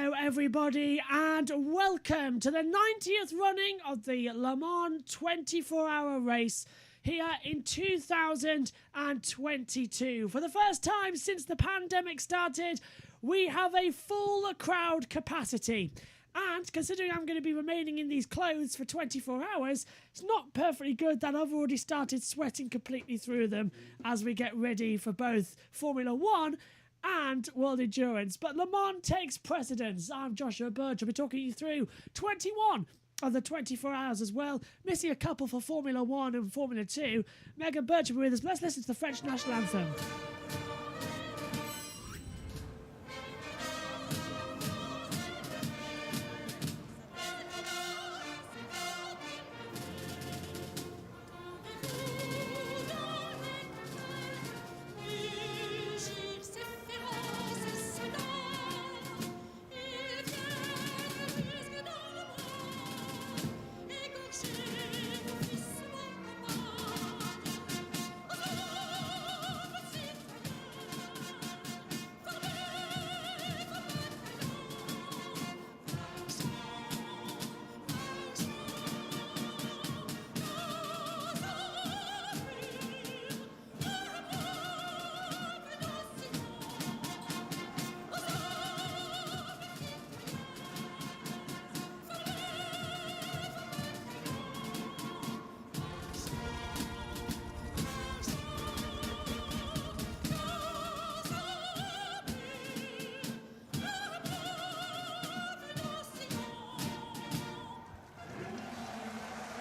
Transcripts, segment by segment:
Hello, everybody, and welcome to the 90th running of the Le Mans 24-hour race here in 2022. For the first time since the pandemic started, we have a full crowd capacity. And considering I'm going to be remaining in these clothes for 24 hours, it's not perfectly good that I've already started sweating completely through them as we get ready for both Formula One and World Endurance. But Le Mans takes precedence. I'm Joshua Birch. I'll be talking you through 21 of the 24 hours as well. Missing a couple for Formula 1 and Formula 2. Megan Birch will be with us. Let's listen to the French national anthem.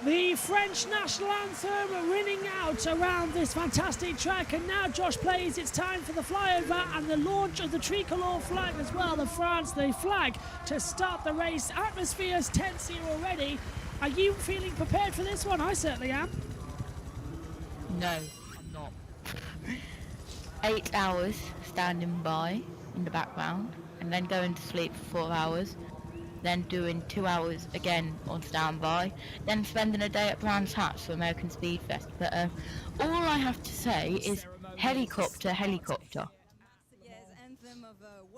The French national anthem ringing out around this fantastic track, and now Josh plays. It's time for the flyover and the launch of the tricolour flag as well, the France, the flag to start the race. Atmosphere's tense here already. Are you feeling prepared for this one? I certainly am. No, I'm not. 8 hours standing by in the background, and then going to sleep for 4 hours. Then doing 2 hours again on standby, then spending a day at Brands Hatch for American Speed Fest. But all I have to say is helicopter.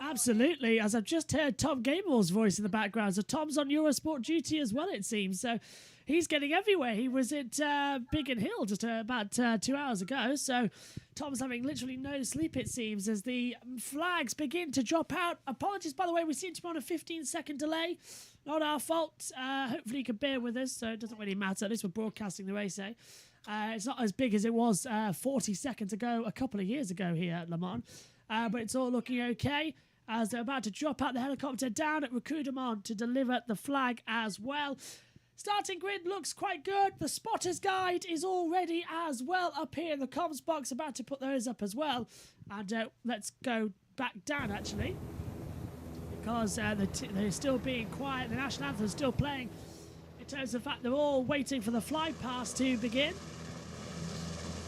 Absolutely, as I've just heard Tom Gamore's voice in the background. So Tom's on Eurosport duty as well, it seems. So he's getting everywhere. He was at Biggin Hill just about 2 hours ago. So Tom's having literally no sleep, it seems, as the flags begin to drop out. Apologies, by the way, we seem to be on a 15-second delay. Not our fault. Hopefully you can bear with us, so it doesn't really matter. At least we're broadcasting the race, eh? It's not as big as it was 40 seconds ago, a couple of years ago here at Le Mans. But it's all looking okay as they're about to drop out the helicopter down at Recruitment to deliver the flag as well. Starting grid looks quite good. The spotter's guide is already as well up here in the comms box, about to put those up as well. And let's go back down, actually, because they're still being quiet. The national anthem is still playing. In terms of the fact they're all waiting for the fly pass to begin.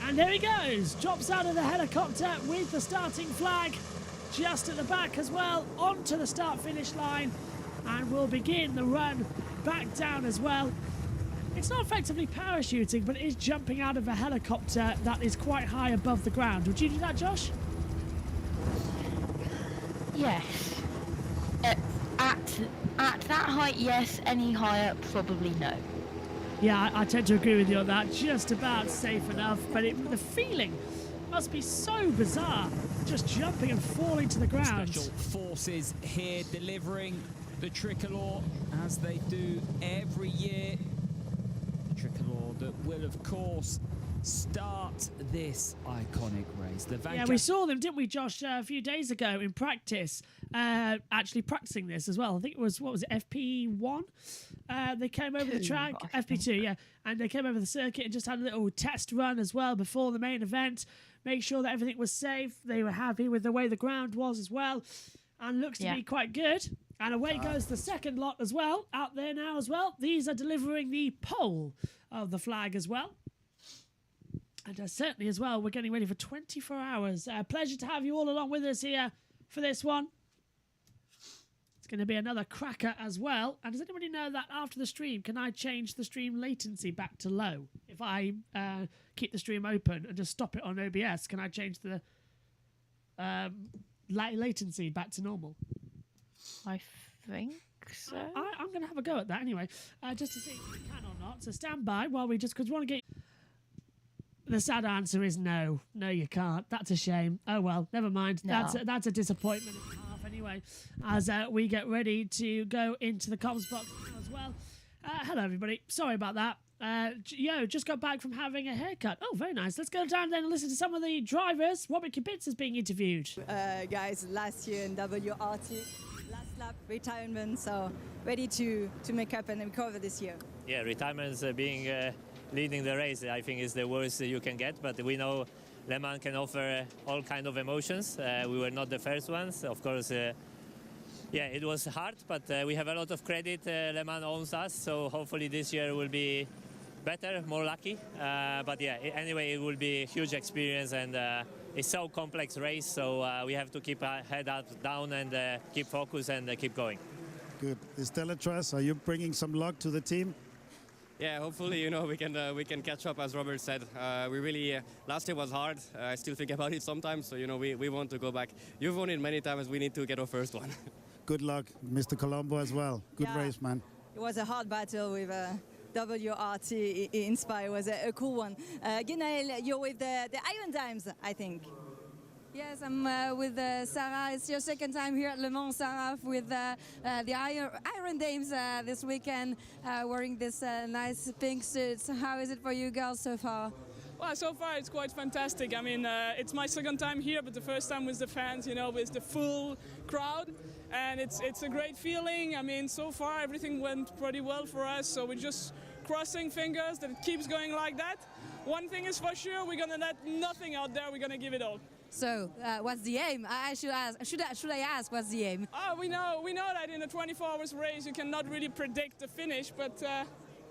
And there he goes. Drops out of the helicopter with the starting flag just at the back as well, onto the start-finish line, and will begin the run back down as well. It's not effectively parachuting, but it is jumping out of a helicopter that is quite high above the ground. Would you do that, Josh? Yes. At that height, yes. Any higher, probably no. Yeah, I tend to agree with you on that. Just about safe enough, but the feeling must be so bizarre, just jumping and falling to the ground. Special forces here delivering the tricolour as they do every year. The tricolour that will, of course, start this iconic race. Yeah, we saw them, didn't we, Josh, a few days ago in practice, actually practicing this as well. I think it was, what was it, FP1? They came over the track, FP2, yeah, and they came over the circuit and just had a little test run as well before the main event, make sure that everything was safe. They were happy with the way the ground was as well, and looks to be quite good. And away goes the second lot as well, out there now as well. These are delivering the pole of the flag as well. And certainly as well, we're getting ready for 24 hours. Pleasure to have you all along with us here for this one. It's going to be another cracker as well. And does anybody know that after the stream, can I change the stream latency back to low? If I keep the stream open and just stop it on OBS, can I change the latency back to normal? I think so. I'm going to have a go at that anyway, just to see if we can or not. So stand by while we just, because we want to get... The sad answer is no. No, you can't. That's a shame. Oh, well, never mind. No. That's a disappointment and a half anyway, as we get ready to go into the comms box now as well. Hello, everybody. Sorry about that. Just got back from having a haircut. Oh, very nice. Let's go down then and listen to some of the drivers. Robert Kibitz is being interviewed. Guys, last year in WRT, last lap, retirement, so ready to make up and recover this year. Yeah, retirement being leading the race, I think is the worst you can get, but we know Le Mans can offer all kind of emotions. We were not the first ones, of course. Yeah, it was hard, but we have a lot of credit. Le Mans owns us, so hopefully this year will be better, more lucky. But yeah, anyway, it will be a huge experience, and it's so complex race, so we have to keep our head down and keep focus and keep going. Good. Estella Truss, are you bringing some luck to the team? Yeah, hopefully, we can catch up, as Robert said. We really, last year was hard. I still think about it sometimes, so, we want to go back. You've won it many times. We need to get our first one. Good luck, Mr. Colombo, as well. Good race, man. It was a hard battle with WRT Inspire. It was a cool one. Guinaël, you're with the Iron Dimes, I think. Yes, I'm with Sarah. It's your second time here at Le Mans, Sarah, with the Iron Dames this weekend, wearing this nice pink suits. How is it for you girls so far? Well, so far it's quite fantastic. I mean, it's my second time here, but the first time with the fans, with the full crowd. And it's a great feeling. I mean, so far everything went pretty well for us, so we're just crossing fingers that it keeps going like that. One thing is for sure, we're going to let nothing out there. We're going to give it all. So, what's the aim? I should ask. Should I ask what's the aim? We know that in a 24-hours race you cannot really predict the finish, but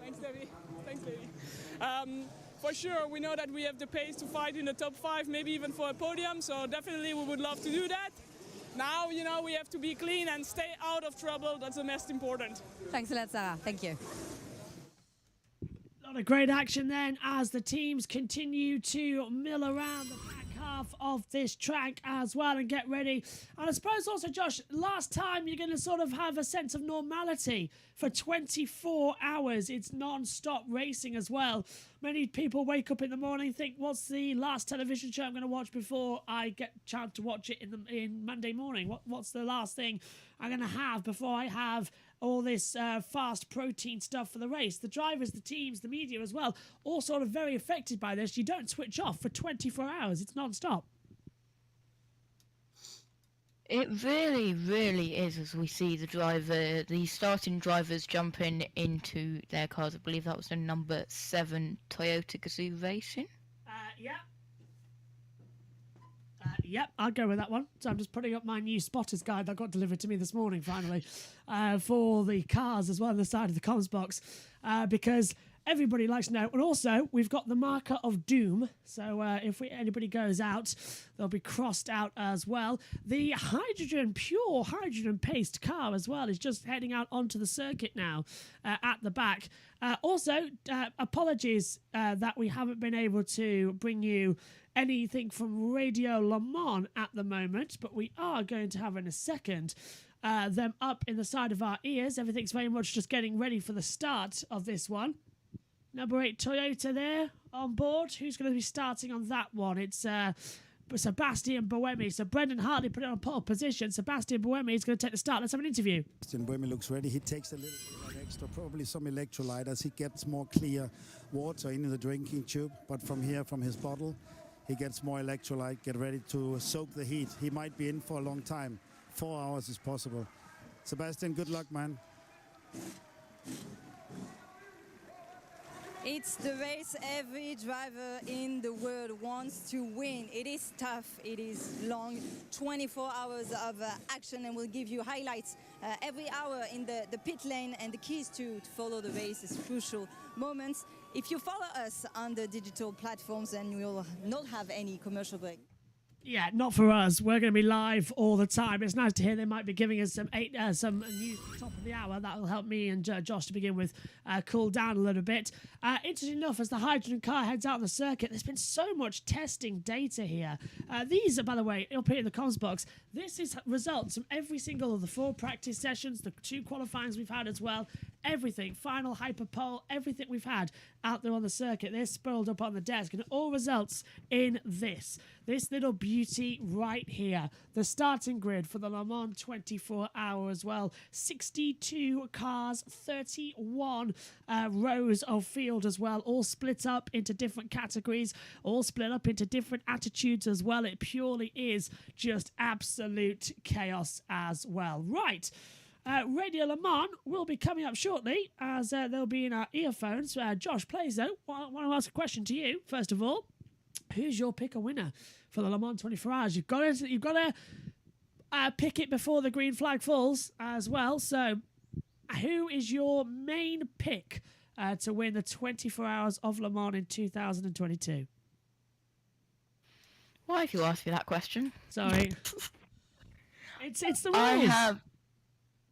thanks, Debbie. Thanks, Debbie. For sure, we know that we have the pace to fight in the top 5, maybe even for a podium. So definitely, we would love to do that. Now, we have to be clean and stay out of trouble. That's the most important. Thanks a lot, Sarah. Thank you. A lot of great action then as the teams continue to mill around the back half of this track as well and get ready. And I suppose also, Josh, last time you're going to sort of have a sense of normality for 24 hours. It's non-stop racing as well. Many people wake up in the morning, think, what's the last television show I'm going to watch before I get a chance to watch it in Monday morning? What's the last thing I'm going to have before I have all this fast protein stuff for the race? The drivers, the teams, the media as well, all sort of very affected by this. You don't switch off for 24 hours. It's non-stop. It really, really is, as we see the starting drivers jumping into their cars. I believe that was the number 7 Toyota Gazoo Racing. Yep, I'll go with that one. So I'm just putting up my new spotter's guide that got delivered to me this morning, finally, for the cars as well on the side of the comms box, because everybody likes to know. And also, we've got the marker of doom. So if anybody goes out, they'll be crossed out as well. The pure hydrogen-paced car as well is just heading out onto the circuit now at the back. Also, apologies that we haven't been able to bring you anything from Radio Le Mans at the moment, but we are going to have in a second them up in the side of our ears. Everything's very much just getting ready for the start of this one. Number 8 Toyota there on board. Who's going to be starting on that one? It's Sebastian Buemi. So Brendan Hartley put it on pole position. Sebastian Buemi is going to take the start. Let's have an interview. Sebastian Buemi looks ready. He takes a little bit of extra, probably some electrolyte as he gets more clear water into the drinking tube. But from here, from his bottle, he gets more electrolyte. Get ready to soak the heat. He might be in for a long time. 4 hours is possible. Sebastian, good luck, man. It's the race every driver in the world wants to win. It is tough, it is long, 24 hours of action, and we'll give you highlights every hour in the pit lane, and the keys to follow the race is crucial moments. If you follow us on the digital platforms, then you'll not have any commercial break. Yeah, not for us. We're going to be live all the time. It's nice to hear they might be giving us some news top of the hour. That will help me and Josh to begin with cool down a little bit. Interesting enough, as the hydrogen car heads out on the circuit, there's been so much testing data here. These are, by the way, up here in the comms box. This is results from every single of the 4 practice sessions, the 2 qualifyings we've had as well. Everything, final hyperpole, everything we've had out there on the circuit. They're spiraled up on the desk, and it all results in this little beauty right here. The starting grid for the Le Mans 24 hour as well. 62 cars, 31 rows of field as well, all split up into different categories, all split up into different attitudes as well. It purely is just absolute chaos as well. Right. Radio Le Mans will be coming up shortly, as they'll be in our earphones. Josh Plazo, I want to ask a question to you. First of all, who's your pick a winner for the Le Mans 24 hours? You've got to pick it before the green flag falls as well. So, who is your main pick to win the 24 hours of Le Mans in 2022? Why have you asked me that question? Sorry, it's the rules. I have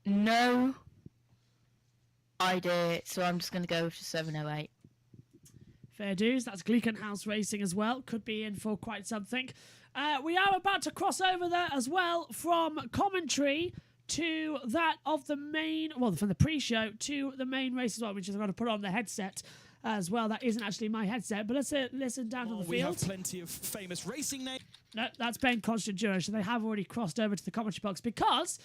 no idea, so I'm just going to go with the 708. Fair dues. That's Gleekenhouse Racing as well. Could be in for quite something. We are about to cross over there as well from commentary to that of the main, well, from the pre-show to the main race as well, which is I've got to put on the headset as well. That isn't actually my headset, but let's listen down on the field. We have plenty of famous racing names. No, that's Ben Constant Jewish, so they have already crossed over to the commentary box because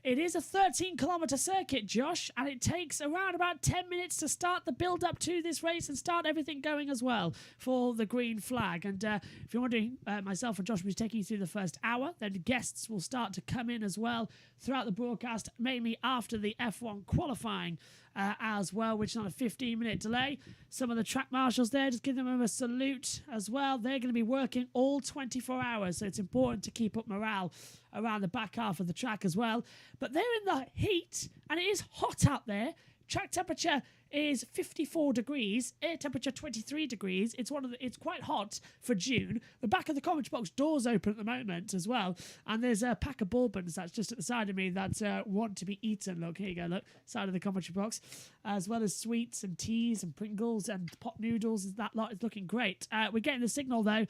it is a 13-kilometre circuit, Josh, and it takes around about 10 minutes to start the build-up to this race and start everything going as well for the green flag. And if you're wondering, myself and Josh will be taking you through the first hour. Then guests will start to come in as well throughout the broadcast, mainly after the F1 qualifying as well, which is on a 15-minute delay. Some of the track marshals there, just give them a salute as well. They're going to be working all 24 hours, so it's important to keep up morale around the back half of the track as well. But they're in the heat, and it is hot out there. Track temperature is 54 degrees, air temperature 23 degrees. It's quite hot for June. The back of the commentary box doors open at the moment as well, and there's a pack of bourbons that's just at the side of me that want to be eaten. Look, here you go, look, side of the commentary box, as well as sweets and teas and Pringles and pot noodles. That lot is looking great. We're getting the signal though.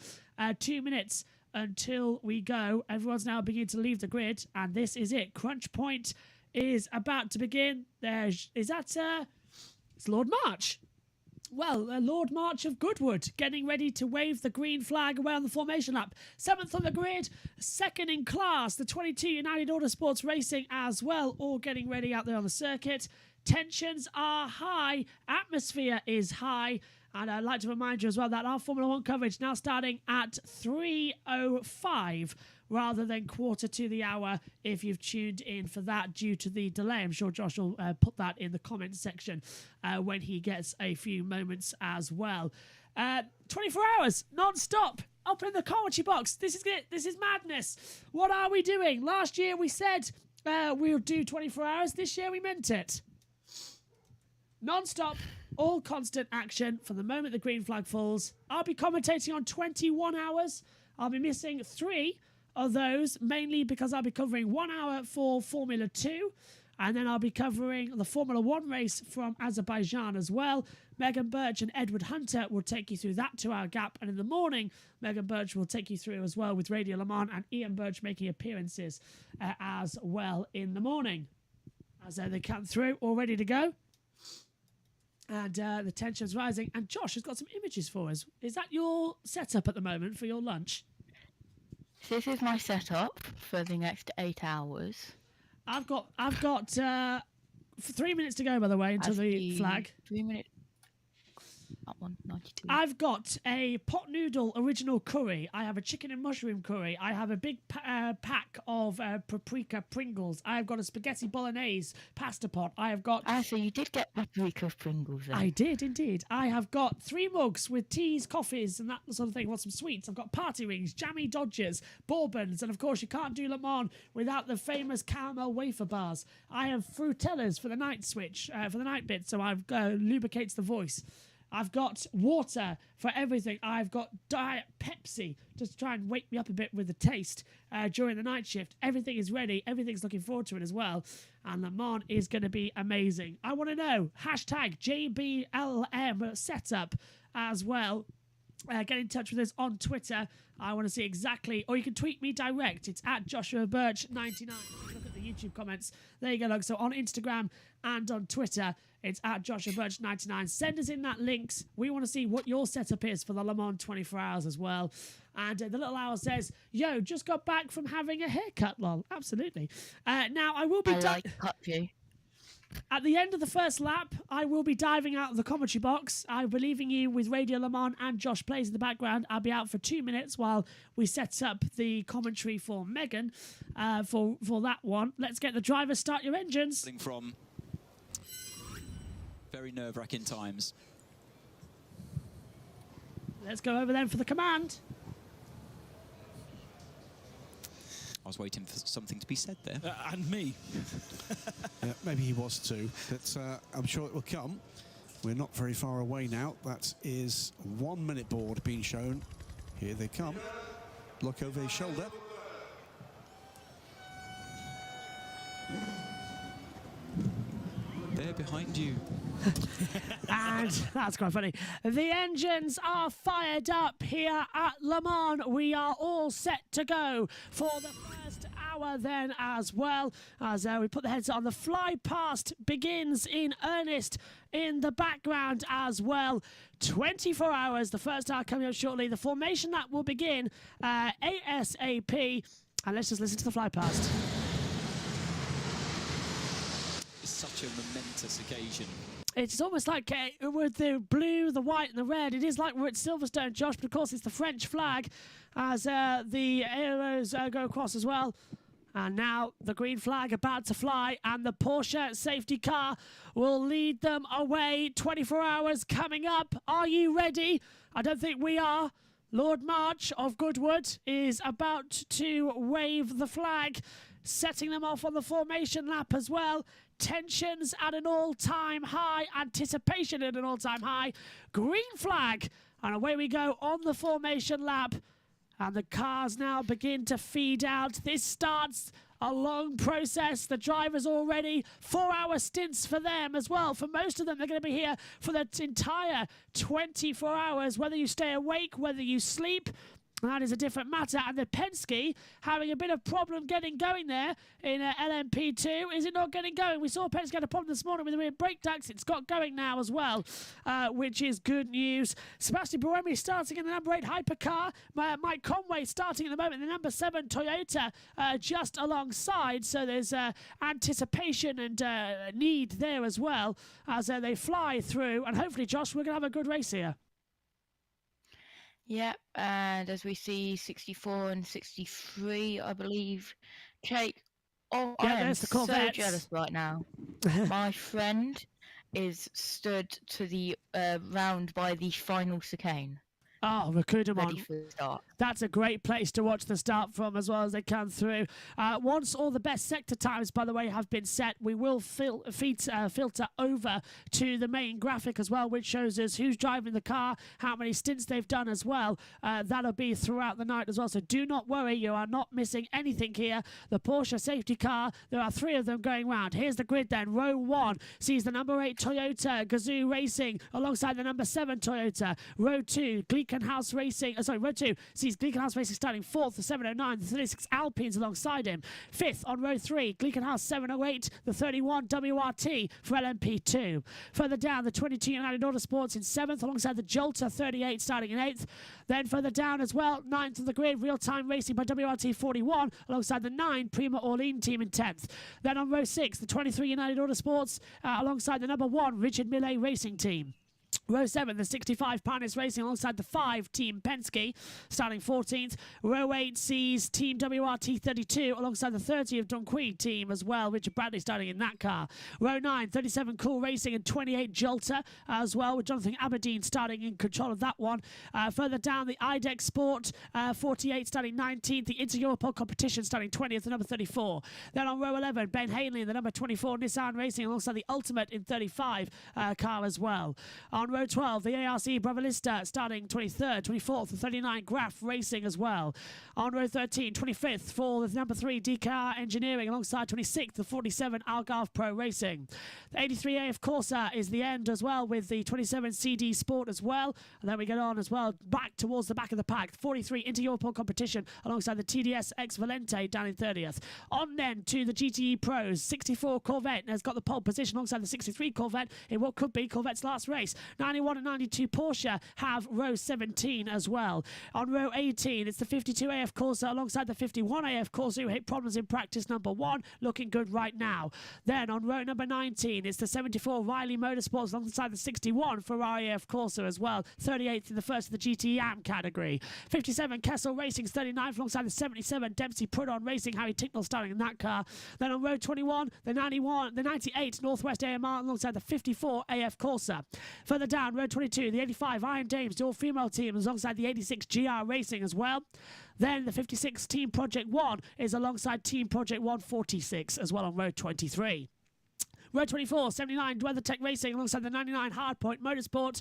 2 minutes until we go. Everyone's now beginning to leave the grid, and this is it. Crunch point is about to begin. It's Lord March. Well, Lord March of Goodwood getting ready to wave the green flag away on the formation lap. 7th on the grid, 2nd in class, the 22 United Autosports Racing as well, all getting ready out there on the circuit. Tensions are high, atmosphere is high, and I'd like to remind you as well that our Formula 1 coverage now starting at 3:05 rather than quarter to the hour if you've tuned in for that due to the delay. I'm sure Josh will put that in the comments section when he gets a few moments as well. 24 hours, non-stop, up in the commentary box. This is it. This is madness. What are we doing? Last year we said we'll do 24 hours. This year we meant it. Non-stop, all constant action from the moment the green flag falls. I'll be commentating on 21 hours. I'll be missing 3 of those, mainly because I'll be covering 1 hour for Formula 2, and then I'll be covering the Formula 1 race from Azerbaijan as well. Megan Birch and Edward Hunter will take you through that 2-hour gap, and in the morning, Megan Birch will take you through as well with Radio Le Mans and Ian Birch making appearances as well in the morning. As they come through, all ready to go. And the tension's rising. And Josh has got some images for us. Is that your setup at the moment for your lunch? This is my setup for the next 8 hours. I've got 3 minutes to go, by the way, until the flag. 3 minutes. That one, 92. I've got a pot noodle original curry. I have a chicken and mushroom curry. I have a big pack of paprika Pringles. I've got a spaghetti bolognese pasta pot. I have got... so you did get paprika Pringles then. I did, indeed. I have got 3 mugs with teas, coffees, and that sort of thing. I've got some sweets. I've got party rings, jammy Dodgers, bourbons, and of course you can't do Le Mans without the famous caramel wafer bars. I have fruitellas for the night switch, for the night bit, so I've lubricates the voice I've got water for everything. I've got Diet Pepsi just to try and wake me up a bit with the taste during the night shift. Everything is ready. Everything's looking forward to it as well. And Le Mans is going to be amazing. I want to know, hashtag JBLM setup as well. Get in touch with us on Twitter. I want to see exactly, or you can tweet me direct. It's at Joshua Birch 99. Look at the YouTube comments. There you go, look. So on Instagram and on Twitter, it's at Joshua Birch 99. Send us in that links. We want to see what your setup is for the Le Mans 24 hours as well. And the little owl says, yo, just got back from having a haircut, lol. Absolutely. Now, I will be... I like cut you. At the end of the first lap, I will be diving out of the commentary box. I'll be leaving you with Radio Le Mans and Josh Plays in the background. I'll be out for 2 minutes while we set up the commentary for Megan for that one. Let's get the drivers start your engines. From very nerve-wracking times. Let's go over then for the command. I was waiting for something to be said there. And me. Yeah, maybe he was too, but I'm sure it will come. We're not very far away now. That is 1 minute board being shown. Here they come. Look over his shoulder. They're behind you. And that's quite funny. The engines are fired up here at Le Mans. We are all set to go for the first hour then as well. As we put the headset on, the fly past begins in earnest in the background as well. 24 hours, the first hour coming up shortly. The formation that will begin ASAP. And let's just listen to the fly past. It's such a momentous occasion. It's almost like with the blue, the white and the red, it is like we're at Silverstone, Josh, but of course it's the French flag as the arrows go across as well. And now the green flag about to fly, and the Porsche safety car will lead them away. 24 hours coming up. Are you ready? I don't think we are. Lord March of Goodwood is about to wave the flag, setting them off on the formation lap as well. Tensions at an all-time high, anticipation at an all-time high. Green flag, and away we go on the formation lap. And the cars now begin to feed out. This starts a long process. The drivers already 4-hour stints for them as well. For most of them, they're going to be here for the entire 24 hours, whether you stay awake, whether you sleep. That is a different matter. And the Penske having a bit of problem getting going there in LMP2. Is it not getting going? We saw Penske had a problem this morning with the rear brake ducts. It's got going now as well, which is good news. Sebastian Buemi starting in the number 8 hypercar. Mike Conway starting at the moment in the number 7 Toyota just alongside. So there's anticipation and need there as well as they fly through. And hopefully, Josh, we're going to have a good race here. Yep, and as we see, 64 and 63, I believe, take. Oh, yeah, I am there's the so Corvettes. jealous right now. My friend is stood to the round by the final chicane. Oh, Ready Rakudamon. for the start. That's a great place to watch the start from as well as they come through. Once all the best sector times, by the way, have been set, we will filter over to the main graphic as well, which shows us who's driving the car, how many stints they've done as well. That'll be throughout the night as well. So do not worry, you are not missing anything here. The Porsche safety car, there are 3 of them going round. Here's the grid then. Row 1 sees the number 8 Toyota Gazoo Racing alongside the number 7 Toyota. Row 2, Gleekenhaus Racing, row 2 sees Gleekenhaus Racing starting 4th, the 709, the 36 Alpines alongside him. 5th on row 3, Gleekenhaus 708, the 31 WRT for LMP2. Further down, the 22 United Autosports in 7th alongside the Jolter 38 starting in 8th. Then further down as well, 9th on the grid, Real Time Racing by WRT 41 alongside the 9 Prima Orlean team in 10th. Then on row 6, the 23 United Autosports alongside the number 1 Richard Millet Racing team. Row 7, the 65 Pioneers Racing alongside the 5 Team Penske, starting 14th. Row 8 sees Team WRT 32 alongside the 30 of Donquy team as well. Richard Bradley starting in that car. Row 9, 37 Cool Racing and 28 Jolter as well, with Jonathan Aberdeen starting in control of that one. Further down, the IDEX Sport 48 starting 19th. The Inter-Europol Competition starting 20th, the number 34. Then on row 11, Ben Hanley in the number 24 Nissan Racing alongside the Ultimate in 35 car as well. On row row 12, the ARC Bravalista starting 23rd, 24th, and 39 Graf Racing as well. On row 13, 25th for the number 3 DKR Engineering alongside 26th, the 47 Algarve Pro Racing. The 83 AF Corsa is the end as well with the 27 CD Sport as well. And then we get on as well back towards the back of the pack. 43 Inter-Europol competition alongside the TDS X Valente down in 30th. On then to the GTE Pros. 64 Corvette has got the pole position alongside the 63 Corvette in what could be Corvette's last race. 91 and 92 Porsche have row 17 as well. On row 18, it's the 52 AF Corsa alongside the 51 AF Corsa who hit problems in practice number 1, looking good right now. Then on row number 19, it's the 74 Riley Motorsports alongside the 61 Ferrari AF Corsa as well. 38th in the first of the GT AM category. 57 Kessel Racing's 39th alongside the 77 Dempsey Prudon Racing. Harry Ticknell starting in that car. Then on row 21, the 98 Northwest AMR alongside the 54 AF Corsa. Further down, row 22, the 85 Iron Dames dual female team alongside the 86 GR Racing as well. Then the 56 Team Project 1 is alongside Team Project 146 as well on row 23. Row 24, 79 WeatherTech Racing alongside the 99 Hardpoint Motorsport.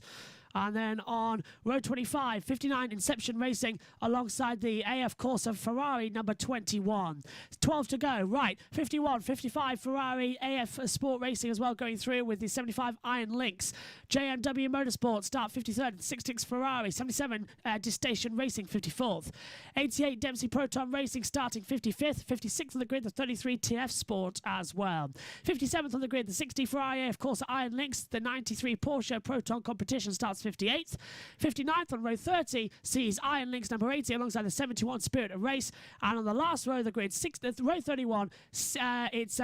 And then on row 25, 59 Inception Racing alongside the AF Corsa Ferrari number 21. 12 to go. Right, 51, 55 Ferrari AF Sport Racing as well going through with the 75 Iron Lynx. JMW Motorsport start 53rd, 66 Ferrari, 77 Distation Racing 54th. 88 Dempsey Proton Racing starting 55th, 56th on the grid, the 33 TF Sport as well. 57th on the grid, the 60 Ferrari AF Corsa Iron Lynx, the 93 Porsche Proton Competition starts 58th. 59th on row 30 sees Iron Lynx number 80 alongside the 71 Spirit of Race. And on the last row of the grid, row 31, it's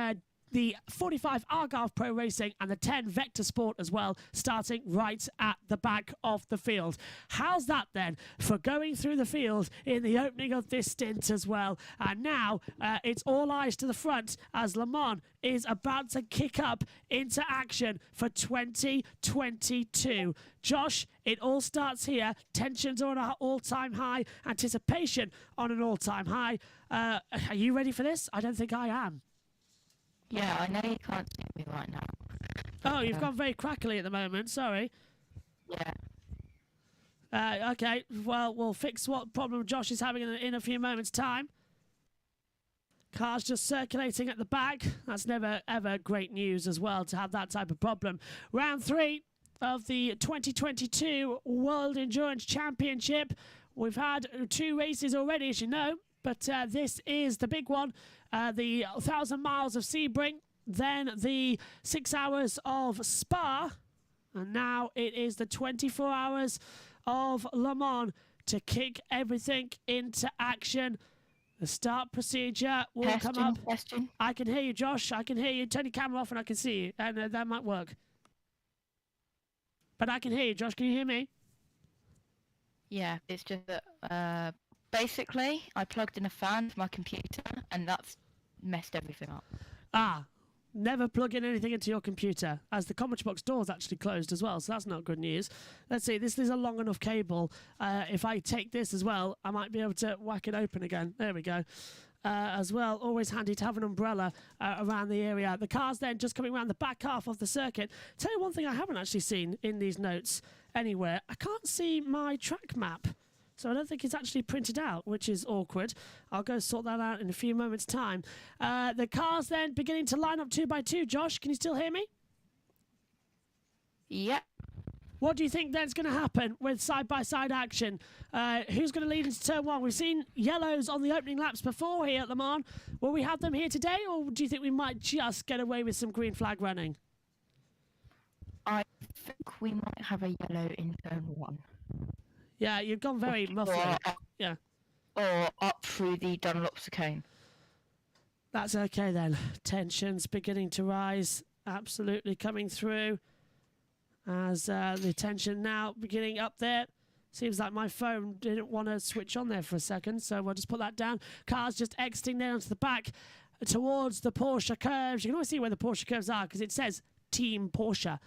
the 45 Algarve Pro Racing and the 10 Vector Sport as well, starting right at the back of the field. How's that then for going through the field in the opening of this stint as well? And now it's all eyes to the front as Le Mans is about to kick up into action for 2022. Josh, it all starts here. Tensions are on an all-time high. Anticipation on an all-time high. Are you ready for this? I don't think I am. Yeah, I know you can't see me right now. Oh, you've gone very crackly at the moment. Sorry. Yeah. Okay, well, we'll fix what problem Josh is having in a few moments' time. Cars just circulating at the back. That's never, ever great news as well to have that type of problem. Round 3 of the 2022 World Endurance Championship. We've had 2 races already, as you know, but this is the big one. The 1,000 miles of Sebring, then the 6 hours of Spa, and now it is the 24 hours of Le Mans to kick everything into action. The start procedure will come up. Question. I can hear you, Josh. I can hear you. Turn your camera off and I can see you, and that might work. But I can hear you, Josh. Can you hear me? Yeah, it's just that basically I plugged in a fan to my computer and that's messed everything up. Never plug in anything into your computer, as the commentary box door's actually closed as well, so that's not good news. Let's see, this is a long enough cable. If I take this as well, I might be able to whack it open again. There we go. As well, always handy to have an umbrella around the area. The car's then just coming around the back half of the circuit. Tell you one thing I haven't actually seen in these notes anywhere. I can't see my track map. So I don't think it's actually printed out, which is awkward. I'll go sort that out in a few moments' time. The cars then beginning to line up 2 by 2. Josh, can you still hear me? Yep. What do you think then's going to happen with side-by-side action? Who's going to lead into turn 1? We've seen yellows on the opening laps before here at Le Mans. Will we have them here today, or do you think we might just get away with some green flag running? I think we might have a yellow in turn 1. Yeah, you've gone very muffly. Yeah. Or up through the Dunlop chicane. That's okay then. Tensions beginning to rise. Absolutely coming through. As the tension now beginning up there. Seems like my phone didn't want to switch on there for a second, so we'll just put that down. Cars just exiting there onto the back towards the Porsche curves. You can always see where the Porsche curves are because it says Team Porsche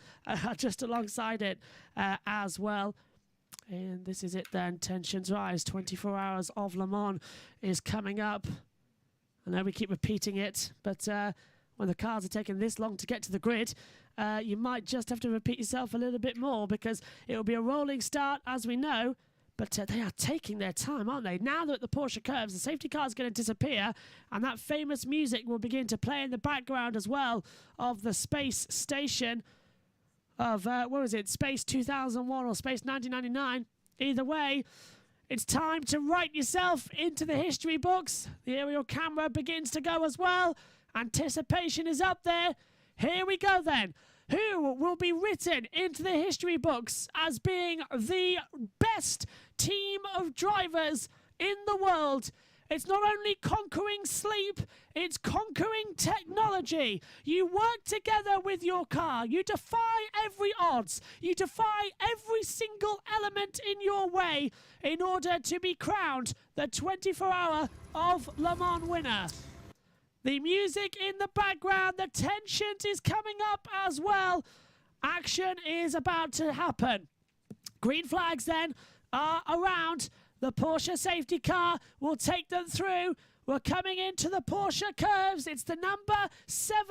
just alongside it as well. And this is it then. Tensions rise. 24 hours of Le Mans is coming up. I know we keep repeating it, but when the cars are taking this long to get to the grid, you might just have to repeat yourself a little bit more, because it will be a rolling start, as we know. But they are taking their time, aren't they? Now that the Porsche curves, the safety car is going to disappear, and that famous music will begin to play in the background as well of the space station of, what was it, Space 2001 or Space 1999. Either way, it's time to write yourself into the history books. The aerial camera begins to go as well. Anticipation is up there. Here we go then. Who will be written into the history books as being the best team of drivers in the world? It's not only conquering sleep, it's conquering technology. You work together with your car. You defy every odds. You defy every single element in your way in order to be crowned the 24-hour of Le Mans winner. The music in the background, the tension is coming up as well. Action is about to happen. Green flags then are around. The Porsche safety car will take them through. We're coming into the Porsche curves. It's the number 7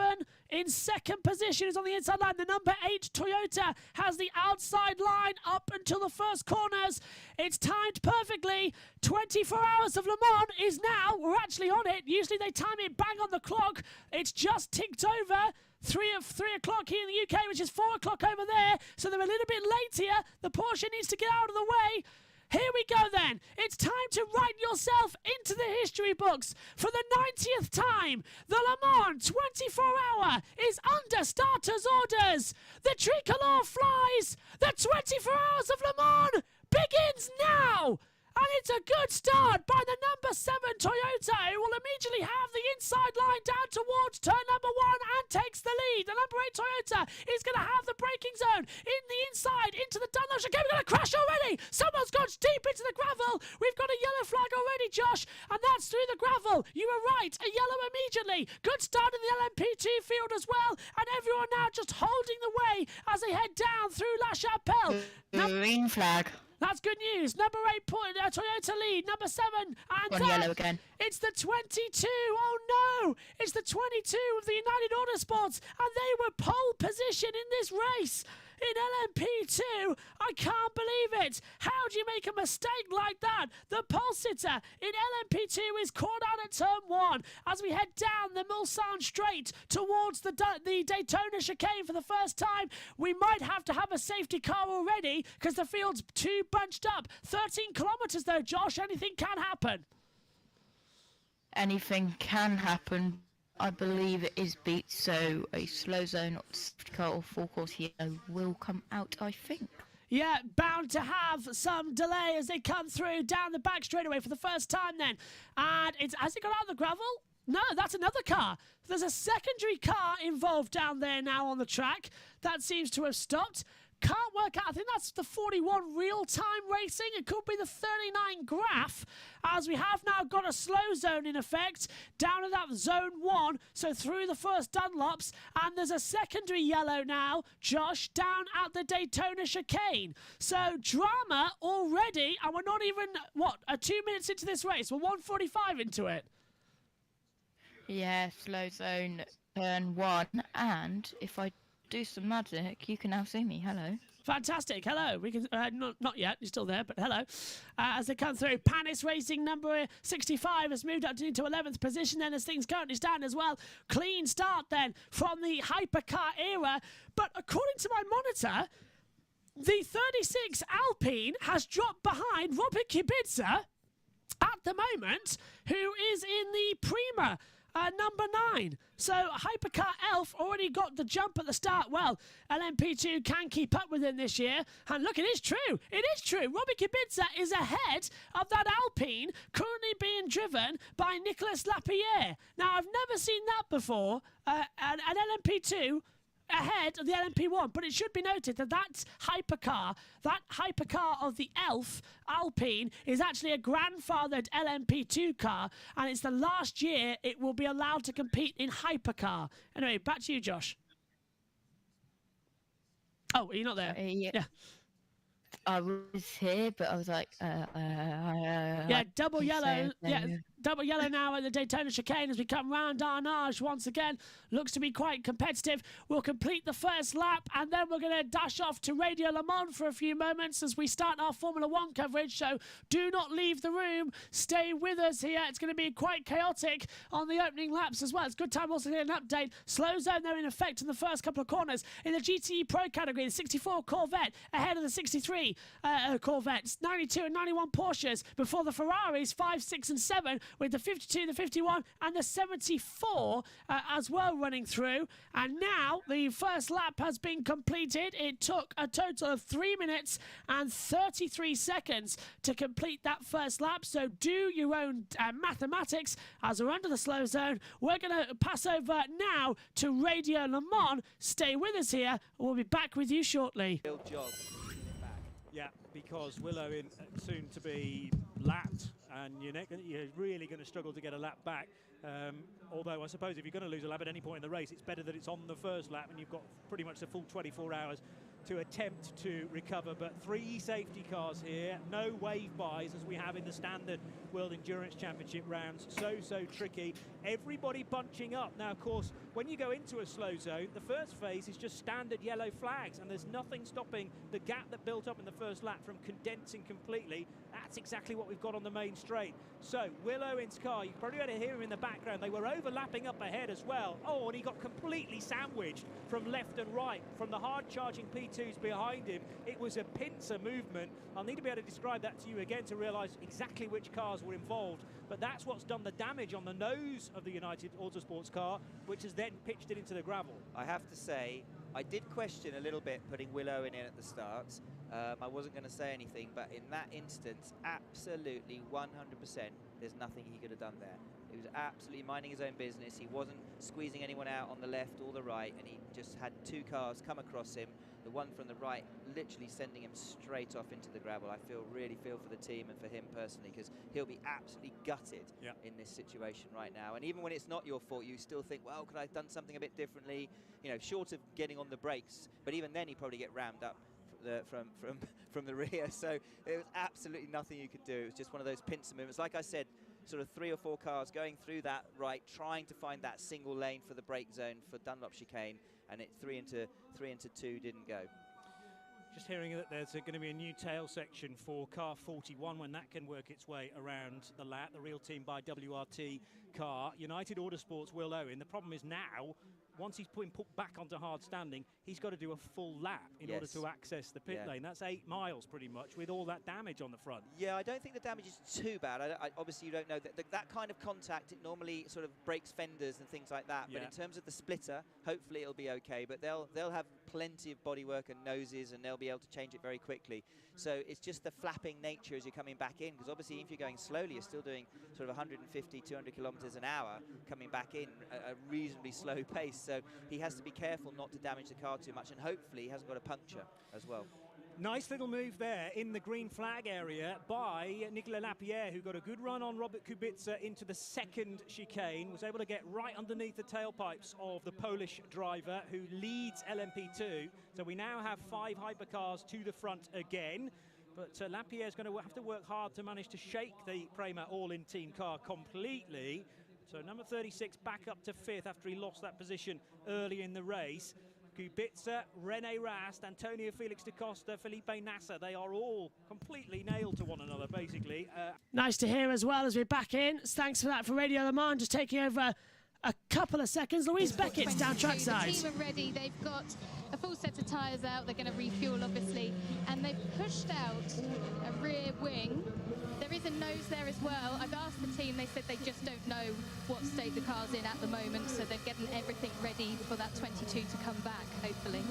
in second position is on the inside line. The number 8 Toyota has the outside line up until the first corners. It's timed perfectly. 24 Hours of Le Mans is now. We're actually on it. Usually they time it bang on the clock. It's just ticked over. 3 o'clock here in the UK, which is 4 o'clock over there. So they're a little bit late here. The Porsche needs to get out of the way. Here we go then. It's time to write yourself into the history books. For the 90th time, the Le Mans 24-hour is under starters' orders. The tricolor flies. The 24 Hours of Le Mans begins now. And it's a good start by the number 7 Toyota, who will immediately have the inside line down towards turn number 1 and takes the lead. The number 8 Toyota is going to have the braking zone in the inside into the Dunlop chicane. We're going to crash already. Someone's gone deep into the gravel. We've got a yellow flag already, Josh, and that's through the gravel. You were right, a yellow immediately. Good start in the LMP2 field as well, and everyone now just holding the way as they head down through La Chapelle. Green flag. That's good news. Number 8 Toyota lead. Number 7 and on yellow again. It's the 22. Oh no! It's the 22 of the United Autosports, and they were pole position in this race. In LMP2, I can't believe it. How do you make a mistake like that? The pole sitter in LMP2 is caught out at turn 1 as we head down the Mulsanne straight towards the Daytona chicane for the first time. We might have to have a safety car already because the field's too bunched up. 13 kilometres though, Josh. Anything can happen. Anything can happen. I believe it is beat, so a slow zone car or full course yellow will come out, I think. Yeah, bound to have some delay as they come through down the back straightaway for the first time then. And has it got out of the gravel? No, that's another car. There's a secondary car involved down there now on the track. That seems to have stopped. Can't work out. I think that's the 41 real-time racing. It could be the 39 graph, as we have now got a slow zone in effect down in that zone 1, so through the first Dunlops, and there's a secondary yellow now, Josh, down at the Daytona chicane. So drama already, and we're not even, 2 minutes into this race. We're 1:45 into it. Yeah, slow zone, turn 1, and if I do some magic, you can now see me. Hello. Fantastic. Hello. We can not yet. You're still there, but hello. As they come through, Panis Racing number 65 has moved up into 11th position then as things currently stand as well. Clean start then from the hypercar era. But according to my monitor, the 36 Alpine has dropped behind Robert Kubica at the moment, who is in the Prima. Number 9. So Hypercar Elf already got the jump at the start. Well, LMP2 can keep up with him this year. And look, it is true. It is true. Robbie Kubica is ahead of that Alpine currently being driven by Nicolas Lapierre. Now, I've never seen that before. An LMP2 ahead of the LMP1, but it should be noted that that hypercar of the Elf Alpine is actually a grandfathered LMP2 car, and it's the last year it will be allowed to compete in hypercar. Anyway, back to you, Josh. Oh, are you not there? Yeah. I was here, but I was like, yeah, double yellow. Yeah, double yellow now at the Daytona chicane as we come round Arnage once again. Looks to be quite competitive. We'll complete the first lap and then we're going to dash off to Radio Le Mans for a few moments as we start our Formula One coverage. So do not leave the room. Stay with us here. It's going to be quite chaotic on the opening laps as well. It's a good time also to get an update. Slow zone there in effect in the first couple of corners. In the GTE Pro category, the 64 Corvette ahead of the 63 Corvettes, 92 and 91 Porsches before the Ferraris 5, 6 and 7 with the 52, the 51 and the 74 as well running through. And now the first lap has been completed. It took a total of 3 minutes and 33 seconds to complete that first lap. So do your own mathematics as we're under the slow zone. We're going to pass over now to Radio Le Mans. Stay with us here. We'll be back with you shortly. Yeah, because Willow in soon to be lapped, and you're really going to struggle to get a lap back. Although I suppose if you're going to lose a lap at any point in the race, it's better that it's on the first lap and you've got pretty much the full 24 hours to attempt to recover. But 3 safety cars here, no wave buys as we have in the standard World Endurance Championship rounds. So tricky. Everybody bunching up. Now, of course, when you go into a slow zone, the first phase is just standard yellow flags, and there's nothing stopping the gap that built up in the first lap from condensing completely. That's exactly what we've got on the main straight. So, Willow in his car, you probably got to hear him in the background. They were overlapping up ahead as well. Oh, and he got completely sandwiched from left and right, from the hard-charging P2s behind him. It was a pincer movement. I'll need to be able to describe that to you again to realise exactly which cars were involved. But that's what's done the damage on the nose of the United Autosports car, which has then pitched it into the gravel. I have to say, I did question a little bit putting Willow in at the start. I wasn't going to say anything, but in that instance, absolutely 100%, there's nothing he could have done there. He was absolutely minding his own business. He wasn't squeezing anyone out on the left or the right, and he just had 2 cars come across him. The one from the right literally sending him straight off into the gravel. I really feel for the team and for him personally, because he'll be absolutely gutted in this situation right now. And even when it's not your fault, you still think, well, could I have done something a bit differently? You know, short of getting on the brakes, but even then he'd probably get rammed up from the rear. So there was absolutely nothing you could do. It was just one of those pincer movements. Like I said, sort of 3 or 4 cars going through that right, trying to find that single lane for the brake zone for Dunlop chicane, and it 3 into 2 didn't go. Just hearing that there's going to be a new tail section for car 41 when that can work its way around the lap, the real team by WRT car. United Autosports Will Owen. The problem is now, once he's put back onto hard standing, he's got to do a full lap in order to access the pit lane. That's 8 miles pretty much with all that damage on the front. Yeah, I don't think the damage is too bad. Obviously, you don't know that kind of contact. It normally sort of breaks fenders and things like that. But in terms of the splitter, hopefully it'll be okay. But they'll have plenty of bodywork and noses, and they'll be able to change it very quickly. So it's just the flapping nature as you're coming back in, because obviously if you're going slowly, you're still doing sort of 150, 200 kilometers an hour coming back in at a reasonably slow pace. So he has to be careful not to damage the car too much, and hopefully he hasn't got a puncture as well. Nice little move there in the green flag area by Nicolas Lapierre, who got a good run on Robert Kubica into the second chicane, was able to get right underneath the tailpipes of the Polish driver who leads LMP2. So we now have 5 hypercars to the front again. But Lapierre's going to have to work hard to manage to shake the Prema all-in team car completely. So number 36 back up to 5th after he lost that position early in the race. Kubica, René Rast, Antonio Felix da Costa, Felipe Nasser, they are all completely nailed to one another, basically. Nice to hear as well as we're back in. Thanks for that for Radio Le Mans, just taking over a couple of seconds. Louise Beckett's down trackside. The team are ready. They've got a full set of tyres out. They're going to refuel, obviously. And they've pushed out a rear wing. There is a nose there as well. I've asked the team. They said they just don't know what state the car's in at the moment. So they're getting everything ready for that 22 to come back, hopefully.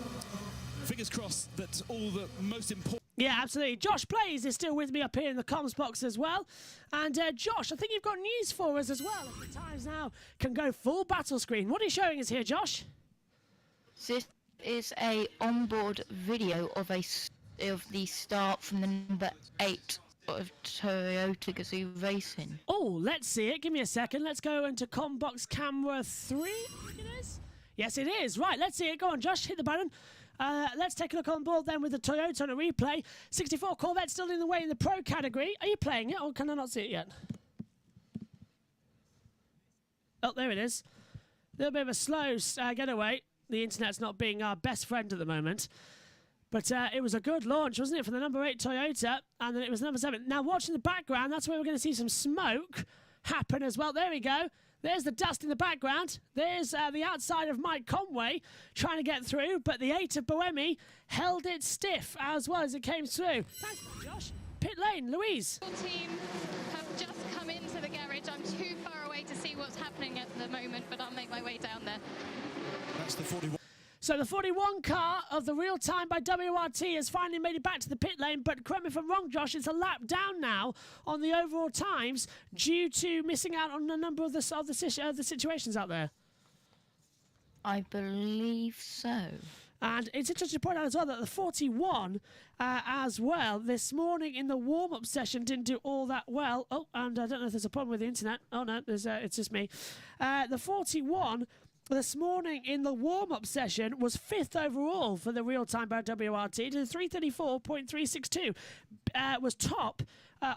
Fingers crossed that all the most important... Yeah, absolutely. Josh Blaze is still with me up here in the comms box as well. And Josh, I think you've got news for us as well. The times now can go full battle screen. What are you showing us here, Josh? This is a onboard video of the start from the number 8 of Toyota Gazoo Racing. Oh, let's see it. Give me a second. Let's go into combox camera 3. I think it is. Yes, it is. Right, let's see it. Go on, Josh. Hit the button. Let's take a look on board then with the Toyota on a replay. 64 Corvette still in the way in the Pro category. Are you playing it, or can I not see it yet? Oh, there it is. A little bit of a slow getaway. The internet's not being our best friend at the moment. But it was a good launch, wasn't it, for the number 8 Toyota, and then it was number 7. Now, watching the background, that's where we're going to see some smoke happen as well. There we go. There's the dust in the background. There's the outside of Mike Conway trying to get through, but the 8 of Boemi held it stiff as well as it came through. Thanks, Josh. Pit lane, Louise. Your team have just come into the garage. I'm too far away to see what's happening at the moment, but I'll make my way down there. That's the 41. So the 41 car of the real time by WRT has finally made it back to the pit lane, but correct me if I'm wrong, Josh, it's a lap down now on the overall times due to missing out on a number of the situations out there. I believe so. And it's interesting to point out as well that the 41 as well this morning in the warm-up session didn't do all that well. Oh, and I don't know if there's a problem with the internet. Oh, no, it's just me. The 41 this morning in the warm-up session was 5th overall for the real-time by WRT. Did 334.362. Was top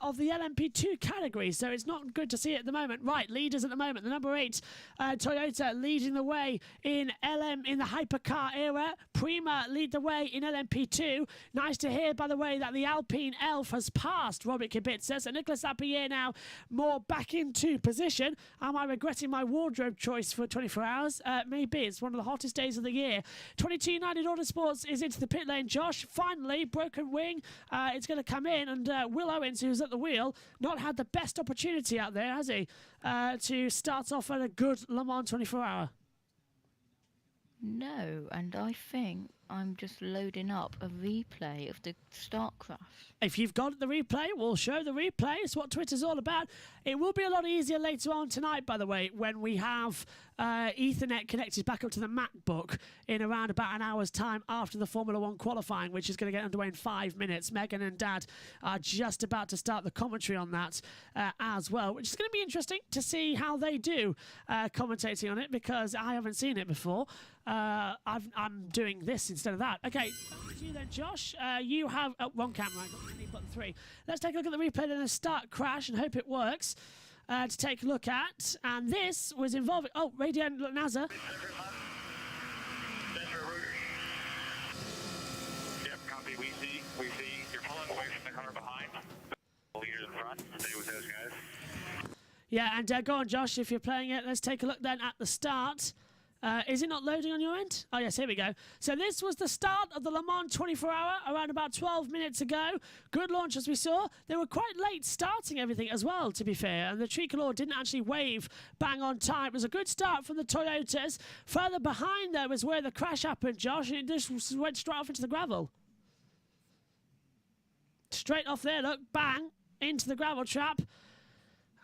of the LMP2 category, so it's not good to see it at the moment. Right, leaders at the moment. The number 8 Toyota leading the way in the hypercar era. Prima lead the way in LMP2. Nice to hear, by the way, that the Alpine Elf has passed Robert Kubica. So Nicolas Lapierre now more back into position. Am I regretting my wardrobe choice for 24 hours? Maybe. It's one of the hottest days of the year. 22 United Autosports is into the pit lane. Josh, finally, broken wing. It's going to come in, and Will Owens, who's at the wheel, not had the best opportunity out there, has he, to start off at a good Le Mans 24-hour? No, and I think I'm just loading up a replay of the start crash. If you've got the replay, we'll show the replay. It's what Twitter's all about. It will be a lot easier later on tonight, by the way, when we have Ethernet connected back up to the MacBook in around about an hour's time after the Formula 1 qualifying, which is going to get underway in 5 minutes. Megan and Dad are just about to start the commentary on that as well, which is going to be interesting to see how they do commentating on it, because I haven't seen it before. I'm doing this instead of that. Okay, back to you then, Josh. You have... Oh, wrong camera. I need button 3. Let's take a look at the replay then, a start crash, and hope it works to take a look at. And this was involving... Oh, Radio NASA. Yep, copy. We see. You're pulling away from the car behind. Leaders in front. Stay with those guys. Yeah, and go on, Josh, if you're playing it. Let's take a look then at the start. Is it not loading on your end? Oh, yes, here we go. So this was the start of the Le Mans 24-hour around about 12 minutes ago. Good launch, as we saw. They were quite late starting everything as well, to be fair, and the tricolor didn't actually wave bang on time. It was a good start from the Toyotas. Further behind, though, was where the crash happened, Josh, and it just went straight off into the gravel. Straight off there, look, bang, into the gravel trap.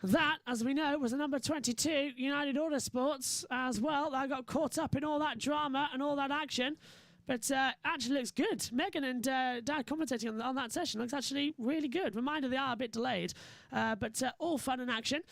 That, as we know, was the number 22 United Autosports as well. That got caught up in all that drama and all that action. But actually looks good. Megan and Dad commentating on that session looks actually really good. Reminder they are a bit delayed, but all fun and action.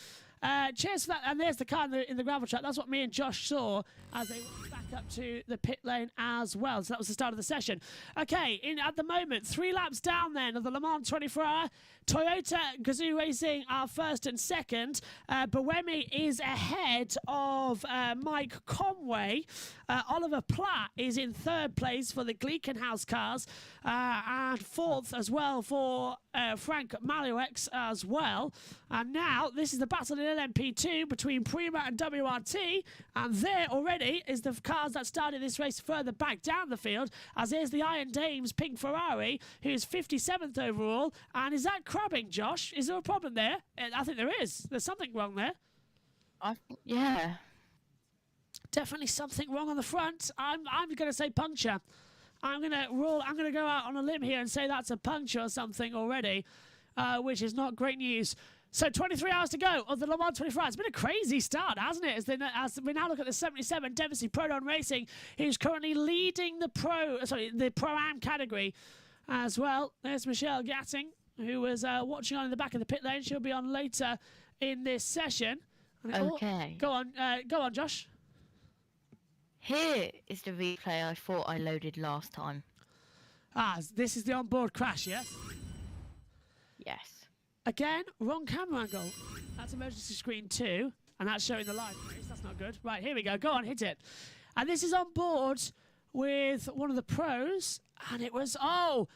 Cheers for that. And there's the car in the gravel trap. That's what me and Josh saw as they went back up to the pit lane as well. So that was the start of the session. Okay, at the moment, 3 laps down then of the Le Mans 24-hour. Toyota Gazoo Racing are first and second. Boemi is ahead of Mike Conway. Oliver Platt is in third place for the Gleekenhaus cars. And fourth as well for Frank Maluex as well. And now this is the battle in LMP2 between Prima and WRT. And there already is the cars that started this race further back down the field. As here's the Iron Dames pink Ferrari, who's 57th overall. And is that crabbing, Josh? Is there a problem there? I think there is. There's something wrong there. Yeah. Definitely something wrong on the front. I'm going to say puncture. I'm going to go out on a limb here and say that's a puncture or something already, which is not great news. So 23 hours to go of the Le Mans 24 hours. It's been a crazy start, hasn't it? As we now look at the 77 Dempsey Proton Racing, who's currently leading the Pro-Am category as well. There's Michelle Gatting, who was watching on in the back of the pit lane. She'll be on later in this session. Okay. Go on, Josh. Here is the replay I thought I loaded last time. This is the onboard crash, yes? Yes. Again, wrong camera angle. That's emergency screen 2. And that's showing the live race. That's not good. Right, here we go. Go on, hit it. And this is on board with one of the pros. And it was, 3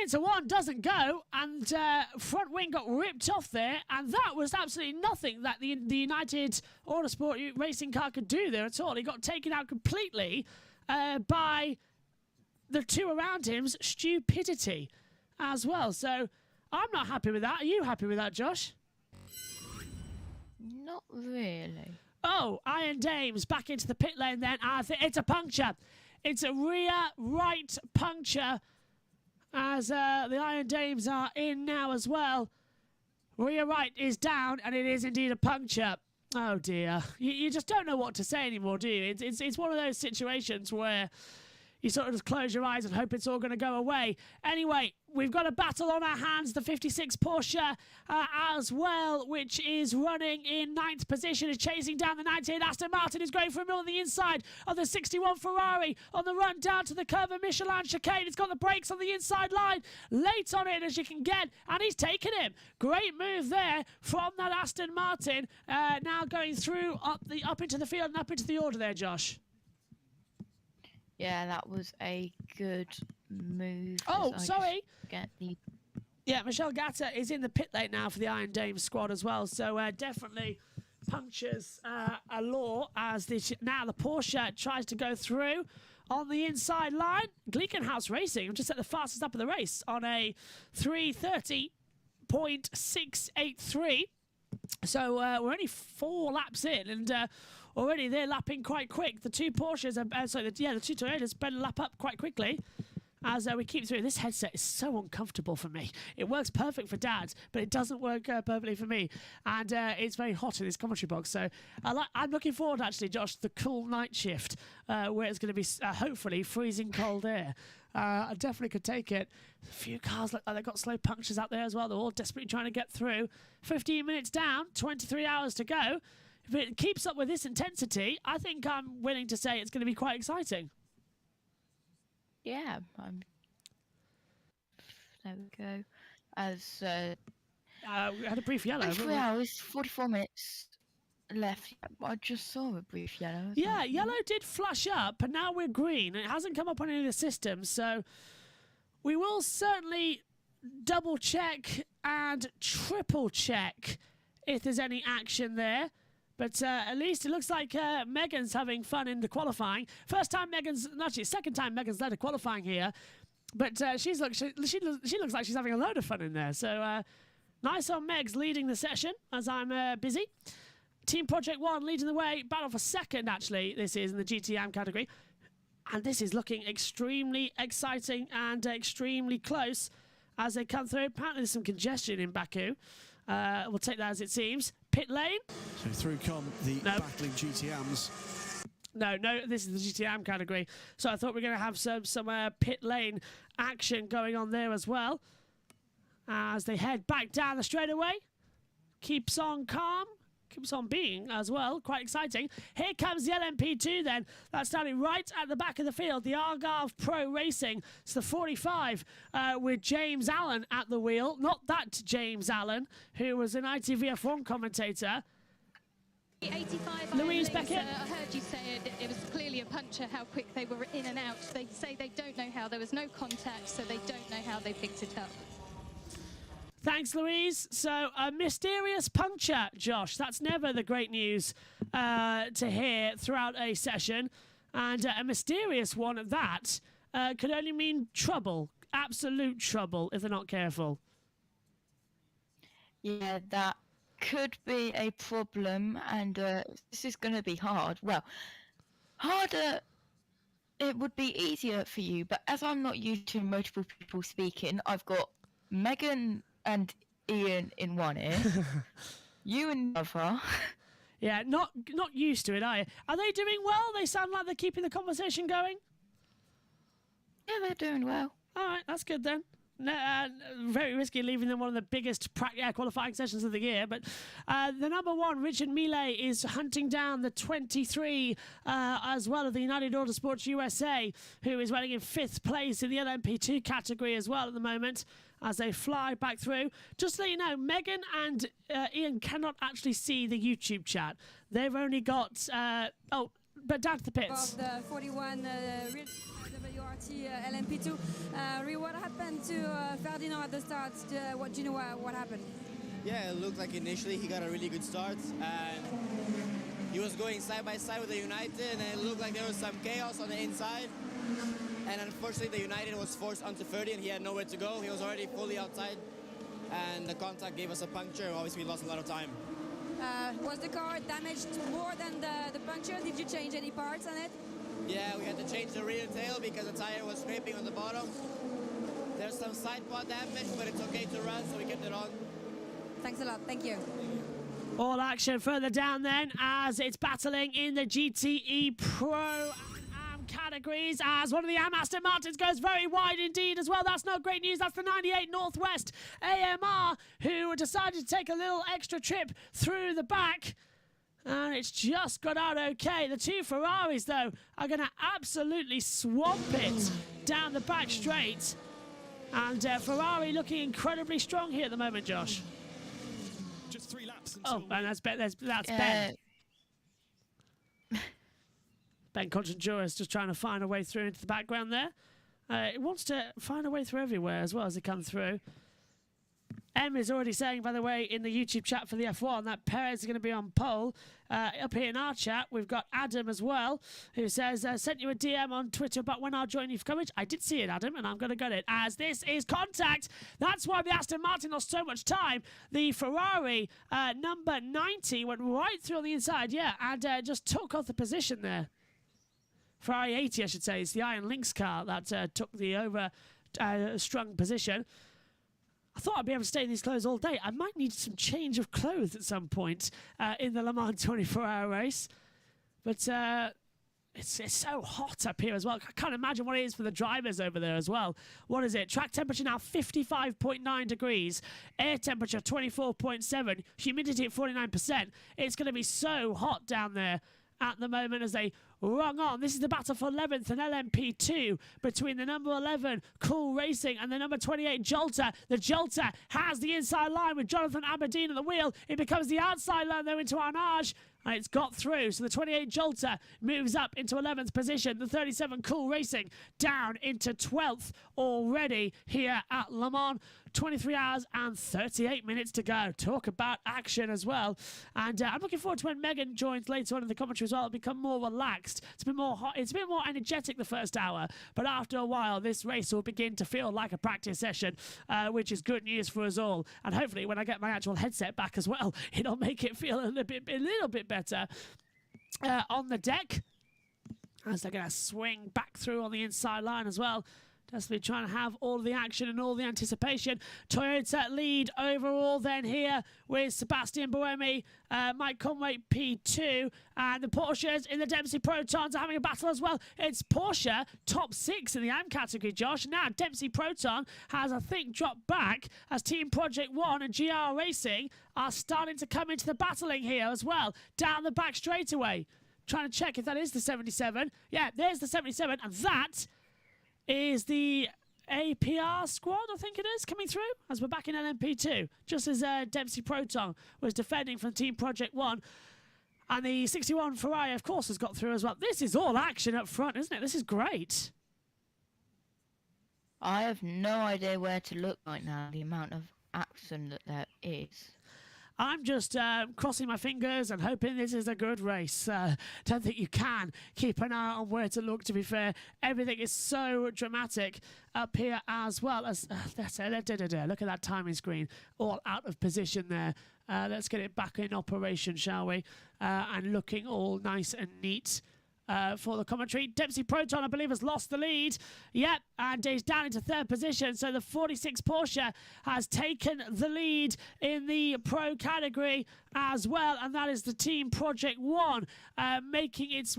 into 1 doesn't go, and front wing got ripped off there, and that was absolutely nothing that the United Autosport racing car could do there at all. He got taken out completely by the two around him's stupidity as well. So I'm not happy with that. Are you happy with that, Josh? Not really. Oh, Iron Dames back into the pit lane then. I think it's a puncture. It's a rear right puncture as the Iron Dames are in now as well. Rear right is down, and it is indeed a puncture. Oh, dear. You just don't know what to say anymore, do you? It's one of those situations where you sort of just close your eyes and hope it's all going to go away. Anyway, we've got a battle on our hands. The 56 Porsche as well, which is running in 9th position, is chasing down the 98 Aston Martin, is going for a mill on the inside of the 61 Ferrari on the run down to the curve of Michelin chicane. It's got the brakes on the inside line, late on it as you can get, and he's taken him. Great move there from that Aston Martin. Now going through up into the field and up into the order there, Josh. Yeah, that was a good move. Oh, sorry. Get the... Yeah, Michelle Gatta is in the pit lane now for the Iron Dames squad as well. So definitely punctures a law as now the Porsche tries to go through on the inside line. Gleekenhouse Racing just at the fastest up of the race on a 3:30.683. So we're only 4 laps in, and already they're lapping quite quick. The two Porsches, the two Toyotas better lap up quite quickly as we keep through. This headset is so uncomfortable for me. It works perfect for Dad, but it doesn't work perfectly for me. And it's very hot in this commentary box. So I'm looking forward, actually, Josh, to the cool night shift where it's going to be hopefully freezing cold air. I definitely could take it. A few cars look like they've got slow punctures out there as well. They're all desperately trying to get through. 15 minutes down, 23 hours to go. If it keeps up with this intensity, I think I'm willing to say it's going to be quite exciting. Yeah, there we go. As we had a brief yellow. 3 hours, 44 minutes left. I just saw a brief yellow. Yeah, yellow did flash up, and now we're green. It hasn't come up on any of the systems, so we will certainly double check and triple check if there's any action there. But at least it looks like Megan's having fun in the qualifying. Second time Megan's led a qualifying here. But she looks like she's having a load of fun in there. So nice on Megs leading the session as I'm busy. Team Project 1 leading the way. Battle for second, actually, this is in the GTM category. And this is looking extremely exciting and extremely close as they come through. Apparently there's some congestion in Baku. We'll take that as it seems. Pit lane. So through come the battling GTMs. No, this is the GTM category. So I thought we were going to have some pit lane action going on there as well. As they head back down the straightaway. Keeps on calm. Keeps on being as well. Quite exciting. Here comes the LMP2 then. That's standing right at the back of the field. The Argyle Pro Racing. It's the 45 with James Allen at the wheel. Not that James Allen, who was an ITV-F1 commentator. 85 Louise Beckett. I heard you say it was clearly a puncher how quick they were in and out. They say they don't know how. There was no contact, so they don't know how they picked it up. Thanks, Louise. So, a mysterious puncture, Josh. That's never the great news to hear throughout a session. And a mysterious one at that could only mean trouble. Absolute trouble if they're not careful. Yeah, that could be a problem, and this is going to be hard. Well, harder, it would be easier for you, but as I'm not used to multiple people speaking, I've got Megan and Ian in one ear, you in the other. Yeah, not used to it, are you? Are they doing well? They sound like they're keeping the conversation going. Yeah, they're doing well. All right, that's good then. very risky, leaving them one of the biggest qualifying sessions of the year. But the number one, Richard Millet, is hunting down the 23 as well of the United Autosports USA, who is running in 5th place in the LMP2 category as well at the moment, as they fly back through. Just to let you know, Megan and Ian cannot actually see the YouTube chat. They've only got... but down to the pits. Of the 41 WRT LMP2. What happened to Ferdinand at the start? Do you know what happened? Yeah, it looked like initially he got a really good start, and he was going side by side with the United, and it looked like there was some chaos on the inside. And unfortunately, the United was forced onto 30, and he had nowhere to go. He was already fully outside, and the contact gave us a puncture. Obviously, we lost a lot of time. Was the car damaged more than the puncture? Did you change any parts on it? Yeah, we had to change the rear tail because the tire was scraping on the bottom. There's some side pod damage, but it's okay to run, so we kept it on. Thanks a lot. Thank you. All action further down then, as it's battling in the GTE Pro categories, as one of the Aston Martins goes very wide indeed as well. That's not great news. That's the 98 Northwest AMR, who decided to take a little extra trip through the back, and it's just got out okay. The two Ferraris, though, are going to absolutely swamp it down the back straight, and Ferrari looking incredibly strong here at the moment, Josh. Just 3 laps. And that's Ben. Ben Contenjuris just trying to find a way through into the background there. It wants to find a way through everywhere as well as they come through. Em is already saying, by the way, in the YouTube chat for the F1 that Perez is going to be on pole. Up here in our chat, we've got Adam as well, who says, sent you a DM on Twitter about when I'll join you for coverage. I did see it, Adam, and I'm going to get it, as this is contact. That's why the Aston Martin lost so much time. The Ferrari number 90 went right through on the inside, and just took off the position there. Ferrari 80, I should say. It's the Iron Lynx car that took the over-strung position. I thought I'd be able to stay in these clothes all day. I might need some change of clothes at some point in the Le Mans 24-hour race. But it's so hot up here as well. I can't imagine what it is for the drivers over there as well. What is it? Track temperature now 55.9 degrees. Air temperature 24.7. Humidity at 49%. It's going to be so hot down there at the moment as they rung on. This is the battle for 11th and LMP2 between the number 11 Cool Racing and the number 28 Jolter. The Jolter has the inside line with Jonathan Aberdeen at the wheel. It becomes the outside line though into Arnage, and it's got through. So the 28 Jolter moves up into 11th position. The 37 Cool Racing down into 12th already here at Le Mans. 23 hours and 38 minutes to go. Talk about action as well. And I'm looking forward to when Megan joins later on in the commentary as well. It'll become more relaxed. It's a bit more hot. It's a bit more energetic the first hour. But after a while, this race will begin to feel like a practice session, which is good news for us all. And hopefully when I get my actual headset back as well, it'll make it feel a little bit better on the deck, as they're going to swing back through on the inside line as well. Desperately trying to have all the action and all the anticipation. Toyota lead overall then here with Sebastian Buemi, Mike Conway P2, and the Porsches in the Dempsey Protons are having a battle as well. It's Porsche top 6 in the AM category, Josh. Now Dempsey Proton has, I think, dropped back as Team Project 1 and GR Racing are starting to come into the battling here as well, down the back straightaway. Trying to check if that is the 77. Yeah, there's the 77, and that is the APR squad, I think it is, coming through as we're back in LMP2, just as Dempsey Proton was defending from Team Project 1. And the 61 Ferrari, of course, has got through as well. This is all action up front, isn't it? This is great. I have no idea where to look right now, the amount of action that there is. I'm just crossing my fingers and hoping this is a good race. Don't think you can keep an eye on where to look, to be fair. Everything is so dramatic up here as well. As look at that timing screen, all out of position there. Let's get it back in operation, shall we? And looking all nice and neat for the commentary. Dempsey Proton, I believe, has lost the lead. Yep, and he's down into third position. So the 46 Porsche has taken the lead in the pro category as well, and that is the Team Project One, making its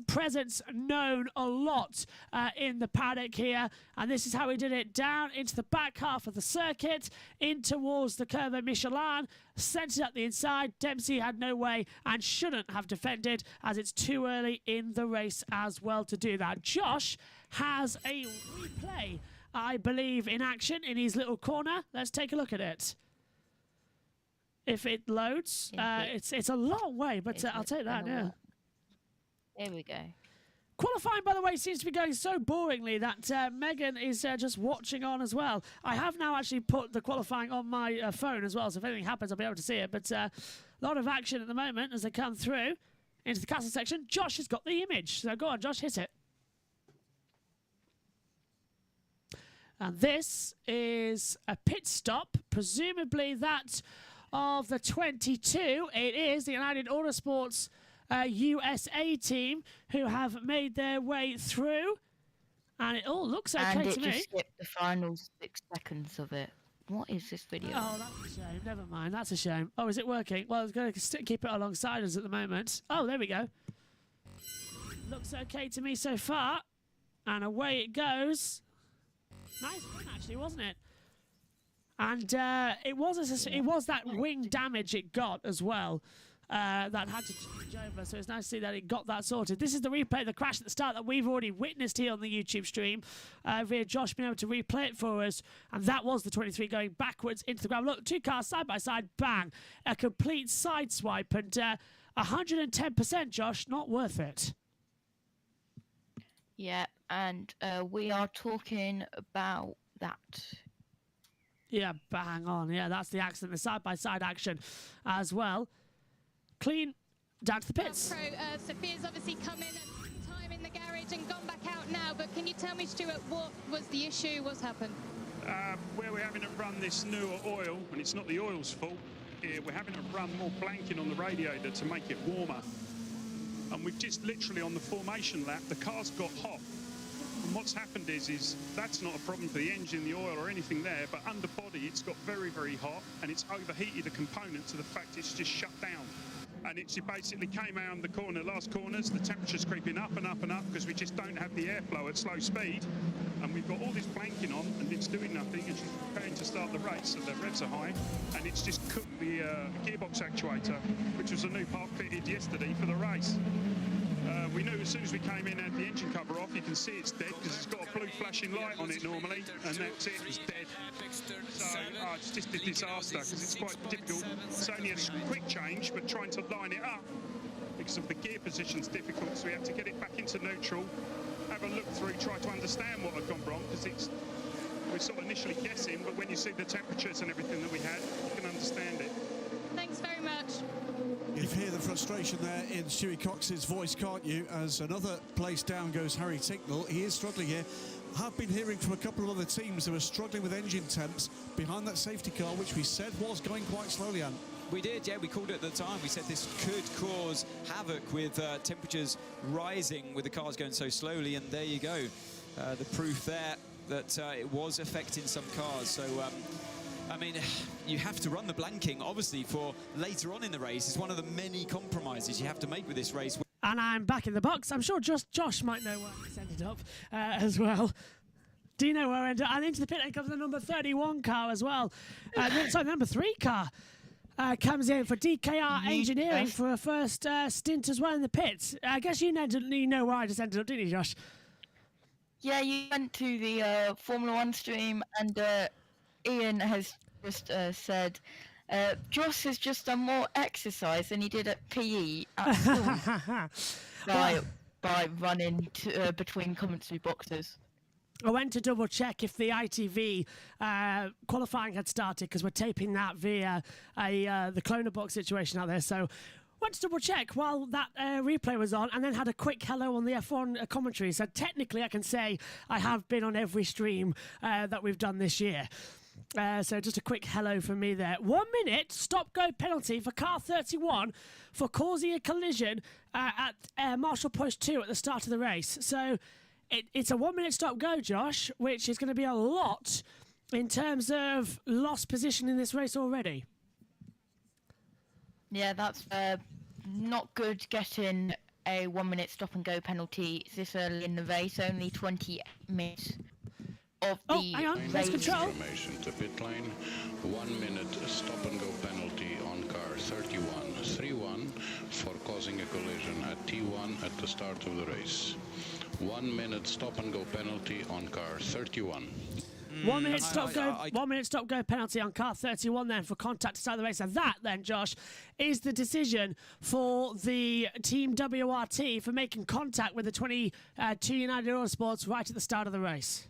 presence known a lot in the paddock here. And this is how he did it: down into the back half of the circuit, in towards the Curve Michelin, sent it up the inside. Dempsey had no way and shouldn't have defended, as it's too early in the race as well to do that. Josh has a replay, I believe, in action in his little corner. Let's take a look at it. If it loads, it's a long way, but I'll take that. Yeah. There we go. Qualifying, by the way, seems to be going so boringly that Megan is just watching on as well. I have now actually put the qualifying on my phone as well, so if anything happens, I'll be able to see it. But a lot of action at the moment as they come through into the castle section. Josh has got the image, so go on, Josh, hit it. And this is a pit stop, presumably that of the 22. It is the United Autosports USA team who have made their way through, and it all looks okay to me. And it just skipped the final 6 seconds of it. What is this video? Oh, that's a shame. Never mind. That's a shame. Oh, is it working? Well, it's going to keep it alongside us at the moment. Oh, there we go. Looks okay to me so far. And away it goes. Nice run, actually, wasn't it? And it was that wing damage it got as well. That had to change over, so it's nice to see that it got that sorted. This is the replay of the crash at the start that we've already witnessed here on the YouTube stream via Josh being able to replay it for us, and that was the 23 going backwards into the ground. Look, 2 cars side by side, bang, a complete side swipe, and 110%, Josh, not worth it. Yeah, and we are talking about that. Yeah, bang on. Yeah, that's the accident, the side-by-side action as well. Clean down to the pits. Pro Sophia's obviously come in at time in the garage and gone back out now, but can you tell me, Stuart, what was the issue? What's happened? Where we're having to run this newer oil, and it's not the oil's fault, we're having to run more blanking on the radiator to make it warmer. And we've just literally on the formation lap, the car's got hot. And what's happened is that's not a problem for the engine, the oil or anything there, but under body it's got very, very hot, and it's overheated a component to the fact it's just shut down. And it basically came around the last corners, the temperature's creeping up and up and up because we just don't have the airflow at slow speed. And we've got all this blanking on and it's doing nothing, and she's preparing to start the race, so the revs are high, and it's just cooked the gearbox actuator, which was a new part fitted yesterday for the race. We knew as soon as we came in and had the engine cover off, you can see it's dead because it's got a blue flashing light on it normally, and that's it, it's dead. So it's just a disaster because it's quite difficult. It's only a quick change, but trying to line it up because of the gear position's difficult, so we have to get it back into neutral, have a look through, try to understand what had gone wrong, because we're sort of initially guessing, but when you see the temperatures and everything that we had, you can understand it. Thanks very much. You hear the frustration there in Stewie Cox's voice, can't you? As another place down goes Harry Ticknell. He is struggling here. I've been hearing from a couple of other teams who are struggling with engine temps behind that safety car, which we said was going quite slowly, Ant. We did, yeah, we called it at the time. We said this could cause havoc with temperatures rising with the cars going so slowly, and there you go. The proof there that it was affecting some cars. So, I mean, you have to run the blanking, obviously, for later on in the race. It's one of the many compromises you have to make with this race. And I'm back in the box. I'm sure Josh might know where it's ended up as well. Do you know where I ended up? And into the pit comes the number 31 car as well. Sorry, the number 3 car comes in for DKR Engineering for a first stint as well in the pits. I guess you know where I just ended up, didn't you, Josh? Yeah, you went to the Formula 1 stream, and Ian has just said Josh has just done more exercise than he did at PE at school by running between commentary boxes. I went to double check if the ITV qualifying had started, because we're taping that via the Cloner box situation out there. So went to double check while that replay was on, and then had a quick hello on the F1 commentary. So technically I can say I have been on every stream that we've done this year. So just a quick hello from me there. 1 minute stop-go penalty for car 31 for causing a collision at Marshall Post 2 at the start of the race. So it's a 1 minute stop-go, Josh, which is going to be a lot in terms of lost position in this race already. Yeah, that's not good getting a 1 minute stop and go penalty this early in the race, only 28 minutes of the hang on, race. race control. Information to pit lane. 1 minute stop and go penalty on car 31. 3-1 for causing a collision at T1 at the start of the race. 1 minute stop and go penalty on car 31. 1 minute stop go. 1 minute stop go penalty on car 31 then for contact to start the race, and that then, Josh, is the decision for the team WRT for making contact with the 22 United Autosports right at the start of the race.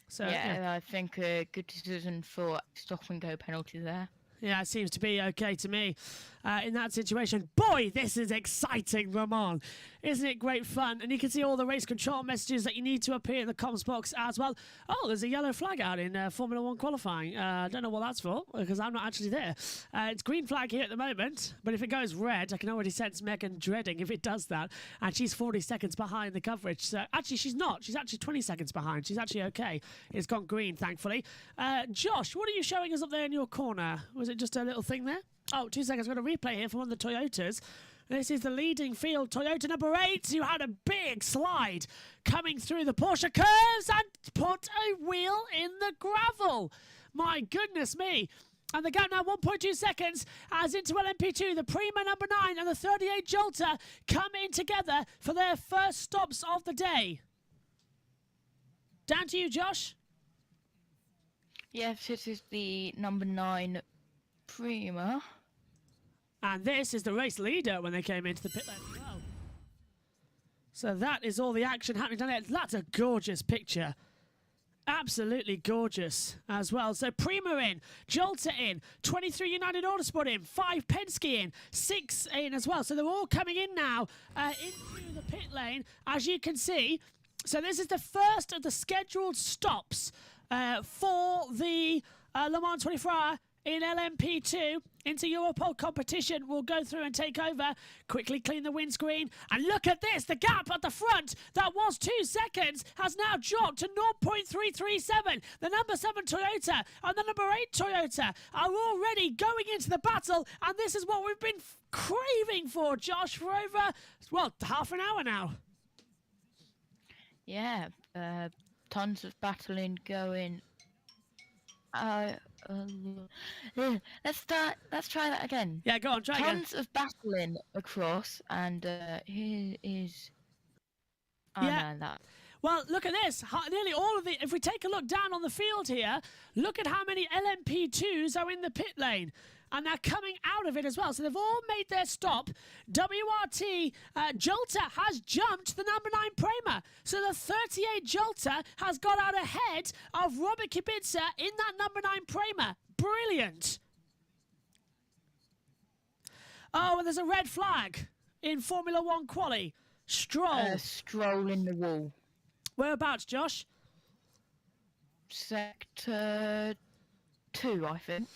So I think a good decision for stop and go penalty there. Yeah, it seems to be okay to me in that situation. Boy, this is exciting, Ramon. Isn't it great fun? And you can see all the race control messages that you need to appear in the comms box as well. Oh, there's a yellow flag out in Formula 1 qualifying. I don't know what that's for because I'm not actually there. It's green flag here at the moment, but if it goes red, I can already sense Megan dreading if it does that. And she's 40 seconds behind the coverage. So actually, she's not. She's actually 20 seconds behind. She's actually okay. It's gone green, thankfully. Josh, what are you showing us up there in your corner? Was it just a little thing there? Oh, 2 seconds. I've got a replay here from one of the Toyotas. This is the leading field, Toyota number 8, who had a big slide coming through the Porsche curves and put a wheel in the gravel. My goodness me. And the gap now 1.2 seconds as into LMP2, the Prima number 9 and the 38 Jolter come in together for their first stops of the day. Down to you, Josh. Yes, this is the number 9 Prima. And this is the race leader when they came into the pit lane as well. So that is all the action happening down there. That's a gorgeous picture. Absolutely gorgeous as well. So Prima in, Jolter in, 23 United Autosport in, 5 Penske in, 6 in as well. So they're all coming in now into the pit lane, as you can see. So this is the first of the scheduled stops for the Le Mans 24-hour in LMP2 into Europol competition. We'll go through and take over, quickly clean the windscreen, and look at this, the gap at the front that was 2 seconds has now dropped to 0.337. The number 7 Toyota and the number 8 Toyota are already going into the battle, and this is what we've been craving for, Josh, for over, well, half an hour now. Yeah, tons of battling going. Let's try that again. Yeah, go on, try again. Tons of battling across, and here is. Yeah. Well, look at this. Nearly all of the. If we take a look down on the field here, look at how many LMP2s are in the pit lane. And they're coming out of it as well. So they've all made their stop. WRT Jolter has jumped the number 9 Prima. So the 38 Jolter has got out ahead of Robert Kubica in that number 9 Prima. Brilliant. Oh, and there's a red flag in Formula 1 quali. Stroll. Stroll in the wall. Whereabouts, Josh? Sector 2, I think.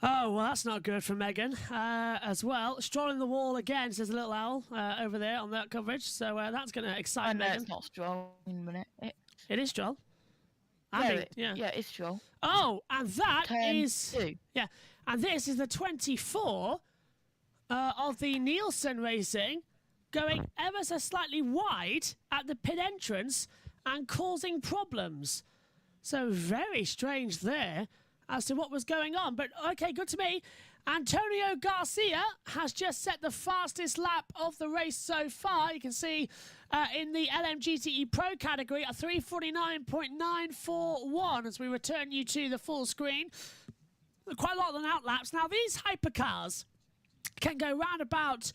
Oh, well, that's not good for Megan as well. Strolling the wall again, says a little owl over there on that coverage. So that's going to excite Megan. It's not Stroll in a minute. It is Stroll. Yeah, it's Stroll. Oh, and that is... 2. Yeah, and this is the 24 of the Nielsen Racing going ever so slightly wide at the pit entrance and causing problems. So very strange there as to what was going on. But, okay, good to me. Antonio Garcia has just set the fastest lap of the race so far. You can see in the LMGTE Pro category, a 349.941 as we return you to the full screen. Quite a lot of the outlaps. Now, these hypercars can go round about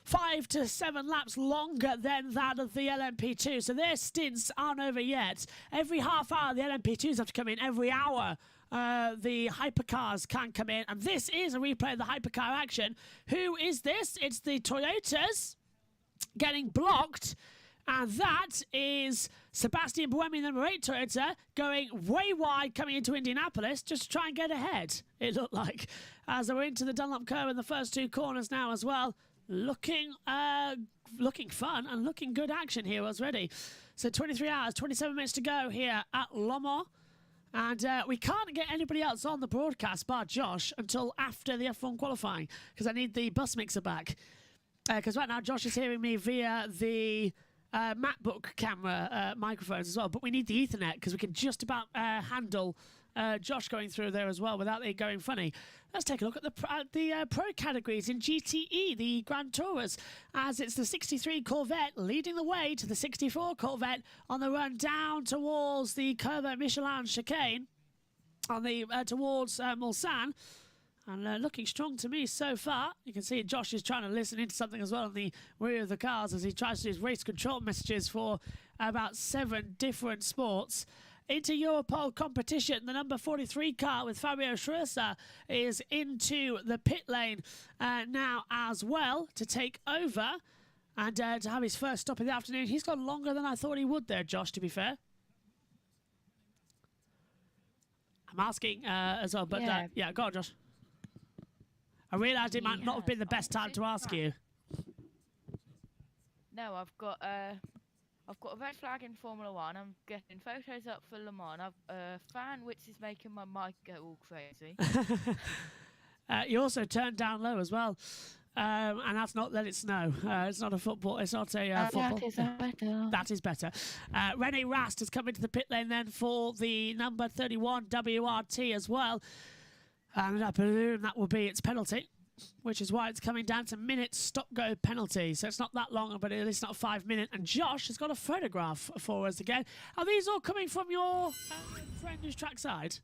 5 to 7 laps longer than that of the LMP2. So their stints aren't over yet. Every half hour, the LMP2s have to come in. Every hour, the hypercars can come in. And this is a replay of the hypercar action. Who is this? It's the Toyotas getting blocked And that is Sebastian Buemi, number 8 Toyota, going way wide coming into Indianapolis just to try and get ahead, it looked like. As they were into the Dunlop curve in the first 2 corners now as well. Looking fun and looking good action here already. So 23 hours, 27 minutes to go here at Le Mans. And we can't get anybody else on the broadcast bar Josh until after the F1 qualifying because I need the bus mixer back. Because right now Josh is hearing me via the MacBook camera microphones as well. But we need the Ethernet because we can just about handle Josh going through there as well without it going funny. Let's take a look at the pro categories in GTE, the Grand Tourers, as it's the 63 Corvette leading the way to the 64 Corvette on the run down towards the Curve Michelin chicane on the towards Mulsanne. And looking strong to me so far. You can see Josh is trying to listen into something as well in the rear of the cars as he tries to do his race control messages for about 7 different sports. Into Europole competition, the number 43 car with Fabio Schroesser is into the pit lane now as well to take over and to have his first stop in the afternoon. He's gone longer than I thought he would there, Josh, to be fair. I'm asking as well, but yeah, go on, Josh. I realised it might not have been the best time to ask you. No, I've got a red flag in Formula 1. I'm getting photos up for Le Mans. I've a fan which is making my mic go all crazy. You also turned down low as well. And that's not Let It Snow. It's not a football. It's not a football. That is better. That is better. Rene Rast has come into the pit lane then for the number 31 WRT as well. And I presume that will be its penalty, which is why it's coming down to minute stop-go penalty. So it's not that long, but at least not 5 minutes. And Josh has got a photograph for us again. Are these all coming from your friend who's trackside?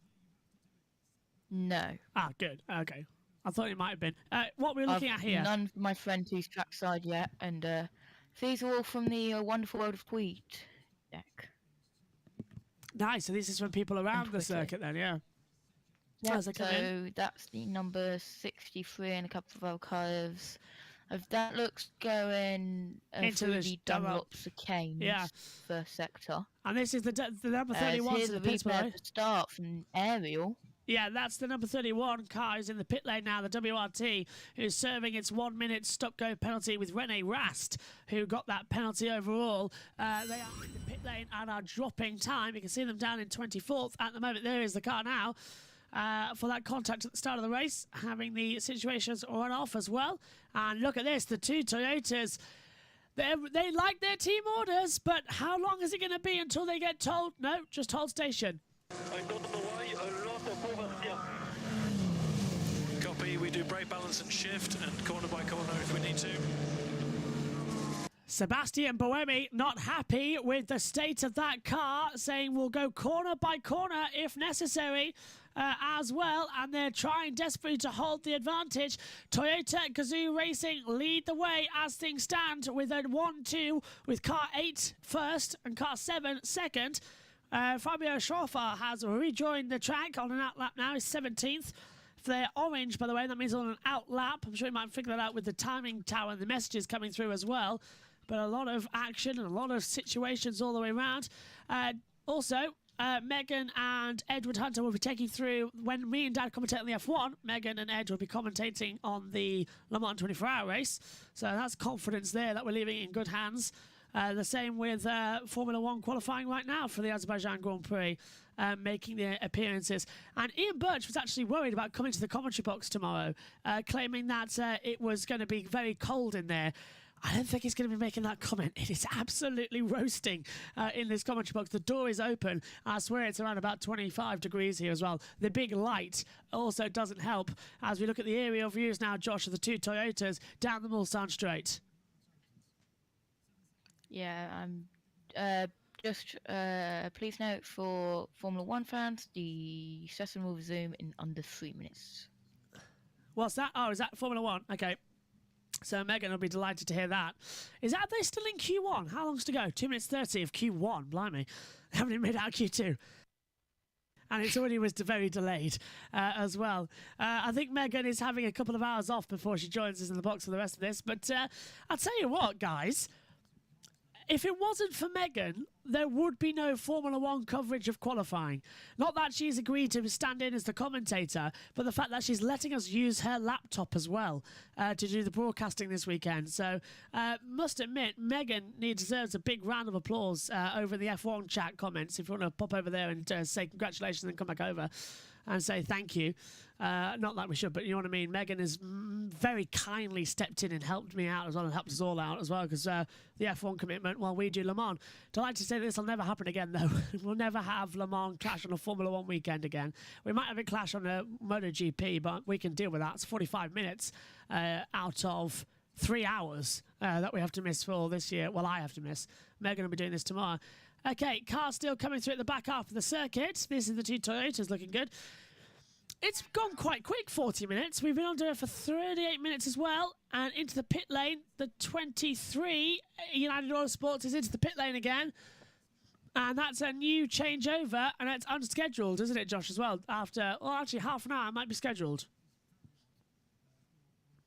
No. Ah, good. Okay. I thought it might have been. What we're looking at here? None of my friends who's trackside yet. And these are all from the Wonderful World of Wheat deck. Nice. So this is from people around the circuit then, yeah. Yeah, so that's the number 63 and a couple of other curves. That looks going into through the Dunlop chicane first sector. And this is the number 31 here's in the the pit replay to start from aerial. Yeah, that's the number 31 car is in the pit lane now, the WRT, who's serving its 1 minute stop-go penalty with Rene Rast, who got that penalty overall. They are in the pit lane and are dropping time. You can see them down in 24th at the moment. There is the car now. For that contact at the start of the race, having the situations run off as well. And look at this, the 2 Toyotas, they like their team orders, but how long is it going to be until they get told, no, just hold station? I don't know why, a lot of oversteer. Copy, we do brake balance and shift and corner by corner if we need to. Sebastian Buemi not happy with the state of that car, saying we'll go corner by corner if necessary as well, and they're trying desperately to hold the advantage. Toyota Gazoo Racing lead the way as things stand with a 1-2 with car 8 first and car 7 second. Fabio Schroesser has rejoined the track on an out lap now. He's 17th. If they're orange, by the way, that means on an out lap. I'm sure you might figure that out with the timing tower and the messages coming through as well. But a lot of action and a lot of situations all the way around. Also, Megan and Edward Hunter will be taking through, when me and Dad commentate on the F1, Megan and Ed will be commentating on the Le Mans 24-hour race. So that's confidence there that we're leaving it in good hands. The same with Formula 1 qualifying right now for the Azerbaijan Grand Prix, making their appearances. And Ian Birch was actually worried about coming to the commentary box tomorrow, claiming that it was going to be very cold in there. I don't think he's going to be making that comment. It is absolutely roasting in this commentary box. The door is open. I swear it's around about 25 degrees here as well. The big light also doesn't help as we look at the aerial views now, Josh, of the 2 Toyotas down the Mulsanne Straight. Yeah, just please note for Formula 1 fans, the session will resume in under 3 minutes. What's that? Oh, is that Formula 1? Okay. So Megan will be delighted to hear that. Are they still in Q1? How long's to go? 2 minutes 30 of Q1. Blimey. They haven't even made out Q2. And it's already was very delayed as well. I think Megan is having a couple of hours off before she joins us in the box for the rest of this. But I'll tell you what, guys. if it wasn't for Megan, there would be no Formula One coverage of qualifying. Not that she's agreed to stand in as the commentator, but the fact that she's letting us use her laptop as well to do the broadcasting this weekend. So, must admit, Megan deserves a big round of applause over the F1 chat comments. If you want to pop over there and say congratulations and come back over and say thank you. Not that we should, but you know what I mean. Megan has very kindly stepped in and helped me out as well, and helped us all out as well, because the F1 commitment while we do Le Mans. Delighted to say this will never happen again, though. We'll never have Le Mans clash on a Formula One weekend again. We might have it clash on a MotoGP, but we can deal with that. It's 45 minutes out of 3 hours that we have to miss for this year. Well, I have to miss. Megan will be doing this tomorrow. Okay, car still coming through at the back half of the circuit. This is the two Toyotas looking good. It's gone quite quick, 40 minutes. We've been under it for 38 minutes as well. And into the pit lane, the 23 United Autosports is into the pit lane again. And that's a new changeover, and it's unscheduled, isn't it, Josh, as well? After, well, actually, half an hour might be scheduled.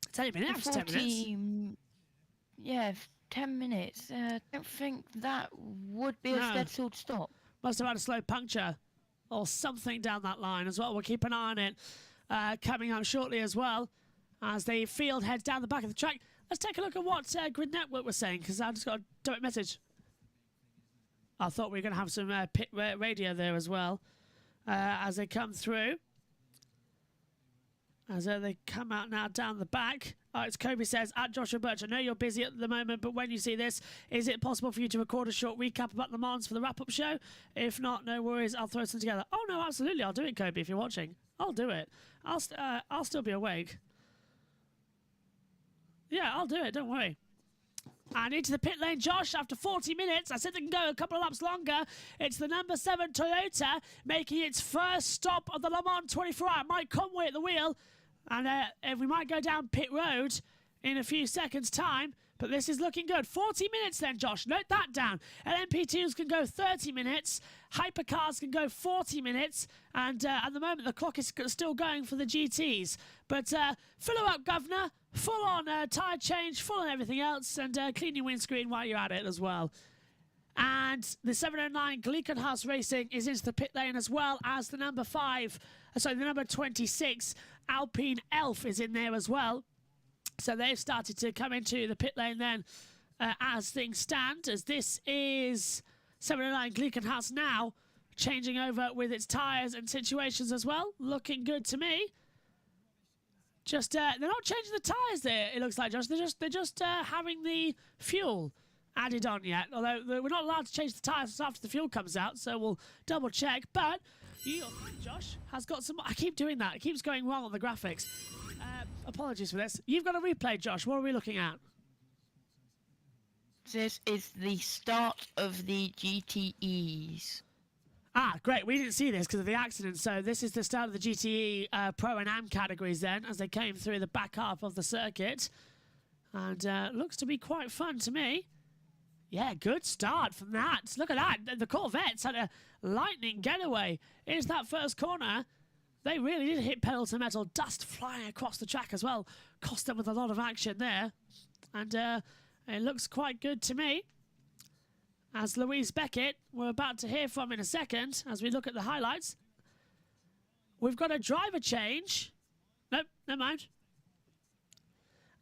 It's only been after 10 minutes. Yeah, 10 minutes. I don't think that would be a scheduled stop. Must have had a slow puncture or something down that line as well. We'll keep an eye on it coming up shortly as well as the field heads down the back of the track. Let's take a look at what Grid Network was saying, because I just got a direct message. I thought we were going to have some pit radio there as well as they come through. As they come out now down the back. It's Kobe says, at Joshua Birch, I know you're busy at the moment, but when you see this, is it possible for you to record a short recap about Le Mans for the wrap-up show? If not, no worries, I'll throw some together. Oh, no, absolutely, I'll do it, Kobe, if you're watching. I'll do it. I'll still be awake. Yeah, I'll do it, don't worry. And into the pit lane, Josh, after 40 minutes. I said they can go a couple of laps longer. It's the number 7 Toyota making its first stop of the Le Mans 24-hour. Mike Conway at the wheel. And we might go down pit road in a few seconds' time, but this is looking good. 40 minutes then, Josh. Note that down. LMP2s can go 30 minutes. Hypercars can go 40 minutes. And at the moment, the clock is still going for the GTs. But fill her up, Governor. Full on tyre change, full on everything else, and clean your windscreen while you're at it as well. And the 709 Glickenhaus Racing is into the pit lane as well as the number 26 Alpine Elf is in there as well. So they've started to come into the pit lane then as things stand, as this is 709 Glickenhaus now changing over with its tyres and situations as well. Looking good to me. Just they're not changing the tyres there, it looks like, Josh. They're just having the fuel added on yet. Although we're not allowed to change the tyres after the fuel comes out, so we'll double check. But Josh has got some. I keep doing that. It keeps going wrong on the graphics. Apologies for this. You've got a replay, Josh. What are we looking at? This is the start of the GTEs. Ah, great. We didn't see this because of the accident. So this is the start of the GTE Pro and Am categories then, as they came through the back half of the circuit. And looks to be quite fun to me. Yeah, good start from that. Look at that. The Corvettes had a lightning getaway. Here's that first corner. They really did hit pedal to metal. Dust flying across the track as well. Cost them with a lot of action there. And it looks quite good to me. As Louise Beckett, we're about to hear from in a second as we look at the highlights. We've got a driver change. Nope, never mind.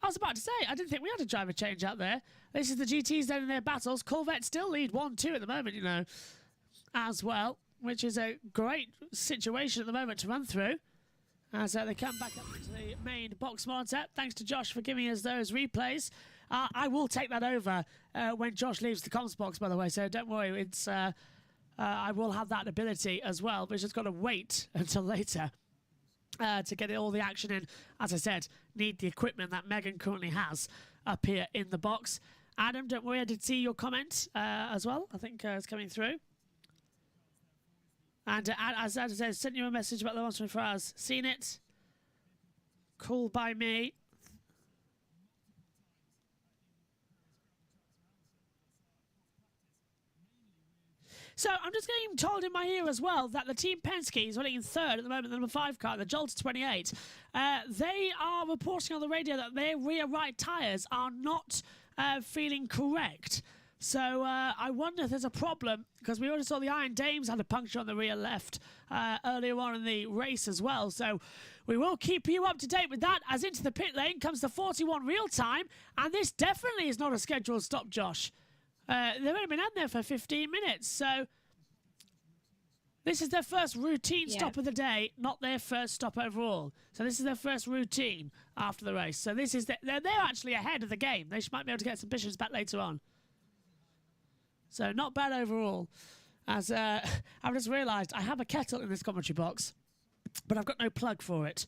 I was about to say, I didn't think we had a driver change out there. This is the GTs then in their battles. Corvette still lead 1-2 at the moment, you know, as well, which is a great situation at the moment to run through. As they come back up to the main box monitor. Thanks to Josh for giving us those replays. I will take that over when Josh leaves the comms box, by the way, so don't worry. It's I will have that ability as well, but just got to wait until later to get all the action in. As I said, need the equipment that Megan currently has up here in the box. Adam, don't worry, I did see your comment as well. I think it's coming through. And as I said, sent you a message about the 24 hours. Seen it. Cool by me. So I'm just getting told in my ear as well that the Team Penske is running in third at the moment, the number 5 car, the Jolter 28. They are reporting on the radio that their rear right tyres are not feeling correct. So I wonder if there's a problem, because we already saw the Iron Dames had a puncture on the rear left earlier on in the race as well. So we will keep you up to date with that, as into the pit lane comes the 41 real time. And this definitely is not a scheduled stop, Josh. They've only been out there for 15 minutes. So this is their first routine stop of the day, not their first stop overall. So this is their first routine after the race. So this is they're actually ahead of the game. They might be able to get some positions back later on. So not bad overall. As I've just realised I have a kettle in this commentary box, but I've got no plug for it.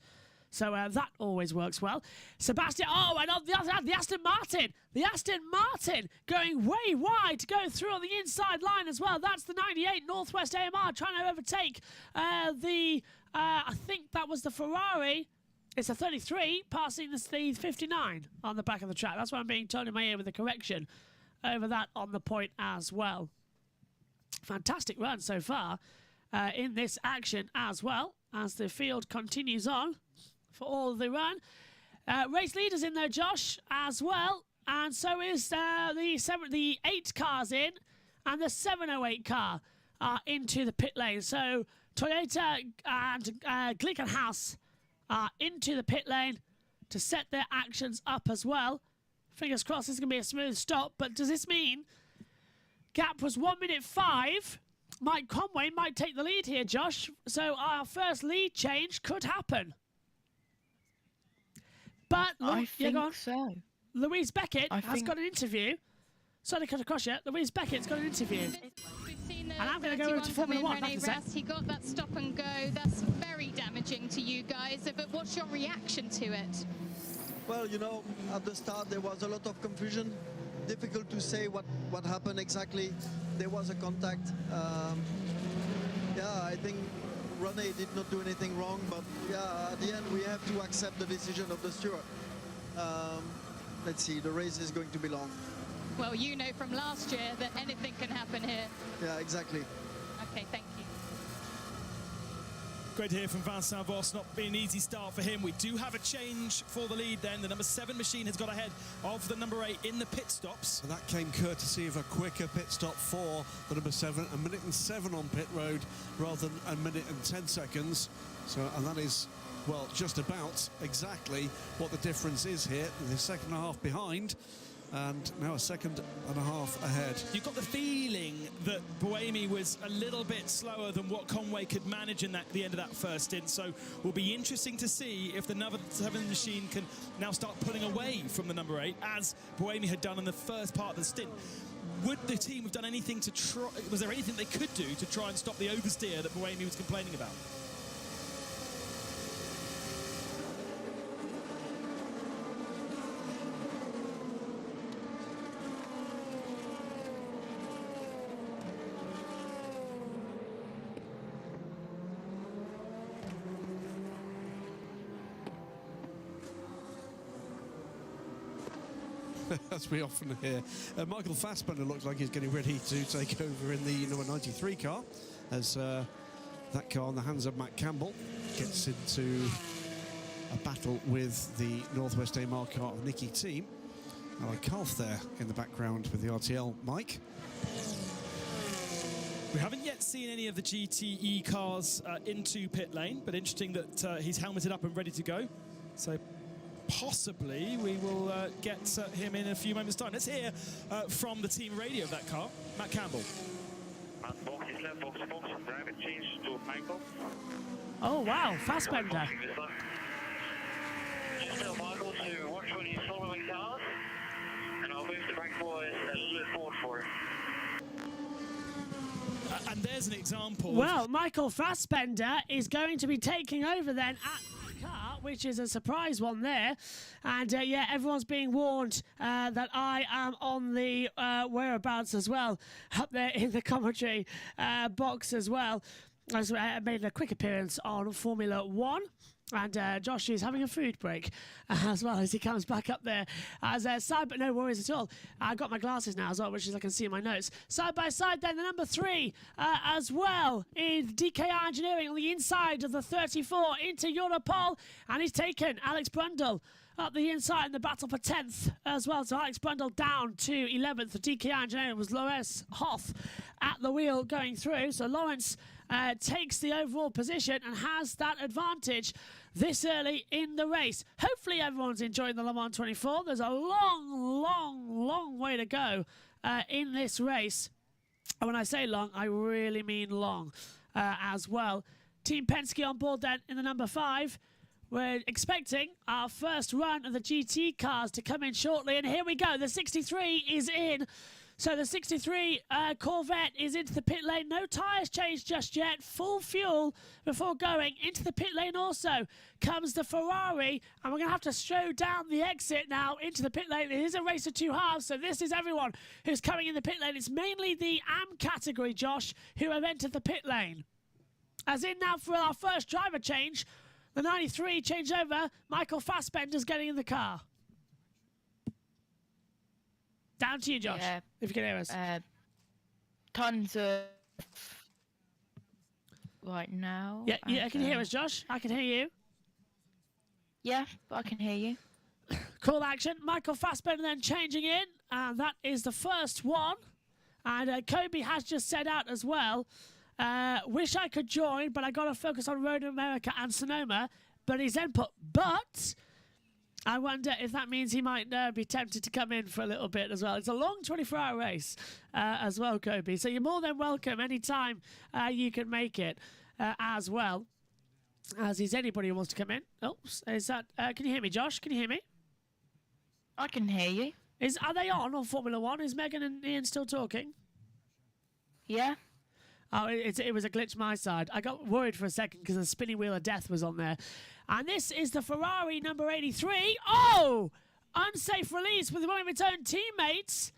So that always works well. Sebastian, and on the other hand, the Aston Martin. The Aston Martin going way wide to go through on the inside line as well. That's the 98 Northwest AMR trying to overtake I think that was the Ferrari. It's a 33 passing the 59 on the back of the track. That's what I'm being told in my ear with the correction over that on the point as well. Fantastic run so far in this action as well, as the field continues on for all the run. Race leaders in there, Josh, as well, and so is the 8 cars in, and the 708 car are into the pit lane. So Toyota and Glickenhaus are into the pit lane to set their actions up as well. Fingers crossed this is going to be a smooth stop, but does this mean gap was 1 minute 5? Mike Conway might take the lead here, Josh. So our first lead change could happen. But I think so. Louise Beckett has got an interview. Sorry to cut across you. Louise Beckett's got an interview. We've seen and I'm going to go over to Formula 1. He got that stop and go. That's very damaging to you guys. But what's your reaction to it? Well, you know, at the start there was a lot of confusion. Difficult to say what happened exactly. There was a contact. Yeah, I think Rene did not do anything wrong, but yeah, at the end we have to accept the decision of the steward. Let's see, the race is going to be long. Well, you know from last year that anything can happen here. Yeah, exactly. Okay, thank you. Great to hear from Vincent Voss. Not been an easy start for him. We do have a change for the lead then. The number 7 machine has got ahead of the number 8 in the pit stops. And that came courtesy of a quicker pit stop for the number 7, a minute and 7 on pit road rather than a minute and 10 seconds. So, and that is, well, just about exactly what the difference is here. The second and a half behind, and now a second and a half ahead. You got the feeling that Buemi was a little bit slower than what Conway could manage in the end of that first stint. So will be interesting to see if the number 7 machine can now start pulling away from the number 8, as Buemi had done in the first part of the stint. Would the team have done anything to try? Was there anything they could do to try and stop the oversteer that Buemi was complaining about? As we often hear. Michael Fassbender looks like he's getting ready to take over in the number 93 car, as that car in the hands of Matt Campbell gets into a battle with the Northwest AMR car of Nicky Team. Alan Kalf there in the background with the RTL mic. We haven't yet seen any of the GTE cars into pit lane, but interesting that he's helmeted up and ready to go. So possibly we will get him in a few moments' time. Let's hear from the team radio of that car, Matt Campbell. Box is left, box, drive it, change to Michael. Oh wow, Fassbender. Just tell Michael to watch when he's following cars, and I'll move the back boys a little bit forward for him. And there's an example. Well, Michael Fassbender is going to be taking over then at car, which is a surprise one there. And yeah, everyone's being warned that I am on the whereabouts as well, up there in the commentary box as well. has made a quick appearance on Formula One. And Josh is having a food break as well as he comes back up there. As side, but no worries at all. I've got my glasses now as well, which is I can see in my notes. Side by side, then the number 3 as well is DKR Engineering on the inside of the 34 into Europol, and he's taken Alex Brundle up the inside in the battle for 10th as well. So Alex Brundle down to 11th. The DKR Engineering was Lawrence Hoth at the wheel going through. So Lawrence takes the overall position and has that advantage this early in the race. Hopefully everyone's enjoying the Le Mans 24. There's a long way to go in this race. And when I say long, I really mean long as well. Team Penske on board then in the number 5. We're expecting our first run of the GT cars to come in shortly. And here we go. The 63 is in. So the 63 Corvette is into the pit lane. No tyres changed just yet. Full fuel before going. Into the pit lane also comes the Ferrari. And we're going to have to slow down the exit now into the pit lane. It is a race of 2 halves, so this is everyone who's coming in the pit lane. It's mainly the AM category, Josh, who have entered the pit lane. As in now for our first driver change, the 93 changeover, Michael Fassbender's getting in the car. Down to you, Josh, if you can hear us. Tons of... Right now. Yeah, I can hear us, Josh. I can hear you. Yeah, but I can hear you. Cool action. Michael Fassbender then changing in, and that is the first one. And Kobe has just said out as well, wish I could join, but I got to focus on Road America and Sonoma. But he's then put, but... I wonder if that means he might be tempted to come in for a little bit as well. It's a long 24-hour race as well, Kobe. So you're more than welcome anytime you can make it as well. As is anybody who wants to come in. Oops, is that? Can you hear me, Josh? Can you hear me? I can hear you. Are they on Formula One? Is Megan and Ian still talking? Yeah. Oh, it was a glitch my side. I got worried for a second because the spinning wheel of death was on there. And this is the Ferrari number 83. Oh! Unsafe release with one of its own teammates.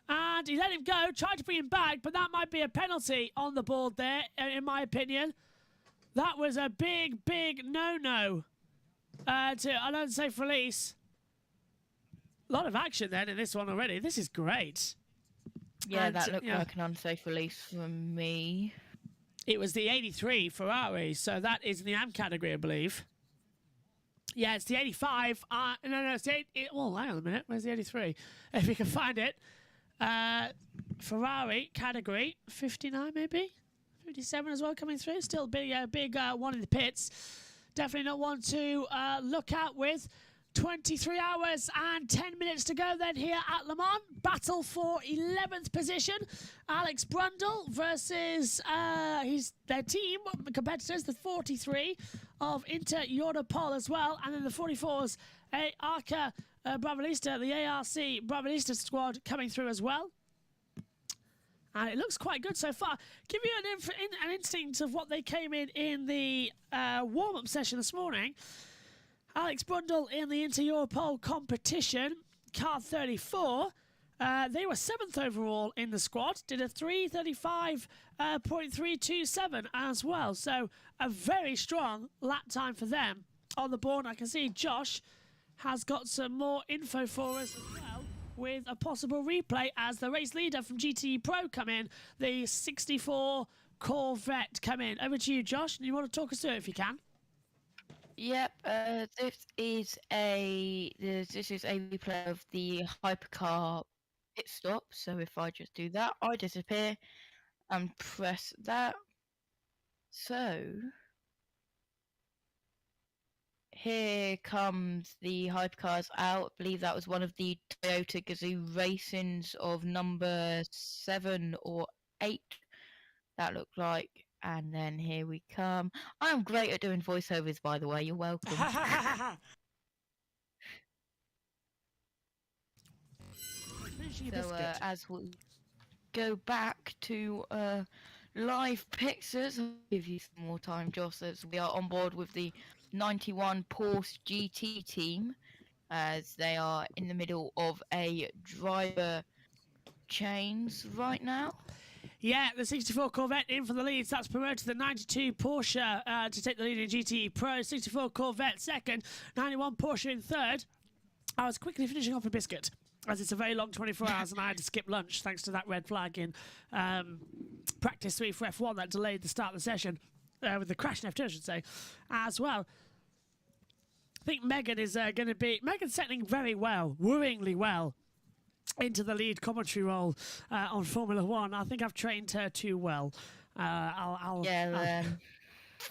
And he let him go, tried to bring him back, but that might be a penalty on the board there, in my opinion. That was a big no-no to an unsafe release. A lot of action then in this one already. This is great. Yeah, and that looked like an unsafe release for me. It was the 83 Ferrari, so that is in the AM category, I believe. Yeah, it's the 85. No, it's the well, hang on a minute. Where's the 83? If you can find it. Ferrari category 59, maybe 57 as well coming through. Still big one in the pits. Definitely not one to look at with. 23 hours and 10 minutes to go then here at Le Mans. Battle for 11th position. Alex Brundle versus their team competitors, the 43 of Inter Europol as well. And then the 44s, Arca Bravalista, the ARC Bravalista squad coming through as well. And it looks quite good so far. Give you an instinct of what they came in the warm-up session this morning. Alex Brundle in the Inter Europol competition, car 34. They were 7th overall in the squad, did a 3:35.327 as well. So a very strong lap time for them on the board. I can see Josh has got some more info for us as well with a possible replay as the race leader from GTE Pro come in, the 64 Corvette come in. Over to you, Josh. You want to talk us through it if you can? Yep, this is a replay of the hypercar pit stop. So if I just do that, I disappear and press that. So here comes the hypercars out. I believe that was one of the Toyota Gazoo Racings of number 7 or 8. That looked like. And then here we come. I'm great at doing voiceovers, by the way. You're welcome. So as we go back to live pictures, I'll give you some more time, Joss, as we are on board with the 91 Porsche GT team, as they are in the middle of a driver change right now. Yeah, the 64 Corvette in for the lead. So that's promoted to the 92 Porsche to take the lead in GTE Pro. 64 Corvette second, 91 Porsche in third. I was quickly finishing off a biscuit, as it's a very long 24 hours and I had to skip lunch thanks to that red flag in practice 3 for F1 that delayed the start of the session, with the crash in F2, I should say, as well. I think Megan is going to be... Megan's settling very well, worryingly well, into the lead commentary role on Formula One. I think I've trained her too well. Go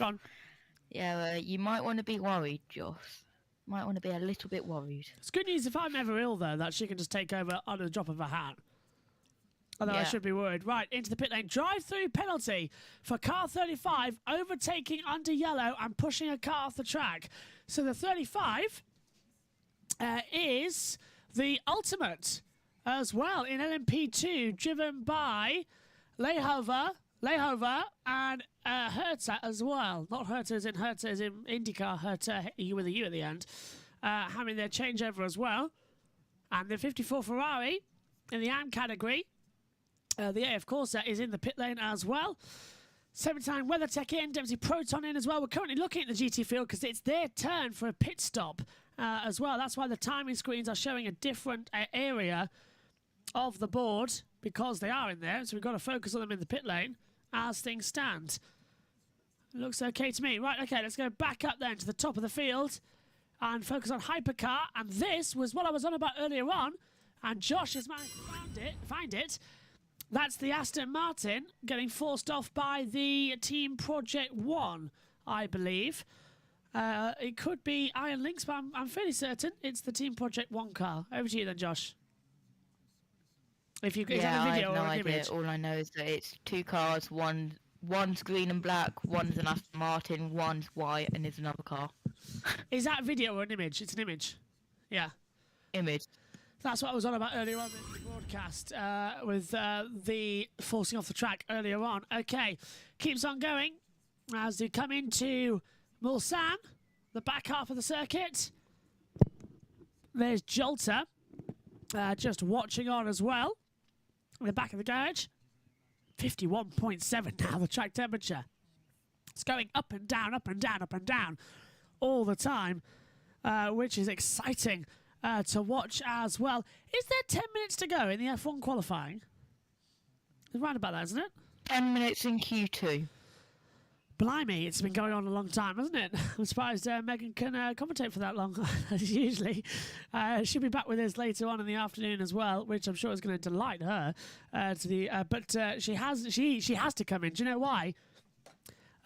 on. Yeah, you might want to be worried, Josh. Might want to be a little bit worried. It's good news if I'm ever ill, though, that she can just take over under the drop of a hat. Although I should be worried. Right, into the pit lane. Drive-through penalty for car 35, overtaking under yellow and pushing a car off the track. So the 35 is the ultimate as well in LMP2, driven by Lehover and Herta as well. Not Herta as in IndyCar, Herta with a U at the end. Having their changeover as well. And the 54 Ferrari in the AM category. The AF Corsa is in the pit lane as well. 7-time WeatherTech in, Dempsey Proton in as well. We're currently looking at the GT field because it's their turn for a pit stop as well. That's why the timing screens are showing a different area of the board, because they are in there. So we've got to focus on them in the pit lane as things stand. Looks okay to me. Right, okay, let's go back up then to the top of the field and focus on Hypercar. And this was what I was on about earlier on. And Josh has managed to find it. That's the Aston Martin getting forced off by the Team Project 1, I believe. It could be Iron Lynx, but I'm fairly certain it's the Team Project 1 car. Over to you then, Josh. Is that a video I have no or an idea. image? All I know is that it's 2 cars. One's green and black, one's an Aston Martin, one's white, and there's another car. Is that a video or an image? It's an image. Yeah. Image. That's what I was on about earlier on in the broadcast with the forcing off the track earlier on. Okay, keeps on going as we come into Mulsanne, the back half of the circuit. There's Jolter just watching on as well in the back of the garage. 51.7 now, the track temperature. It's going up and down, up and down, up and down all the time, which is exciting to watch as well. Is there 10 minutes to go in the F1 qualifying? It's right about that, isn't it? 10 minutes in Q2. Blimey, it's been going on a long time, hasn't it? I'm surprised Megan can commentate for that long, as usually. She'll be back with us later on in the afternoon as well, which I'm sure is going to delight her. But she has to come in. Do you know why?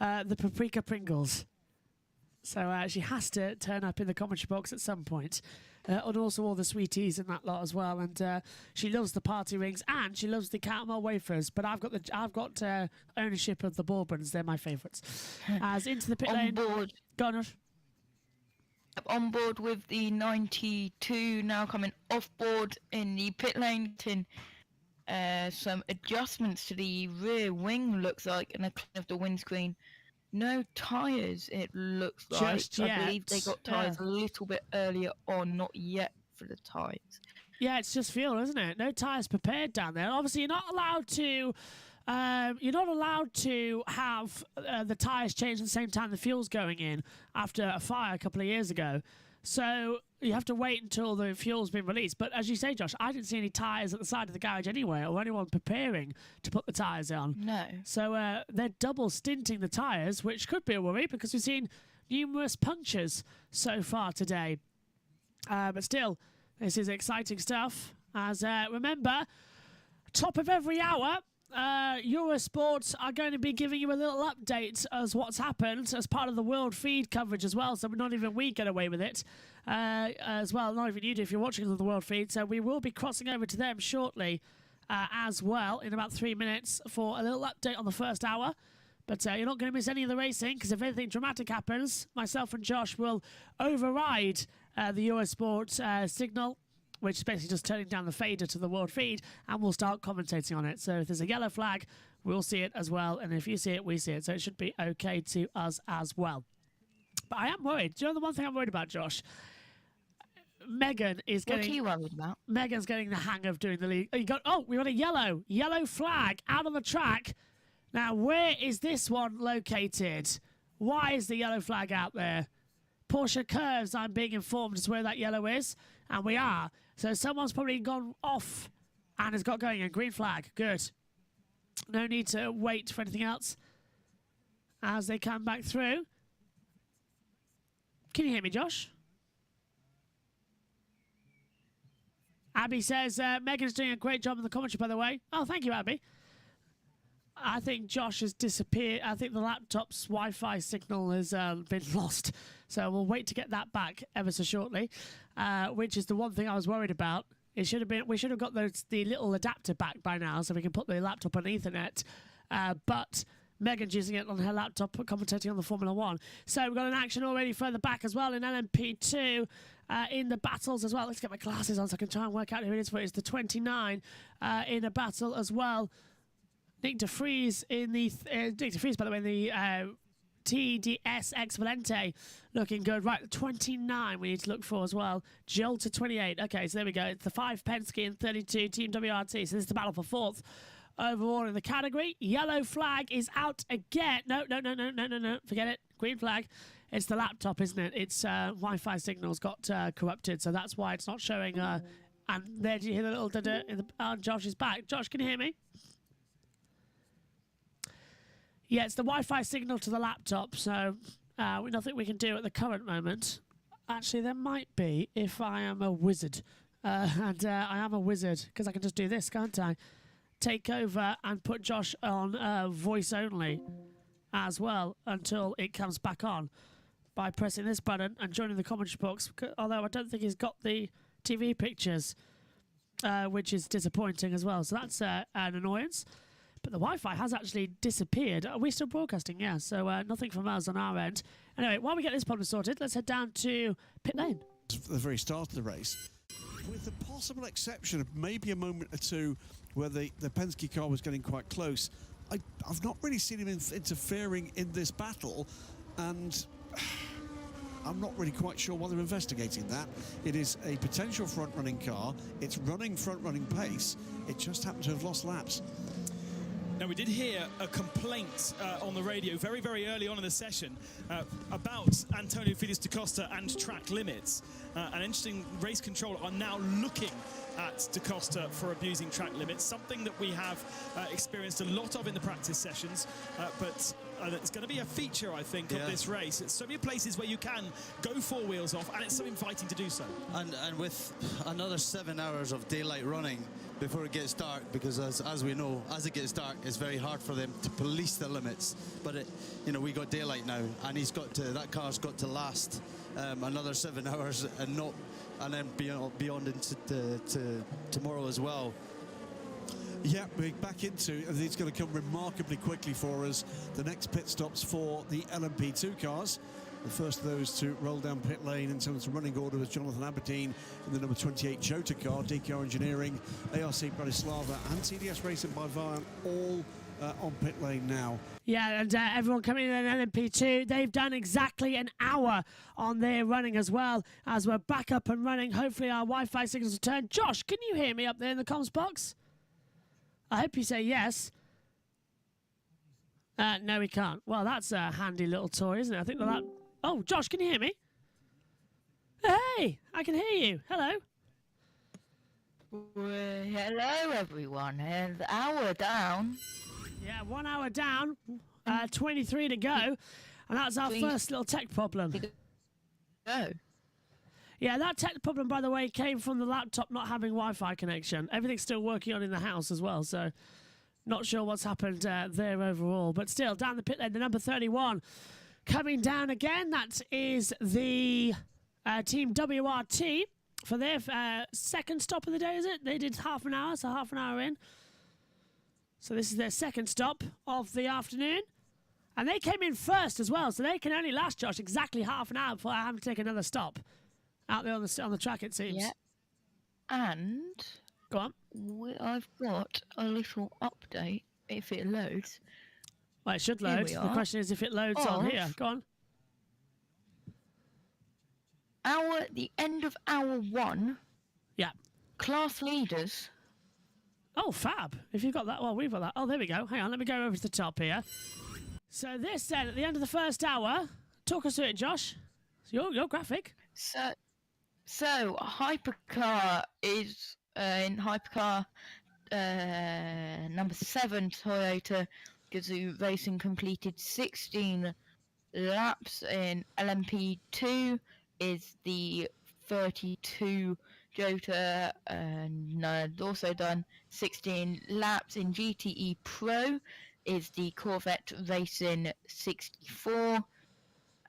The Paprika Pringles. So she has to turn up in the commentary box at some point. And also all the sweeties and that lot as well. And she loves the party rings and she loves the caramel wafers. But I've got ownership of the bourbons. They're my favourites. As into the pit lane. On board with the 92 now coming off board in the pit lane. Some adjustments to the rear wing looks like, and a clean of the windscreen. No tyres, it looks like. I believe they got tyres a little bit earlier on, not yet for the tyres. Yeah, it's just fuel, isn't it? No tyres prepared down there. Obviously, you're not allowed to have the tyres changed at the same time the fuel's going in after a fire a couple of years ago. So you have to wait until the fuel's been released. But as you say, Josh, I didn't see any tyres at the side of the garage anywhere or anyone preparing to put the tyres on. No. So they're double stinting the tyres, which could be a worry because we've seen numerous punctures so far today. But still, this is exciting stuff. As remember, top of every hour, Eurosport are going to be giving you a little update as what's happened as part of the world feed coverage as well. So not even we get away with it as well. Not even you do if you're watching on the world feed. So we will be crossing over to them shortly as well in about 3 minutes for a little update on the first hour. But you're not going to miss any of the racing because if anything dramatic happens, myself and Josh will override the Eurosport signal, which is basically just turning down the fader to the world feed, and we'll start commentating on it. So if there's a yellow flag, we'll see it as well, and if you see it, we see it. So it should be okay to us as well. But I am worried. Do you know the one thing I'm worried about, Josh? Megan is What getting. are you worried about? Megan's getting the hang of doing the lead. We got a yellow flag out on the track. Now, where is this one located? Why is the yellow flag out there? Porsche Curves, I'm being informed, is where that yellow is, and we are. So someone's probably gone off and has got going a green flag. Good. No need to wait for anything else as they come back through. Can you hear me, Josh? Abby says, Megan's doing a great job in the commentary, by the way. Oh, thank you, Abby. I think Josh has disappeared. I think the laptop's Wi-Fi signal has been lost. So we'll wait to get that back ever so shortly, which is the one thing I was worried about. It should have been. We should have got the little adapter back by now so we can put the laptop on Ethernet. But Megan's using it on her laptop, commentating on the Formula 1. So we've got an action already further back as well in LMP2. In the battles as well. Let's get my glasses on so I can try and work out who it is for. It's the 29 in a battle as well. Nick de Vries in the Nick de Vries, by the way, in the TDS X Valente, looking good. Right, 29 we need to look for as well. Jill to 28. Okay, so there we go. It's the 5 Penske and 32 Team WRT. So this is the battle for 4th overall in the category. Yellow flag is out again. No. Forget it. Green flag. It's the laptop, isn't it? It's Wi-Fi signals got corrupted, so that's why it's not showing. And there, do you hear the little da-da in the? Josh is back. Josh, can you hear me? Yeah, it's the Wi-Fi signal to the laptop, so nothing we can do at the current moment. Actually, there might be if I am a wizard, and I am a wizard because I can just do this, can't I? Take over and put Josh on voice only as well until it comes back on by pressing this button and joining the commentary box, although I don't think he's got the TV pictures, which is disappointing as well. So that's an annoyance. But the Wi-Fi has actually disappeared. Are we still broadcasting? Yeah, so nothing from us on our end. Anyway, while we get this problem sorted, let's head down to pit lane. At the very start of the race, with the possible exception of maybe a moment or two where the Penske car was getting quite close, I've not really seen him interfering in this battle, and I'm not really quite sure why they're investigating that. It is a potential front-running car. It's running front-running pace. It just happened to have lost laps. Now, we did hear a complaint on the radio very, very early on in the session about Antonio Felix da Costa and track limits. An interesting race control are now looking at da Costa for abusing track limits, something that we have experienced a lot of in the practice sessions, but it's going to be a feature, I think, of this race. It's so many places where you can go 4 wheels off, and it's so inviting to do so. And with another 7 hours of daylight running before it gets dark, because as we know, as it gets dark, it's very hard for them to police the limits. But we got daylight now, and that car's got to last another 7 hours and then beyond into tomorrow as well. Yeah, we're back into, and it's going to come remarkably quickly for us. The next pit stops for the LMP2 cars. The first of those to roll down pit lane in terms of running order was Jonathan Aberdeen in the number 28 Jota car, DK Engineering, ARC Bratislava and TDS Racing by Vian, all on pit lane now. Yeah, and everyone coming in at LMP2, they've done exactly an hour on their running as well, as we're back up and running. Hopefully our Wi-Fi signals return. Josh, can you hear me up there in the comms box? I hope you say yes. No, we can't. Well, that's a handy little toy, isn't it? I think that... Oh, Josh, can you hear me? Hey, I can hear you. Hello. Hello, everyone. And the hour down. Yeah, 1 hour down, 23 to go. And that's our first little tech problem. Go. Yeah, that tech problem, by the way, came from the laptop not having Wi-Fi connection. Everything's still working on in the house as well, so not sure what's happened there overall. But still, down the pit lane, the number 31 coming down again. That is the Team WRT for their second stop of the day, is it? They did half an hour, so half an hour in. So this is their second stop of the afternoon. And they came in first as well, so they can only last, Josh, exactly half an hour before I have to take another stop. Out there on the track, it seems. Yeah. And... Go on. I've got a little update, if it loads. Well, it should load. The question is if it loads on here. Go on. the end of hour 1. Yeah. Class leaders. Oh, fab. If you've got that, well, we've got that. Oh, there we go. Hang on, let me go over to the top here. So this then, at the end of the first hour, talk us through it, Josh. Your graphic. So Hypercar is in Hypercar number 7 Toyota Gazoo Racing completed 16 laps. In LMP2 is the 32 Toyota and also done 16 laps. In GTE Pro is the Corvette Racing 64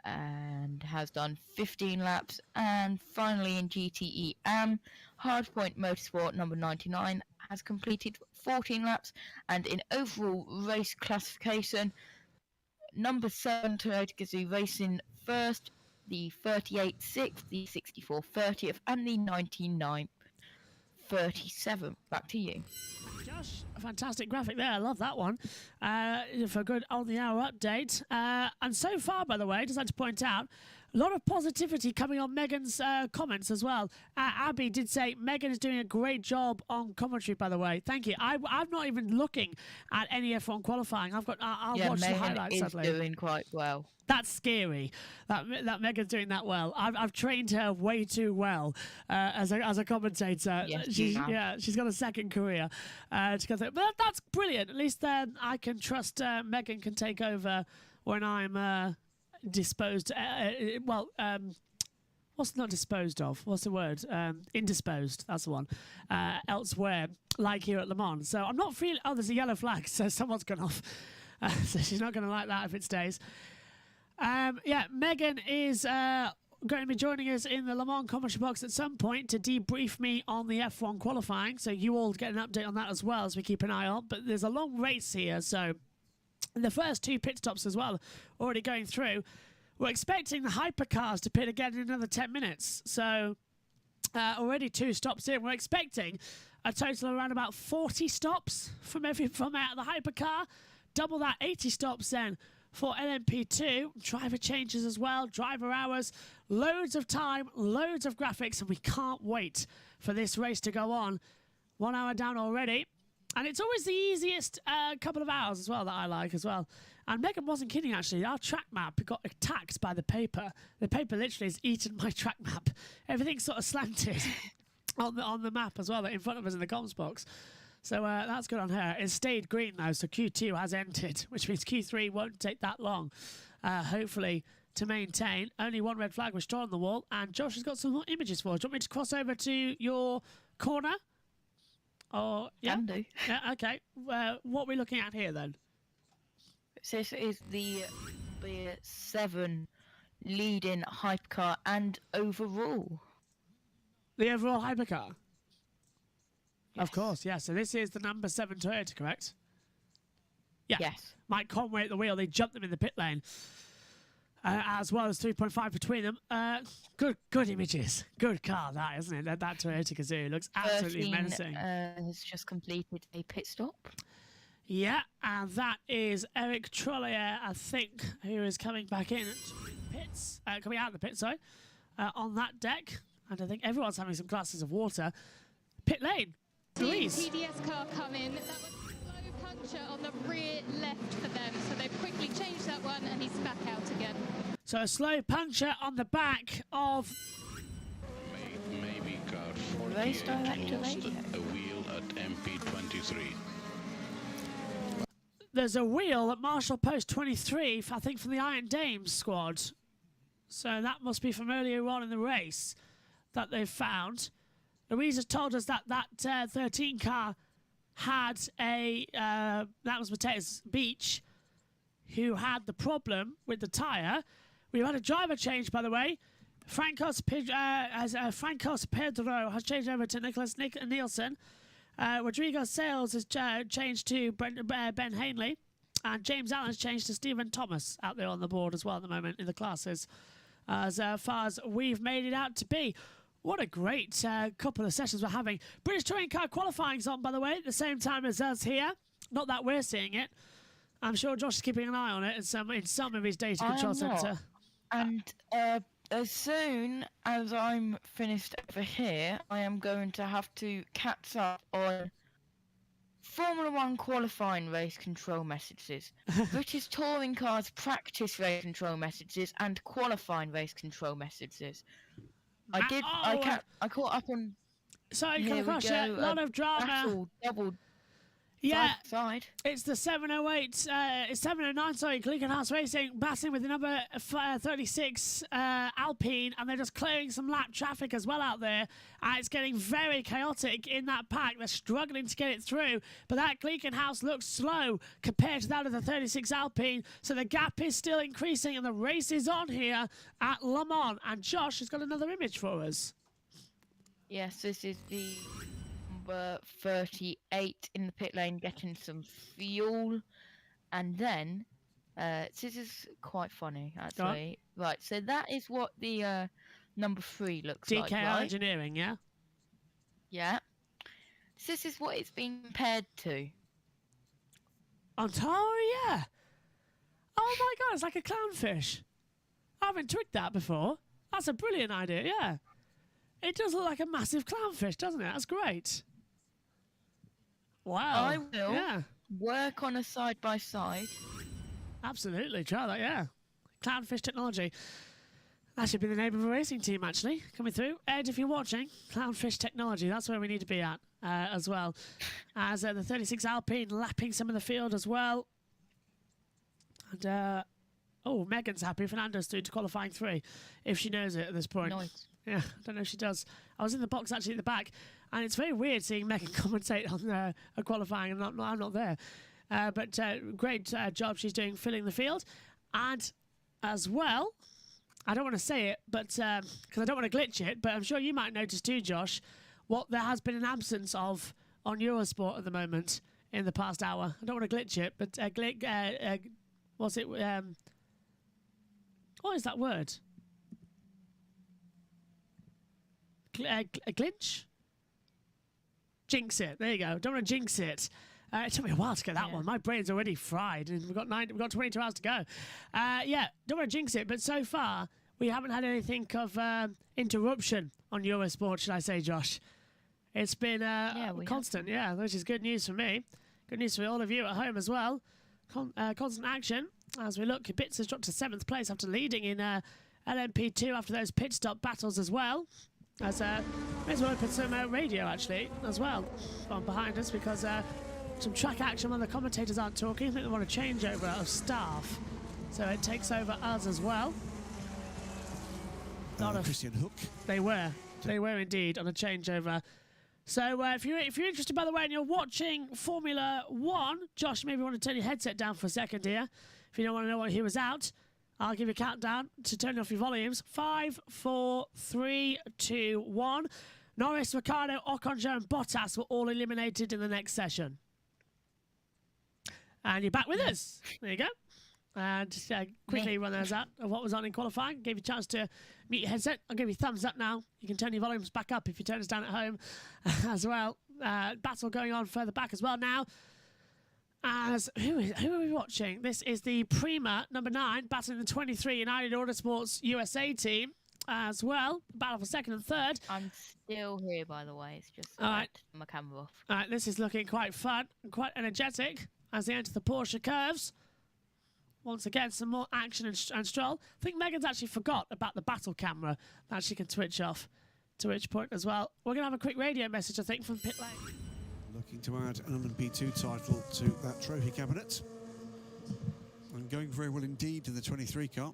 and has done 15 laps. And finally in GTE Am, Hardpoint Motorsport number 99 has completed 14 laps. And in overall race classification, number 7 Toyota Gazoo Racing first, the 38 6th, the 64 30th, and the 99 37th. Back to you. Josh, a fantastic graphic there. I love that one. For a good on-the-hour update. And so far, by the way, just like to point out, a lot of positivity coming on Megan's comments as well. Abby did say Megan is doing a great job on commentary, by the way. Thank you. I'm not even looking at any F1 qualifying. I'll watch the highlights. Megan is doing quite well. That's scary. That Megan's doing that well. I've trained her way too well as a commentator. Yes, she's got a second career. To go through. But that's brilliant. At least then I can trust Megan can take over when I'm disposed. What's not disposed of? What's the word? Indisposed. That's the one. Elsewhere, like here at Le Mans. So I'm not feeling. Oh, there's a yellow flag. So someone's gone off. So she's not going to like that if it stays. Megan is going to be joining us in the Le Mans commentary box at some point to debrief me on the F1 qualifying. So you all get an update on that as well as we keep an eye on. But there's a long race here, so the first 2 pit stops as well already going through. We're expecting the hypercars to pit again in another 10 minutes. So already 2 stops in. We're expecting a total of around about 40 stops from out the hypercar. Double that, 80 stops then for LMP2. Driver changes as well, driver hours, loads of time, loads of graphics, and we can't wait for this race to go on. 1 hour down already. And it's always the easiest couple of hours as well that I like as well. And Megan wasn't kidding, actually. Our track map got attacked by the paper. The paper literally has eaten my track map. Everything's sort of slanted on the map as well, in front of us in the comms box. So that's good on her. It stayed green, though, so Q2 has entered, which means Q3 won't take that long, hopefully, to maintain. Only 1 red flag was drawn on the wall, and Josh has got some more images for us. Do you want me to cross over to your corner? Or, yeah? Can do. Yeah, okay. What are we looking at here, then? So this is the 7 leading hypercar and overall. The overall hypercar? Yes. Of course, yeah. So this is the number 7 Toyota, correct? Yeah. Yes. Mike Conway at the wheel. They jumped them in the pit lane. As well as 3.5 between them. Good images. Good car, that, isn't it? That Toyota Gazoo looks absolutely menacing. Has just completed a pit stop. Yeah, and that is Eric Trollier, I think, who is coming back in pits. Coming out of the pit, sorry. On that deck. And I think everyone's having some glasses of water. Pit lane. Louise. TDS car coming. That was a slow puncture on the rear left for them, so they've quickly changed that one, and he's back out again. So a slow puncture on the back of... Maybe car 48 lost a wheel at MP23. There's a wheel at Marshall Post 23, I think, from the Iron Dames squad. So that must be from earlier on in the race that they've found. Louise has told us that 13 car had a... that was Mateus Beach, who had the problem with the tyre. We've had a driver change, by the way. Francos Pedro has changed over to Nicholas Nielsen. Rodrigo Sales has changed to Ben Hanley. And James Allen's changed to Stephen Thomas out there on the board as well at the moment in the classes. As far as we've made it out to be. What a great couple of sessions we're having. British Touring Car qualifying's on, by the way, at the same time as us here. Not that we're seeing it. I'm sure Josh is keeping an eye on it in some of his data control centre. And as soon as I'm finished over here, I am going to have to catch up on Formula One qualifying race control messages, British touring cars practice race control messages, and qualifying race control messages. I caught up on. Sorry, Here come we across go, a lot of drama. Battle, double. Yeah, side. It's the 708, it's 709, sorry, Glickenhaus Racing battling with the number 36 Alpine, and they're just clearing some lap traffic as well out there. It's getting very chaotic in that pack. They're struggling to get it through, but that Glickenhaus looks slow compared to that of the 36 Alpine, so the gap is still increasing, and the race is on here at Le Mans. And Josh has got another image for us. Yes, this is the number 38 in the pit lane getting some fuel, and then this is quite funny actually. Right, so that is what the number 3 looks like, DKR right? Engineering, yeah? Yeah. So this is what it's being compared to. Ontara, yeah. Oh my god, it's like a clownfish. I haven't twigged that before. That's a brilliant idea, yeah. It does look like a massive clownfish, doesn't it? That's great. Wow. I will work on a side-by-side. Absolutely, try that, yeah. Clownfish technology. That should be the name of a racing team, actually, coming through. Ed, if you're watching, Clownfish technology, that's where we need to be at as well. As the 36 Alpine lapping some of the field as well. And, Megan's happy. Fernando's through to qualifying 3, if she knows it at this point. Nice. Yeah, I don't know if she does. I was in the box actually at the back, and it's very weird seeing Megan commentate on a qualifying, and I'm not there. But great job she's doing filling the field. And as well, I don't want to say it, but because I don't want to glitch it, but I'm sure you might notice too, Josh, what there has been an absence of on Eurosport at the moment in the past hour. I don't want to glitch it, but what's it? What is that word? A glitch? Jinx it. There you go. Don't want to jinx it. It took me a while to get that one. My brain's already fried, and we've got 22 hours to go. Don't want to jinx it, but so far we haven't had anything of interruption on Eurosport, should I say, Josh? It's been constant, which is good news for me. Good news for all of you at home as well. Constant action as we look. Kubica has dropped to 7th place after leading in LMP2 after those pit stop battles as well. As may as well open some radio actually as well on behind us, because some track action when the commentators aren't talking. I think they want a changeover of staff, so it takes over us as well. Christian Hook. They were indeed on a changeover. So if you're interested, by the way, and you're watching Formula One, Josh, maybe you want to turn your headset down for a second here. If you don't want to know what he was out, I'll give you a countdown to turn off your volumes. 5, 4, 3, 2, 1. Norris, Ricciardo, Ocon, and Bottas were all eliminated in the next session. And you're back with us. There you go. And just quickly run those out of what was on in qualifying. Gave you a chance to mute your headset. I'll give you a thumbs up now. You can turn your volumes back up if you turn us down at home as well. Battle going on further back as well now. As who are we watching? This is the Prima number 9 battling the 23 United Autosports USA team as well. Battle for 2nd and 3rd. I'm still here, by the way. It's just all right. My camera off. All right, this is looking quite fun and quite energetic as they enter the Porsche curves. Once again, some more action and stroll. I think Megan's actually forgot about the battle camera that she can switch off, to which point as well. We're going to have a quick radio message, I think, from pit lane. Looking to add an LMP2 title to that trophy cabinet. And going very well indeed to the 23 car.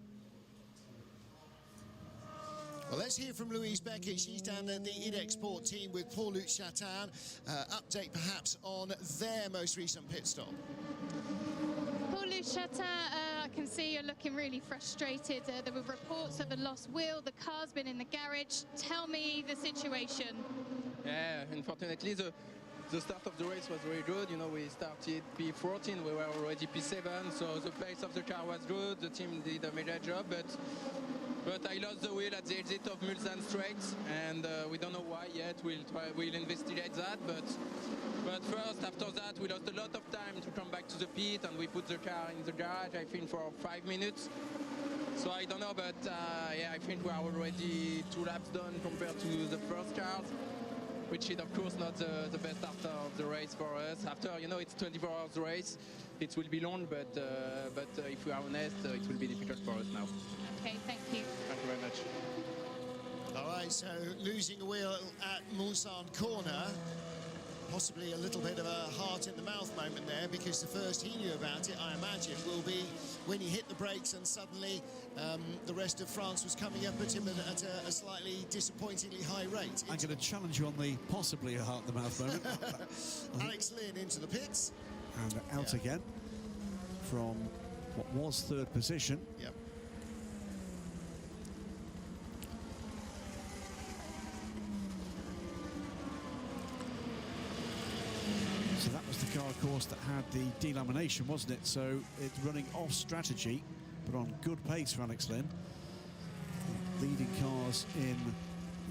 Well, let's hear from Louise Beckett. She's down at the IDEX Sport team with Paul-Luc Chatin. Update perhaps on their most recent pit stop. Paul-Luc Chatin, I can see you're looking really frustrated. There were reports of a lost wheel. The car's been in the garage. Tell me the situation. Yeah, unfortunately, the start of the race was very good. You know, we started P14, we were already P7, so the pace of the car was good. The team did a major job, but I lost the wheel at the exit of Mulsanne Strait, and we don't know why yet. We'll investigate that, but first, after that, we lost a lot of time to come back to the pit, and we put the car in the garage, I think, for 5 minutes. So I don't know, but yeah, I think we are already 2 laps done compared to the first cars, which is of course not the best start of the race for us. After, you know, it's 24 hours race. It will be long, but if we are honest, it will be difficult for us now. Okay, thank you. Thank you very much. All right, so losing a wheel at Mulsanne corner, possibly a little bit of a heart in the mouth moment there, because the first he knew about it, I imagine, will be when he hit the brakes and suddenly the rest of France was coming up at him at a slightly disappointingly high rate. I'm going to challenge you on the possibly a heart in the mouth moment. Alex Lynn into the pits. And out again from what was 3rd position. Yep. So that was the car, of course, that had the delamination, wasn't it? So it's running off strategy, but on good pace for Alex Lynn. Leading cars in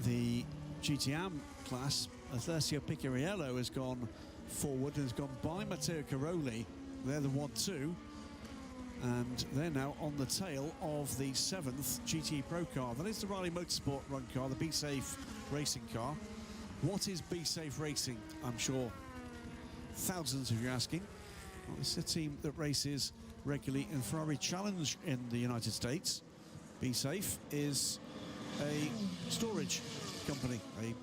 the GTM class, Alessio Picciariello has gone forward and has gone by Matteo Caroli. They're the 1-2, and they're now on the tail of the 7th GT Pro car. That is the Riley Motorsport run car, the Be Safe racing car. What is Be Safe Racing? I'm sure thousands of you asking. Well, it's a team that races regularly in Ferrari Challenge in the United States. Be Safe is a storage company, a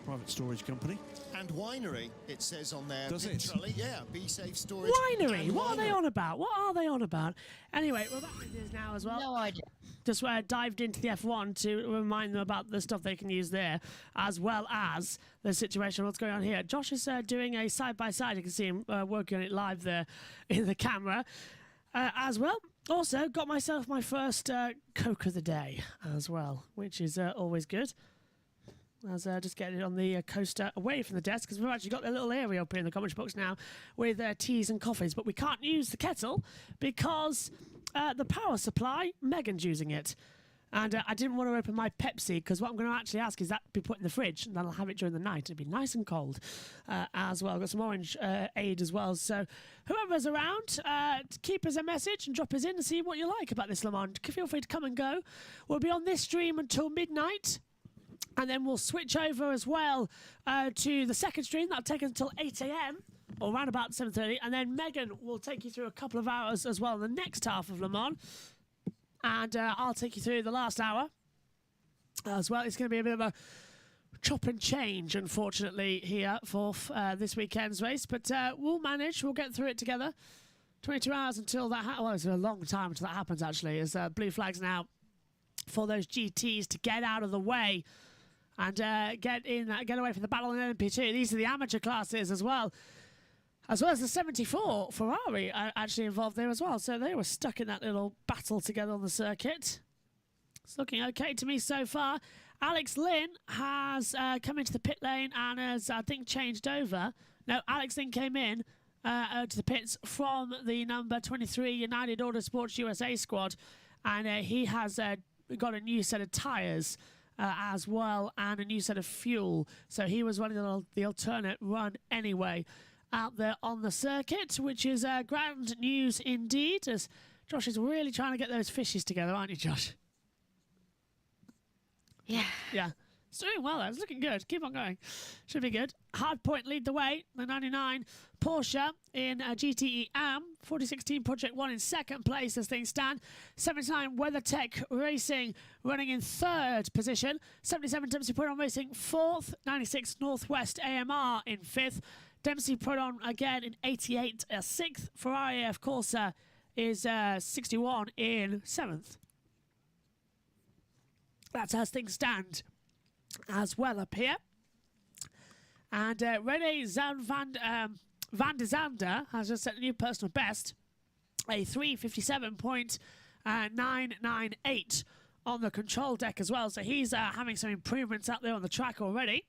private storage company. And winery, it says on there. Does it? Trolley. Yeah, Be Safe Storage. Winery? and What are they winery. on about? What are they on about? Anyway, we're back with this now as well. No idea. Just dived into the F1 to remind them about the stuff they can use there, as well as the situation, what's going on here. Josh is doing a side-by-side. You can see him working on it live there in the camera as well. Also, got myself my first Coke of the day as well, which is always good. I was just getting it on the coaster away from the desk, because we've actually got a little area up here in the commentary box now with teas and coffees, but we can't use the kettle because the power supply, Megan's using it. And I didn't want to open my Pepsi, because what I'm going to actually ask is that be put in the fridge, and then I'll have it during the night. It'll be nice and cold as well. Got some orange aid as well. So whoever's around, keep us a message and drop us in and see what you like about this Le Mans. Feel free to come and go. We'll be on this stream until midnight. And then we'll switch over as well to the second stream. That'll take us until 8 a.m. or around about 7:30. And then Megan will take you through a couple of hours as well in the next half of Le Mans. And I'll take you through the last hour as well. It's going to be a bit of a chop and change, unfortunately, here for this weekend's race. But we'll manage. We'll get through it together. 22 hours until that well, it's a long time until that happens, actually, as blue flags now for those GTs to get out of the way and get away from the battle in LMP2. These are the amateur classes as well as the 74 Ferrari actually involved there as well. So they were stuck in that little battle together on the circuit. It's looking okay to me so far. Alex Lynn has come into the pit lane and has, I think, changed over. No, Alex Lynn came in to the pits from the number 23 United Autosports USA squad, and he has got a new set of tyres as well, and a new set of fuel. So he was running the alternate run anyway out there on the circuit, which is grand news indeed, as Josh is really trying to get those fishes together, aren't you, Josh? Yeah. Yeah. It's doing well, though. It's looking good. Keep on going. Should be good. Hardpoint lead the way. The 99 Porsche in GTE AM. 4016 Project 1 in second place as things stand. 79 WeatherTech Racing running in third position. 77 Dempsey Proton Racing fourth. 96 Northwest AMR in fifth. Dempsey Proton again in 88 sixth. Ferrari AF Corsa is 61 in seventh. That's as things stand as well up here. And Rene Van der Zande has just set a new personal best, a 3:57.998 on the control deck as well. So he's having some improvements out there on the track already.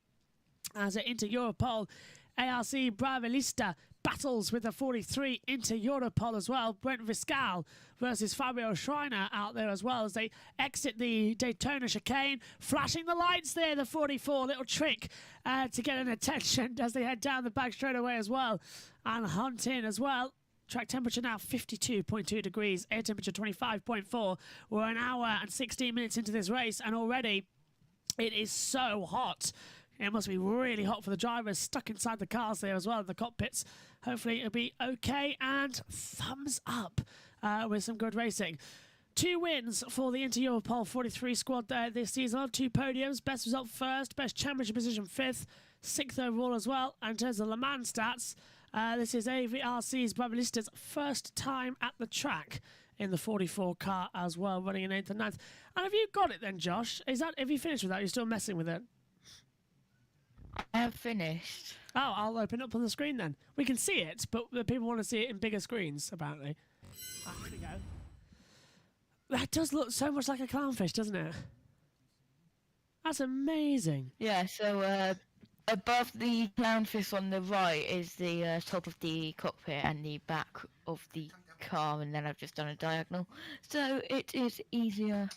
As Inter Europol ARC Bravilista battles with the 43 Inter Europol as well. Brent Viscal versus Fabio Schreiner out there as well as they exit the Daytona chicane. Flashing the lights there, the 44. Little trick to get an attention as they head down the back straight away as well. And Hunt in as well. Track temperature now 52.2 degrees, air temperature 25.4. We're an hour and 16 minutes into this race, and already it is so hot. It must be really hot for the drivers stuck inside the cars there as well in the cockpits. Hopefully it'll be okay, and thumbs up with some good racing. 2 wins for the Inter-Europol 43 squad there this season. 2 podiums, best result first, best championship position 5th, 6th overall as well. And in terms of Le Mans stats, this is AVRC's Bravelista's first time at the track in the 44 car as well, running in 8th and 9th. And have you got it then, Josh? Have you finished with that? You're still messing with it? I have finished. Oh, I'll open it up on the screen then. We can see it, but the people want to see it in bigger screens, apparently. Here we go. That does look so much like a clownfish, doesn't it? That's amazing. Yeah, so above the clownfish on the right is the top of the cockpit and the back of the car, and then I've just done a diagonal. So it is easier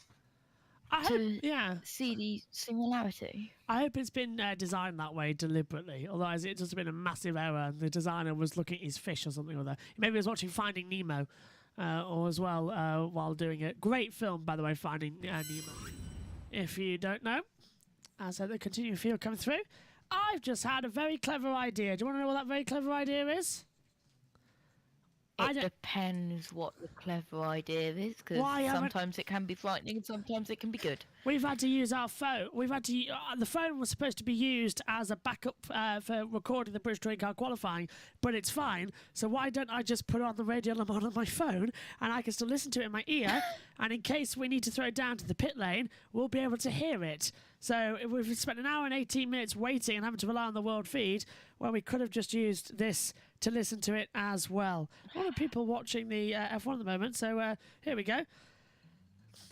to see the similarity. I hope it's been designed that way deliberately, otherwise it just been a massive error. The designer was looking at his fish or something or other. Maybe he was watching Finding Nemo or as well while doing it. Great film, by the way, Finding Nemo. If you don't know, so the continuing field coming through. I've just had a very clever idea. Do you want to know what that very clever idea is? It depends what the clever idea is, because sometimes it can be frightening and sometimes it can be good. We've had to use our phone. The phone was supposed to be used as a backup for recording the British Touring Car qualifying, but it's fine. So why don't I just put on the Radio Le Mans on my phone, and I can still listen to it in my ear, and in case we need to throw it down to the pit lane, we'll be able to hear it. So if we've spent an hour and 18 minutes waiting and having to rely on the world feed, well, we could have just used this to listen to it as well. A lot of people watching the F1 at the moment, so here we go.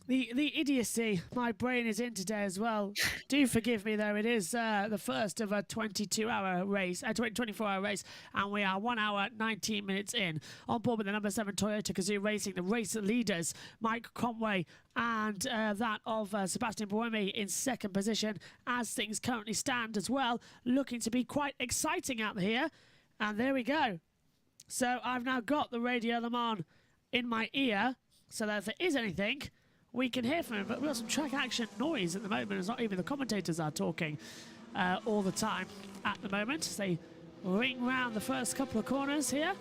The idiocy my brain is in today as well. Do forgive me, though. It is the first of a 22-hour race, 24-hour race, and we are 1 hour, 19 minutes in. On board with the number 7 Toyota Gazoo Racing, the race leaders, Mike Conway and that of Sebastian Buemi in second position as things currently stand as well. Looking to be quite exciting out here. And there we go. So I've now got the Radio Le Mans in my ear, so that if there is anything, we can hear from him. But we've got some track action noise at the moment. It's not even the commentators are talking all the time at the moment. As they ring round the first couple of corners here.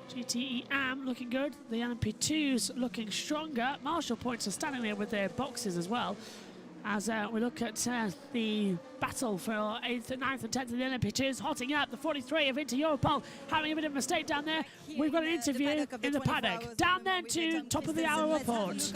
GTE AM looking good. The LMP2's looking stronger. Marshall points are standing there with their boxes as well. As we look at the battle for 8th, 9th and 10th of the LMP2s, hotting up. The 43 of Inter-Europol having a bit of a mistake down there. We've got an interview in the paddock. Down then to top of the hour report.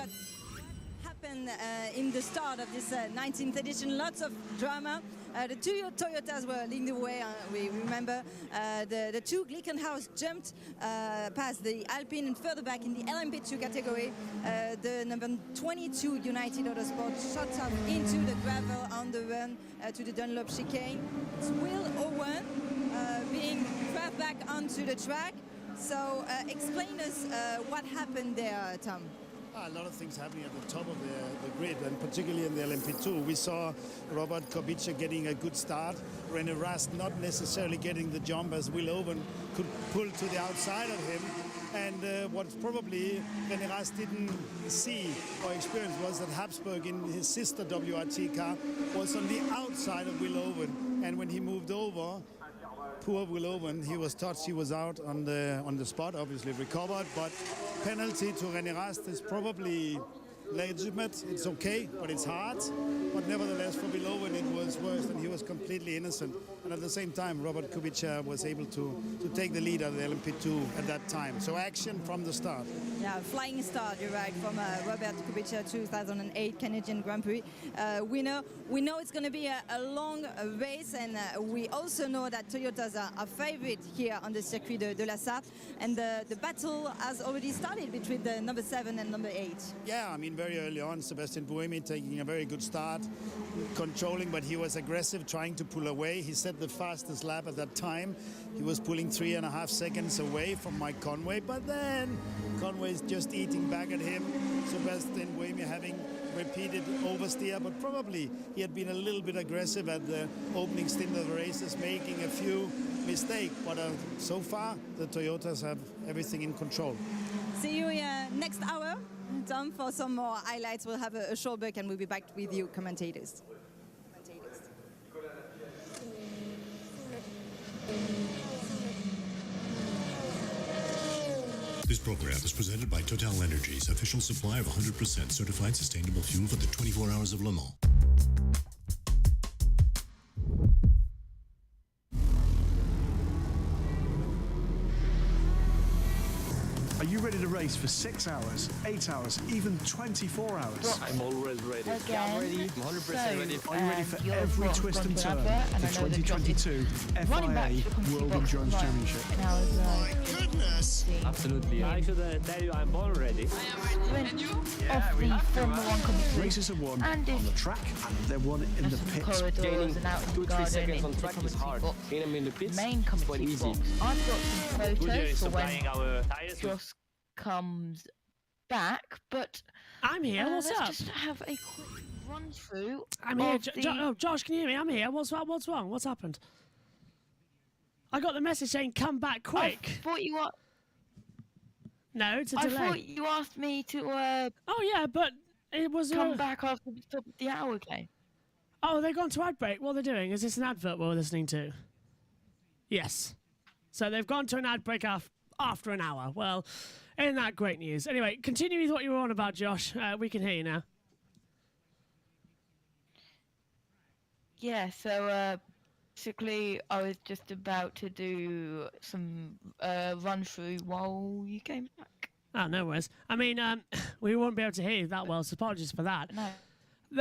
In the start of this 19th edition, lots of drama. The 2 Toyotas were leading the way. We remember the 2 Glickenhaus jumped past the Alpine, and further back in the LMP2 category, the number 22 United Autosport shot off into the gravel on the run to the Dunlop chicane. It's Will Owen being grabbed back onto the track. So explain us what happened there, Tom. A lot of things happening at the top of the grid, and particularly in the LMP2. We saw Robert Kubica getting a good start. René Rast not necessarily getting the jump as Will Owen could pull to the outside of him. And what probably René Rast didn't see or experience was that Habsburg in his sister WRT car was on the outside of Will Owen. And when he moved over, poor Will Owen, he was touched, he was out on the spot, obviously recovered, but penalty to René Rast is probably legitimate. It's okay, but it's hard. But nevertheless, for Will Owen, it was worse, and he was completely innocent. And at the same time, Robert Kubica was able to take the lead of the LMP2 at that time. So action from the start. Yeah, flying start, you're right, from Robert Kubica, 2008 Canadian Grand Prix winner. We know it's going to be a long race, and we also know that Toyotas are favorite here on the Circuit de la Sarthe, and the battle has already started between the number 7 and number 8. Yeah, I mean, very early on, Sebastian Buemi taking a very good start, controlling, but he was aggressive, trying to pull away. He set the fastest lap at that time. He was pulling 3.5 seconds away from Mike Conway, but then Conway's just eating back at him. Sebastian Buemi having repeated oversteer, but probably he had been a little bit aggressive at the opening stint of the races, making a few mistake. But so far, the Toyotas have everything in control. See you next hour, Tom, for some more highlights. We'll have a short break and we'll be back with you, commentators. This program is presented by Total Energies, official supply of 100% certified sustainable fuel for the 24 Hours of Le Mans. Are you ready to race for 6 hours, 8 hours, even 24 hours? I'm always ready. Again, I'm ready. I'm 100% ready. Are you ready for every twist and turn? The 2022 FIA World Endurance Championship. My goodness! Absolutely. I should tell you I'm born ready. Off the Formula 1 competition. Races are won on the track and they're won in the pits. Corridors and out in the 2-3 seconds garden on track is hard. When I'm in the pits, main commentary easy. box. I've got some photos for when our tires. Josh comes back, but I'm here. What's let's up? just have a quick run through. I'm here. of Josh, can you hear me? I'm here. What's wrong? What's happened? I got the message saying come back quick. I thought you were. No, it's a I delay. thought you asked me to. Oh yeah, but it was come back after the top of the hour game. Oh, they've gone to ad break. What are they doing? Is this an advert we're listening to? Yes. So they've gone to an ad break after an hour. Well, isn't that great news? Anyway, continue with what you were on about, Josh. We can hear you now. Yeah, so basically I was just about to do some run through while you came back. Oh, no worries. I mean, we won't be able to hear you that well, so apologies for that. No.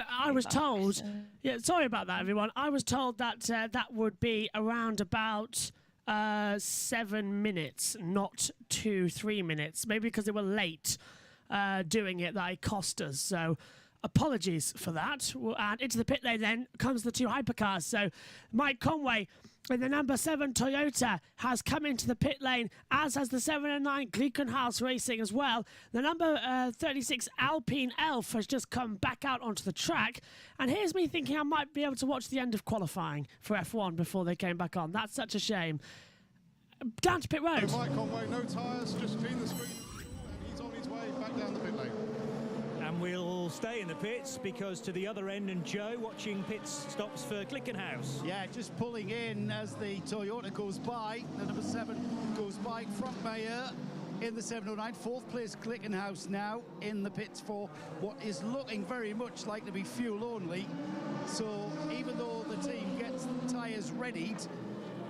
I was told... Yeah, sorry about that, everyone. I was told that that would be around about 7 minutes, not 2-3 minutes. Maybe because they were late doing it, that it cost us. So apologies for that. And into the pit lane then comes the two hypercars. So Mike Conway in the number 7 Toyota has come into the pit lane, as has the 7 and 9 Glickenhaus Racing as well. The number 36 Alpine Elf has just come back out onto the track. And here's me thinking I might be able to watch the end of qualifying for F1 before they came back on. That's such a shame. Down to pit road. Mike Conway, no tyres, just clean the screen, and he's on his way back down the pit lane. And we'll stay in the pits because to the other end, and Joe watching pit stops for Glickenhaus. Yeah, just pulling in as the Toyota goes by. The number 7 goes by. Frank Mayer in the 709. 4th place Glickenhaus now in the pits for what is looking very much like to be fuel only. So even though the team gets the tyres readied,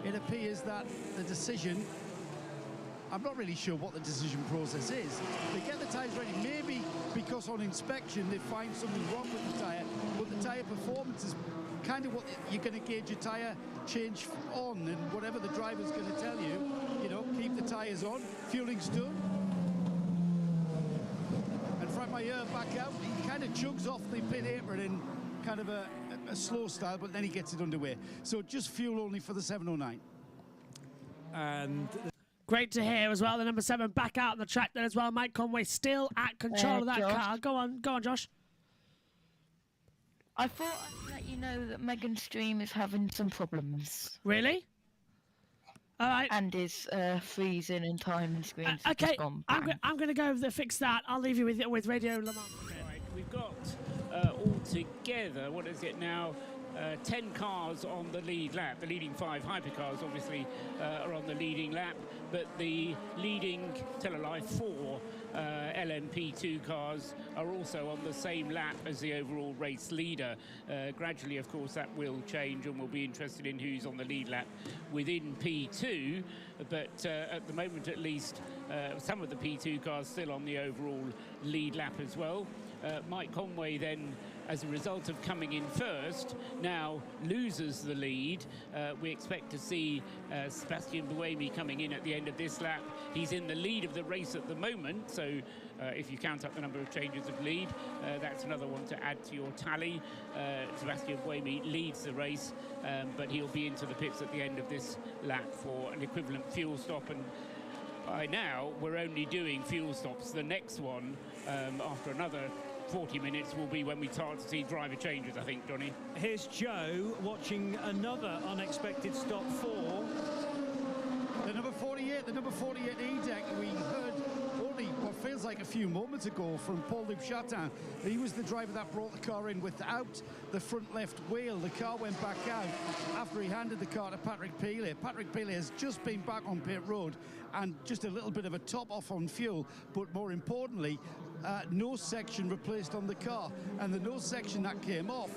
it appears that the decision, I'm not really sure what the decision process is. They get the tyres ready, maybe because on inspection they find something wrong with the tyre, but the tyre performance is kind of what you're going to gauge your tyre change on, and whatever the driver's going to tell you, you know, keep the tyres on, fueling's done. And Frank Mayer back out, he kind of chugs off the pit apron in kind of a slow style, but then he gets it underway. So just fuel only for the 709. And great to hear as well. The number 7 back out on the track there as well. Mike Conway still at control of that Josh. car. Go on, Josh. I thought I'd let you know that Megan Stream is having some problems. Really? All right. And is freezing and timing screens. Okay, I'm going to go fix that. I'll leave you with Radio Le Mans. Right, we've got altogether, what is it now? 10 cars on the lead lap. The leading 5 hypercars obviously are on the leading lap, but the leading, tell a lie, 4 LMP2 cars are also on the same lap as the overall race leader. Gradually, of course, that will change, and we'll be interested in who's on the lead lap within P2, but at the moment at least, some of the P2 cars still on the overall lead lap as well. Mike Conway then, as a result of coming in first, now loses the lead. We expect to see Sebastian Buemi coming in at the end of this lap. He's in the lead of the race at the moment, so if you count up the number of changes of lead, that's another one to add to your tally. Sebastian Buemi leads the race, but he'll be into the pits at the end of this lap for an equivalent fuel stop, and by now we're only doing fuel stops. The next one, after another 40 minutes, will be when we start to see driver changes, I think, Johnny. Here's Joe watching another unexpected stop for the number 48 E-Deck, we heard only what feels like a few moments ago from Paul Chatin. He was the driver that brought the car in without the front left wheel. The car went back out after he handed the car to Patrick Peely. Patrick Peely has just been back on pit road and just a little bit of a top off on fuel, but more importantly, nose section replaced on the car, and the nose section that came off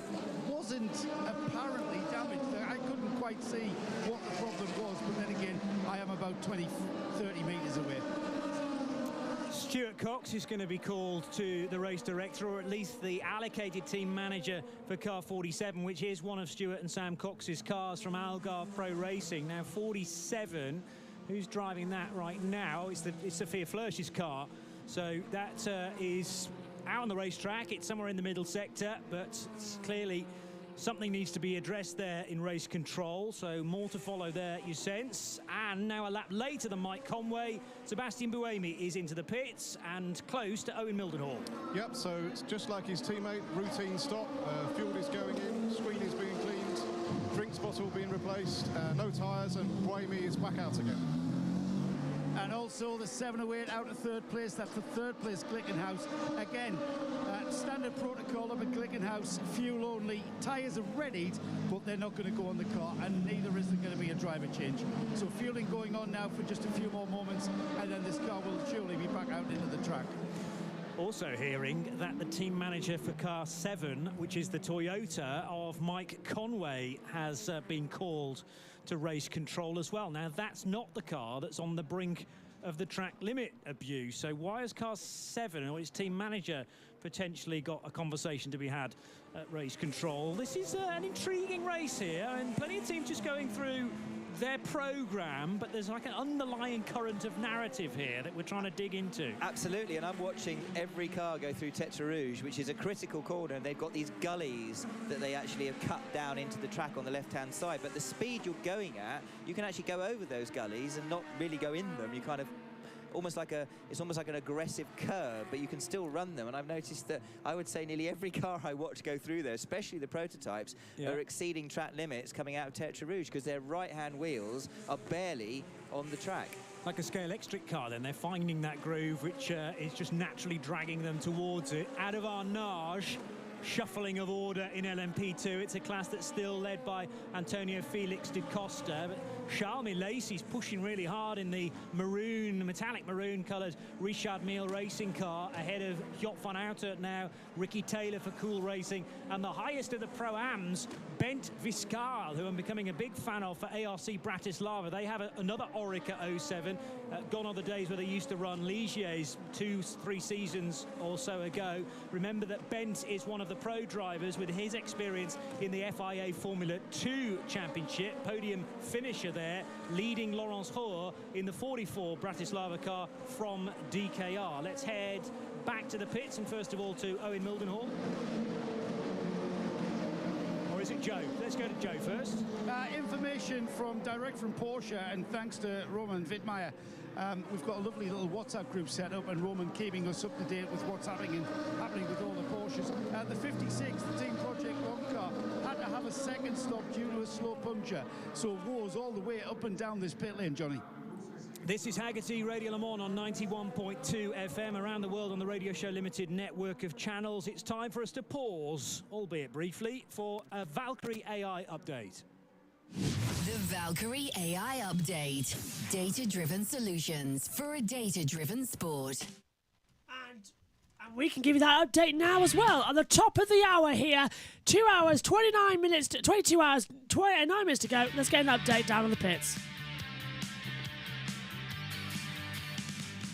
wasn't apparently damaged. I couldn't quite see what the problem was, but then again, I am about 20, 30 metres away. Stuart Cox is going to be called to the race director, or at least the allocated team manager for car 47, which is one of Stuart and Sam Cox's cars from Algarve Pro Racing. Now 47, who's driving that right now? It's Sophia Flörsch's car. So that is out on the racetrack. It's somewhere in the middle sector, but it's clearly something needs to be addressed there in race control. So more to follow there, you sense. And now a lap later than Mike Conway, Sebastian Buemi is into the pits and close to Owen Mildenhall. Yep, so it's just like his teammate, routine stop. Fuel is going in, screen is being cleaned, drinks bottle being replaced, no tyres, and Buemi is back out again. And also the 708 out of third place. That's the third place Glickenhaus. Again, standard protocol up at Glickenhaus, fuel only. Tyres are readied, but they're not going to go on the car, and neither is there going to be a driver change. So fueling going on now for just a few more moments, and then this car will surely be back out into the track. Also hearing that the team manager for car 7, which is the Toyota of Mike Conway, has been called to race control as well. Now that's not the car that's on the brink of the track limit abuse. So why has car 7 or its team manager potentially got a conversation to be had at race control? This is an intriguing race here, and plenty of teams just going through their program, but there's like an underlying current of narrative here that we're trying to dig into. Absolutely, and I'm watching every car go through Tête Rouge, which is a critical corner, and they've got these gullies that they actually have cut down into the track on the left-hand side. But the speed you're going at, you can actually go over those gullies and not really go in them. You kind of it's almost like an aggressive curve, but you can still run them. And I've noticed that I would say nearly every car I watch go through there, especially the prototypes, are exceeding track limits coming out of Tête Rouge because their right-hand wheels are barely on the track. Like a scale electric car then, they're finding that groove which is just naturally dragging them towards it. Out of Arnage, shuffling of order in LMP2. It's a class that's still led by Antonio Felix da Costa, but Charles Lacey's pushing really hard in the maroon, metallic maroon coloured Richard Mille racing car ahead of Joop van Uitert now, Ricky Taylor for Cool Racing, and the highest of the Pro-Ams, Bent Viscal, who I'm becoming a big fan of for ARC Bratislava. They have another Orica 07. Gone are the days where they used to run Ligiers 2-3 seasons or so ago. Remember that Bent is one of the pro drivers with his experience in the FIA Formula 2 Championship. Podium finisher there, leading Laurence Hoare in the 44 Bratislava car from DKR. Let's head back to the pits and first of all to Owen Mildenhall. Or is it Joe? Let's go to Joe first. Information direct from Porsche, and thanks to Roman Wittmeier. We've got a lovely little WhatsApp group set up, and Roman keeping us up to date with what's happening with all the Porsches. The 56, the Team Project 1 car, had to have a second stop due to a slow puncture. So woes all the way up and down this pit lane, Johnny. This is Haggerty Radio Le Mans on 91.2 FM, around the world on the Radio Show Limited network of channels. It's time for us to pause, albeit briefly, for a Valkyrie AI update. The Valkyrie AI Update. Data-driven solutions for a data-driven sport. And we can give you that update now as well. At the top of the hour here, 2 hours, 29 minutes, 22 hours, 29 minutes to go. Let's get an update down on the pits.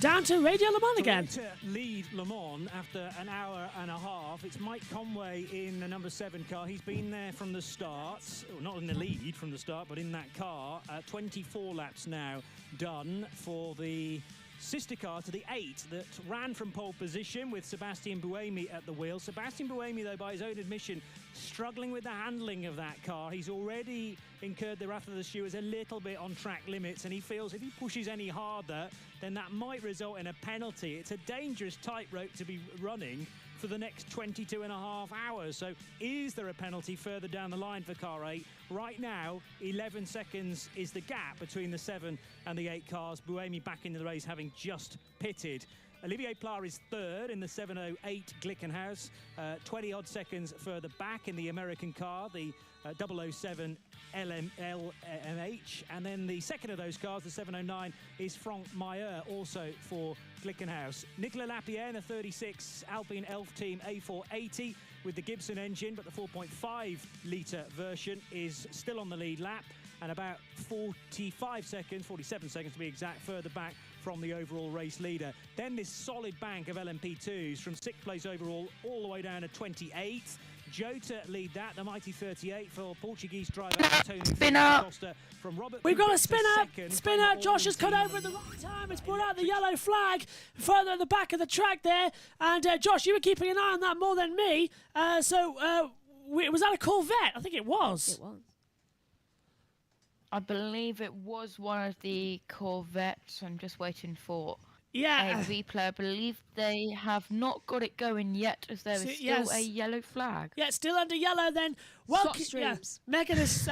Down to Radio Le Mans again. To lead Le Mans after an hour and a half. It's Mike Conway in the number 7 car. He's been there from the start. Well, not in the lead from the start, but in that car. 24 laps now done for the sister car to the 8 that ran from pole position with Sebastian Buemi at the wheel. Sebastian Buemi, though, by his own admission, struggling with the handling of that car. He's already incurred the wrath of the stewards a little bit on track limits, and he feels if he pushes any harder, then that might result in a penalty. It's a dangerous tightrope to be running for the next 22 and a half hours. So is there a penalty further down the line for car 8? Right now, 11 seconds is the gap between the 7 and the 8 cars. Buemi back into the race, having just pitted. Olivier Pla is third in the 708 Glickenhaus, 20-odd seconds further back in the American car, the 007 LMH. And then the second of those cars, the 709, is Franck Meyer, also for Glickenhaus. Nicolas Lapierre in the 36 Alpine Elf Team A480 with the Gibson engine, but the 4.5-litre version is still on the lead lap, and about 47 seconds to be exact, further back from the overall race leader. Then this solid bank of LMP2s from 6th place overall all the way down to 28th. Jota lead that, the mighty 38 for Portuguese driver Antonio Costa from Robert. We've got a spinner. Josh has cut over at the right time. It's brought out the yellow flag further at the back of the track there. And Josh, you were keeping an eye on that more than me. Was that a Corvette? I think it was. It was. I believe it was one of the Corvettes. I'm just waiting for a replay. I believe they have not got it going yet, as there is still a yellow flag. Yeah, still under yellow then. Well, streams. Megan's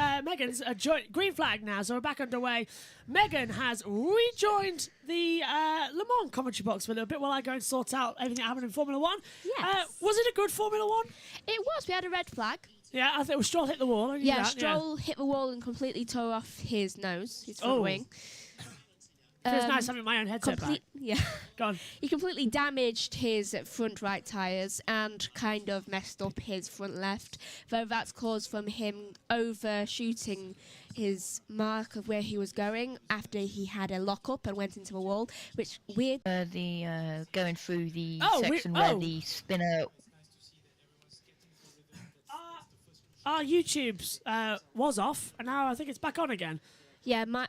joint green flag now, so we're back underway. Megan has rejoined the Le Mans commentary box for a little bit while I go and sort out everything that happened in Formula 1. Yes. Was it a good Formula 1? It was. We had a red flag. Yeah, I think it was Stroll hit the wall. Stroll hit the wall and completely tore off his nose, his front wing. Feels nice having my own headset back. Yeah. Go on. He completely damaged his front right tyres and kind of messed up his front left, though that's caused from him overshooting his mark of where he was going after he had a lock-up and went into a wall, which weird. Going through the section where the spinner... Our YouTube's was off, and now I think it's back on again. Yeah, my...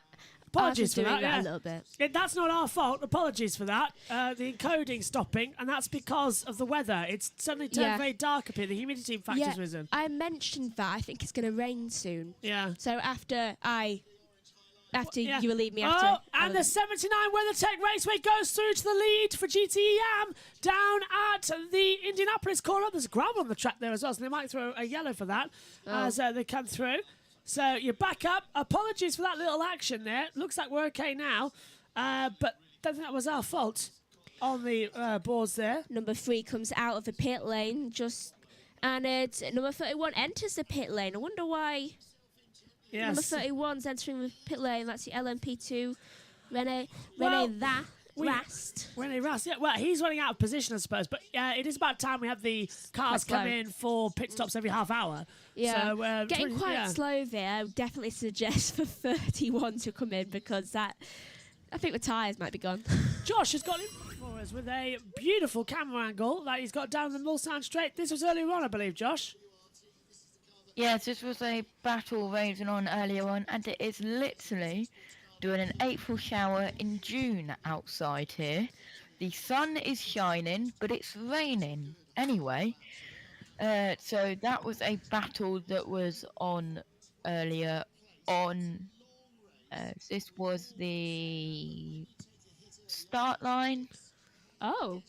Apologies for that. A little bit. That's not our fault. Apologies for that. The encoding stopping, and that's because of the weather. It's suddenly turned very dark up here. The humidity factor's risen. I mentioned that. I think it's going to rain soon. Yeah. So after you relieve me after... Oh, and the 79 WeatherTech Raceway goes through to the lead for GTEM down at the Indianapolis corner. There's gravel on the track there as well, so they might throw a yellow for that as they come through. So you're back up. Apologies for that little action there. Looks like we're okay now, but don't think that was our fault on the boards there. Number 3 comes out of the pit lane, and number 31 enters the pit lane. I wonder why. Yes. Number 31's entering the pit lane. That's the LMP2. Rene Rast. Rene Rast, yeah. Well, he's running out of position, I suppose. But it is about time we have the cars come in for pit stops every half hour. Yeah, so, getting quite slow there. I would definitely suggest for 31 to come in because I think the tyres might be gone. Josh has got in for us with a beautiful camera angle that he's got down the Mulsanne Straight. This was earlier on, I believe, Josh. Yes, this was a battle raging on earlier on, and it is literally doing an April shower in June outside here. The sun is shining, but it's raining anyway. So that was a battle that was on earlier on. This was the start line. Oh,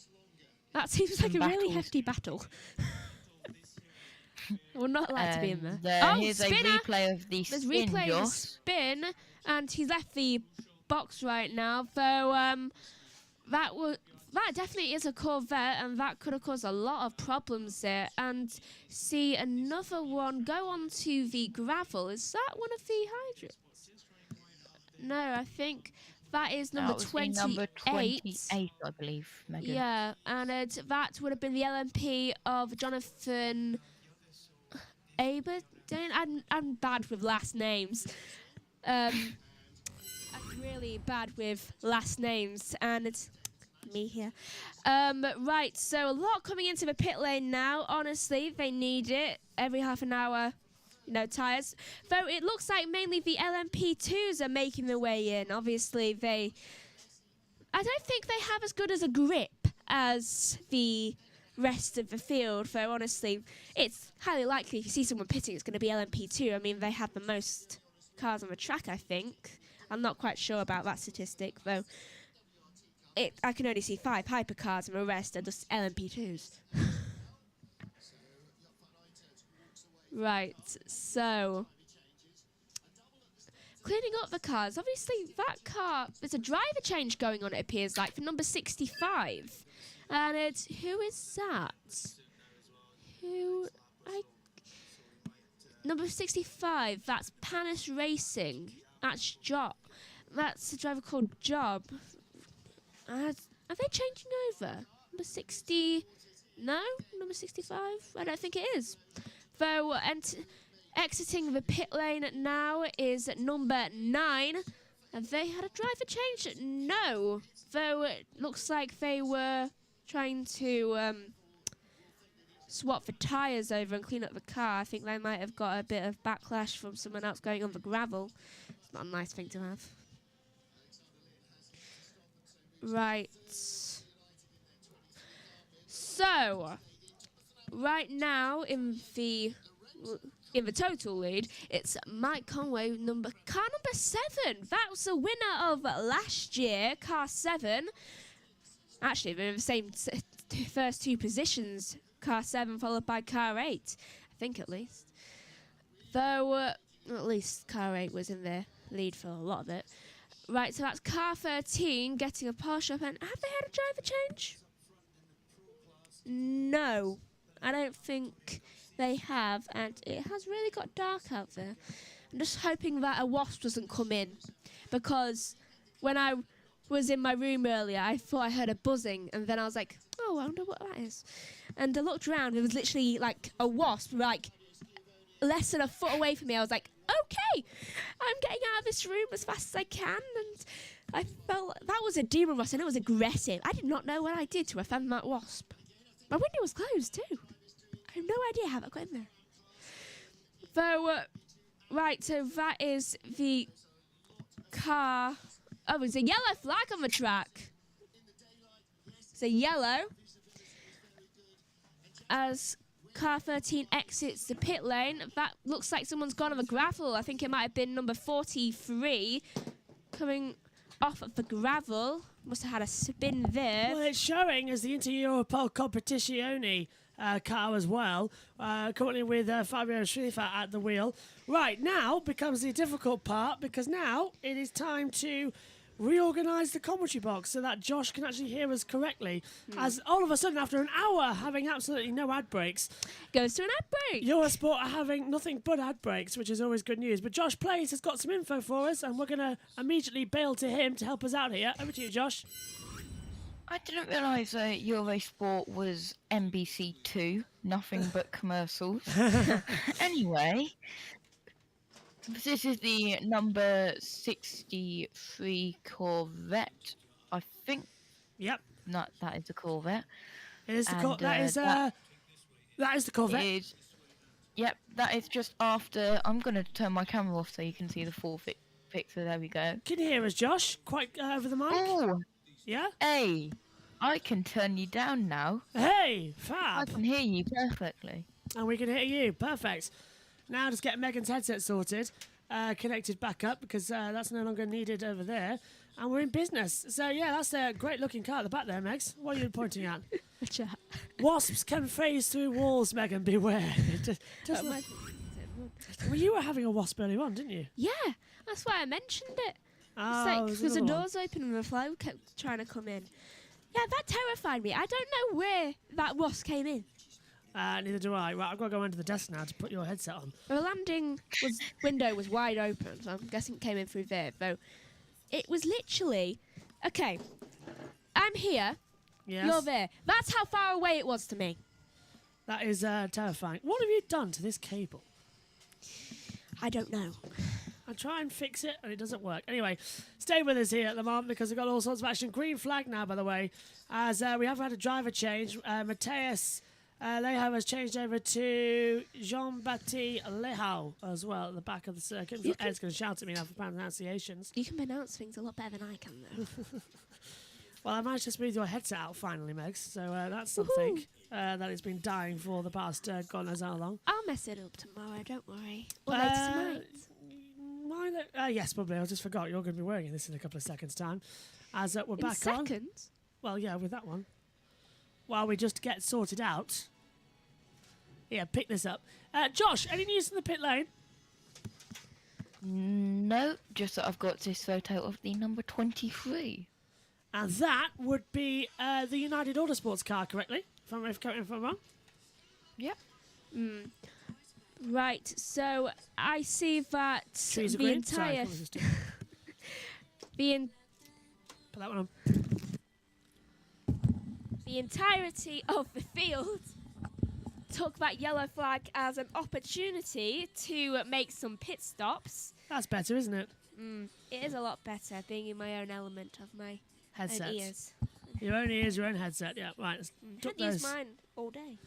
that seems like a really hefty battle. We're not allowed to be in there. Here's spinner. A replay of the There's spin, replay of the Josh. spin, and he's left the box right now. So that definitely is a Corvette, and that could have caused a lot of problems there. And see another one go onto the gravel. Is that one of the hydrants? No, I think that is number 28. Number 28, I believe, Megan. Yeah, and that would have been the LMP of Jonathan Aberdeen. I'm bad with last names. I'm really bad with last names, and it's me here. Right, so a lot coming into the pit lane now. Honestly, they need it every half an hour. Tyres. Though it looks like mainly the LMP2s are making their way in. Obviously, I don't think they have as good as a grip as the rest of the field. Though, honestly, it's highly likely if you see someone pitting, it's going to be LMP2. I mean, they have the most cars on the track, I think. I'm not quite sure about that statistic, though. I can only see 5 hypercars and the rest are just LMP2s. Right, so cleaning up the cars. Obviously, that car, there's a driver change going on, it appears like, for number 65. And it's, who is that? Number 65, that's Panis Racing. That's Job. That's a driver called Job. Are they changing over? Number 60, no? Number 65? I don't think it is. Though, exiting the pit lane now is number 9. Have they had a driver change? No. Though it looks like they were trying to swap the tyres over and clean up the car. I think they might have got a bit of backlash from someone else going on the gravel. It's not a nice thing to have. Right. So, right now in the total lead, it's Mike Conway, car number 7. That was the winner of last year, car 7. Actually, they're in the same first 2 positions, car 7 followed by car 8, I think at least. Though, at least car 8 was in the lead for a lot of it. Right, so that's car 13 getting a partial up. And have they had a driver change? No, I don't think they have, and it has really got dark out there. I'm just hoping that a wasp doesn't come in, because when I was in my room earlier, I thought I heard a buzzing, and then I was like, oh, I wonder what that is. And I looked around, it was literally like a wasp, like less than a foot away from me. I was like, okay, I'm getting out of this room as fast as I can, and I felt that was a demon wasp, and it was aggressive. I did not know what I did to offend that wasp. My window was closed too. I have no idea how that got in there. Though, right, so that is the car. Oh, there's a yellow flag on the track. It's a yellow. As car 13 exits the pit lane, that looks like someone's gone on the gravel. I think it might have been number 43 coming off of the gravel. Must have had a spin there. Well, it's showing as the Inter-Europol Competizione car as well, currently with Fabio Schrieffer at the wheel. Right, now becomes the difficult part, because now it is time to reorganise the commentary box so that Josh can actually hear us correctly. As all of a sudden, after an hour having absolutely no ad breaks, goes to an ad break. Eurosport are having nothing but ad breaks, which is always good news. But Josh Plays has got some info for us, and we're going to immediately bail to him to help us out here. Over to you, Josh. I didn't realise Eurosport was NBC2, nothing but commercials. Anyway, this is the number 63 Corvette, I think. Yep. That is the Corvette. It is the that is the Corvette. Yep, that is just after. I'm going to turn my camera off so you can see the full picture. There we go. Can you hear us, Josh? Quite over the mic? Oh. Yeah? Hey, I can turn you down now. Hey, fab. I can hear you perfectly. And we can hear you. Perfect. Now just get Megan's headset sorted, connected back up, because that's no longer needed over there. And we're in business. So, yeah, that's a great-looking car at the back there, Megs. What are you pointing at? Wasps can phase through walls, Megan, beware. Well, you were having a wasp earlier on, didn't you? Yeah, that's why I mentioned it. Oh, because the doors open and the fly kept trying to come in. Yeah, that terrified me. I don't know where that wasp came in. Neither do I. Right, I've got to go under the desk now to put your headset on. The landing window was wide open, so I'm guessing it came in through there. Though it was literally, okay, I'm here, yes. You're there. That's how far away it was to me. That is terrifying. What have you done to this cable? I don't know. I try and fix it, and it doesn't work. Anyway, stay with us here at the moment, because we've got all sorts of action. Green flag now, by the way, as we have had a driver change. Matthias Lehau has changed over to Jean-Baptiste Lehau as well at the back of the circuit. Ed's going to shout at me now for pronunciations. You can pronounce things a lot better than I can, though. Well, I managed to smooth your headset out finally, Megs, so that's something that it's been dying for the past God knows how long. I'll mess it up tomorrow, don't worry. Or later tonight. Yes, probably. I just forgot you're going to be wearing this in a couple of seconds' time. As we're back on. Seconds? Well, yeah, with that one. While we just get sorted out. Yeah, pick this up. Josh, any news in the pit lane? No, just that I've got this photo of the number 23. And that would be the United Autosports car, correctly? If I'm wrong. Yep. Right, so I see that Trees are the green. entire... Sorry, Put that one on. The entirety of the field took that yellow flag as an opportunity to make some pit stops. That's better, isn't it? It is a lot better being in my own element of my Headset. own ears. Your own ears, your own headset. Yeah, right. Let's Can't duck use those. mine all day.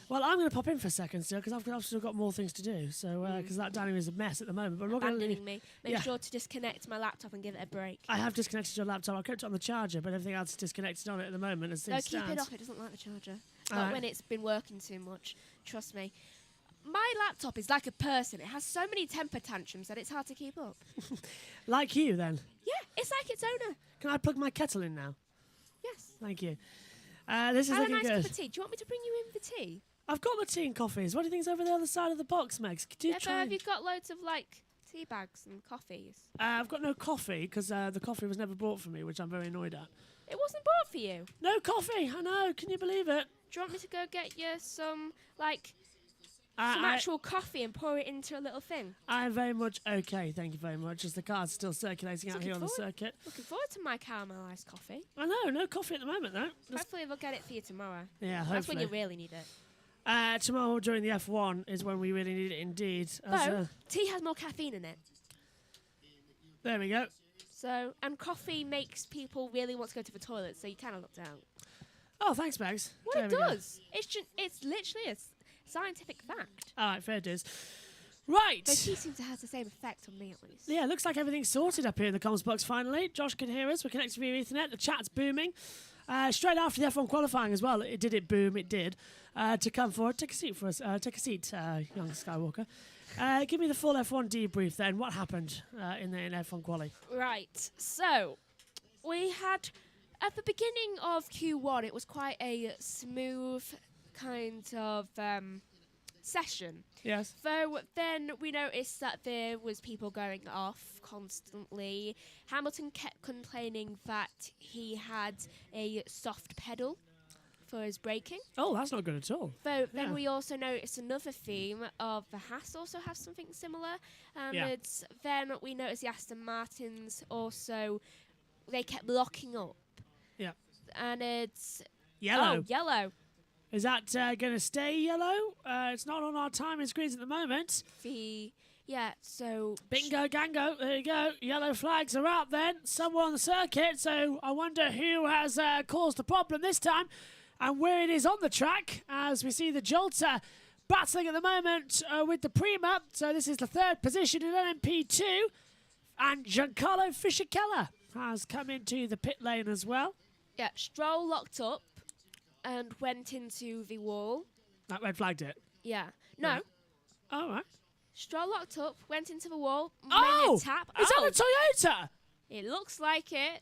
Well, I'm going to pop in for a second still because I've still got more things to do. So because that dining room is a mess at the moment, but I'm not going to Abandoning me. Make Yeah. sure to disconnect my laptop and give it a break. I have disconnected your laptop. I kept it on the charger, but everything else is disconnected on it at the moment as No, things keep stand. it off. It doesn't like the charger. All Not right. when it's been working too much. Trust me. My laptop is like a person. It has so many temper tantrums that it's hard to keep up. Like you, then. Yeah, it's like its owner. Can I plug my kettle in now? Yes. Thank you. This is Have a looking nice good. cup of tea. Do you want me to bring you in the tea? I've got my tea and coffees. What do you think's over the other side of the box, Megs? Do you Yeah, but try? have you got loads of like tea bags and coffees? I've got no coffee because the coffee was never brought for me, which I'm very annoyed at. It wasn't bought for you. No coffee. I know. Can you believe it? Do you want me to go get you some some actual coffee and pour it into a little thing? I'm very much okay. Thank you very much. As the car's still circulating out here on the circuit. Looking forward to my caramelised coffee. I know. No coffee at the moment though. Hopefully they'll get it for you tomorrow. Yeah, That's when you hopefully. really need it. Tomorrow during the F1 is when we really need it indeed. No, tea has more caffeine in it. There we go. So, and coffee makes people really want to go to the toilet, so you kind of looked out. Oh, thanks, Mags. Well, There it we go. does. It's literally a scientific fact. All right, fair dues. Right. But tea seems to have the same effect on me, at least. Yeah, looks like everything's sorted up here in the comms box finally. Josh can hear us. We're connected via Ethernet. The chat's booming. Straight after the F1 qualifying as well. It boom. It did. To come forward. Take a seat for us. Take a seat, young Skywalker. Give me the full F1 debrief then. What happened in F1 quali? Right. So, we had, at the beginning of Q1, it was quite a smooth kind of session. Yes. Though then we noticed that there was people going off constantly. Hamilton kept complaining that he had a soft pedal for his braking. Oh, that's not good at all. Though then Yeah. we also noticed another theme of the Haas also has something similar. And Yeah. then we noticed the Aston Martins also, they kept locking up. Yeah. And it's... Yellow. Oh, yellow. Is that going to stay yellow? It's not on our timing screens at the moment. Yeah, so... Bingo, gango. There you go. Yellow flags are out then. Somewhere on the circuit. So I wonder who has caused the problem this time and where it is on the track as we see the Jolter battling at the moment with the Prima. So this is the third position in LMP2. And Giancarlo Fisichella has come into the pit lane as well. Yeah, Stroll locked up and went into the wall. That red flagged it. Yeah. No. Right. All right. Stroll locked up, went into the wall, Oh! made a tap. Is that a Toyota? It looks like it.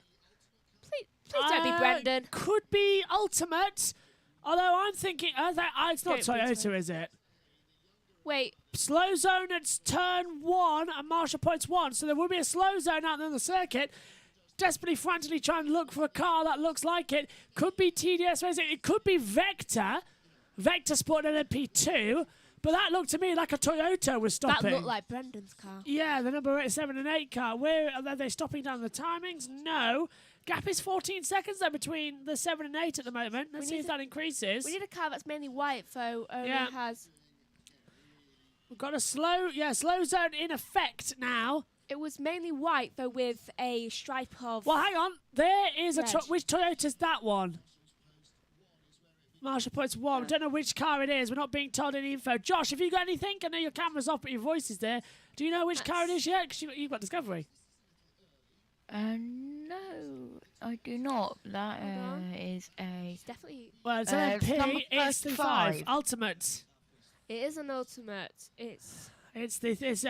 Please don't be Brendan. Could be Ultimate. Although I'm thinking, it's not Don't be Toyota, is it? Wait. Slow zone at turn 1 and Marshall points 1. So there will be a slow zone out there on the circuit. Desperately, frantically trying to look for a car that looks like it. Could be TDS Racing. It could be Vector. Vector Sport LMP2. But that looked to me like a Toyota was stopping. That looked like Brendan's car. Yeah, the number 7 and 8 car. Where are they stopping down the timings? No. Gap is 14 seconds though between the 7 and 8 at the moment. Let's see if that increases. We need a car that's mainly white, though. Only has. We've got a slow zone in effect now. It was mainly white, though, with a stripe of. Well, hang on. There is red. which Toyota's that one? Marshall points 1. I don't know which car it is. We're not being told any info. Josh, have you got anything? I know your camera's off, but your voice is there. Do you know which car it is yet? Because you've got Discovery. No, I do not. That is a... It's definitely... Well, it's LMP. It's the 5. Ultimate. It is an Ultimate. It's Jean. It's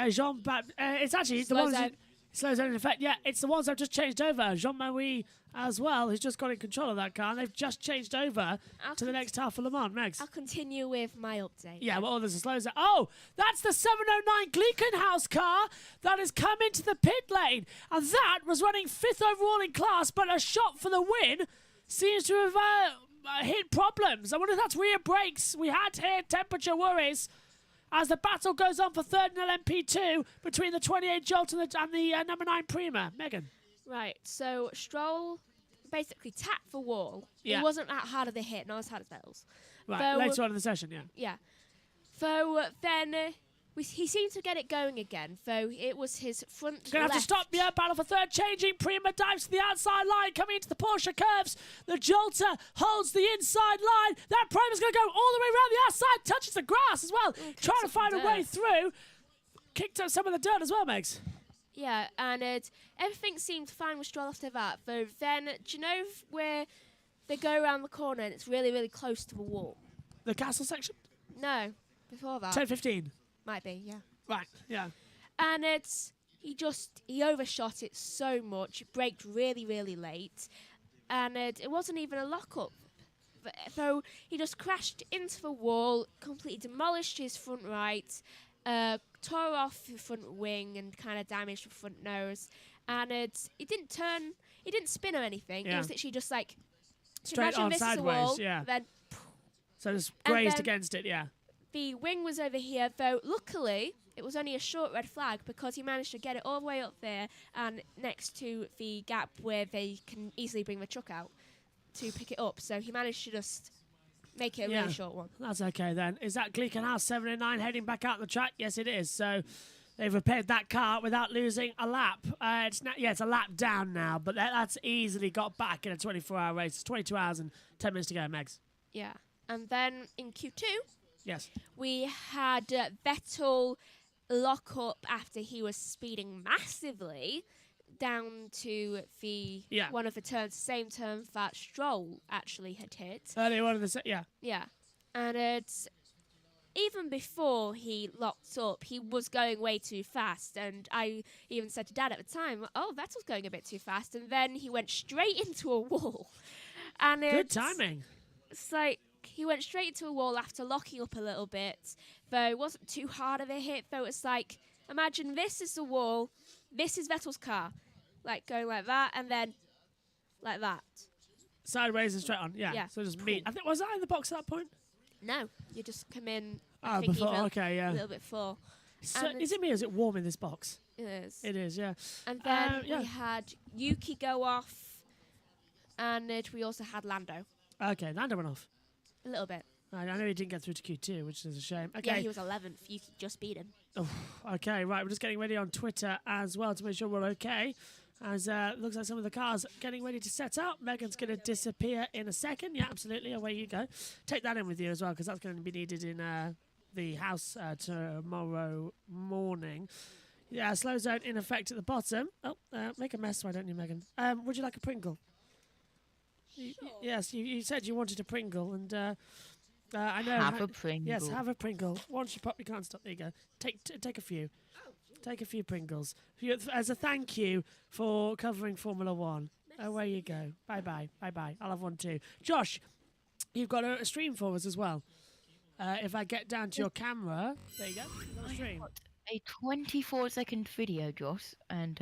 actually the Slow one. zone. Slow zone in effect. Yeah, it's the ones I've just changed over. Jean-Marie as well, who's just got in control of that car. And they've just changed over to the next half of Le Mans. Megs. I'll continue with my update. Yeah, well, there's a slow zone. Oh, that's the 709 Gleekenhaus car that has come into the pit lane. And that was running 5th overall in class, but a shot for the win seems to have hit problems. I wonder if that's rear brakes. We had here temperature worries as the battle goes on for third in LMP2 between the 28 Jolt and the number 9 Prima. Megan. Right, so Stroll basically tapped the wall. Yeah. It wasn't that hard of a hit, not as hard as Vettel's. Right, later on in the session, yeah. Yeah. So then he seemed to get it going again, though it was his front Gonna have to stop, yeah, battle for third, changing. Prima dives to the outside line, coming into the Porsche curves. The Jolter holds the inside line. That Prima's gonna go all the way around the outside, touches the grass as well, trying to find a way through. Kicked up some of the dirt as well, Megs. Yeah, and everything seemed fine with Stroll after that, though then, do you know where they go around the corner and it's really, really close to the wall? The castle section? No, before that. 10-15. Might be, yeah. Right, yeah. And he overshot it so much, it braked really, really late, and it wasn't even a lock-up. So he just crashed into the wall, completely demolished his front right, tore off the front wing and kind of damaged the front nose, and it didn't spin or anything. Yeah. It was literally just like straight on this is a sideways, wall, yeah. Then So just grazed against it, yeah. the wing was over here, though luckily it was only a short red flag because he managed to get it all the way up there and next to the gap where they can easily bring the truck out to pick it up. So he managed to just make it a really short one. That's okay then. Is that Gleekenhaus 709 heading back out the track? Yes, it is. So they've repaired that car without losing a lap. It's a lap down now, but that's easily got back in a 24-hour race. It's 22 hours and 10 minutes to go, Megs. Yeah. And then in Q2, yes, we had Vettel lock up after he was speeding massively down to the one of the turns, same turn that Stroll actually had hit. Earlier one of the yeah. Yeah. And it's even before he locked up, he was going way too fast. And I even said to Dad at the time, oh, Vettel's going a bit too fast. And then he went straight into a wall. And good timing. It's like he went straight into a wall after locking up a little bit. Though it wasn't too hard of a hit. Though it's like, imagine this is the wall. This is Vettel's car. Like going like that and then like that. Sideways and straight on, yeah. So just meet. I think, was that in the box at that point? No, you just come in. Oh, before, okay, yeah. A little bit before. So is it me or is it warm in this box? It is. It is, yeah. And then we had Yuki go off, and we also had Lando. Okay, Lando went off. A little bit. I know he didn't get through to Q2, which is a shame. Okay. Yeah, he was 11th. Yuki just beat him. Oh, okay, right. We're just getting ready on Twitter as well to make sure we're okay. As looks like some of the cars getting ready to set up. Megan's going to disappear in a second. Yeah, absolutely. Away you go. Take that in with you as well, because that's going to be needed in the house tomorrow morning. Yeah, slow zone in effect at the bottom. Oh, make a mess, why don't you, Megan? Would you like a Pringle? Sure. Yes, you said you wanted a Pringle, and I know. Have a Pringle. Yes, have a Pringle. Once you pop, you can't stop. There you go. Take a few. Take a few Pringles as a thank you for covering Formula One. Away you go. Bye-bye. Bye-bye. I'll have one too. Josh, you've got a stream for us as well. If I get down to your camera, there you go. You've got a stream. A 24-second video, Josh, and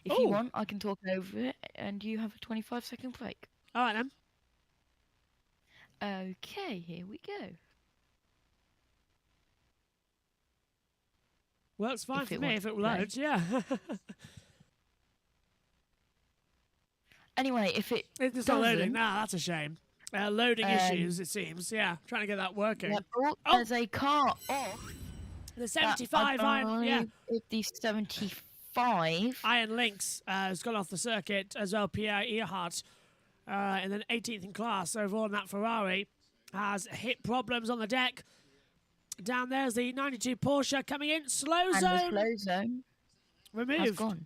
if you want, I can talk over it, and you have a 25-second break. All right, then. Okay, here we go. Works fine for me if it loads, yeah. Anyway, if it's not loading now, that's a shame. Loading issues, it seems. Yeah, trying to get that working. Yeah, there's a car off. The 75 iron, yeah. The 75 Iron Lynx has gone off the circuit as well. Pierre Earhart, and then 18th in class overall in that Ferrari, has hit problems on the deck. Down there's the 92 Porsche coming in. Slow zone. And the slow zone removed. has gone.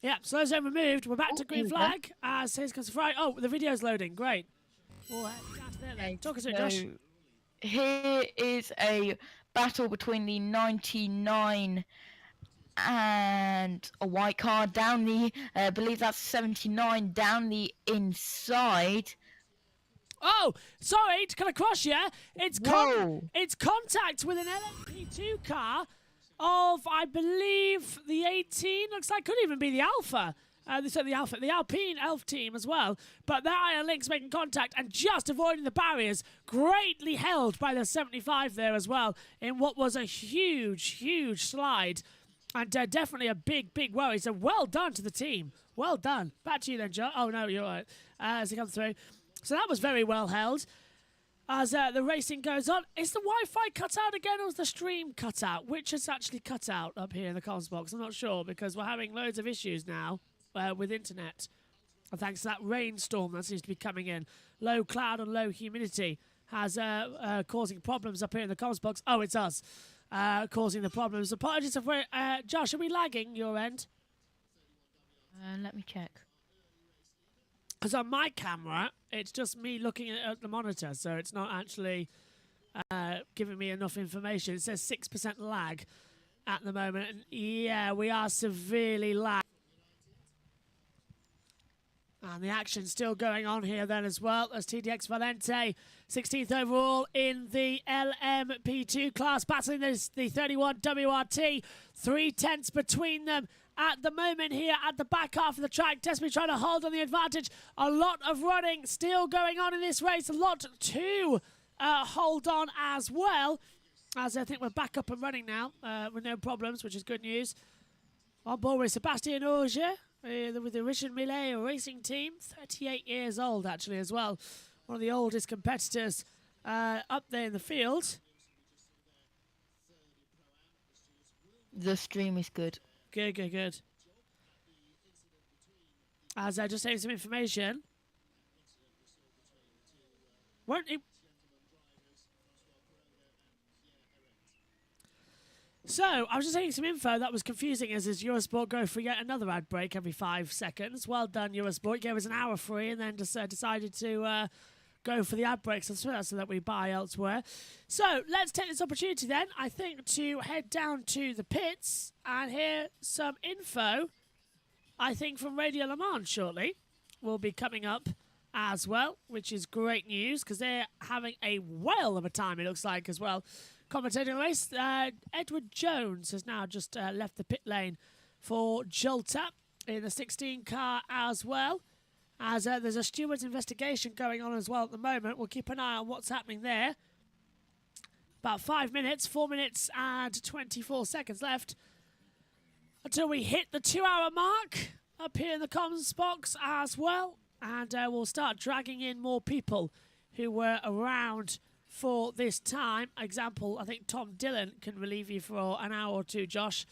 Yeah, slow zone removed. We're back to green flag. As here's comes the Ferrari. Oh, the video's loading. Great. Well, talk us through, Josh. Here is a battle between the 99 And a white car down the, I believe that's 79, down the inside. Oh, sorry to cut across you. It's contact with an LMP2 car of, I believe, the 18. Looks like could even be the Alpha. The Alpine Elf team as well. But their Iron Lynx making contact and just avoiding the barriers. Greatly held by the 75 there as well in what was a huge, huge slide. And definitely a big, big worry. So well done to the team. Well done. Back to you then, Joe. Oh, no, you're all right. As they come through. So that was very well held. As the racing goes on, is the Wi-Fi cut out again or is the stream cut out? Which has actually cut out up here in the comms box? I'm not sure because we're having loads of issues now with internet. And thanks to that rainstorm that seems to be coming in. Low cloud and low humidity has causing problems up here in the comms box. Oh, it's us causing the problems. Apologies if we're... Josh, are we lagging your end? Let me check. Because on my camera, it's just me looking at the monitor, so it's not actually giving me enough information. It says 6% lag at the moment. And yeah, we are severely lagged. And the action's still going on here then as well as TDX Valente, 16th overall in the LMP2 class, battling the 31 WRT, 3/10 between them. At the moment here at the back half of the track, desperately trying to hold on the advantage. A lot of running still going on in this race. A lot to hold on as well. As I think we're back up and running now with no problems, which is good news. On board with Sebastian Auger with the Richard Millet racing team. 38 years old actually as well. One of the oldest competitors up there in the field. The stream is good. Good, good, good. As I just saying some information. Weren't it? So, I was just saying some info that was confusing as Eurosport go for yet another ad break every 5 seconds. Well done, Eurosport. Gave us an hour free and then just decided to go for the ad breaks as well so that we buy elsewhere. So, let's take this opportunity then, I think, to head down to the pits and hear some info, I think, from Radio Le Mans shortly. Will be coming up as well, which is great news because they're having a whale of a time, it looks like, as well. Commentating the race, Edward Jones has now just left the pit lane for Jolta in the 16 car as well. As there's a steward's investigation going on as well at the moment. We'll keep an eye on what's happening there. About 5 minutes, 4 minutes and 24 seconds left until we hit the 2-hour mark up here in the comms box as well. And we'll start dragging in more people who were around for this time. Example, I think Tom Dillon can relieve you for an hour or two, Josh,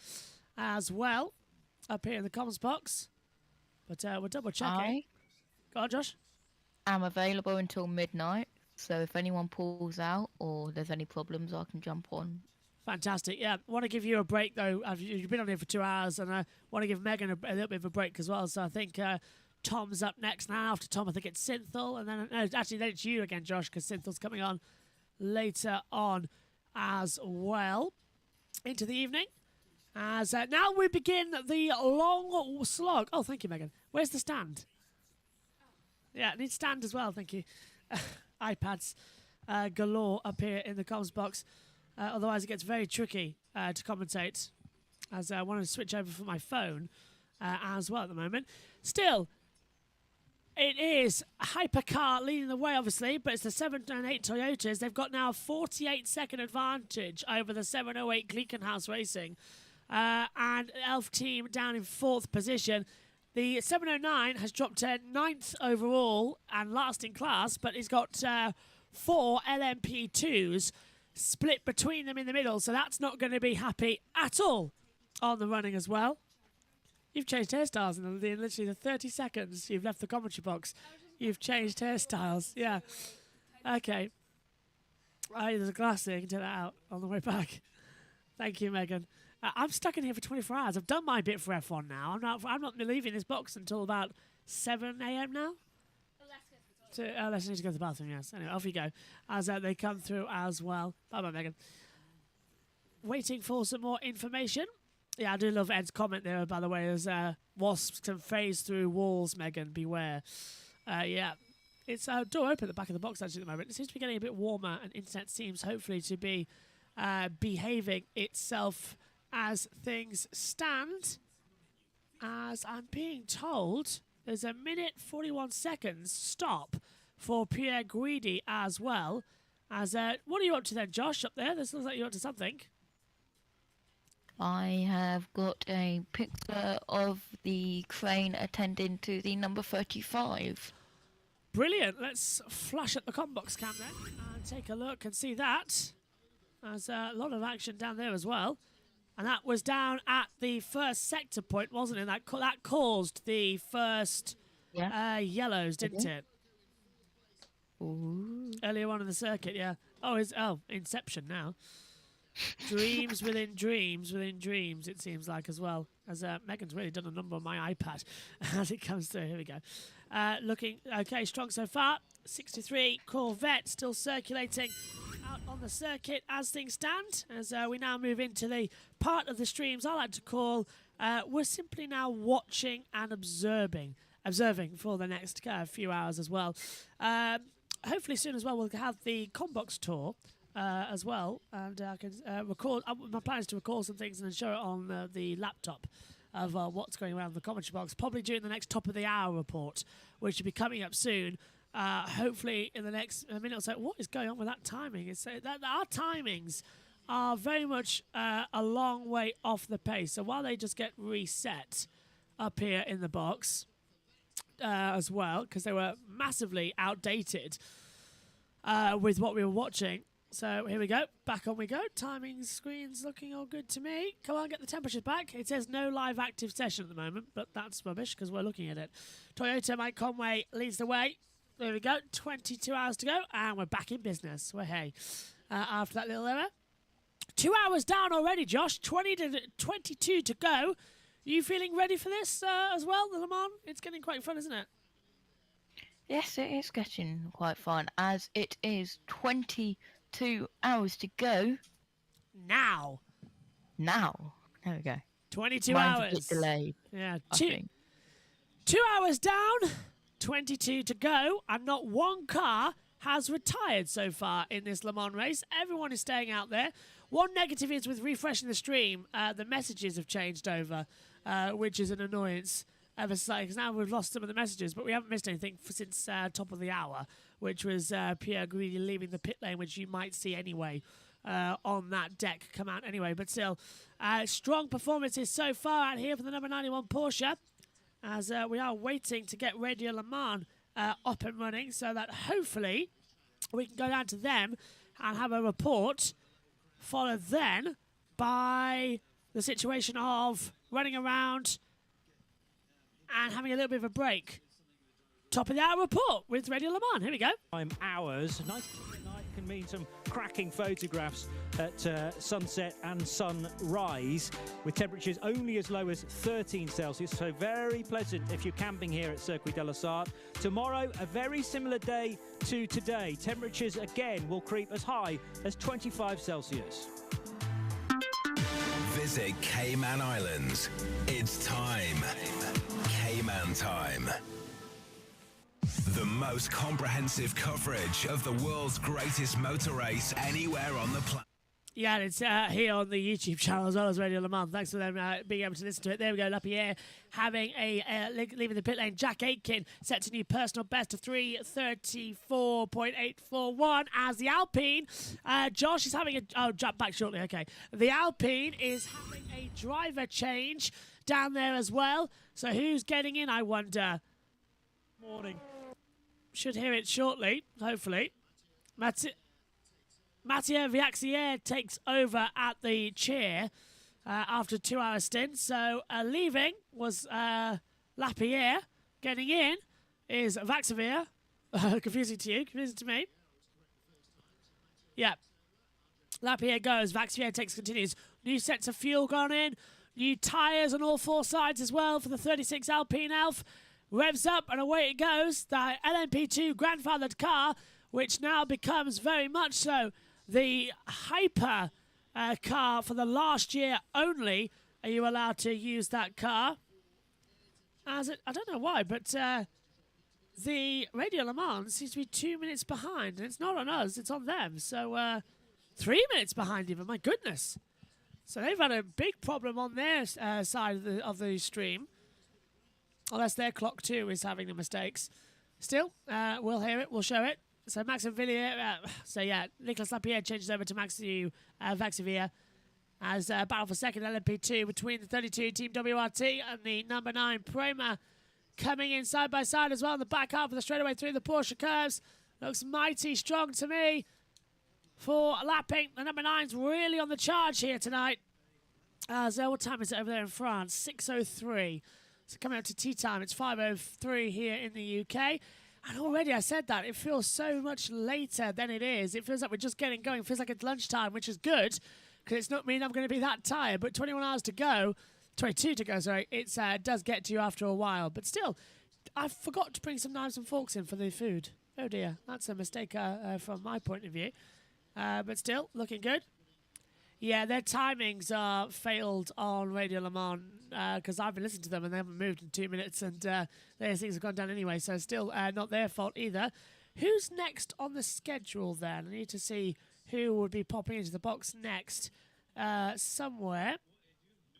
as well, up here in the comms box. But we're double checking. Go on, Josh. I'm available until midnight, so if anyone pulls out or there's any problems, I can jump on. Fantastic. Yeah, I want to give you a break, though. You've been on here for 2 hours, and I want to give Megan a little bit of a break as well. So I think Tom's up next now. After Tom, I think it's Synthel, and then actually then it's you again, Josh, because Synthel's coming on later on as well into the evening. As now we begin the long slog. Oh, thank you, Megan. Where's the stand? Yeah, it needs stand as well, thank you. iPads galore up here in the comms box. Otherwise, it gets very tricky to commentate, as I want to switch over for my phone as well at the moment. Still, it is Hypercar leading the way, obviously, but it's the 7 and 8 Toyotas. They've got now a 48-second advantage over the 708 Gleekenhaus Racing. And Elf team down in 4th position. The 709 has dropped to 9th overall and last in class, but it's got 4 LMP2s split between them in the middle, so that's not going to be happy at all on the running as well. You've changed hairstyles in literally the 30 seconds you've left the commentary box. You've changed hairstyles, yeah. Okay. There's a glass there, you can take that out on the way back. Thank you, Megan. I'm stuck in here for 24 hours. I've done my bit for F1 now. I'm not leaving this box until about 7 a.m. now. Let's need to go to the bathroom, yes. Anyway, off you go. As they come through as well. Bye-bye, Megan. Waiting for some more information Yeah, I do love Ed's comment there, by the way, as wasps can phase through walls, Megan, beware. Yeah, it's a door open at the back of the box, actually, at the moment. It seems to be getting a bit warmer, and internet seems hopefully to be behaving itself as things stand. As I'm being told, there's a minute 41 seconds stop for Pierre Guidi as well. As what are you up to then, Josh, up there? This looks like you're up to something. I have got a picture of the crane attending to the number 35. Brilliant. Let's flash up the combox cam then and take a look and see that. There's a lot of action down there as well. And that was down at the first sector point, wasn't it? That caused the first yellows, didn't it? Ooh. Earlier on in the circuit, yeah. Oh, Inception now. Dreams within dreams within dreams, it seems like, as well. As Megan's really done a number on my iPad as it comes through. Here we go. Looking okay, strong so far. 63 Corvette still circulating out on the circuit as things stand. As we now move into the part of the streams I like to call we're simply now watching and observing for the next few hours as well. Hopefully soon as well we'll have the Combox tour as well, and I can record. My plan is to record some things and then show it on the laptop of what's going around the commentary box, probably during the next top of the hour report, which will be coming up soon. Hopefully in the next minute or so. What is going on with that timing? It's that our timings are very much a long way off the pace. So while they just get reset up here in the box as well, because they were massively outdated with what we were watching. So here we go. Back on we go. Timing screen's looking all good to me. Come on, get the temperatures back. It says no live active session at the moment, but that's rubbish because we're looking at it. Toyota Mike Conway leads the way. There we go. 22 hours to go, and we're back in business. Well, hey, after that little error. 2 hours down already, Josh. 22 to go. Are you feeling ready for this as well, the Le Mans? It's getting quite fun, isn't it? Yes, it is getting quite fun, as it is 22 hours to go. Now. There we go. 22 Mine's hours. a bit delayed. Yeah. I think. 2 hours down, 22 to go, and not one car has retired so far in this Le Mans race. Everyone is staying out there. One negative is with refreshing the stream, the messages have changed over, which is an annoyance. Because now we've lost some of the messages, but we haven't missed anything since top of the hour, which was Pierre Guidi leaving the pit lane, which you might see anyway on that deck come out anyway. But still, strong performances so far out here for the number 91 Porsche, as we are waiting to get Radio Le Mans up and running, so that hopefully we can go down to them and have a report, followed then by the situation of running around and having a little bit of a break. Top of the hour report with Radio Le Mans. Here we go. Hours. Nice night can mean some cracking photographs at sunset and sunrise, with temperatures only as low as 13 Celsius, so very pleasant if you're camping here at Circuit de la Sarthe. Tomorrow, a very similar day to today. Temperatures again will creep as high as 25 Celsius. Visit Cayman Islands. It's time. Cayman time. The most comprehensive coverage of the world's greatest motor race anywhere on the planet. Yeah, and it's here on the YouTube channel as well as Radio Le Mans. Thanks for them being able to listen to it. There we go, Lapierre having leaving the pit lane. Jack Aitken sets a new personal best of 3:34.841 as the Alpine. Josh is having jump back shortly. Okay, the Alpine is having a driver change down there as well. So who's getting in, I wonder? Morning. Should hear it shortly, hopefully. Mathieu Viaxier takes over at the chair after a 2 hour stint. So leaving was Lapierre. Getting in is Vaxivier. Confusing to you, confusing to me. Yeah. Lapierre goes, Vaxivier continues. New sets of fuel gone in. New tyres on all four sides as well for the 36 Alpine Elf. Revs up and away it goes. The LMP2 grandfathered car, which now becomes very much so the hyper car for the last year only. are you allowed to use that car. I don't know why, but the Radio Le Mans seems to be 2 minutes behind, and it's not on us, it's on them. So 3 minutes behind even, my goodness. So they've had a big problem on their side of the stream. Unless their clock too is having the mistakes. Still, we'll hear it, we'll show it. So Max and Villiers, Nicolas Lapierre changes over to Max Vaxivier as battle for second LMP2 between the 32 Team WRT and the number 9 Prema coming in side by side as well in the back half of the straightaway through the Porsche curves. Looks mighty strong to me for lapping. The number 9's really on the charge here tonight. What time is it over there in France? 6:03. So coming up to tea time, it's 5:03 here in the UK. And already I said that, it feels so much later than it is. It feels like we're just getting going. It feels like it's lunchtime, which is good, because it's not mean I'm going to be that tired. But 21 hours to go, 22 to go, sorry, it does get to you after a while. But still, I forgot to bring some knives and forks in for the food. Oh dear, that's a mistake from my point of view. But still, looking good. Yeah, their timings are failed on Radio Le Mans because I've been listening to them and they haven't moved in 2 minutes, and their things have gone down anyway, so still not their fault either. Who's next on the schedule then? I need to see who would be popping into the box next somewhere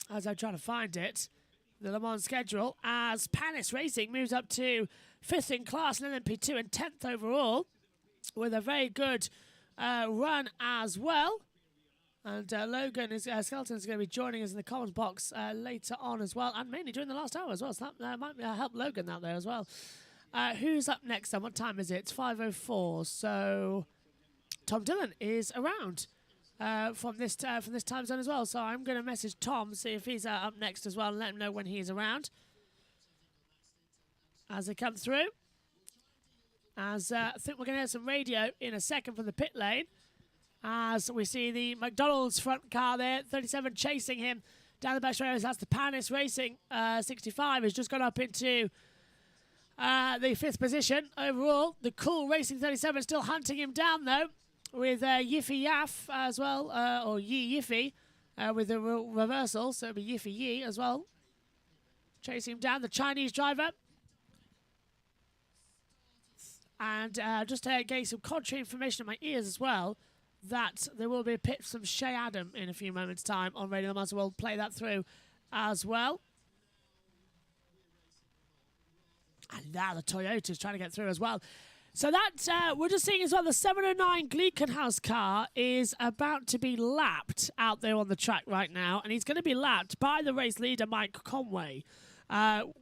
as I'm trying to find it. The Le Mans schedule as Panis Racing moves up to 5th in class in LMP2 and 10th overall with a very good run as well. And Logan Skeleton's going to be joining us in the comments box later on as well, and mainly during the last hour as well. So that might help Logan out there as well. Who's up next then? What time is it? It's 5:04. So Tom Dillon is around from this time zone as well. So I'm going to message Tom, see if he's up next as well, and let him know when he's around as they come through. As I think we're going to hear some radio in a second from the pit lane. As we see the McDonald's front car there, 37 chasing him down the back straight. That's the Panis Racing 65 has just gone up into the 5th position overall. The Cool Racing 37 still hunting him down though, with Yiffy Yaff as well, or Yi Yiffy with the reversal, so it'll be Yiffy Yi as well. Chasing him down, the Chinese driver. And just getting some contrary information in my ears as well, that there will be a pit from Shea Adam in a few moments' time on Radio Le Mans, so we'll play that through as well. And now the Toyota's trying to get through as well. So that, we're just seeing as well, the 709 Gleekenhaus car is about to be lapped out there on the track right now, and he's going to be lapped by the race leader, Mike Conway,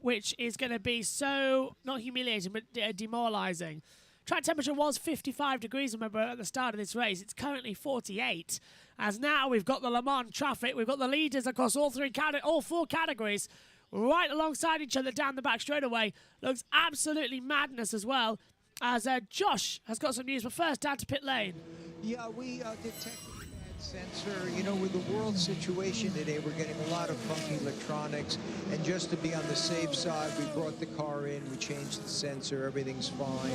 which is going to be so, not humiliating, but demoralising. Track temperature was 55 degrees, remember, at the start of this race. It's currently 48. As now we've got the Le Mans traffic. We've got the leaders across all 4 categories right alongside each other down the back straightaway. Looks absolutely madness as well. As Josh has got some news, but first down to pit lane. Yeah, we detected that sensor. You know, with the world situation today, we're getting a lot of funky electronics. And just to be on the safe side, we brought the car in, we changed the sensor, everything's fine.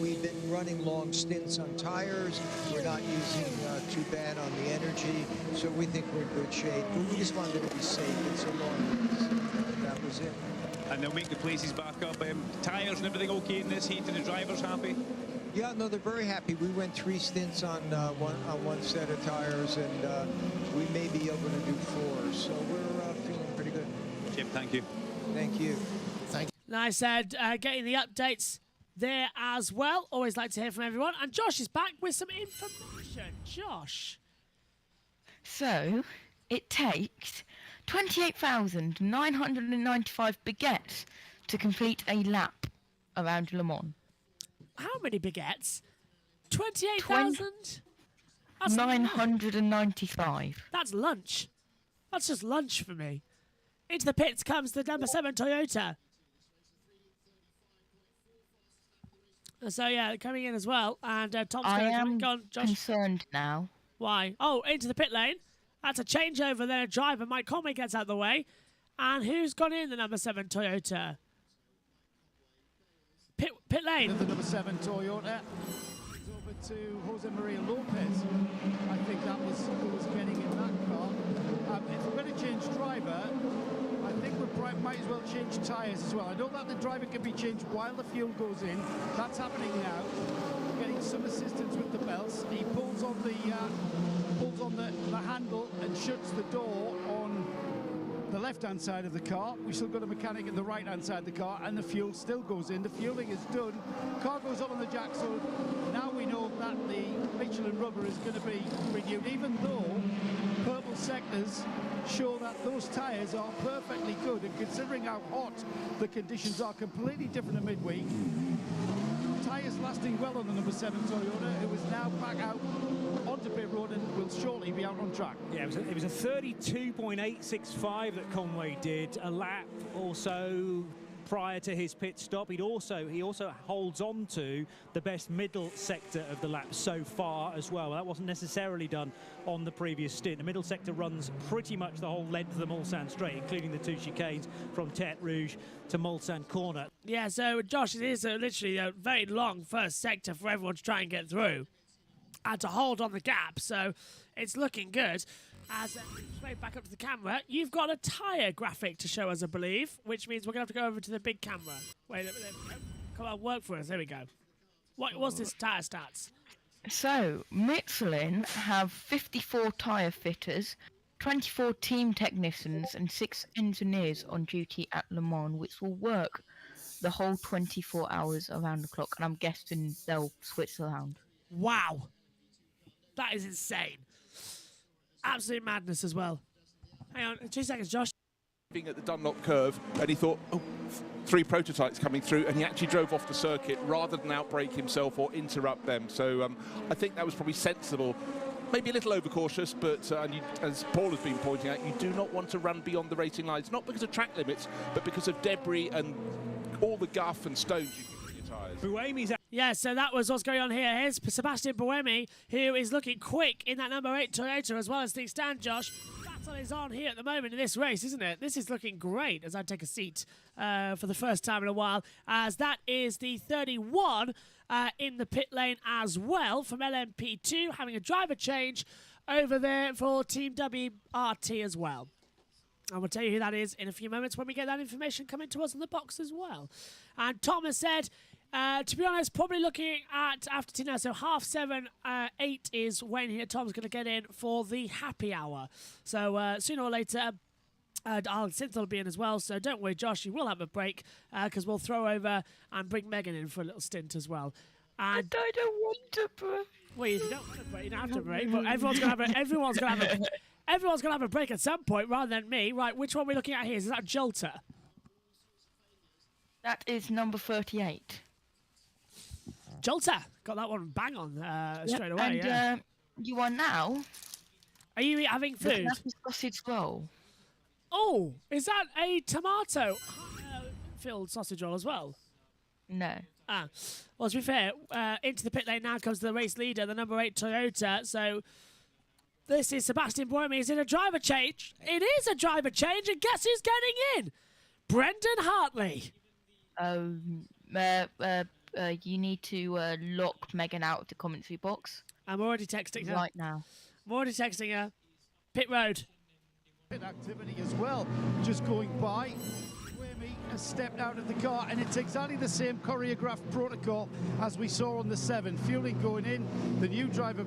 We've been running long stints on tires. We're not using too bad on the energy, so we think we're in good shape. But we just wanted to be safe. It's a long race. That was it. And they'll make the places back up. Tyres and everything okay in this heat, and the drivers happy? Yeah, no, they're very happy. We went 3 stints on one set of tires, and we may be able to do 4. So we're feeling pretty good. Chip, thank you. Thank you. Thank you. Nice, getting the updates there as well. Always like to hear from everyone. And Josh is back with some information. Josh. So, it takes 28,995 baguettes to complete a lap around Le Mans. How many baguettes? 28,000? 995. That's lunch. That's just lunch for me. Into the pits comes the number 7 Toyota. So, yeah, coming in as well. And Tom's going to come. Josh. Concerned now. Why? Oh, into the pit lane. That's a changeover there. Driver Mike Conway gets out of the way. And who's gone in the number 7 Toyota? Pit lane. The number 7 Toyota. It's over to Jose Maria Lopez. I think that was who was getting in that car. If we're going to change driver, change tyres as well. I know that the driver can be changed while the fuel goes in. That's happening now. Getting some assistance with the belts. He pulls on the handle and shuts the door on the left-hand side of the car. We've still got a mechanic in the right-hand side of the car, and the fuel still goes in. The fueling is done. Car goes up on the jack, so now we know that the Michelin rubber is going to be renewed, even though purple sectors show that those tyres are perfectly good, and considering how hot the conditions are, completely different to midweek. Tyres lasting well on the number 7 Toyota, who is now back out onto pit road and will shortly be out on track. Yeah, it was a 32.865 that Conway did, a lap or so prior to his pit stop. He also holds on to the best middle sector of the lap so far as well. That wasn't necessarily done on the previous stint. The middle sector runs pretty much the whole length of the Mulsanne straight, including the 2 chicanes from Tete Rouge to Mulsanne Corner. Yeah, so Josh, it is literally a very long first sector for everyone to try and get through and to hold on the gap, so it's looking good. As straight back up to the camera, you've got a tyre graphic to show us, I believe, which means we're going to have to go over to the big camera. Wait, there we go. Come on, work for us. There we go. What's this tyre stats? So, Michelin have 54 tyre fitters, 24 team technicians and 6 engineers on duty at Le Mans, which will work the whole 24 hours around the clock, and I'm guessing they'll switch around. Wow. That is insane. Absolute madness as well. Hang on, 2 seconds, Josh. Being at the Dunlop curve, and he thought, oh, 3 prototypes coming through, and he actually drove off the circuit rather than outbrake himself or interrupt them. So I think that was probably sensible. Maybe a little overcautious, but as Paul has been pointing out, you do not want to run beyond the racing lines, not because of track limits, but because of debris and all the guff and stones you can in your tyres. Buemi's Yeah, so that was what's going on here. Here's Sebastian Buemi, who is looking quick in that number 8 Toyota, as well as things stand, Josh. Battle is on here at the moment in this race, isn't it? This is looking great as I take a seat for the first time in a while, as that is the 31 in the pit lane as well from LMP2, having a driver change over there for Team WRT as well. And we'll tell you who that is in a few moments when we get that information coming to us in the box as well. And Tom has said, to be honest, probably looking at after tea now, so 7:30, 8 is when Tom's going to get in for the happy hour. So sooner or later, Synth will be in as well, so don't worry, Josh, you will have a break because we'll throw over and bring Megan in for a little stint as well. And I don't want to break. Well, you don't want to break, you don't have to break, but everyone's going to have a break at some point rather than me. Right, which one are we looking at here? Is that Jolter? That is number 38. Jolter, got that one bang on straight away. And yeah. You are now. Are you having food? Sausage roll. Oh, is that a tomato filled sausage roll as well? No. Well, to be fair, into the pit lane now comes the race leader, the number 8 Toyota. So this is Sebastian Buemi. Is it a driver change? It is a driver change, and guess who's getting in? Brendan Hartley. You need to lock Megan out of the commentary box. I'm already texting her. Right now. I'm already texting her. Pit road. Pit activity as well, just going by. Buemi has stepped out of the car, and it's exactly the same choreographed protocol as we saw on the 7. Fueling going in, the new driver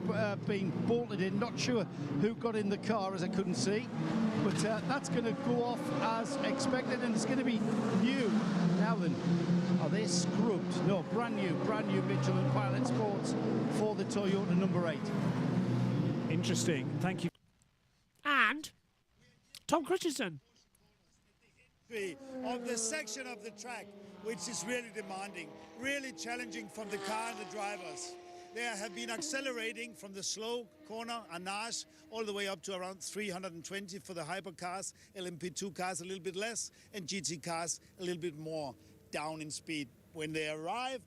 being bolted in. Not sure who got in the car, as I couldn't see. But that's going to go off as expected, and it's going to be new. Now then, are they scrubbed? No, brand new Michelin Pilot Sports for the Toyota number 8. Interesting, thank you. And Tom Christensen. Of the section of the track, which is really demanding, really challenging from the car and the drivers. They have been accelerating from the slow corner, Anage, all the way up to around 320 for the hypercars, LMP2 cars a little bit less, and GT cars a little bit more down in speed. When they arrive,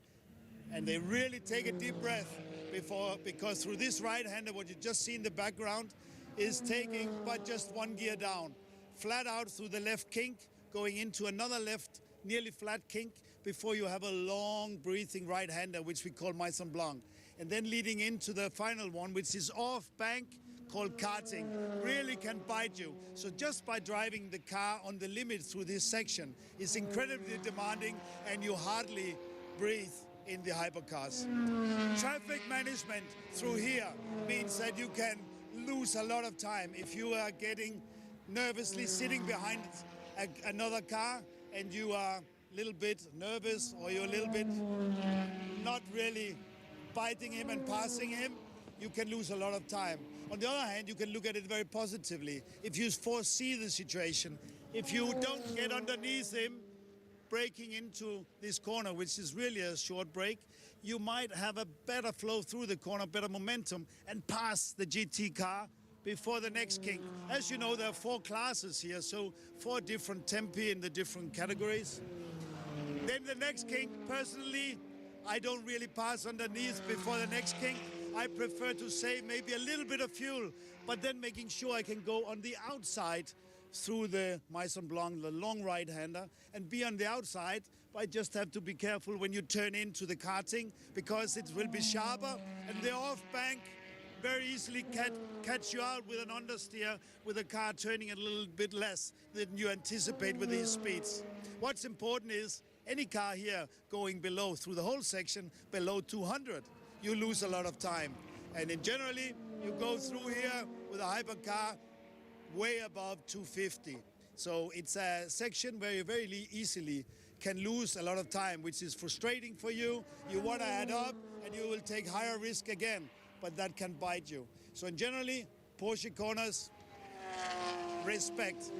and they really take a deep breath because through this right-hander, what you just see in the background, is taking but just 1 gear down, flat out through the left kink, going into another left, nearly flat kink, before you have a long breathing right-hander, which we call Maison Blanc. And then leading into the final one, which is off bank, called karting really can bite you. So just by driving the car on the limit through this section is incredibly demanding, and you hardly breathe in the hypercars. Traffic management through here means that you can lose a lot of time if you are getting nervously sitting behind another car and you are a little bit nervous, or you're a little bit not really biting him and passing him, you can lose a lot of time. On the other hand, you can look at it very positively. If you foresee the situation, if you don't get underneath him, braking into this corner, which is really a short break, you might have a better flow through the corner, better momentum, and pass the GT car before the next kink. As you know, there are 4 classes here, so 4 different tempi in the different categories. Then the next kink, personally, I don't really pass underneath before the next kink. I prefer to save maybe a little bit of fuel, but then making sure I can go on the outside through the Maison Blanc, the long right-hander, and be on the outside. But I just have to be careful when you turn into the karting, because it will be sharper, and the off-bank very easily catch you out with an understeer, with a car turning a little bit less than you anticipate with these speeds. What's important is any car here going below, through the whole section, below 200, you lose a lot of time. And in generally, you go through here with a hypercar way above 250. So it's a section where you very easily can lose a lot of time, which is frustrating for you. You want to add up, and you will take higher risk again, but that can bite you. So in generally, Porsche corners, respect.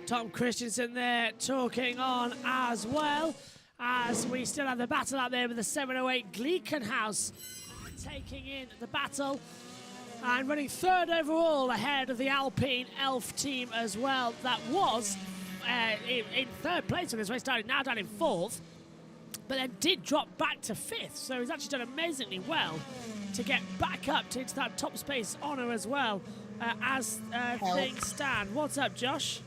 Tom Christensen there talking on as well, as we still have the battle out there with the 708 Gleekenhaus taking in the battle and running 3rd overall ahead of the Alpine Elf team as well. That was in 3rd place when this race started, now down in 4th, but then did drop back to 5th. So he's actually done amazingly well to get back up into that top space honour as well as things stand. What's up, Josh?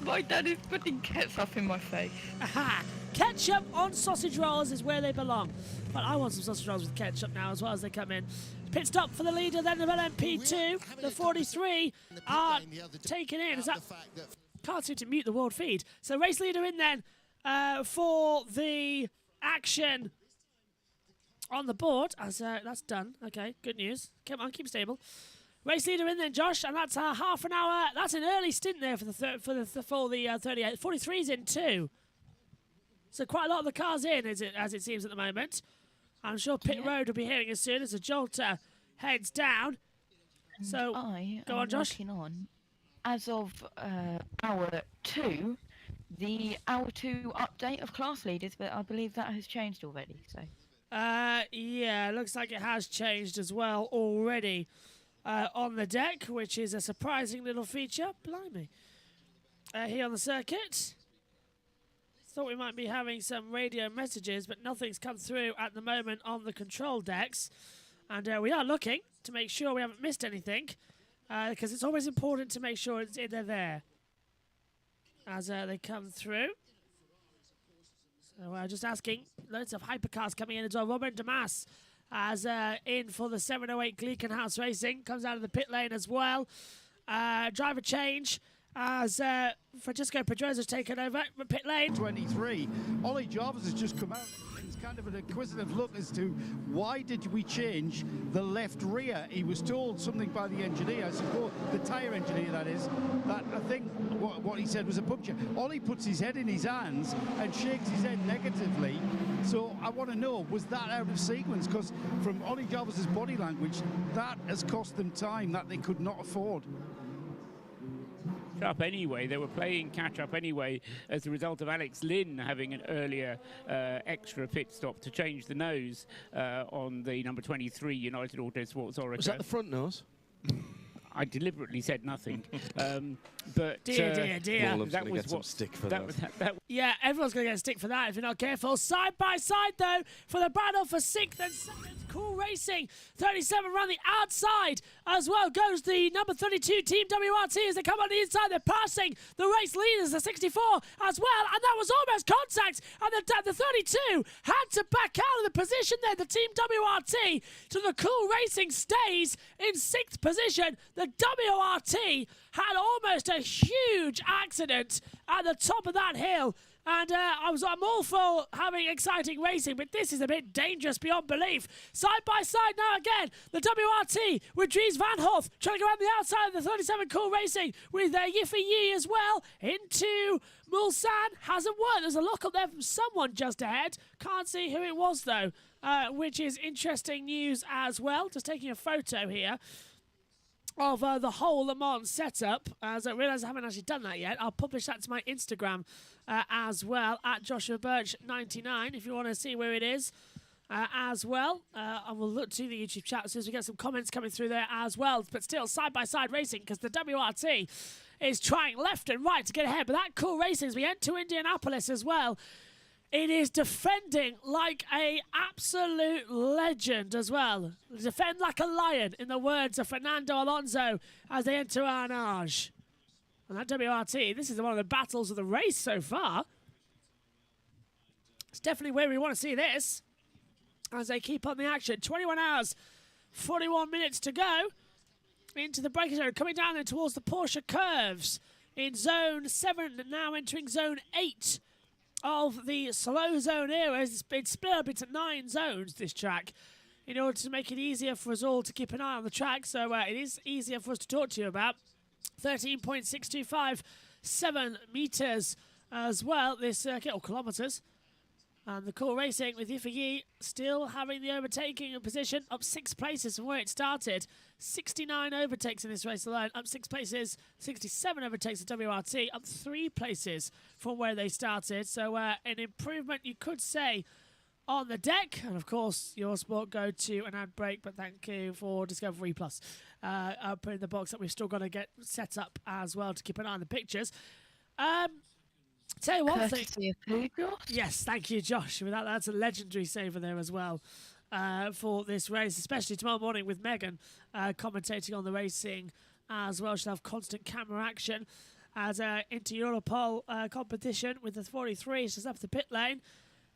My dad is putting ketchup in my face. Aha! Ketchup on sausage rolls is where they belong. But I want some sausage rolls with ketchup now as well as they come in. Pit stop for the leader, then the LMP2. The 43 are taken in. Is that... Can't seem to mute the world feed. So race leader in then for the action on the board. As that's done. Okay, good news. Come on, keep stable. Race leader in then, Josh, and that's half an hour. That's an early stint there for the 38. 43's in too. So quite a lot of the cars in, as it seems at the moment. I'm sure pit road will be hearing as soon as the Jolter heads down. So go on, Josh. On, as of hour 2, the hour 2 update of class leaders, but I believe that has changed already. So. Yeah, looks like it has changed as well already. On the deck, which is a surprising little feature. Blimey. Here on the circuit. Thought we might be having some radio messages, but nothing's come through at the moment on the control decks. And we are looking to make sure we haven't missed anything, because it's always important to make sure they're there as they come through. So we're just asking. Loads of hypercars coming in as well. Robert Damas as in for the 708 Gleekenhaus Racing. Comes out of the pit lane as well. Driver change as Francisco Pedrosa's taken over pit lane. 23. Ollie Jarvis has just come out. It's kind of an inquisitive look as to why did we change the left rear. He was told something by the engineer, I suppose the tyre engineer that is, that I think what he said was a puncture. Ollie puts his head in his hands and shakes his head negatively. So I want to know, was that out of sequence? Because from Ollie Jarvis's body language, that has cost them time that they could not afford. Up anyway, they were playing catch up anyway as a result of Alex Lynn having an earlier extra pit stop to change the nose on the number 23 United Autosports Oreca. Was that the front nose? I deliberately said nothing. But dear. That was get some stick for that. Yeah, everyone's going to get a stick for that if you're not careful. Side by side, though, for the battle for 6th and 7th. Cool race. Racing 37 around the outside as well goes the number 32 Team WRT as they come on the inside. They're passing the race leaders, the 64 as well, and that was almost contact, and the 32 had to back out of the position there. The Team WRT, so the Cool Racing stays in 6th position. The WRT had almost a huge accident at the top of that hill. And I'm all for having exciting racing, but this is a bit dangerous beyond belief. Side by side now again, the WRT with Dries Van Hoff trying to go around the outside of the 37 Cool Racing with Yiffy Yi as well into Mulsanne. Hasn't worked. There's a lock up there from someone just ahead. Can't see who it was though, which is interesting news as well. Just taking a photo here of the whole Le Mans setup. As I realise I haven't actually done that yet. I'll publish that to my Instagram as well, at Joshua Birch 99, if you want to see where it is as well. I will look to the YouTube chat as soon as we get some comments coming through there as well. But still, side-by-side racing, because the WRT is trying left and right to get ahead. But that Cool Racing, as we head to Indianapolis as well, it is defending like a absolute legend as well. Defend like a lion, in the words of Fernando Alonso, as they enter Arnage. And that WRT, this is one of the battles of the race so far. It's definitely where we want to see this, as they keep on the action. 21 hours, 41 minutes to go into the braking zone. Coming down then towards the Porsche curves in zone 7, now entering zone 8. Of the slow zone era. It's been split up into 9 zones, this track, in order to make it easier for us all to keep an eye on the track. So it is easier for us to talk to you about. 13.6257 metres as well, this circuit, or kilometres. And the Cool Racing with Yiffy Yi still having the overtaking position, up 6 places from where it started. 69 overtakes in this race alone, up 6 places. 67 overtakes at WRT, up 3 places from where they started. So an improvement, you could say, on the deck. And of course, Eurosport go to an ad break, but thank you for Discovery Plus. Up in the box that we've still got to get set up as well to keep an eye on the pictures. Tell you one thing. Yes, thank you, Josh. That's a legendary saver there as well for this race, especially tomorrow morning with Megan commentating on the racing as well. She'll have constant camera action as into Europol competition with the 43. She's left the pit lane.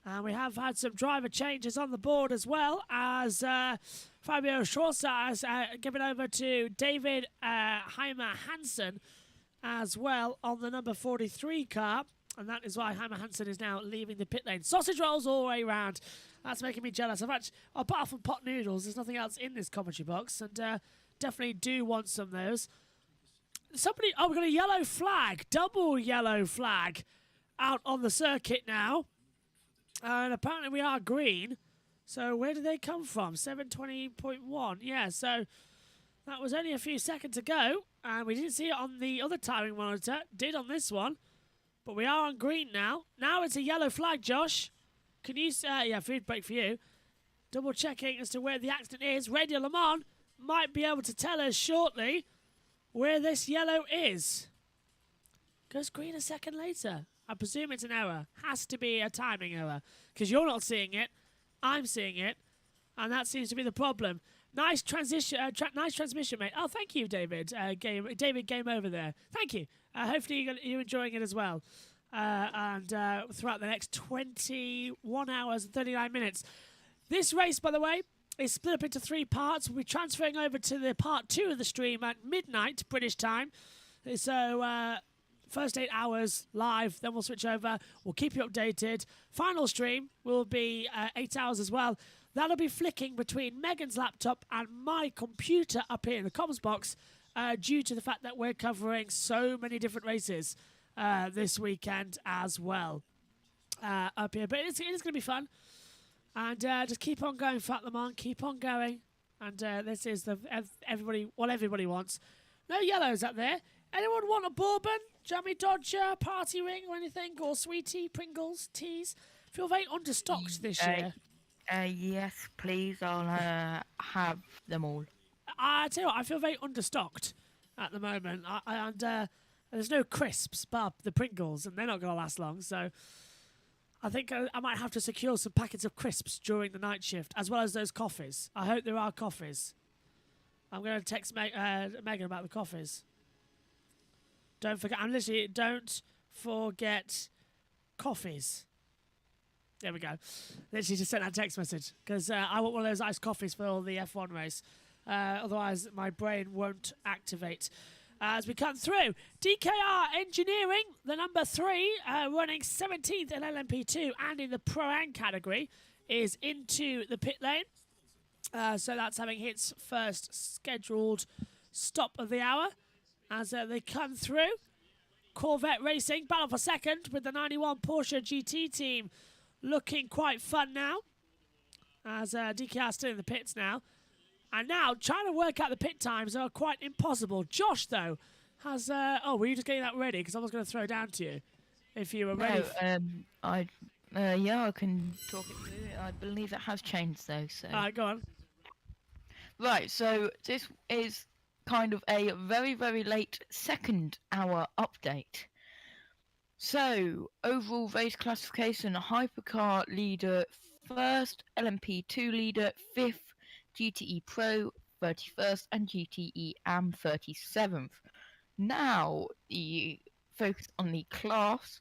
And we have had some driver changes on the board as well, as Fabio Schwarzer has given over to David Heimer Hansen as well on the number 43 car. And that is why Heimer Hansen is now leaving the pit lane. Sausage rolls all the way around. That's making me jealous. Apart from pot noodles, there's nothing else in this commentary box. And definitely do want some of those. We've got a yellow flag, double yellow flag out on the circuit now. And apparently we are green. So where did they come from? 720.1. Yeah, so that was only a few seconds ago. And we didn't see it on the other timing monitor. Did on this one. But we are on green now. Now it's a yellow flag, Josh. Can you... yeah, food break for you. Double checking as to where the accident is. Radio Le Mans might be able to tell us shortly where this yellow is. Goes green a second later. I presume it's an error. Has to be a timing error. Because you're not seeing it. I'm seeing it. And that seems to be the problem. Nice transition, nice transmission, mate. Oh, thank you, David. David, game over there. Thank you. Hopefully you're enjoying it as well. And throughout the next 21 hours and 39 minutes. This race, by the way, is split up into 3 parts. We'll be transferring over to the part 2 of the stream at midnight, British time. So... first 8 hours live, then we'll switch over. We'll keep you updated. Final stream will be 8 hours as well. That'll be flicking between Megan's laptop and my computer up here in the comms box due to the fact that we're covering so many different races this weekend as well up here. But it is going to be fun. And just keep on going, Fat Le Mans. Keep on going. And this is what everybody wants. No yellows up there. Anyone want a bourbon, Jammy Dodger, party ring or anything? Or sweetie, Pringles, teas? Feel very understocked this year. Yes, please. I'll have them all. I tell you what, I feel very understocked at the moment. And there's no crisps, but the Pringles, and they're not going to last long. So I think I might have to secure some packets of crisps during the night shift, as well as those coffees. I hope there are coffees. I'm going to text Megan about the coffees. Don't forget, don't forget coffees. There we go. Literally just sent that text message because I want one of those iced coffees for the F1 race. Otherwise, my brain won't activate. As we come through, DKR Engineering, the number 3, running 17th in LMP2 and in the Pro-Am category, is into the pit lane. So that's having its first scheduled stop of the hour as they come through. Corvette Racing, battle for second with the 91 Porsche GT team looking quite fun now. As DKR still in the pits now. And now, trying to work out the pit times are quite impossible. Josh, though, has... were you just getting that ready? Because I was going to throw down to you if you were ready. Yeah, I can talk it through. I believe it has changed, though. So. All right, go on. Right, so this is kind of a very, very late second hour update. So, overall race classification, hypercar leader first, LMP2 leader 5th, GTE Pro 31st and GTE AM 37th. Now, the focus on the class.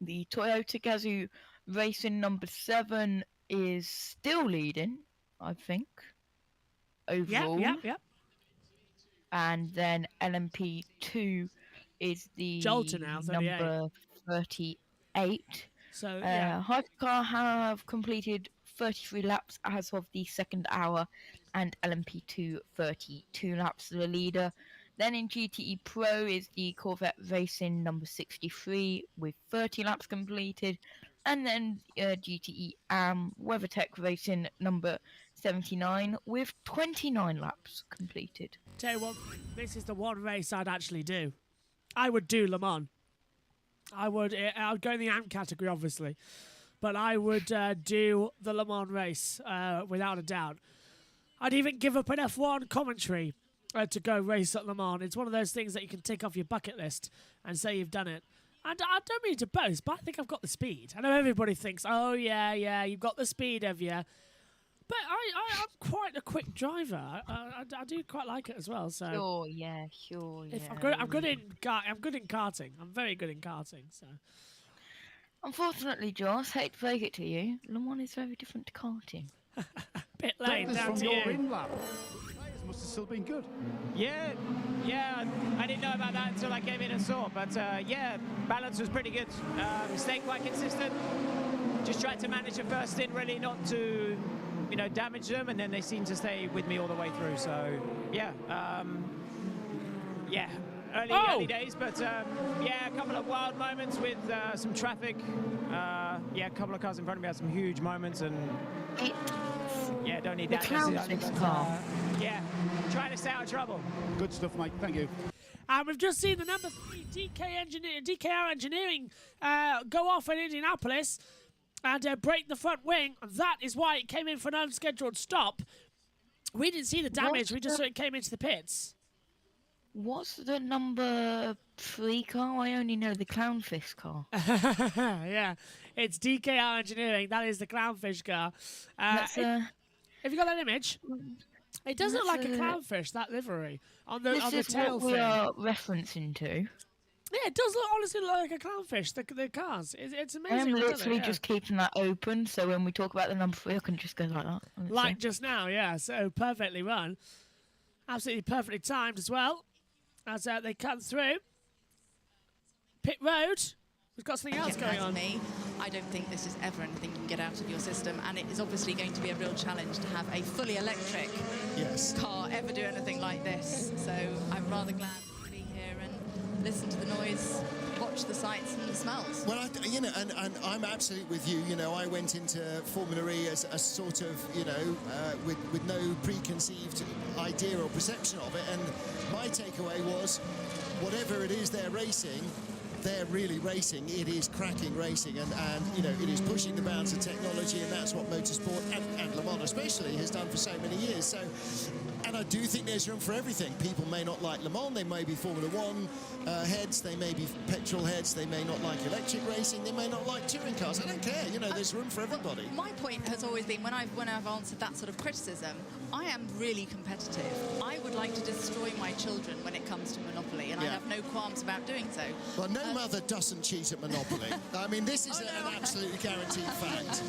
The Toyota Gazoo Racing number 7 is still leading, I think, overall. Yeah. And then LMP2 is the now, number 38. So, Hypercar have completed 33 laps as of the second hour, and LMP2 32 laps to the leader. Then in GTE Pro is the Corvette Racing number 63 with 30 laps completed, and then GTE AM WeatherTech Racing number 79 with 29 laps completed. Tell you what, this is the one race I'd actually do. I would do Le Mans. I would go in the AM category, obviously. But I would do the Le Mans race without a doubt. I'd even give up an F1 commentary to go race at Le Mans. It's one of those things that you can tick off your bucket list and say you've done it. And I don't mean to boast, but I think I've got the speed. I know everybody thinks, oh, yeah, you've got the speed, have you? But I'm quite a quick driver. I do quite like it as well. So sure, yeah. I'm good in karting. I'm very good in karting. So. Unfortunately, Josh, hate to break it to you, Le Mans is very different to karting. Bit late, down to your you. in-lap. Players must have still been good. Yeah, I didn't know about that until I came in and saw. But balance was pretty good. Stayed quite consistent. Just tried to manage the first stint, really not to, damage them, and then they seemed to stay with me all the way through. So, early days, but a couple of wild moments with some traffic. A couple of cars in front of me had some huge moments, and don't need that. Trying to stay out of trouble. Good stuff, Mike. Thank you. And we've just seen the number 3 DKR Engineering go off in Indianapolis and break the front wing. That is why it came in for an unscheduled stop. We didn't see the damage. We just saw it came into the pits. What's the number 3 car? I only know the Clownfish car. Yeah, it's DKR Engineering. That is the Clownfish car. Have you got that image? It does look like a clownfish, that livery, on the tail thing. This is what we are referencing to. Yeah, it does honestly look like a clownfish, the cars. It's amazing. I'm literally just keeping that open, so when we talk about the number 3, I can just go like that. Like just now, yeah. So perfectly run. Absolutely perfectly timed as well. As they come through. Pit road. We've got something else going on. I don't think this is ever anything you can get out of your system, and it is obviously going to be a real challenge to have a fully electric car ever do anything like this. So I'm rather glad to be here and listen to the noise, watch the sights and the smells. Well, and I'm absolutely with you. I went into Formula E as a sort of, with no preconceived idea or perception of it, and my takeaway was, whatever it is they're racing, they're really racing. It is cracking racing, and it is pushing the bounds of technology, and that's what motorsport and Le Mans especially has done for so many years. So And I do think there's room for everything. People may not like Le Mans, they may be Formula One heads, they may be petrol heads, they may not like electric racing, they may not like touring cars. I don't care, you know, there's room for everybody. My point has always been, when I've answered that sort of criticism, I am really competitive. I would like to destroy my children when it comes to Monopoly, and I have no qualms about doing so. Well, no mother doesn't cheat at Monopoly. I mean, this is an absolutely guaranteed fact.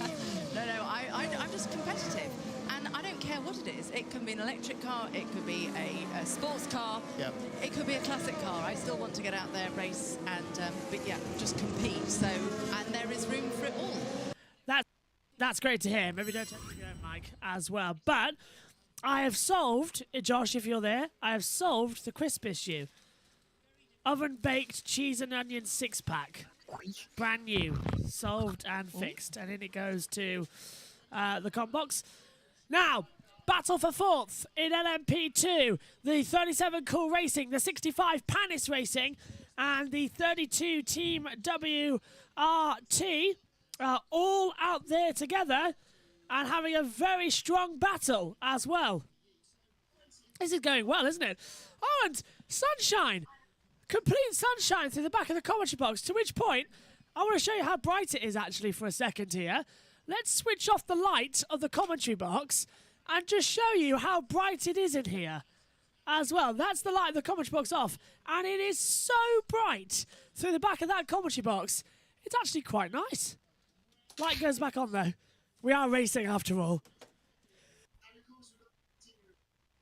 No, I'm just competitive. And I don't care what it is. It can be an electric car, it could be a sports car, it could be a classic car. I still want to get out there, race, and just compete. So, and there is room for it all. That's great to hear. Maybe don't take it to go, Mike, as well. But I have solved, Josh, if you're there, I have solved the crisp issue. Oven-baked cheese and onion 6-pack. Brand new. Solved and fixed. And in it goes to the com box. Now, battle for 4th in LMP2. The 37 Cool Racing, the 65 Panis Racing, and the 32 Team WRT are all out there together and having a very strong battle as well. This is going well, isn't it? Oh, and sunshine. Complete sunshine through the back of the commentary box, to which point I want to show you how bright it is actually for a second here. Let's switch off the light of the commentary box and just show you how bright it is in here as well. That's the light of the commentary box off, and it is so bright through the back of that commentary box. It's actually quite nice. Light goes back on though. We are racing after all.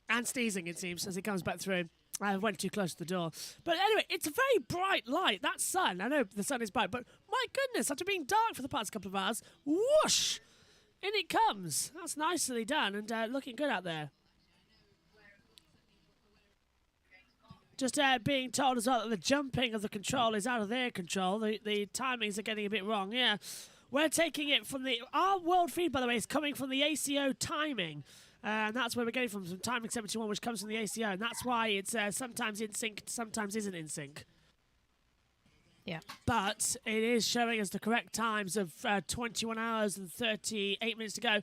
And sneezing, it seems, as he comes back through. I went too close to the door. But anyway, it's a very bright light. That sun, I know the sun is bright, but my goodness, after being dark for the past couple of hours, whoosh, in it comes. That's nicely done and looking good out there. Just being told as well that the jumping of the control is out of their control. The timings are getting a bit wrong, yeah. We're taking it from our world feed, by the way, is coming from the ACO timing. And that's where we're getting from timing 71, which comes from the ACO. And that's why it's sometimes in sync, sometimes isn't in sync. Yeah. But it is showing us the correct times of 21 hours and 38 minutes to go.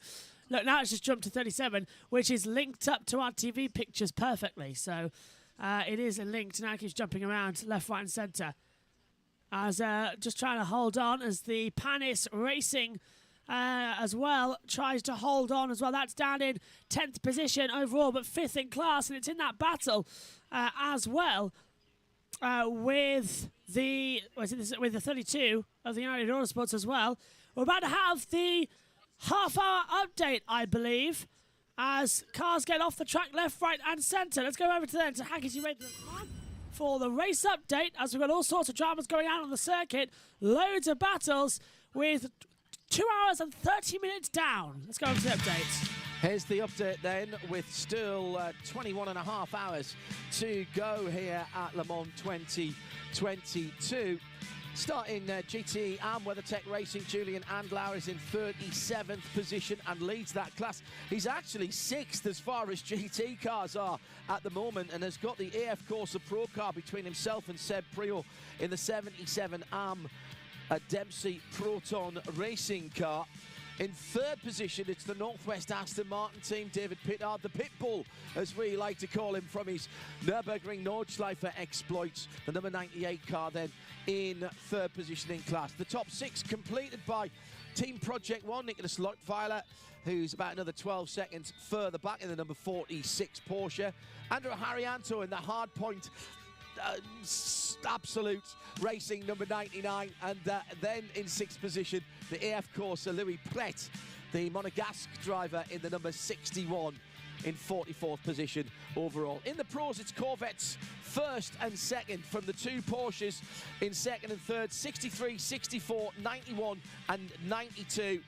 Look, now it's just jumped to 37, which is linked up to our TV pictures perfectly. So it is linked. Now it keeps jumping around left, right, and centre. As just trying to hold on as the Panis Racing as well tries to hold on as well. That's down in 10th position overall, but 5th in class, and it's in that battle as well with the 32 of the United Autosports as well. We're about to have the half-hour update, I believe, as cars get off the track left, right, and centre. Let's go over to them to Hackety Radio for the race update, as we've got all sorts of dramas going on the circuit, loads of battles with 2 hours and 30 minutes down. Let's go over to the update. Here's the update then, with still 21 and a half hours to go here at Le Mans 2022. Starting GT and WeatherTech Racing, Julian Andlauer is in 37th position and leads that class. He's actually 6th as far as GT cars are at the moment, and has got the AF Corsa Pro car between himself and Seb Priaulx in the 77 AM Dempsey Proton Racing car. In 3rd position, it's the Northwest Aston Martin team, David Pittard, the Pitbull, as we like to call him, from his Nürburgring Nordschleife exploits. The number 98 car then in 3rd position in class. The top 6 completed by Team Project One, Nicholas Leutwiler, who's about another 12 seconds further back in the number 46 Porsche. Andrew Harrianto in the hard point absolute racing number 99, and then in 6th position the AF Corsa Louis Pret, the Monegasque driver, in the number 61 in 44th position overall. In the pros, it's Corvettes 1st and 2nd from the 2 Porsches in 2nd and 3rd, 63, 64, 91 and 92,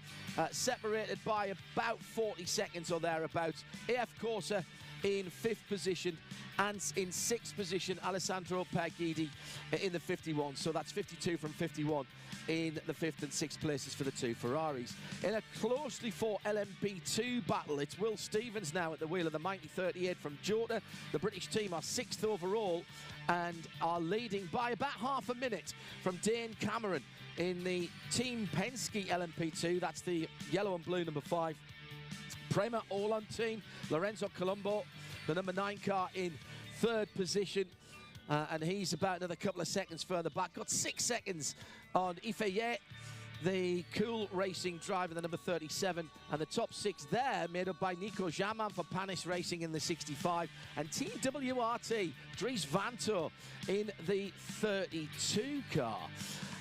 separated by about 40 seconds or thereabouts. AF Corsa in 5th position, and in 6th position Alessandro Perguidi in the 51. So that's 52 from 51 in the 5th and 6th places for the 2 Ferraris. In a closely fought LMP2 battle, it's Will Stevens now at the wheel of the Mighty 38 from Jota. The British team are 6th overall and are leading by about half a minute from Dane Cameron in the Team Penske LMP2. That's the yellow and blue number 5 Prema all on team. Lorenzo Colombo, the number 9 car, in 3rd position. And he's about another couple of seconds further back. Got 6 seconds on Ifeye, the Cool Racing driver, the number 37. And the top 6 there made up by Nico Jaman for Panis Racing in the 65. And Team WRT, Dries Vanto in the 32 car.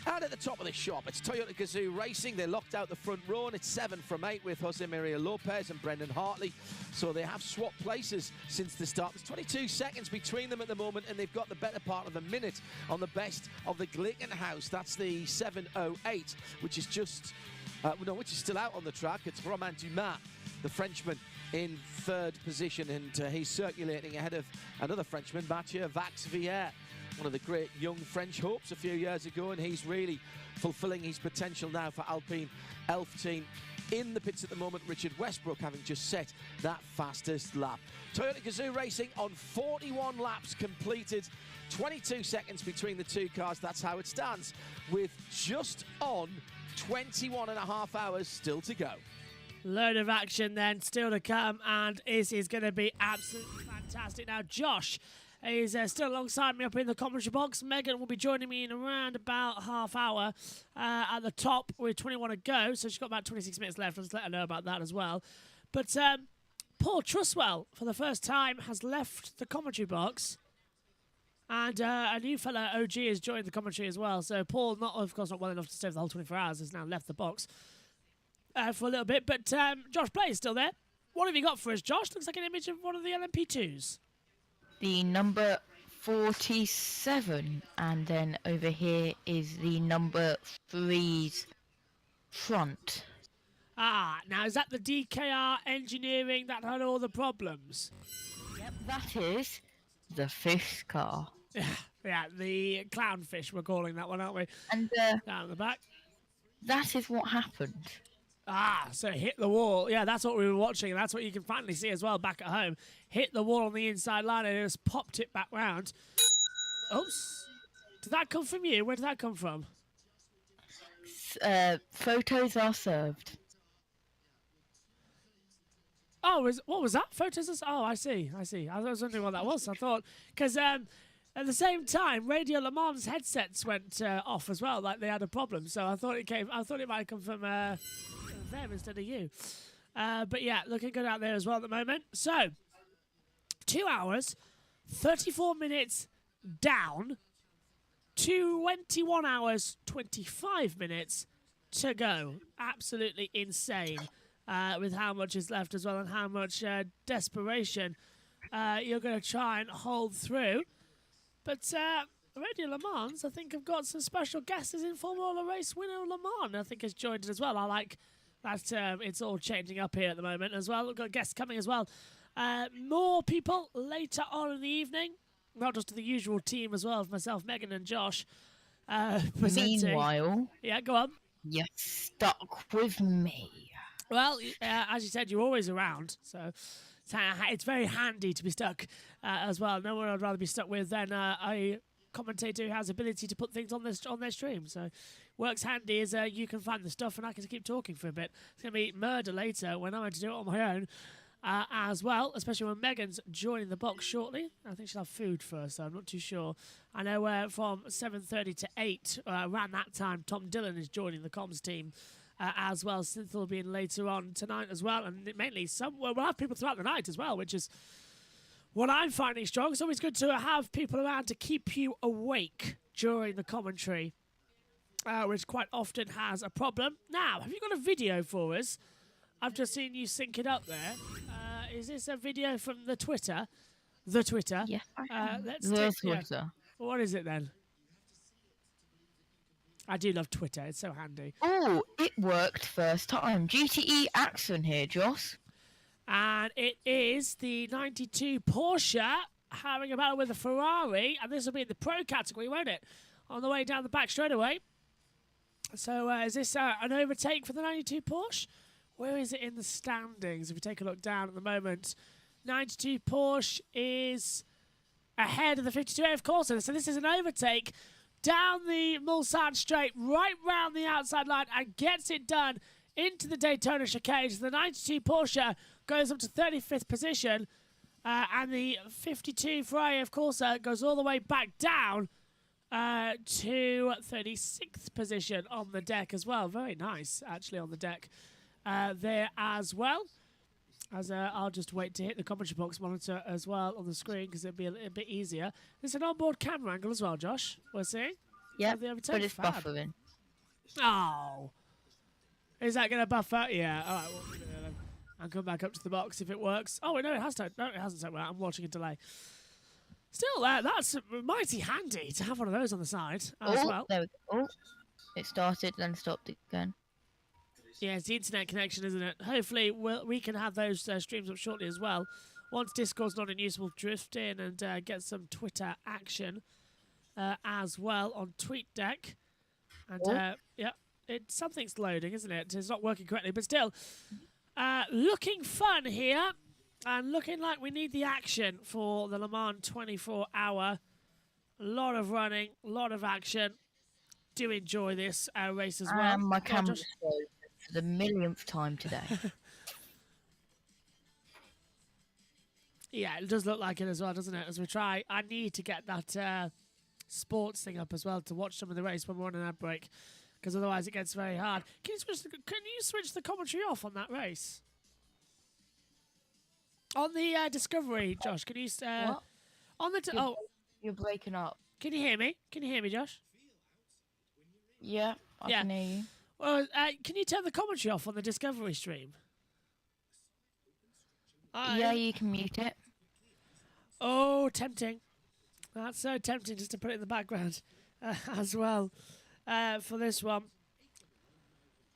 And at the top of the shop, it's Toyota Gazoo Racing. They locked out the front row, and it's 7 from 8 with Jose Maria Lopez and Brendan Hartley. So they have swapped places since the start. There's 22 seconds between them at the moment, and they've got the better part of a minute on the best of the Glickenhaus. That's the 708, which is just, which is still out on the track. It's Romain Dumas, the Frenchman, in 3rd position, and he's circulating ahead of another Frenchman, Mathieu Vax-Vier, one of the great young French hopes a few years ago, and he's really fulfilling his potential now for Alpine Elf Team. In the pits at the moment, Richard Westbrook having just set that fastest lap. Toyota Gazoo Racing on 41 laps completed, 22 seconds between the 2 cars. That's how it stands, with just on 21.5 hours still to go. Load of action then still to come, and this is going to be absolutely fantastic. Now, Josh is still alongside me up in the commentary box. Megan will be joining me in around about half hour at the top with 21 to go. So she's got about 26 minutes left. I'll just let her know about that as well. But Paul Truswell, for the first time, has left the commentary box. And a new fella, OG, has joined the commentary as well. So Paul, of course, not well enough to stay for the whole 24 hours, has now left the box for a little bit. But Josh Play is still there. What have you got for us, Josh? Looks like an image of one of the LMP2s. The number 47, and then over here is the number 3's front. Ah, now is that the DKR engineering that had all the problems? Yep, that is the fish car. Yeah, the clownfish, we're calling that one, aren't we? And down the back. That is what happened. Ah, so it hit the wall. Yeah, that's what we were watching, and that's what you can finally see as well back at home. Hit the wall on the inside line, and it just popped it back round. Oops. Did that come from you? Where did that come from? Photos are served. Oh, what was that? Photos are... Oh, I see. I was wondering what that was. I thought... Because at the same time, Radio Le Mans headsets went off as well, like they had a problem. So I thought it might come from them instead of you. But yeah, looking good out there as well at the moment. So, 2 hours, 34 minutes down, 21 hours, 25 minutes to go. Absolutely insane with how much is left as well, and how much desperation you're going to try and hold through. But Radio Le Mans, I think, have got some special guests in Formula Race winner Le Mans, I think, has joined it as well. I like that it's all changing up here at the moment as well. We've got guests coming as well. More people later on in the evening, not just the usual team as well, of myself, Megan and Josh. Meanwhile... Yeah, go on. You're stuck with me. Well, as you said, you're always around, so... It's very handy to be stuck as well. No one I'd rather be stuck with than a commentator who has ability to put things on their stream. So works handy as you can find the stuff and I can keep talking for a bit. It's going to be murder later when I'm going to do it on my own as well, especially when Megan's joining the box shortly. I think she'll have food first, so I'm not too sure. I know from 7:30 to 8, around that time, Tom Dillon is joining the comms team. As well, Synth will be in later on tonight as well, and mainly we'll have people throughout the night as well, which is what I'm finding strong. It's always good to have people around to keep you awake during the commentary, which quite often has a problem. Now, have you got a video for us? I've just seen you sync it up there. Is this a video from the Twitter? The Twitter? Yeah. Let's Twitter. Yeah. What is it then? I do love Twitter. It's so handy. Oh, it worked first time. GTE Axon here, Joss. And it is the 92 Porsche having a battle with a Ferrari. And this will be in the Pro category, won't it? On the way down the back straight away. So is this an overtake for the 92 Porsche? Where is it in the standings? If we take a look down at the moment, 92 Porsche is ahead of the 52A, of course. So this is an overtake down the Mulsanne straight, right round the outside line, and gets it done into the Daytona chicane. So the 92 Porsche goes up to 35th position. And the 52 Ferrari, of course, goes all the way back down to 36th position on the deck as well. Very nice, actually, on the deck there as well. As I'll just wait to hit the commentary box monitor as well on the screen because it'll be a bit easier. There's an onboard camera angle as well, Josh. We're seeing. Yeah, but it's buffering. Oh. Is that going to buffer? Yeah. All right. Well, I'll come back up to the box if it works. Oh, no, it has turned. No, it hasn't turned. Well, I'm watching a delay. Still, that's mighty handy to have one of those on the side as well. There we go. Oh, it started, then stopped again. Yeah, it's the internet connection, isn't it? Hopefully, we can have those streams up shortly as well. Once Discord's not in use, we'll drift in and get some Twitter action as well on TweetDeck. And, yeah, something's loading, isn't it? It's not working correctly, but still, looking fun here. And looking like we need the action for the Le Mans 24-hour. A lot of running, a lot of action. Do enjoy this race as well. My camera's frozen for the millionth time today. Yeah, it does look like it as well, doesn't it? As we try, I need to get that sports thing up as well to watch some of the race when we're on an ad break, because otherwise it gets very hard. Can you switch the commentary off on that race? On the Discovery, Josh, can you... What? On the... You're breaking up. Can you hear me? Can you hear me, Josh? Yeah, I can hear you. Well, can you turn the commentary off on the Discovery stream? Yeah, you can mute it. Oh, tempting. That's so tempting just to put it in the background as well for this one.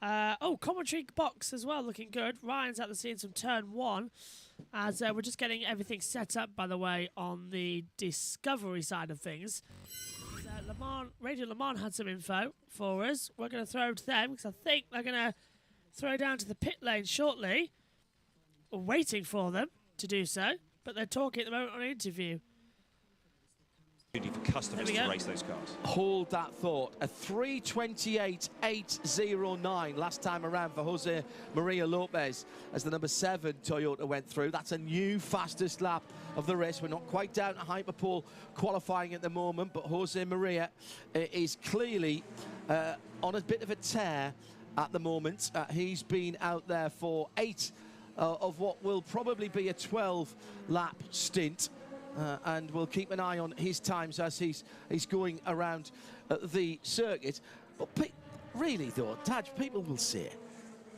Commentary box as well, looking good. Ryan's at the scenes from turn 1. As we're just getting everything set up, by the way, on the Discovery side of things. Radio Le Mans had some info for us. We're going to throw to them because I think they're going to throw down to the pit lane shortly. We're waiting for them to do so, but they're talking at the moment on an interview. For customers to race those cars. Hold that thought. A 3:28.809 last time around for Jose Maria Lopez as the number 7 Toyota went through. That's a new fastest lap of the race. We're not quite down to Hyperpole qualifying at the moment, but Jose Maria is clearly on a bit of a tear at the moment. He's been out there for 8 of what will probably be a 12-lap stint. And we'll keep an eye on his times as he's going around the circuit. But really, though, Taj, people will say it.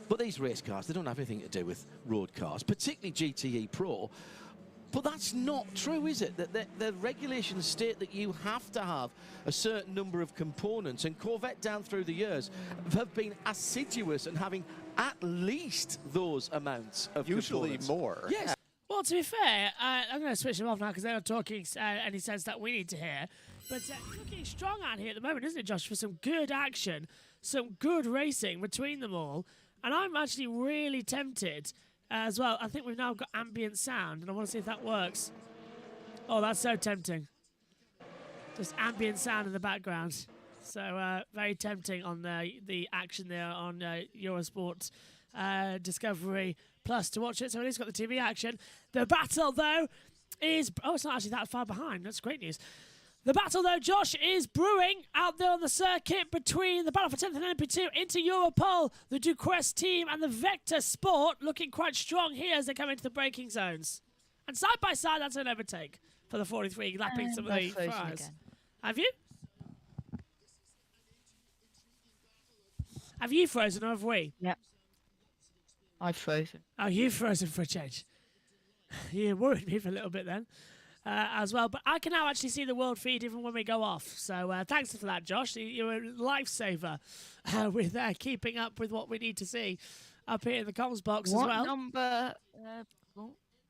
But these race cars, they don't have anything to do with road cars, particularly GTE Pro. But that's not true, is it? That the regulations state that you have to have a certain number of components, and Corvette down through the years have been assiduous in having at least those amounts of usually components. More. Yes. Well, to be fair, I'm going to switch them off now because they're not talking any sense that we need to hear. But it's looking strong out here at the moment, isn't it, Josh, for some good action, some good racing between them all. And I'm actually really tempted as well. I think we've now got ambient sound, and I want to see if that works. Oh, that's so tempting. Just ambient sound in the background. So very tempting on the action there on Eurosport Discovery Plus to watch it. So it has got the TV action. The battle, though, is... Oh, it's not actually that far behind. That's great news. The battle, though, Josh, is brewing out there on the circuit between the battle for 10th and MP2 into Europole, the Duquest team, and the Vector Sport, looking quite strong here as they come into the braking zones. And side by side, that's an overtake for the 43, lapping some of the Ferraris. Have you? Have you frozen or have we? Yep. I've frozen. Oh, you've frozen for a change. You worried me for a little bit then as well. But I can now actually see the world feed even when we go off. So thanks for that, Josh. You're a lifesaver with keeping up with what we need to see up here in the comms box as well.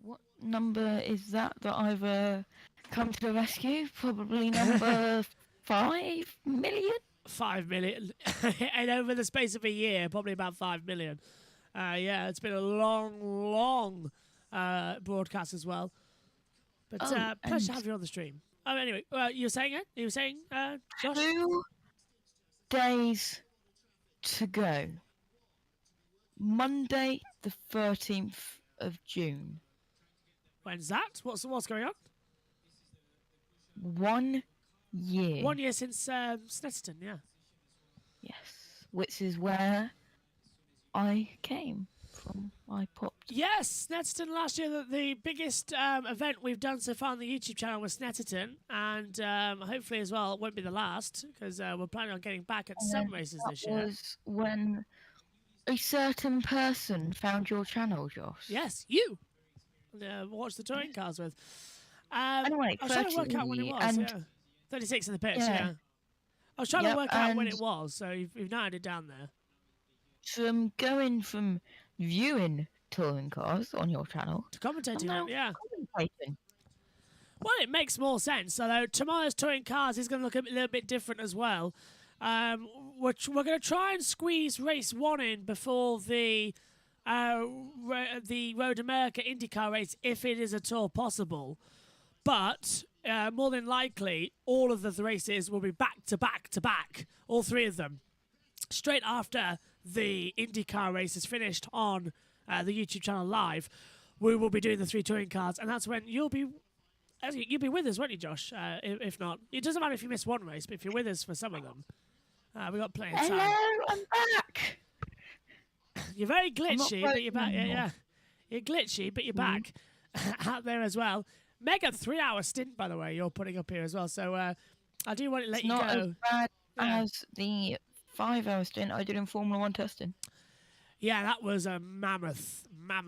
What number is that I've come to the rescue? Probably number 5 million? 5 million. And over the space of a year, probably about 5 million. Yeah, it's been a long broadcast as well. But pleasure to have you on the stream. Oh, anyway, you were saying it? You were saying, Josh? 2 days to go. Monday, the 13th of June. When's that? What's going on? 1 year. 1 year since Snetterton, yeah. Yes, which is where I came from. I popped. Yes, Snetterton last year, the biggest event we've done so far on the YouTube channel was Snetterton, and hopefully as well it won't be the last, because we're planning on getting back at some races this year. That was when a certain person found your channel, Josh. Yes, you. Watch the touring cars with. Anyway, I was trying to work out when it was. Yeah. 36 in the pits. Yeah. I was trying to work out when it was, so you've narrowed it down there. From going from viewing touring cars on your channel to commentating them, yeah. Commentating. Well, it makes more sense. Although tomorrow's touring cars is going to look a little bit different as well. We're going to try and squeeze race 1 in before the Road America IndyCar race, if it is at all possible. But more than likely, all of the races will be back to back to back, all 3 of them, straight after the IndyCar race is finished on the YouTube channel live. We will be doing the 3 touring cars, and that's when you'll be with us, won't you, Josh? If not, it doesn't matter if you miss one race, but if you're with us for some of them, we got plenty of time. Hello, I'm back. You're very glitchy, but you're back. Yeah, you're glitchy, but you're back out there as well. Mega 3-hour stint, by the way, you're putting up here as well. So I do want to let you go. Not as bad as the 5-hour stint I did in Formula 1 testing. Yeah, that was a mammoth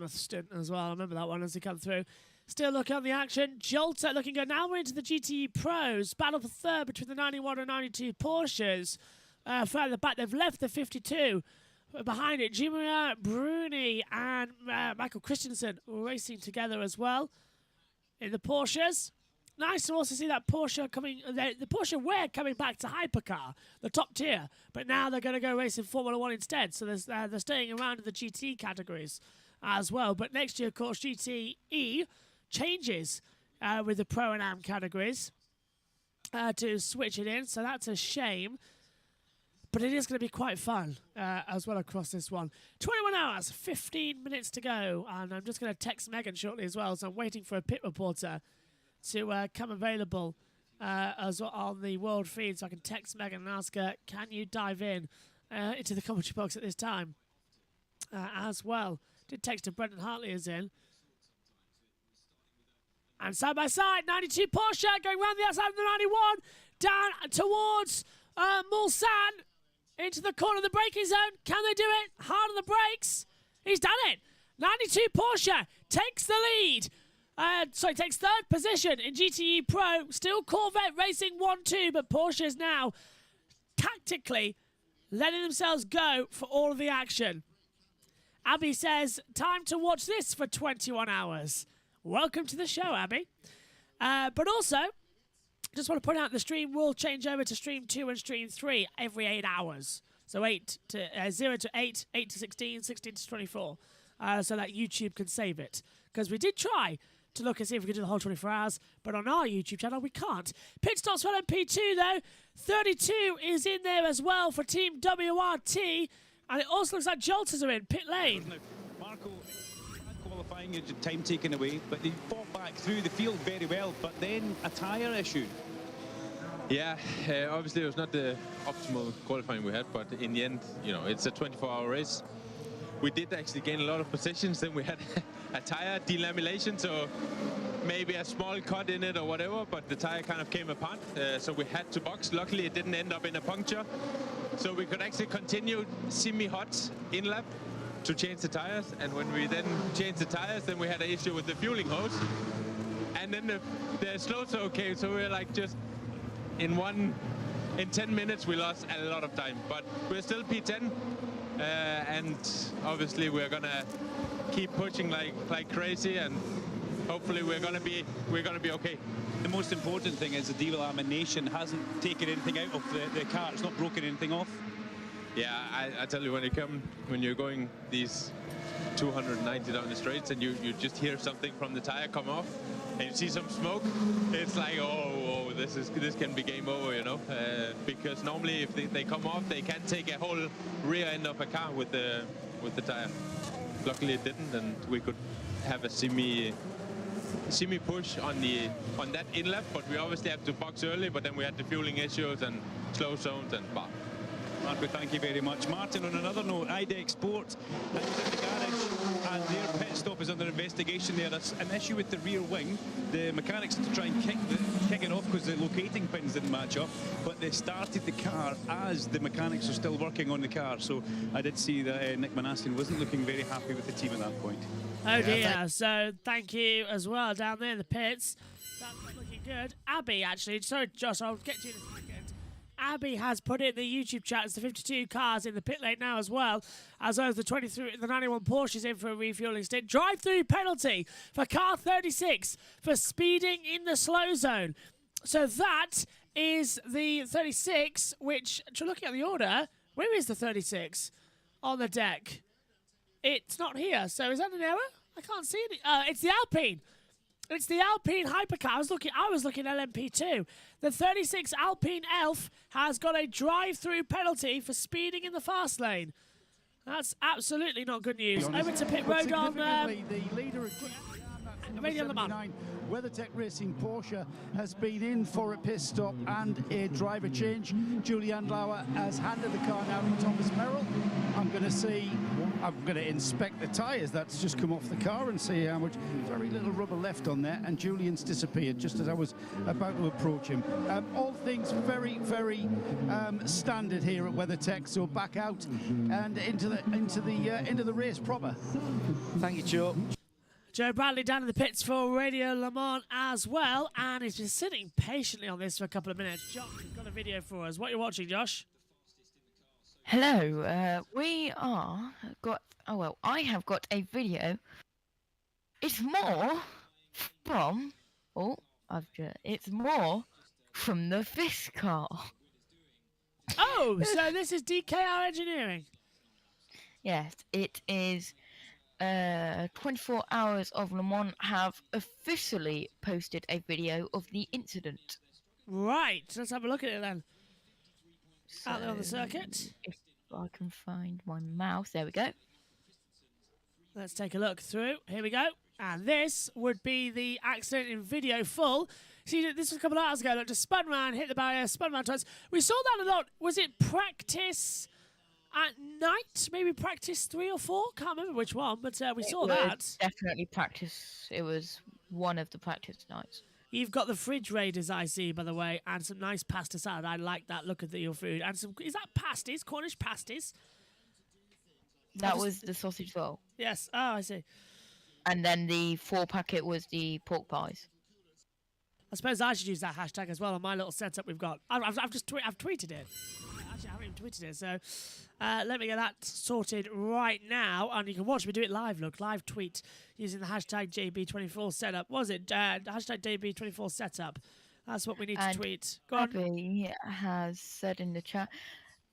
stint as well. I remember that one as they come through. Still looking at the action. Jolter looking good. Now we're into the GTE Pros. Battle for third between the 91 and 92 Porsches. Further back, they've left the 52. Behind it, Jimmy Bruni and Michael Christensen racing together as well in the Porsches. Nice to also see that Porsche coming, the Porsche were coming back to hypercar, the top tier, but now they're going to go racing Formula 1 instead, so they're staying around in the GT categories as well. But next year, of course, GTE changes with the Pro and Am categories to switch it in, so that's a shame. But it is going to be quite fun as well across this one. 21 hours, 15 minutes to go. And I'm just going to text Megan shortly as well. So I'm waiting for a pit reporter to come available as well on the world feed. So I can text Megan and ask her, can you dive in into the commentary box at this time as well. Did text to Brendan Hartley is in. And side by side, 92 Porsche going round the outside of the 91. Down towards Mulsanne. Into the corner of the braking zone. Can they do it? Hard on the brakes. He's done it. 92 Porsche takes the lead. Takes third position in GTE Pro. Still Corvette racing 1-2, but Porsche is now tactically letting themselves go for all of the action. Abby says, time to watch this for 21 hours. Welcome to the show, Abby. But also, just want to point out the stream will change over to stream 2 and stream 3 every 8 hours. So 0 to 8, 8 to 16, 16 to 24, so that YouTube can save it. Because we did try to look and see if we could do the whole 24 hours, but on our YouTube channel we can't. Pit stops for LMP2 though. 32 is in there as well for Team WRT, and it also looks like Jolters are in pit lane. Marco qualifying, your time taken away, but he fought back through the field very well, but then a tyre issue. Yeah, obviously it was not the optimal qualifying we had, but in the end, you know, it's a 24-hour race. We did actually gain a lot of positions, then we had a tyre delamination, so maybe a small cut in it or whatever, but the tyre kind of came apart, so we had to box. Luckily it didn't end up in a puncture, so we could actually continue semi-hot in lap to change the tires, and when we then changed the tires, then we had an issue with the fueling hose, and then the slow toe came, so we were like just in 10 minutes we lost a lot of time, but we're still P10, and obviously we're gonna keep pushing like crazy, and hopefully we're gonna be okay. The most important thing is the delamination hasn't taken anything out of the car. It's not broken anything off. Yeah, I tell you, when you're going these 290 down the straights and you just hear something from the tire come off and you see some smoke, it's like, oh, this can be game over, you know, because normally if they come off, they can take a whole rear end of a car with the tire. Luckily it didn't, and we could have a semi push on that inlet, but we obviously have to box early. But then we had the fueling issues and slow zones and bah. Marco, thank you very much. Martin, on another note, IDEX Sport in the garage, and their pit stop is under investigation there. That's an issue with the rear wing. The mechanics had to try and kick it off because the locating pins didn't match up, but they started the car as the mechanics are still working on the car. So I did see that Nick Manassian wasn't looking very happy with the team at that point. Oh dear, so thank you as well down there in the pits. That's not looking good. Abby, actually, sorry Josh, I'll get to you in a second. Abby has put in the YouTube chat, it's the 52 cars in the pit lane now as well as the 91 Porsches in for a refueling stint. Drive-through penalty for car 36 for speeding in the slow zone. So that is the 36, which, looking at the order, where is the 36 on the deck? It's not here, so is that an error? I can't see it. It's the Alpine. It's the Alpine hypercar. I was looking at LMP2. The 36 Alpine Elf has got a drive-through penalty for speeding in the fast lane. That's absolutely not good news. Over to pit road on the leader of Radio Le Mans. WeatherTech Racing Porsche has been in for a pit stop and a driver change. Julian Lauer has handed the car now to Thomas Merrill. I'm going to inspect the tyres that's just come off the car and see how much. Very little rubber left on there, and Julian's disappeared just as I was about to approach him. All things very, very standard here at WeatherTech. So back out and into the race proper. Thank you, Joe. Joe Bradley down in the pits for Radio Le Mans as well, and he's been sitting patiently on this for a couple of minutes. Josh has got a video for us. What are you watching, Josh? Hello, I have got a video. It's more from the Fisk car. Oh, so this is DKR Engineering. Yes, it is. 24 Hours of Le Mans have officially posted a video of the incident. Right, let's have a look at it then. So, out there on the circuit. If I can find my mouse, there we go. Let's take a look through. Here we go. And this would be the accident in video full. See, this was a couple of hours ago. Look, just spun round, hit the barrier, spun round twice. We saw that a lot. Was it practice at night? Maybe practice 3 or 4? Can't remember which one, but we saw that. Definitely practice. It was one of the practice nights. You've got the fridge raiders, I see, by the way, and some nice pasta salad. I like that look at your food. And some, is that pasties? Cornish pasties? That was the sausage roll. Yes. Oh, I see. And then the 4-packet was the pork pies. I suppose I should use that hashtag as well on my little setup we've got. I've tweeted it. Actually, I haven't even tweeted it, so let me get that sorted right now. And you can watch me do it live, look, live tweet using the hashtag JB24 setup. What was it? Hashtag JB24 setup. That's what we need to tweet. Go on. Abby has said in the chat,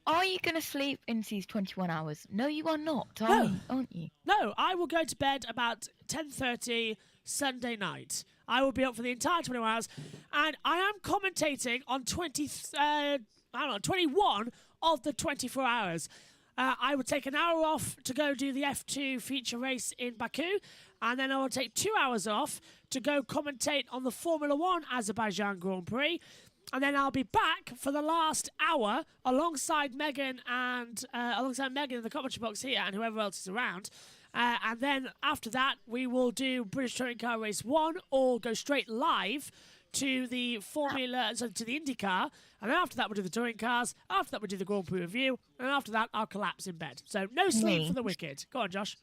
are you going to sleep in these 21 hours? No, you are not, aren't you? No, I will go to bed about 10:30 Sunday night. I will be up for the entire 21 hours, and I am commentating on 21 of the 24 hours. I will take an hour off to go do the F2 feature race in Baku, and then I will take 2 hours off to go commentate on the Formula 1 Azerbaijan Grand Prix. And then I'll be back for the last hour alongside Megan in the commentary box here and whoever else is around. And then after that, we will do British Touring Car Race 1 or go straight live to the to the IndyCar. And then after that, we'll do the touring cars. After that, we'll do the Grand Prix review. And after that, I'll collapse in bed. So no sleep for the wicked. Go on, Josh.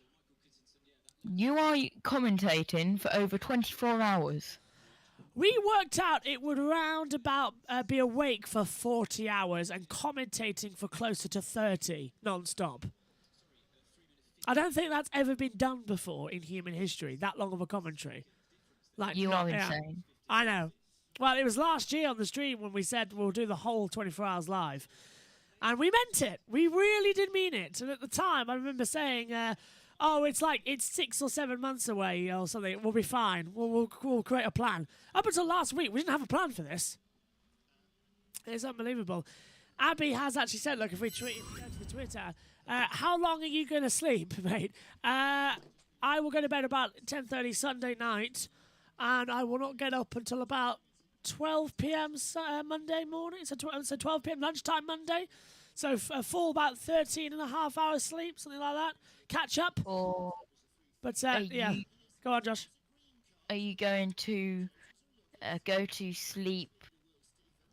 You are commentating for over 24 hours. We worked out it would round about be awake for 40 hours and commentating for closer to 30 non-stop. I don't think that's ever been done before in human history, that long of a commentary. You are insane. I know. Well, it was last year on the stream when we said we'll do the whole 24 hours live. And we meant it. We really did mean it. And at the time, I remember saying, it's 6 or 7 months away or something. We'll be fine. We'll create a plan. Up until last week, we didn't have a plan for this. It's unbelievable. Abby has actually said, look, if we go to the Twitter, how long are you going to sleep, mate? I will go to bed about 10:30 Sunday night, and I will not get up until about 12 p.m. Monday morning. So 12 p.m. lunchtime Monday. So a full about 13 and a half hours sleep, something like that. Catch up. But yeah, go on, Josh. Are you going to go to sleep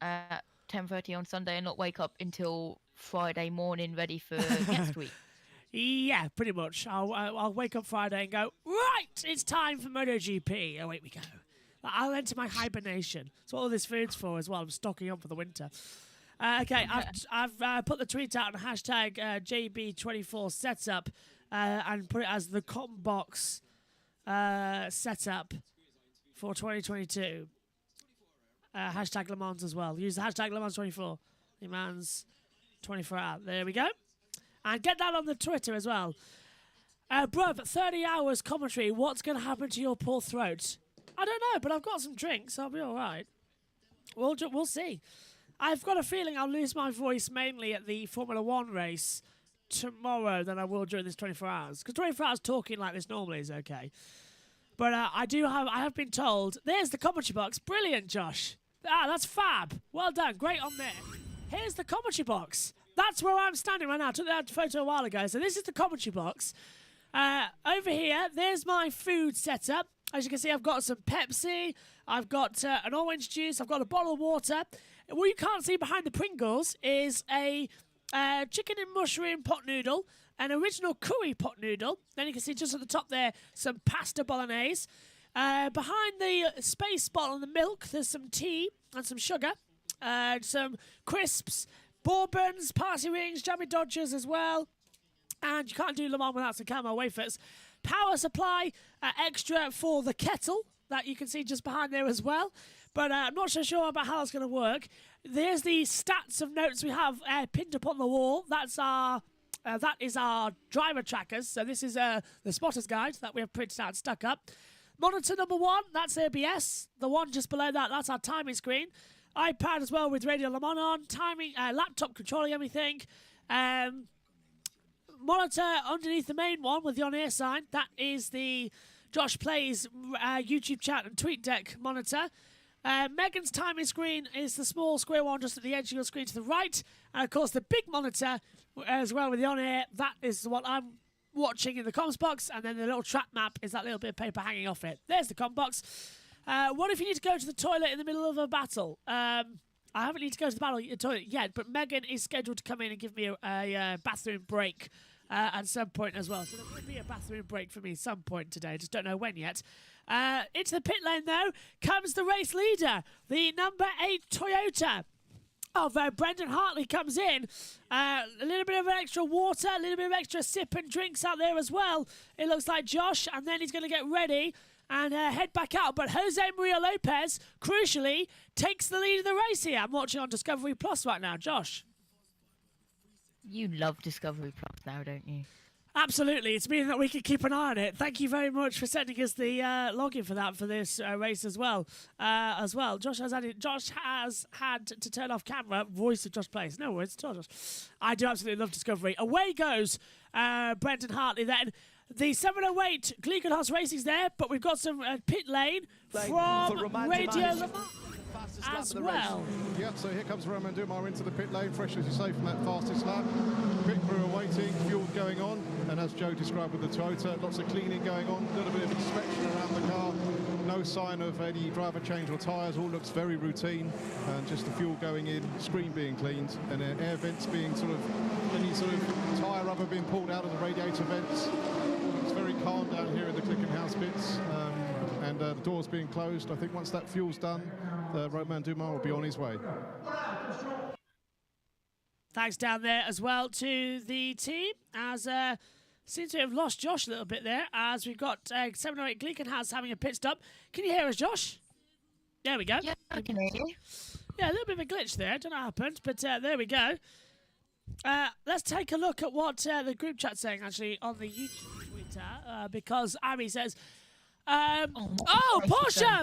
at 10:30 on Sunday and not wake up until Friday morning ready for next week? Yeah, pretty much. I'll wake up Friday and go, right, it's time for MotoGP. Away we go. I'll enter my hibernation. That's what all this food's for as well. I'm stocking up for the winter. Okay, I've put the tweet out on hashtag JB24 setup and put it as the Combox setup for 2022. Hashtag Le Mans as well. Use the hashtag Le Mans 24. Le Mans 24 hours. There we go. And get that on the Twitter as well. Bruv, 30 hours commentary. What's going to happen to your poor throat? I don't know, but I've got some drinks. I'll be all right. We'll see. I've got a feeling I'll lose my voice mainly at the Formula 1 race tomorrow than I will during this 24 hours. Because 24 hours talking like this normally is okay. But I have been told, there's the commentary box. Brilliant, Josh. That's fab. Well done. Great on there. Here's the commentary box. That's where I'm standing right now. I took that photo a while ago. So this is the commentary box. Over here, there's my food setup. As you can see, I've got some Pepsi. I've got an orange juice. I've got a bottle of water. What you can't see behind the Pringles is a chicken and mushroom pot noodle, an original curry pot noodle. Then you can see just at the top there some pasta bolognese. Behind the space bottle and the milk, there's some tea and some sugar, some crisps, bourbons, party rings, jammy dodgers as well. And you can't do Le Mans without some caramel wafers. Power supply extra for the kettle that you can see just behind there as well. But I'm not so sure about how that's going to work. There's the stats of notes we have pinned up on the wall. That is our driver trackers. So this is the spotter's guide that we have printed out and stuck up. Monitor number 1, that's ABS. The one just below that, that's our timing screen. iPad as well with Radio Le Mans on. Timing, laptop controlling everything. Monitor underneath the main one with the on-air sign. That is the Josh Plays YouTube chat and tweet deck monitor. Megan's timing screen is the small square one just at the edge of your screen to the right. And, of course, the big monitor as well with the on-air. That is what I'm watching in the comms box. And then the little track map is that little bit of paper hanging off it. There's the comm box. What if you need to go to the toilet in the middle of a battle? I haven't need to go to the toilet yet, but Megan is scheduled to come in and give me a bathroom break at some point as well. So there will be a bathroom break for me some point today. Just don't know when yet. Into the pit lane, though, comes the race leader, the number 8 Toyota of Brendan Hartley comes in. A little bit of extra water, a little bit of extra sip and drinks out there as well. It looks like Josh, and then he's going to get ready and head back out. But Jose Maria Lopez, crucially, takes the lead of the race here. I'm watching on Discovery Plus right now. Josh? You love Discovery Plus now, don't you? Absolutely. It's meaning that we can keep an eye on it. Thank you very much for sending us the login for that for this race as well. Josh has had to turn off camera. Voice of Josh Plays. No worries. Josh. I do absolutely love Discovery. Away goes Brendan Hartley then. The 708 Gleekenhaus Racing's there, but we've got some pit lane from Radio Le Mans as well. Yep, so here comes Romain Dumas into the pit lane, fresh as you say from that fastest lap. Pit crew are waiting, fuel going on, and as Joe described with the Toyota, lots of cleaning going on, a little bit of inspection around the car. No sign of any driver change or tyres, all looks very routine, and just the fuel going in, screen being cleaned, and air vents being any sort of tyre rubber being pulled out of the radiator vents. It's very calm down here in the Gleekenhaus pits, and the doors being closed. I think once that fuel's done, Romain Dumas will be on his way. Thanks down there as well to the team, as seem to have lost Josh a little bit there, as we've got 708 Gleekenhaus having a pit stop. Can you hear us, Josh? There we go. Yeah, I can hear you. Yeah, a little bit of a glitch there. I don't know what happened, but there we go. Let's take a look at what the group chat's saying, actually, on the YouTube Twitter, because Ari says, Porsche!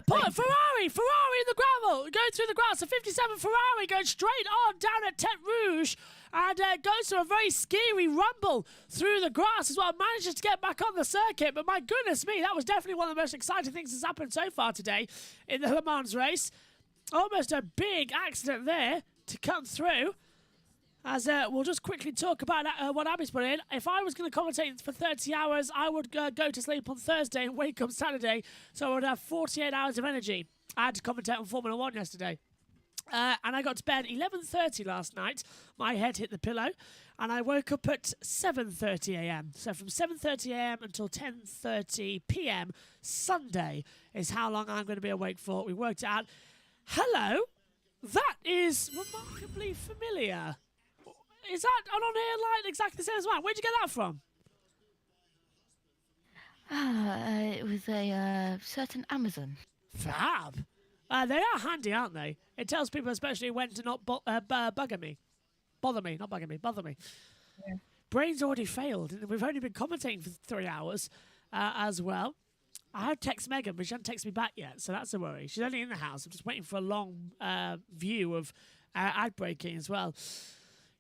Ferrari in the gravel! Going through the grass. A 57 Ferrari going straight on down at Tête Rouge. and goes to a very scary rumble through the grass as well. Manages to get back on the circuit, but my goodness me, that was definitely one of the most exciting things that's happened so far today in the Le Mans race. Almost a big accident there to come through. As we'll just quickly talk about what Abby's put in. If I was going to commentate for 30 hours, I would go to sleep on Thursday and wake up Saturday, so I would have 48 hours of energy. I had to commentate on Formula 1 yesterday. And I got to bed 11:30 last night. My head hit the pillow, and I woke up at 7:30 a.m. So from 7:30 a.m. until 10:30 p.m. Sunday is how long I'm going to be awake for. We worked it out. Hello, that is remarkably familiar. Is that on here like exactly the same as mine? Where'd you get that from? It was a certain Amazon. Fab. They are handy, aren't they? It tells people especially when to not bother me. Yeah. Brain's already failed, and we've only been commentating for 3 hours as well. I have text Megan, but she hasn't texted me back yet, so that's a worry. She's only in the house. I'm just waiting for a long view of ad breaking as well.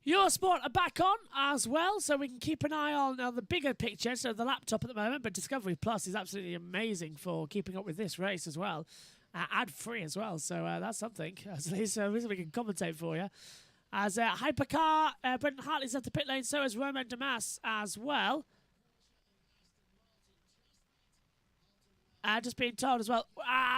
Eurosport are back on as well, so we can keep an eye on the bigger picture, so the laptop at the moment, but Discovery Plus is absolutely amazing for keeping up with this race as well. Ad-free as well, so that's something. At least we can commentate for you. As Hypercar, Brendan Hartley's at the pit lane, so is Romain Damas as well. Just being told as well,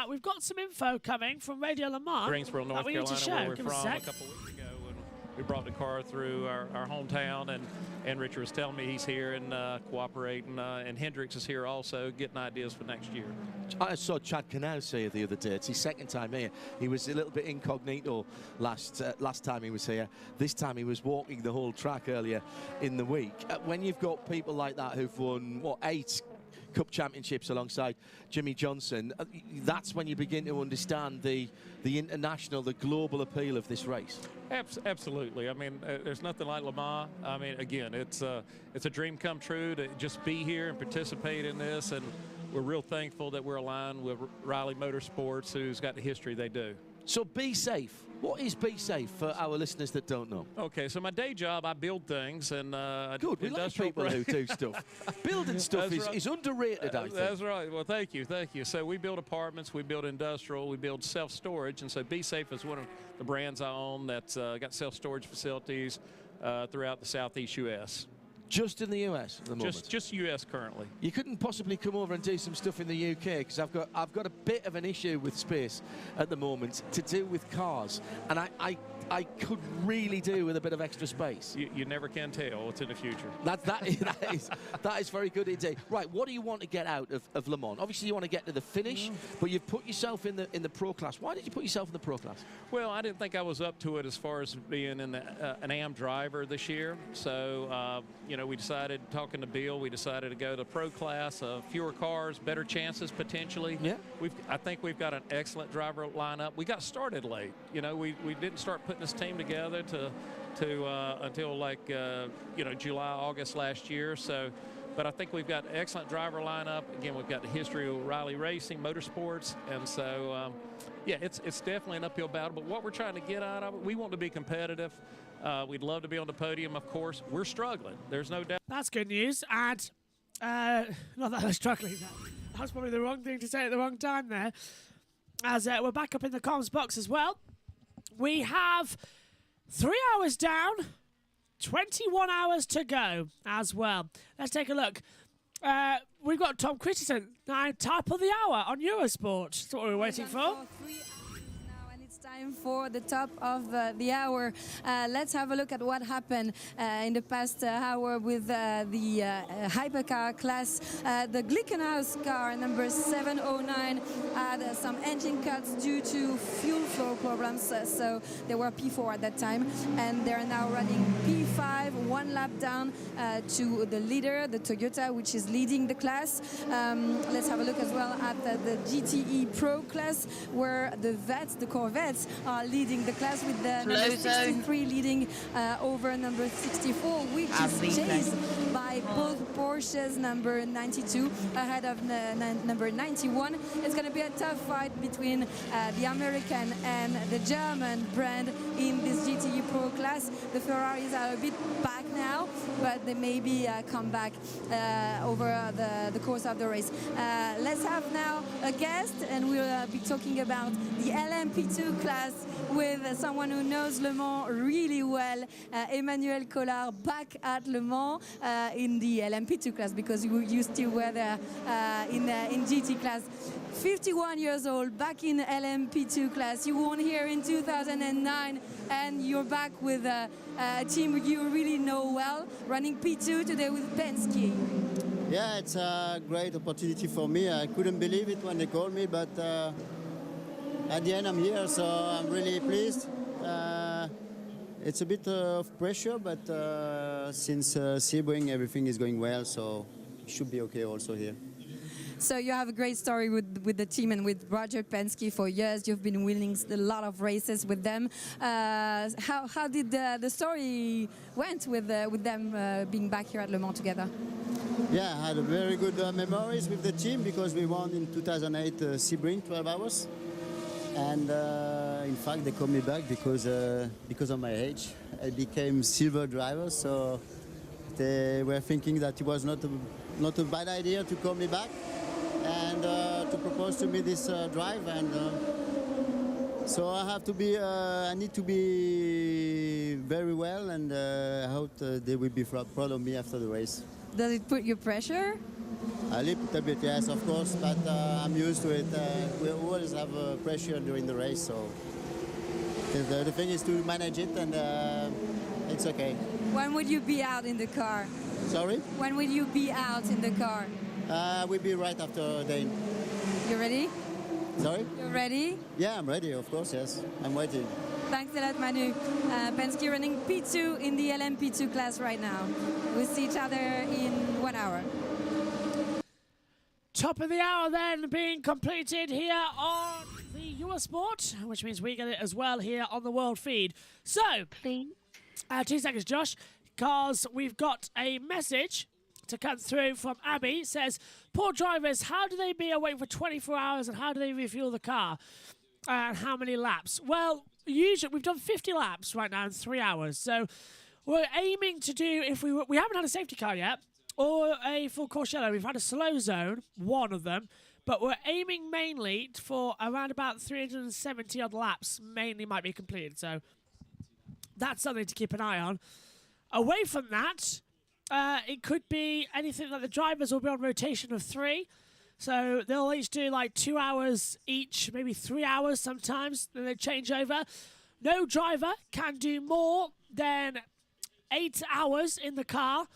we've got some info coming from Radio Le Mans. Greensboro, North we need to Carolina, show. where we're from a couple weeks ago. And we brought the car through our hometown, and Richard was telling me he's here and cooperating, and Hendricks is here also, getting ideas for next year. I saw Chad Knaus here the other day. It's his second time here. He was a little bit incognito last time he was here. This time he was walking the whole track earlier in the week. When you've got people like that who've won, 8 Cup Championships alongside Jimmy Johnson, that's when you begin to understand the international, the global appeal of this race. Absolutely. I mean, there's nothing like Le Mans. I mean, again, it's a dream come true to just be here and participate in this, and we're real thankful that we're aligned with Riley Motorsports, who's got the history they do. So be safe. What is Be Safe for our listeners that don't know? Okay, so my day job, I build things, and good. We like people who do stuff. Building stuff is underrated, I think. That's right. Well, thank you. So we build apartments, we build industrial, we build self-storage, and so Be Safe is one of the brands I own that's got self-storage facilities throughout the Southeast U.S. Just in the US at the moment? Just US currently. You couldn't possibly come over and do some stuff in the UK, because I've got a bit of an issue with space at the moment to do with cars, and I could really do with a bit of extra space. You never can tell what's in the future. That is very good indeed. Right, what do you want to get out of Le Mans? Obviously you want to get to the finish, but you've put yourself in the pro class. Why did you put yourself in the pro class? Well, I didn't think I was up to it as far as being in an AM driver this year. So, we decided, talking to Bill, we decided to go to pro class, fewer cars, better chances potentially. Yeah. I think we've got an excellent driver lineup. We got started late. We didn't start putting this team together until like July, August last year. So, but I think we've got an excellent driver lineup. Again, we've got the history of Riley Racing, Motorsports, and so yeah, it's definitely an uphill battle. But what we're trying to get out of it, we want to be competitive. We'd love to be on the podium, of course. We're struggling. There's no doubt. That's good news. And not that we're struggling. That's probably the wrong thing to say at the wrong time there. As we're back up in the comms box as well. We have 3 hours down, 21 hours to go as well. Let's take a look. We've got Tom Christensen, top of the hour on Eurosport. That's what we were waiting for. Time for the top of the hour. Let's have a look at what happened in the past hour with the hypercar class. The Glickenhaus car, number 709, had some engine cuts due to fuel flow problems, so they were P4 at that time, and they're now running P5, 1 lap down to the leader, the Toyota, which is leading the class. Let's have a look as well at the GTE Pro class, where the Corvettes Ferraris are leading the class with the number 63 leading over number 64, which is chased by both Porsches, number 92 ahead of number 91. It's going to be a tough fight between the American and the German brand in this GTE Pro class. The Ferraris are a bit back now, but they maybe come back over the course of the race. Let's have now a guest, and we'll be talking about the LMP2 class with someone who knows Le Mans really well, Emmanuel Collard, back at Le Mans in the LMP2 class, because you still were there in GT class. 51 years old, back in LMP2 class. You won here in 2009, and you're back with a team you really know well, running P2 today with Penske. Yeah, it's a great opportunity for me. I couldn't believe it when they called me, but at the end I'm here, so I'm really pleased. It's a bit of pressure, but since Sebring, everything is going well, so it should be okay also here. So you have a great story with the team and with Roger Penske for years. You've been winning a lot of races with them. How did the story went with them being back here at Le Mans together? Yeah, I had a very good memories with the team because we won in 2008 Sebring 12 hours. And in fact, they called me back because of my age. I became silver driver, so they were thinking that it was not a bad idea to call me back and to propose to me this drive. And so I need to be very well, and I hope they will be proud of me after the race. Does it put you pressure? A little bit, yes, of course, but I'm used to it. We always have pressure during the race, so the thing is to manage it, and it's okay. When would you be out in the car? Sorry? When will you be out in the car? We'll be right after Dane. You ready? Sorry? You're ready? Yeah, I'm ready, of course, yes. I'm waiting. Thanks a lot, Manu. Penske running P2 in the LMP2 class right now. We'll see each other in 1 hour. Top of the hour then being completed here on the Eurosport, which means we get it as well here on the world feed. So, please, 2 seconds, Josh, because we've got a message to come through from Abby. It says, poor drivers, how do they be awake for 24 hours and how do they refuel the car? And how many laps? Well, usually we've done 50 laps right now in 3 hours. So we're aiming to do, if we haven't had a safety car yet, or a full course yellow. We've had a slow zone, one of them, but we're aiming mainly for around about 370 odd laps, mainly might be completed. So that's something to keep an eye on. Away from that, it could be anything like the drivers will be on rotation of 3. So they'll each do like 2 hours each, maybe 3 hours sometimes, then they change over. No driver can do more than 8 hours in the car.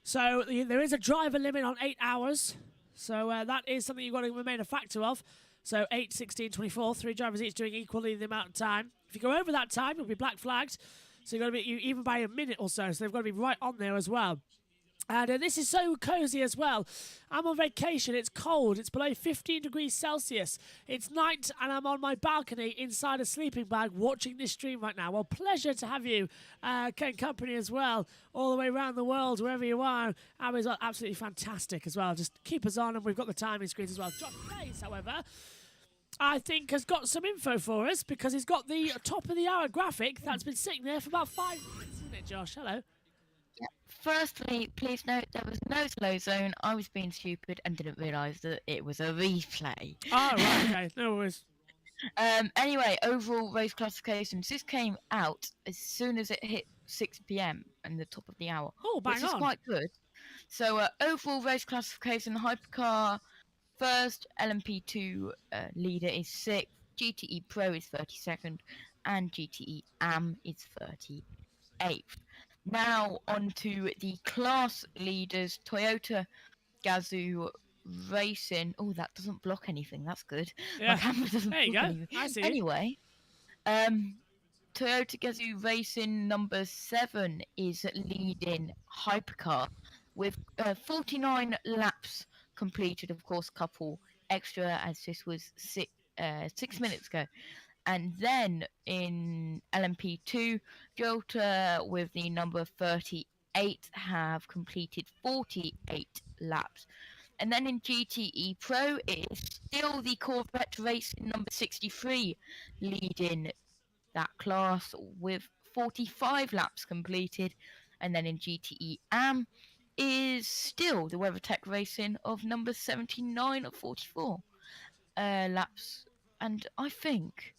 So there is a driver limit on 8 hours. So that is something you've got to remain a factor of. So 8, 16, 24, 3 drivers each doing equally the amount of time. If you go over that time, you'll be black flagged. So you've got to be even by a minute or so. So they've got to be right on there as well. And this is so cozy as well. I'm on vacation. It's cold. It's below 15 degrees Celsius. It's night, and I'm on my balcony inside a sleeping bag watching this stream right now. Well, pleasure to have you, Ken Company, as well, all the way around the world, wherever you are. Abby's absolutely fantastic as well. Just keep us on, and we've got the timing screens as well. Josh Blaze, however, I think has got some info for us because he's got the top of the hour graphic that's been sitting there for about 5 minutes, isn't it, Josh? Hello. Firstly, please note there was no slow zone. I was being stupid and didn't realise that it was a replay. Oh, right, okay. No worries. Anyway, overall race classifications. This came out as soon as it hit 6 p.m. and the top of the hour. Oh, bang which on. is quite good. So, overall race classification, Hypercar first, LMP2 leader is 6th, GTE Pro is 32nd, and GTE AM is 38th. Now on to the class leaders. Toyota Gazoo Racing. Oh, that doesn't block anything. That's good. Yeah. My camera doesn't there you block go. anything. I see. Anyway, Toyota Gazoo Racing number 7 is leading Hypercar with 49 laps completed. Of course, couple extra as this was 6 minutes ago. And then in LMP2, Jota with the number 38 have completed 48 laps. And then in GTE Pro, it is still the Corvette Racing number 63 leading that class with 45 laps completed. And then in GTE AM is still the WeatherTech Racing of number 79 of 44 laps. And I think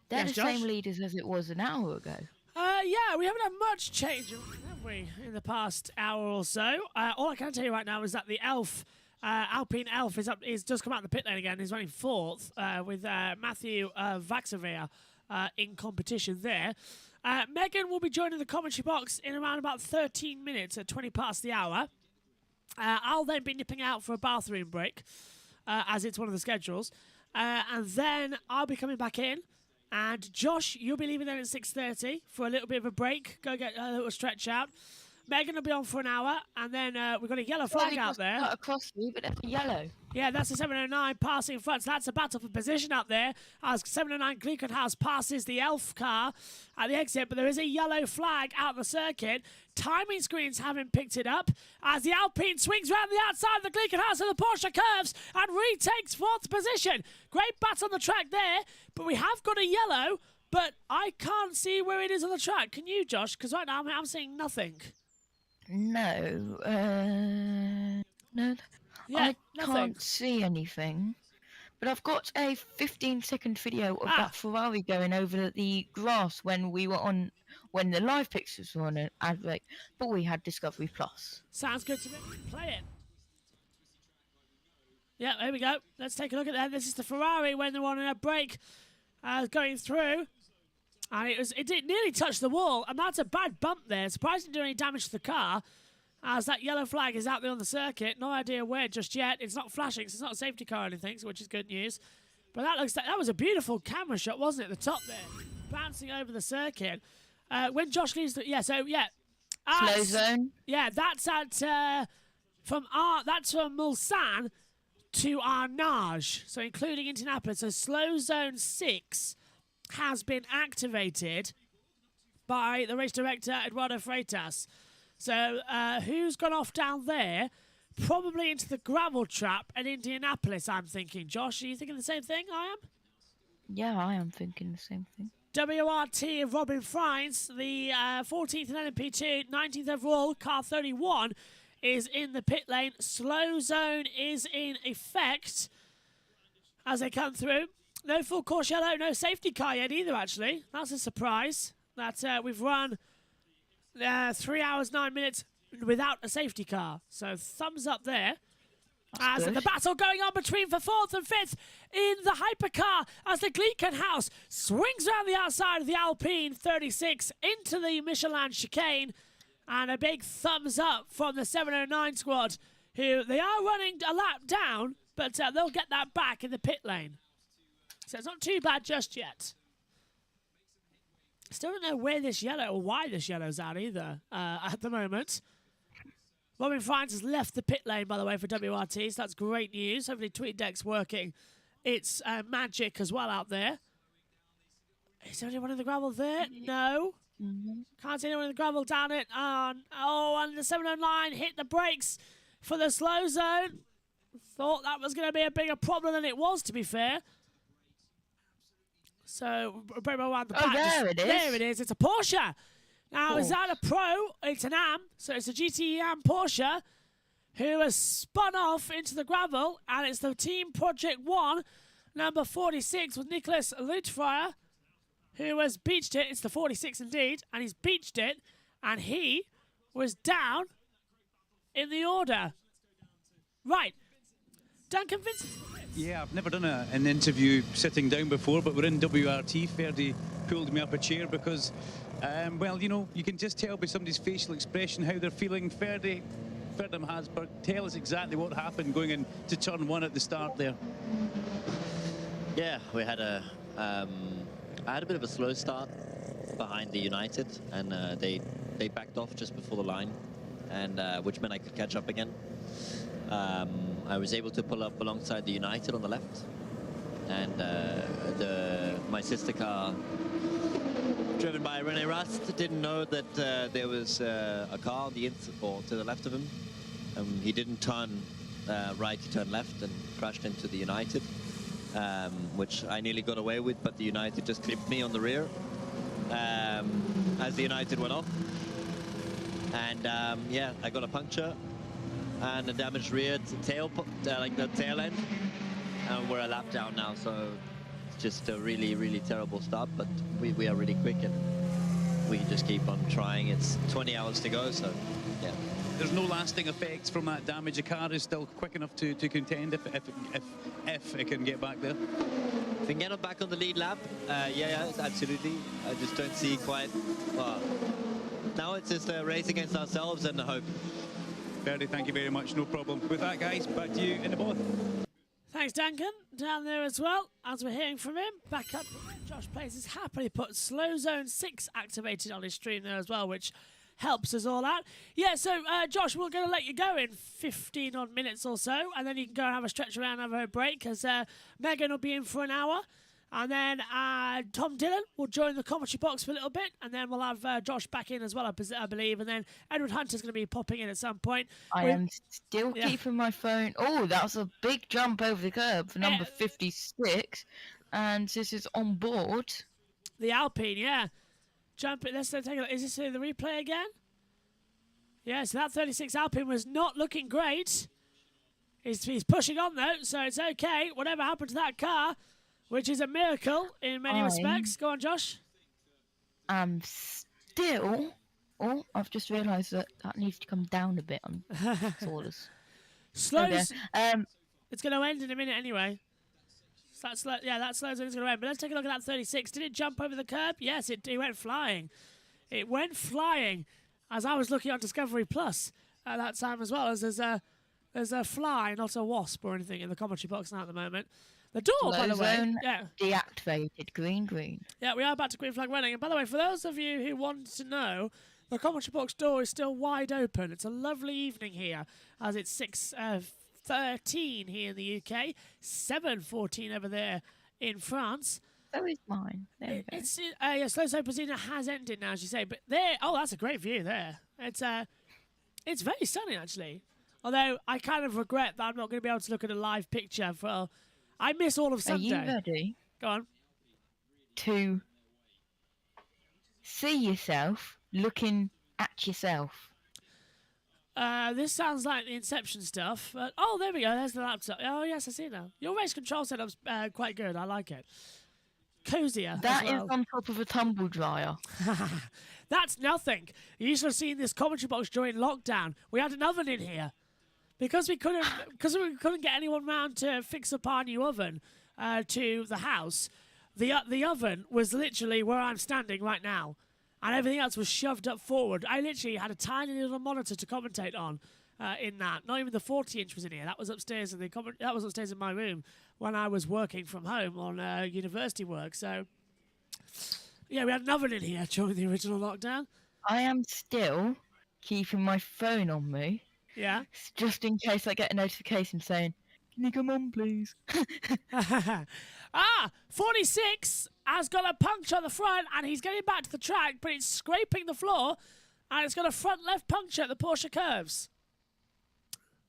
they're Yes, the same Josh? leaders as it was an hour ago. Yeah, we haven't had much change, have we, in the past hour or so? All I can tell you right now is that the Alpine Elf is just come out of the pit lane again. He's running fourth with Matthew Vaxavia in competition there. Megan will be joining the commentary box in around about 13 minutes at 20 past the hour. I'll then be nipping out for a bathroom break, as it's one of the schedules. And then I'll be coming back in. And Josh, you'll be leaving then at 6:30 for a little bit of a break. Go get a little stretch out. Megan will be on for an hour, and then we've got a yellow flag out there. Not across you, but that's a yellow. Yeah, that's the 709 passing in front. So that's a battle for position up there as 709 Gleekenhaus passes the Elf car at the exit, but there is a yellow flag out the circuit. Timing screens haven't picked it up as the Alpine swings round the outside of the Gleekenhaus and the Porsche curves and retakes fourth position. Great battle on the track there, but we have got a yellow, but I can't see where it is on the track. Can you, Josh? Because right now I'm seeing nothing. No, no, Yeah, I can't see anything. But I've got a 15-second video of that Ferrari going over the grass when the live pictures were on an advert, but we had Discovery Plus. Sounds good to me. Play it. Yeah, here we go. Let's take a look at that. This is the Ferrari when they're on a break, going through. And it did nearly touch the wall, and that's a bad bump there. Surprised it didn't do any damage to the car, as that yellow flag is out there on the circuit. No idea where just yet. It's not flashing, so it's not a safety car or anything, which is good news. But that was a beautiful camera shot, wasn't it? The top there, bouncing over the circuit. When Josh leaves, slow zone. Yeah, that's from Mulsanne to Arnage, so including Indianapolis. So slow zone 6 has been activated by the race director, Eduardo Freitas. So who's gone off down there? Probably into the gravel trap at Indianapolis, I'm thinking. Josh, are you thinking the same thing I am? Yeah, I am thinking the same thing. WRT of Robin Frines, the 14th in LMP2, 19th overall, car 31, is in the pit lane. Slow zone is in effect as they come through. No full course yellow, no safety car yet either, actually. That's a surprise that we've run 3 hours, 9 minutes without a safety car. So thumbs up there. As the battle going on between for 4th and 5th in the hypercar as the Gleekenhaus swings around the outside of the Alpine 36 into the Michelin chicane. And a big thumbs up from the 709 squad, who they are running a lap down, but they'll get that back in the pit lane. So it's not too bad just yet. Still don't know where this yellow or why this yellow's out either at the moment. Robin Frines has left the pit lane, by the way, for WRT, so that's great news. Hopefully TweetDeck's working its magic as well out there. Is there anyone in the gravel there? No. Can't see anyone in the gravel down it. And the 709 hit the brakes for the slow zone. Thought that was going to be a bigger problem than it was, to be fair. So, around the back. There it is. There it is. It's a Porsche. Now, is that a Pro? It's an AM. So, it's a GTE AM Porsche who has spun off into the gravel. And it's the Team Project 1, number 46, with Nicholas Lutfrier, who has beached it. It's the 46 indeed. And he's beached it. And he was down in the order. Right. Duncan Vincent. Yeah, I've never done an interview sitting down before, but we're in WRT. Ferdy pulled me up a chair because, well, you know, you can just tell by somebody's facial expression how they're feeling. Ferdy, Ferdinand Hansberg, tell us exactly what happened going into turn 1 at the start there. Yeah, we had I had a bit of a slow start behind the United, and they backed off just before the line, and which meant I could catch up again. I was able to pull up alongside the United on the left, and my sister car, driven by René Rast, didn't know that there was a car on the or to the left of him. He didn't turn right, he turned left and crashed into the United, which I nearly got away with, but the United just clipped me on the rear as the United went off. And yeah, I got a puncture and a damaged rear tail, like the tail end. And we're a lap down now, so it's just a really, really terrible start, but we are really quick and we just keep on trying. It's 20 hours to go, so yeah. There's no lasting effects from that damage. The car is still quick enough to contend if it can get back there. If we can get back on the lead lap, yeah, absolutely. I just don't see quite, well, now it's just a race against ourselves and the hope. Ferdy, thank you very much, no problem. With that, guys, back to you in the booth. Thanks, Duncan, down there as well. As we're hearing from him, back up, Josh Place has happily put Slow Zone 6 activated on his stream there as well, which helps us all out. Yeah, so, Josh, we're going to let you go in 15 odd minutes or so, and then you can go and have a stretch around and have a break, because Megan will be in for an hour. And then Tom Dillon will join the commentary box for a little bit, and then we'll have Josh back in as well, I believe. And then Edward Hunter's going to be popping in at some point. I am still keeping my phone. Oh, that was a big jump over the curb for number 56. And this is on board. The Alpine, yeah. Jumping. Let's take a look. Is this the replay again? Yeah, so that 36 Alpine was not looking great. He's pushing on, though, so it's okay. Whatever happened to that car, which is a miracle in many respects. Go on, Josh. Still... Oh, I've just realised that needs to come down a bit on Saunders. Slows... it's going to end in a minute anyway. So that slow zone is going to end. But let's take a look at that 36. Did it jump over the curb? Yes, it went flying. It went flying as I was looking on Discovery Plus at that time as well. As there's a fly, not a wasp or anything in the commentary box now at the moment. The door, by the way, deactivated, green. Yeah, we are about to green flag running. And by the way, for those of you who want to know, the commentary box door is still wide open. It's a lovely evening here, as it's 6:13 here in the UK, 7:14 over there in France. So is mine. There we go. Yeah, Slow Zone Pazina has ended now, as you say. But there, that's a great view there. It's very sunny actually. Although I kind of regret that I'm not going to be able to look at a live picture for. I miss all of Sunday. Are you ready? Go on. To see yourself looking at yourself. This sounds like the Inception stuff. Oh, there we go. There's the laptop. Oh, yes, I see now. Your race control setup's quite good. I like it. Cozier. That as well. is on top of a tumble dryer. That's nothing. You should have seen this commentary box during lockdown. We had an oven in here. Because we couldn't get anyone round to fix up our new oven to the house, the oven was literally where I'm standing right now, and everything else was shoved up forward. I literally had a tiny little monitor to commentate on in that. Not even the 40-inch was in here. That was upstairs in my room when I was working from home on university work. So yeah, we had an oven in here during the original lockdown. I am still keeping my phone on me. Yeah. Just in case I get a notification saying, "Can you come on, please?" 46 has got a puncture on the front, and he's getting back to the track, but it's scraping the floor, and it's got a front left puncture at the Porsche curves.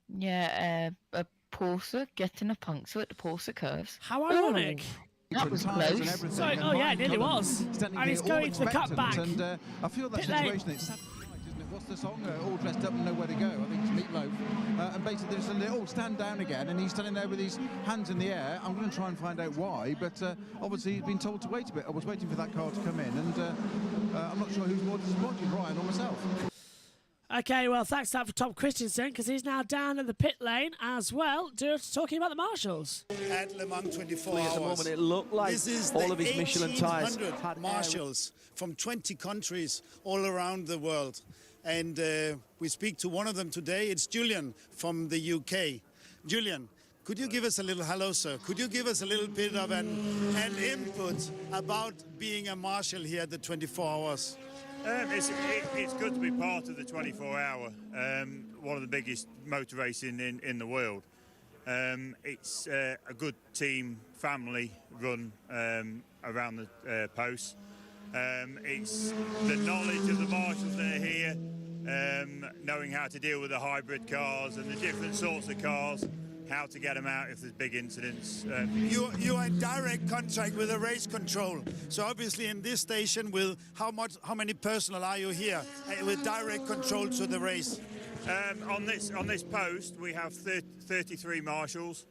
Yeah, a Porsche getting a puncture at the Porsche curves. How ironic. That was close. Sorry, it nearly was. And he's going to the cutback. And I feel that situation, it's what's the song? All dressed up and nowhere to go. I think it's Meatloaf. And basically, there's a little stand down again, and he's standing there with his hands in the air. I'm going to try and find out why, but obviously he's been told to wait a bit. I was waiting for that car to come in, and I'm not sure who's more disappointed, Ryan or myself. Okay, well, thanks for Tom Christensen, because he's now down in the pit lane as well, talking about the marshals. At Le Mans 24 Hours. At the moment, it looked like this is all of his Michelin tyres. 1,800 marshals from 20 countries all around the world. And we speak to one of them today. It's Julian from the UK. Julian, could you give us a little hello, sir? Could you give us a little bit of an input about being a marshal here at the 24 Hours? It's good to be part of the 24 Hour, one of the biggest motor racing in the world. It's a good team, family run around the posts. It's the knowledge of the marshals that are here, knowing how to deal with the hybrid cars and the different sorts of cars, how to get them out if there's big incidents. You are in direct contact with the race control. So obviously in this station, with how many personnel are you here with direct control to the race? On this post, we have 33 marshals.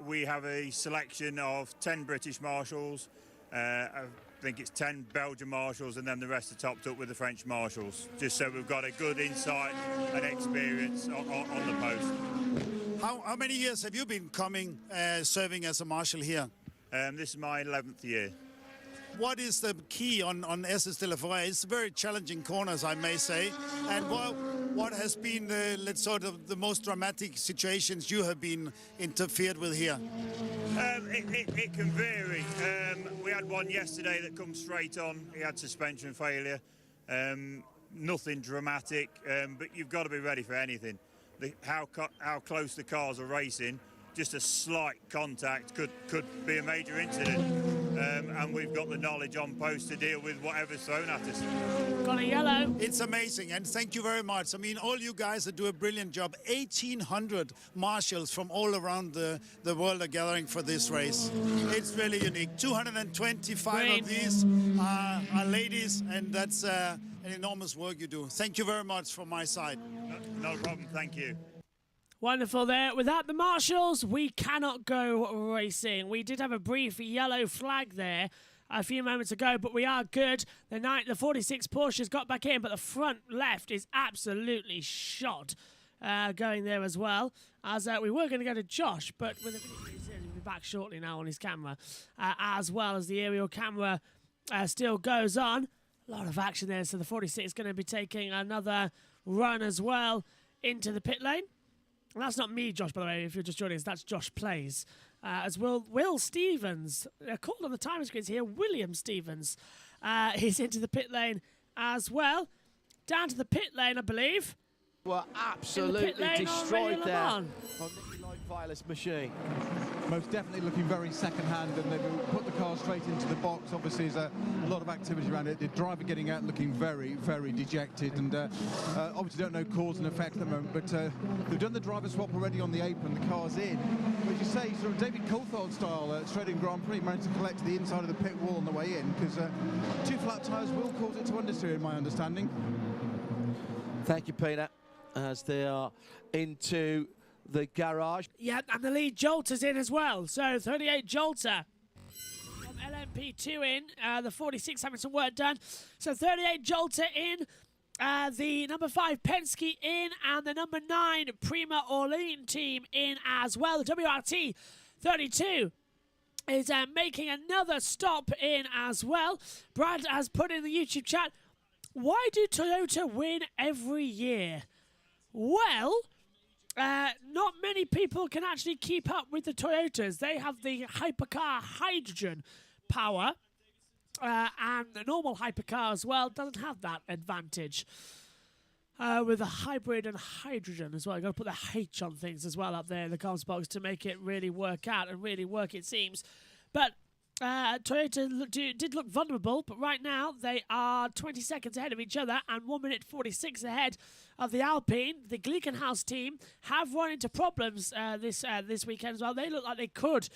We have a selection of 10 British marshals. I think it's 10 Belgian marshals, and then the rest are topped up with the French marshals, just so we've got a good insight and experience on the post. How many years have you been serving as a marshal here? This is my 11th year. What is the key on SS de la Forêt? It's very challenging corners, I may say. And what has been the most dramatic situations you have been interfered with here? It can vary. We had one yesterday that comes straight on. He had suspension failure. Nothing dramatic, but you've got to be ready for anything. How close the cars are racing, just a slight contact could be a major incident. And we've got the knowledge on post to deal with whatever's thrown at us. Got a yellow. It's amazing, and thank you very much. I mean, all you guys that do a brilliant job. 1,800 marshals from all around the world are gathering for this race. It's really unique. 225 of these are ladies, and that's an enormous work you do. Thank you very much from my side. No problem, thank you. Wonderful there. Without the marshals, we cannot go racing. We did have a brief yellow flag there a few moments ago, but we are good. The 46 Porsche's got back in, but the front left is absolutely shot going there as well. As we were going to go to Josh, but with the video, he'll be back shortly now on his camera, as well as the aerial camera still goes on. A lot of action there, so the 46 is going to be taking another run as well into the pit lane. And that's not me, Josh, by the way, if you're just joining us. That's Josh Plays. As Will Stevens, called on the time screens here, William Stevens, he's into the pit lane as well. Down to the pit lane, I believe. Well, absolutely destroyed there on Nicky Lightfiler's machine. Most definitely looking very second-hand, and they've put the car straight into the box. Obviously, there's a lot of activity around it. The driver getting out looking very, very dejected, and obviously don't know cause and effect at the moment, but they've done the driver swap already on the apron. The car's in. But as you say, sort of David Coulthard style, straight in Grand Prix, managed to collect the inside of the pit wall on the way in, because 2 flat tyres will cause it to understeer, in my understanding. Thank you, Peter, as they are into the garage. Yeah, and the lead Jolter's in as well. So 38 Jolter from LMP2 in. The 46 having some work done. So 38 Jolter in. The number 5 Penske in. And the number 9 Prima Orlean team in as well. The WRT 32 is making another stop in as well. Brad has put in the YouTube chat, why do Toyota win every year? Well, not many people can actually keep up with the Toyotas. They have the hypercar hydrogen power, and the normal hypercar as well doesn't have that advantage. With the hybrid and hydrogen as well. You've got to put the H on things as well up there in the comms box to make it really work out and really work, it seems. But Toyota did look vulnerable, but right now they are 20 seconds ahead of each other and 1 minute 46 ahead of the Alpine. The Glickenhaus team have run into problems this weekend as well. They look like they could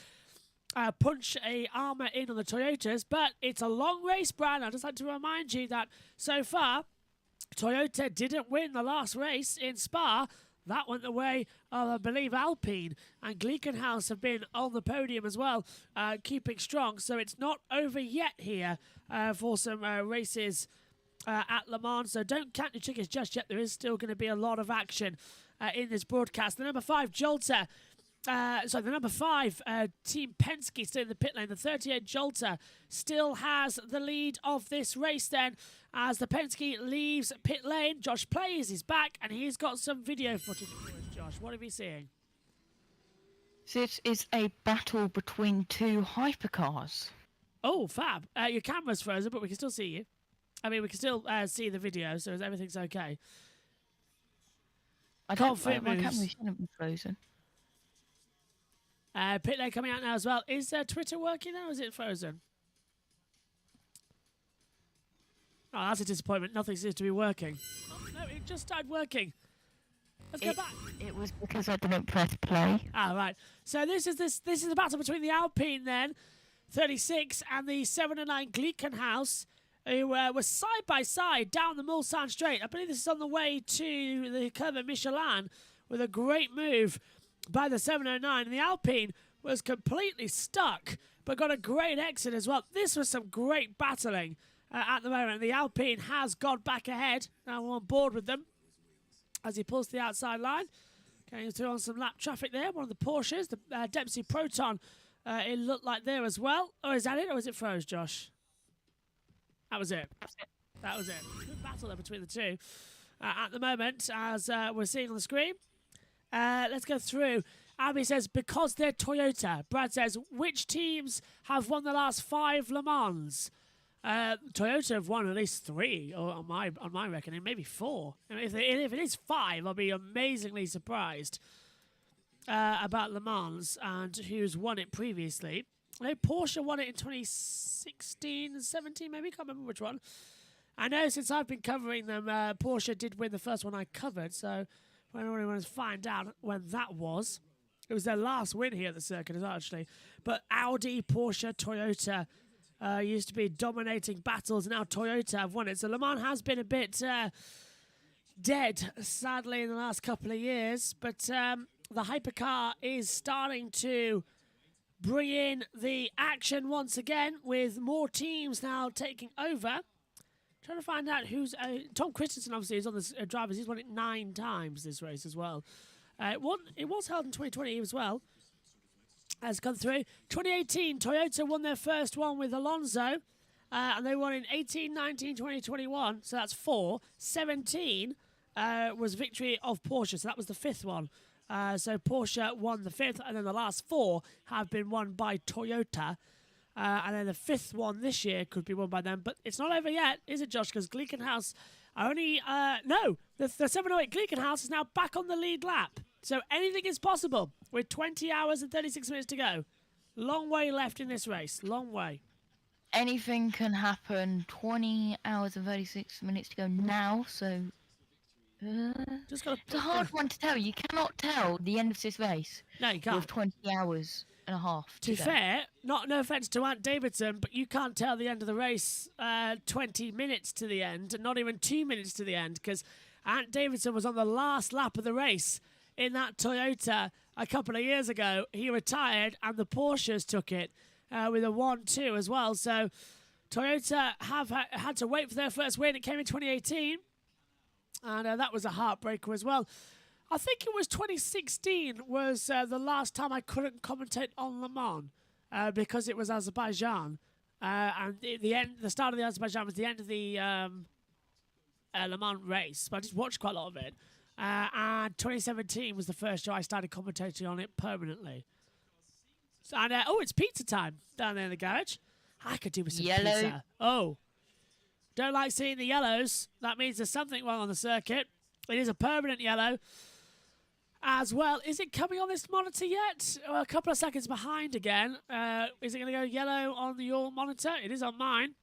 punch a armour in on the Toyotas, but it's a long race, Brian. I'd just like to remind you that so far, Toyota didn't win the last race in Spa. That went the way of, I believe, Alpine. And Glickenhaus have been on the podium as well, keeping strong. So it's not over yet here for some races at Le Mans. So don't count your chickens just yet. There is still going to be a lot of action in this broadcast. The number 5 Jolter, the number 5 Team Penske still in the pit lane. The 38 Jolter still has the lead of this race then. As the Penske leaves pit lane, Josh Plays is back, and he's got some video footage for us, Josh. What are we seeing? This is a battle between 2 hypercars. Oh, fab. Your camera's frozen, but we can still see you. I mean, we can still see the video, so everything's okay. My camera shouldn't be frozen. Pit lane coming out now as well. Is Twitter working now, or is it frozen? Oh, that's a disappointment. Nothing seems to be working. Oh, no, it just started working. Let's go back. It was because I didn't press play. Ah, right. So this is a battle between the Alpine then, 36, and the 7 and 9 Glickenhaus, who were side by side down the Mulsanne Straight. I believe this is on the way to the curve of Michelin with a great move by the 709. And the Alpine was completely stuck, but got a great exit as well. This was some great battling at the moment. The Alpine has gone back ahead. Now we're on board with them as he pulls the outside line. Going through on some lap traffic there. One of the Porsches, the Dempsey Proton, it looked like there as well. Oh, is that it, or is it froze, Josh? That was it. That was it. Good battle there between the two at the moment, as we're seeing on the screen. Let's go through. Abby says, because they're Toyota. Brad says, which teams have won the last 5 Le Mans? Toyota have won at least 3, or on my reckoning, maybe 4. I mean, if it is 5, I'll be amazingly surprised about Le Mans and who's won it previously. I know Porsche won it in 2016 and 17, maybe. Can't remember which one. I know since I've been covering them, Porsche did win the first one I covered, so I really want to find out when that was. It was their last win here at the circuit, actually. But Audi, Porsche, Toyota used to be dominating battles, and now Toyota have won it. So Le Mans has been a bit dead, sadly, in the last couple of years. But the hypercar is starting to bring in the action once again, with more teams now taking over. Trying to find out who's... Tom Christensen, obviously, is on the drivers. He's won it 9 times this race as well. It was held in 2020 as well. Has come through. 2018, Toyota won their first one with Alonso. And they won in 18, 19, 20, 21. So that's 4. 17 was victory of Porsche. So that was the 5th one. So Porsche won the 5th. And then the last 4 have been won by Toyota. And then the 5th one this year could be won by them. But it's not over yet, is it, Josh? Because Glickenhaus are only... no, the 708 Glickenhaus is now back on the lead lap. So anything is possible with 20 hours and 36 minutes to go. Long way left in this race. Long way. Anything can happen. 20 hours and 36 minutes to go now, so... Just gotta it's a hard one to tell. You cannot tell the end of this race. No, you can't. With 20 hours and a half to go. Fair, no offence to Ant Davidson, but you can't tell the end of the race 20 minutes to the end, and not even 2 minutes to the end, because Ant Davidson was on the last lap of the race in that Toyota a couple of years ago. He retired, and the Porsches took it with a 1-2 as well. So Toyota have had to wait for their first win. It came in 2018, and that was a heartbreaker as well. I think it was 2016 was the last time I couldn't commentate on Le Mans because it was Azerbaijan, and the start of the Azerbaijan was the end of the Le Mans race. But I just watched quite a lot of it, and 2017 was the first year I started commentating on it permanently. So, and it's pizza time down there in the garage. I could do with some pizza. Oh, don't like seeing the yellows. That means there's something wrong on the circuit. It is a permanent yellow as well. Is it coming on this monitor yet? Well, a couple of seconds behind again. Is it going to go yellow on your monitor? It is on mine.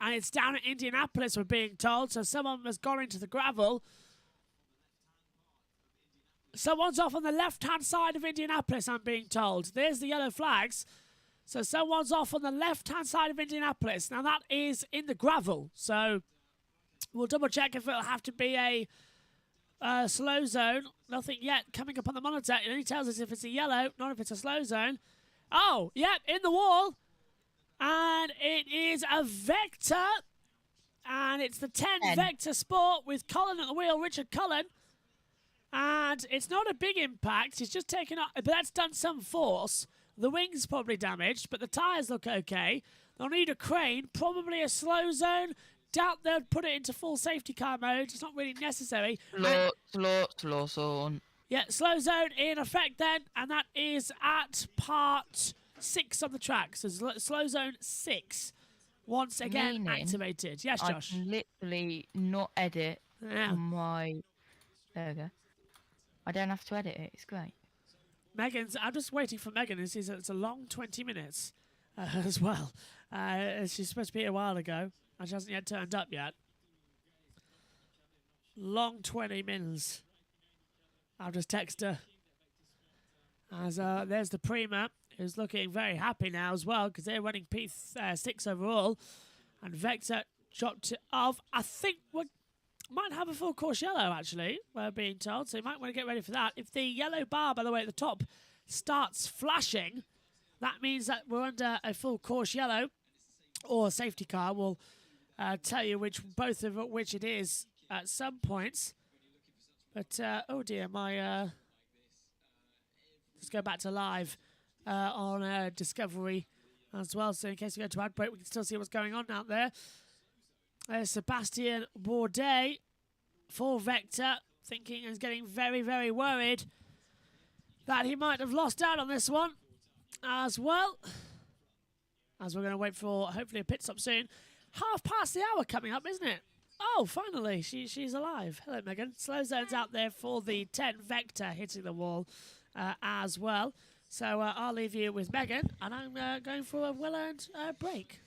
And it's down at Indianapolis, we're being told. So someone has gone into the gravel. Someone's off on the left-hand side of Indianapolis, I'm being told. There's the yellow flags. So someone's off on the left-hand side of Indianapolis. Now, that is in the gravel. So we'll double-check if it'll have to be a slow zone. Nothing yet coming up on the monitor. It only tells us if it's a yellow, not if it's a slow zone. Oh, yep, in the wall. And it is a Vector. And it's the 10 Vector Sport with Cullen at the wheel, Richard Cullen. And it's not a big impact. It's just taken up, but that's done some force. The wing's probably damaged, but the tyres look okay. They'll need a crane, probably a slow zone. Doubt they'll put it into full safety car mode. It's not really necessary. Slow zone. Yeah, slow zone in effect then, and that is at part 6 of the track. So slow zone 6, once again activated. Yes, Josh. I can literally not edit my... There we go. I don't have to edit it. It's great. I'm just waiting for Megan. It's a long 20 minutes as well. She's supposed to be here a while ago, and she hasn't yet turned up yet. Long 20 minutes. I'll just text her. As there's the Prima, who's looking very happy now as well, because they're running P6 overall. And Vector dropped it off. I think we might have a full course yellow, actually, we're being told. So you might want to get ready for that. If the yellow bar, by the way, at the top starts flashing, that means that we're under a full course yellow, or safety car will tell you which it is at some points. But, oh dear, let's go back to live on Discovery as well. So in case we go to ad break, we can still see what's going on out there. Sebastian Bourdais for Vector, thinking and getting very, very worried that he might have lost out on this one as well. As we're going to wait for, hopefully, a pit stop soon. 1/2 coming up, isn't it? Oh, finally, she's alive. Hello, Megan. Slow zones out there for the 10 Vector hitting the wall as well. So I'll leave you with Megan, and I'm going for a well-earned break.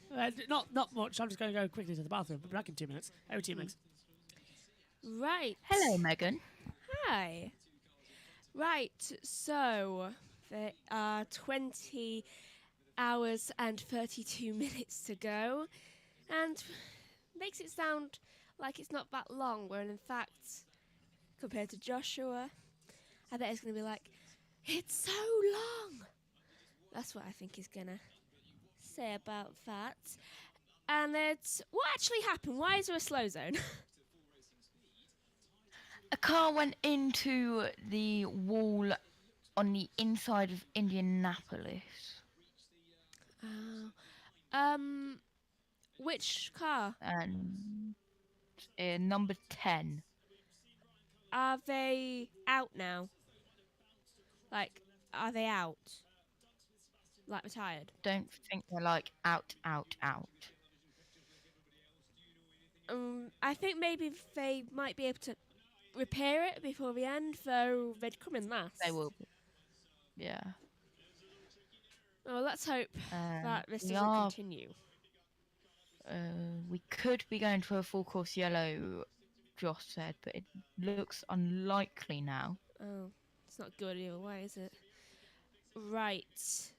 Not much. I'm just going to go quickly to the bathroom. I'll be back in 2 minutes. Over to you, Megs. Right. Hello, Megan. Hi. Right, so there are 20 hours and 32 minutes to go, and makes it sound like it's not that long, when in fact, compared to Joshua, I bet it's going to be like, it's so long. That's what I think he's going to say about that. And it's, what actually happened? Why is there a slow zone? A car went into the wall on the inside of Indianapolis. Which car? And number 10. Are they out now? Like, are they out? Like, retired? Don't think they're like out. I think maybe they might be able to repair it before the end, though they'd come in last. They will. Yeah. Well, let's hope that this doesn't continue. We could be going for a full course yellow, Josh said, but it looks unlikely now. Oh, it's not good either way, is it? Right,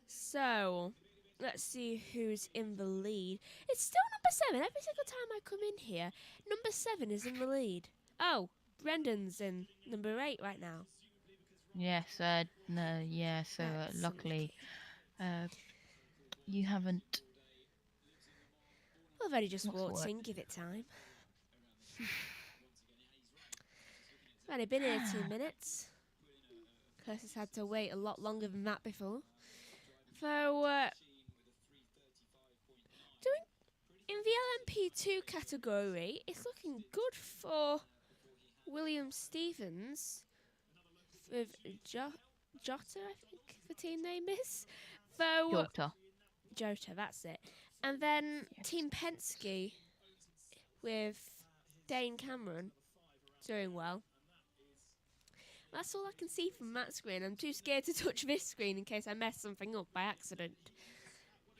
so let's see who's in the lead. It's still number 7. Every single time I come in here, number 7 is in the lead. Oh, Brendan's in number 8 right now. Yes, no, yeah, so luckily you haven't... Well, I've only just walked in, give it time. I've only been here 2 minutes. Curtis had to wait a lot longer than that before. So, doing in the LMP2 category, it's looking good for William Stevens with Jota, I think the team name is. So, Jota, that's it. And then Team Penske with Dane Cameron doing well. That's all I can see from that screen. I'm too scared to touch this screen in case I mess something up by accident.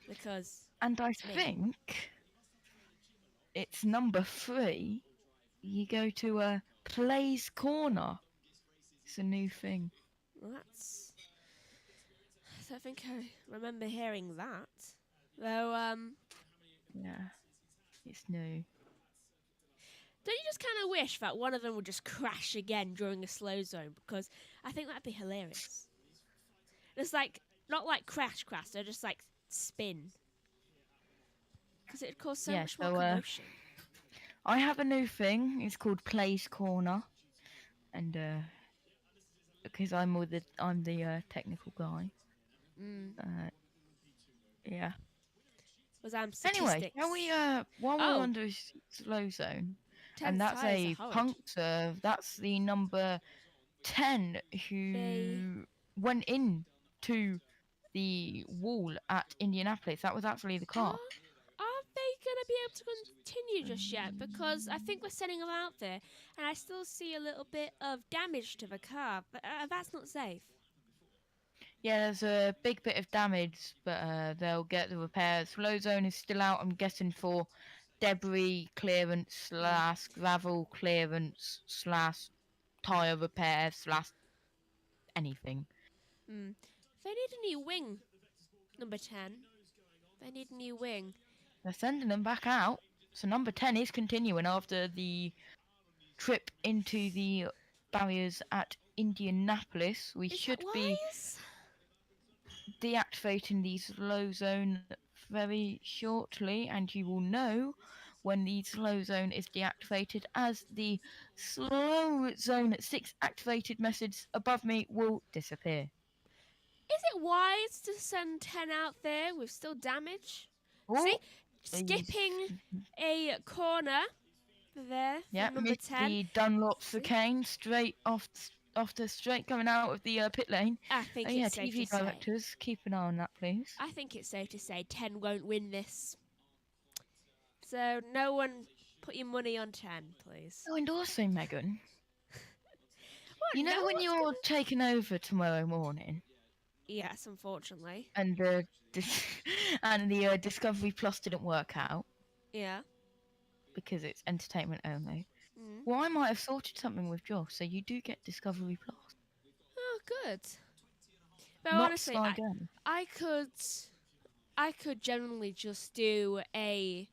Because... And I think it's number 3. You go to a Plays Corner. It's a new thing. Well, that's... So I think I remember hearing that. Though, yeah, it's new. Don't you just kind of wish that one of them would just crash again during a slow zone? Because I think that'd be hilarious. It's like, not like crash, they're just like spin. Because it'd cause so much more commotion. I have a new thing. It's called Plays Corner. And, because I'm the technical guy. Yeah. Anyway, shall we, while we're under a slow zone, and that's a puncture, that's the number 10 who went into the wall at Indianapolis. That was actually the car. Are they going to be able to continue just yet? Because I think we're sending them out there, and I still see a little bit of damage to the car, but that's not safe. Yeah, there's a big bit of damage, but they'll get the repairs. Slow zone is still out, I'm guessing, for debris clearance slash gravel clearance slash tyre repair slash anything. They need a new wing, number 10. They need a new wing. They're sending them back out. So number 10 is continuing after the trip into the barriers at Indianapolis. We should be deactivating the slow zone very shortly, and you will know when the slow zone is deactivated, as the slow zone 6 activated message above me will disappear. Is it wise to send 10 out there with still damage? Oh, See, skipping a corner there yeah, from number 10. the Dunlop chicane straight off the straight coming out of the pit lane. I think yeah, it's safe TV to say. directors, keep an eye on that, please. I think it's safe to say 10 won't win this. So no one put your money on 10, please. Oh, and also, Megan, What? you know No when one's you're taking over tomorrow morning, Yes, unfortunately. and the Discovery Plus didn't work out Yeah. because it's entertainment only. Mm. Well, I might have sorted something with Josh, so you do get Discovery Plus. Oh, good. But Not honestly, Sky Go. I could generally just do a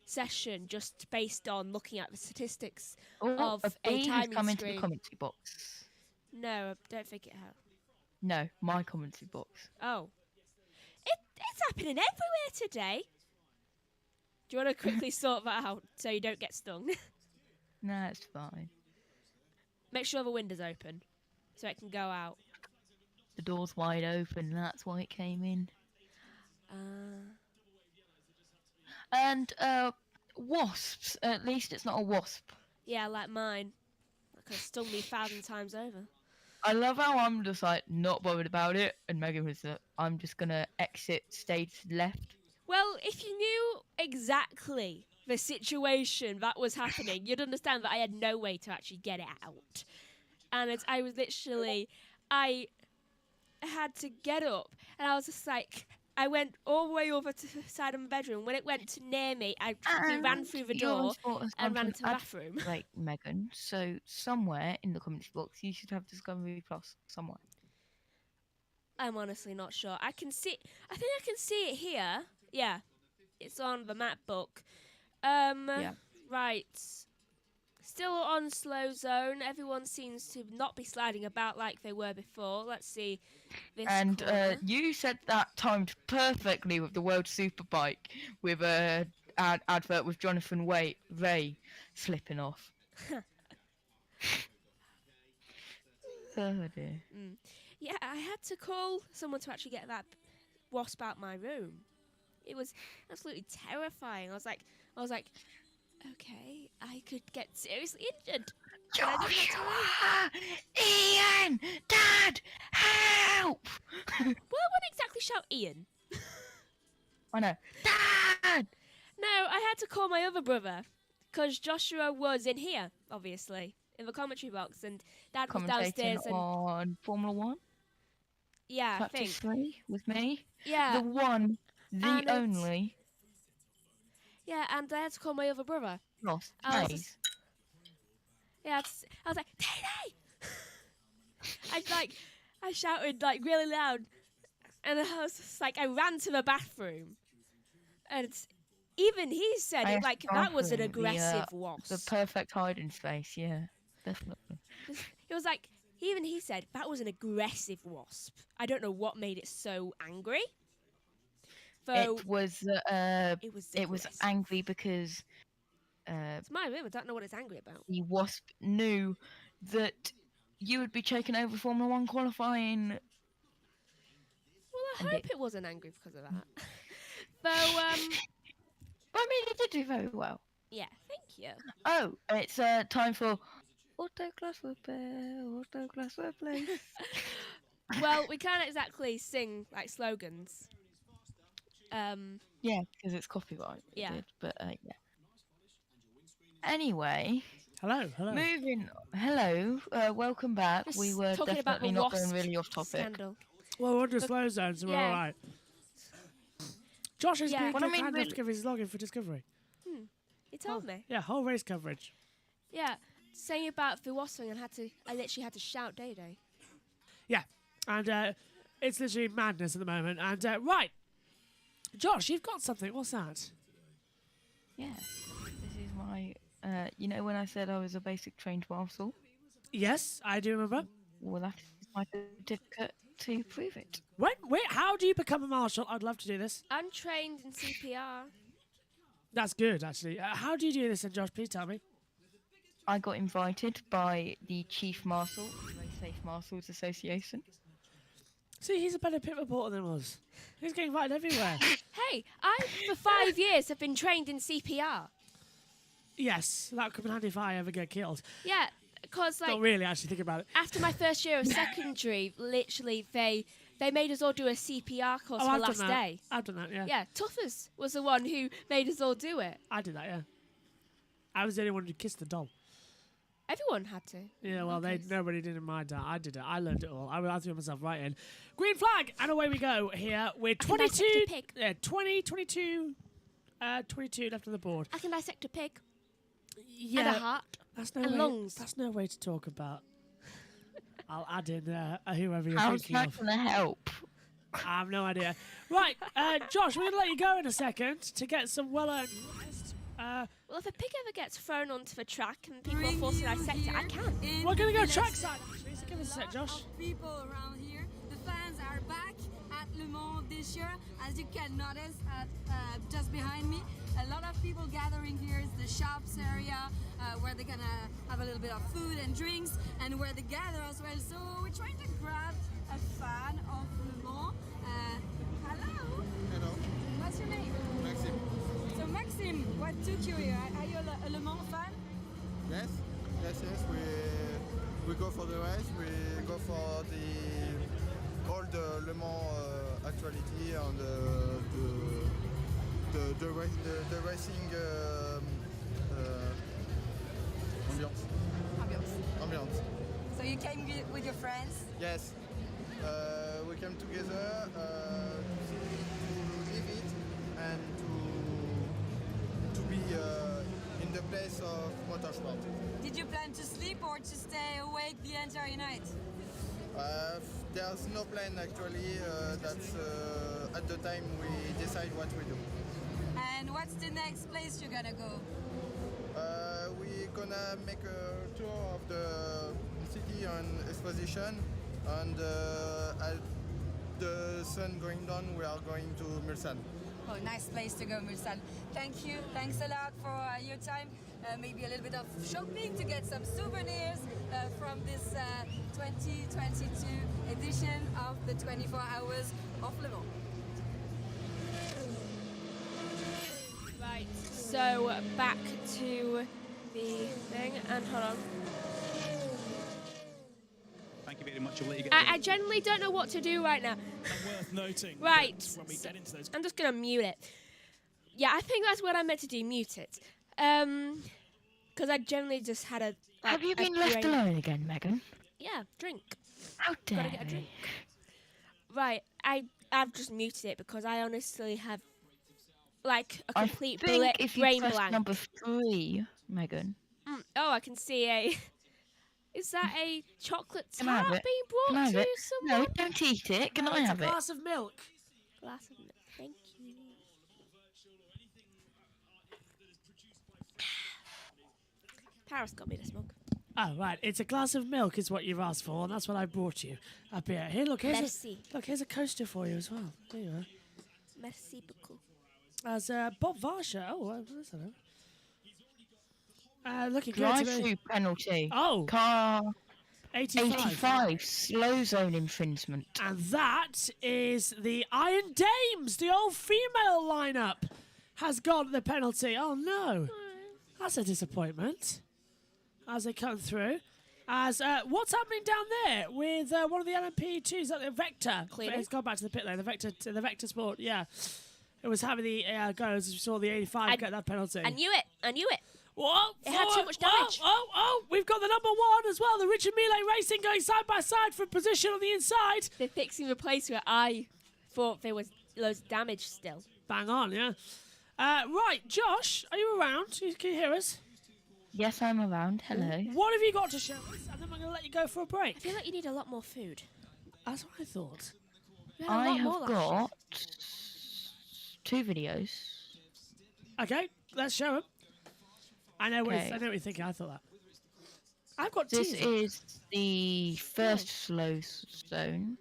session just based on looking at the statistics of a a bee has timing come into the screen. commentary box. No, I don't think it has. No, my commentary box. Oh. It's happening everywhere today. Do you want to quickly sort that out so you don't get stung? No, it's fine. Make sure the window's open so it can go out. The door's wide open, that's why it came in. And wasps. At least it's not a wasp. Yeah, like mine. That could have stung me 1,000 times over. I love how I'm just like not bothered about it, and Megan was I'm just gonna exit stage left. Well, if you knew exactly the situation that was happening, you'd understand that I had no way to actually get it out. And I had to get up, and I was just like, I went all the way over to the side of my bedroom. When it went to near me, I ran through the door and ran into the bathroom. Right, Megan. So somewhere in the comments box, you should have Discovery Plus somewhere. I'm honestly not sure. I think I can see it here. Yeah, it's on the map book. Yeah. Right. Still on slow zone. Everyone seems to not be sliding about like they were before. Let's see this corner. You said that timed perfectly with the World Superbike with a advert with Jonathan Ray slipping off. Oh dear. Yeah, I had to call someone to actually get that wasp out my room. It was absolutely terrifying. I was like, okay, I could get seriously injured. Joshua! Ian! Dad! Help! Well, I wouldn't exactly shout Ian. I know. Dad! No, I had to call my other brother because Joshua was in here, obviously, in the commentary box, and Dad was downstairs. On Formula One? Yeah, I Practice think. 3 with me? Yeah. The one, the only. Yeah, and I had to call my other brother. Ross, I was like, Tay! I shouted like really loud, and I was just like, I ran to the bathroom, and even he said it like that was an aggressive wasp. The perfect hiding space, yeah, definitely. It was like even he said that was an aggressive wasp. I don't know what made it so angry. It was angry because it's my room. I don't know what it's angry about. The wasp knew that you would be taking over Formula One qualifying. Well, I hope it wasn't angry because of that. Though, I mean, it did do very well. Yeah, thank you. Oh, it's time for autoclass replay. Well, we can't exactly sing like slogans. Yeah, because it's copyright. Yeah. But yeah. Anyway. Hello. Hello. Welcome back. Just we were talking about definitely the not wasp going really off topic. Scandal. Well, we're under slow zone, so we're all right. Josh is being kind enough to give his login for Discovery. He told me. Yeah, whole race coverage. Yeah, saying about the Wasswing, and I literally had to shout Day. Yeah, and it's literally madness at the moment. And right, Josh, you've got something. What's that? Yeah, this is my. You know when I said I was a basic trained marshal? Yes, I do remember. Well, that is my certificate to prove it. Wait, how do you become a marshal? I'd love to do this. I'm trained in CPR. That's good, actually. How do you do this, then, Josh? Please tell me. I got invited by the Chief Marshal of the Very Safe Marshals Association. See, he's a better pit reporter than us. He's getting invited everywhere. Hey, I, for 5 years, have been trained in CPR. Yes, that could be handy if I ever get killed. Yeah, because, like... Don't really actually think about it. After my first year of secondary, literally, they made us all do a CPR course for the last day. I've done that, yeah. Yeah, Tuffers was the one who made us all do it. I did that, yeah. I was the only one who kissed the doll. Everyone had to. Yeah, well, nobody did in my time. I did it. I learned it all. I threw myself right in. Green flag, and away we go here with 22, 22 left on the board. I can dissect a pig. Yeah, and a heart. That's no and way, lungs. That's no way to talk about. I'll add in whoever you're How's thinking that of. going to help? I have no idea. Right, Josh, we're going to let you go in a second to get some well-earned rest. Well, if a pig ever gets thrown onto the track and people are forced to dissect it, I can. We're going to go trackside, actually, so give us a sec, Josh. People around here. The fans are back at Le Mans this year, as you can notice just behind me. A lot of people gathering here. It's the shops area where they're gonna have a little bit of food and drinks, and where they gather as well. So we're trying to grab a fan of Le Mans. Hello. Hello. What's your name? Maxime. So Maxime, what took you here? Are you a Le Mans fan? Yes. We go for the race. We go for all the Le Mans actuality and the racing ambiance. So you came with your friends? Yes. We came together to live it and to be in the place of motorsport. Did you plan to sleep or to stay awake the entire night? There's no plan actually. That's at the time we decide what we do. And what's the next place you're gonna go? We're gonna make a tour of the city and exposition, and at the sun going down, we are going to Mulsanne. Oh, nice place to go, Mulsanne. Thank you. Thanks a lot for your time. Maybe a little bit of shopping to get some souvenirs from this 2022 edition of the 24 Hours of Le Mans. Right, so back to the thing, and hold on. Thank you very much. I'll let you get I generally don't know what to do right now. Worth noting. Right, When we get into those. I'm just gonna mute it. Yeah, I think that's what I meant to do, mute it. Because I generally just had a... Have you been left alone again, Megan? Yeah, drink. How dare Gotta get a drink. Right, I've just muted it because I honestly have like a complete think if you brain press blank. number 3, Megan. Oh, I can see a... Is that a chocolate Can I have tart it? being Can I brought have to it? someone? No, don't eat it. Can I have a it? glass of milk. Glass of milk, thank you. Paris got me this mug. Oh, right. It's a glass of milk is what you've asked for, and that's what I brought you up here. Here, look, here's a coaster for you as well. There you are. Merci beaucoup. As Bob Varsha. Oh, what is that? Looking good to me. Drive-through penalty. Oh. Car 85. Slow zone infringement. And that is the Iron Dames, the old female lineup, has got the penalty. Oh, no. That's a disappointment. As they come through. As what's happening down there with one of the LMP2s, the Vector? Cleaning? It's gone back to the pit lane. The Vector Sport, yeah. It was having the go as we saw the 85 get that penalty. I knew it. Whoa, It had too much damage. Oh, we've got the number one as well. The Richard Mille Racing going side by side for position on the inside. They're fixing the place where I thought there was loads of damage still. Bang on, yeah. Right, Josh, are you around? Can you hear us? Yes, I'm around. Hello. What have you got to show us? And then we're going to let you go for a break. I feel like you need a lot more food. That's what I thought. You had a I lot have more last got 2 videos. Okay, let's show them. I know what you're thinking. I thought that. I've got This teaser. is the first slow zone.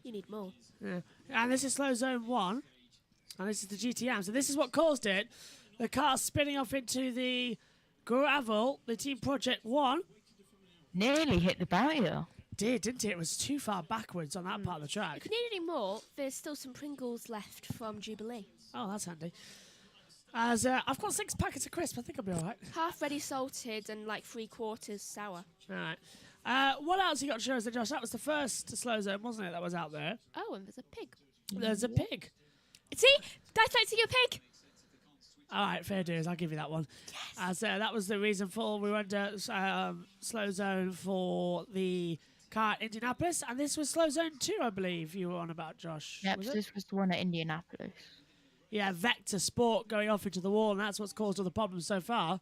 You need more. Yeah. And this is slow zone 1. And this is the GTM. So this is what caused it. The car spinning off into the gravel. The Team Project 1. Nearly hit the barrier. Didn't it? It was too far backwards on that part of the track. If you need any more, there's still some Pringles left from Jubilee. Oh, that's handy. As I've got 6 packets of crisps. I think I'll be all right. Half ready salted and like 3/4 sour. All right. What else you got to show us, Josh? That was the first slow zone, wasn't it, that was out there? Oh, and there's a pig. There's a pig. See? Guys, like to see a pig. All right, fair dues. I'll give you that one. Yes. As that was the reason for we went to slow zone for the car at Indianapolis, and this was slow zone 2, I believe you were on about, Josh. Yep, was so it? this was the one at Indianapolis. Yeah, Vector Sport going off into the wall, and that's what's caused all the problems so far.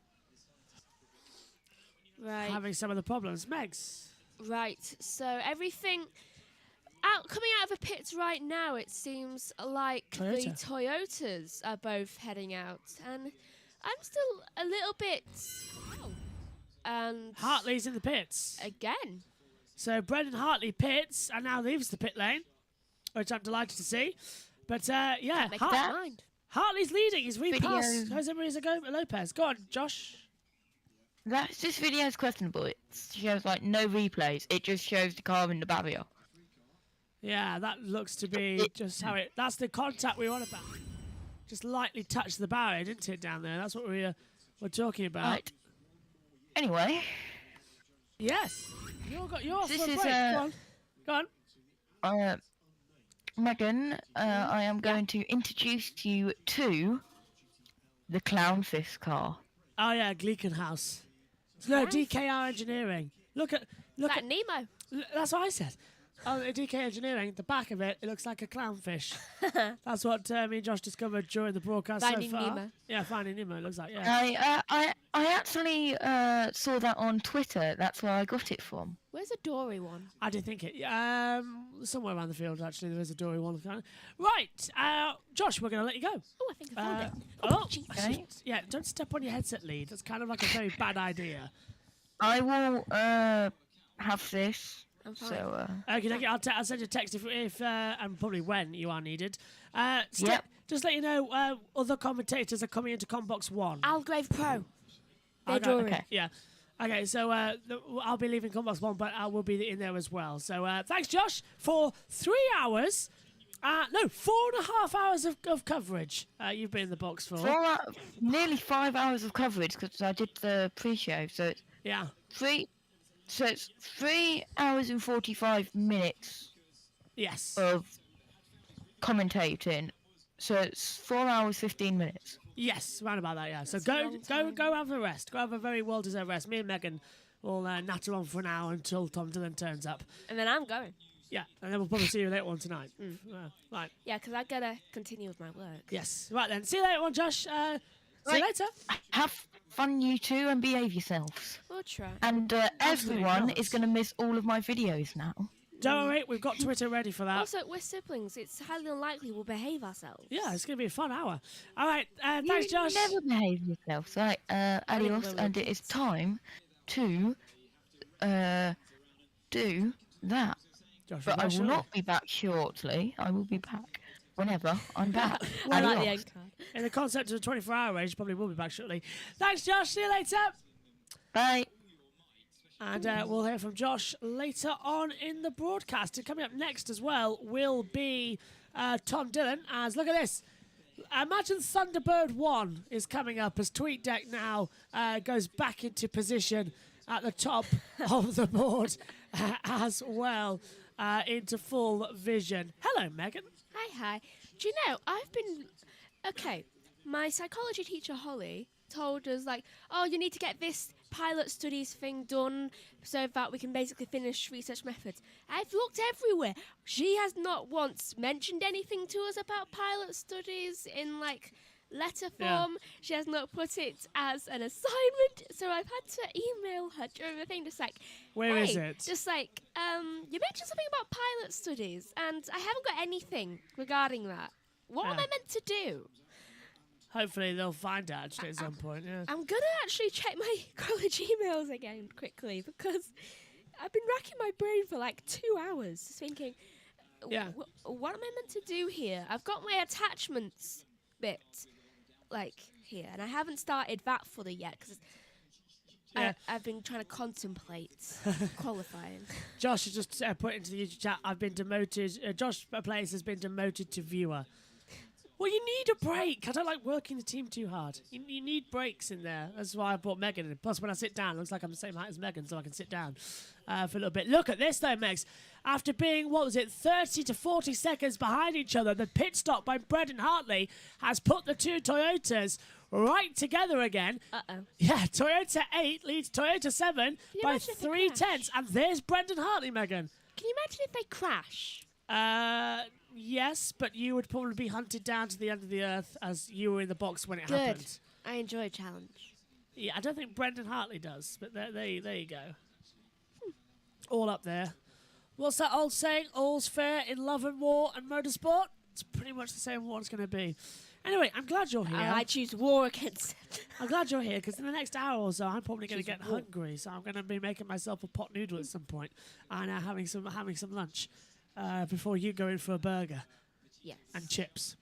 Right. Having some of the problems. Megs. Right. So everything coming out of the pits right now, it seems like the Toyotas are both heading out, and I'm still a little bit. And Hartley's in the pits again. So Brendan Hartley pits and now leaves the pit lane, which I'm delighted to see. But yeah, Hartley's leading. He's repassed Jose Maria Lopez. Go on, Josh. This video is questionable. It shows like no replays. It just shows the car in the barrier. Yeah, that looks to be just how it. That's the contact we want about. Just lightly touched the barrier, didn't it, down there? That's what we were talking about. Right. Anyway. Yes. You're off This for a is break. Go on. Megan, I am going to introduce you to the Clownfish car. Oh yeah, Gleekenhaus. No, DKR Engineering. Look at Nemo. That's what I said. Oh, DK Engineering. The back of it, it looks like a clownfish. That's what me and Josh discovered during the broadcast Finding so far. Nemo. Yeah, Finding Nemo. It looks like I actually saw that on Twitter. That's where I got it from. Where's a Dory one? I did think it. Somewhere around the field, actually, there is a Dory one. Right, Josh, we're going to let you go. Oh, I think I found it. Oh, okay. Yeah, don't step on your headset lead. That's kind of like a very bad idea. I will have this. I'm fine. So, okay, I'll send you a text if and probably when you are needed. Just let you know, other commentators are coming into Combox 1. Algrave Pro. They're Okay, Dory. okay. Yeah. Okay, so I'll be leaving Combox 1, but I will be in there as well. So thanks, Josh, for 3 hours. 4.5 hours of coverage you've been in the box for. Nearly 5 hours of coverage because I did the pre-show. So it's it's 3 hours and 45 minutes. Yes. Of commentating. So it's 4 hours 15 minutes. Yes, round about that. Yeah. So go have a rest. Go have a very well-deserved rest. Me and Megan will natter on for an hour until Tom Dillon turns up. And then I'm going. Yeah, and then we'll probably see you later on tonight. Right. Yeah, because I gotta continue with my work. Yes. Right then. See you later on, Josh. See you later. Have fun, you two, and behave yourselves. We'll try. And everyone is going to miss all of my videos now. Don't worry, we've got Twitter ready for that. Also, we're siblings. It's highly unlikely we'll behave ourselves. Yeah, it's going to be a fun hour. All right, thanks, Josh. Never behave yourselves. Right, adios, and it is time to do that. Josh, but I will not be back shortly. I will be back whenever I'm back. Well, like the end card. In the concept of a 24-hour race, you probably will be back shortly. Thanks, Josh. See you later. Bye. And we'll hear from Josh later on in the broadcast. And coming up next as well will be Tom Dillon. As look at this. Imagine Thunderbird 1 is coming up as TweetDeck now goes back into position at the top of the board as well into full vision. Hello, Megan. Hi. Do you know, I've been... Okay, my psychology teacher, Holly, told us, like, oh, you need to get this pilot studies thing done so that we can basically finish research methods. I've looked everywhere. She has not once mentioned anything to us about pilot studies in, like, letter form. She has not put it as an assignment, so I've had to email her during the thing, just like, Where hey, is it? Just like, you mentioned something about pilot studies, and I haven't got anything regarding that. What am I meant to do? Hopefully they'll find out actually at some point. Yeah. I'm gonna actually check my college emails again quickly because I've been racking my brain for like 2 hours, thinking, what am I meant to do here? I've got my attachments bit, like here, and I haven't started that fully yet because I've been trying to contemplate qualifying. Josh has just put into the YouTube chat, I've been demoted. Josh Place has been demoted to viewer. Well, you need a break. I don't like working the team too hard. You need breaks in there. That's why I brought Megan in. Plus, when I sit down, it looks like I'm the same height as Megan, so I can sit down for a little bit. Look at this, though, Megs. After being, 30 to 40 seconds behind each other, the pit stop by Brendan Hartley has put the two Toyotas right together again. Uh-oh. Yeah, Toyota 8 leads Toyota 7 by 3 tenths. And there's Brendan Hartley, Megan. Can you imagine if they crash? Yes, but you would probably be hunted down to the end of the earth as you were in the box when it happened. I enjoy a challenge. Yeah, I don't think Brendan Hartley does, but there you go. All up there. What's that old saying? All's fair in love and war and motorsport? It's pretty much the same what it's going to be. Anyway, I'm glad you're here. I choose war against it. I'm glad you're here because in the next hour or so, I'm probably going to get hungry. So I'm going to be making myself a pot noodle at some point and having some lunch. Before you go in for a burger. Yes. And chips.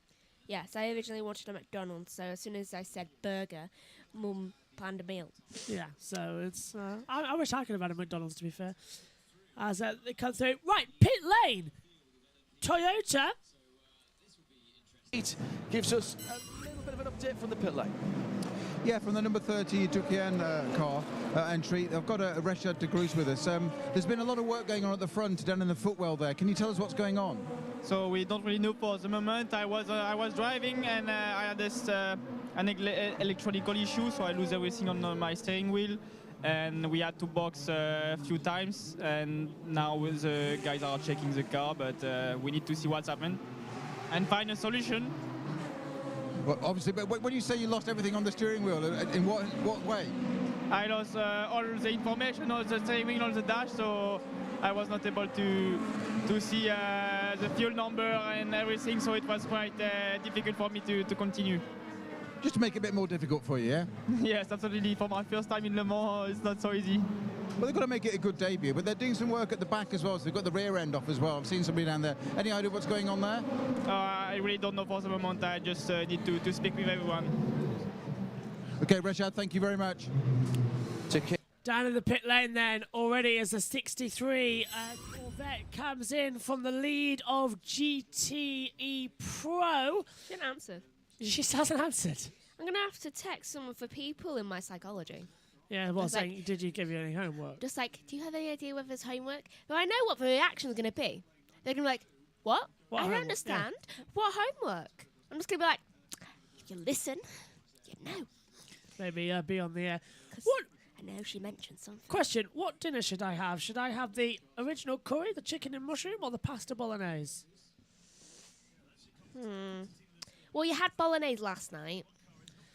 Yes, I originally wanted a McDonald's, so as soon as I said burger, Mum planned a meal. Yeah, so it's... I wish I could have had a McDonald's, to be fair. As they come through. Right, pit lane. Toyota. It gives us a little bit of an update from the pit lane. Yeah, from the number 30 Dukian car entry. I've got a Reshad de Groot with us. There's been a lot of work going on at the front, down in the footwell there. Can you tell us what's going on? So we don't really know for the moment. I was driving and I had an electronical issue, so I lose everything on my steering wheel. And we had to box a few times, and now the guys are checking the car, but we need to see what's happened and find a solution. Well, obviously, but when you say you lost everything on the steering wheel, in what way? I lost all the information on the steering wheel, on the dash, so I was not able to see the fuel number and everything, so it was quite difficult for me to continue. Just to make it a bit more difficult for you, yeah? Yes, absolutely. For my first time in Le Mans, it's not so easy. Well, they've got to make it a good debut, but they're doing some work at the back as well, so they've got the rear end off as well. I've seen somebody down there. Any idea what's going on there? I really don't know for the moment. I just need to speak with everyone. Okay, Reshad, thank you very much. Down in the pit lane then, already as the 63 Corvette comes in from the lead of GTE Pro. She didn't answer. She hasn't answered. I'm going to have to text some of the people in my psychology. Yeah, well, Just saying, like, did you give you any homework? Just like, do you have any idea whether it's homework? But I know what the reaction is going to be. They're going to be like, what? What I don't homework? understand. Yeah. What homework? I'm just going to be like, if you listen, you know. Maybe be on the air. What? I know she mentioned something. Question, what dinner should I have? Should I have the original curry, the chicken and mushroom, or the pasta bolognese? Well, you had bolognese last night,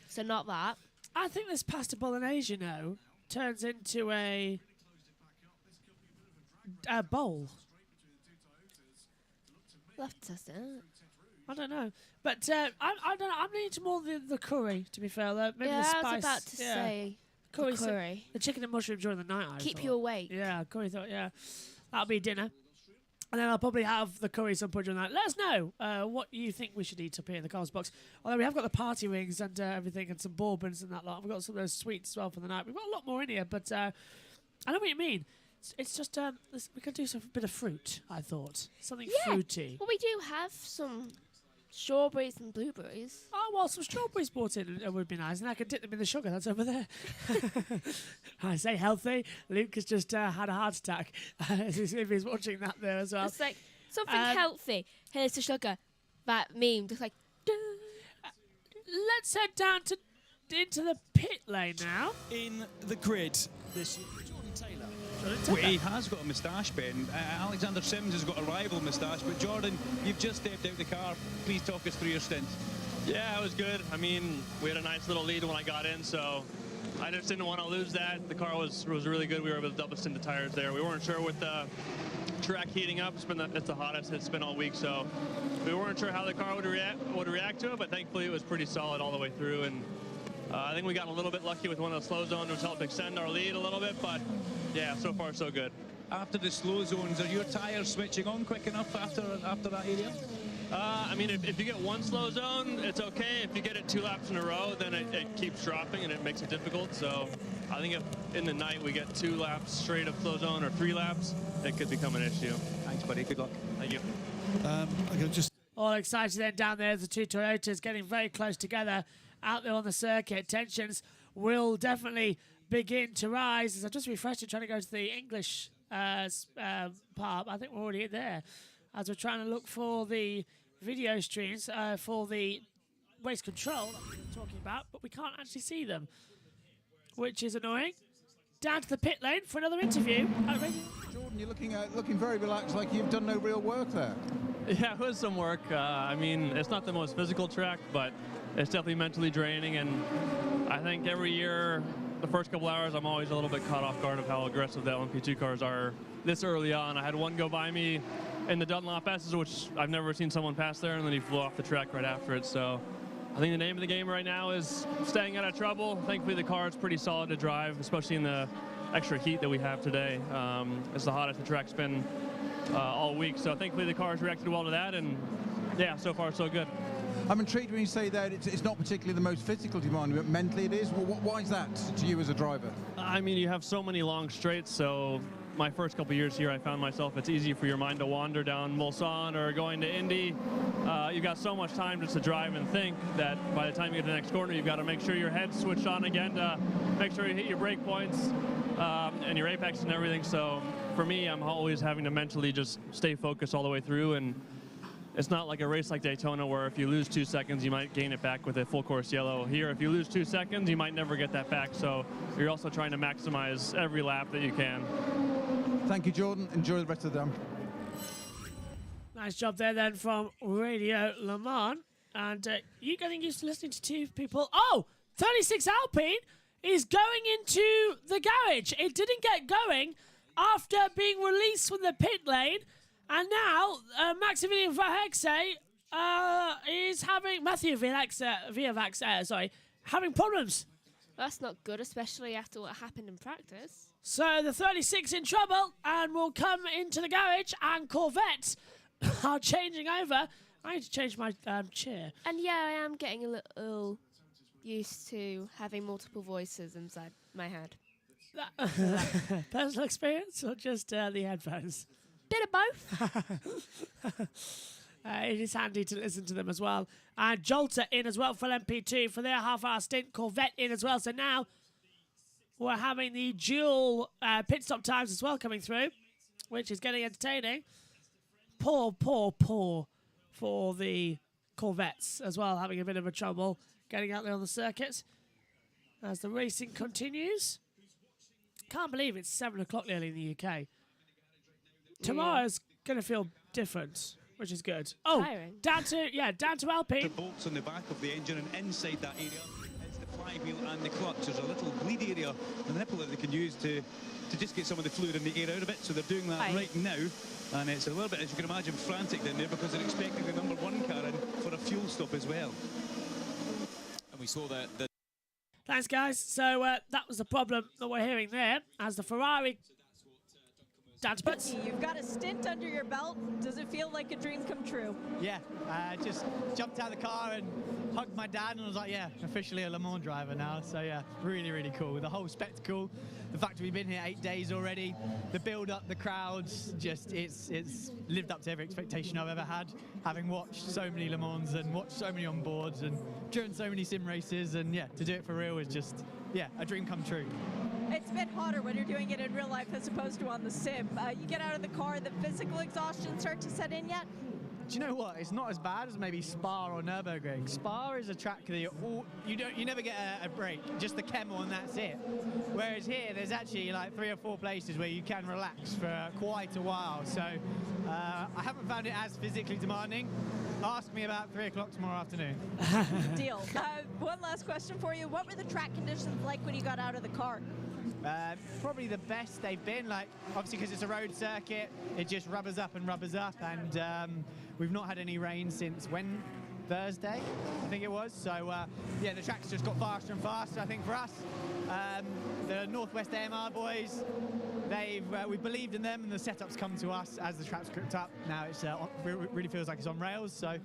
so not that. I think this pasta bolognese, you know, turns into a bowl. We'll have to test it out. I don't know. But I don't know. I'm leaning to more the curry, to be fair. Maybe yeah, the spice. I was about to say curry. The chicken and mushroom during the night, I Keep thought. you awake. Yeah, curry thought, yeah. That'll be dinner. And then I'll probably have the curry some point during that. Let us know what you think we should eat up here in the Cars box. Although we have got the party rings and everything and some bourbons and that lot. We've got some of those sweets as well for the night. We've got a lot more in here, but I know what you mean. It's just we could do some bit of fruit, I thought. Something fruity. Well, we do have some strawberries and blueberries. Oh, well, some strawberries brought in would be nice, and I could dip them in the sugar. That's over there. I say healthy. Luke has just had a heart attack. If he's watching that there as well. It's like something healthy. Here's the sugar. That meme, just like... Let's head down to into the pit lane now. In the grid this year, Jordan Taylor. Well, he has got a moustache, Ben. Alexander Sims has got a rival moustache, but Jordan, you've just stepped out the car. Please talk us through your stint. Yeah, it was good. I mean, we had a nice little lead when I got in, so I just didn't want to lose that. The car was really good. We were able to double stint the tires there. We weren't sure with the track heating up. It's the hottest it's been all week, so we weren't sure how the car would react to it, but thankfully it was pretty solid all the way through. And I think we got a little bit lucky with one of the slow zones, which helped extend our lead a little bit, but yeah, so far so good. After the slow zones, are your tires switching on quick enough after that area? I mean, if you get one slow zone, it's okay. If you get it 2 laps in a row, then it keeps dropping and it makes it difficult. So I think if in the night we get 2 laps straight of slow zone or 3 laps, it could become an issue. Thanks, buddy. Good luck. Thank you. All excited then down there, the two Toyotas getting very close together out there on the circuit. Tensions will definitely begin to rise. As I just refreshed it, trying to go to the English part. I think we're already there. As we're trying to look for the video streams for the race control that we were talking about, but we can't actually see them, which is annoying. Down to the pit lane for another interview. Jordan, you're looking very relaxed, like you've done no real work there. Yeah, it was some work. I mean, it's not the most physical track, but it's definitely mentally draining. And I think every year, the first couple hours, I'm always a little bit caught off guard of how aggressive the LMP2 cars are this early on. I had one go by me in the Dunlop S's, which I've never seen someone pass there, and then he flew off the track right after it. So I think the name of the game right now is staying out of trouble. Thankfully, the car is pretty solid to drive, especially in the extra heat that we have today. It's the hottest the track's been all week. So thankfully, the car's reacted well to that, and yeah, so far so good. I'm intrigued when you say that it's not particularly the most physical demanding, but mentally it is. Well, why is that to you as a driver? I mean, you have so many long straights, so my first couple years here, I found myself, it's easy for your mind to wander down Mulsanne or going to Indy. You've got so much time just to drive and think that by the time you get to the next corner, you've got to make sure your head's switched on again to make sure you hit your brake points and your apex and everything. So for me, I'm always having to mentally just stay focused all the way through. And it's not like a race like Daytona where if you lose 2 seconds, you might gain it back with a full course yellow. Here, if you lose 2 seconds, you might never get that back. So you're also trying to maximize every lap that you can. Thank you, Jordan. Enjoy the rest of the day. Nice job there then from Radio Le Mans. And you getting used to listening to two people. Oh, 36 Alpine is going into the garage. It didn't get going after being released from the pit lane. And now Maximilian Verhexe is having Matthew Verhexe, having problems. That's not good, especially after what happened in practice. So the 36 in trouble and will come into the garage, and Corvettes are changing over. I need to change my chair. And yeah, I am getting a little used to having multiple voices inside my head. Personal experience or just the headphones? Bit of both. It is handy to listen to them as well. And Jolter in as well for LMP2 for their half-hour stint. Corvette in as well. So now we're having the dual pit stop times as well coming through, which is getting entertaining. Poor for the Corvettes as well, having a bit of a trouble getting out there on the circuit as the racing continues. Can't believe it's 7 o'clock nearly in the UK. Tomorrow's going to feel different, which is good. Oh, tiring. down to Alpine. The bolts on the back of the engine, and inside that area, it's the flywheel and the clutch. There's a little bleed area, the nipple that they can use to just get some of the fluid in the air out of it. So they're doing that right now, and it's a little bit, as you can imagine, frantic down there because they're expecting the #1 car in for a fuel stop as well. And we saw that. Thanks, guys. So that was the problem that we're hearing there, as the Ferrari. You've got a stint under your belt. Does it feel like a dream come true? Yeah, I just jumped out of the car and hugged my dad and was like, yeah, officially a Le Mans driver now. So yeah, really, really cool. The whole spectacle, the fact that we've been here 8 days already, the build up, the crowds, just it's lived up to every expectation I've ever had, having watched so many Le Mans and watched so many on boards and driven so many sim races, and yeah, to do it for real is just, yeah, a dream come true. It's a bit hotter when you're doing it in real life as opposed to on the sim. You get out of the car, the physical exhaustion start to set in yet? do you know what? It's not as bad as maybe Spa or Nürburgring. Spa is a track that you never get a break, just the Kemmel and that's it. Whereas here, there's actually like 3 or 4 places where you can relax for quite a while. So I haven't found it as physically demanding. Ask me about 3 o'clock tomorrow afternoon. Deal. One last question for you. What were the track conditions like when you got out of the car? Probably the best they've been. Like, obviously, because it's a road circuit, it just rubbers up, and we've not had any rain since when? Thursday, I think it was. So yeah, the track's just got faster and faster. I think for us, the Northwest AMR boys, we believed in them, and the setups come to us as the track's cooked up. Now it's really feels like it's on rails. So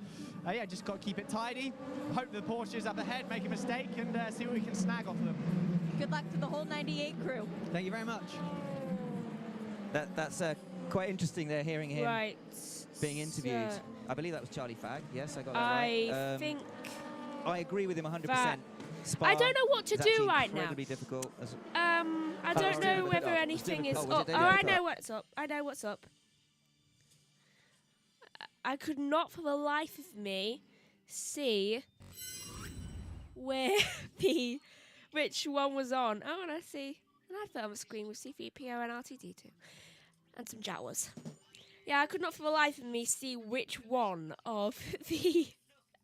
yeah, just got to keep it tidy. Hope the Porsches up ahead make a mistake and see what we can snag off them. Good luck to the whole 98 crew. Thank you very much. That's quite interesting. They're hearing him being interviewed. So I believe that was Charlie Fagg. Yes, I got that right. I think. I agree with him 100%. Spa I don't know what to do right now. Incredibly difficult. I don't know whether anything is up. Oh, I know what's up. I know what's up. I could not for the life of me see where which one was on. Oh, and I see an advert on the screen with C3PO and R2D2 and some Jawas. Yeah, I could not for the life of me see which one of the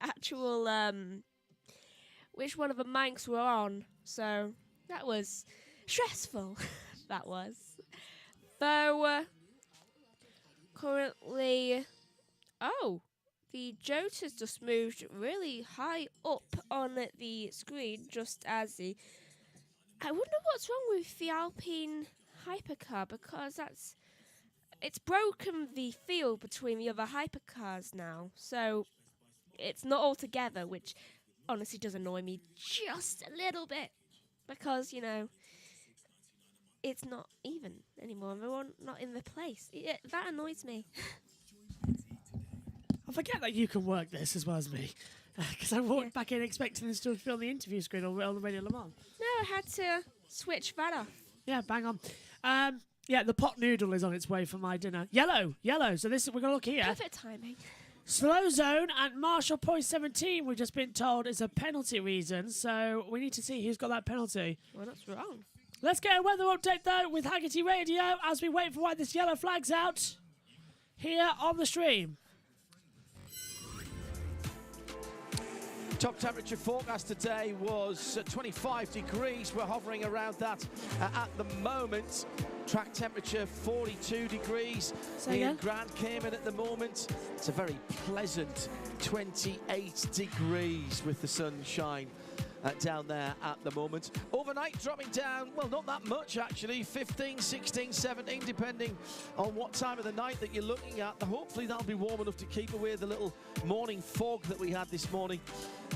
actual which one of the mics were on. So that was stressful. That was. Though currently, the Jota's just moved really high up on the screen, just as the. I wonder what's wrong with the Alpine hypercar, because it's broken the field between the other hypercars now, so it's not all together, which honestly does annoy me just a little bit, because, you know, it's not even anymore. They're all not in the place. That annoys me. I forget that you can work this as well as me, because I walked back in expecting this to be on the interview screen on the Radio Le Mans. No, I had to switch that off. Yeah, bang on. Yeah, the pot noodle is on its way for my dinner. Yellow. So we're going to look here. Perfect timing. Slow zone at Marshall Point 17, we've just been told, is a penalty reason. So we need to see who's got that penalty. Well, that's wrong. Let's get a weather update, though, with Haggerty Radio as we wait for why this yellow flag's out here on the stream. Top temperature forecast today was 25 degrees. We're hovering around that at the moment. Track temperature 42 degrees. Ian Grant came in at the moment. It's a very pleasant 28 degrees with the sunshine down there at the moment. Overnight dropping down, well, not that much actually, 15, 16, 17, depending on what time of the night that you're looking at. Hopefully that'll be warm enough to keep away the little morning fog that we had this morning.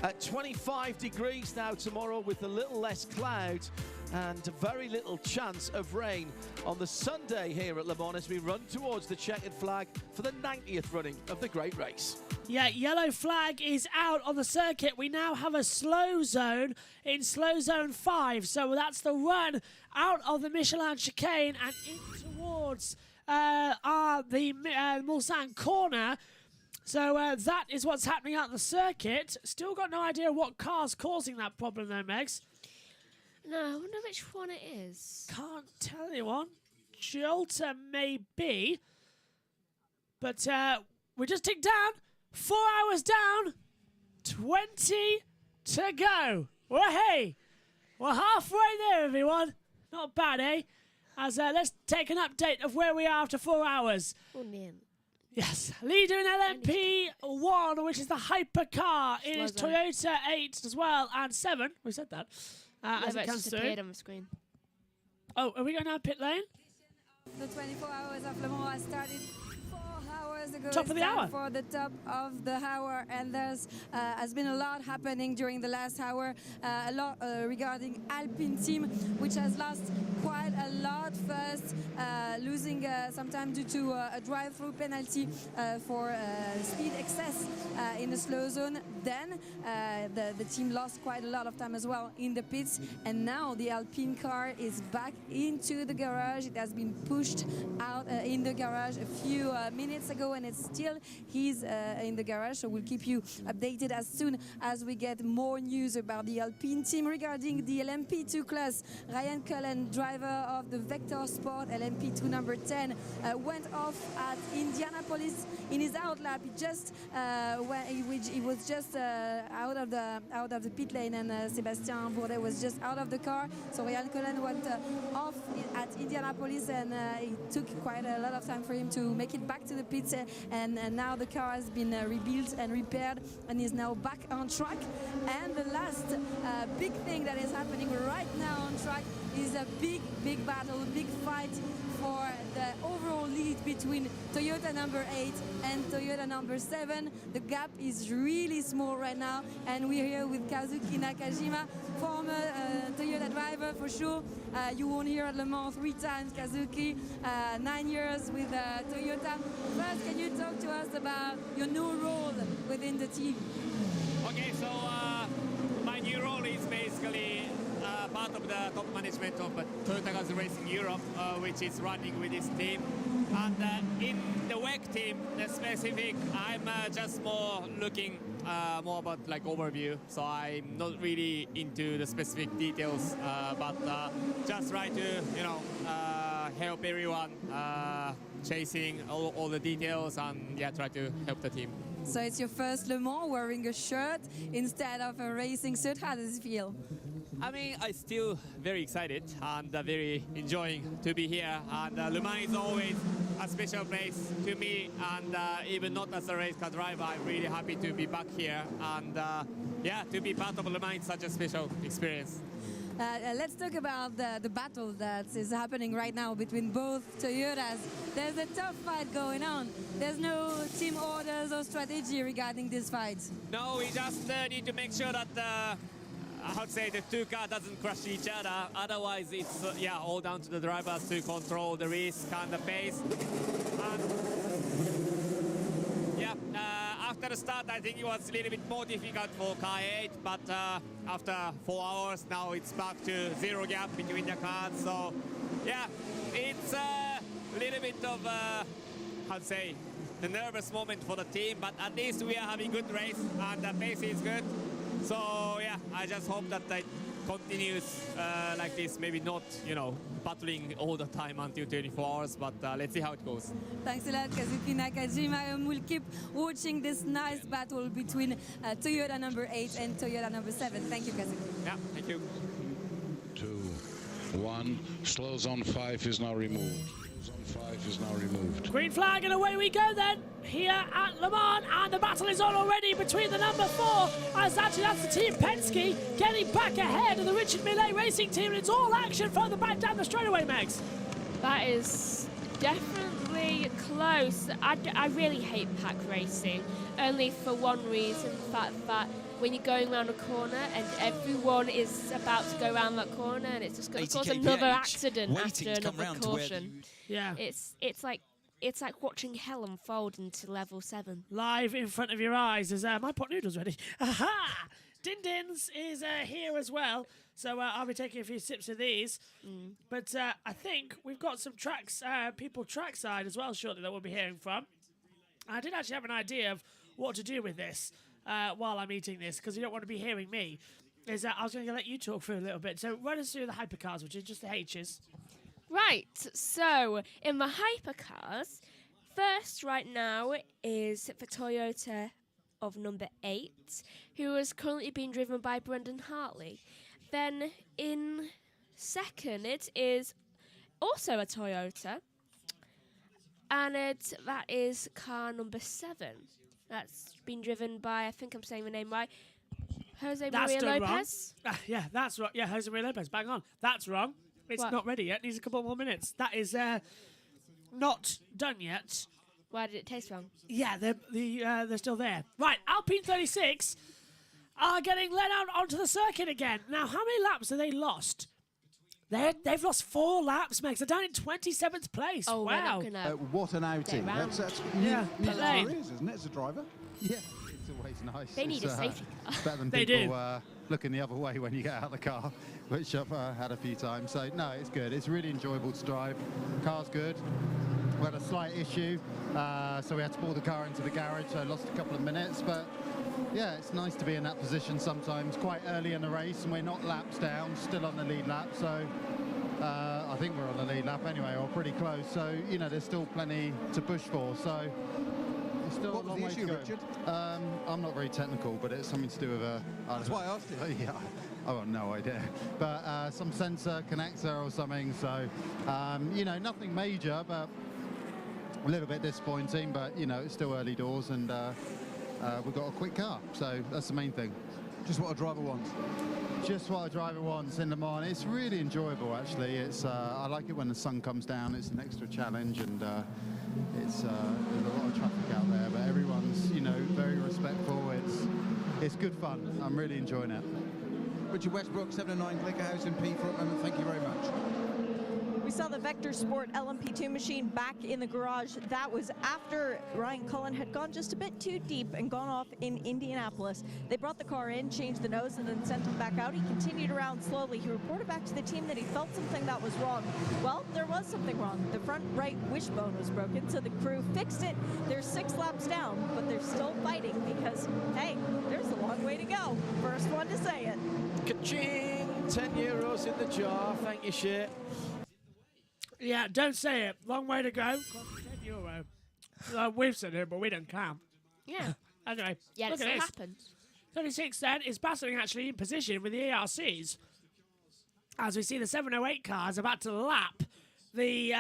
At 25 degrees now tomorrow with a little less clouds and very little chance of rain on the Sunday here at Le Mans as we run towards the checkered flag for the 90th running of the great race. Yeah, yellow flag is out on the circuit. We now have a slow zone in slow zone 5. So that's the run out of the Michelin chicane and in towards the Mulsanne corner. So that is what's happening out on the circuit. Still got no idea what car's causing that problem though, Megs. No, I wonder which one it is. Can't tell anyone. Jolter may be. But we just ticked down. 4 hours down. 20 to go. Well, hey. We're halfway there, everyone. Not bad, eh? As let's take an update of where we are after 4 hours. Oh, man. Yes, leader in LMP1, which is the hypercar, is Toyota 8 as well, and 7. We said that. As it comes through. On the screen. Oh, are we going down pit lane? The 24 hours of Le Mans has started 4 hours ago. Top of the hour. For the top of the hour, and there's has been a lot happening during the last hour. A lot regarding Alpine team, which has lost quite a lot. First, losing sometime due to a drive-through penalty for speed excess in the slow zone. Then the team lost quite a lot of time as well in the pits, and now the Alpine car is back into the garage. It has been pushed out in the garage a few minutes ago. ago, and it's still he's in the garage. So we'll keep you updated as soon as we get more news about the Alpine team. Regarding the LMP2 class, Ryan Cullen, driver of the Vector Sport LMP2 number 10, went off at Indianapolis in his outlap. He was just out of the pit lane, and Sébastien Bourdet was just out of the car. So Ryan Cullen went off at Indianapolis, and it took quite a lot of time for him to make it back to the pits. And now the car has been rebuilt and repaired, and is now back on track. And the last big thing that is happening right now on track is a big battle, big fight for the overall lead between Toyota number 8 and Toyota number 7. The gap is really small right now, and we're here with Kazuki Nakajima, former Toyota driver for sure. You won here at Le Mans 3 times, Kazuki, 9 years with Toyota. First, can you talk to us about your new role within the team? Okay, so my new role is basically part of the top management of Toyota Gazoo Racing Europe, which is running with this team. And in the WEC team, the specific, I'm just more looking more about like overview. So I'm not really into the specific details, but just try to, help everyone chasing all the details, and yeah, try to help the team. So it's your first Le Mans wearing a shirt instead of a racing suit. How does it feel? I mean, I'm still very excited and very enjoying to be here. And Le Mans is always a special place to me. And even not as a race car driver, I'm really happy to be back here. And yeah, to be part of Le Mans is such a special experience. Let's talk about the battle that is happening right now between both Toyotas. There's a tough fight going on. There's no team orders or strategy regarding this fight. No, we just need to make sure that I would say the two cars doesn't crush each other. Otherwise, it's all down to the drivers to control the risk and the pace. And after the start, I think it was a little bit more difficult for car 8, but after 4 hours, now it's back to 0 gap between the cars. So yeah, it's a little bit of I'd say the nervous moment for the team, but at least we are having good race and the pace is good. So yeah, I just hope that it continues like this, maybe not, battling all the time until 24 hours, but let's see how it goes. Thanks a lot, Kazuki Nakajima, and we'll keep watching this nice battle between Toyota number 8 and Toyota number 7. Thank you, Kazuki. Yeah, thank you. 2, 1, slow zone 5 is now removed. Zone 5 is now removed. Green flag, and away we go then, here at Le Mans, and the battle is on already between the number 4, as actually that's the Team Penske getting back ahead of the Richard Millet Racing Team, and it's all action further back down the straightaway, Megs. That is definitely close. I really hate pack racing, only for one reason, the fact that when you're going around a corner and everyone is about to go around that corner, and it's just going to cause another accident after another caution. Yeah, it's like watching hell unfold into level 7. Live in front of your eyes as my pot noodle's ready. Aha! Din Dins is here as well, so I'll be taking a few sips of these. But I think we've got some tracks, people trackside as well shortly that we'll be hearing from. I did actually have an idea of what to do with this while I'm eating this, because you don't want to be hearing me. I was going to let you talk through a little bit. So run us through the hypercars, which is just the H's. Right, so in the hypercars, first right now is the Toyota of number 8, who is currently being driven by Brendan Hartley. Then in second, it is also a Toyota, and that is car number 7. That's been driven by, I think I'm saying the name right, Jose Maria Lopez. Yeah, that's right. Yeah, Jose Maria Lopez. Bang on. That's wrong. It's not ready yet. Needs a couple more minutes. That is not done yet. Why did it taste wrong? Yeah, they're still there. Right, Alpine 36 are getting let out onto the circuit again. Now, how many laps have they lost? They've lost 4 laps, Megs. They're down in 27th place. Oh, wow. What an outing. That's music to our ears, isn't it, as a driver? Yeah, it's always nice. They need a safety car. It's better than people looking the other way when you get out of the car, which I've had a few times. So, no, it's good. It's really enjoyable to drive. The car's good. we had a slight issue, so we had to pull the car into the garage, so I lost a couple of minutes. But yeah, it's nice to be in that position sometimes, quite early in the race, and we're not laps down, still on the lead lap. So I think we're on the lead lap anyway, or pretty close. So, you know, there's still plenty to push for. So it's still What a long was the way issue, to go. Richard? I'm not very technical, but it's something to do with That's why I asked it. Yeah, I've got no idea. But some sensor connector or something. So, you know, nothing major, but a little bit disappointing. But, you know, it's still early doors, and we've got a quick car. So that's the main thing. Just what a driver wants. Just what a driver wants in Le Mans. It's really enjoyable, actually. It's I like it when the sun comes down. It's an extra challenge, and it's there's a lot of traffic out there, but everyone's, you know, very respectful. It's good fun. I'm really enjoying it. Richard Westbrook, 709 Glickerhouse in P for a moment. Thank you very much. We saw the Vector Sport LMP2 machine back in the garage. That was after Ryan Cullen had gone just a bit too deep and gone off in Indianapolis. They brought the car in, changed the nose, and then sent him back out. He continued around slowly. He reported back to the team that he felt something that was wrong. Well, there was something wrong. The front right wishbone was broken, so the crew fixed it. They're 6 laps down, but they're still fighting because, hey, there's a long way to go. First one to say it. Ka-ching! €10 in the jar. Thank you, Shea. Yeah, don't say it. Long way to go. €10. We've said it, but we don't count. Yeah. Anyway, Yeah, it look still at this. happens. 36 then is battling actually in position with the ERCs. As we see the 708 cars about to lap the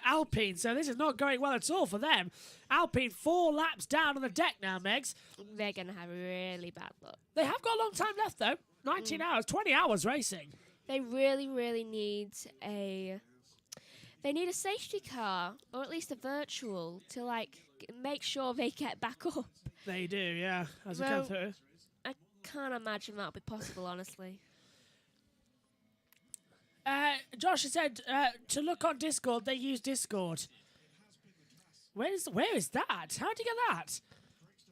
Alpine. So this is not going well at all for them. Alpine 4 laps down on the deck now, Megs. They're going to have really bad luck. They have got a long time left, though. 19 hours, 20 hours racing. They really, really need a... They need a safety car, or at least a virtual, to like make sure they get back up. They do, yeah. As we come through. I can't imagine that'll be possible, honestly. Josh has said to look on Discord. They use Discord. Where is that? How did you get that?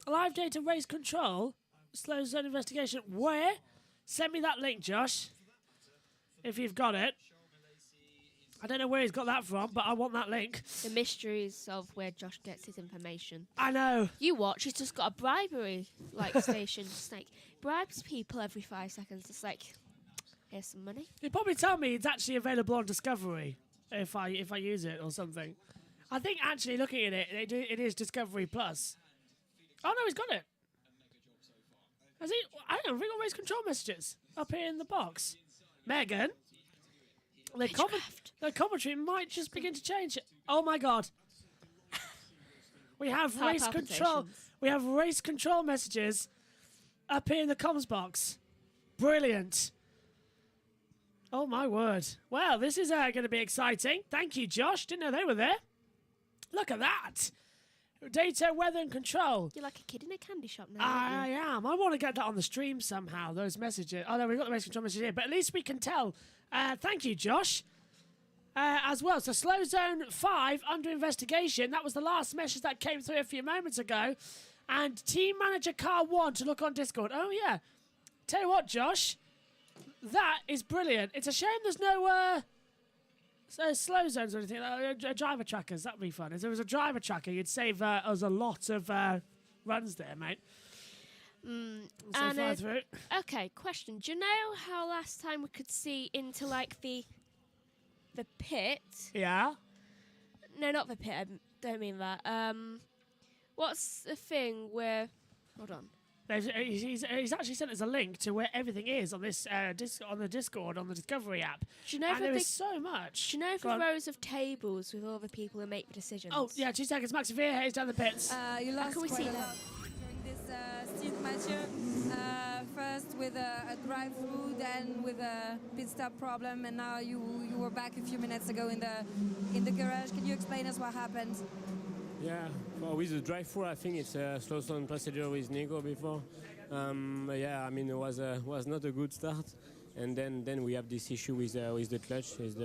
Live data race control, slow zone investigation. Where? Send me that link, Josh. If you've got it. I don't know where he's got that from, but I want that link. The mysteries of where Josh gets his information. I know. You watch, he's just got a bribery station. Just like bribes people every 5 seconds. It's like, here's some money. He'd probably tell me it's actually available on Discovery if I use it or something. I think actually looking at it, it is Discovery Plus. Oh no, he's got it. Has he? I don't know. Have we got race control messages up here in the box? Megan. The commentary might just begin to change. Oh my god. We have race control. We have race control messages up here in the comms box. Brilliant. Oh my word. Well, this is going to be exciting. Thank you, Josh. Didn't know they were there. Look at that. Data, weather and control. You're like a kid in a candy shop now. I am. I want to get that on the stream somehow, those messages. Oh, no, we've got the race control message here, but at least we can tell. Thank you, Josh. As well, so Slow Zone 5 under investigation. That was the last message that came through a few moments ago. And Team Manager Car 1 to look on Discord. Oh, yeah. Tell you what, Josh. That is brilliant. It's a shame there's no slow zones or anything. Driver trackers, that'd be fun. If there was a driver tracker, you'd save us a lot of runs there, mate. Okay, question. Do you know how last time we could see into like the pit? Yeah. No, not the pit. I don't mean that. What's the thing where? Hold on. He's actually sent us a link to where everything is on this on the Discord on the Discovery app. Do you know there is so much. Do you know the rows of tables with all the people who make the decisions? Oh yeah, 2 seconds. Max Veer is down the pits. You lost can we see that? During this stint, Mathieu. First with a drive-through, then with a pit stop problem, and now you were back a few minutes ago in the garage. Can you explain us what happened? Yeah, well, with the drive-through, I think it's a slow zone procedure with Nico before. Yeah, I mean it was not a good start, and then we have this issue with the clutch, is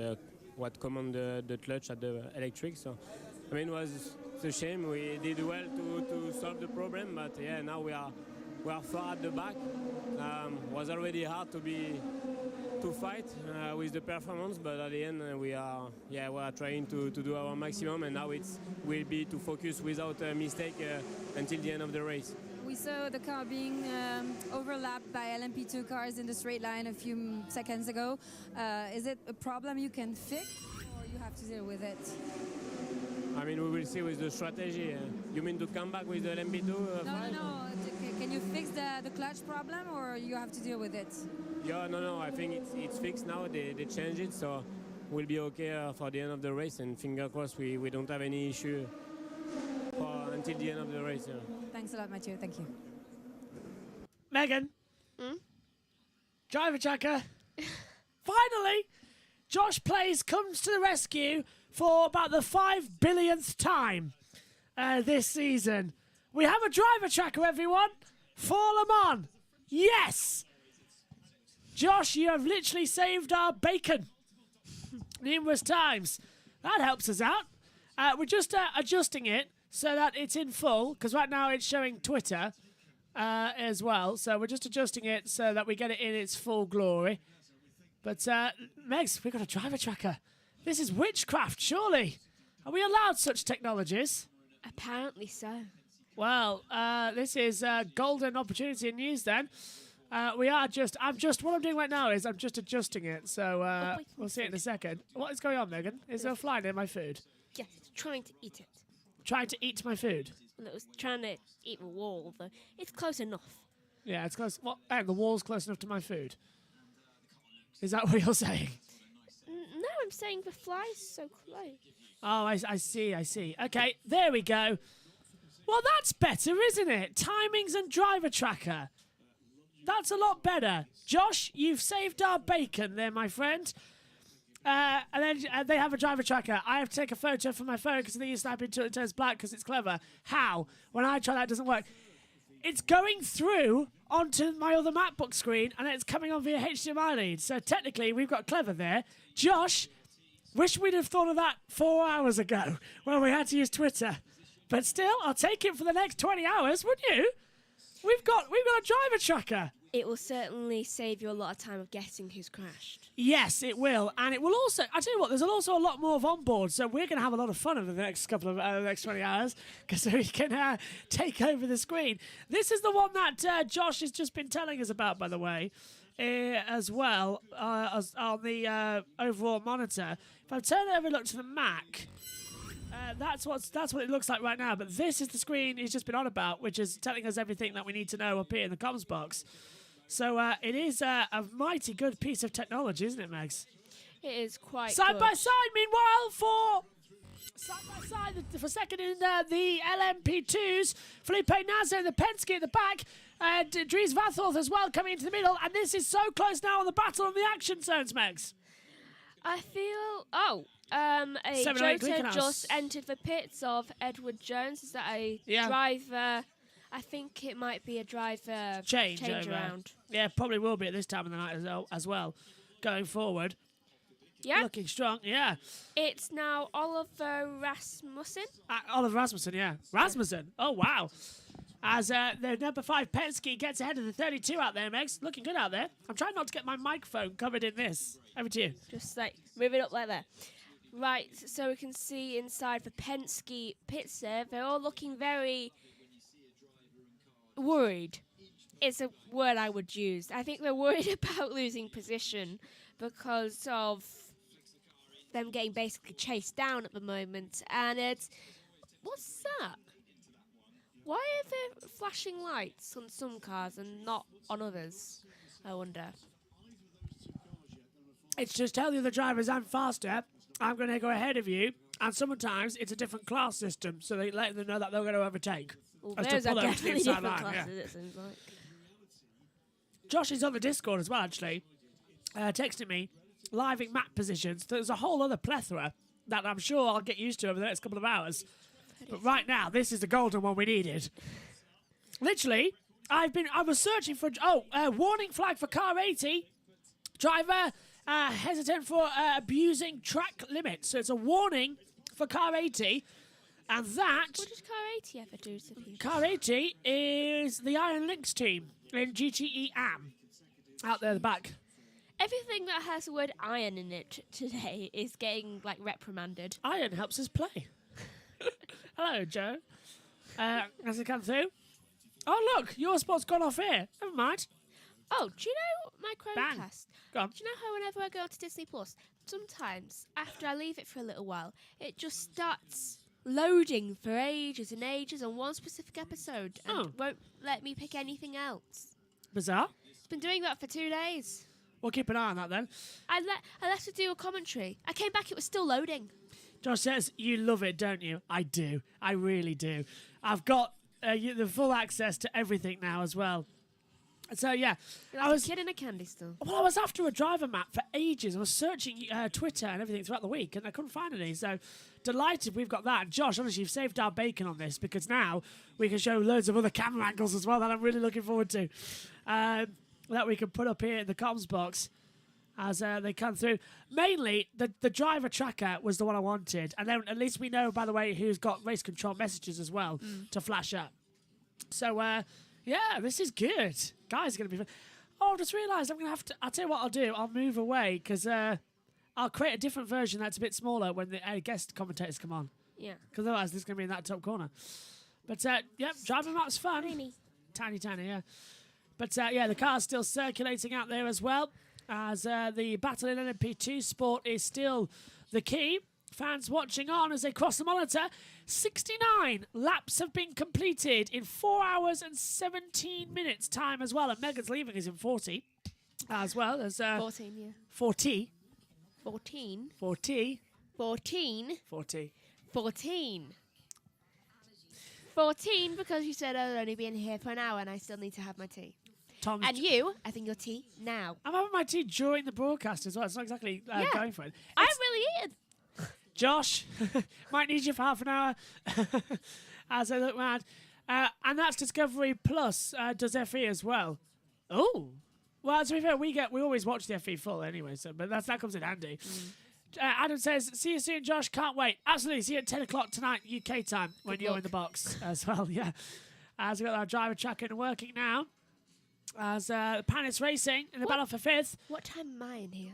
what command the clutch at the electric. So, I mean, it's a shame. We did well to solve the problem, but yeah, now we are far at the back. Was already hard to be to fight with the performance, but at the end we are trying to do our maximum, and now it will be to focus without a mistake until the end of the race. We saw the car being overlapped by LMP2 cars in the straight line a few seconds ago. Is it a problem you can fix, or you have to deal with it? I mean, we will see with the strategy. You mean to come back with the LMP2? No. Can you fix the clutch problem, or you have to deal with it? Yeah, no. I think it's fixed now. They changed it, so we'll be okay for the end of the race. And finger crossed, we don't have any issue until the end of the race. Yeah. Thanks a lot, Mathieu. Thank you. Megan. Driver tracker. Finally, Josh Plays comes to the rescue for about the 5 billionth time this season. We have a driver tracker, everyone, for Le Mans. Yes! Josh, you have literally saved our bacon numerous times. That helps us out. We're just adjusting it so that it's in full, because right now it's showing Twitter as well. So we're just adjusting it so that we get it in its full glory. But, Megs, we've got a driver tracker. This is witchcraft, surely. Are we allowed such technologies? Apparently so. Well, this is golden opportunity in news then. What I'm doing right now is I'm just adjusting it. So we'll see it in a second. What is going on, Megan? Is there a fly near my food? Yes, it's trying to eat it. Trying to eat my food? Well, it was trying to eat the wall, though. It's close enough. Yeah, it's close. Well, and the wall's close enough to my food. Is that what you're saying? No, I'm saying the fly's so close. Oh, I see. Okay, there we go. Well, that's better, isn't it? Timings and driver tracker. That's a lot better. Josh, you've saved our bacon there, my friend. And then they have a driver tracker. I have to take a photo from my phone because I think you snap until it turns black because it's clever. How? When I try that, it doesn't work. It's going through onto my other MacBook screen and it's coming on via HDMI lead. So technically, we've got clever there. Josh, wish we'd have thought of that 4 hours ago when we had to use Twitter. But still, I'll take it for the next 20 hours, wouldn't you? We've got a driver tracker. It will certainly save you a lot of time of guessing who's crashed. Yes, it will, and it will also. I tell you what, there's also a lot more of on board, so we're going to have a lot of fun over the next next 20 hours because we can take over the screen. This is the one that Josh has just been telling us about, by the way, as well as on the overall monitor. If I turn over and look to the Mac. That's what it looks like right now, but this is the screen he's just been on about, which is telling us everything that we need to know up here in the comms box. So it is a mighty good piece of technology, isn't it, Megs? It is quite Side by side, meanwhile, for second in the LMP2s, Felipe Nasr in the Penske at the back, and Dries Vathorth as well coming into the middle, and this is so close now on the battle on the action zones, Megs. I feel... a Jota just entered the pits of Edward Jones. Is that a driver? I think it might be a driver change around. Yeah, probably will be at this time of the night as well, going forward. Yeah. Looking strong, yeah. It's now Oliver Rasmussen. Oliver Rasmussen, yeah. Rasmussen, oh wow. As the number 5 Penske gets ahead of the 32 out there, Megs. Looking good out there. I'm trying not to get my microphone covered in this. Over to you. Just like, move it up like that. Right, so we can see inside the Penske pits there, they're all looking very worried. It's a word I would use. I think they're worried about losing position because of them getting basically chased down at the moment. And it's... What's that? Why are there flashing lights on some cars and not on others? I wonder. It's just tell the other drivers I'm faster. I'm going to go ahead of you, and sometimes it's a different class system, so they let them know that they're going to overtake. Well, there's a definitely different classes, it seems like. Josh is on the Discord as well, actually, texting me, living map positions. There's a whole other plethora that I'm sure I'll get used to over the next couple of hours. But right now, this is the golden one we needed. Literally, I was searching for... warning flag for car 80. Driver... hesitant for abusing track limits. So it's a warning for car 80. And that... What does car 80 ever do to people? Car 80 is the Iron Lynx team in GTE AM. Out there at the back. Everything that has the word iron in it today is getting like reprimanded. Iron helps us play. Hello, Joe. Has it come through? Oh, look, your spot's gone off here. Never mind. Oh, do you know my Bang. Chromecast? Go on. Do you know how whenever I go onto Disney Plus, sometimes after I leave it for a little while, it just starts loading for ages and ages on one specific episode and won't let me pick anything else. Bizarre. It's been doing that for 2 days. We'll keep an eye on that then. I left it to do a commentary. I came back, it was still loading. Josh says, you love it, don't you? I do. I really do. I've got the full access to everything now as well. So, yeah. You're like a kid in a candy store. Well, I was after a driver map for ages. I was searching Twitter and everything throughout the week, and I couldn't find any. So, delighted we've got that. And Josh, honestly, you've saved our bacon on this, because now we can show loads of other camera angles as well that I'm really looking forward to. That we can put up here in the comms box as they come through. Mainly, the driver tracker was the one I wanted. And then at least we know, by the way, who's got race control messages as well to flash up. So, yeah, this is good. Guys, going to be fun. Oh, I just realised I'm going to have to... I'll tell you what I'll do. I'll move away because I'll create a different version that's a bit smaller when the guest commentators come on. Yeah. Because otherwise this is going to be in that top corner. But, yep, driving map's fun. Tiny, yeah. But, yeah, the car's still circulating out there as well, as the battle in LMP2 Sport is still the key. Fans watching on as they cross the monitor. 69 laps have been completed in 4 hours and 17 minutes time as well. And Megan's leaving is in 40 as well. As 14, yeah. 40. 14. 40. 14. 40. 14. 14 because you said I'd only be in here for an hour and I still need to have my tea. Tom's and you, I think your tea now. I'm having my tea during the broadcast as well. It's not exactly going for it. I haven't really eaten. Josh, might need you for half an hour as I look mad. And that's Discovery Plus does FE as well. Oh. Well, to be fair, we always watch the FE full anyway, so but that comes in handy. Adam says, see you soon, Josh. Can't wait. Absolutely. See you at 10 o'clock tonight, UK time, when you're in the box as well. Yeah. As we've got our driver tracker working now. As Panis Racing in the battle for 5th. What time am I in here?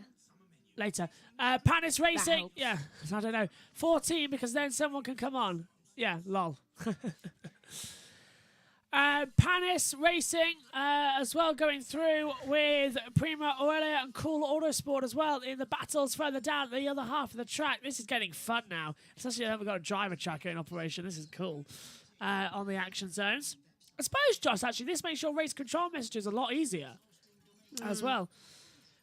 Later. Panis Racing. Yeah, I don't know. 14 because then someone can come on. Yeah, lol. Panis Racing as well going through with Prima Aurelia and Cool Autosport as well in the battles further down the other half of the track. This is getting fun now. Especially if we've got a driver tracker in operation. This is cool on the action zones. I suppose, Josh, actually, this makes your race control messages a lot easier as well.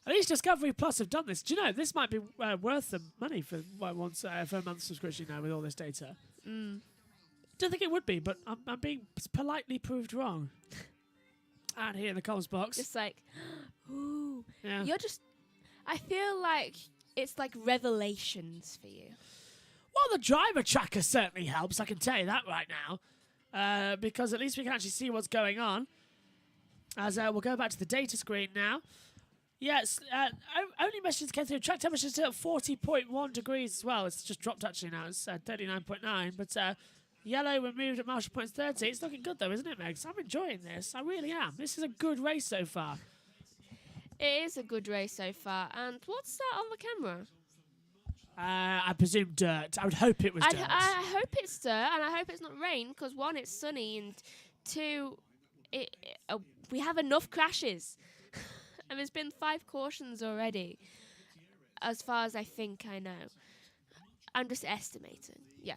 At least Discovery Plus have done this. Do you know, this might be worth them money for for a month's subscription now with all this data. Don't think it would be, but I'm being politely proved wrong. And here in the comms box. Just like, ooh. Yeah. You're just... I feel like it's like revelations for you. Well, the driver tracker certainly helps, I can tell you that right now. Because at least we can actually see what's going on. As we'll go back to the data screen now. Yes, only messages came through. Track temperature is still at 40.1 degrees as well. It's just dropped actually now. It's 39.9. But yellow removed at marshal points 30. It's looking good though, isn't it, Megs? I'm enjoying this. I really am. This is a good race so far. It is a good race so far. And what's that on the camera? I presume dirt. I would hope it was dirt. I hope it's dirt, and I hope it's not rain, because one, it's sunny, and two, we have enough crashes. And there's been 5 cautions already, as far as I think I know. I'm just estimating. Yeah,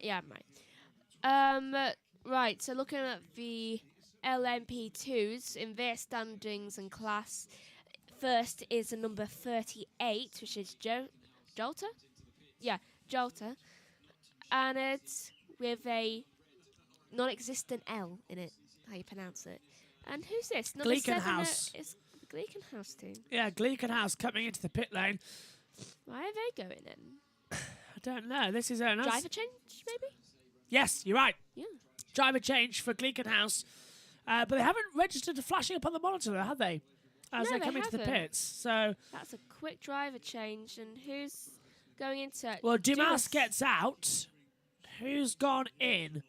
I'm right. Right, so looking at the LMP2s in their standings and class, first is the number 38, which is Jolta? Yeah, Jolta. And it's with a non-existent L in it, how you pronounce it. And who's this? Number 7 is the Gleekenhouse team. Yeah, Gleekenhouse coming into the pit lane. Why are they going in? I don't know. This is a nice... Driver change, maybe? Yes, you're right. Yeah. Driver change for Gleekenhouse. But they haven't registered flashing up on the monitor, have they? As they come into the pits. So that's a quick driver change. And who's going into it? Well, Dumas gets out. Who's gone in?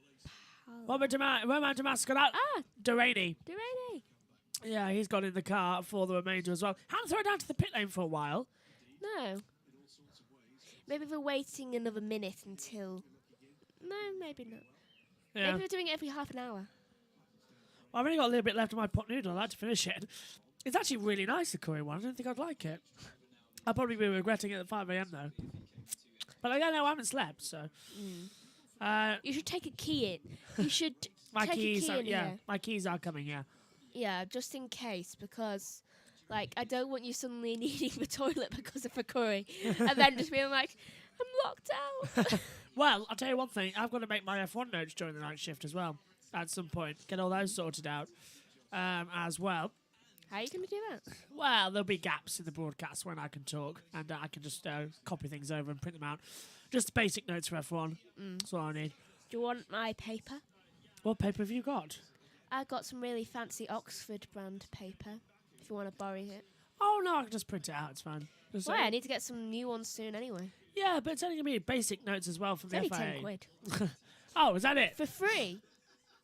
Roman Dumas gone out. Ah! Delaney. Yeah, he's gone in the car for the remainder as well. Hadn't thrown down to the pit lane for a while. No. Maybe we're waiting another minute until... No, maybe not. Yeah. Maybe we're doing it every half an hour. Well, I've only got a little bit left of my pot noodle. I'd like to finish it. It's actually really nice, the curry one. I don't think I'd like it. I'll probably be regretting it at 5 a.m. though. But I don't know, I haven't slept, so... You should take a key in. You should my take keys a key are, in yeah, here. my keys are coming, yeah. Yeah, just in case, because, like, I don't want you suddenly needing the toilet because of a curry, and then just being like, I'm locked out. Well, I'll tell you one thing. I've got to make my F1 notes during the night shift as well, at some point. Get all those sorted out as well. How are you going to do that? Well, there'll be gaps in the broadcast when I can talk, and I can just copy things over and print them out. Just basic notes for F1. That's all I need. Do you want my paper? What paper have you got? I got some really fancy Oxford brand paper, if you want to borrow it. Oh, no, I can just print it out. It's fine. Just Why? I need to get some new ones soon anyway. Yeah, but it's only going to be basic notes as well from It's the only FIA. 10 quid. Oh, is that it? For free.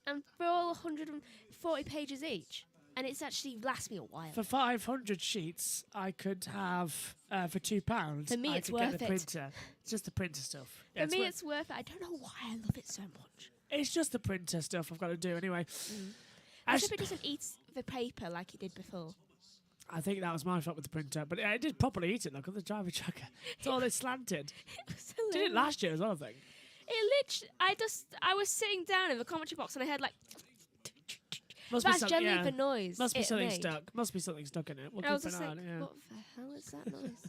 And for all 140 pages each. And it's actually lasts me a while. For 500 sheets, I could have, for £2, For me, I it's could get worth the it. printer. It's just the printer stuff. Yeah, For me, it's worth it. I don't know why I love it so much. It's just the printer stuff I've got to do anyway. I hope it doesn't eat the paper like it did before. I think that was my fault with the printer, but it did properly eat it. Look at the driver tracker. It's all it slanted. It was Did it last year as well, I think. It I was sitting down in the commentary box and I heard like... Must be That's something- generally yeah. the noise Must be it something made. stuck. Must be something stuck in it. We'll I was keep just an eye like, on it, yeah. what the hell is that noise?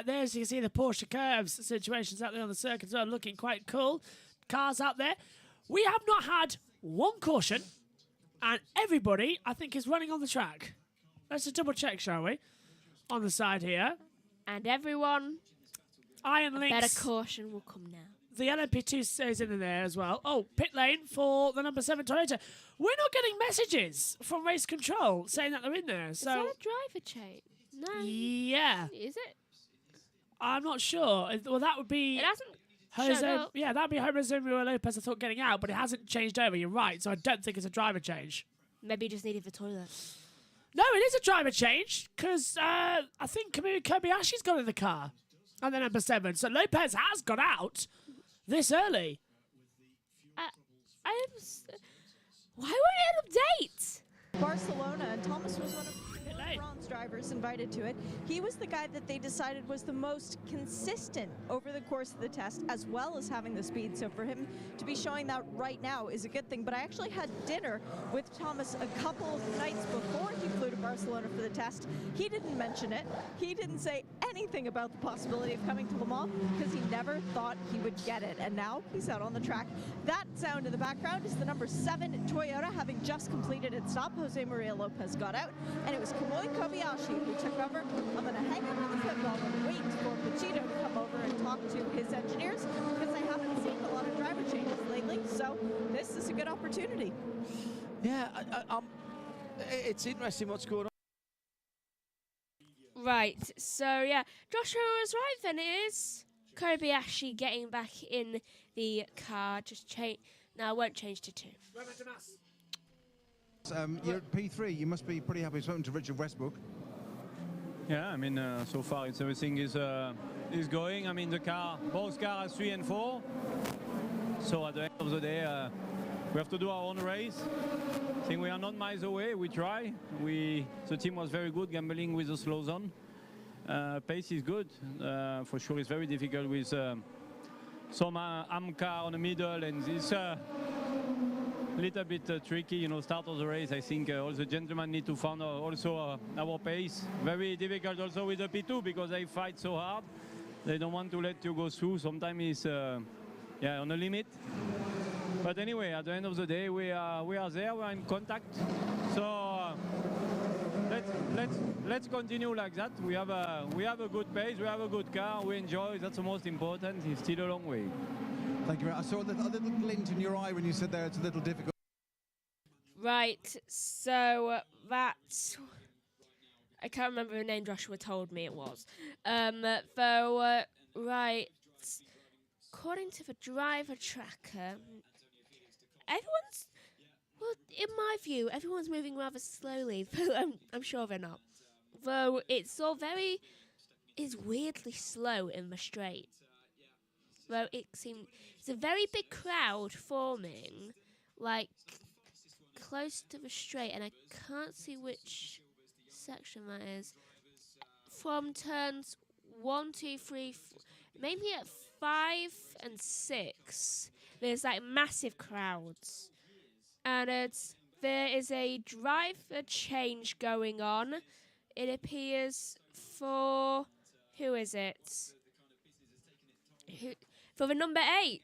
There's, you can see the Porsche curves situations out there on the circuit as well, looking quite cool. Cars out there. We have not had one caution, and everybody, I think, is running on the track. Let's just double check, shall we? On the side here. And everyone, Iron Links. better caution will come now. The LMP2 stays in there as well. Oh, pit lane for the number 7 Toyota. We're not getting messages from race control saying that they're in there. Is So that a driver chain? No. yeah. Is it? I'm not sure. Well, that would be... It hasn't Jose, showed up. yeah, that'd be Jose Manuel Lopez, I thought, getting out, but it hasn't changed over. You're right, so I don't think it's a driver change. Maybe he just needed the toilet. No, it is a driver change, because I think Kamui Kobayashi's got in the car. And then number 7. So Lopez has got out this early. Why won't it update? Barcelona, and Thomas was one of the bronze drivers invited to it. He was the guy that they decided was the most consistent over the course of the test, as well as having the speed. So for him to be showing that right now is a good thing. But I actually had dinner with Thomas a couple of nights before he flew to Barcelona for the test. He didn't mention it. He didn't say anything about the possibility of coming to Le Mans because he never thought he would get it. And now he's out on the track. That sound in the background is the number 7 Toyota having just completed its stop. Jose Maria Lopez got out, and it was Kamui Kobayashi who took over. I'm going to hang up on the football and wait for Pachito to come over and talk to his engineers because I haven't seen a lot of driver changes lately, so this is a good opportunity. Yeah, it's interesting what's going on. Right, so yeah, Joshua was right then. It is Kobayashi getting back in the car. Just change. No, I won't change to 2. You're at P3. You must be pretty happy. Spoken to Richard Westbrook. Yeah, I mean, so far everything is going. I mean, both cars are 3 and 4. So at the end of the day, we have to do our own race. I think we are not miles away. We try. The team was very good gambling with the slow zone. Pace is good. For sure, it's very difficult with some AM car on the middle, and it's a little bit tricky, you know, start of the race. I think all the gentlemen need to find also our pace. Very difficult also with the P2 because they fight so hard. They don't want to let you go through. Sometimes it's on the limit. But anyway, at the end of the day, we are there. We are in contact. So let's continue like that. We have a good pace. We have a good car. We enjoy. That's the most important. It's still a long way. Thank you very much. I saw a little glint in your eye when you said there it's a little difficult. Right, so that's... I can't remember the name Joshua told me it was. Right, according to the driver tracker, everyone's Well, in my view, everyone's moving rather slowly, but I'm sure they're not. Though it's weirdly slow in the straight. Though it's a very big crowd forming, like close to the straight, and I can't see which section that is. From turns 1, 2, 3, maybe at 5 and 6, there's like massive crowds, and there is a driver change going on. It appears for who is it? For the number 8.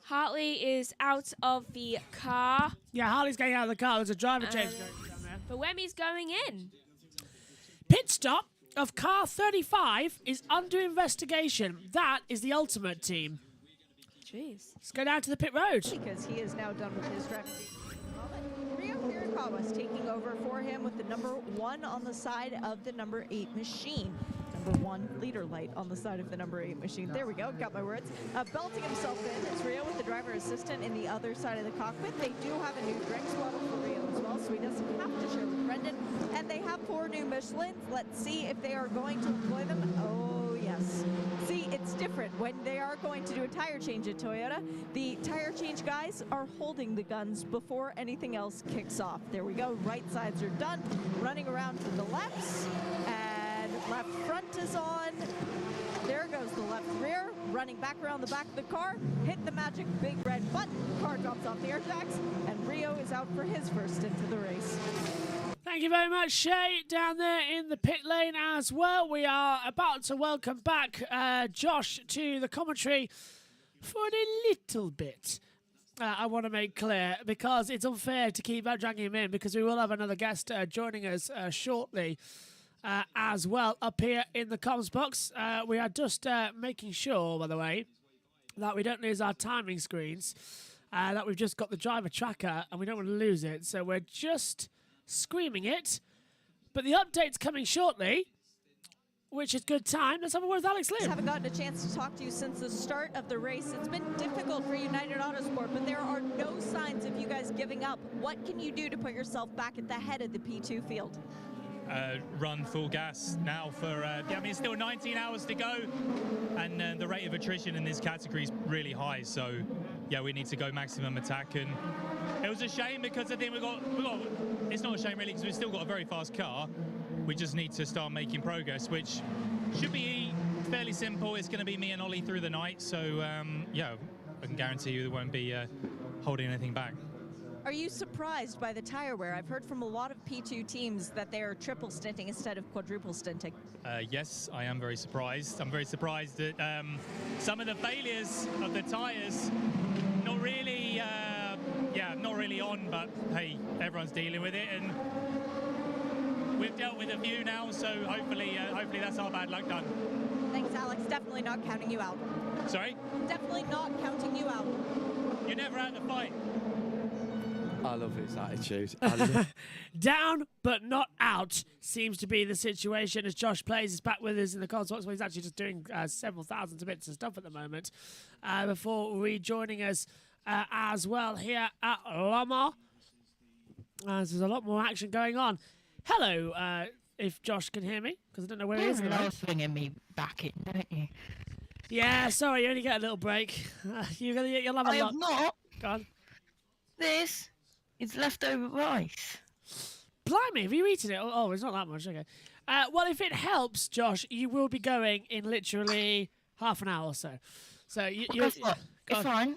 Hartley is out of the car. Yeah, Hartley's getting out of the car. There's a driver change going down there. But Wemmy's going in. Pit stop of car 35 is under investigation. That is the Ultimate Team. Jeez. Let's go down to the pit road. Because he is now done with his driving. Rio Hirakawa's taking over for him with the number 1 on the side of the number 8 machine. Number 1 leader light on the side of the number 8 machine. There we go, got my words. Belting himself in is Rio with the driver assistant in the other side of the cockpit. They do have a new drinks bottle for Rio as well, so he doesn't have to share with Brendan. And they have 4 new Michelins. Let's see if they are going to employ them. Oh, yes. See, it's different. When they are going to do a tire change at Toyota, the tire change guys are holding the guns before anything else kicks off. There we go. Right sides are done. Running around to the lefts. And left front is on. There goes the left rear. Running back around the back of the car. Hit the magic big red button. Car drops off the air jacks. And Rio is out for his first stint of the race. Thank you very much, Shay, down there in the pit lane as well. We are about to welcome back Josh to the commentary for a little bit. I want to make clear, because it's unfair to keep dragging him in, because we will have another guest joining us shortly as well up here in the comms box. We are just making sure, by the way, that we don't lose our timing screens, that we've just got the driver tracker and we don't want to lose it. So we're just screaming it, but the update's coming shortly, which is good time. Let's have a word with Alex Lim. I haven't gotten a chance to talk to you since the start of the race. It's been difficult for United Autosport, but there are no signs of you guys giving up. What can you do to put yourself back at the head of the P2 field? Run full gas now for, I mean, it's still 19 hours to go, and the rate of attrition in this category is really high, so yeah, we need to go maximum attack. And it was a shame, because I think we got it's not a shame really, because we've still got a very fast car. We just need to start making progress, which should be fairly simple. It's going to be me and Ollie through the night, so yeah, I can guarantee you there won't be holding anything back. Are you surprised by the tire wear? I've heard from a lot of P2 teams that they are triple stinting instead of quadruple stinting. Yes, I am very surprised. I'm very surprised that some of the failures of the tires, not really, not really on, but hey, everyone's dealing with it, and we've dealt with a few now, so hopefully that's our bad luck done. Thanks, Alex. Definitely not counting you out. Sorry? Definitely not counting you out. You're never out of the fight. I love his attitude. Down but not out seems to be the situation as Josh Plays is back with us in the console. He's actually just doing several thousands of bits of stuff at the moment before rejoining us as well here at Lamar. There's a lot more action going on. Hello, if Josh can hear me, because I don't know where he is. You're swinging me back in, don't you? Yeah, sorry, you only get a little break. You'll have a lot. I have not. Go on. This is leftover rice. Blimey, have you eaten it? Oh, it's not that much. Okay. Well, if it helps, Josh, you will be going in literally half an hour or so. So Guess what? It's fine.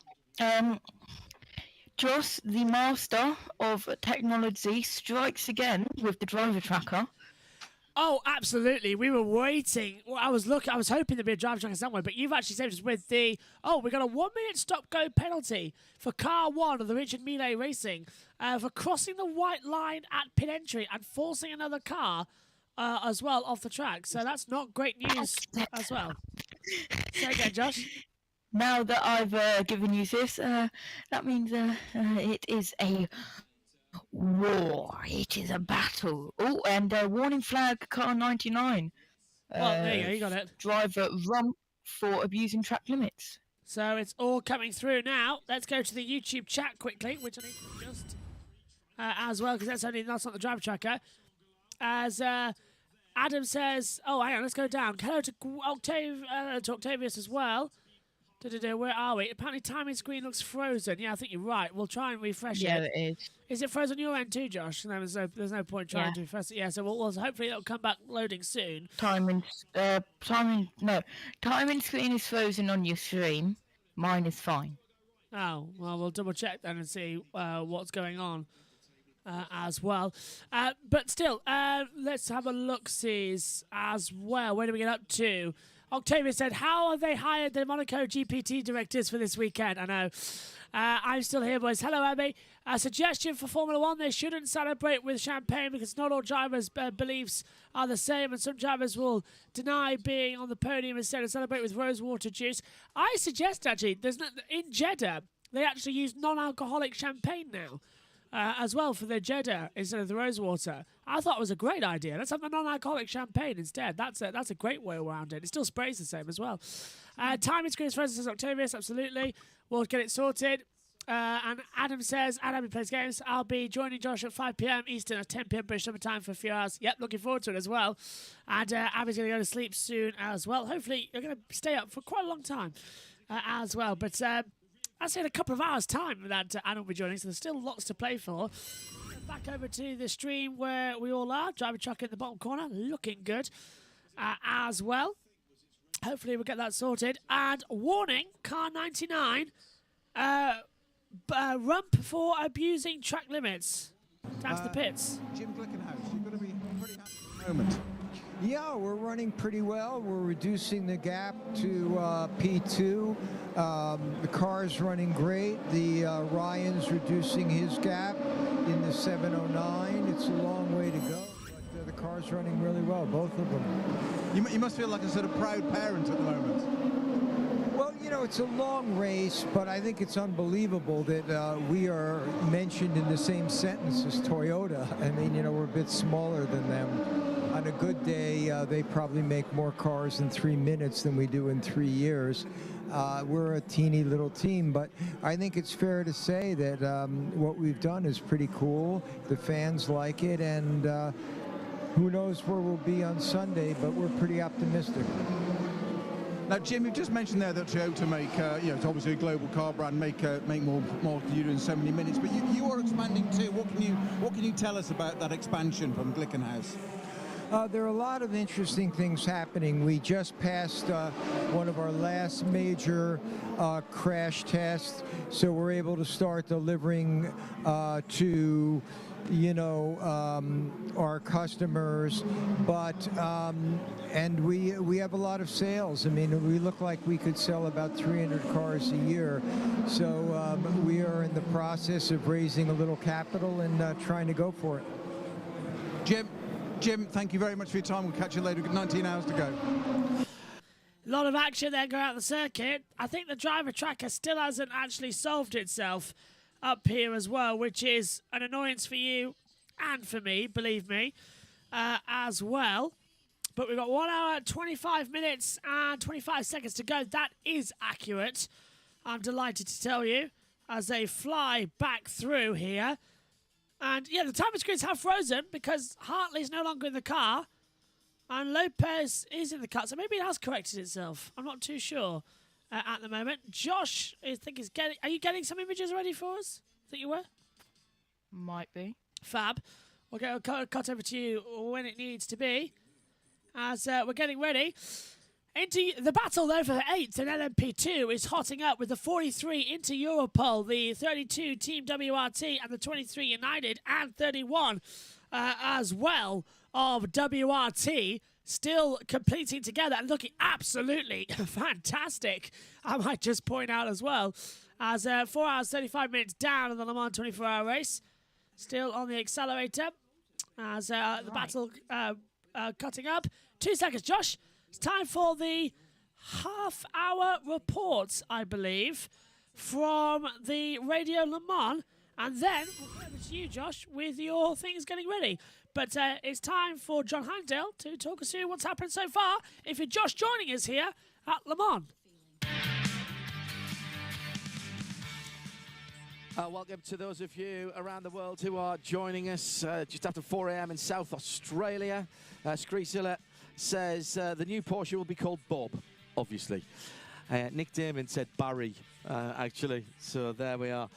Joss, the master of technology, strikes again with the driver tracker. Oh, absolutely. We were waiting. Well, I was hoping there'd be a driver tracker somewhere, but you've actually saved us with we got a 1 minute stop-go penalty for car 1 of the Richard Mille Racing for crossing the white line at pit entry and forcing another car as well off the track. So that's not great news as well. Say again, Josh. Now that I've given you this, that means it is a war. It is a battle. Oh, and warning flag, car 99. Well, there you go. You got it. Driver rump for abusing track limits. So it's all coming through now. Let's go to the YouTube chat quickly, which I need to just as well, because that's not the driver tracker. As Adam says, oh, hang on, let's go down. Hello to Octavius as well. Where are we? Apparently timing screen looks frozen. Yeah, I think you're right. We'll try and refresh it. Yeah, it is. Is it frozen on your end too, Josh? No, there's no point trying to refresh it. Yeah, so we'll hopefully it'll come back loading soon. Timing screen is frozen on your stream. Mine is fine. Oh, well, we'll double check then and see what's going on as well. But still, let's have a look-sees as well. Where do we get up to? Octavia said, how have they hired the Monaco GPT directors for this weekend? I know. I'm still here, boys. Hello, Abby. A suggestion for Formula One, they shouldn't celebrate with champagne because not all drivers' beliefs are the same, and some drivers will deny being on the podium instead of celebrate with rosewater juice. I suggest, actually, in Jeddah, they actually use non-alcoholic champagne now. As well for the Jeddah instead of the rosewater. I thought it was a great idea. Let's have the non-alcoholic champagne instead. That's a great way around it. It still sprays the same as well. Timing screen is frozen, says Octavius. Absolutely. We'll get it sorted. And Adam says, Adam plays games. I'll be joining Josh at 5 p.m. Eastern at 10 p.m. British Summer Time for a few hours. Yep, looking forward to it as well. And Abby's going to go to sleep soon as well. Hopefully, you're going to stay up for quite a long time as well. But that's in a couple of hours' time that Adam will be joining, so there's still lots to play for. Back over to the stream where we all are. Driver truck in the bottom corner, looking good as well. Hopefully we'll get that sorted. And warning, car 99, rump for abusing track limits. Down to the pits. Jim Glickenhaus, you've got to be pretty happy at the moment. Yeah, we're running pretty well. We're reducing the gap to P2. The car's running great. The Ryan's reducing his gap in the 709. It's a long way to go, but the car's running really well, both of them. You must feel like a sort of proud parent at the moment. Well, you know, it's a long race, but I think it's unbelievable that we are mentioned in the same sentence as Toyota. I mean, you know, we're a bit smaller than them. On a good day, they probably make more cars in 3 minutes than we do in 3 years. We're a teeny little team, but I think it's fair to say that what we've done is pretty cool. The fans like it, and who knows where we'll be on Sunday, but we're pretty optimistic. Now, Jim, you've just mentioned there that Toyota make, you know, it's obviously a global car brand, make more than you do in so many minutes, but you are expanding too. What can you tell us about that expansion from Glickenhaus? There are a lot of interesting things happening. We just passed one of our last major crash tests, so we're able to start delivering to, you know, our customers. But and we have a lot of sales. I mean, we look like we could sell about 300 cars a year. So we are in the process of raising a little capital and trying to go for it. Jim, thank you very much for your time. We'll catch you later. We've got 19 hours to go. A lot of action there going out the circuit. I think the driver tracker still hasn't actually solved itself up here as well, which is an annoyance for you and for me, believe me, as well. But we've got 1 hour, 25 minutes and 25 seconds to go. That is accurate, I'm delighted to tell you, as they fly back through here. And, yeah, the timing screens have frozen because Hartley's no longer in the car and Lopez is in the car. So maybe it has corrected itself. I'm not too sure at the moment. Josh, I think, is getting... Are you getting some images ready for us? I think you were? Might be. Fab. We'll get a cut over to you when it needs to be as we're getting ready. Into the battle, though, for 8th and LMP2 is hotting up with the 43 into Europol, the 32 Team WRT, and the 23 United, and 31 as well of WRT, still completing together and looking absolutely fantastic, I might just point out as well, as 4 hours, 35 minutes down in the Le Mans 24-hour race, still on the accelerator, as the battle cutting up. 2 seconds, Josh. It's time for the half-hour report, I believe, from the Radio Le Mans. And then we'll come over to you, Josh, with your things getting ready. But it's time for John Hindale to talk us through what's happened so far. If you're Josh joining us here at Le Mans. Welcome to those of you around the world who are joining us just after 4 a.m. in South Australia. Screezilla says the new Porsche will be called Bob, obviously. Nick Damon said Barry, actually, so there we are.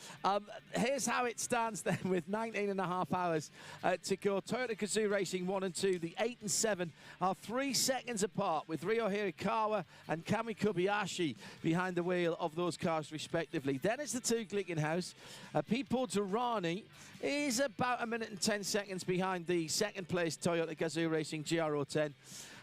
Here's how it stands then with 19.5 hours to go. Toyota Gazoo Racing 1 and 2, the 8 and 7 are 3 seconds apart, with Ryo Hirakawa and Kami Kobayashi behind the wheel of those cars respectively. Then it's the two Glickenhaus. Pipo Durrani is about 1 minute and 10 seconds behind the second place Toyota Gazoo Racing GR010.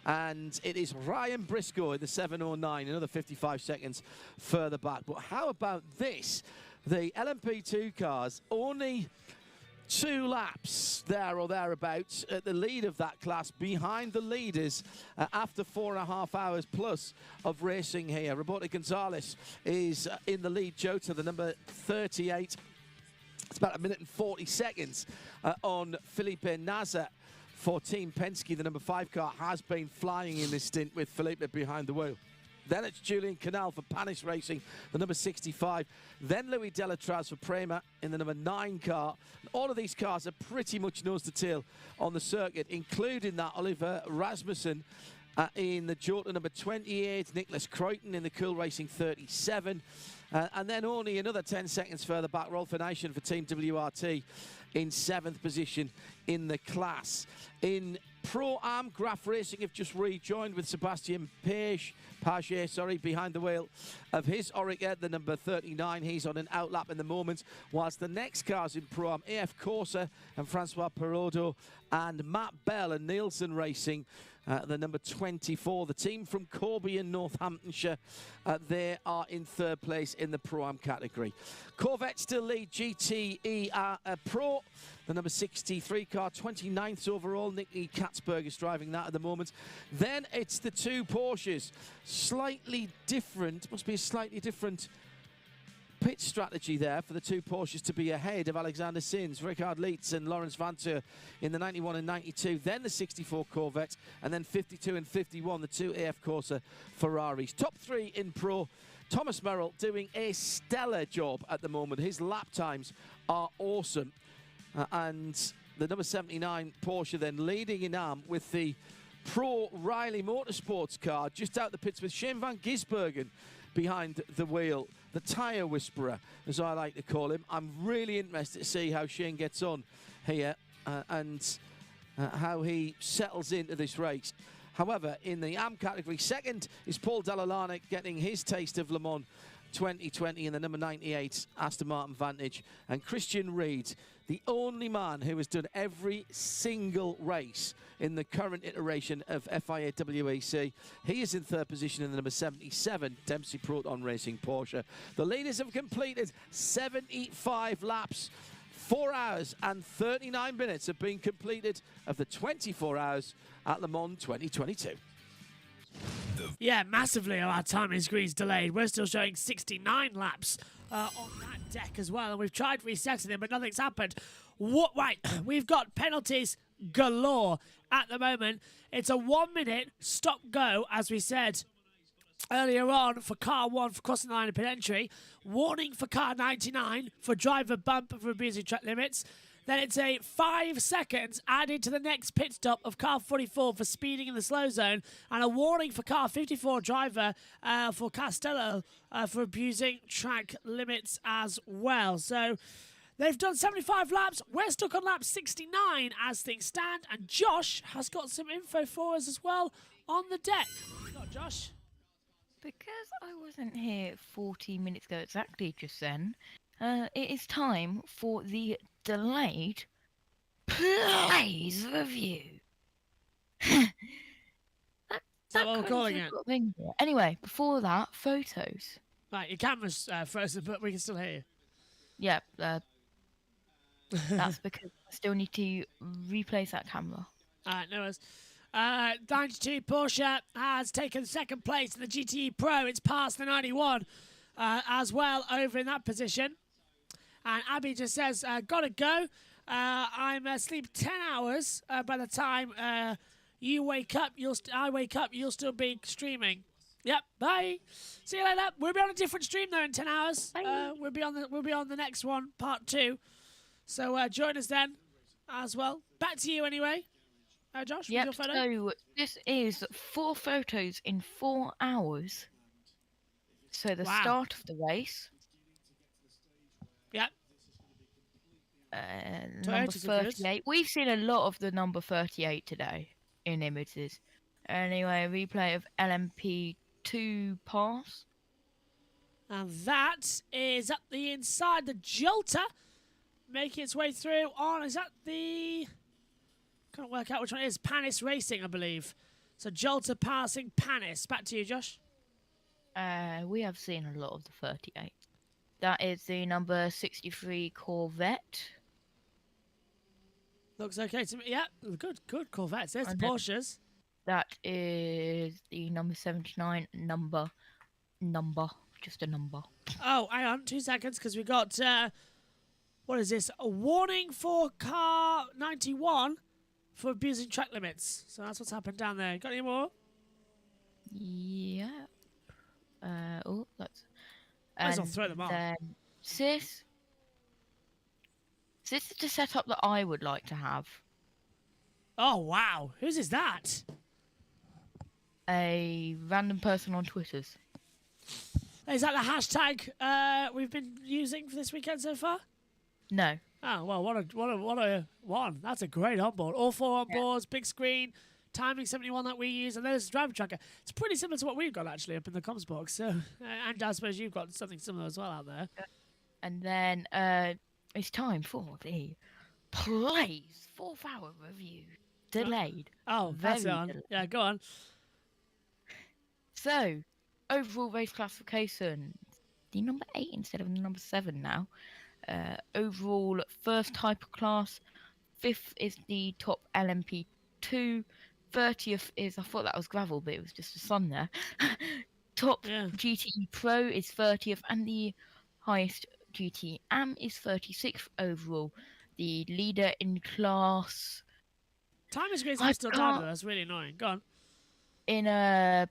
And it is Ryan Briscoe in the 709, another 55 seconds further back. But how about this? The LMP2 cars, only 2 laps there or thereabouts at the lead of that class, behind the leaders after 4.5 hours plus of racing here. Roberto Gonzalez is in the lead. Jota, the number 38. It's about 1 minute and 40 seconds on Felipe Nasr. For Team Penske, the number 5 car has been flying in this stint with Felipe behind the wheel. Then it's Julian Canal for Panis Racing, the number 65. Then Louis Delatraz for Prema in the number 9 car. All of these cars are pretty much nose to tail on the circuit, including that Oliver Rasmussen in the Jota number 28, Nicholas Croyton in the Cool Racing 37. And then only another 10 seconds further back, Rolf Nation for Team WRT in 7th position in the class. In Pro-Am, Graf Racing have just rejoined with Sebastian Paget, behind the wheel of his Oreca, the number 39. He's on an outlap in the moment, whilst the next cars in Pro-Am, AF Corsa and Francois Perodo and Matt Bell and Nielsen Racing, the number 24. The team from Corby in Northamptonshire, they are in 3rd place in the Pro-Am category. Corvette still lead GTE Pro, the number 63 car, 29th overall. Nicky Katzberg is driving that at the moment. Then it's the 2 Porsches. Slightly different, must be a slightly different pit strategy there for the 2 Porsches to be ahead of Alexander Sins, Richard Leitz and Lawrence Vantur in the 91 and 92, then the 64 Corvette, and then 52 and 51, the 2 AF Corsa Ferraris. Top 3 in Pro. Thomas Merrill doing a stellar job at the moment. His lap times are awesome. And the number 79 Porsche then leading in Am with the Pro Riley Motorsports car just out the pits with Shane van Gisbergen behind the wheel, the tyre whisperer, as I like to call him. I'm really interested to see how Shane gets on here and how he settles into this race. However, in the Am category, second is Paul Dallalanek getting his taste of Le Mans 2020 in the number 98 Aston Martin Vantage. And Christian Reed, the only man who has done every single race in the current iteration of FIA WEC. He is in 3rd position in the number 77 Dempsey Proton Racing Porsche. The leaders have completed 75 laps. 4 hours and 39 minutes have been completed of the 24 hours at Le Mans 2022. Yeah, massively our timing screen's delayed. We're still showing 69 laps on that deck as well, and we've tried resetting them, but nothing's happened. What? Right, we've got penalties galore at the moment. It's a 1-minute stop-go, as we said earlier on, for car 1 for crossing the line of pit entry. Warning for car 99 for driver bump for abusing track limits. Then it's a 5 seconds added to the next pit stop of car 44 for speeding in the slow zone, and a warning for car 54 driver for Castello for abusing track limits as well. So they've done 75 laps. We're stuck on lap 69 as things stand, and Josh has got some info for us as well on the deck. What you got, Josh? Because I wasn't here 40 minutes ago exactly just then, it is time for the delayed plays review. Is that what we're calling it? Anyway, before that, photos. Right, your camera's frozen, but we can still hear you. Yeah, that's because I still need to replace that camera. All right, no worries. 92 Porsche has taken 2nd place in the GTE Pro. It's past the 91 as well over in that position. And Abby just says, gotta go. I'm asleep 10 hours. By the time you wake up, I wake up, you'll still be streaming. Yep. Bye. See you later. We'll be on a different stream though in 10 hours. We'll be on the next one, part 2. So join us then, as well. Back to you anyway. Josh, with Yep. your photo. So this is 4 photos in 4 hours. So the start of the race. Yep. Number 38. We've seen a lot of the number 38 today in images. Anyway, replay of LMP2 pass. And that is up the inside, the Jolter, making its way through on, is that the... Can't work out which one it is. Panis Racing, I believe. So Jolter passing Panis. Back to you, Josh. We have seen a lot of the 38. That is the number 63 Corvette. Looks okay to me. Yeah, good Corvettes. There's the Porsches. That is the number 79 number. Just a number. Oh, hang on 2 seconds, because we got, what is this? A warning for car 91 for abusing track limits. So that's what's happened down there. Got any more? Yeah. Oh, that's... Might as well throw them on. This is the setup that I would like to have. Oh, wow. Whose is that? A random person on Twitter's. Is that the hashtag we've been using for this weekend so far? No. Oh, well, what a one. That's a great onboard. All 4 onboards, big screen, timing 71 that we use, and there's the driver tracker. It's pretty similar to what we've got, actually, up in the comms box. So, and I suppose you've got something similar as well out there. And then it's time for the Plays 4th hour review. Delayed. Oh, that's on. Delayed. Yeah, go on. So, overall race classification, the number 8 instead of the number 7 now. Overall, first type of class, 5th is the top LMP2, 30th is, I thought that was gravel, but it was just the sun there. Top GTE Pro is 30th, and the highest GT Am is 36th overall. The leader in class... Time is great, still time, though. That's really annoying. Go on.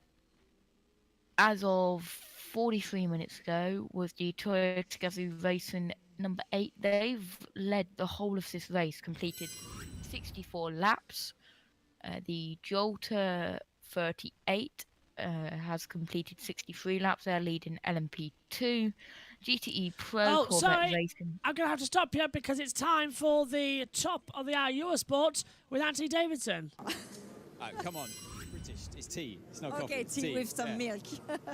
As of 43 minutes ago, was the Toyota Gazoo Racing number 8. They've led the whole of this race, completed 64 laps. The Jolter 38 has completed 63 laps. They're leading LMP2. GTE Pro Corvette Racing. I'm going to have to stop you because it's time for the top of the hour Eurosport with Anthony Davidson. Oh, come on. British. It's tea. It's not coffee. Okay, tea with some milk.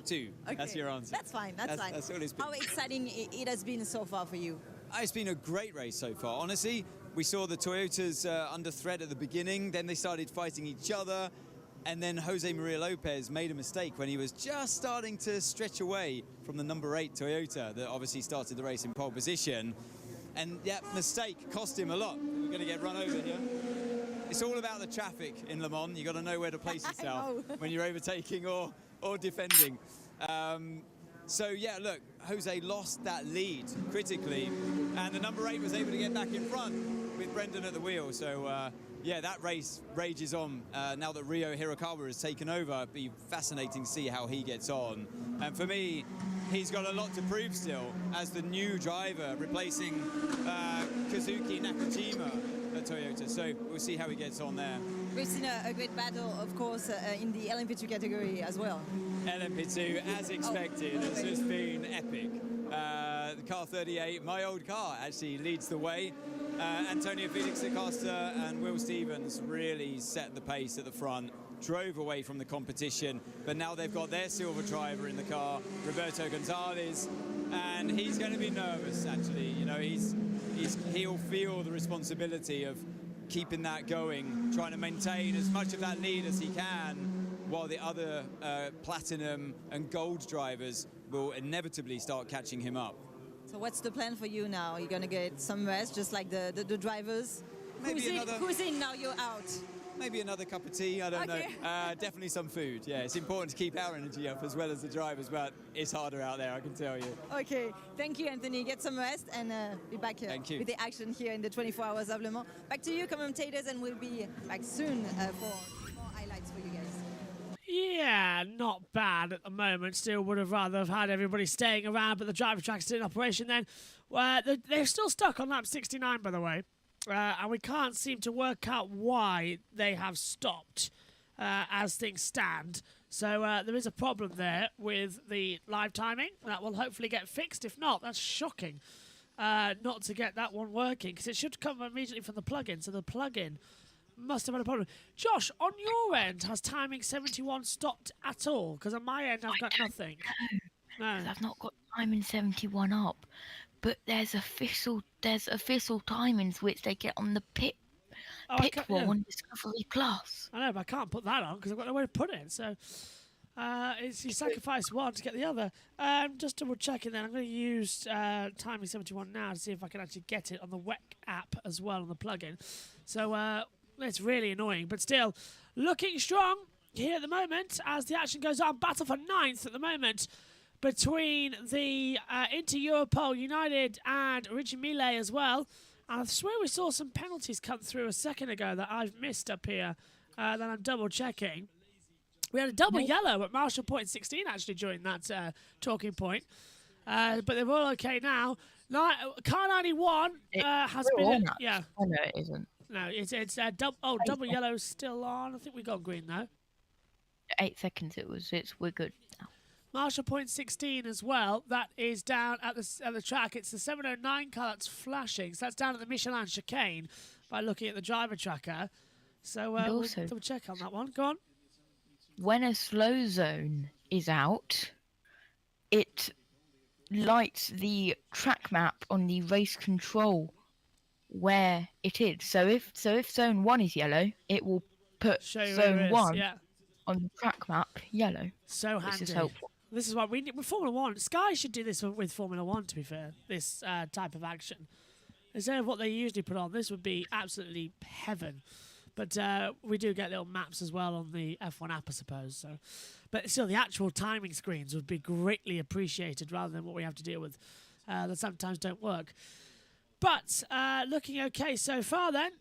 2. Okay. That's your answer. That's fine. That's fine. That's all it's been. How exciting it has been so far for you? It's been a great race so far. Honestly, we saw the Toyotas under threat at the beginning. Then they started fighting each other. And then Jose Maria Lopez made a mistake when he was just starting to stretch away from the number 8 Toyota that obviously started the race in pole position. And that mistake cost him a lot. We're going to get run over here. It's all about the traffic in Le Mans. You've got to know where to place yourself when you're overtaking or defending. So, yeah, look, Jose lost that lead critically, and the number 8 was able to get back in front with Brendan at the wheel. So, yeah, that race rages on now that Ryo Hirakawa has taken over. It'll be fascinating to see how he gets on. And for me, he's got a lot to prove still as the new driver, replacing Kazuki Nakajima at Toyota. So we'll see how he gets on there. We've seen a great battle, of course, in the LMP2 category as well. LMP2, as expected, has just been epic. The car 38, my old car, actually leads the way. Antonio Felix Acosta and Will Stevens really set the pace at the front, drove away from the competition, but now they've got their silver driver in the car, Roberto Gonzalez, and he's going to be nervous, actually. You know, he'll feel the responsibility of keeping that going, trying to maintain as much of that lead as he can, while the other platinum and gold drivers will inevitably start catching him up. So what's the plan for you now? You're going to get some rest, just like the drivers? Maybe who's in now you're out? Maybe another cup of tea, I don't know. Definitely some food, yeah. It's important to keep our energy up as well as the drivers, but it's harder out there, I can tell you. Okay, thank you, Anthony. Get some rest and be back here with the action here in the 24 Hours of Le Mans. Back to you, commentators, and we'll be back soon for more highlights for you guys. Yeah, not bad at the moment. Still would have rather have had everybody staying around, but the driver track's still in operation then. They're still stuck on lap 69, by the way. And we can't seem to work out why they have stopped as things stand. So there is a problem there with the live timing. That will hopefully get fixed. If not, that's shocking not to get that one working, because it should come immediately from the plug-in. So the plug-in must have had a problem. Josh, on your end, has timing 71 stopped at all? Because on my end, I've got nothing. No. I've not got timing 71 up, but there's official timings which they get on the pit wall on Discovery Plus. I know, but I can't put that on because I've got nowhere to put it. So you sacrifice one to get the other. Just double checking then. I'm going to use timing 71 now to see if I can actually get it on the WEC app as well on the plugin. So it's really annoying, but still looking strong here at the moment as the action goes on. Battle for 9th at the moment between the Inter-Europol United and Richie Millet as well. And I swear we saw some penalties come through a second ago that I've missed up here that I'm double checking. We had a double yellow at Marshall Point 16 actually during that talking point. But they're all okay now. Car 91 has been... Yeah. Oh, no, it isn't. No, it's double yellow still on. I think we got green though. 8 seconds we're good now. Marshall Point 16 as well. That is down at the track. It's the 709 car that's flashing. So that's down at the Michelin chicane by looking at the driver tracker. So we'll double check on that one. Go on. When a slow zone is out, it lights the track map on the race control where it is. So if zone 1 is yellow, it will put zone 1 on the track map yellow. So handy. This is helpful. This is what we need with Formula 1. Sky should do this with Formula 1, to be fair, this type of action. Instead of what they usually put on, this would be absolutely heaven. But we do get little maps as well on the F1 app, I suppose. So, but still, the actual timing screens would be greatly appreciated rather than what we have to deal with that sometimes don't work. But looking okay so far then.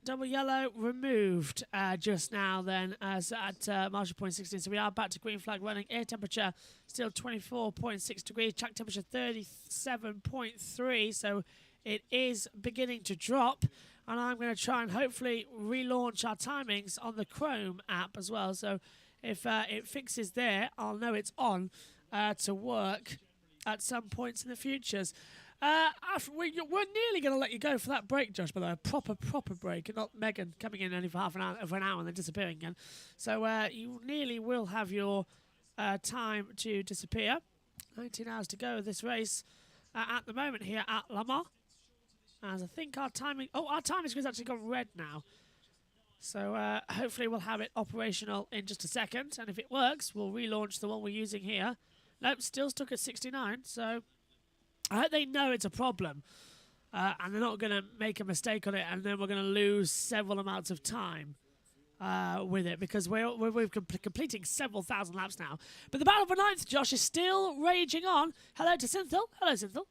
Double yellow removed just now then as at Marshall Point 16. So we are back to green flag running. Air temperature still 24.6 degrees. Track temperature 37.3. So it is beginning to drop. And I'm going to try and hopefully relaunch our timings on the Chrome app as well. So if it fixes there, I'll know it's on to work at some points in the futures. We're nearly going to let you go for that break, Josh, by the way. A proper break, and not Megan coming in only for half an hour, and then disappearing again. So you nearly will have your time to disappear. 19 hours to go of this race at the moment here at Le Mans. As I think our timing... Oh, our timing screen's actually gone red now. So hopefully we'll have it operational in just a second. And if it works, we'll relaunch the one we're using here. Nope, still stuck at 69, so... I hope they know it's a problem and they're not going to make a mistake on it and then we're going to lose several amounts of time with it because we're completing several thousand laps now. But the battle for 9th, Josh, is still raging on. Hello to Synthil. Hello, Synthil.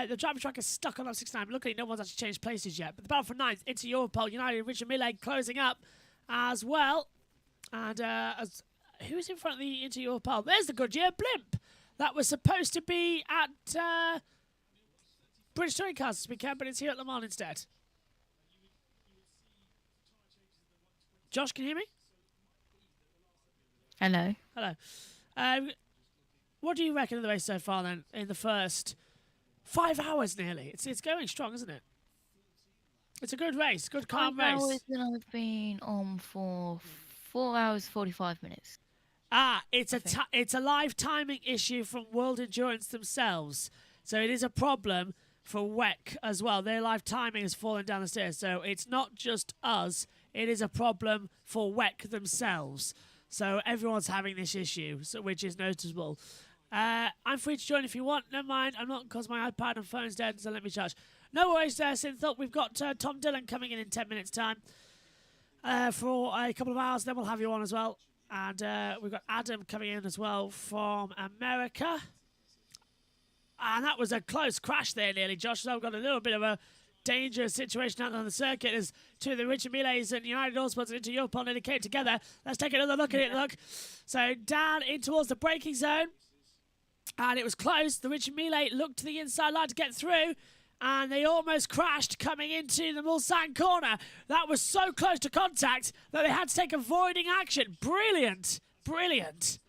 The driver track is stuck on lap 69. But luckily, no one's actually changed places yet. But the battle for 9th, Inter-Europol United, Richard Millet closing up as well. And who's in front of the Inter-Europol? There's the Goodyear Blimp. That was supposed to be at British Touring Cars this weekend, but it's here at Le Mans instead. Josh, can you hear me? Hello. Hello. What do you reckon of the race so far then in the first 5 hours nearly? It's going strong, isn't it? It's a good race, good calm race. 5 hours and I've been on for 4 hours 45 minutes. It's a live timing issue from World Endurance themselves. So it is a problem for WEC as well. Their live timing has fallen down the stairs. So it's not just us. It is a problem for WEC themselves. So everyone's having this issue, which is noticeable. I'm free to join if you want. Never mind. I'm not because my iPad and phone's dead, so let me charge. No worries there, Synthop. We've got Tom Dillon coming in 10 minutes' time for a couple of hours. Then we'll have you on as well. And we've got Adam coming in as well from America. And that was a close crash there nearly, Josh. So I've got a little bit of a dangerous situation out on the circuit as two of the Richard Miles and United Autosports into Europe nearly came together. Let's take another look at it. Look, so down in towards the braking zone, and it was close. The Richard Mille looked to the inside line to get through, and they almost crashed coming into the Mulsanne corner. That was so close to contact that they had to take avoiding action. Brilliant, brilliant.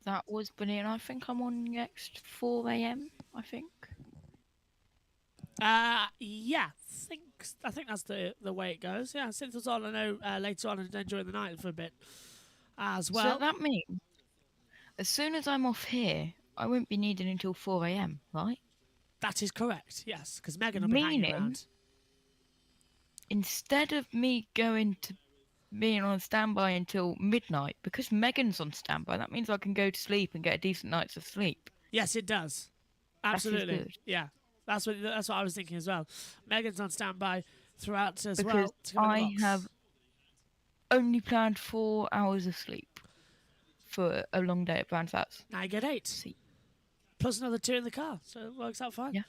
That was brilliant. I think I'm on next 4 a.m. I think. Yeah, I think that's the way it goes. Yeah, since was on, I know later on and then during the night for a bit as well. So that means as soon as I'm off here, I won't be needed until 4 a.m. Right? That is correct. Yes, because Megan will be hanging around. Instead of me going to being on standby until midnight, because Megan's on standby, that means I can go to sleep and get a decent night's of sleep. Yes, it does. Absolutely. Good. Yeah. That's what I was thinking as well. Megan's on standby throughout as well. Because I have only planned 4 hours of sleep for a long day at Brands House. Now you get 8. Plus another 2 in the car. So it works out fine. Yeah.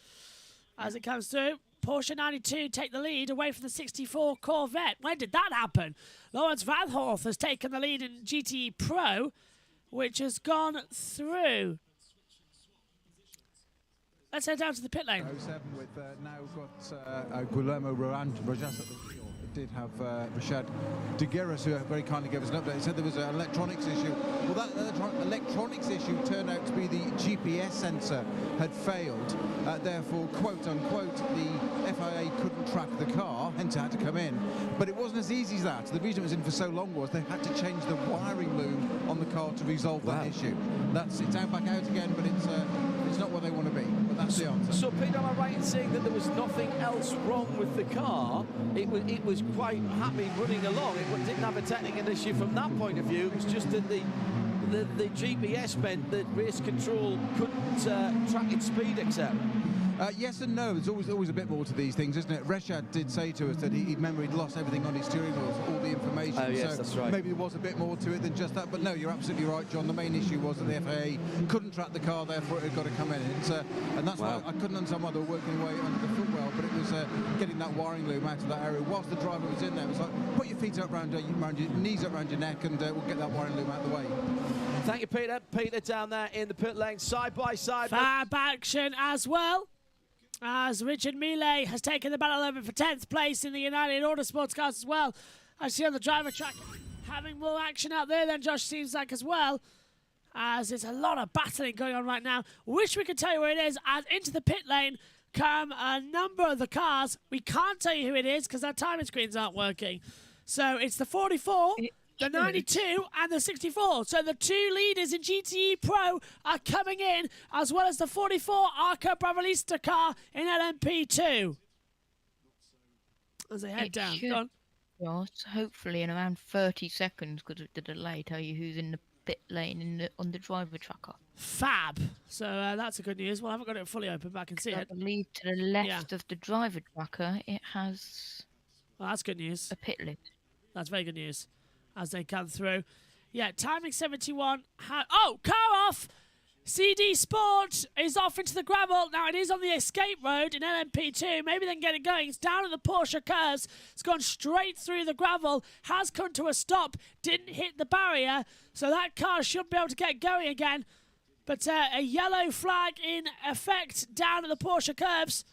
As it comes through, Porsche 92 take the lead away from the 64 Corvette. When did that happen? Lawrence Vanhoorth has taken the lead in GTE Pro, which has gone through. Let's head down to the pit lane. 07 with now got Guillermo Rojas at the wheel. It did have Rashad Degueras, who very kindly gave us an update. He said there was an electronics issue. Well, that electronics issue turned out to be the GPS sensor had failed. Therefore, quote unquote, the FIA couldn't track the car, hence it had to come in. But it wasn't as easy as that. The reason it was in for so long was they had to change the wiring loom on the car to resolve that issue. It's out back out again, but it's not where they want to be. But that's the answer. So, Pete, am I right in saying that there was nothing else wrong with the car? It was quite happy running along. It didn't have a technical issue from that point of view. It was just that the GPS meant that race control couldn't track its speed, etc. Yes and no. There's always a bit more to these things, isn't it? Rashad did say to us that he'd lost everything on his steering wheels, all the information. Oh, yes, that's right. Maybe there was a bit more to it than just that. But no, you're absolutely right, John. The main issue was that the FAA couldn't track the car, therefore it had got to come in. And that's why I couldn't understand why they were working away under the footwell, but it was getting that wiring loom out of that area. Whilst the driver was in there, it was like, put your feet up around your knees up around your neck, and we'll get that wiring loom out of the way. Thank you, Peter. Peter down there in the pit lane, side by side. Fab action as well, as Richard Mille has taken the battle over for 10th place in the United Autosports cars as well. I see on the driver track having more action out there than Josh seems like as well, as there's a lot of battling going on right now. Wish we could tell you where it is, as into the pit lane come a number of the cars. We can't tell you who it is because our timing screens aren't working. So it's the 44, the 92 and the 64. So the 2 leaders in GTE Pro are coming in, as well as the 44 Arco Bravalista car in LMP2. As they head down. Go on. Yes, hopefully in around 30 seconds because of the delay, tell you who's in the pit lane on the driver tracker. Fab. So that's a good news. Well, I haven't got it fully open, but I can see it. I believe to the left of the driver tracker, it has... Well, that's good news. A pit list. That's very good news as they come through. Yeah, timing 71. Oh, car off! CD Sport is off into the gravel. Now, it is on the escape road in LMP2. Maybe they can get it going. It's down at the Porsche curves. It's gone straight through the gravel. Has come to a stop. Didn't hit the barrier. So that car should be able to get going again. But a yellow flag in effect down at the Porsche curves.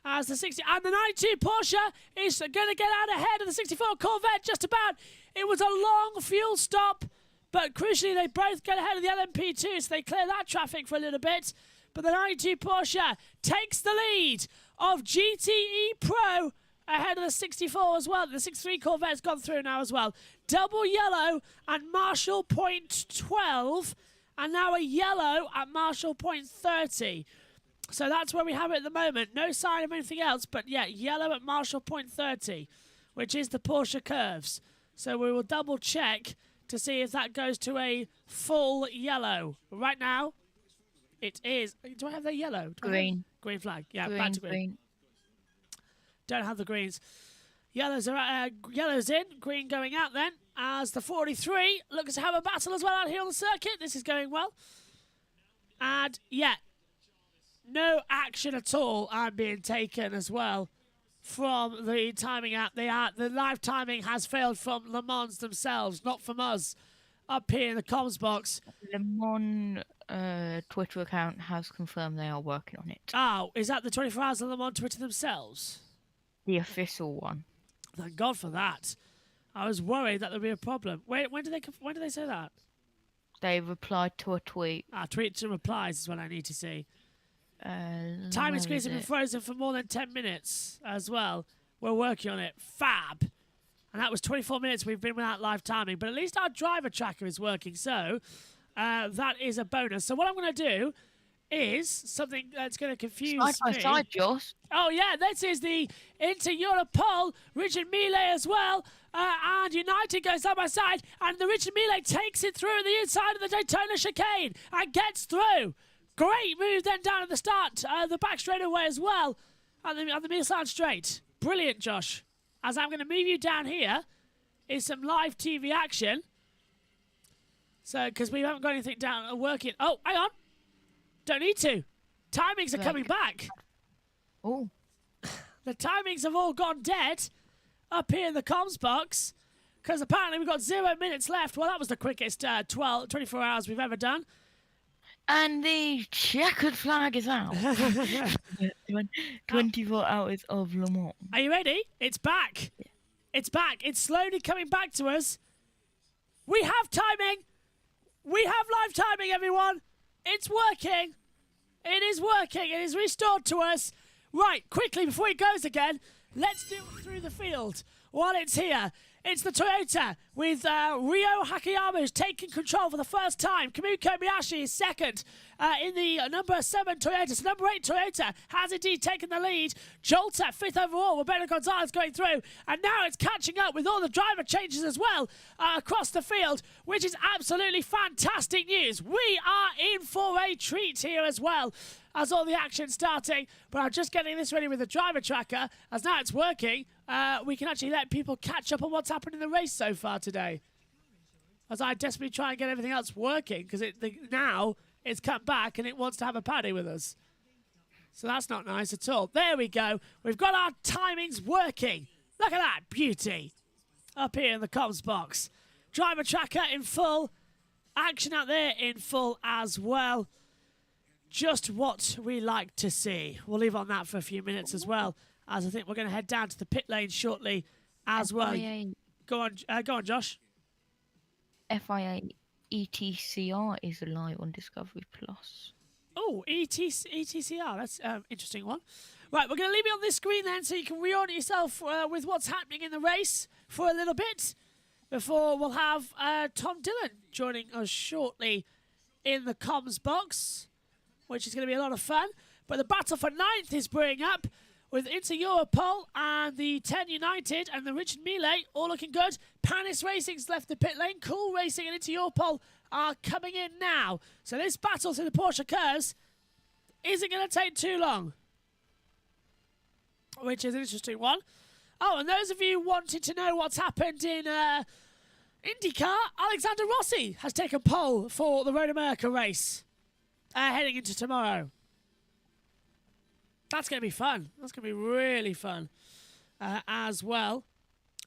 As the 60 and the 92 Porsche is going to get out ahead of the 64 Corvette just about. It was a long fuel stop, but crucially they both get ahead of the LMP2, so they clear that traffic for a little bit. But the 92 Porsche takes the lead of GTE Pro ahead of the 64 as well. The 63 Corvette's gone through now as well. Double yellow at Marshall Point 12, and now a yellow at Marshall Point 30. So that's where we have it at the moment. No sign of anything else, but yeah, yellow at Marshall Point 30, which is the Porsche curves. So we will double check to see if that goes to a full yellow. Right now, it is. Do I have the yellow? Green. Green flag. Yeah, green, back to green. Don't have the greens. Yellows are yellows in, green going out then, as the 43 looks to have a battle as well out here on the circuit. This is going well. And yeah, no action at all being taken as well from the timing app. The live timing has failed from Le Mans themselves, not from us up here in the comms box. Le Mans Twitter account has confirmed they are working on it. Oh, is that the 24 Hours of Le Mans Twitter themselves? The official one. Thank God for that. I was worried that there'd be a problem. Wait, when did they say that? They replied to a tweet. Tweets and replies is what I need to see. Timing screens have been frozen for more than 10 minutes as well. We're working on it. Fab. And that was 24 minutes we've been without live timing. But at least our driver tracker is working. So that is a bonus. So what I'm going to do is something that's going to confuse me. Side by side, Josh. Oh, yeah. This is the Inter-Europe pole. Richard Millet as well. And United goes side by side. And the Richard Millet takes it through the inside of the Daytona chicane and gets through. Great move then down at the start, the back straightaway as well, and the Milan straight. Brilliant, Josh. As I'm going to move you down here, is some live TV action. So, because we haven't got anything down working. Oh, hang on. Don't need to. Timings are coming back. Oh. The timings have all gone dead up here in the comms box, because apparently we've got 0 minutes left. Well, that was the quickest 24 hours we've ever done. And the checkered flag is out. 24 hours of Le Mans. Are you ready? It's back. It's back. It's slowly coming back to us. We have timing. We have live timing, everyone. It's working. It is working. It is restored to us. Right, quickly, before it goes again, let's do it through the field while it's here. It's the Toyota with Ryo Hakayama who's taking control for the first time. Kamui Kobayashi is second in the number 7 Toyota. So number 8 Toyota has indeed taken the lead. Jolter, 5th overall. Roberto Gonzalez going through. And now it's catching up with all the driver changes as well across the field, which is absolutely fantastic news. We are in for a treat here as well, as all the action starting. But I'm just getting this ready with the driver tracker, as now it's working. We can actually let people catch up on what's happened in the race so far today. As I desperately try and get everything else working, because now it's come back and it wants to have a paddy with us. So that's not nice at all. There we go. We've got our timings working. Look at that beauty up here in the comms box. Driver tracker in full. Action out there in full as well. Just what we like to see. We'll leave on that for a few minutes as well, as I think we're going to head down to the pit lane shortly as well. Go on, Josh. FIA ETCR is live on Discovery Plus. Oh, ETCR. That's an interesting one. Right, we're going to leave it on this screen then so you can reorient yourself with what's happening in the race for a little bit before we'll have Tom Dillon joining us shortly in the comms box, which is going to be a lot of fun. But the battle for 9th is brewing up with Inter-Europol and the 10 United and the Richard Millet all looking good. Panis Racing's left the pit lane. Cool Racing and Inter-Europol are coming in now. So this battle through the Porsche cars isn't going to take too long, which is an interesting one. Oh, and those of you wanting to know what's happened in IndyCar, Alexander Rossi has taken pole for the Road America race heading into tomorrow. That's going to be fun. That's going to be really fun as well.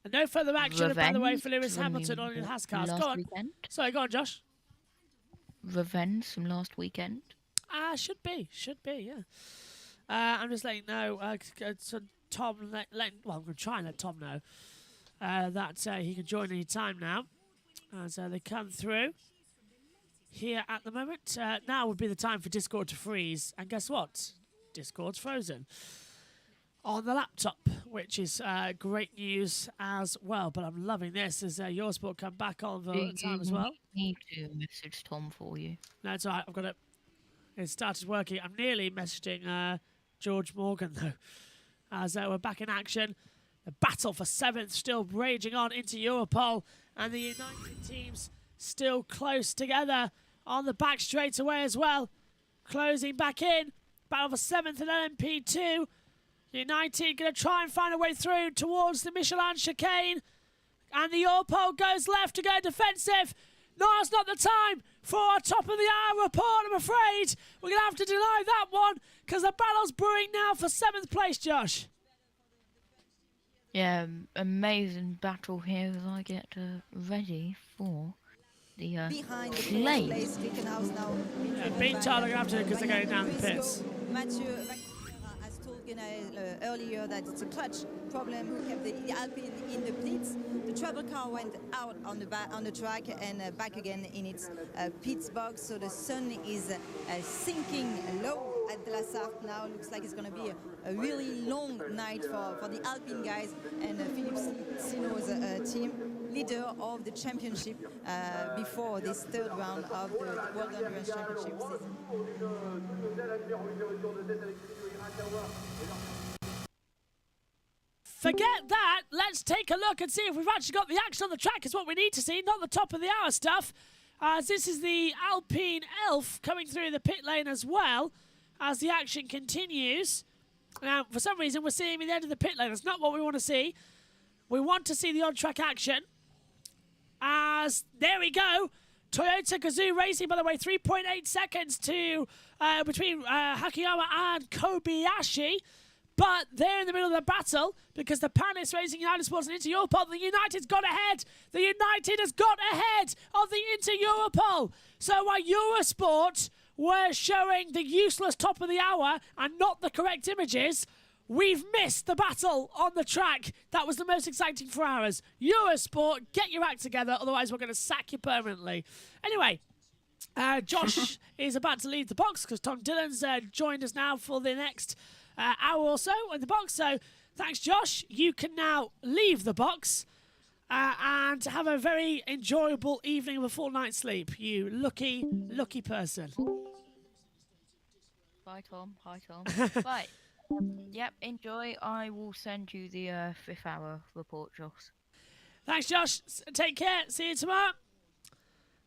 And no further action, by the way, for Lewis Hamilton on in Haas cars. Go on. Weekend. Sorry, go on, Josh. Revenge from last weekend. Should be, yeah. I'm just letting know. So Tom, well, I'm going to try and let Tom know that he can join any time now as they come through here at the moment. Now would be the time for Discord to freeze, and guess what? Discord's frozen on the laptop, which is great news as well. But I'm loving this as Eurosport come back on the time as well. Need to message Tom for you. No, it's all right. I've got it. It started working. I'm nearly messaging George Morgan though, as we're back in action. The battle for 7th still raging on into Europol, and the United teams still close together on the back straightaway as well, closing back in. Battle for 7th and LMP2. United going to try and find a way through towards the Michelin chicane. And the Europol goes left to go defensive. Now's not the time for our top of the hour report, I'm afraid. We're going to have to deny that one because the battle's brewing now for 7th place, Josh. Yeah, amazing battle here as I get ready for the behind the lane. place, Rittenhouse now. Being told they're going to have to because they're going down the pits. Mathieu has told earlier that it's a clutch problem who kept the Alpine in the pits. The travel car went out on the track and back again in its pits box. So the sun is sinking low at the La Sarthe now. Looks like it's going to be a really long night for the Alpine guys and Philippe Sino's team, leader of the championship before this third round of the World Endurance Championship season. Forget that. Let's take a look and see if we've actually got the action on the track is what we need to see, not the top of the hour stuff. As this is the Alpine Elf coming through the pit lane as well as the action continues. Now, for some reason, we're seeing him at the end of the pit lane. That's not what we want to see. We want to see the on-track action. As, there we go. Toyota Gazoo Racing, by the way, 3.8 seconds to between Hakiyama and Kobayashi. But they're in the middle of the battle because the Panis Racing United Sports and Inter Europol, the United's got ahead. The United has got ahead of the Inter Europol. So while Eurosport were showing the useless top of the hour and not the correct images, we've missed the battle on the track. That was the most exciting 4 hours. Eurosport, get your act together, otherwise we're going to sack you permanently. Anyway, Josh is about to leave the box because Tom Dillon's joined us now for the next hour or so in the box. So thanks, Josh. You can now leave the box and have a very enjoyable evening of a full night's sleep. You lucky, lucky person. Bye, Tom. Hi, Tom. Right. Yep, enjoy. I will send you the 5th hour report, Josh. Thanks, Josh. Take care. See you tomorrow.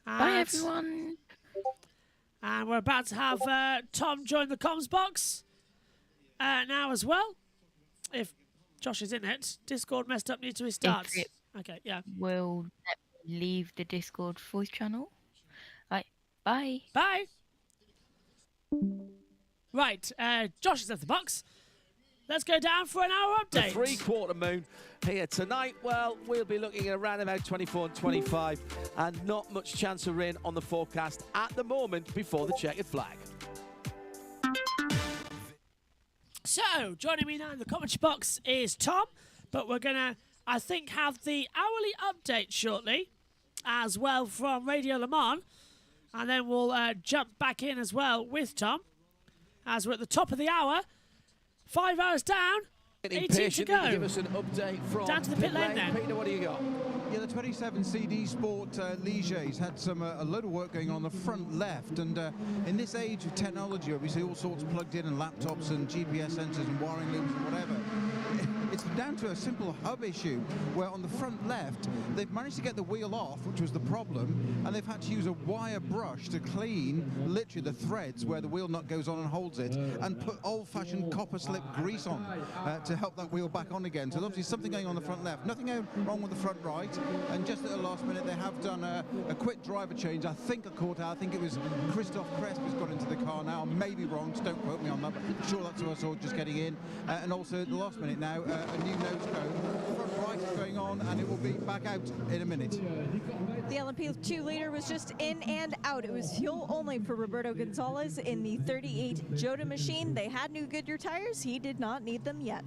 Bye, everyone. And we're about to have Tom join the comms box now as well. If Josh is in it. Discord messed up, needs to restart. Okay, yeah. We'll leave the Discord voice channel. Right, bye. Bye. Right, Josh is at the box. Let's go down for an hour update. The three-quarter moon here tonight. Well, we'll be looking at around about 24 and 25 and not much chance of rain on the forecast at the moment before the checkered flag. So, joining me now in the commentary box is Tom, but we're going to, I think, have the hourly update shortly as well from Radio Le Mans, and then we'll jump back in as well with Tom as we're at the top of the hour. 5 hours down, 18 to go. Give us an update from down to the pit lane then. Peter, what do you got? Yeah, the 27 CD Sport Ligiers had a load of work going on the front left, and in this age of technology, obviously all sorts plugged in and laptops and GPS sensors and wiring loops and whatever. It's down to a simple hub issue where on the front left they've managed to get the wheel off, which was the problem, and they've had to use a wire brush to clean literally the threads where the wheel nut goes on and holds it, and put old-fashioned copper slip grease on to help that wheel back on again. So obviously something going on the front left, nothing wrong with the front right, and just at the last minute they have done a quick driver change. I think I think it was Christophe Cresp who's got into the car now. I may be wrong, just don't quote me on that, but I'm sure that's who I saw just getting in. And also at the last minute now, a new nose cone. Front right is going on, and it will be back out in a minute. The LMP2 leader was just in and out. It was fuel only for Roberto Gonzalez in the 38 Jota machine. They had new Goodyear tires. He did not need them yet.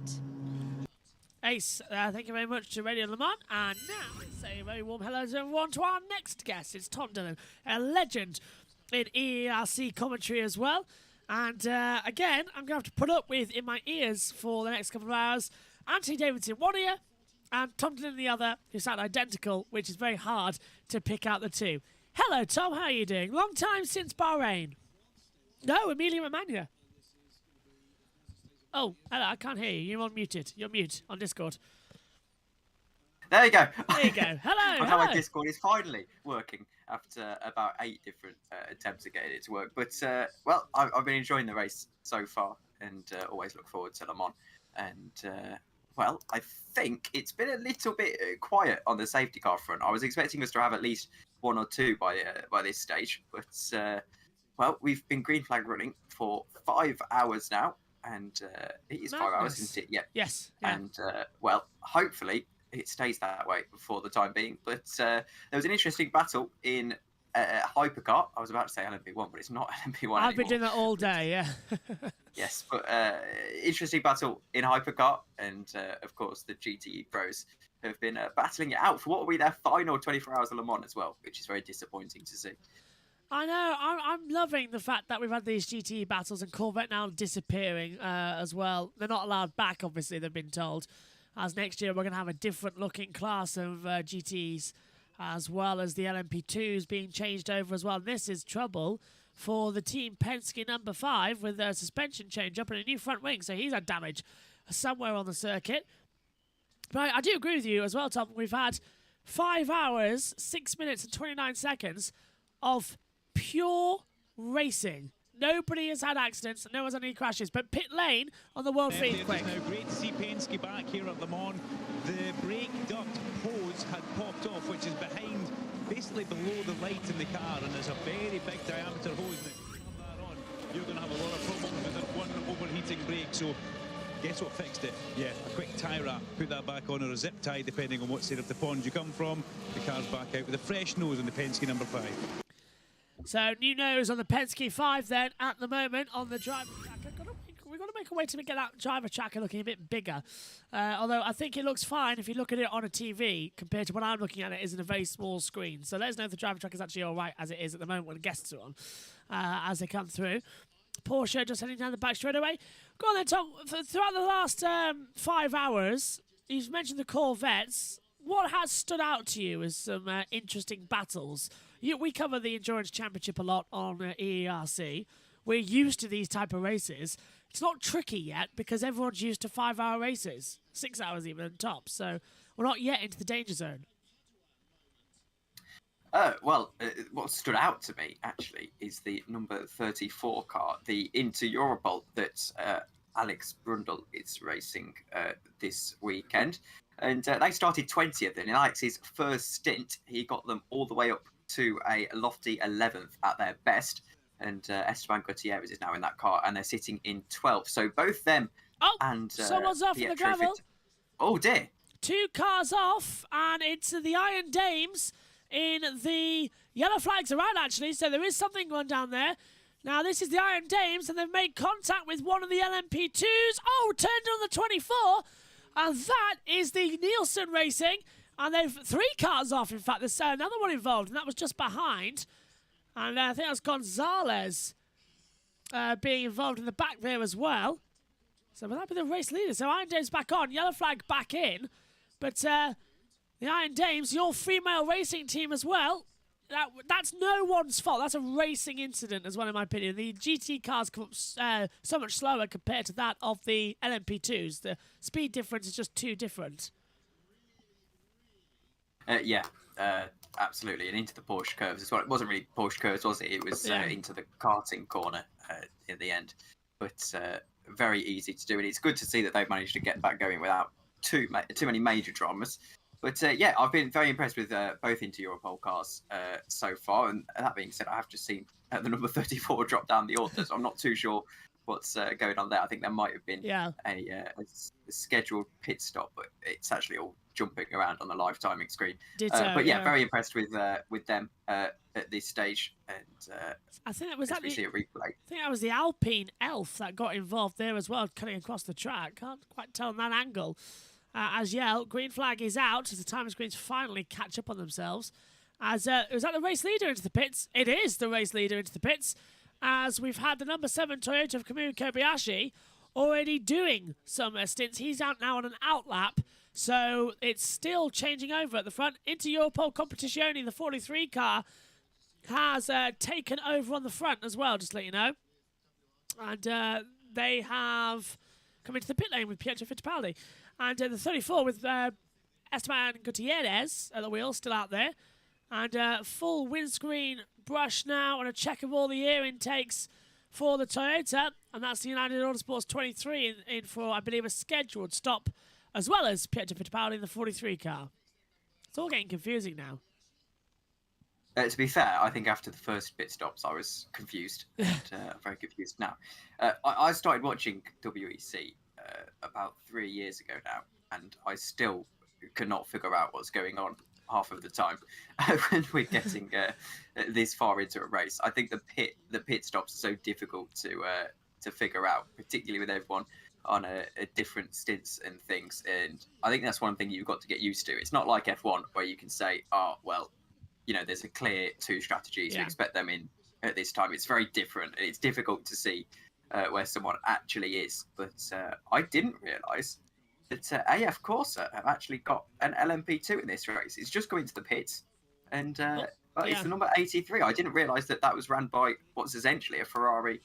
Ace, thank you very much to Radio Le Mans. And now, say a very warm hello to everyone to our next guest. It's Tom Dillon, a legend in ERC commentary as well. And again, I'm going to have to put up with in my ears for the next couple of hours Anthony Davidson, one ear, and Tom Dillon the other, who sound identical, which is very hard to pick out the two. Hello, Tom. How are you doing? Long time since Bahrain. No, Emilia Romagna. Oh, hello. I can't hear you. You're unmuted. You're mute on Discord. There you go. There you go. Hello. I know my Discord is finally working after about 8 different attempts at getting it to work. But, well, I've been enjoying the race so far and always look forward to Le Mans. And well, I think it's been a little bit quiet on the safety car front. I was expecting us to have at least one or two by this stage, but well, we've been green flag running for 5 hours now, and it is 5 hours, isn't it? Yeah. Yes. Yeah. And well, hopefully it stays that way for the time being. But there was an interesting battle in Hypercar. I was about to say LMP1, but it's not LMP1 I've been doing that all day, yeah. Yes, but interesting battle in Hypercar, and of course the GTE pros have been battling it out for what will be their final 24 hours of Le Mans as well, which is very disappointing to see. I know. I'm loving the fact that we've had these GTE battles and Corvette now disappearing as well. They're not allowed back, obviously, they've been told. As next year we're going to have a different looking class of GTEs, as well as the LMP2s being changed over as well. This is trouble for the team Penske number 5 with a suspension change up and a new front wing. So he's had damage somewhere on the circuit. But I do agree with you as well, Tom. We've had 5 hours, 6 minutes and 29 seconds of pure racing. Nobody has had accidents, no one's had any crashes, but pit lane on the world feed quick. Now great to see Penske back here at Le Mans. The brake duct hose had popped off, which is behind, basically below the light in the car, and there's a very big diameter hose. Now, if you have that on, you're going to have a lot of problems with that one overheating brake. So guess what fixed it? Yeah, a quick tie wrap, put that back on, or a zip tie, depending on what side of the pond you come from. The car's back out with a fresh nose on the Penske number 5. So, new nose on the Penske 5 then, at the moment, on the driver tracker. We've got to make a way to get that driver tracker looking a bit bigger. Although I think it looks fine if you look at it on a TV compared to what I'm looking at it is in a very small screen. So let us know if the driver tracker is actually all right as it is at the moment when the guests are on, as they come through. Porsche just heading down the back straight away. Go on then, Tom. Throughout the last 5 hours, you've mentioned the Corvettes. What has stood out to you as some interesting battles? We cover the Endurance Championship a lot on EERC. We're used to these type of races. It's not tricky yet because everyone's used to 5 hour races, 6 hours even at top. So we're not yet into the danger zone. Well, what stood out to me, actually, is the number 34 car, the Inter Europol that Alex Brundle is racing this weekend. And they started 20th, and in Alex's first stint, he got them all the way up to a lofty 11th at their best. And Esteban Gutierrez is now in that car, and they're sitting in 12th. So both them and someone's off in the gravel. Oh, dear. 2 cars off, and it's the Iron Dames in the yellow flags are out, actually, so there is something going down there. Now, this is the Iron Dames, and they've made contact with one of the LMP2s. Oh, turned on the 24, and that is the Nielsen Racing, and they've 3 cars off, in fact. There's another one involved, and that was just behind. And I think that's Gonzalez being involved in the back there as well. So will that be the race leader? So Iron Dames back on, yellow flag back in. But the Iron Dames, your female racing team as well, that's no one's fault. That's a racing incident as well, in my opinion. The GT cars come up so much slower compared to that of the LMP2s. The speed difference is just too different. Yeah, absolutely. And into the Porsche curves as well. It wasn't really Porsche curves, was it? It was into the karting corner in the end. But very easy to do. And it's good to see that they've managed to get back going without too many major dramas. But yeah, I've been very impressed with both Inter Europol cars so far. And that being said, I have just seen the number 34 drop down the order. So I'm not too sure what's going on there. I think there might have been a scheduled pit stop, but it's actually all jumping around on the live timing screen. But yeah, very impressed with them at this stage. And I think that was see a replay. I think that was the Alpine Elf that got involved there as well, cutting across the track. Can't quite tell on that angle. As yell, green flag is out as the timing screens finally catch up on themselves. Was that the race leader into the pits? It is the race leader into the pits, as we've had the number 7 Toyota of Kamui Kobayashi already doing some stints. He's out now on an outlap, so it's still changing over at the front. Inter Europol Competizione, the 43 car, has taken over on the front as well, just to let you know. And they have come into the pit lane with Pietro Fittipaldi. And the 34 with Esteban Gutierrez at the wheel, still out there. And full windscreen brush now and a check of all the air intakes for the Toyota. And that's the United Autosports 23 in for, I believe, a scheduled stop as well as Pietro Fittipaldi in the 43 car. It's all getting confusing now. To be fair, I think after the first pit stops, I was confused. And, I'm very confused now. I started watching WEC about 3 years ago now, and I still cannot figure out what's going on half of the time when we're getting this far into a race. I think the pit stops are so difficult to figure out, particularly with everyone on a different stints and things. And I think that's one thing you've got to get used to. It's not like F1 where you can say, oh, well, there's a clear two strategies. Yeah. We expect them in at this time. It's very different. It's difficult to see where someone actually is. But I didn't realise that AF Corsa have actually got an LMP2 in this race. It's just going to the pits. And it's the number 83. I didn't realise that was ran by what's essentially a Ferrari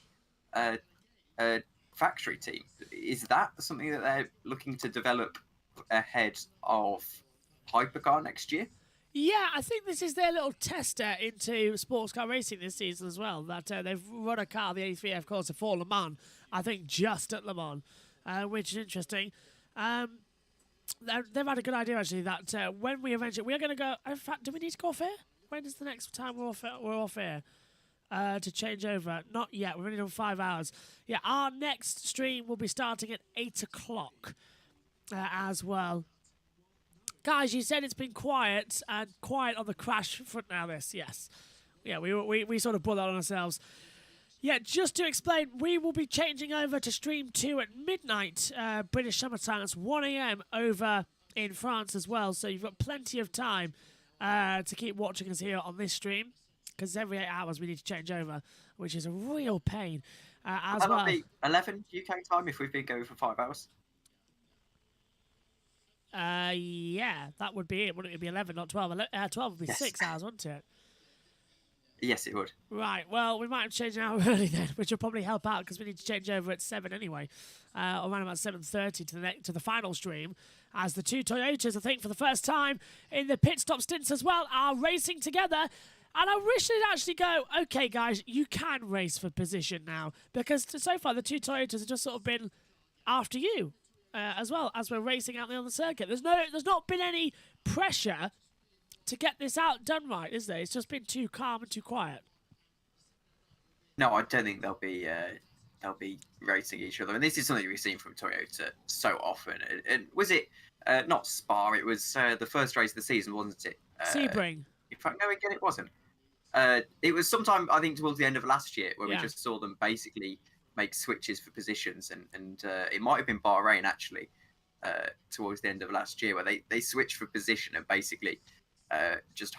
factory team. Is that something that they're looking to develop ahead of Hypercar next year? Yeah, I think this is their little tester into sports car racing this season as well. That they've run a car, the 83, of course, for Le Mans. I think just at Le Mans, which is interesting. They've had a good idea actually that when we eventually we are going to go. In fact, do we need to go off air? When is the next time we're off air? To change over? Not yet. We've only done 5 hours. Yeah, our next stream will be starting at 8 o'clock as well. Guys, you said it's been quiet and quiet on the crash front now. Yes. Yeah, we sort of put that on ourselves. Yeah, just to explain, we will be changing over to stream 2 at midnight British Summer Time. That's 1 a.m. over in France as well. So you've got plenty of time to keep watching us here on this stream, because every 8 hours we need to change over, which is a real pain as well. That'll be 11 UK time if we've been going for 5 hours. Yeah, that would be it. Wouldn't it be 11, not 12? 12 would be 6 hours, wouldn't it? Yes, it would. Right, well, we might have to change an hour early then, which will probably help out because we need to change over at 7 anyway, around about 7:30 to the final stream, as the two Toyotas, I think, for the first time in the pit stop stints as well, are racing together. And I wish they'd actually go, okay, guys, you can race for position now, because so far the two Toyotas have just sort of been after you. As well as we're racing out there on the circuit. There's not been any pressure to get this out done right, is there? It's just been too calm and too quiet. No, I don't think they'll be racing each other. And this is something we've seen from Toyota so often. And was it not Spa? It was the first race of the season, wasn't it? Sebring. In fact, no, again, it wasn't. It was sometime, I think, towards the end of last year where we just saw them basically make switches for positions, and it might have been Bahrain actually towards the end of last year where they switched for position and basically just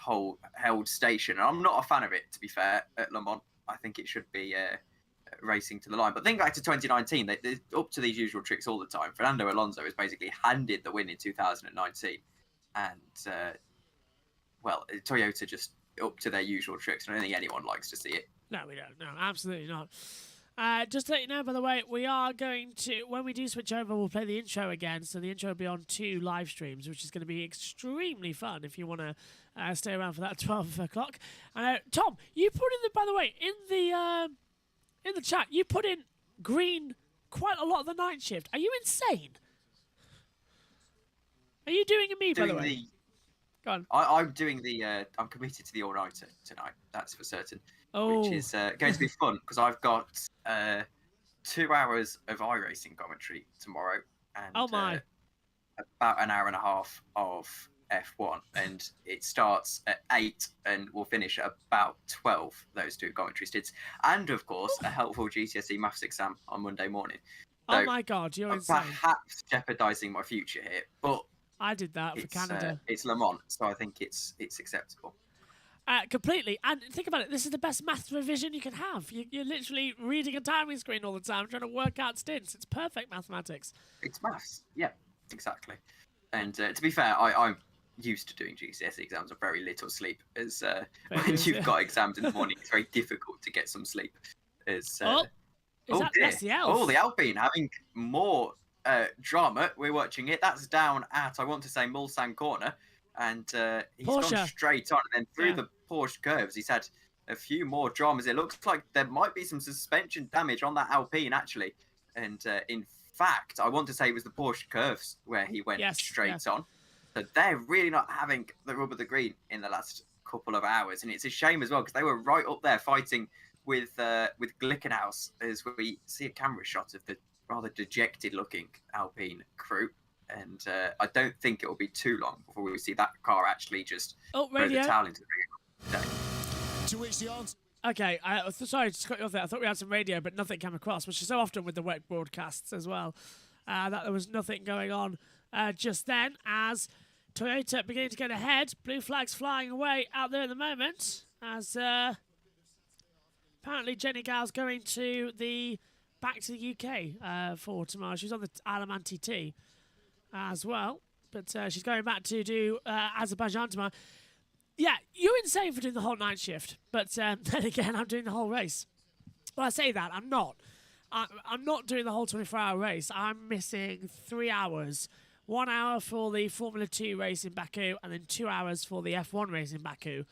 held station. And I'm not a fan of it, to be fair, at Le Mans. I think it should be racing to the line. But think back to 2019, they're up to these usual tricks all the time. Fernando Alonso has basically handed the win in 2019, and well, Toyota just up to their usual tricks. I don't think anyone likes to see it. No, we don't. No, absolutely not. Just to let you know, by the way, we are going to, when we do switch over, we'll play the intro again. So the intro will be on 2 live streams, which is going to be extremely fun if you want to stay around for that 12 o'clock. Tom, you put in by the way, in the chat, you put in green quite a lot of the night shift. Are you insane? Are you doing a me, by the way? Go on. I'm doing I'm committed to the all-nighter tonight. That's for certain. Which is going to be fun because I've got 2 hours of iRacing commentary tomorrow and about an hour and a half of F1, and it starts at 8 and will finish at about 12, those 2 commentary stints, and of course a helpful GCSE maths exam on Monday morning. So oh my God, you're insane. Perhaps jeopardising my future here, but I did that for Canada. It's Le Mans, so I think it's acceptable. Completely. And think about it, this is the best math revision you can have. You're literally reading a timing screen all the time, trying to work out stints. It's perfect mathematics. It's maths. Yeah, exactly. And to be fair, I'm used to doing GCSE exams on very little sleep. As when you've got exams in the morning, it's very difficult to get some sleep. That's the Alp. Oh, the Alpine having more drama. We're watching it. That's down at, I want to say, Mulsanne corner. And he's gone straight on, and then through the Porsche curves, he's had a few more dramas. It looks like there might be some suspension damage on that Alpine, actually. And in fact, I want to say it was the Porsche curves where he went straight on. So they're really not having the rub of the green in the last couple of hours, and it's a shame as well because they were right up there fighting with Glickenhaus as we see a camera shot of the rather dejected-looking Alpine crew. And I don't think it will be too long before we see that car actually just throw the towel into the ring. To which the answer... Okay, sorry to cut you off there. I thought we had some radio, but nothing came across, which is so often with the wet broadcasts as well, that there was nothing going on just then as Toyota beginning to get ahead. Blue flags flying away out there at the moment as apparently Jenny Gow's going back to the UK for tomorrow. She's on the Alamanti T as well, but she's going back to do Azerbaijan tomorrow. Yeah, you're insane for doing the whole night shift, but then again, I'm doing the whole race. Well, I say that, I'm not. I'm not doing the whole 24-hour race. I'm missing 3 hours. 1 hour for the Formula 2 race in Baku, and then 2 hours for the F1 race in Baku.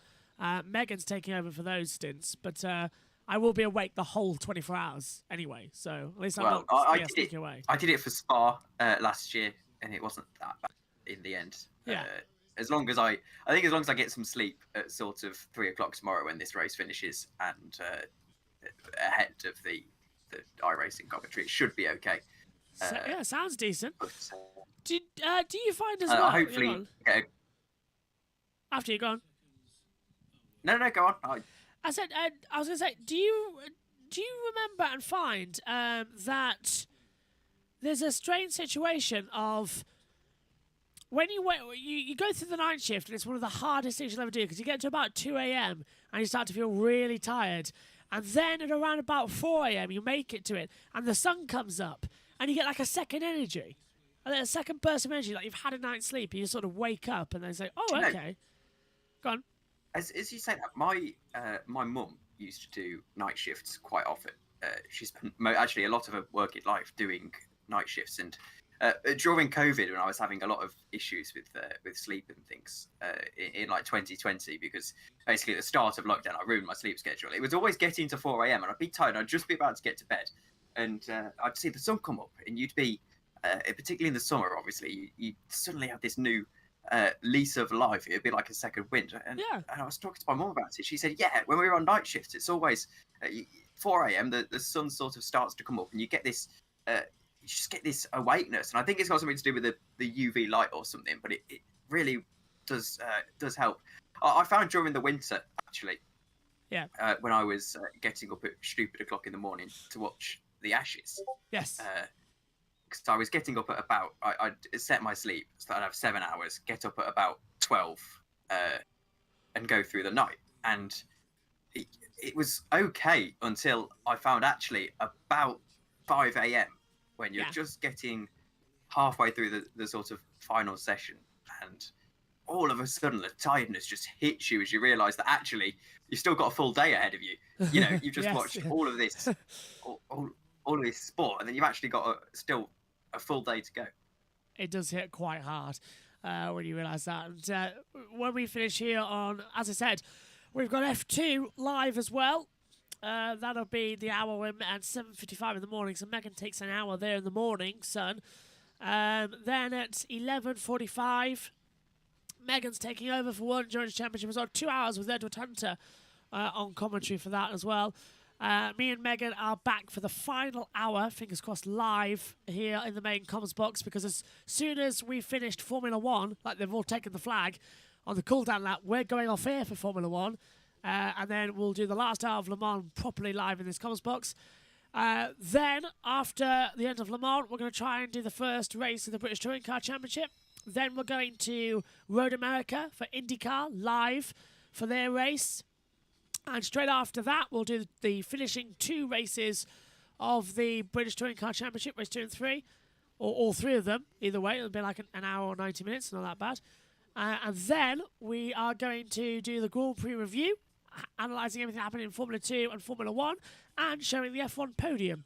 Megan's taking over for those stints, but I will be awake the whole 24 hours anyway, so at least I'm not sneaking away. I did it for Spa last year, and it wasn't that bad in the end. Yeah. As long as I get some sleep at sort of 3 o'clock tomorrow when this race finishes, and ahead of the iRacing commentary, it should be okay. Yeah, sounds decent. But, do you find as well? Hopefully. After you're gone. No, go on. I said I was going to say, do you remember and find that there's a strange situation of when you go through the night shift, and it's one of the hardest things you'll ever do because you get to about 2 a.m. and you start to feel really tired, and then at around about 4 a.m. you make it to it, and the sun comes up, and you get like a second energy, a second burst of energy, like you've had a night's sleep, and you sort of wake up and then say, "Oh, okay." Go on. As you say that, my mum used to do night shifts quite often. She spent actually a lot of her working life doing night shifts, and during COVID, when I was having a lot of issues with sleep and things in like 2020, because basically at the start of lockdown, I ruined my sleep schedule. It was always getting to 4 a.m. and I'd be tired. I'd just be about to get to bed, and I'd see the sun come up, and you'd be, particularly in the summer, obviously, you suddenly have this new lease of life. It'd be like a second wind. And I was talking to my mum about it. She said, yeah, when we were on night shifts, it's always 4 a.m. The sun sort of starts to come up, and you get this. You just get this awakeness, and I think it's got something to do with the UV light or something. But it really does help. I found during the winter actually, when I was getting up at stupid o'clock in the morning to watch the Ashes. Yes. Because I was getting up at about, I'd set my sleep so that I'd have 7 hours, get up at about 12, and go through the night. And it was okay until I found actually about 5 a.m. when you're just getting halfway through the sort of final session, and all of a sudden the tiredness just hits you as you realise that actually you've still got a full day ahead of you. You know, you've just watched all of this, all of this sport, and then you've actually got still a full day to go. It does hit quite hard when you realise that. And when we finish here on, as I said, we've got F2 live as well. That'll be the hour at 7:55 in the morning. So Megan takes an hour there in the morning, son. Then at 11:45, Megan's taking over for World Endurance Championship as well. 2 hours with Edward Hunter on commentary for that as well. Me and Megan are back for the final hour, fingers crossed, live here in the main comms box, because as soon as we finished Formula 1, like they've all taken the flag on the cool-down lap, we're going off air for Formula 1. And then we'll do the last hour of Le Mans properly live in this comms box. Then, after the end of Le Mans, we're going to try and do the first race of the British Touring Car Championship. Then we're going to Road America for IndyCar live for their race. And straight after that, we'll do the finishing 2 races of the British Touring Car Championship, race 2 and 3. Or all 3 of them. Either way, it'll be like an hour or 90 minutes, not that bad. And then we are going to do the Grand Prix review, analysing everything happening in Formula 2 and Formula 1, and showing the F1 podium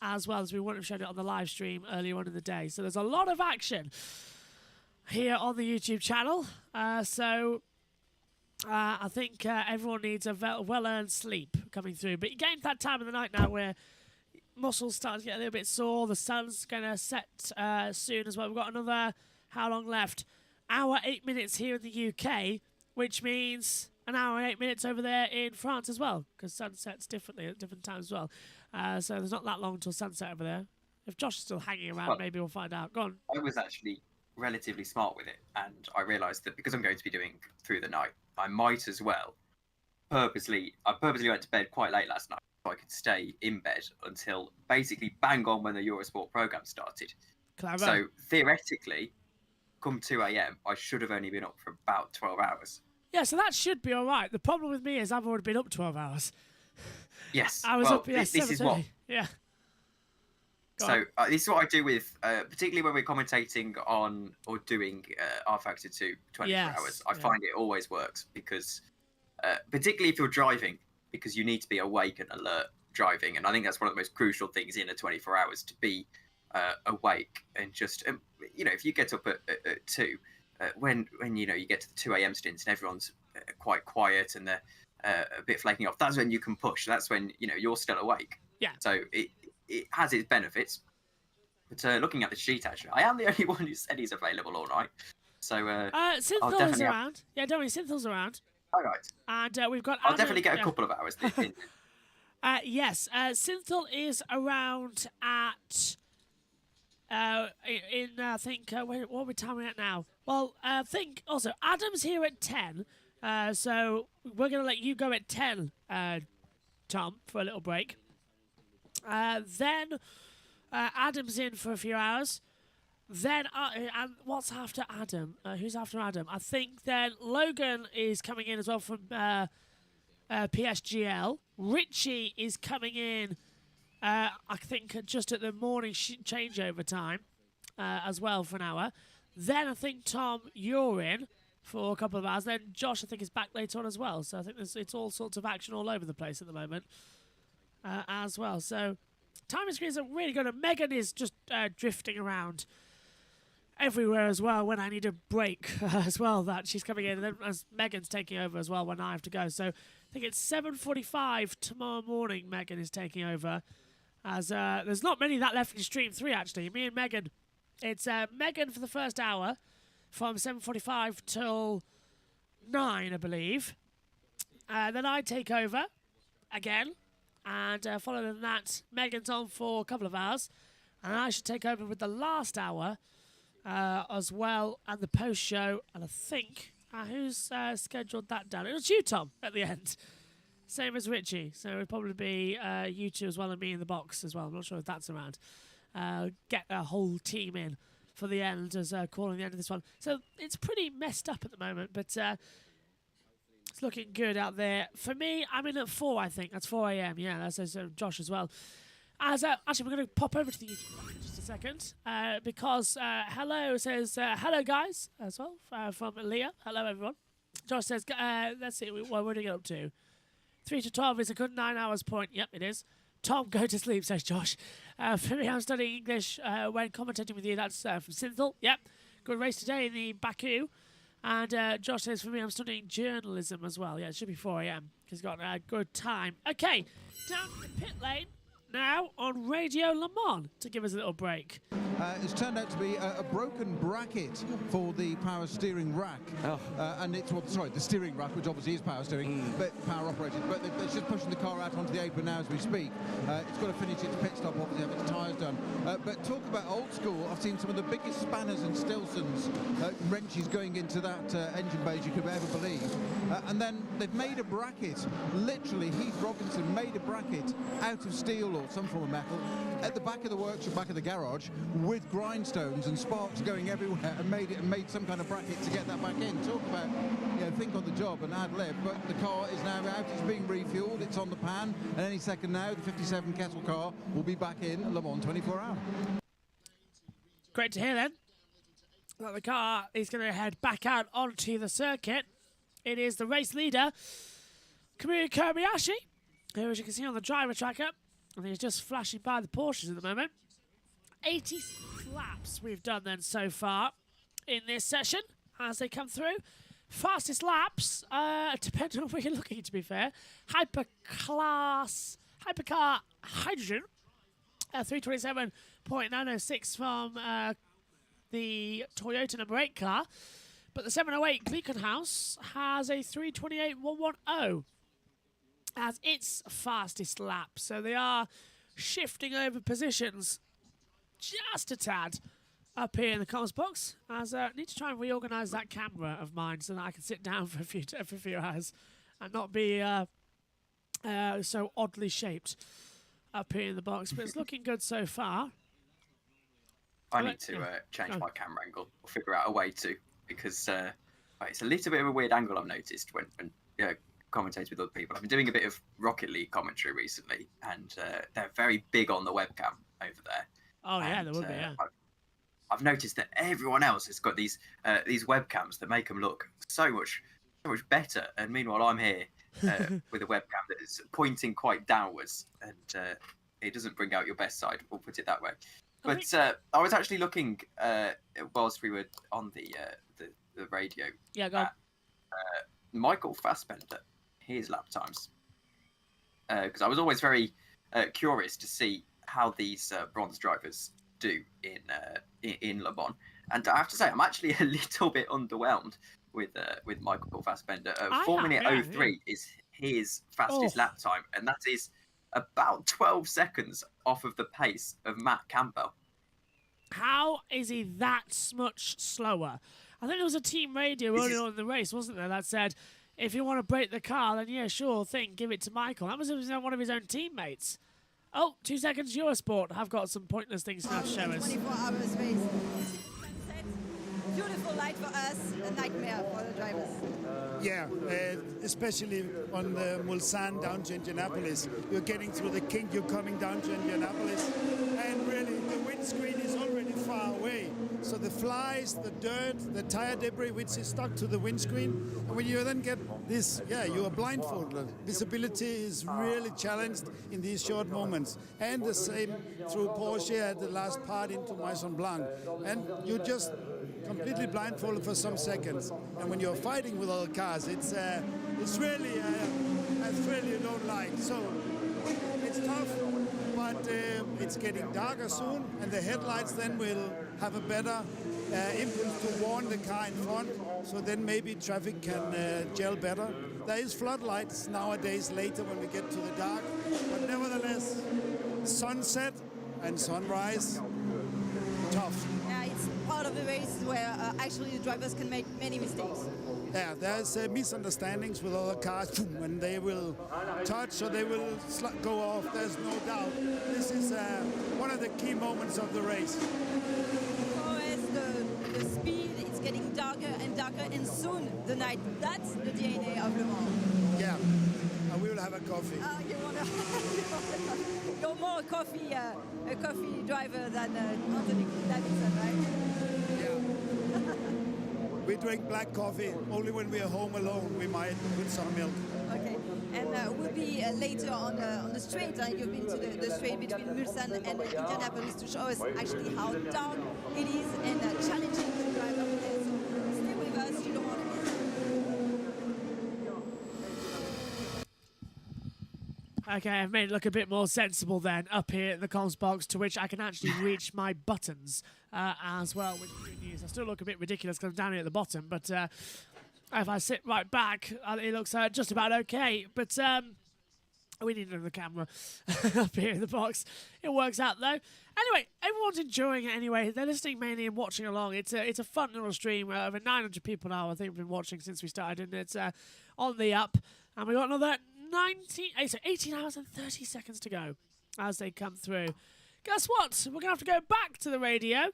as well, as we wouldn't have shown it on the live stream earlier on in the day. So there's a lot of action here on the YouTube channel. I think everyone needs a well-earned sleep coming through. But you're getting to that time of the night now where muscles starting to get a little bit sore. The sun's going to set soon as well. We've got another, how long left? Hour, 8 minutes here in the UK, which means an hour and 8 minutes over there in France as well, because sun sets differently at different times as well. So there's not that long till sunset over there. If Josh is still hanging around, Well, maybe we'll find out. Go on. I was actually relatively smart with it, and I realised that because I'm going to be doing through the night, I might as well I purposely went to bed quite late last night so I could stay in bed until basically bang on when the Eurosport programme started. Clever. So theoretically, come 2 a.m, I should have only been up for about 12 hours. Yeah, so that should be all right. The problem with me is I've already been up 12 hours. Yes. I was well, up this is what. Yeah. So this is what I do with, particularly when we're commentating on or doing R Factor 2 24 hours. I find it always works because, particularly if you're driving, because you need to be awake and alert driving. And I think that's one of the most crucial things in a 24 hours, to be awake and just, if you get up at 2, when you get to the 2 a.m. stints and everyone's quite quiet and they're a bit flaking off, that's when you can push. That's when, you're still awake. Yeah. So it has its benefits. But looking at the sheet, actually, I am the only one who said he's available all night. So Synthil's around. Yeah, don't worry, Synthil's around. All right. And we've got I'll definitely get a couple of hours. Yes, Synthil is around at I think what are we timing at now? Well, I think also Adam's here at 10, so we're gonna let you go at 10, Tom, for a little break. Then Adam's in for a few hours. Then and what's after Adam? Who's after Adam? I think then Logan is coming in as well from PSGL. Richie is coming in. I think just at the morning changeover time as well for an hour. Then I think, Tom, you're in for a couple of hours. Then Josh, I think, is back later on as well. So I think it's all sorts of action all over the place at the moment as well. So timing screens are really good. And Megan is just drifting around everywhere as well when I need a break as well, that she's coming in. And then as Megan's taking over as well when I have to go. So I think it's 7:45 tomorrow morning Megan is taking over. As there's not many that left in Stream 3, actually. Me and Megan. It's Megan for the first hour from 7:45 till 9, I believe. Then I take over again. And following that, Megan's on for a couple of hours. And I should take over with the last hour as well, and the post-show. And I think, who's scheduled that down? It was you, Tom, at the end. Same as Richie, so it'll probably be you two as well and me in the box as well. I'm not sure if that's around. Get a whole team in for the end as calling the end of this one. So it's pretty messed up at the moment, but it's looking good out there. For me, I'm in at 4, I think. That's 4 a.m. Yeah, that's Josh as well. As actually, we're going to pop over to the YouTube in just a second because hello says hello guys as well from Leah. Hello everyone. Josh says let's see what we're going to get up to. 3 to 12 is a good 9 hours point. Yep, it is. Tom, go to sleep, says Josh. For me, I'm studying English when commentating with you. That's from Synthil. Yep. Good race today in the Baku. And Josh says, for me, I'm studying journalism as well. Yeah, it should be 4 a.m. He's got a good time. Okay, down to the pit lane now on Radio Le Mans to give us a little break. It's turned out to be a broken bracket for the power steering rack. And it's, the steering rack, which obviously is power steering, but power operated. But they're just pushing the car out onto the apron now as we speak. It's got to finish its pit stop, obviously, have its tyres done. But talk about old school. I've seen some of the biggest spanners and Stilsons, wrenches going into that engine bay as you could ever believe. And then they've made a bracket. Literally, Heath Robinson made a bracket out of steel or some form of metal at the back of the workshop, back of the garage, with grindstones and sparks going everywhere, and made some kind of bracket to get that back in. Talk about, think on the job and ad lib. But the car is now out. It's being refueled. It's on the pan, and any second now, the 57 Kettle car will be back in Le Mans 24 Hours. Great to hear then. Well, the car is going to head back out onto the circuit. It is the race leader, Kamui Kobayashi, who, as you can see on the driver tracker, and he's just flashing by the Porsches at the moment. 80 laps we've done then so far in this session as they come through. Fastest laps, depending on where you're looking, to be fair. Hypercar Hydrogen 327.906 from the Toyota number 8 car. But the 708 Gleekenhaus has a 328.110 as its fastest lap. So they are shifting over positions just a tad up here in the comms box. As I need to try and reorganise that camera of mine so that I can sit down for a few hours and not be so oddly shaped up here in the box. But it's looking good so far. I need to change my camera angle or figure out a way to, because it's a little bit of a weird angle I've noticed when commentating with other people. I've been doing a bit of Rocket League commentary recently, and they're very big on the webcam over there. Oh, yeah, there would be, yeah. I've noticed that everyone else has got these webcams that make them look so much better, and meanwhile I'm here with a webcam that is pointing quite downwards, and it doesn't bring out your best side, we'll put it that way. But I was actually looking whilst we were on the radio. Yeah, go on. Michael Fassbender, his lap times, because I was always very curious to see how these bronze drivers do in Le Mans, and I have to say I'm actually a little bit underwhelmed with Michael Fassbender. 4:03 is his fastest lap time, and that is about 12 seconds off of the pace of Matt Campbell. How is he that much slower? I think there was a team radio earlier on in the race, wasn't there, that said, if you want to break the car, then yeah, sure thing, give it to Michael. That was one of his own teammates. Oh, 2 seconds, Eurosport have got some pointless things now to show us. 24-hours race. Beautiful light for us, a nightmare for the drivers. Yeah, especially on the Mulsanne down to Indianapolis. You're getting through the kink, you're coming down to Indianapolis, and really the windscreen is already far away. So the flies, the dirt, the tire debris which is stuck to the windscreen, and when you then get this, you are blindfolded. Visibility is really challenged in these short moments. And the same through Porsche at the last part into Maison Blanc. And you're just completely blindfolded for some seconds. And when you're fighting with other cars, it's really a thrill you don't like. So it's tough, but it's getting darker soon, and the headlights then will have a better impulse to warn the car in front, so then maybe traffic can gel better. There is floodlights nowadays later when we get to the dark, but nevertheless, sunset and sunrise, tough. Yeah, it's part of the race where actually the drivers can make many mistakes. Yeah, there's misunderstandings with other cars, and they will touch or they will go off, there's no doubt. This is one of the key moments of the race. The speed, it's getting darker and darker, and soon the night. That's the DNA of Le Mans. Yeah, we will have a coffee. You're more a coffee driver than Anthony Davidson, right? Yeah. We drink black coffee. Only when we are home alone, we might put some milk. Okay, and we'll be later on the straight. You've been to the straight between Mulsanne and Indianapolis to show us actually how dark it is and challenging to drive up there. So stay with us, you don't want to miss. Okay, I've made it look a bit more sensible then up here in the comms box, to which I can actually reach my buttons as well, which is good news. I still look a bit ridiculous because I'm down here at the bottom, but if I sit right back, it looks just about okay. But we need another camera up here in the box. It works out though. Anyway, everyone's enjoying it anyway. They're listening mainly and watching along. It's a fun little stream. Over 900 people now, I think, have been watching since we started, and it's on the up. And we got another 18 hours and 30 seconds to go as they come through. Guess what? We're going to have to go back to the radio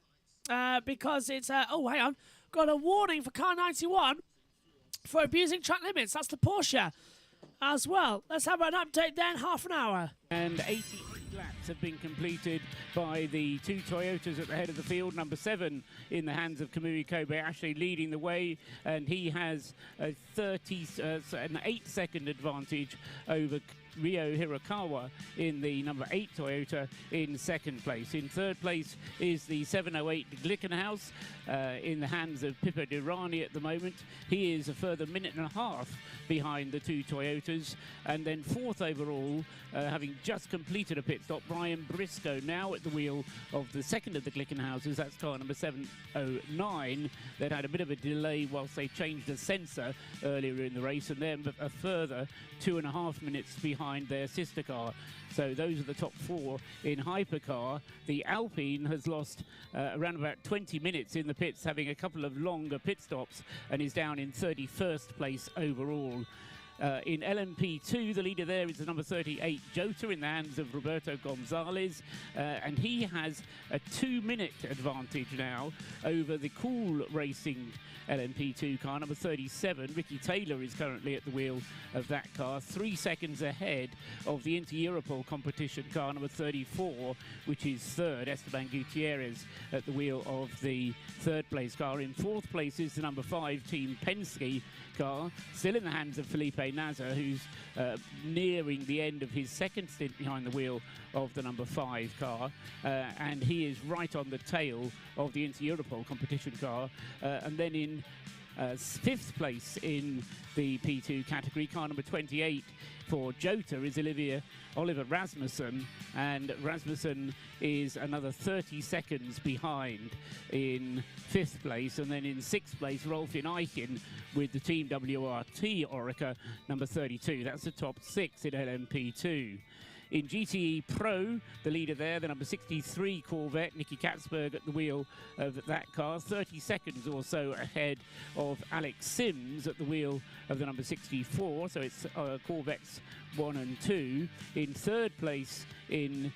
because it's... oh, hang on. Got a warning for car 91 for abusing track limits. That's the Porsche as well. Let's have an update then, half an hour. And 88 laps have been completed by the two Toyotas at the head of the field. Number 7 in the hands of Kamui Kobe, actually leading the way, and he has a an 8-second advantage over Ryo Hirakawa in the number 8 Toyota in second place. In third place is the 708 Glickenhaus in the hands of Pippo Durrani at the moment. He is a further minute and a half behind the 2 Toyotas. And then fourth overall, having just completed a pit stop, Brian Briscoe now at the wheel of the second of the Glickenhauses. That's car number 709 that had a bit of a delay whilst they changed the sensor earlier in the race, and then a further 2.5 minutes behind their sister car. So those are the top 4 in hypercar. The Alpine has lost around about 20 minutes in the pits, having a couple of longer pit stops, and is down in 31st place overall. In LMP2, the leader there is the number 38 Jota in the hands of Roberto Gonzalez, and he has a 2-minute advantage now over the Cool Racing LMP2 car, number 37. Ricky Taylor is currently at the wheel of that car, 3 seconds ahead of the Inter-Europol competition car, number 34, which is third. Esteban Gutierrez at the wheel of the third place car. In fourth place is the number 5 Team Penske car, still in the hands of Felipe Nasr, who's nearing the end of his second stint behind the wheel of the number 5 car, and he is right on the tail of the Inter-Europol competition car. And then in fifth place in the P2 category, car number 28 for Jota is Oliver Rasmussen, and Rasmussen is another 30 seconds behind in fifth place. And then in sixth place, Rolfin Eichen with the Team WRT Orica number 32. That's the top 6 in LMP2. In GTE Pro, the leader there, the number 63 Corvette, Nicky Katzberg at the wheel of that car, 30 seconds or so ahead of Alex Sims at the wheel of the number 64. So it's Corvettes 1 and 2. In third place in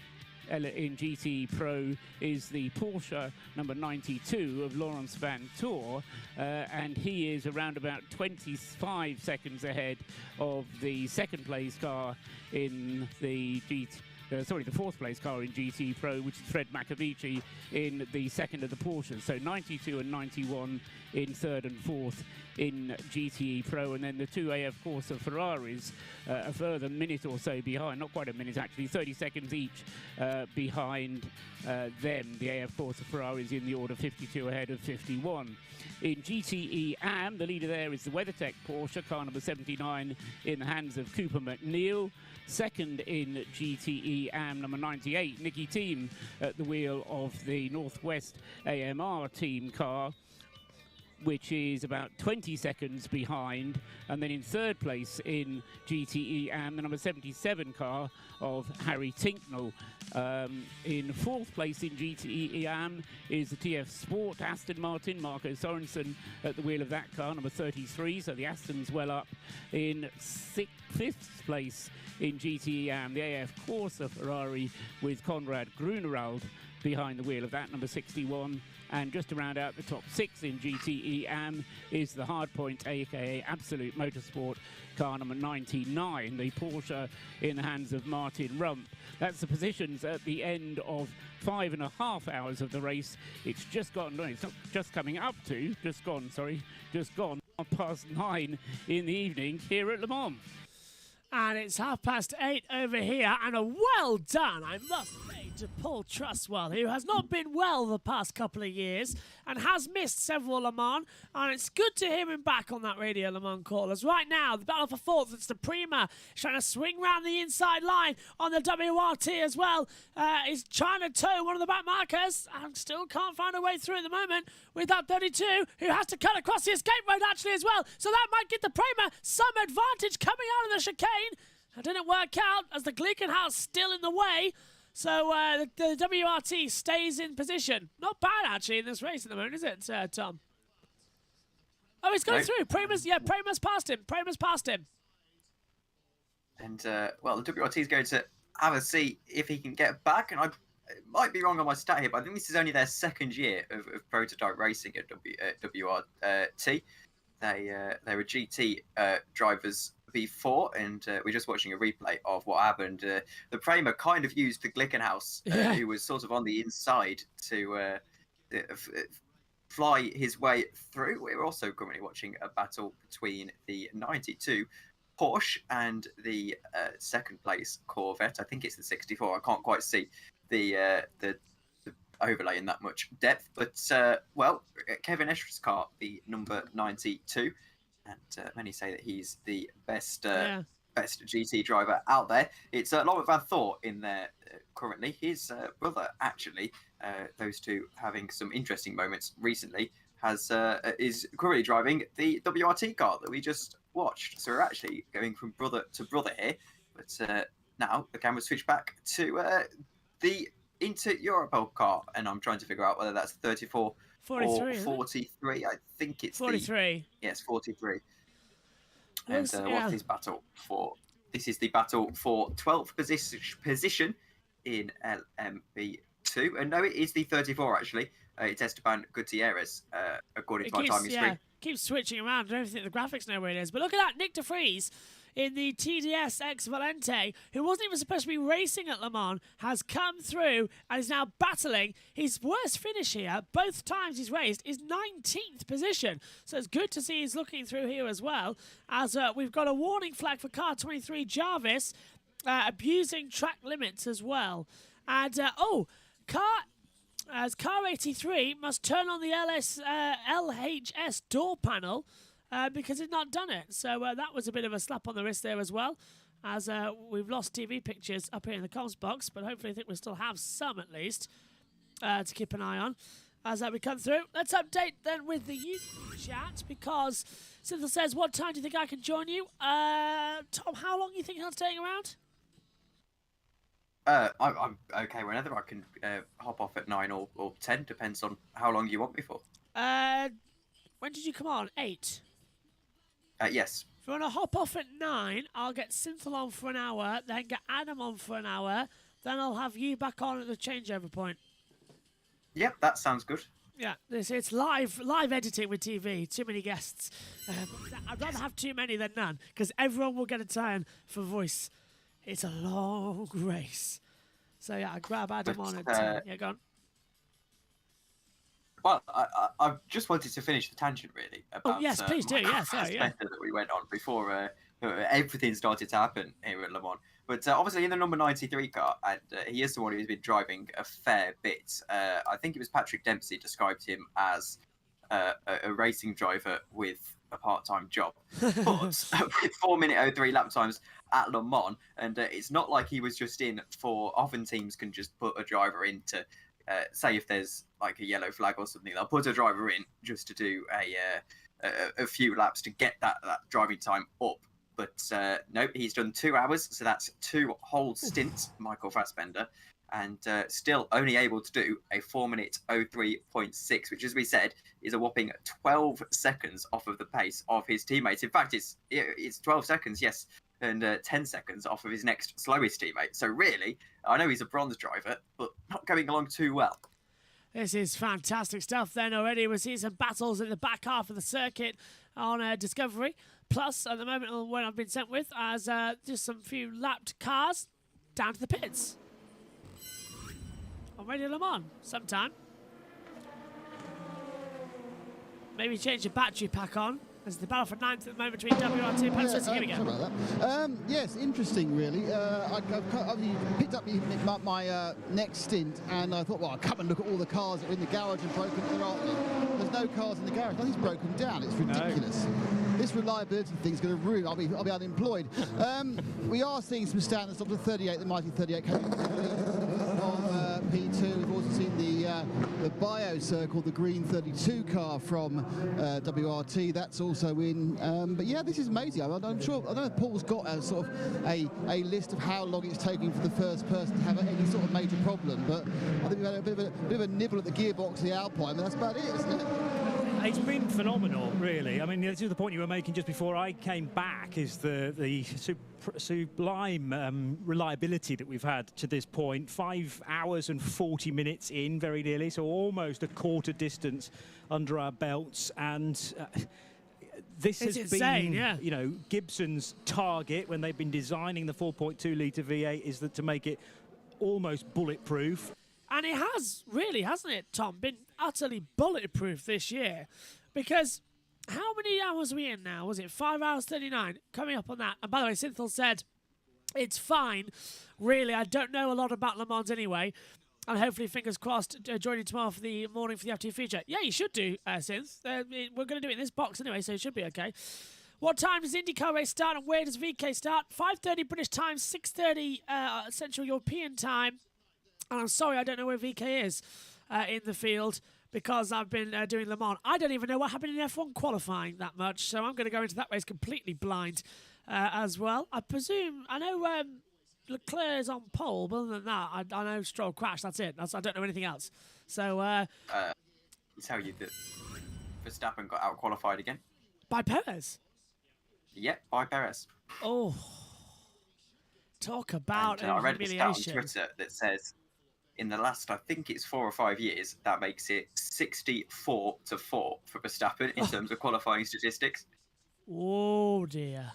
GT Pro is the Porsche number 92 of Laurence Van Toor, and he is around about 25 seconds ahead of the second place car in the the fourth place car in GT Pro, which is Fred Macavici in the second of the Porsches. So 92 and 91 in third and fourth in GTE Pro, and then the 2 AF Corsa Ferraris a further minute or so behind, not quite a minute actually, 30 seconds each behind them. The AF Corsa Ferraris in the order 52 ahead of 51. In GTE AM, the leader there is the WeatherTech Porsche, car number 79 in the hands of Cooper McNeil. Second in GTE AM, number 98, Nicky Thiem at the wheel of the Northwest AMR team car, which is about 20 seconds behind. And then in third place in GTE AM, the number 77 car of Harry Tinknell. In fourth place in GTE AM is the TF Sport Aston Martin, Marco Sorensen at the wheel of that car, number 33, so the Aston's well up. In fifth place in GTE AM, the AF Corsa Ferrari with Konrad Grunerald behind the wheel of that, number 61. And just to round out the top 6 in GTE AM is the Hardpoint, aka Absolute Motorsport, car number 99, the Porsche in the hands of Martin Rump. That's the positions at the end of 5.5 hours of the race. It's just gone, no, it's not just coming up to, just gone 9:30 in the evening here at Le Mans. And it's 8:30 over here, and a well done, I must say, to Paul Trustwell, who has not been well the past couple of years and has missed several Le Mans, and it's good to hear him back on that Radio Le Mans call. As right now, the battle for fourth, it's the Prima trying to swing round the inside line on the WRT as well. He's trying to tow one of the back markers and still can't find a way through at the moment with that 32, who has to cut across the escape road actually as well. So that might give the Prima some advantage coming out of the chicane. It didn't work out as the Glickenhaus still in the way. So the WRT stays in position. Not bad, actually, in this race at the moment, is it, Tom? Oh, he's going through. Prima's passed him. And, well, the WRT is going to have a see if he can get back. And I might be wrong on my stat here, but I think this is only their second year of prototype racing at WRT. They were GT drivers before, and we're just watching a replay of what happened. The Prema kind of used the Glickenhaus, who was sort of on the inside, to fly his way through. We're also currently watching a battle between the 92 Porsche and the second place Corvette. I think it's the 64. I can't quite see the overlay in that much depth. But, well, Kevin Escher's car, the number 92. And many say that he's the best best GT driver out there. It's Laurent Van Thor in there currently. His brother, actually, those two having some interesting moments recently, is currently driving the WRT car that we just watched. So we're actually going from brother to brother here. But now the camera switched back to the Inter Europol car, and I'm trying to figure out whether that's 34 or 43. I think it's 43. Yes, 43. And Yeah. what's this battle for? This is the battle for 12th position in LMP2. And no, it is the 34, actually. It's Esteban Gutierrez, according to my timing screen. Keeps switching around. I don't think the graphics know where it is. But look at that, Nick de Vries in the TDS X Valente, who wasn't even supposed to be racing at Le Mans, has come through and is now battling. His worst finish here, both times he's raced, is 19th position. So it's good to see he's looking through here as well, as we've got a warning flag for car 23 Jarvis, abusing track limits as well. And, car 83 must turn on the LHS door panel, because he's not done it. So that was a bit of a slap on the wrist there as well, as we've lost TV pictures up here in the comms box, but hopefully I think we still have some at least to keep an eye on as we come through. Let's update then with the YouTube chat, because Cynthia says, what time do you think I can join you? Tom, how long do you think I'll staying around? I'm okay whenever. I can hop off at 9 or 10, depends on how long you want me for. When did you come on? 8? Yes. If you want to hop off at 9, I'll get Cynthia on for an hour, then get Adam on for an hour, then I'll have you back on at the changeover point. Yep, that sounds good. Yeah, it's live editing with TV. Too many guests. I'd rather have too many than none, because everyone will get a turn for voice. It's a long race. So yeah, I grab Adam on at 10. Yeah, go on. Well, I just wanted to finish the tangent, really. About, yes, please do. Yes, sorry, yeah. That we went on before everything started to happen here at Le Mans. But obviously in the number 93 car, and he is the one who's been driving a fair bit. I think it was Patrick Dempsey described him as a racing driver with a part-time job. But with 4-minute 03 lap times at Le Mans, and it's not like he was just in for... Often teams can just put a driver in to... say if there's like a yellow flag or something, they'll put a driver in just to do a few laps to get that driving time up. But no, he's done 2 hours, so that's 2 whole stints, Michael Fassbender, and still only able to do a 4-minute 03.6, which, as we said, is a whopping 12 seconds off of the pace of his teammates. In fact, it's 12 seconds, yes, and 10 seconds off of his next slowest teammate. So really, I know he's a bronze driver, but not going along too well. This is fantastic stuff then already. We're seeing some battles in the back half of the circuit on Discovery. Plus, at the moment, when I've been sent with, as just some few lapped cars down to the pits. On Radio Le Mans sometime. Maybe change your battery pack on. There's the battle for 9th at the moment between WRT and Panasonic. Here we go. Sorry about that. Yes, interesting, really. I've picked up my next stint, and I thought, well, I'll come and look at all the cars that are in the garage and broken. There's no cars in the garage. Nothing's broken down. It's ridiculous. No. This reliability thing's going to ruin. I'll be unemployed. We are seeing some standards up to 38, the mighty 38 coming from P2. We've also seen the Bio Circle, the green 32 car from WRT. That's also in. But yeah, this is amazing. I'm sure. I don't know if Paul's got a sort of a list of how long it's taking for the first person to have any sort of major problem. But I think we've had a bit of a nibble at the gearbox of the Alpine, but that's about it, isn't it? It's been phenomenal, really. I mean, this is the point you were making just before I came back, is the sublime reliability that we've had to this point. 5 hours and 40 minutes in, very nearly, so almost a quarter distance under our belts. And this has been, you know, Gibson's target when they've been designing the 4.2-litre V8 is that to make it almost bulletproof. And it has, really, hasn't it, Tom, been utterly bulletproof this year? Because How many hours are we in now? Was it 5 hours 39? Coming up on that. And by the way, Synthel said it's fine. Really, I don't know a lot about Le Mans anyway. And hopefully, fingers crossed, joining tomorrow for the morning for the F2 feature. Yeah, you should do, Synth. We're going to do it in this box anyway, so it should be okay. What time does IndyCar race start and where does VK start? 5:30 British time, 6:30 Central European time. And I'm sorry, I don't know where VK is in the field because I've been doing Le Mans. I don't even know what happened in F1 qualifying that much, so I'm going to go into that race completely blind as well. I presume, I know Leclerc is on pole, but other than that, I know Stroll crashed. That's it. I don't know anything else. So, I'll tell you that Verstappen got out-qualified again. By Perez? Yep, by Perez. Oh. Talk about I read humiliation. a stat on Twitter that says in the last, I think it's 4 or 5 years, that makes it 64-4 for Verstappen in terms of qualifying statistics. Oh dear.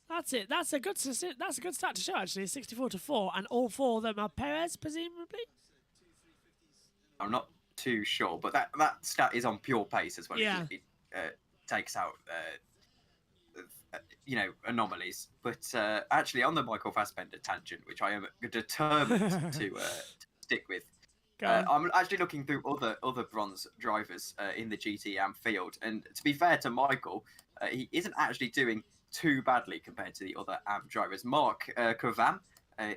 That's it. That's a good stat to show actually. 64-4, and all 4 of them are Perez, presumably. I'm not too sure, but that stat is on pure pace as well. Yeah. It takes out anomalies. But actually, on the Michael Fassbender tangent, which I am determined to stick with, I'm actually looking through other bronze drivers in the GT field, and to be fair to Michael, he isn't actually doing too badly compared to the other AM drivers. Mark Kovam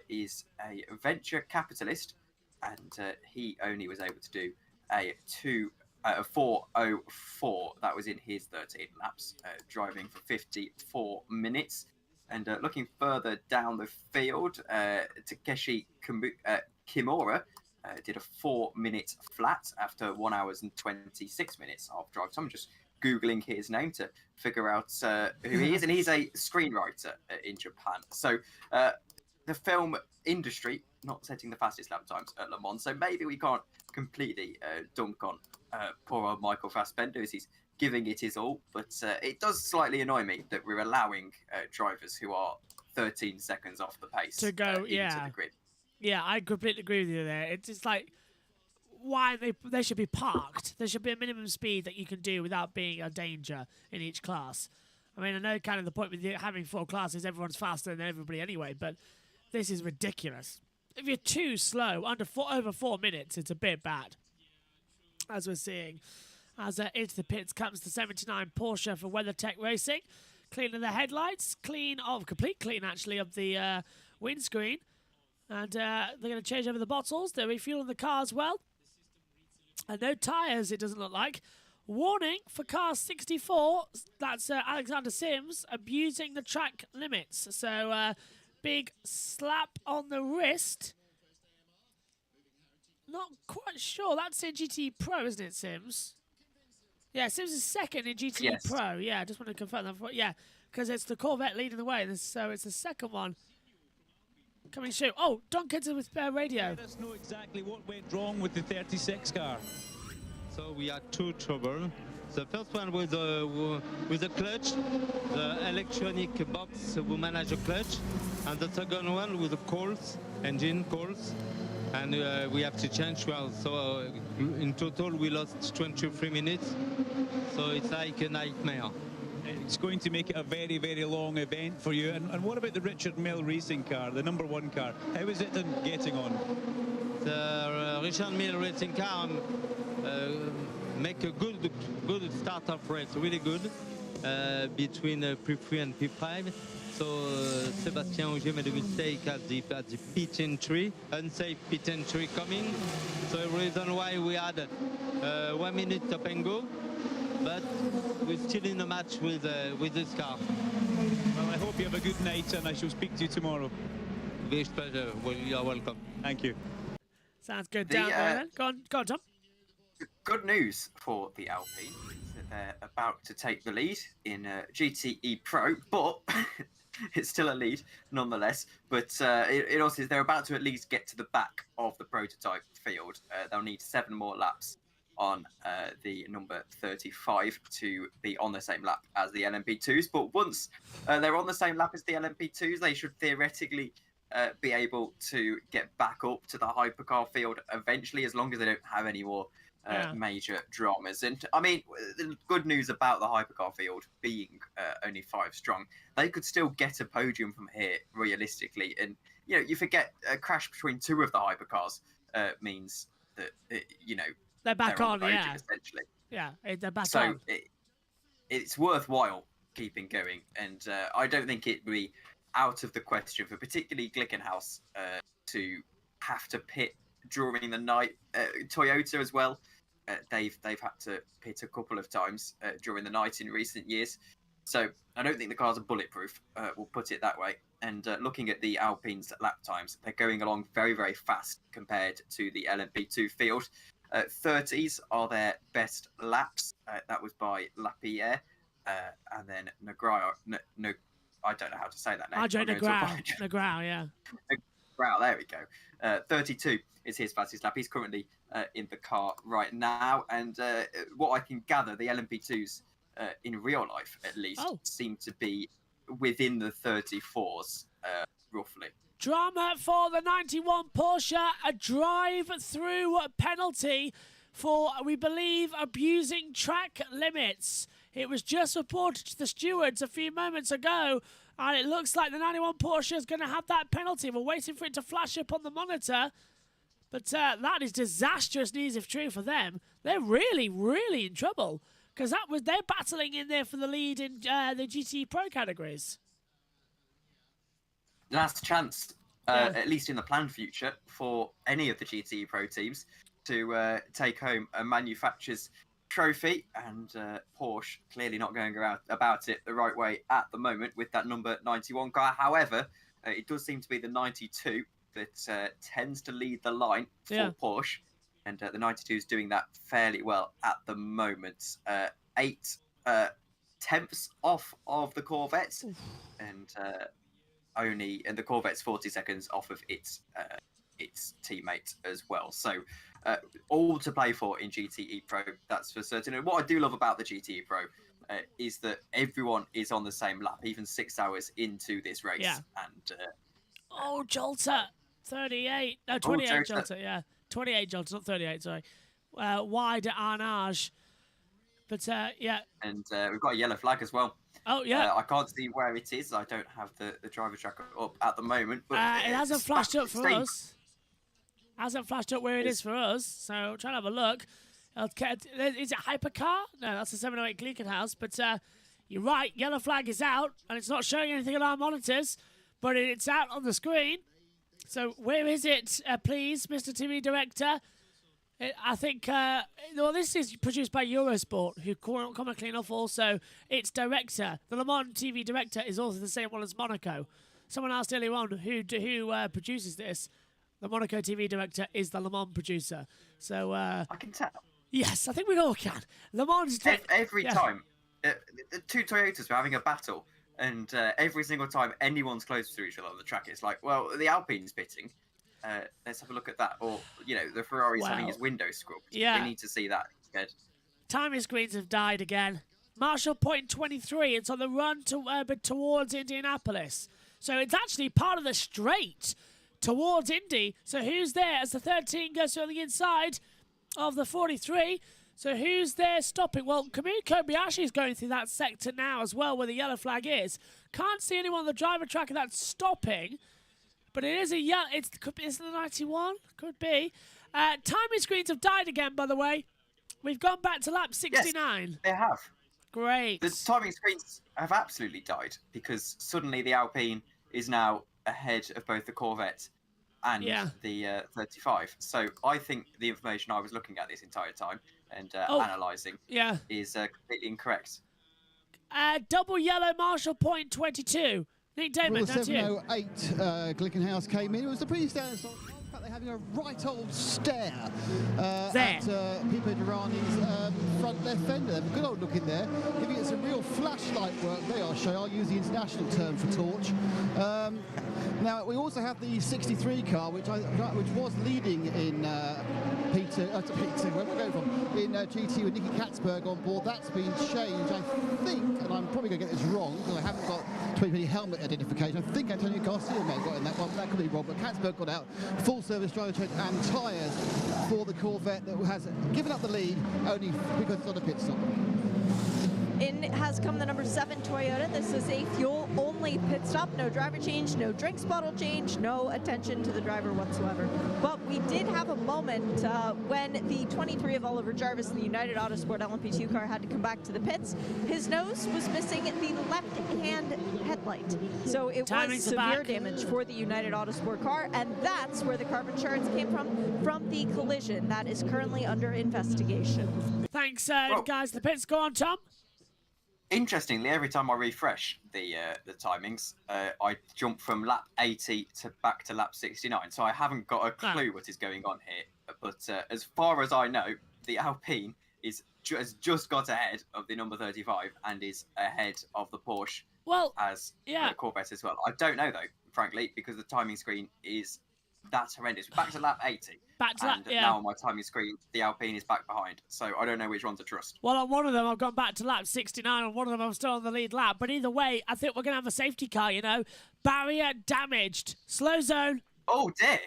is a venture capitalist, and he only was able to do a 4:04. That was in his 13 laps, driving for 54 minutes. And looking further down the field, Takeshi Kimura did a 4-minute flat after 1 hours and 26 minutes of drive. So I'm just Googling his name to figure out who he is, and he's a screenwriter in Japan. So the film industry not setting the fastest lap times at Le Mans, so maybe we can't completely dunk on poor old Michael Fassbender as he's giving it his all, but it does slightly annoy me that we're allowing drivers who are 13 seconds off the pace to go into the grid. Yeah, I completely agree with you there. It's just like, why they should be parked. There should be a minimum speed that you can do without being a danger in each class. I mean, I know kind of the point with having 4 classes, everyone's faster than everybody anyway, but this is ridiculous. If you're too slow, over 4 minutes, it's a bit bad. As we're seeing, as into the pits comes the 79 Porsche for WeatherTech Racing. Cleaning the headlights, complete clean actually of the windscreen. And they're going to change over the bottles. They're refueling the car as well. And no tyres, it doesn't look like. Warning for car 64, that's Alexander Sims, abusing the track limits. So, big slap on the wrist. Not quite sure. That's in GT Pro, isn't it, Sims? Yeah, Sims is second in GT Pro. Yeah, I just want to confirm that. Yeah, because it's the Corvette leading the way, so it's the second one. Coming soon. Oh, Duncan's with radio. Let us know exactly what went wrong with the 36 car. So we had 2 trouble. The first one was with the clutch, the electronic box who manage the clutch, and the second one with the engine coils, and we have to change well. So in total we lost 23 minutes. So it's like a nightmare. It's going to make it a very, very long event for you. And what about the Richard Mille racing car, the #1 car? How is it getting on? The Richard Mille racing car make a good start of race, really good, between P3 and P5. So Sébastien Ogier made a mistake at the pit entry, unsafe pit entry coming. So the reason why we had 1 minute stop and go, but we're still in a match with this car. Well, I hope you have a good night, and I shall speak to you tomorrow. With pleasure. Well, you're welcome. Thank you. Sounds good. Down there, then. Go on, Tom. Good news for the Alpine. They're about to take the lead in GTE Pro, but it's still a lead nonetheless. But it also is they're about to at least get to the back of the prototype field. They'll need 7 more laps on the number 35 to be on the same lap as the LMP2s. But once they're on the same lap as the LMP2s, they should theoretically be able to get back up to the hypercar field eventually, as long as they don't have any more major dramas. And I mean, the good news about the hypercar field being only 5 strong, they could still get a podium from here realistically. And you forget a crash between 2 of the hypercars means that they're back on, the podium, essentially. Yeah, they're back so on. It's worthwhile keeping going, and I don't think it'd be out of the question for particularly Glickenhaus to have to pit during the night. Toyota as well. They've had to pit a couple of times during the night in recent years. So I don't think the cars are bulletproof, we'll put it that way. And looking at the Alpine's lap times, they're going along very, very fast compared to the LMP2 field. 30s are their best laps. That was by Lapierre. And then Negrao, I don't know how to say that name. Andre Negrao, yeah. Negrao, there we go. 32 is his fastest lap. He's currently in the car right now. And what I can gather, the LMP2s in real life, at least, seem to be within the 34s, roughly. Drama for the 91 Porsche, a drive-through penalty for, we believe, abusing track limits. It was just reported to the stewards a few moments ago, and it looks like the 91 Porsche is going to have that penalty. We're waiting for it to flash up on the monitor, but that is disastrous news if true for them. They're really, really in trouble, because they're battling in there for the lead in the GT Pro categories. Last chance, at least in the planned future, for any of the GT Pro teams to take home a manufacturer's trophy, and Porsche clearly not going about it the right way at the moment with that number 91 car. However, it does seem to be the 92 that tends to lead the line for Porsche, and the 92 is doing that fairly well at the moment. 8 tenths off of the Corvettes, and the Corvette's 40 seconds off of its teammate as well. So all to play for in GTE Pro, that's for certain. And what I do love about the GTE Pro is that everyone is on the same lap, even 6 hours into this race. Yeah. And Jolter, 38. No, 28 Jolter, yeah. 28 Jolter, not 38, sorry. Wide at Arnage. But, yeah. And we've got a yellow flag as well. Oh, yeah. I can't see where it is. I don't have the driver tracker up at the moment. But it hasn't flashed up for us. Hasn't flashed up where it is for us. So try to have a look. Is it Hypercar? No, that's a 708 Glickenhaus. But you're right. Yellow flag is out. And it's not showing anything on our monitors. But it's out on the screen. So where is it, please, Mr. TV Director? I think, this is produced by Eurosport, who comically enough also, its director, the Le Mans TV director, is also the same one as Monaco. Someone asked earlier on who produces this. The Monaco TV director is the Le Mans producer. So I can tell. Yes, I think we all can. Le Mans every time, the 2 Toyotas were having a battle, and every single time anyone's close to each other on the track, it's like, well, the Alpine's pitting. Let's have a look at that. Or, the Ferrari's having his window scrubbed. Yeah. We need to see that instead. Timing screens have died again. Marshall Point 23. It's on the run towards Indianapolis. So it's actually part of the straight towards Indy. So who's there as the 13 goes on the inside of the 43? So who's there stopping? Well, Kamui Kobayashi is going through that sector now as well, where the yellow flag is. Can't see anyone on the driver tracker that's stopping. But it is a yellow. Is it the 91? Could be. Timing screens have died again, by the way. We've gone back to lap 69. Yes, they have. Great. The timing screens have absolutely died because suddenly the Alpine is now ahead of both the Corvette and the 35. So I think the information I was looking at this entire time and analysing is completely incorrect. Double yellow Marshall Point 22. Nick Damon, that's you. 708 Glickenhaus came in. It was a pretty standard start. In fact, they're having a right old stare at Pipo Derani's front left fender. They're good old look in there, giving it some real flashlight work. They are showing. I'll use the international term for torch. Now we also have the 63 car, which was leading in P2, P2, where am I going from? In GT with Nicky Katzberg on board. That's been changed, I think, and I'm probably going to get this wrong because I haven't got 2020 helmet identification. I think Antonio Garcia may have got in that one, but that could be wrong. But Katzberg got out, full service driver change and tyres for the Corvette that has given up the lead only because it's on a pit stop. In has come the number 7 Toyota. This is a fuel-only pit stop. No driver change, no drinks bottle change, no attention to the driver whatsoever. But we did have a moment when the 23 of Oliver Jarvis in the United Autosport LMP2 car had to come back to the pits. His nose was missing the left-hand headlight. So it was severe damage for the United Autosport car, and that's where the carbon shards came from the collision. That is currently under investigation. Thanks, guys. The pits, go on, Tom. Interestingly, every time I refresh the timings, I jump from lap 80 back to lap 69. So I haven't got a clue what is going on here. But as far as I know, the Alpine has just got ahead of the number 35 and is ahead of the Porsche as the Corvette as well. I don't know, though, frankly, because the timing screen is that horrendous. Back to lap 80. Now on my timing screen, the Alpine is back behind. So I don't know which one to trust. Well, on one of them, I've gone back to lap 69. On one of them, I'm still on the lead lap. But either way, I think we're going to have a safety car, you know. Barrier damaged. Slow zone. Oh, dear.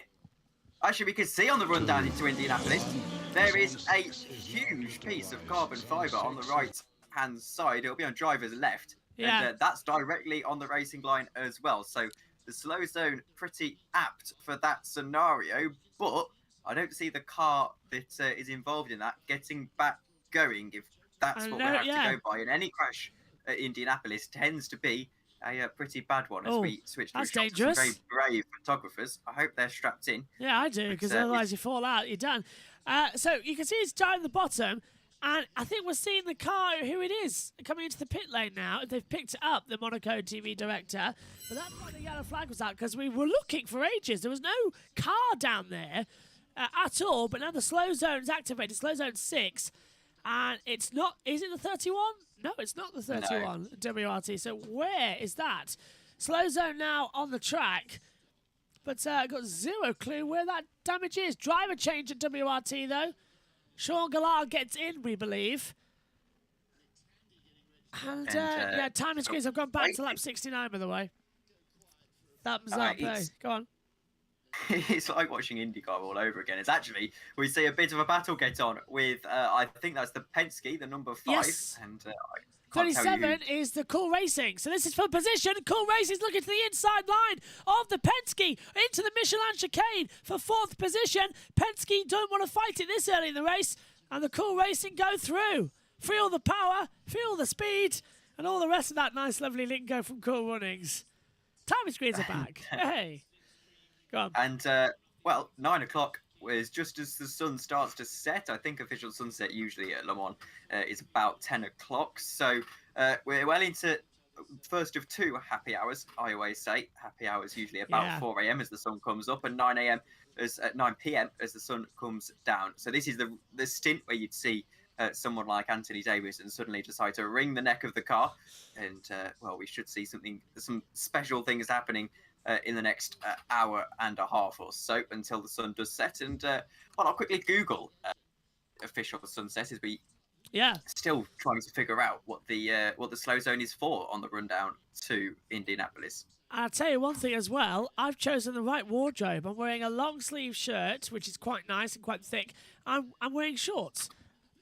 Actually, we can see on the run down into Indianapolis, there is a huge piece of carbon fibre on the right-hand side. It'll be on driver's left. Yeah. And that's directly on the racing line as well. So the slow zone pretty apt for that scenario. But I don't see the car that is involved in that getting back going, if that's what we have to go by. And any crash at Indianapolis tends to be a pretty bad one as we switch to some very brave photographers. I hope they're strapped in. Yeah, I do, because otherwise you fall out, you're done. So you can see it's down the bottom, and I think we're seeing the car, who it is, coming into the pit lane now. They've picked it up, the Monaco TV director. But that's why the yellow flag was out, because we were looking for ages. There was no car down there at all, but now the slow zone's activated, slow zone 6, and it's not, is it the 31? No, it's not the 31 WRT, so where is that? Slow zone now on the track, but got zero clue where that damage is. Driver change at WRT though. Sean Gallard gets in, we believe. And yeah, timing screens have gone back to lap 69, by the way. Thumbs up, hey. Go on. It's like watching IndyCar all over again. It's actually, we see a bit of a battle get on with, I think that's the Penske, the number 5. Yes. And 27 is the Cool Racing. So this is for position. Cool Racing's looking to the inside line of the Penske into the Michelin chicane for 4th position. Penske don't want to fight it this early in the race. And the Cool Racing go through. Feel the power, feel the speed, and all the rest of that nice, lovely lingo from Cool Runnings. Timing screens are back. Hey. Go on. And, well, 9 o'clock was just as the sun starts to set. I think official sunset usually at Le Mans is about 10 o'clock. So we're well into first of 2 happy hours, I always say. Happy hours usually about 4 a.m. as the sun comes up, and 9 a.m. At 9 p.m. as the sun comes down. So this is the stint where you'd see someone like Anthony Davis and suddenly decide to wring the neck of the car. And, well, we should see some special things happening in the next hour and a half or so until the sun does set. And well, I'll quickly Google official sunset as we still trying to figure out what the slow zone is for on the rundown to Indianapolis. I'll tell you one thing as well. I've chosen the right wardrobe. I'm wearing a long sleeve shirt, which is quite nice and quite thick. I'm wearing shorts.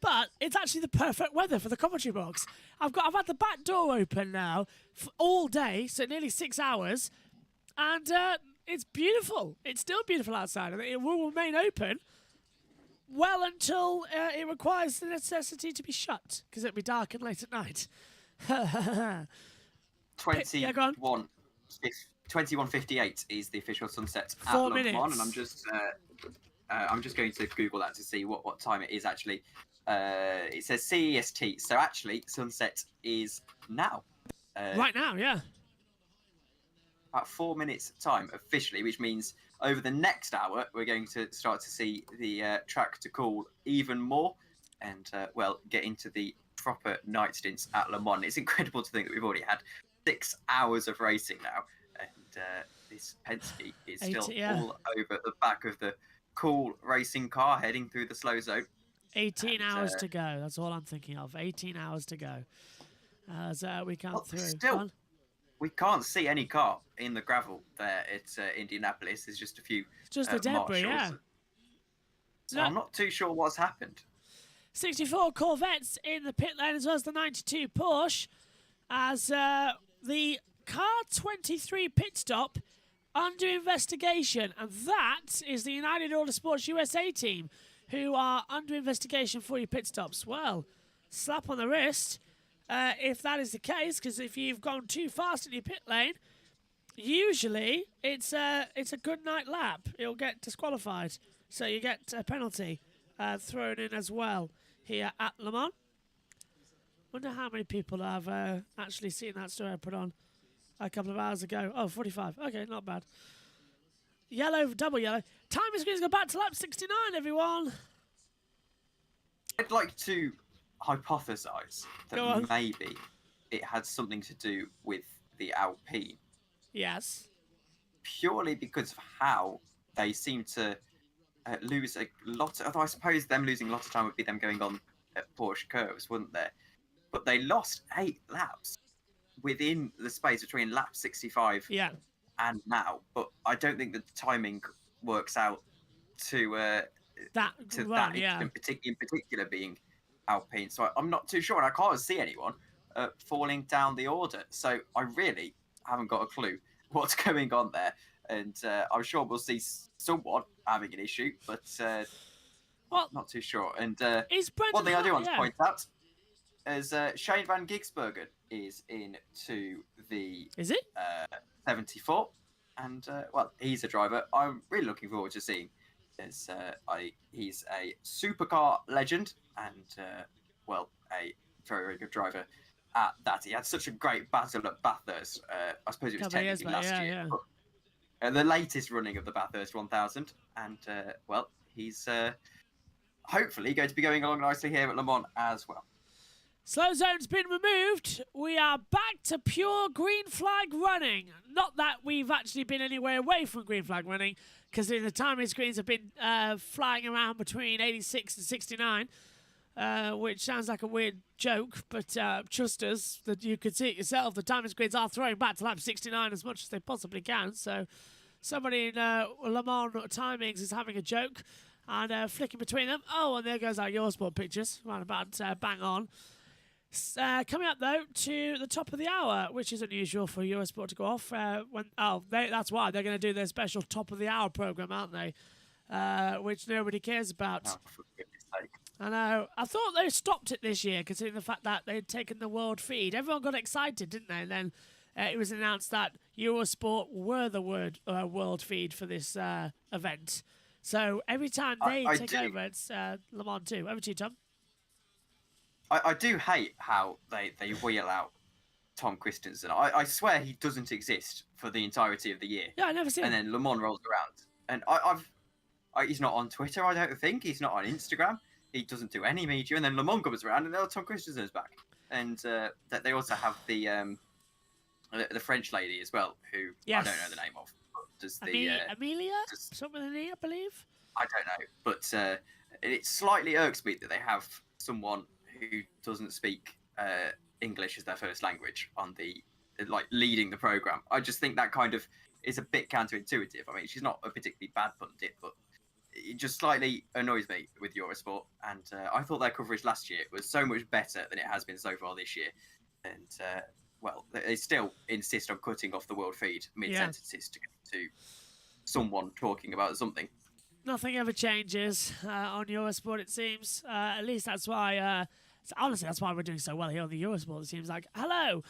But it's actually the perfect weather for the commentary box. I've had the back door open now all day, so nearly 6 hours. And it's beautiful. It's still beautiful outside. And it will remain open well until it requires the necessity to be shut, because it'll be dark and late at night. 21:58 is the official sunset at 4 Le minutes. Mans, and I'm just going to Google that to see what time it is actually. It says CEST, so actually sunset is now. Right now, yeah. About 4 minutes time officially, which means over the next hour we're going to start to see the track to cool even more, and well, get into the proper night stints at Le Mans. It's incredible to think that we've already had 6 hours of racing now, and this Penske is still all over the back of the cool racing car heading through the slow zone. 18 hours to go. That's all I'm thinking of. 18 hours to go. As we count through. Still, we can't see any car in the gravel there at Indianapolis. There's just a few just the debris, marshals. yeah. So I'm not too sure what's happened. 64 Corvettes in the pit lane as well as the 92 Porsche. As the car 23 pit stop under investigation. And that is the United Autosports USA team who are under investigation for your pit stops. Well, slap on the wrist if that is the case, because if you've gone too fast in your pit lane, usually it's a good night lap. It'll get disqualified. So you get a penalty thrown in as well here at Le Mans. Wonder how many people have actually seen that story I put on a couple of hours ago. Oh, 45. Okay, not bad. Yellow, double yellow. Timing screens go back to lap 69, everyone. I'd like to hypothesize that maybe it had something to do with the Alpine. Yes. Purely because of how they seem to lose a lot. Although I suppose them losing a lot of time would be them going on Porsche curves, wouldn't there? But they lost 8 laps within the space between lap 65 and now. But I don't think that the timing works out to that in particular being Alpine. So I'm not too sure, and I can't see anyone falling down the order. So I really haven't got a clue what's going on there. And I'm sure we'll see someone having an issue, but not too sure. And one thing I do want to point out is Shane van Gisbergen is into the 74, and well, he's a driver I'm really looking forward to seeing. As he's a supercar legend and well, a very, very good driver at that. He had such a great battle at Bathurst. I suppose it was technically last year. But, the latest running of the Bathurst 1000, and well, he's hopefully going to be going along nicely here at Le Mans as well. Slow zone's been removed. We are back to pure green flag running. Not that we've actually been anywhere away from green flag running, because the timing screens have been flying around between 86 and 69, which sounds like a weird joke, but trust us that you can see it yourself. The timing screens are throwing back to lap 69 as much as they possibly can. So somebody in Le Mans timings is having a joke and flicking between them. Oh, and there goes our Eurosport pictures, right about bang on. Coming up, though, to the top of the hour, which is unusual for Eurosport to go off. That's why they're going to do their special top of the hour programme, aren't they? Which nobody cares about. Oh, for goodness sake. I know. I thought they stopped it this year, considering the fact that they'd taken the world feed. Everyone got excited, didn't they? And then it was announced that Eurosport were the world feed for this event. So every time they take over, it's Le Mans 2. Over to you, Tom. I do hate how they wheel out Tom Christensen. I swear he doesn't exist for the entirety of the year. Yeah, I never see him. And then Le Mans rolls around. And he's not on Twitter, I don't think. He's not on Instagram. He doesn't do any media. And then Le Mans comes around and now Tom Christensen's back. And that they also have the French lady as well, who I don't know the name of. Does Amelia? Something in here, I believe? I don't know. But it slightly irks me that they have someone who doesn't speak English as their first language on leading the program. I just think that kind of is a bit counterintuitive. I mean, she's not a particularly bad pundit, but it just slightly annoys me with Eurosport. And I thought their coverage last year was so much better than it has been so far this year. And well, they still insist on cutting off the world feed mid-sentences to get to someone talking about something. Nothing ever changes on Eurosport, it seems. At least that's why. Honestly, that's why we're doing so well here on the Eurosport. It seems like, hello,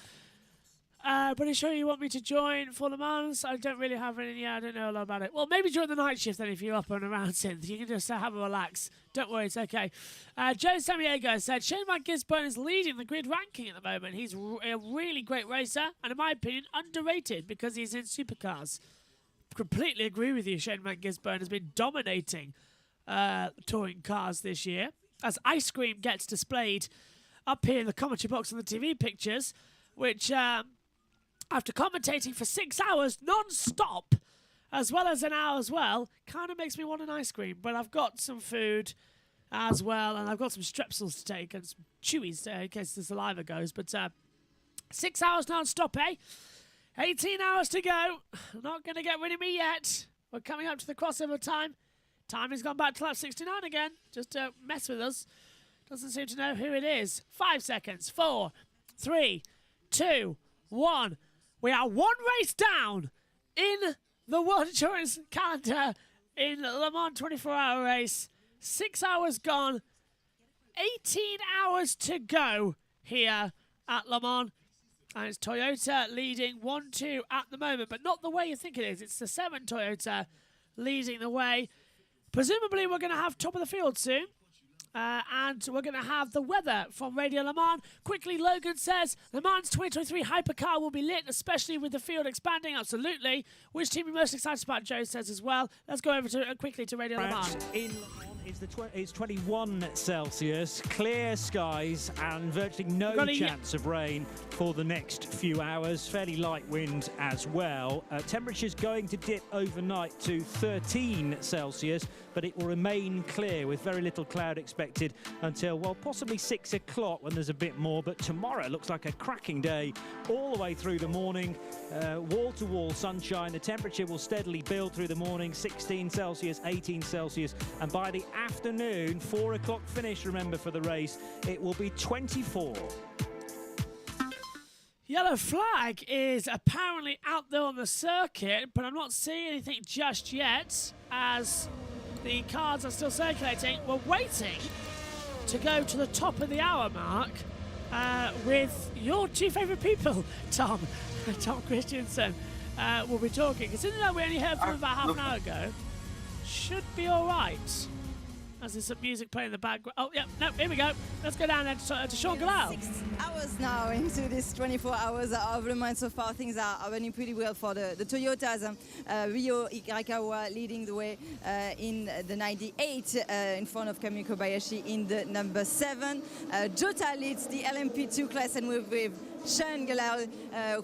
pretty sure you want me to join for Le Mans? I don't really have any. I don't know a lot about it. Well, maybe during the night shift then, if you're up and around, Synth, you can just have a relax. Don't worry, it's okay. Joe Samiego said Shane van Gisbergen is leading the grid ranking at the moment. He's a really great racer, and in my opinion, underrated because he's in supercars. Completely agree with you. Shane van Gisbergen has been dominating touring cars this year. As ice cream gets displayed up here in the commentary box on the TV pictures, which after commentating for 6 hours non-stop as well as an hour as well, kind of makes me want an ice cream. But I've got some food as well, and I've got some strepsils to take and some chewies in case the saliva goes. But 6 hours non-stop, eh? 18 hours to go. Not going to get rid of me yet. We're coming up to the crossover time. Timing's gone back to lap 69 again, just to mess with us. Doesn't seem to know who it is. 5 seconds. 4, 3, 2, 1. We are one race down in the World Endurance calendar in Le Mans 24-hour race. 6 hours gone. 18 hours to go here at Le Mans. And it's Toyota leading 1-2 at the moment, but not the way you think it is. It's the 7 Toyota leading the way. Presumably we're going to have top of the field soon. And we're going to have the weather from Radio Le Mans. Quickly, Logan says, Le Mans 2023 hypercar will be lit, especially with the field expanding. Absolutely. Which team are you most excited about, Joe says as well. Let's go over to quickly to Radio Le Mans. In Le Mans is 21 Celsius, clear skies and virtually no chance of rain for the next few hours. Fairly light wind as well. Temperature's going to dip overnight to 13 Celsius, but it will remain clear with very little cloud expected until, well, possibly 6 o'clock when there's a bit more. But tomorrow looks like a cracking day all the way through the morning. Wall-to-wall sunshine. The temperature will steadily build through the morning, 16 Celsius, 18 Celsius, and by the afternoon, 4 o'clock finish, remember, for the race, it will be 24. Yellow flag is apparently out there on the circuit, but I'm not seeing anything just yet as the cards are still circulating. We're waiting to go to the top of the hour mark with your two favourite people, Tom Christensen. We'll be talking. Considering that we only heard from him about half an hour ago, should be all right. As there's some music playing in the background. Oh, yeah, no, here we go. Let's go down there to Sean Galal. 6 hours now into this 24 hours of Le Mans. So far, things are running pretty well for the Toyotas. Ryo Ikarawa leading the way in the 98 in front of Kamui Kobayashi in the number 7. Jota leads the LMP2 class, and with Sean Galal,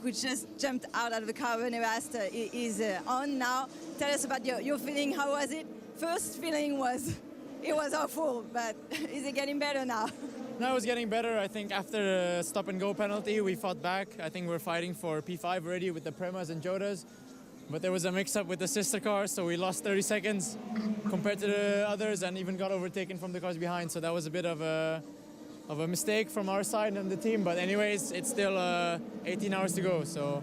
who just jumped out of the car when asked, is on now. Tell us about your feeling. How was it? First feeling was... It was awful, but is it getting better now? Now it's getting better. I think after a stop-and-go penalty, we fought back. I think we're fighting for P5 already with the Premas and Jotas. But there was a mix-up with the sister cars, so we lost 30 seconds compared to the others and even got overtaken from the cars behind. So that was a bit of a mistake from our side and the team. But anyways, it's still 18 hours to go. So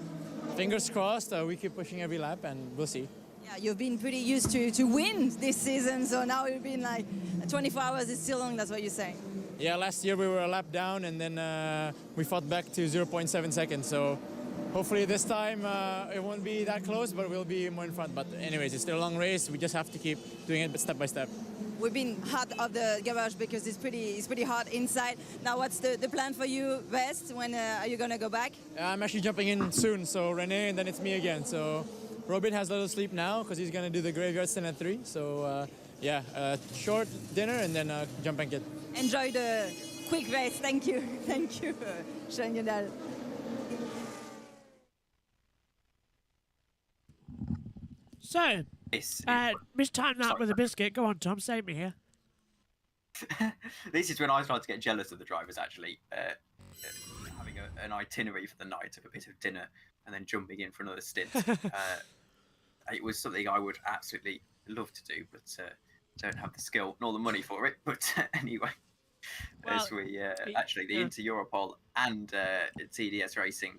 fingers crossed, we keep pushing every lap and we'll see. Yeah, you've been pretty used to win this season, so now you've been like 24 hours is still long, that's what you're saying. Yeah, last year we were a lap down and then we fought back to 0.7 seconds. So hopefully this time it won't be that close, but we'll be more in front. But anyways, it's still a long race. We just have to keep doing it step by step. We've been hot of the garage because it's pretty hot inside. Now what's the plan for you, West? When are you going to go back? I'm actually jumping in soon, so René and then it's me again. So Robin has a little sleep now because he's going to do the graveyard stand at 3. So, yeah, short dinner and then jump back in. Enjoy the quick race. Thank you. Thank you, Sean Galal. So, mistimed that with a biscuit. Go on, Tom, save me here. This is when I started to get jealous of the drivers, actually. Having an itinerary for the night of a bit of dinner and then jumping in for another stint. It was something I would absolutely love to do, but don't have the skill nor the money for it. But anyway, well, as we actually the Inter Europol and TDS Racing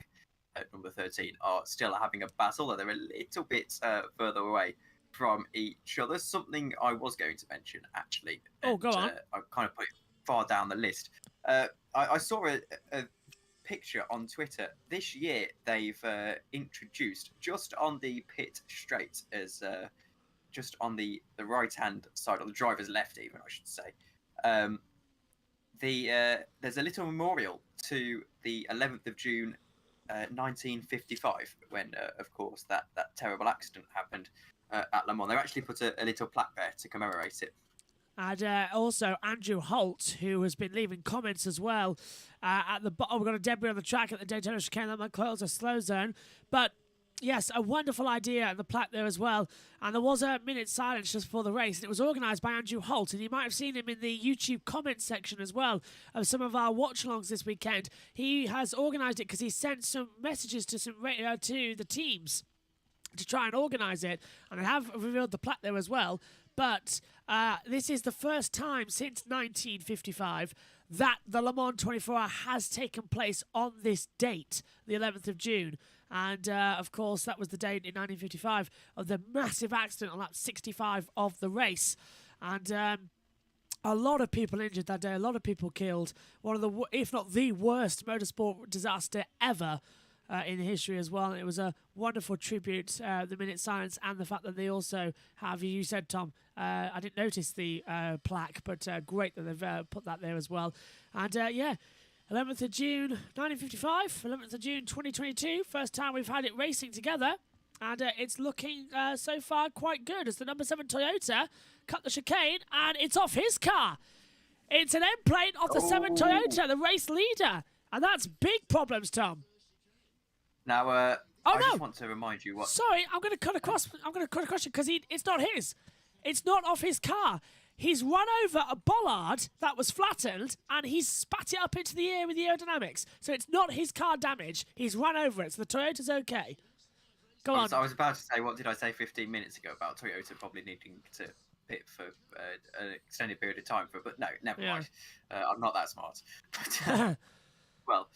at number 13 are still having a battle, though they're a little bit further away from each other. Something I was going to mention, actually. Oh, go on. I kind of put it far down the list. I saw a picture on Twitter. This year they've introduced just on the pit straight, as just on the right hand side, or the driver's left even I should say, there's a little memorial to the 11th of June 1955 when of course that terrible accident happened at Le Mans. They've actually put a little plaque there to commemorate it. And also Andrew Holt, who has been leaving comments as well at the bottom. We've got a debris on the track at the Daytona chicane that might close a slow zone. But Yes, a wonderful idea and the plaque there as well. And there was a minute silence just before the race. And it was organised by Andrew Holt. And you might have seen him in the YouTube comment section as well of some of our watch-alongs this weekend. He has organised it because he sent some messages to to the teams to try and organise it. And I have revealed the plaque there as well. But this is the first time since 1955 that the Le Mans 24 Hour has taken place on this date, the 11th of June. And, of course, that was the date in 1955 of the massive accident on lap 65 of the race. And a lot of people injured that day, a lot of people killed. One of the, if not the worst motorsport disaster ever in history as well. And it was a wonderful tribute, the minute silence, and the fact that they also have, you said, Tom, I didn't notice the plaque, but great that they've put that there as well. And, yeah, 11th of June 1955, 11th of June 2022, first time we've had it racing together. And it's looking so far quite good as the number 7 Toyota cut the chicane, and it's off his car. It's an end plate off the 7 Toyota, the race leader. And that's big problems, Tom. Now, I just want to remind you what... Sorry, I'm going to cut across. I'm going to cut across because it's not his. It's not off his car. He's run over a bollard that was flattened, and he's spat it up into the air with the aerodynamics. So it's not his car damage. He's run over it, so the Toyota's okay. Go on. I was about to say, what did I say 15 minutes ago about Toyota probably needing to pit for an extended period of time for? But no, never mind. I'm not that smart. But,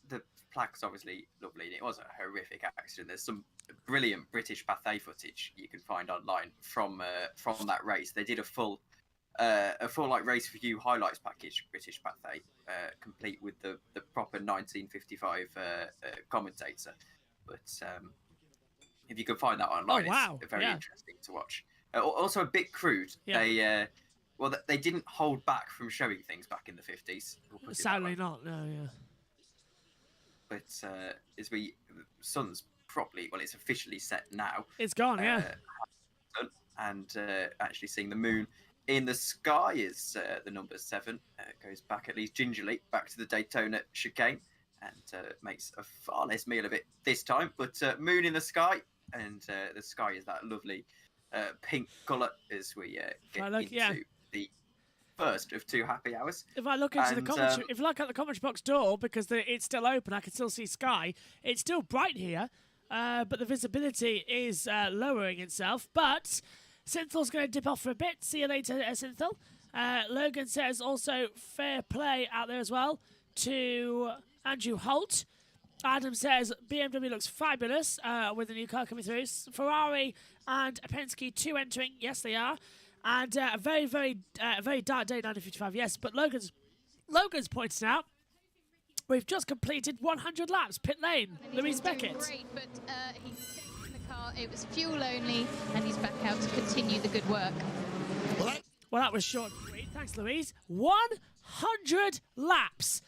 the plaque's obviously lovely, and it was a horrific accident. There's some brilliant British Pathé footage you can find online from that race. They did a full like race review highlights package, British Pathé, complete with the proper 1955 commentator. But if you can find that online, it's very interesting to watch. Also a bit crude. Yeah. They didn't hold back from showing things back in the 50s. Sadly not. No. Yeah. But sun's properly, it's officially set now. It's gone, And actually seeing the moon in the sky is the number 7. Goes back at least gingerly back to the Daytona chicane and makes a far less meal of it this time. But moon in the sky, and the sky is that lovely pink colour as we get into the first of 2 happy hours. If I look into the commentary, if you look at the commentary box door, because it's still open, I can still see sky. It's still bright here, but the visibility is lowering itself. But Synthel's going to dip off for a bit. See you later, Synthel. Logan says also fair play out there as well to Andrew Holt. Adam says BMW looks fabulous with the new car coming through. Ferrari and Penske 2 entering. Yes, they are. And a very, very dark day, 1955, yes. But Logan's pointed out we've just completed 100 laps, pit lane. Louise Beckett. Great, but he's in the car. It was fuel only, and he's back out to continue the good work. Well, that was short and sweet. Thanks, Louise. 100 laps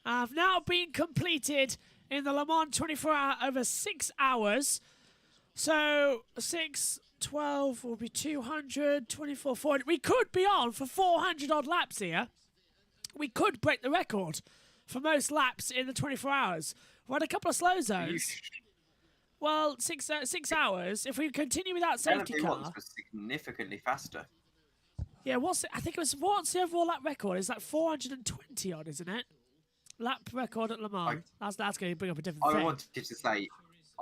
have now been completed in the Le Mans 24 Hour over 6 hours. So 6... 12 will be 200, 24, 400. We could be on for 400 odd laps here. We could break the record for most laps in the 24 hours. We had a couple of slow zones. Well, 6 hours. If we continue without safety car, was significantly faster. Yeah, what's the overall lap record? It's like 420 odd, isn't it? Lap record at Le Mans. That's going to bring up a different thing.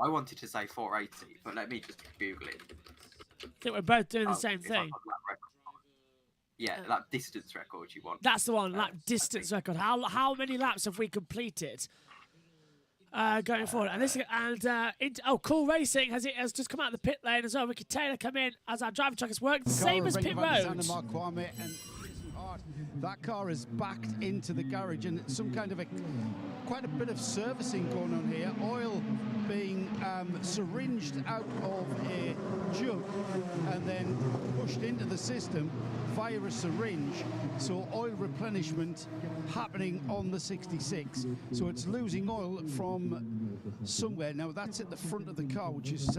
I wanted to say 480, but let me just Google it. I think we're both doing the same thing. Lap distance record you want. That's the one, lap distance record. How many laps have we completed going forward? And Cool Racing has just come out of the pit lane as well. Ricky Taylor come in as our driver truck has worked. The same as pit road. That car is backed into the garage, and some kind of quite a bit of servicing going on here. Oil being syringed out of a jug and then pushed into the system. via a syringe, so oil replenishment happening on the 66. So it's losing oil from somewhere. Now that's at the front of the car, which is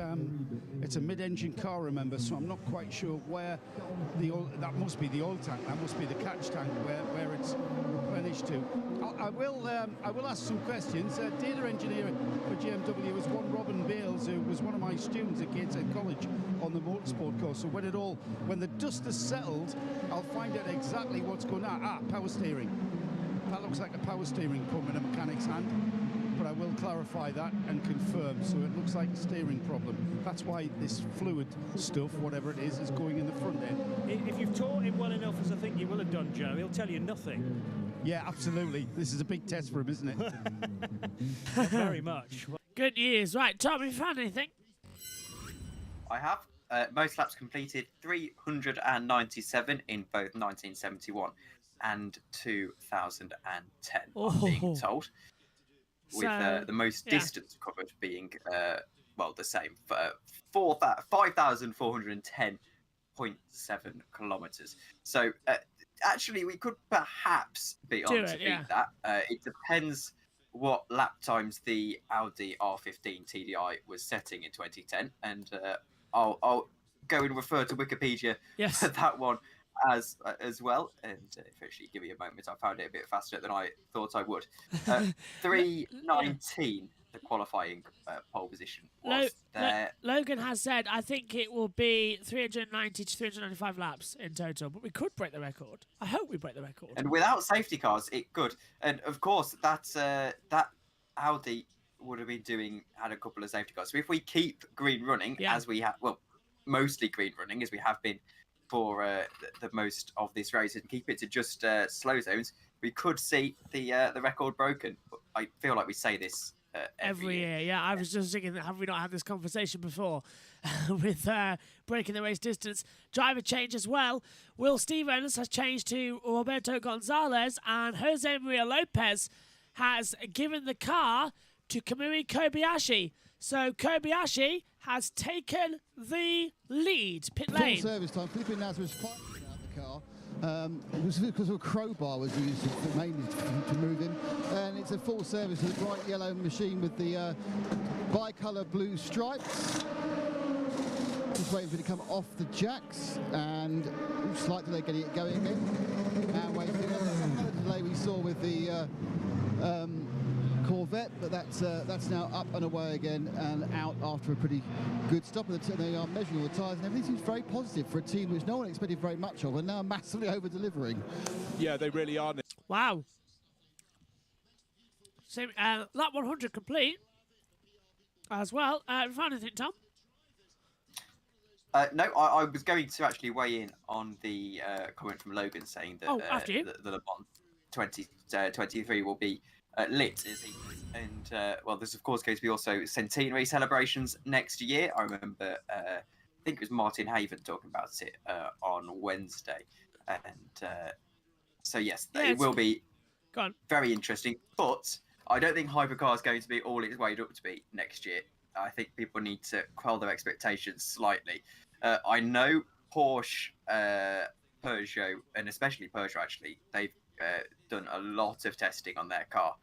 it's a mid-engine car, remember, so I'm not quite sure where the oil, that must be the oil tank, that must be the catch tank where it's replenished to. I will ask some questions. Data engineer for GMW was one Robin Bales, who was one of my students at Gateshead College on the motorsport course. So when the dust has settled, I'll find out exactly what's going on. Power steering. That looks like a power steering pump in a mechanic's hand, but I will clarify that and confirm. So it looks like a steering problem. That's why this fluid stuff, whatever it is going in the front end. If you've taught him well enough, as I think you will have done, Joe, he'll tell you nothing. Yeah, absolutely. This is a big test for him, isn't it? Very much. Good news. Right, Tom, have you found anything? I have. Most laps completed 397 in both 1971 and 2010, I'm being told. With the most distance covered being, the same, 5,410.7 kilometres. So, actually, we could perhaps be on to beat that. It depends what lap times the Audi R15 TDI was setting in 2010, and I'll go and refer to Wikipedia for that one as well. And if actually give me a moment, I found it a bit faster than I thought I would. 3:19, the qualifying pole position was there. Logan has said, I think it will be 390 to 395 laps in total, but we could break the record. I hope we break the record. And without safety cars, it could. And of course, that Audi would have been had a couple of safety cars. So if we keep green running, as we have, mostly green running, as we have been for the most of this race, and keep it to just slow zones, we could see the record broken. But I feel like we say this every year. Yeah, I was just thinking, have we not had this conversation before with breaking the race distance? Driver change as well. Will Stevens has changed to Roberto Gonzalez, and Jose Maria Lopez has given the car to Kamui Kobayashi. So Kobayashi has taken the lead. Pit lane. Full service time. Felipe Nasr was fighting out the car. It was because a crowbar was used mainly to move him, and it's a full service with a bright yellow machine with the bicolour blue stripes. Just waiting for it to come off the jacks, and slight delay getting it going again. And waiting for the delay we saw with the Corvette, but that's now up and away again and out after a pretty good stop. They are measuring all the tyres, and everything seems very positive for a team which no one expected very much of, and now massively over-delivering. Yeah, they really are. Wow. So, lap 100 complete as well. Found anything, Tom? No, I was going to actually weigh in on the comment from Logan saying that the Le Mans 2023 will be lit, and there's of course going to be also centenary celebrations next year. I remember, I think it was Martin Haven talking about it on Wednesday, and so yes, it will be very interesting. But I don't think hypercar is going to be all it's weighed up to be next year. I think people need to quell their expectations slightly. I know Porsche, Peugeot, and especially Peugeot actually, they've done a lot of testing on their car.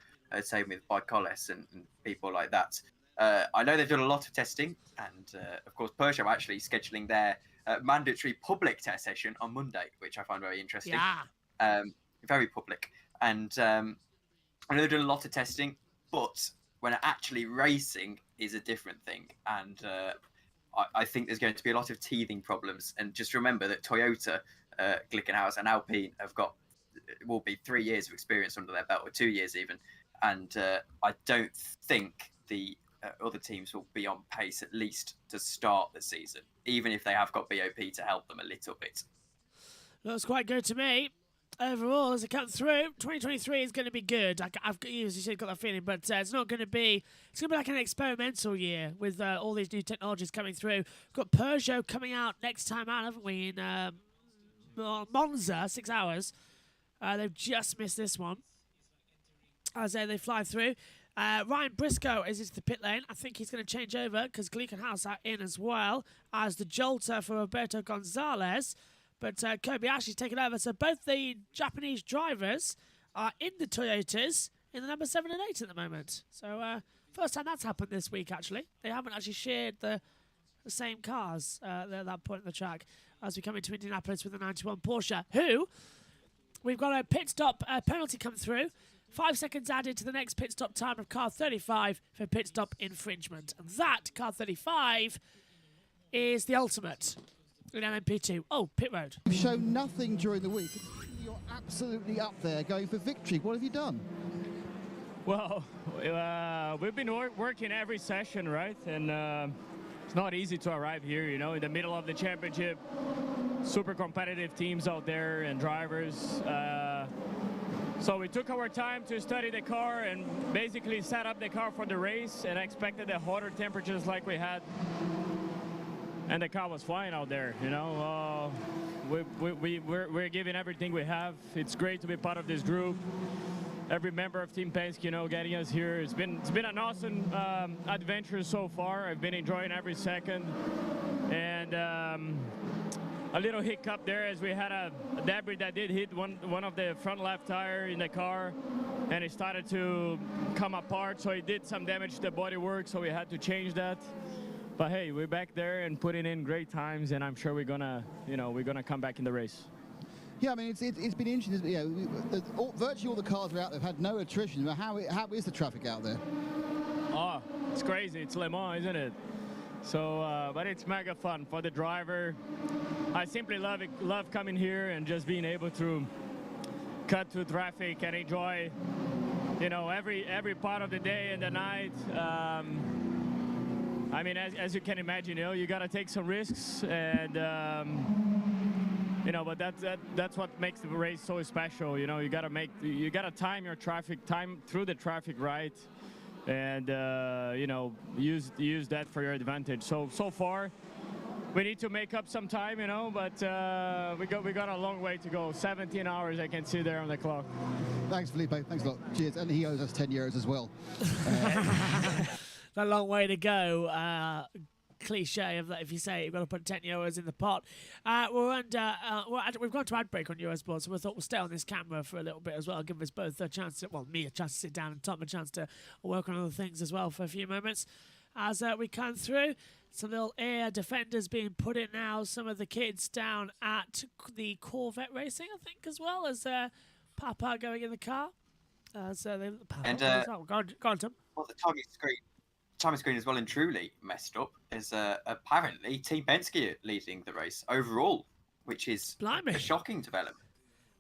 Same with Bicoles and people like that. I know they've done a lot of testing, and of course Peugeot are actually scheduling their mandatory public test session on Monday, which I find very interesting. Yeah. Very public. And I know they've done a lot of testing, but when actually racing is a different thing. And I think there's going to be a lot of teething problems. And just remember that Toyota, Glickenhaus and Alpine will be 3 years of experience under their belt, or 2 years even. And I don't think the other teams will be on pace, at least to start the season, even if they have got BOP to help them a little bit. Looks quite good to me. Overall, as it comes through, 2023 is going to be good. I've got, as you said, got that feeling, but it's not going to be. It's going to be like an experimental year with all these new technologies coming through. We've got Peugeot coming out next time out, haven't we? In Monza, 6 hours. They've just missed this one. As they fly through. Ryan Briscoe is into the pit lane. I think he's going to change over because Glickenhaus are in as well as the jolter for Roberto Gonzalez. But Kobayashi's taken over. So both the Japanese drivers are in the Toyotas in the number 7 and 8 at the moment. So first time that's happened this week, actually. They haven't actually shared the same cars at that point in the track as we come into Indianapolis with the 91 Porsche, who we've got a pit stop penalty come through. 5 seconds added to the next pit stop time of car 35 for pit stop infringement. And that, car 35, is the ultimate in LMP2. Oh, pit road. You've shown nothing during the week. You're absolutely up there going for victory. What have you done? Well, we've been working every session, right? And it's not easy to arrive here, you know, in the middle of the championship. Super competitive teams out there and drivers. So we took our time to study the car and basically set up the car for the race, and expected the hotter temperatures like we had. And the car was flying out there, you know. We're giving everything we have. It's great to be part of this group. Every member of Team Penske, you know, getting us here. It's been an awesome adventure so far. I've been enjoying every second. And a little hiccup there as we had a debris that did hit one of the front left tire in the car, and it started to come apart. So it did some damage to the bodywork. So we had to change that. But hey, we're back there and putting in great times, and I'm sure we're gonna come back in the race. Yeah, I mean, it's been interesting. You know, virtually all the cars are out there have had no attrition. How is the traffic out there? Oh, it's crazy. It's Le Mans, isn't it? So, but it's mega fun for the driver. I simply love coming here and just being able to cut through traffic and enjoy, you know, every part of the day and the night. I mean, as you can imagine, you know, you got to take some risks, and you know, but that's what makes the race so special. You know, you got to time your traffic, time through the traffic right, and you know, use that for your advantage. So far, we need to make up some time, you know, but we got a long way to go. 17 hours, I can see there on the clock. Thanks, Felipe. Thanks a lot. Cheers. And he owes us 10 euros as well. A long way to go. Cliche of that, if you say you've got to put 10 euros in the pot. We've gone to ad break on Eurosport, so we thought we'll stay on this camera for a little bit as well, give us both a chance to, well, me a chance to sit down and Tom a chance to work on other things as well for a few moments as we come through. Some little air defenders being put in now. Some of the kids down at the Corvette Racing, I think, as well as Papa going in the car. Go on, Tom. Well, the timing screen is well and truly messed up. Is apparently Team Penske leading the race overall, which is a shocking development.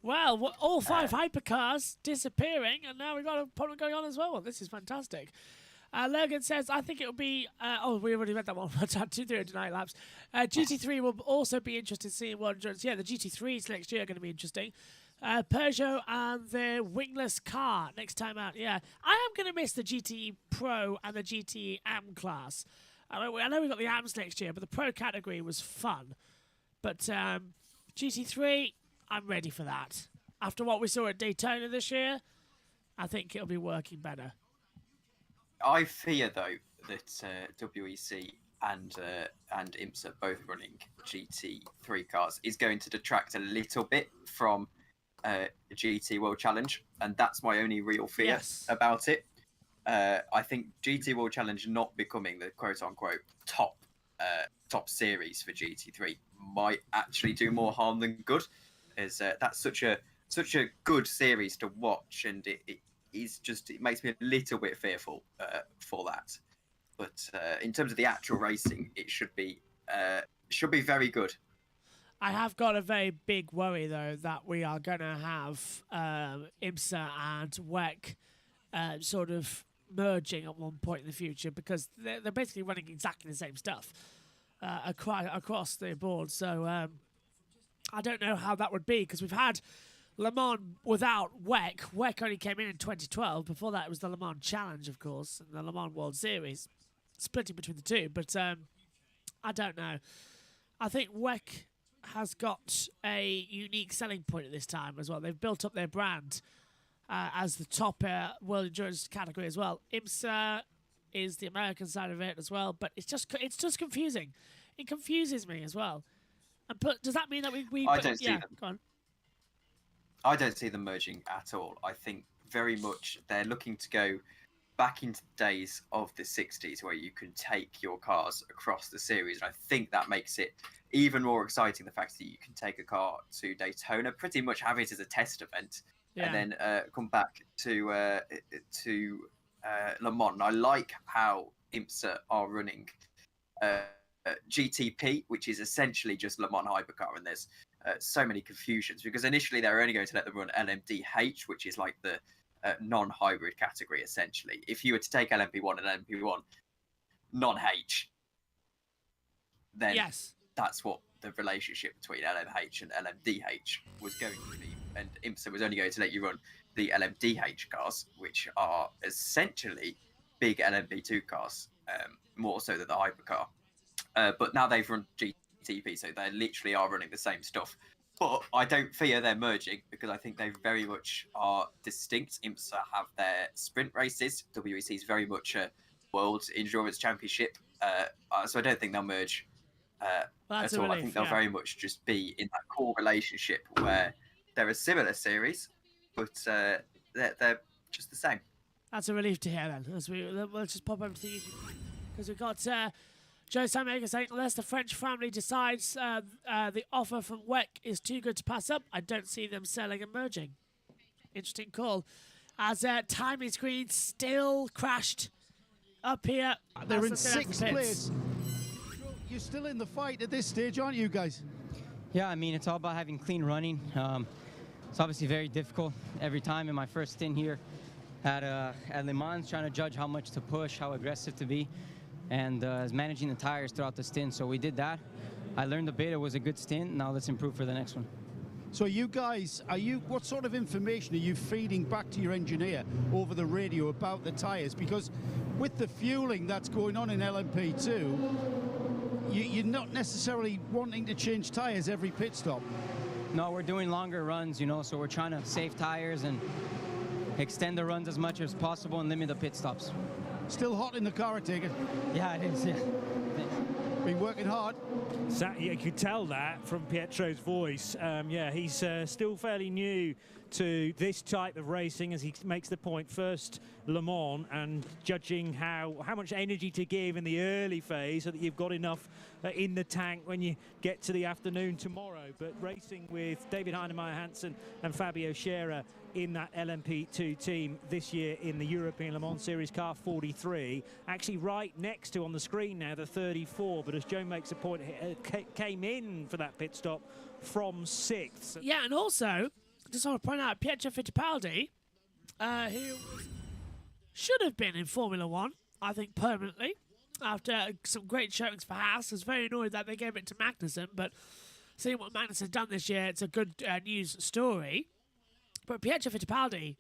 Well, all 5 hypercars disappearing, and now we've got a problem going on as well. This is fantastic. Logan says, I think it will be... we already read that one. 239 laps. GT3 will also be interested in seeing what endurance... Yeah, the GT3s next year are going to be interesting. Peugeot and their wingless car next time out. Yeah, I am going to miss the GT Pro and the GT Am class. I know we've got the Ams next year, but the Pro category was fun. But GT3, I'm ready for that. After what we saw at Daytona this year, I think it'll be working better. I fear, though, that WEC and IMSA both running GT3 cars is going to detract a little bit from GT World Challenge, and that's my only real fear about it. I think GT World Challenge not becoming the quote-unquote top series for GT3 might actually do more harm than good, as that's such a good series to watch, and it makes me a little bit fearful for that. But in terms of the actual racing, it should be very good. I have got a very big worry, though, that we are going to have IMSA and WEC sort of merging at one point in the future, because they're basically running exactly the same stuff across the board. So I don't know how that would be, because we've had Le Mans without WEC. WEC only came in 2012. Before that, it was the Le Mans Challenge, of course, and the Le Mans World Series, splitting between the two. But I don't know. I think WEC has got a unique selling point at this time as well. They've built up their brand as the top world endurance category as well. IMSA is the American side of it as well, but it's just confusing. It confuses me as well. But does that mean that we I don't see yeah, them. go on. I don't see them merging at all. I think very much they're looking to go back into the days of the 60s where you can take your cars across the series. And I think that makes it even more exciting, the fact that you can take a car to Daytona, pretty much have it as a test event, and then come back to Le Mans. And I like how IMSA are running GTP, which is essentially just Le Mans Hypercar, and there's so many confusions because initially they were only going to let them run LMDH, which is like the non-hybrid category essentially. If you were to take LMP1 and LMP1 non-H, then that's what the relationship between LMH and LMDH was going to be, and IMSA was only going to let you run the LMDH cars, which are essentially big LMP2 cars, more so than the hypercar. But now they've run GTP, so they literally are running the same stuff. But I don't fear they're merging because I think they very much are distinct. IMSA have their sprint races. WEC is very much a World Endurance Championship. So I don't think they'll merge at all. I think they'll very much just be in that core relationship where they're a similar series, but they're just the same. That's a relief to hear then. As we'll just pop over to the YouTube because we've got Joe Sammaker saying, unless the French family decides the offer from WEC is too good to pass up, I don't see them selling and merging. Interesting call. As timing screen still crashed up here. They're in 6th place. You're still in the fight at this stage, aren't you guys? Yeah, I mean, it's all about having clean running. It's obviously very difficult every time. In my first stint here at Le Mans, trying to judge how much to push, how aggressive to be, and managing the tires throughout the stint. So we did that. I learned a bit. It was a good stint. Now let's improve for the next one. So you guys, what sort of information are you feeding back to your engineer over the radio about the tires? Because with the fueling that's going on in LMP2, you're not necessarily wanting to change tires every pit stop. No, we're doing longer runs, you know, so we're trying to save tires and extend the runs as much as possible and limit the pit stops. Still hot in the car, I take it? Yeah, it is, yeah. Been working hard? You could tell that from Pietro's voice. Yeah, he's still fairly new to this type of racing, as he makes the point first Le Mans, and judging how much energy to give in the early phase so that you've got enough in the tank when you get to the afternoon tomorrow. But racing with David Heinemeier Hansen and Fabio Scherer in that LMP2 team this year in the European Le Mans Series car 43, actually right next to on the screen now the 34, but as Joe makes a point, came in for that pit stop from 6th. Yeah, and also just want to point out Pietro Fittipaldi, who should have been in Formula One, I think, permanently, after some great showings for Haas. I was very annoyed that they gave it to Magnussen, but seeing what Magnussen has done this year, it's a good news story. But Pietro Fittipaldi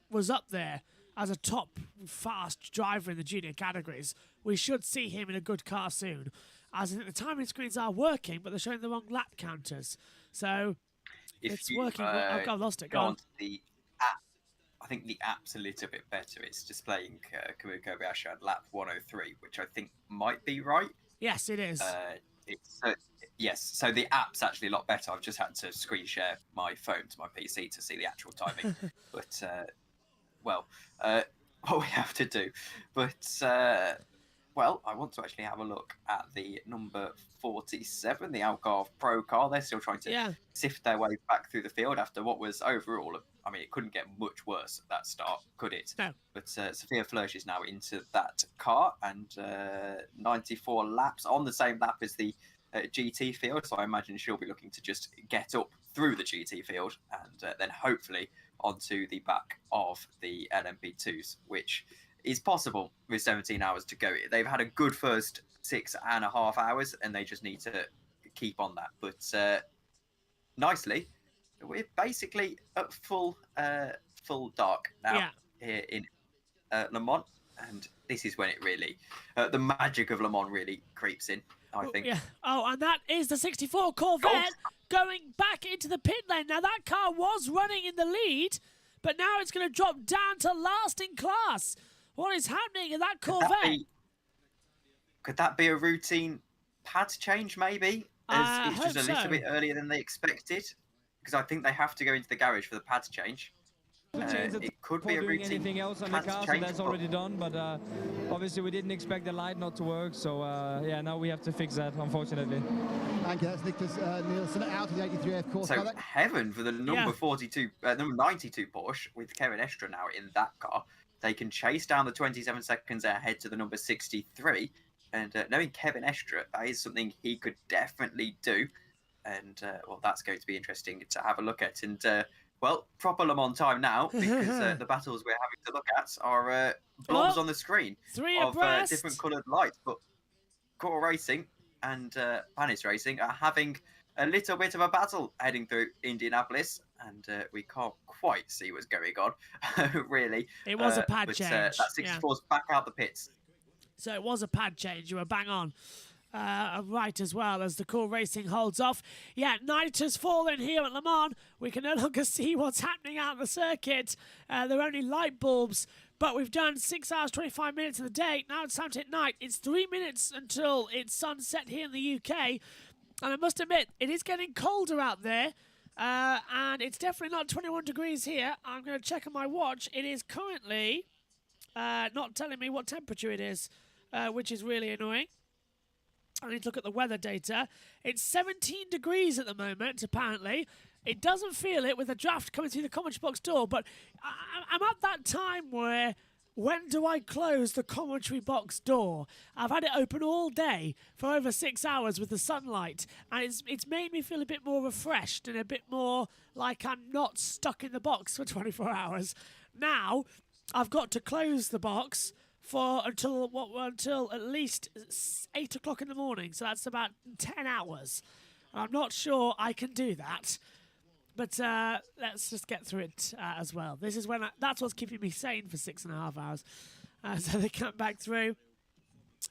was up there as a top fast driver in the junior categories. We should see him in a good car soon, as I think the timing screens are working, but they're showing the wrong lap counters. So it's working. I've lost it. Go on. The app, I think the app's a little bit better. It's displaying Kamui Kobayashi at lap 103, which I think might be right. Yes, it is. Yes, so the app's actually a lot better. I've just had to screen share my phone to my PC to see the actual timing. But, what we have to do. But, I want to actually have a look at the number 47, the Algarve Pro car. They're still trying to sift their way back through the field after what was overall, I mean, it couldn't get much worse at that start, could it? No. But Sophia Flörsch is now into that car and 94 laps on the same lap as the GT field, so I imagine she'll be looking to just get up through the GT field and then hopefully onto the back of the LMP2s, which is possible with 17 hours to go. They've had a good first 6.5 hours and they just need to keep on that. But nicely, we're basically at full dark now here in Le Mans, and this is when it really, the magic of Le Mans really creeps in, I think. Yeah. Oh, and that is the 64 Corvette going back into the pit lane. Now, that car was running in the lead, but now it's going to drop down to last in class. What is happening in that Corvette? Could that be a routine pad change, maybe? It's just a little bit earlier than they expected, because I think they have to go into the garage for the pads change. It could be a doing routine anything else on the pads car, so change, that's already done. But obviously, we didn't expect the light not to work. So yeah, now we have to fix that, unfortunately. Thank you. That's Nicholas Nielsen out of the 83F course. So heaven for the number 42, number 92 Porsche with Kevin Estre now in that car. They can chase down the 27 seconds ahead to the number 63. And knowing Kevin Estre, that is something he could definitely do. And well, that's going to be interesting to have a look at. And well, proper Le Mans time now, because the battles we're having to look at are blobs on the screen of different coloured lights. But Core Racing and Panis Racing are having a little bit of a battle heading through Indianapolis, and we can't quite see what's going on, really. It was a pad but, change. That 64's back out the pits. So it was a pad change. You were bang on. Right as well as the Core Racing holds off. Yeah, night has fallen here at Le Mans. We can no longer see what's happening out on the circuit. There are only light bulbs, but we've done 6 hours, 25 minutes of the day. Now it's time to hit night. It's 3 minutes until it's sunset here in the UK. And I must admit, it is getting colder out there. And it's definitely not 21 degrees here. I'm going to check on my watch. It is currently not telling me what temperature it is, which is really annoying. I need to look at the weather data. It's 17 degrees at the moment, apparently. It doesn't feel it with the draft coming through the commentary box door, but I'm at that time where, when do I close the commentary box door? I've had it open all day for over 6 hours with the sunlight, and it's made me feel a bit more refreshed and a bit more like I'm not stuck in the box for 24 hours. Now, I've got to close the box until at least 8 o'clock in the morning, so that's about 10 hours. I'm not sure I can do that, but let's just get through it as well. This is that's what's keeping me sane for 6.5 hours. So they come back through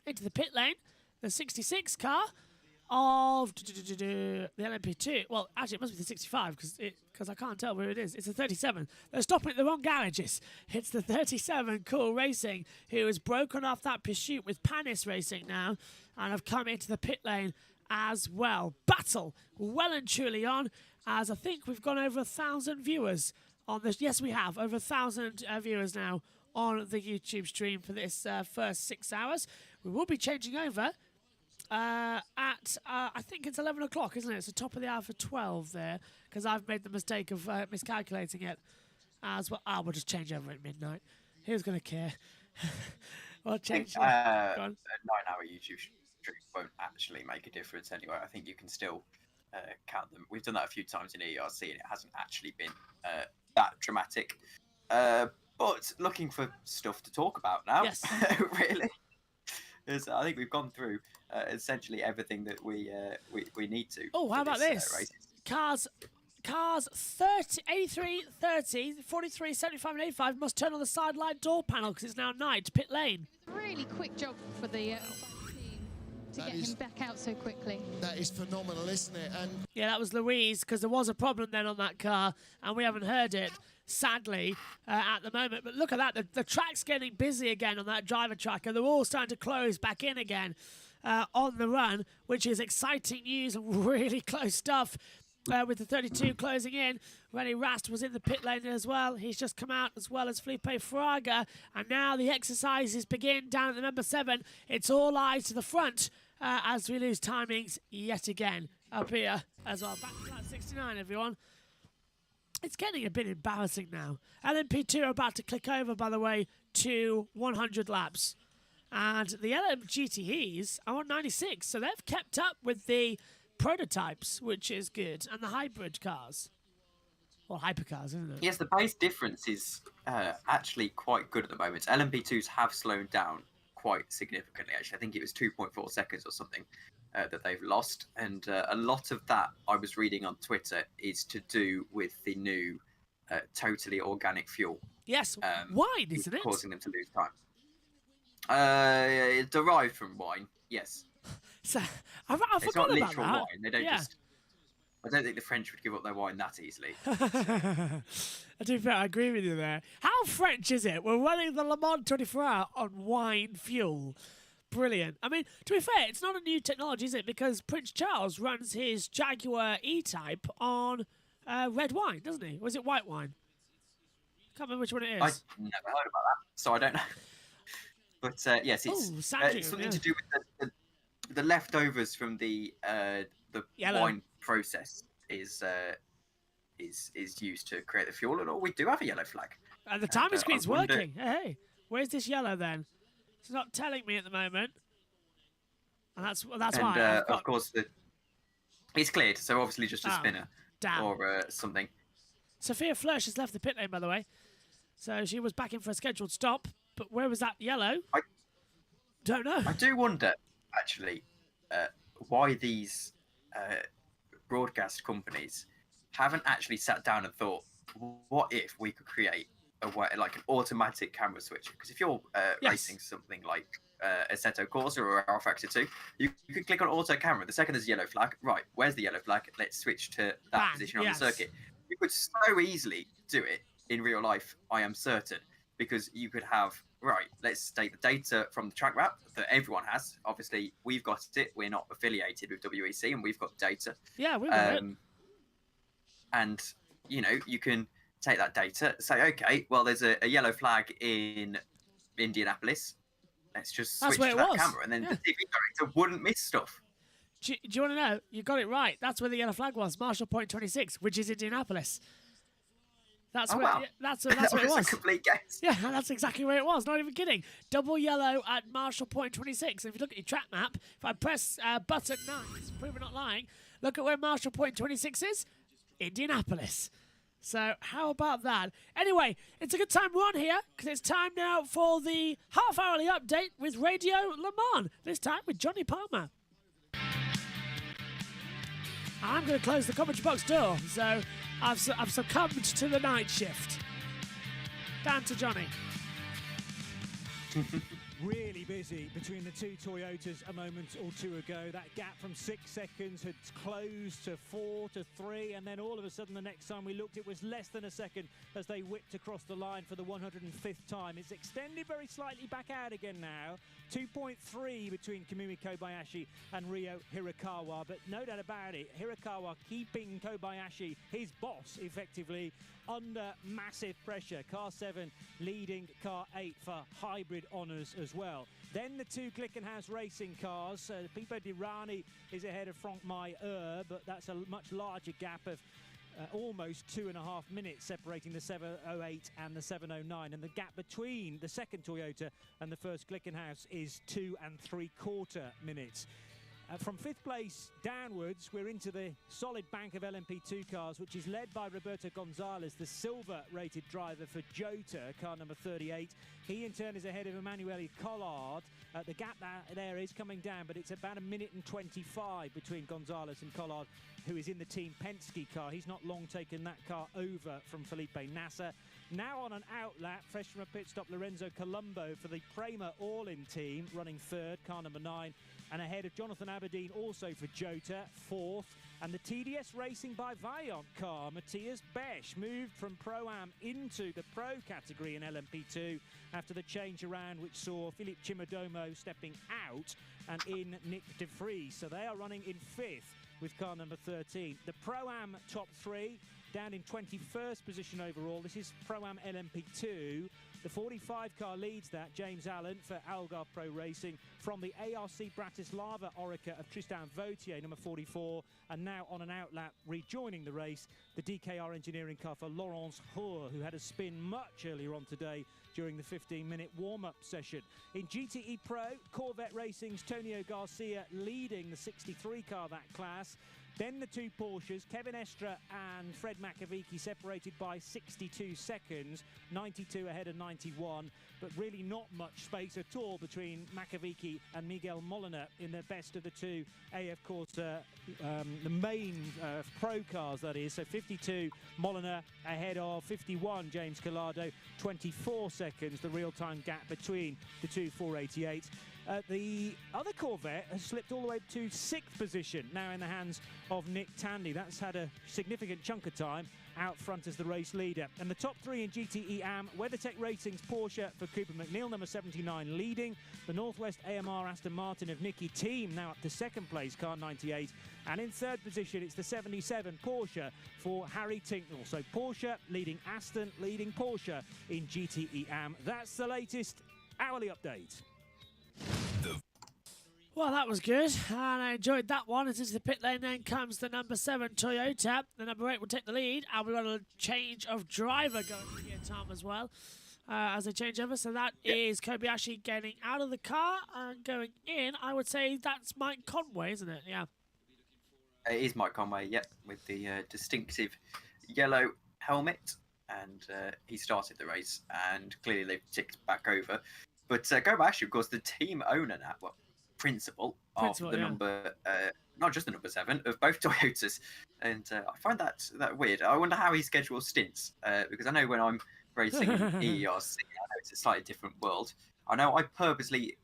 into the pit lane, the 66 car of the LMP2. Well, actually, it must be the 65 because I can't tell where it is. It's the 37. They're stopping at the wrong garages. It's the 37 Cool Racing who has broken off that pursuit with Panis Racing now and have come into the pit lane as well. Battle well and truly on, as I think we've gone over 1,000 viewers on this. Yes, we have over 1,000 viewers now on the YouTube stream for this first 6 hours. We will be changing over at I think it's 11 o'clock, isn't it? It's the top of the hour for 12 there, because I've made the mistake of miscalculating it as well. We'll just change over at midnight. Who's going to care? We'll change. 9-hour YouTube stream won't actually make a difference anyway. I think you can still count them. We've done that a few times in ERC, and it hasn't actually been that dramatic. But looking for stuff to talk about now, yes. Really. I think we've gone through essentially everything that we need to. Oh, how about this? Cars 30, 83, 30, 43, 75 and 85 must turn on the sideline door panel because it's now night. Pit lane. Really quick job for the team to get him back out so quickly. That is phenomenal, isn't it? And yeah, that was Louise, because there was a problem then on that car and we haven't heard it, sadly, at the moment. But look at that, the track's getting busy again on that driver track, and they're all starting to close back in again on the run, which is exciting news and really close stuff. With the 32 closing in, Rennie Rast was in the pit lane as well. He's just come out, as well as Felipe Fraga. And now the exercises begin down at the number 7. It's all eyes to the front as we lose timings yet again up here as well. Back to lap 69, everyone. It's getting a bit embarrassing now. LMP2 are about to click over, by the way, to 100 laps. And the LMGTEs are on 96, so they've kept up with the prototypes, which is good, and the hybrid cars. Well, hypercars, isn't it? Yes, the base difference is actually quite good at the moment. LMP2s have slowed down quite significantly, actually. I think it was 2.4 seconds or something that they've lost. And a lot of that, I was reading on Twitter, is to do with the new totally organic fuel. Yes, wine, isn't it? Causing them to lose time. Derived from wine, yes. So, I forgot it's not about literal that. wine. They don't just. I don't think the French would give up their wine that easily. I agree with you there. How French is it? We're running the Le Mans 24 Hour on wine fuel. brilliant. I mean, to be fair, it's not a new technology, is it? Because Prince Charles runs his Jaguar E-Type on red wine, doesn't he? Or is it white wine? Can't remember which one it is. I've never heard about that, so I don't know. But yes, it's something to do with the leftovers from the wine process is used to create the fuel, and we do have a yellow flag. And the timing screen's working. Hey, where's this yellow then? It's not telling me at the moment. And that's why. Of course, it's cleared, so obviously just a spinner or something. Sophia Flörsch has left the pit lane, by the way. So she was back in for a scheduled stop. But where was that yellow? Don't know. I do wonder, actually, why these broadcast companies haven't actually sat down and thought, what if we could create like an automatic camera switch? Because if you're racing something like Assetto Corsa or Alfa Factor 2, you can click on auto camera. The second there's a yellow flag, right, where's the yellow flag? Let's switch to that position on the circuit. You could so easily do it in real life, I am certain, because you could have, right, let's take the data from the track map that everyone has. Obviously, we've got it. We're not affiliated with WEC, and we've got data. Yeah, we've got it. And, you can take that data, say, okay, well, there's a yellow flag in Indianapolis. Let's just switch to that camera, and then the TV director wouldn't miss stuff. Do you want to know? You got it right. That's where the yellow flag was, Marshall Point 26, which is Indianapolis. That's where. Wow. That's where it was. A complete guess. Yeah, that's exactly where it was. Not even kidding. Double yellow at Marshall Point 26. If you look at your track map, if I press button 9, it's proven not lying. Look at where Marshall Point 26 is. Indianapolis. So how about that? Anyway, it's a good time we're on here because it's time now for the half-hourly update with Radio Le Mans. This time with Johnny Palmer. I'm going to close the commentary box door, so I've succumbed to the night shift. Down to Johnny. Really busy between the two Toyotas a moment or two ago. That gap from 6 seconds had closed to 4 to 3, and then all of a sudden the next time we looked it was less than a second as they whipped across the line for the 105th time. It's extended very slightly back out again now. 2.3 between Kamui Kobayashi and Ryo Hirakawa, but no doubt about it, Hirakawa keeping Kobayashi, his boss, effectively under massive pressure. Car 7 leading Car 8 for hybrid honours as well. Then the two Glickenhaus racing cars. Pipo Derani is ahead of Franck Mayer, but that's a much larger gap of almost 2.5 minutes separating the 708 and the 709, and the gap between the second Toyota and the first Glickenhaus is 2 3/4 minutes. From 5th place downwards, we're into the solid bank of LMP2 cars, which is led by Roberto Gonzalez, the silver-rated driver for Jota, car number 38. He, in turn, is ahead of Emanuele Collard. The gap there is coming down, but it's about 1 minute and 25 between Gonzalez and Collard, who is in the Team Penske car. He's not long taken that car over from Felipe Nasser. Now on an outlap, fresh from a pit stop, Lorenzo Colombo for the Prema All-In team, running third, car number 9. And ahead of Jonathan Aberdeen, also for Jota, 4th. And the TDS Racing by Vaillant car, Matthias Besch, moved from Pro-Am into the Pro category in LMP2 after the change around, which saw Philippe Chimodomo stepping out and in Nick de Vries. So they are running in 5th with car number 13. The Pro-Am top 3 down in 21st position overall. This is Pro-Am LMP2. The 45 car leads that, James Allen for Algarve Pro Racing, from the ARC Bratislava Orica of Tristan Vautier, number 44, and now on an outlap rejoining the race, the DKR engineering car for Laurence Hoare, who had a spin much earlier on today during the 15-minute warm-up session. In GTE Pro, Corvette Racing's Tonio Garcia leading the 63 car that class. Then the two Porsches, Kevin Estre and Fred Makovici, separated by 62 seconds, 92 ahead of 91, but really not much space at all between Makovici and Miguel Molina in the best of the two AF Corsa, the main pro cars, that is. So 52 Molina ahead of 51 James Collado, 24 seconds, the real-time gap between the two 488. The other Corvette has slipped all the way to 6th position, now in the hands of Nick Tandy. That's had a significant chunk of time out front as the race leader. And the top 3 in GTE AM, WeatherTech Racing's Porsche for Cooper McNeil, number 79, leading. The Northwest AMR Aston Martin of Nicky Team, now up to 2nd place, car 98. And in 3rd position, it's the 77 Porsche for Harry Tinknell. So Porsche leading Aston, leading Porsche in GTE AM. That's the latest hourly update. Well, that was good, and I enjoyed that one. As into the pit lane, then comes the number 7 Toyota. The number 8 will take the lead, and we've got a change of driver going here, Tom, as well, as they change over. So that is Kobayashi getting out of the car and going in. I would say that's Mike Conway, isn't it? Yeah. It is Mike Conway, yep, with the distinctive yellow helmet, and he started the race, and clearly they've ticked back over. But Kobayashi, of course, the team owner now, well, principal of the number, not just the number 7, of both Toyotas. And I find that weird. I wonder how he schedules stints, because I know when I'm racing in ERC, I know it's a slightly different world. I know I purposely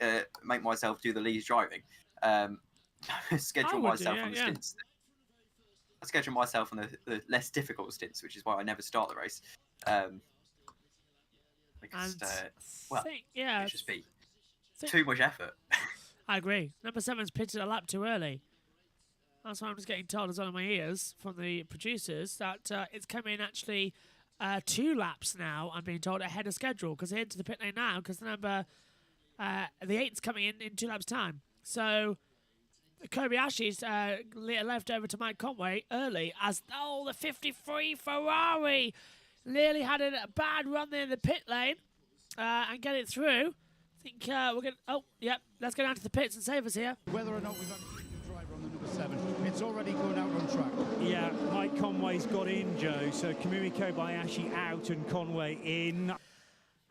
make myself do the lead driving, schedule myself on the stints. I schedule myself on the less difficult stints, which is why I never start the race. Because, it'd just be too much effort. I agree. Number 7's pitted a lap too early. That's why I'm just getting told as well in my ears from the producers that it's coming actually 2 laps now, I'm being told, ahead of schedule, because they're into the pit lane now, because the number, the 8's coming in 2 laps' time. So Kobayashi's left over to Mike Conway early as, the 53 Ferrari nearly had a bad run there in the pit lane and get it through. I think we're going to... let's go down to the pits and save us here. Whether or not we've got a driver on the number 7, it's already going out on track. Yeah, Mike Conway's got in, Joe, so Kamui Kobayashi out and Conway in.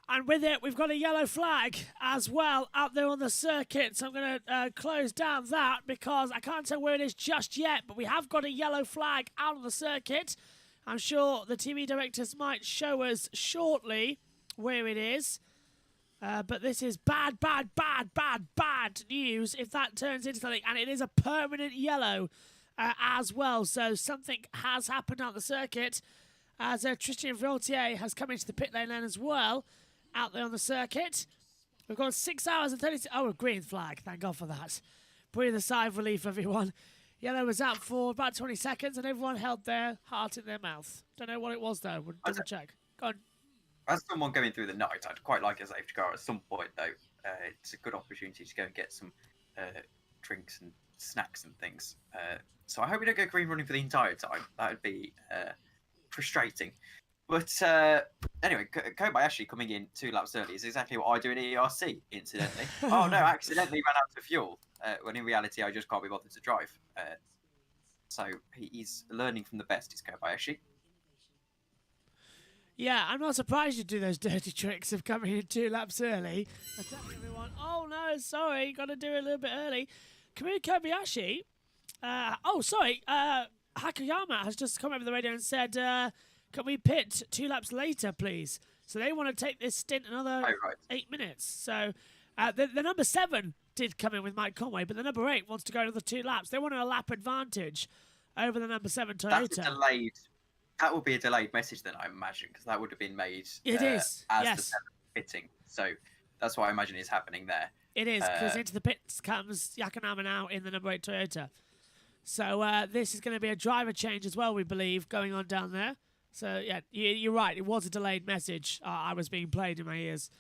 And with it, we've got a yellow flag as well out there on the circuit. So I'm going to close down that because I can't tell where it is just yet, but we have got a yellow flag out on the circuit. I'm sure the TV directors might show us shortly where it is. But this is bad news if that turns into something. And it is a permanent yellow as well. So something has happened on the circuit as Tristan Vautier has come into the pit lane then as well out there on the circuit. We've got 6 hours and 30... Oh, a green flag. Thank God for that. Breathe a sigh of relief, everyone. Yellow was out for about 20 seconds and everyone held their heart in their mouth. Don't know what it was, though. We'll double check. Go on. As someone going through the night, I'd quite like a safety car at some point, though. It's a good opportunity to go and get some drinks and snacks and things. So I hope we don't go green running for the entire time. That would be frustrating. But anyway, Kobayashi coming in 2 laps early is exactly what I do in ERC, incidentally. Oh, no, accidentally ran out of fuel, when in reality I just can't be bothered to drive. So he's learning from the best, is Kobayashi. Yeah, I'm not surprised you do those dirty tricks of coming in 2 laps early and telling everyone, oh no, sorry, got to do it a little bit early. Kamui Kobayashi, Hakayama has just come over the radio and said, can we pit 2 laps later, please? So they want to take this stint another 8 minutes. So the number 7 did come in with Mike Conway, but the number 8 wants to go another 2 laps. They want a lap advantage over the number 7 Toyota. That's a delayed... That will be a delayed message then, I imagine, because that would have been made as the 7 pitting. So that's what I imagine is happening there. It is, because into the pits comes Yakanama now in the number 8 Toyota. So this is going to be a driver change as well, we believe, going on down there. So, yeah, you're right. It was a delayed message. I was being played in my ears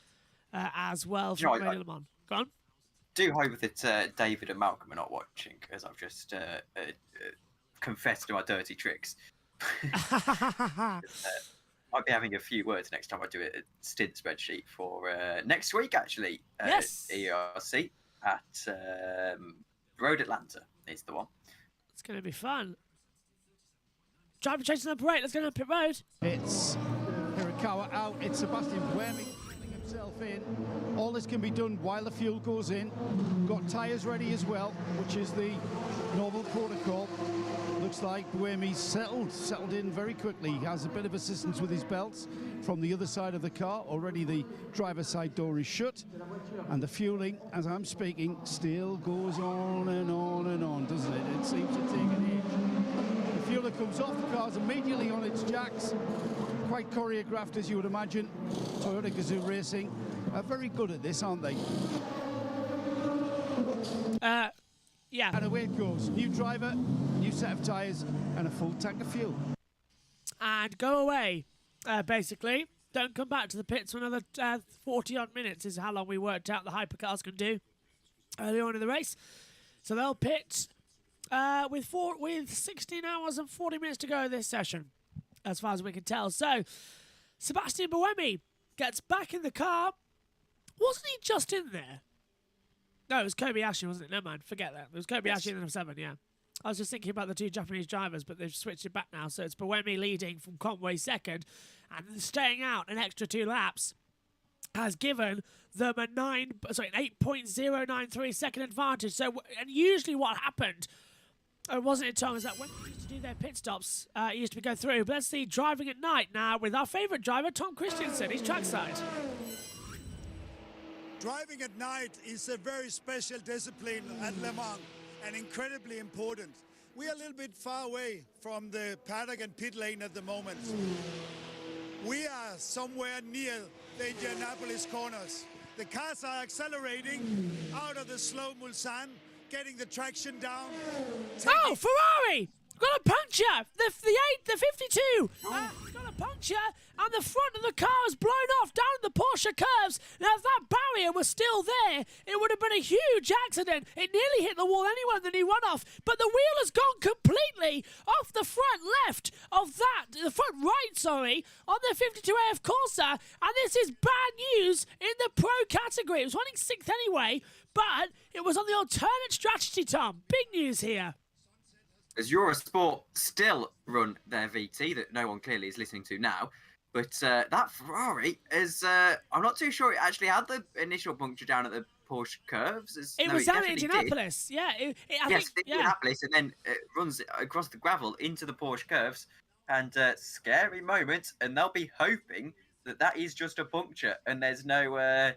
as well from Radio Le Mans. Go on. Do hope that David and Malcolm are not watching, as I've just confessed to my dirty tricks. I'll be having a few words next time I do a stint spreadsheet for next week, actually. Yes. ERC at Road Atlanta is the one. It's going to be fun. Driver change to number 8. Let's go down pit road. It's Hirakawa out. It's Sebastian Buemi. himself in. All this can be done while the fuel goes in. Got tyres ready as well, which is the normal protocol. Looks like Buemi's settled in very quickly. He has a bit of assistance with his belts from the other side of the car. Already the driver's side door is shut, and the fueling, as I'm speaking, still goes on and on and on, doesn't it? It seems to take an age. The fueler comes off, the car's immediately on its jacks. Quite choreographed, as you would imagine. Toyota Gazoo Racing are very good at this, aren't they? Yeah. And away it goes. New driver, new set of tyres, and a full tank of fuel. And go away, basically. Don't come back to the pits for another 40-odd minutes is how long we worked out the hypercars can do early on in the race. So they'll pit with 16 hours and 40 minutes to go this session, as far as we can tell. So Sebastian Buemi gets back in the car. Wasn't he just in there? No, it was Kobayashi, wasn't it? Never mind, forget that. It was Kobayashi in the 7, yeah. I was just thinking about the two Japanese drivers, but they've switched it back now. So it's Buemi leading from Conway second, and staying out an extra 2 laps has given them an 8.093 second advantage. So, and usually what happened, wasn't it, Tom, is that when they used to do their pit stops, it used to go through. But let's see, driving at night now with our favourite driver, Tom Christensen. He's trackside. Driving at night is a very special discipline at Le Mans and incredibly important. We are a little bit far away from the paddock and pit lane at the moment. We are somewhere near the Indianapolis corners. The cars are accelerating out of the slow Mulsanne, getting the traction down. Oh, Ferrari! Got a puncture! The 52! Got a puncture, and the front of the car has blown off down the Porsche curves. Now, if that barrier was still there, it would have been a huge accident. It nearly hit the wall anyway in the new runoff, but the wheel has gone completely off the front left of the front right, sorry, on the 52AF Corsa, and this is bad news in the pro category. It was running 6th anyway, but it was on the alternate strategy, Tom. Big news here. As Eurosport still run their VT that no one clearly is listening to now, but that Ferrari is, I'm not too sure it actually had the initial puncture down at the Porsche curves. It was down at Indianapolis, yeah. Indianapolis, and then it runs across the gravel into the Porsche curves, and scary moment, and they'll be hoping that that is just a puncture, and there's no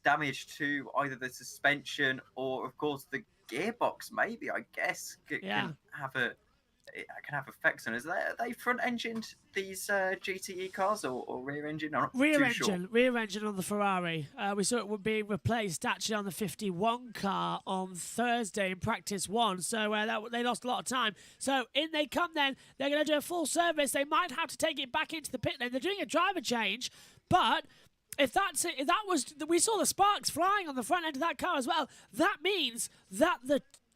damage to either the suspension or, of course, the gearbox. Maybe, I guess, can have effects on us. Are they front-engined, these GTE cars, or rear-engine? Rear engine on the Ferrari. We saw it being replaced actually on the 51 car on Thursday in practice 1. So they lost a lot of time. So in they come then. They're going to do a full service. They might have to take it back into the pit lane. They're doing a driver change, but if that's it, we saw the sparks flying on the front end of that car as well. That means that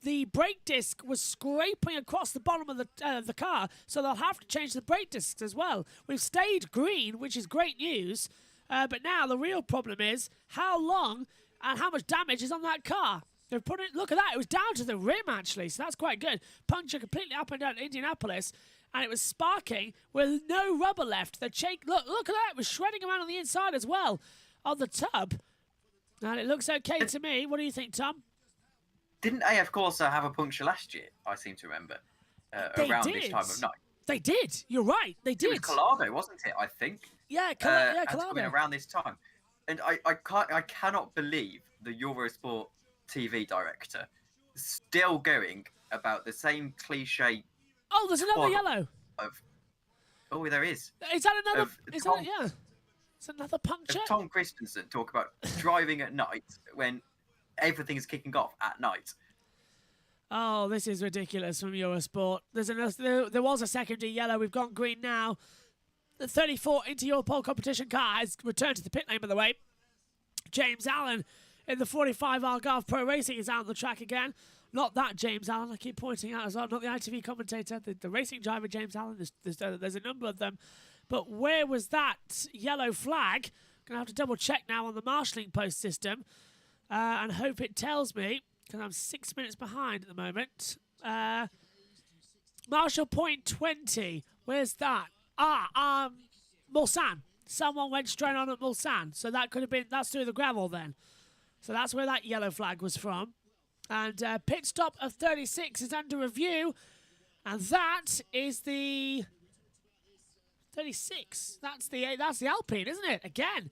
the brake disc was scraping across the bottom of the car, so they'll have to change the brake discs as well. We've stayed green, which is great news, but now the real problem is how long and how much damage is on that car. They've put it. Look at that; it was down to the rim actually, so that's quite good. Puncture completely up and down Indianapolis. And it was sparking with no rubber left. Look at that. It was shredding around on the inside as well on the tub. And it looks okay to me. What do you think, Tom? Didn't AF Corsa have a puncture last year? I seem to remember. Around this time of night. They did. You're right. They did. It was Collado, wasn't it? I think. Yeah, Collado. Around this time. And I cannot believe the Eurosport TV director is still going about the same cliche. Oh, there's another yellow. Oh, there is. Is that another? It's another puncture. Tom Christensen talk about driving at night when everything is kicking off at night. Oh, this is ridiculous from Eurosport. There was a secondary yellow. We've gone green now. The 34 into your pole competition car has returned to the pit lane, by the way. James Allen in the 45 Algarve Pro Racing is out on the track again. Not that James Allen, I keep pointing out as well, not the ITV commentator, the racing driver James Allen. There's a number of them. But where was that yellow flag? Going to have to double check now on the marshalling post system and hope it tells me, because I'm 6 minutes behind at the moment. Marshall point 20. Where's that? Mulsanne. someone went straight on at Mulsanne. So that could have been, that's through the gravel then. So that's where that yellow flag was from. And pit stop of 36 is under review. And that is the 36. That's the Alpine, isn't it? Again.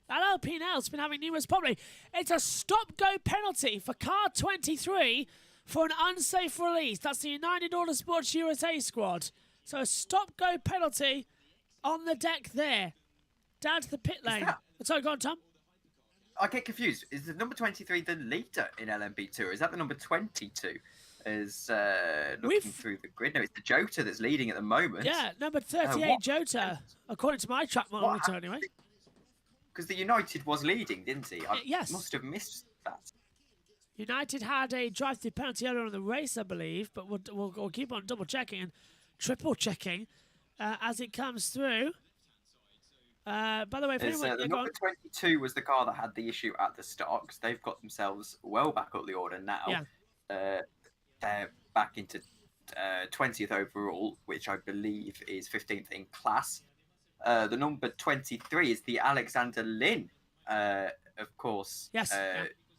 That Alpine L's been having numerous problems. It's a stop-go penalty for car 23 for an unsafe release. That's the United Autosports USA squad. So a stop-go penalty on the deck there. Down to the pit lane. Sorry, go on, Tom. I get confused. Is the number 23 the leader in LMP2, or is that the number 22? Is looking through the grid. No, it's the Jota that's leading at the moment. Yeah, number 38 Jota, according to my track monitor anyway. Because the United was leading, didn't he? I yes. must have missed that. United had a drive-through penalty earlier in the race, I believe, but we'll keep on double-checking and triple-checking as it comes through. By the way, if anyone, the number 22 was the car that had the issue at the start, because they've got themselves well back up the order now. Yeah. They're back into 20th overall, which I believe is 15th in class. The number 23 is the Alexander Lynn, of course. Yes.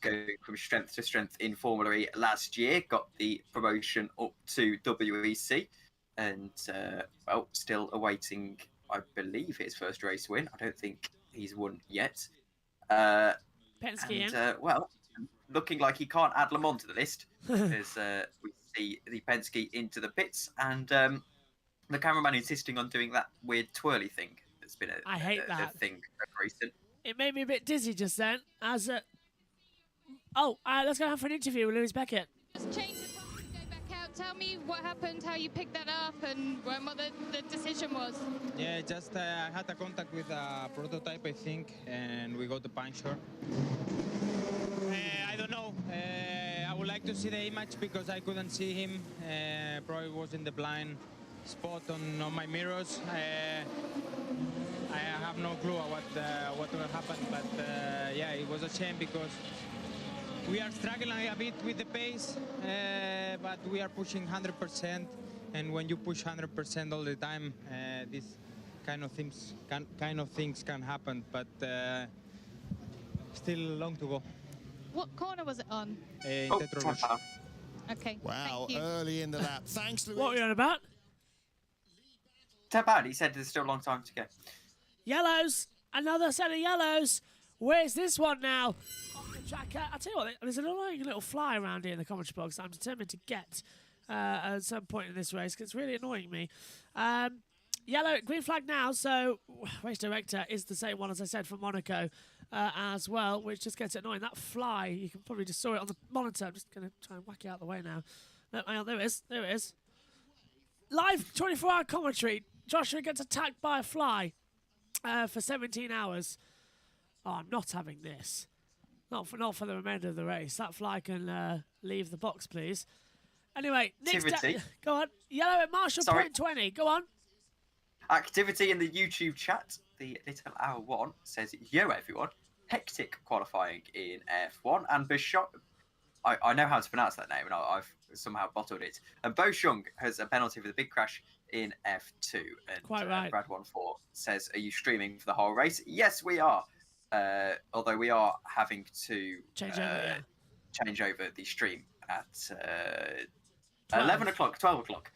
Going from strength to strength in Formula E last year, got the promotion up to WEC, and well, still awaiting, I believe, his first race win. I don't think he's won yet. Penske, and, well, looking like he can't add Le Mans to the list, as we see the Penske into the pits, and the cameraman insisting on doing that weird twirly thing. That's been I hate a that thing recent. It made me a bit dizzy just then. As let's go have an interview with Lewis Beckett. Just change the time to go back out. Tell me what happened, how you picked that up, and what the decision was. Yeah, just I had a contact with a prototype, I think, and we got the puncture. I don't know. I would like to see the image because I couldn't see him. Probably was in the blind spot on my mirrors. I have no clue what will happen, but yeah, it was a shame because we are struggling a bit with the pace, but we are pushing 100%, and when you push 100% all the time, these kind of things can happen, but still long to go. What corner was it on? Okay. Wow, thank you. early in the lap. Thanks, Louise. What are we on about? Tap out. He said there's still a long time to go. Yellows. Another set of yellows. Where's this one now? Off the track. I tell you what, there's an annoying little fly around here in the commentary box that I'm determined to get at some point in this race because it's really annoying me. Yellow, green flag now, so race director is the same one as I said from Monaco as well, which just gets annoying. That fly, you can probably just saw it on the monitor. I'm just going to try and whack it out of the way now. No, hang on, there it is. There it is. Live 24-hour commentary. Joshua gets attacked by a fly for 17 hours. Oh, I'm not having this. Not for the remainder of the race. That fly can leave the box, please. Anyway, next go on. Yellow at Marshall Point 20. Go on. Activity in the YouTube chat. The Little Hour 1 says, yo, everyone. Hectic qualifying in F1. And Bishop, I know how to pronounce that name, and I've somehow bottled it. And Beauchamp has a penalty for the big crash in F2. And quite right. Brad14 says, are you streaming for the whole race? Yes, we are. Although we are having to change over the stream at 11 o'clock, 12 o'clock,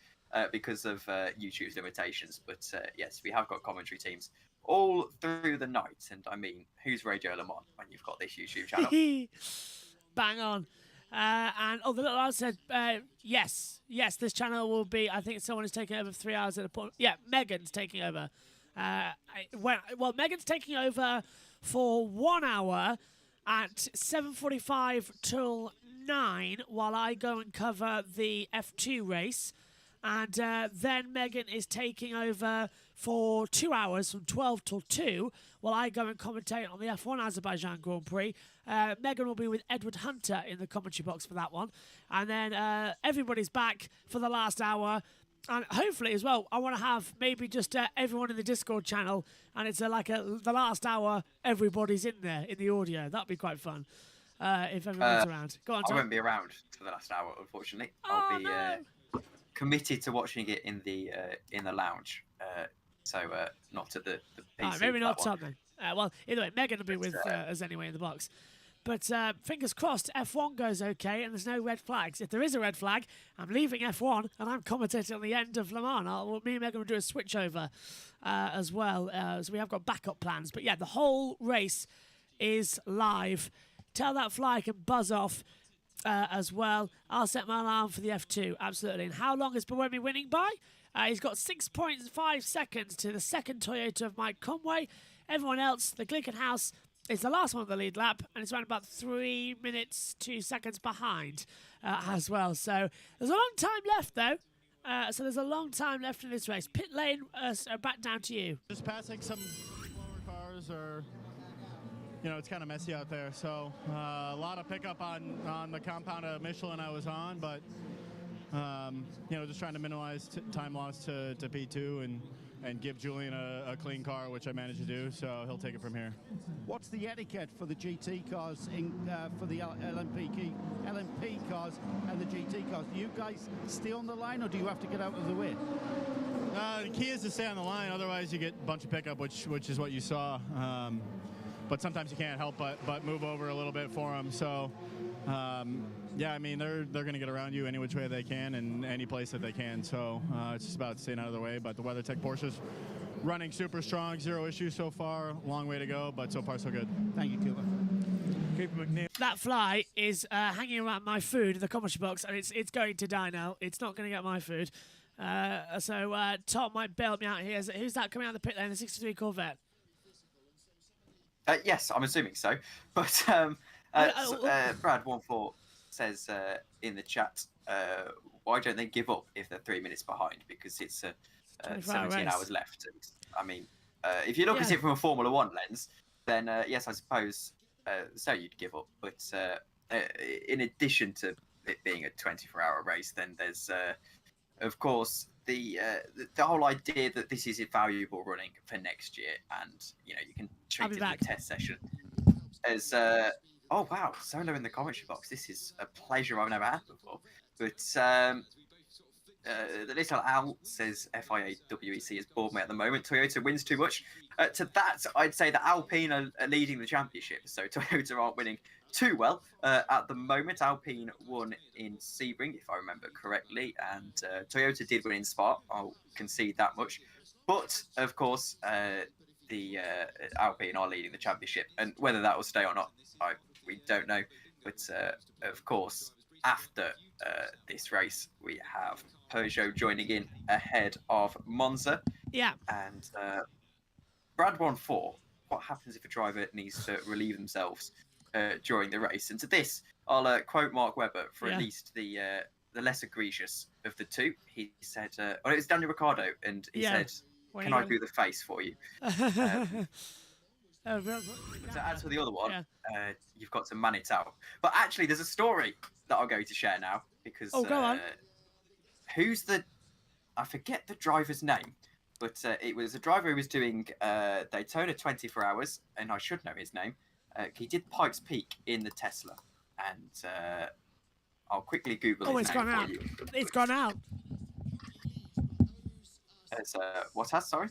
because of YouTube's limitations. But yes, we have got commentary teams all through the night. And I mean, who's Radio Le Mans when you've got this YouTube channel? Bang on. And the little lad said, yes, this channel will be, I think someone is taking over 3 hours at a point. Yeah, Megan's taking over. Megan's taking over for 1 hour at 7:45 till 9 while I go and cover the F2 race. And then Megan is taking over for 2 hours from 12 till 2 while I go and commentate on the F1 Azerbaijan Grand Prix. Megan will be with Edward Hunter in the commentary box for that one. And then everybody's back for the last hour. And hopefully as well, I want to have maybe just everyone in the Discord channel, and it's the last hour, everybody's in there in the audio. That'd be quite fun if everyone's around. Go on, Tom. I won't be around for the last hour, unfortunately. I'll be committed to watching it in the lounge. So not at the PC. Maybe for not that one. Tom then. Well, either way, Megan will be with us anyway in the box. But fingers crossed, F1 goes okay and there's no red flags. If there is a red flag, I'm leaving F1 and I'm commentating on the end of Le Mans. Me and Megan will do a switch over as well. So we have got backup plans. But yeah, the whole race is live. Tell that fly can buzz off as well. I'll set my alarm for the F2, absolutely. And how long is Buemi winning by? He's got 6.5 seconds to the second Toyota of Mike Conway. Everyone else, the Glickenhaus, is the last one on the lead lap, and it's around about 3 minutes, 2 seconds behind as well. So there's a long time left, though. So there's a long time left in this race. Pit lane, back down to you. Just passing some slower cars, or it's kind of messy out there. So a lot of pickup on the compound of Michelin I was on, but just trying to minimize time loss to P2 and give Julian a clean car, which I managed to do, so he'll take it from here. What's the etiquette for the GT cars for the LMP cars and the GT cars? Do you guys stay on the line, or do you have to get out of the way? The key is to stay on the line, otherwise you get a bunch of pickup, which is what you saw. But sometimes you can't help but move over a little bit for them. So, yeah, I mean, they're going to get around you any which way they can and any place that they can. So it's just about staying out of the way. But the WeatherTech Porsche's running super strong, 0 issues so far. Long way to go, but so far so good. Thank you, Cooper. Cooper McNeil. That fly is hanging around my food in the commentary box, and it's going to die now. It's not going to get my food. So Tom might bail me out here. Who's that coming out of the pit lane? The 63 Corvette. Yes, I'm assuming so. But Brad14 says in the chat, why don't they give up if they're 3 minutes behind? Because it's 17 hours left. And, I mean, if you look at it from a Formula One lens, then yes, I suppose so you'd give up. But in addition to it being a 24-hour race, then there's, of course, the whole idea that this is invaluable running for next year, and you can treat it as a test session. As oh wow, Solo in the commentary box. This is a pleasure I've never had before. But the little Al says FIA WEC has bored me at the moment. Toyota wins too much. To that, I'd say that Alpine are leading the championship, so Toyota aren't winning too well at the moment. Alpine won in Sebring, if I remember correctly, and Toyota did win in Spa. I'll concede that much. But of course, the Alpine are leading the championship, and whether that will stay or not, we don't know. But of course, after this race, we have Peugeot joining in ahead of Monza. Yeah. And Brad14, what happens if a driver needs to relieve themselves during the race? And to this, I'll quote Mark Webber for at least the less egregious of the two. He said, it was Daniel Ricciardo, and he said, can I do the face for you? To add to the other one, you've got to man it out. But actually, there's a story that I'll go to share now, because go on. I forget the driver's name, but it was a driver who was doing Daytona 24 Hours, and I should know his name. He did Pikes Peak in the Tesla, and I'll quickly Google his name for you. It's gone out. What has, sorry?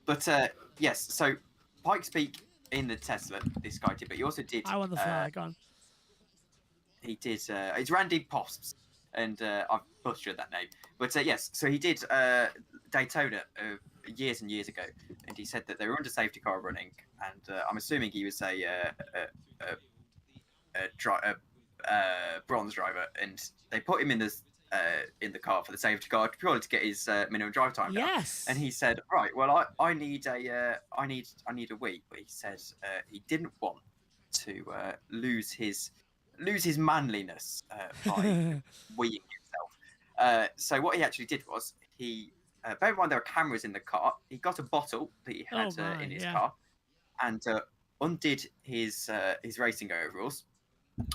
But yes, so Pikes Peak in the Tesla, this guy did, but he also did. I want the flag on. He did. It's Randy Posps, and I've butchered that name. But yes, so he did Daytona years and years ago, and he said that they were under safety car running, and I'm assuming he was a bronze driver, and they put him in the car for the safety car purely to get his minimum drive time down. Yes. And he said, right, well, I need a wee. But he said he didn't want to lose his manliness by weeing himself. So what he actually did was he, bear in mind there are cameras in the car. He got a bottle that he had in his car, and undid his racing overalls,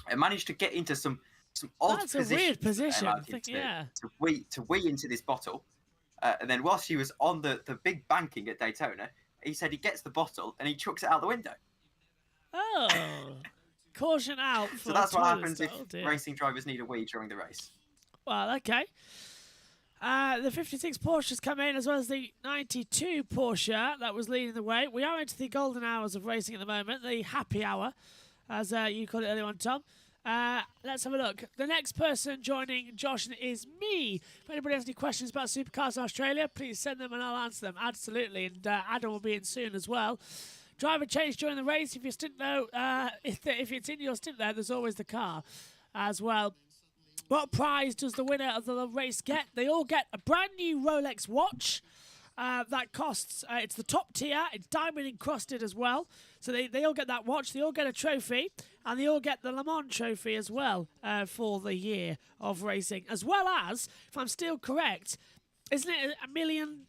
and managed to get into some odd That's a weird position. To wee into this bottle, and then whilst he was on the big banking at Daytona, he said he gets the bottle and he chucks it out the window. Oh, caution out. So that's what happens if racing drivers need a wee during the race. Well, okay. The 56 Porsche's come in, as well as the 92 Porsche that was leading the way. We are into the golden hours of racing at the moment, the happy hour, as you called it earlier on, Tom. Let's have a look. The next person joining Josh is me. If anybody has any questions about Supercars in Australia, please send them and I'll answer them. Absolutely. And Adam will be in soon as well. Driver change during the race. If you stint though, if it's in your stint there, there's always the car as well. What prize does the winner of the race get? They all get a brand new Rolex watch. That costs, it's the top tier, it's diamond encrusted as well. So they all get that watch, they all get a trophy, and they all get the Le Mans trophy as well for the year of racing. As well as, if I'm still correct, isn't it €1 million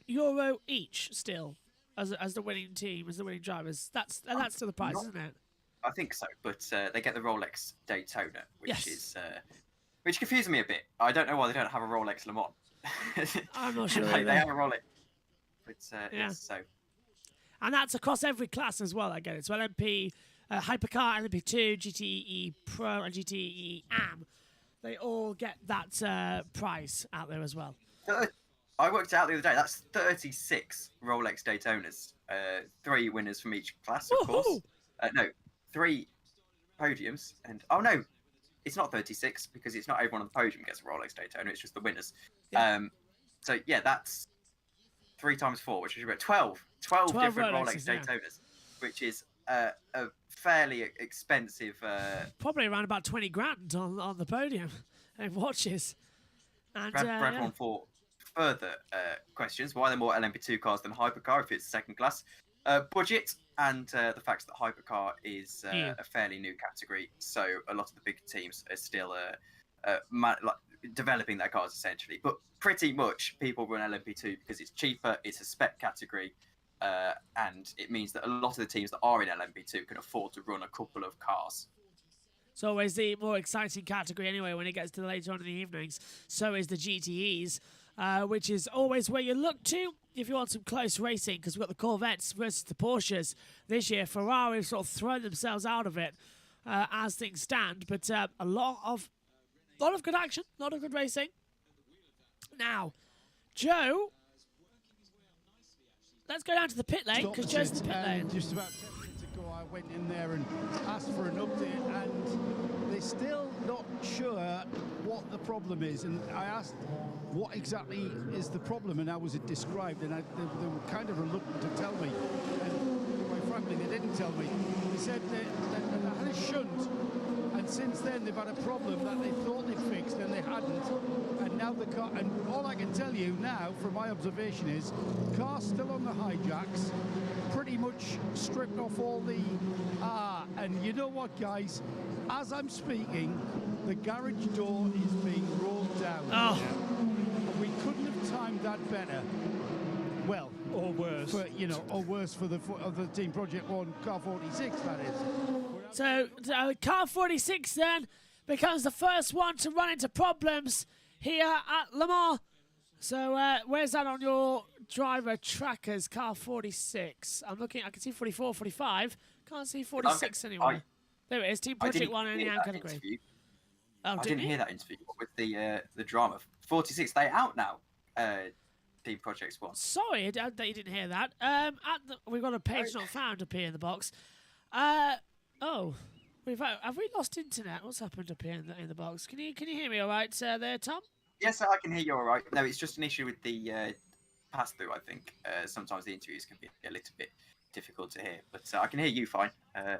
each still as the winning team, as the winning drivers? That's still the prize, isn't it? I think so, but they get the Rolex Daytona, which is which confuses me a bit. I don't know why they don't have a Rolex Le Mans. I'm not sure. They have a Rolex. But so. And that's across every class as well, I get it. So LMP, Hypercar, LMP2, GTE Pro, and GTE AM. They all get that prize out there as well. I worked out the other day, that's 36 Rolex Daytonas. 3 winners from each class, of course. No, 3 podiums. And oh no, it's not 36 because it's not everyone on the podium gets a Rolex Daytona, it's just the winners. Yeah. So yeah, that's 3 times 4, which is about 12 different Rolex Daytonas, which is a fairly expensive. Probably around about 20 grand on the podium and watches. And Brad won 4 further questions. Why are there more LMP2 cars than Hypercar if it's second class? Budget and the fact that Hypercar is a fairly new category, so a lot of the big teams are still developing their cars essentially. But pretty much people run LMP2 because it's cheaper, it's a spec category, and it means that a lot of the teams that are in LMP2 can afford to run a couple of cars. It's always the more exciting category anyway when it gets to later on in the evenings. So is the GTEs, which is always where you look to if you want some close racing, because we've got the Corvettes versus the Porsches. This year, Ferrari have sort of thrown themselves out of it as things stand, but a lot of good action, a lot of good racing. Now, Joe, let's go down to the pit lane, because Joe's in the pit lane. Just about 10 minutes ago, I went in there and asked for an update, and they're still not sure what the problem is. And I asked, what exactly is the problem, and how was it described? And they were kind of reluctant to tell me. And quite frankly, they didn't tell me. They said they had a shunt, and since then they've had a problem that they thought they'd fixed and they hadn't. And now the car, and all I can tell you now from my observation is the car's still on the hijacks, pretty much stripped off all the and you know what, guys, as I'm speaking, the garage door is being rolled down. We couldn't have timed that better. Well, or worse. Or worse for the Team Project 1 Car 46, that is. So Car 46 then becomes the first one to run into problems here at Le Mans. So where's that on your driver trackers, Car 46? I'm looking, I can see 44, 45. Can't see 46 anywhere. There it is, Team Project 1 in the AM category. I didn't hear that interview with the drama. 46, they out now. Team Project 1. Sorry that you didn't hear that. We've got a page not found up here in the box. Have we lost internet? What's happened up here in the box? Can you hear me all right there, Tom? Yes, I can hear you all right. No, it's just an issue with the pass-through, I think. Sometimes the interviews can be a little bit difficult to hear, but I can hear you fine,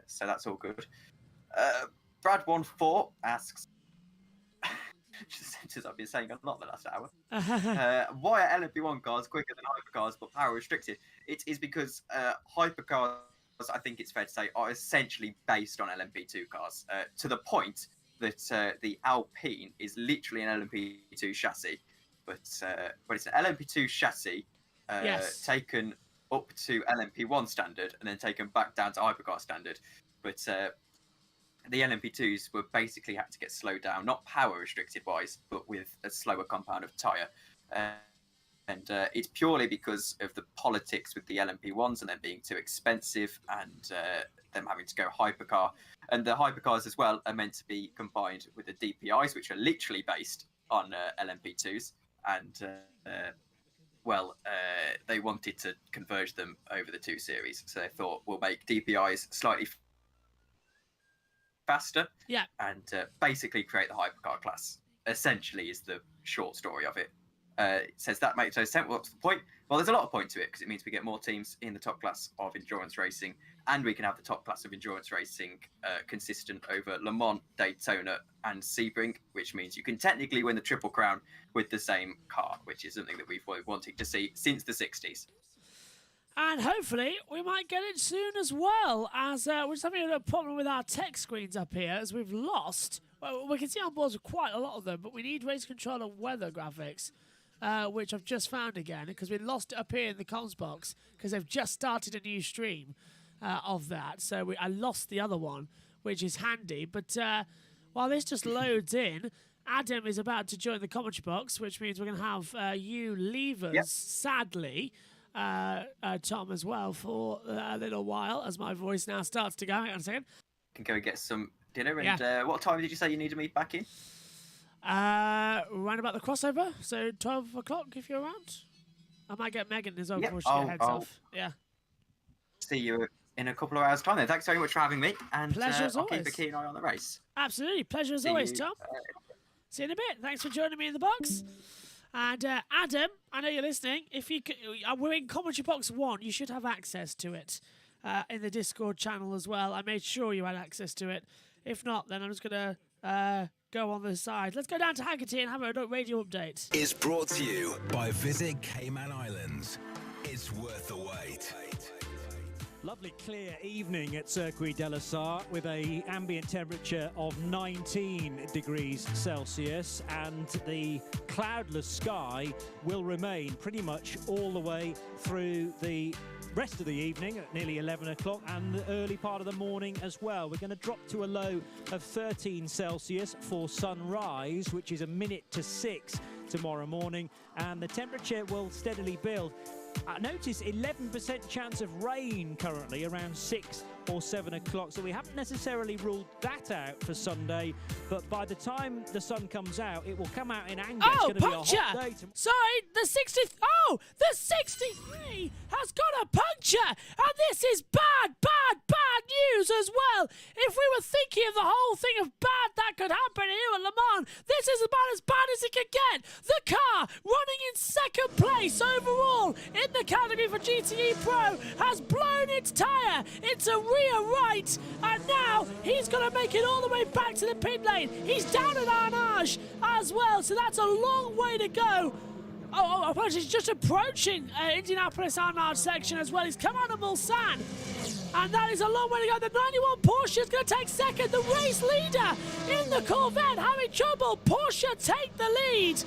so that's all good. Brad14 asks, as I've been saying a lot the last hour, why are LMP1 cars quicker than hypercars but power restricted? It is because hypercars, I think it's fair to say, are essentially based on LMP2 cars, to the point that the Alpine is literally an LMP2 chassis, but it's an LMP2 chassis taken up to LMP1 standard and then taken back down to hypercar standard. But the LMP2s were basically had to get slowed down, not power restricted wise, but with a slower compound of tyre. And it's purely because of the politics with the LMP1s and them being too expensive and them having to go hypercar. And the hypercars as well are meant to be combined with the DPIs, which are literally based on LMP2s. and they wanted to converge them over the 2 series, so they thought we'll make DPIs slightly faster, and basically create the hypercar class. Essentially, is the short story of it. It says that makes no sense. What's the point? Well, there's a lot of point to it because it means we get more teams in the top class of endurance racing, and we can have the top class of endurance racing consistent over Le Mans, Daytona, and Sebring, which means you can technically win the Triple Crown with the same car, which is something that we've wanted to see since the 60s. And hopefully we might get it soon as well, as we're just having a little problem with our tech screens up here, as we've lost. Well, we can see on boards with quite a lot of them, but we need race control and weather graphics, which I've just found again, because we lost it up here in the comms box, because they've just started a new stream of that. So I lost the other one, which is handy. But while this just loads in, Adam is about to join the commentary box, which means we're going to have you leavers, sadly, Tom, as well, for a little while, as my voice now starts to go. Hang on a second. Can go get some dinner. And what time did you say you needed me back in? Round about the crossover, so 12 o'clock if you're around. I might get Megan as well before she heads off. Yeah. See you in a couple of hours' time then. Thanks very much for having me. And Pleasure as I'll always. keep a keen eye on the race. Absolutely. Pleasure as always, Tom. See you in a bit. Thanks for joining me in the box. And Adam, I know you're listening. If you we're in commentary box 1. You should have access to it in the Discord channel as well. I made sure you had access to it. If not, then I'm just going to go on the side. Let's go down to Haggerty and have a radio update. Is brought to you by Visit Cayman Islands. It's worth the wait. Lovely clear evening at Circuit de la Sarre with a ambient temperature of 19 degrees Celsius, and the cloudless sky will remain pretty much all the way through the rest of the evening at nearly 11 o'clock and the early part of the morning as well. We're going to drop to a low of 13 Celsius for sunrise, which is 5:55 tomorrow morning, and the temperature will steadily build. I notice 11% chance of rain currently around 6 or 7 o'clock, so we haven't necessarily ruled that out for Sunday, but by the time the sun comes out, it will come out in anger. Oh, it's going to be a puncture! hot day Sorry, the 63 has got a puncture, and this is bad news as well. If we were thinking of the whole thing of bad that could happen here at Le Mans, this is about as bad as it could get. The car running in second place overall in the category for GTE Pro has blown its tyre into rear right, and now he's going to make it all the way back to the pit lane. He's down at Arnage as well, so that's a long way to go. Oh, he's just approaching Indianapolis Arnage section as well. He's come out of Mulsanne, and that is a long way to go. The 91 Porsche is going to take second. The race leader in the Corvette having trouble. Porsche take the lead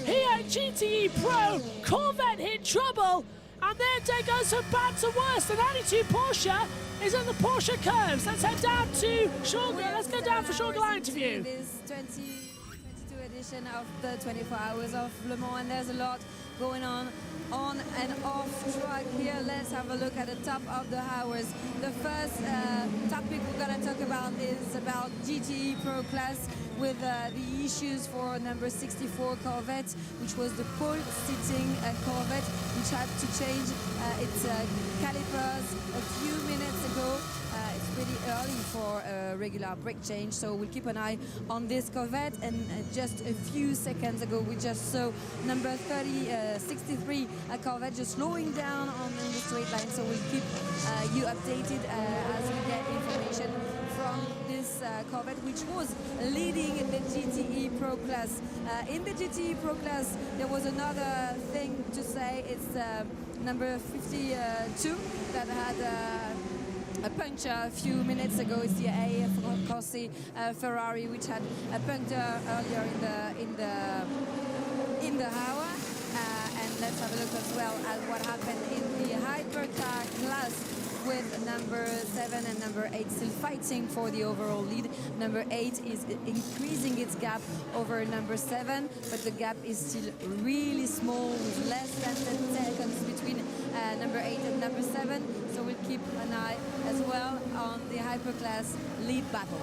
here at GTE Pro. Corvette in trouble, and then it goes from bad to worse. The 92 Porsche is on the Porsche curves. Let's head down to let's go down for short line interview. This 2022 edition of the 24 Hours of Le Mans, and there's a lot going on and off track here. Let's have a look at the top of the hours. The first topic we're going to talk about is about GTE Pro class, with the issues for number 64 Corvette, which was the pole sitting Corvette, which had to change its calipers a few minutes ago. It's pretty early for a regular brake change, so we'll keep an eye on this Corvette. And just a few seconds ago, we just saw number 63 Corvette just slowing down on the straight line, so we'll keep you updated as we get information from this Corvette, which was leading the GTE Pro class. In the GTE Pro class, there was another thing to say. It's number 52 that had a puncture a few minutes ago. It's the A Corsi Ferrari, which had a puncture earlier in the hour. And let's have a look as well at what happened in the hypercar class, with number 7 and number 8 still fighting for the overall lead. Number 8 is increasing its gap over number 7, but the gap is still really small, with less than 10 seconds between number 8 and number 7. So we'll keep an eye as well on the hyperclass lead battle.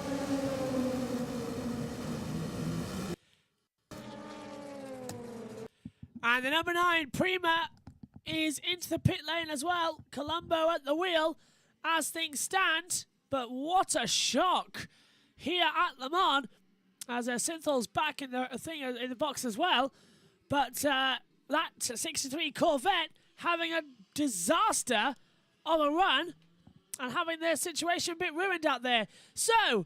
And the number 9, Prima, is into the pit lane as well. Colombo at the wheel as things stand. But what a shock here at Le Mans, as Synthol's back in the thing in the box as well. But that 63 Corvette having a disaster of a run and having their situation a bit ruined out there. So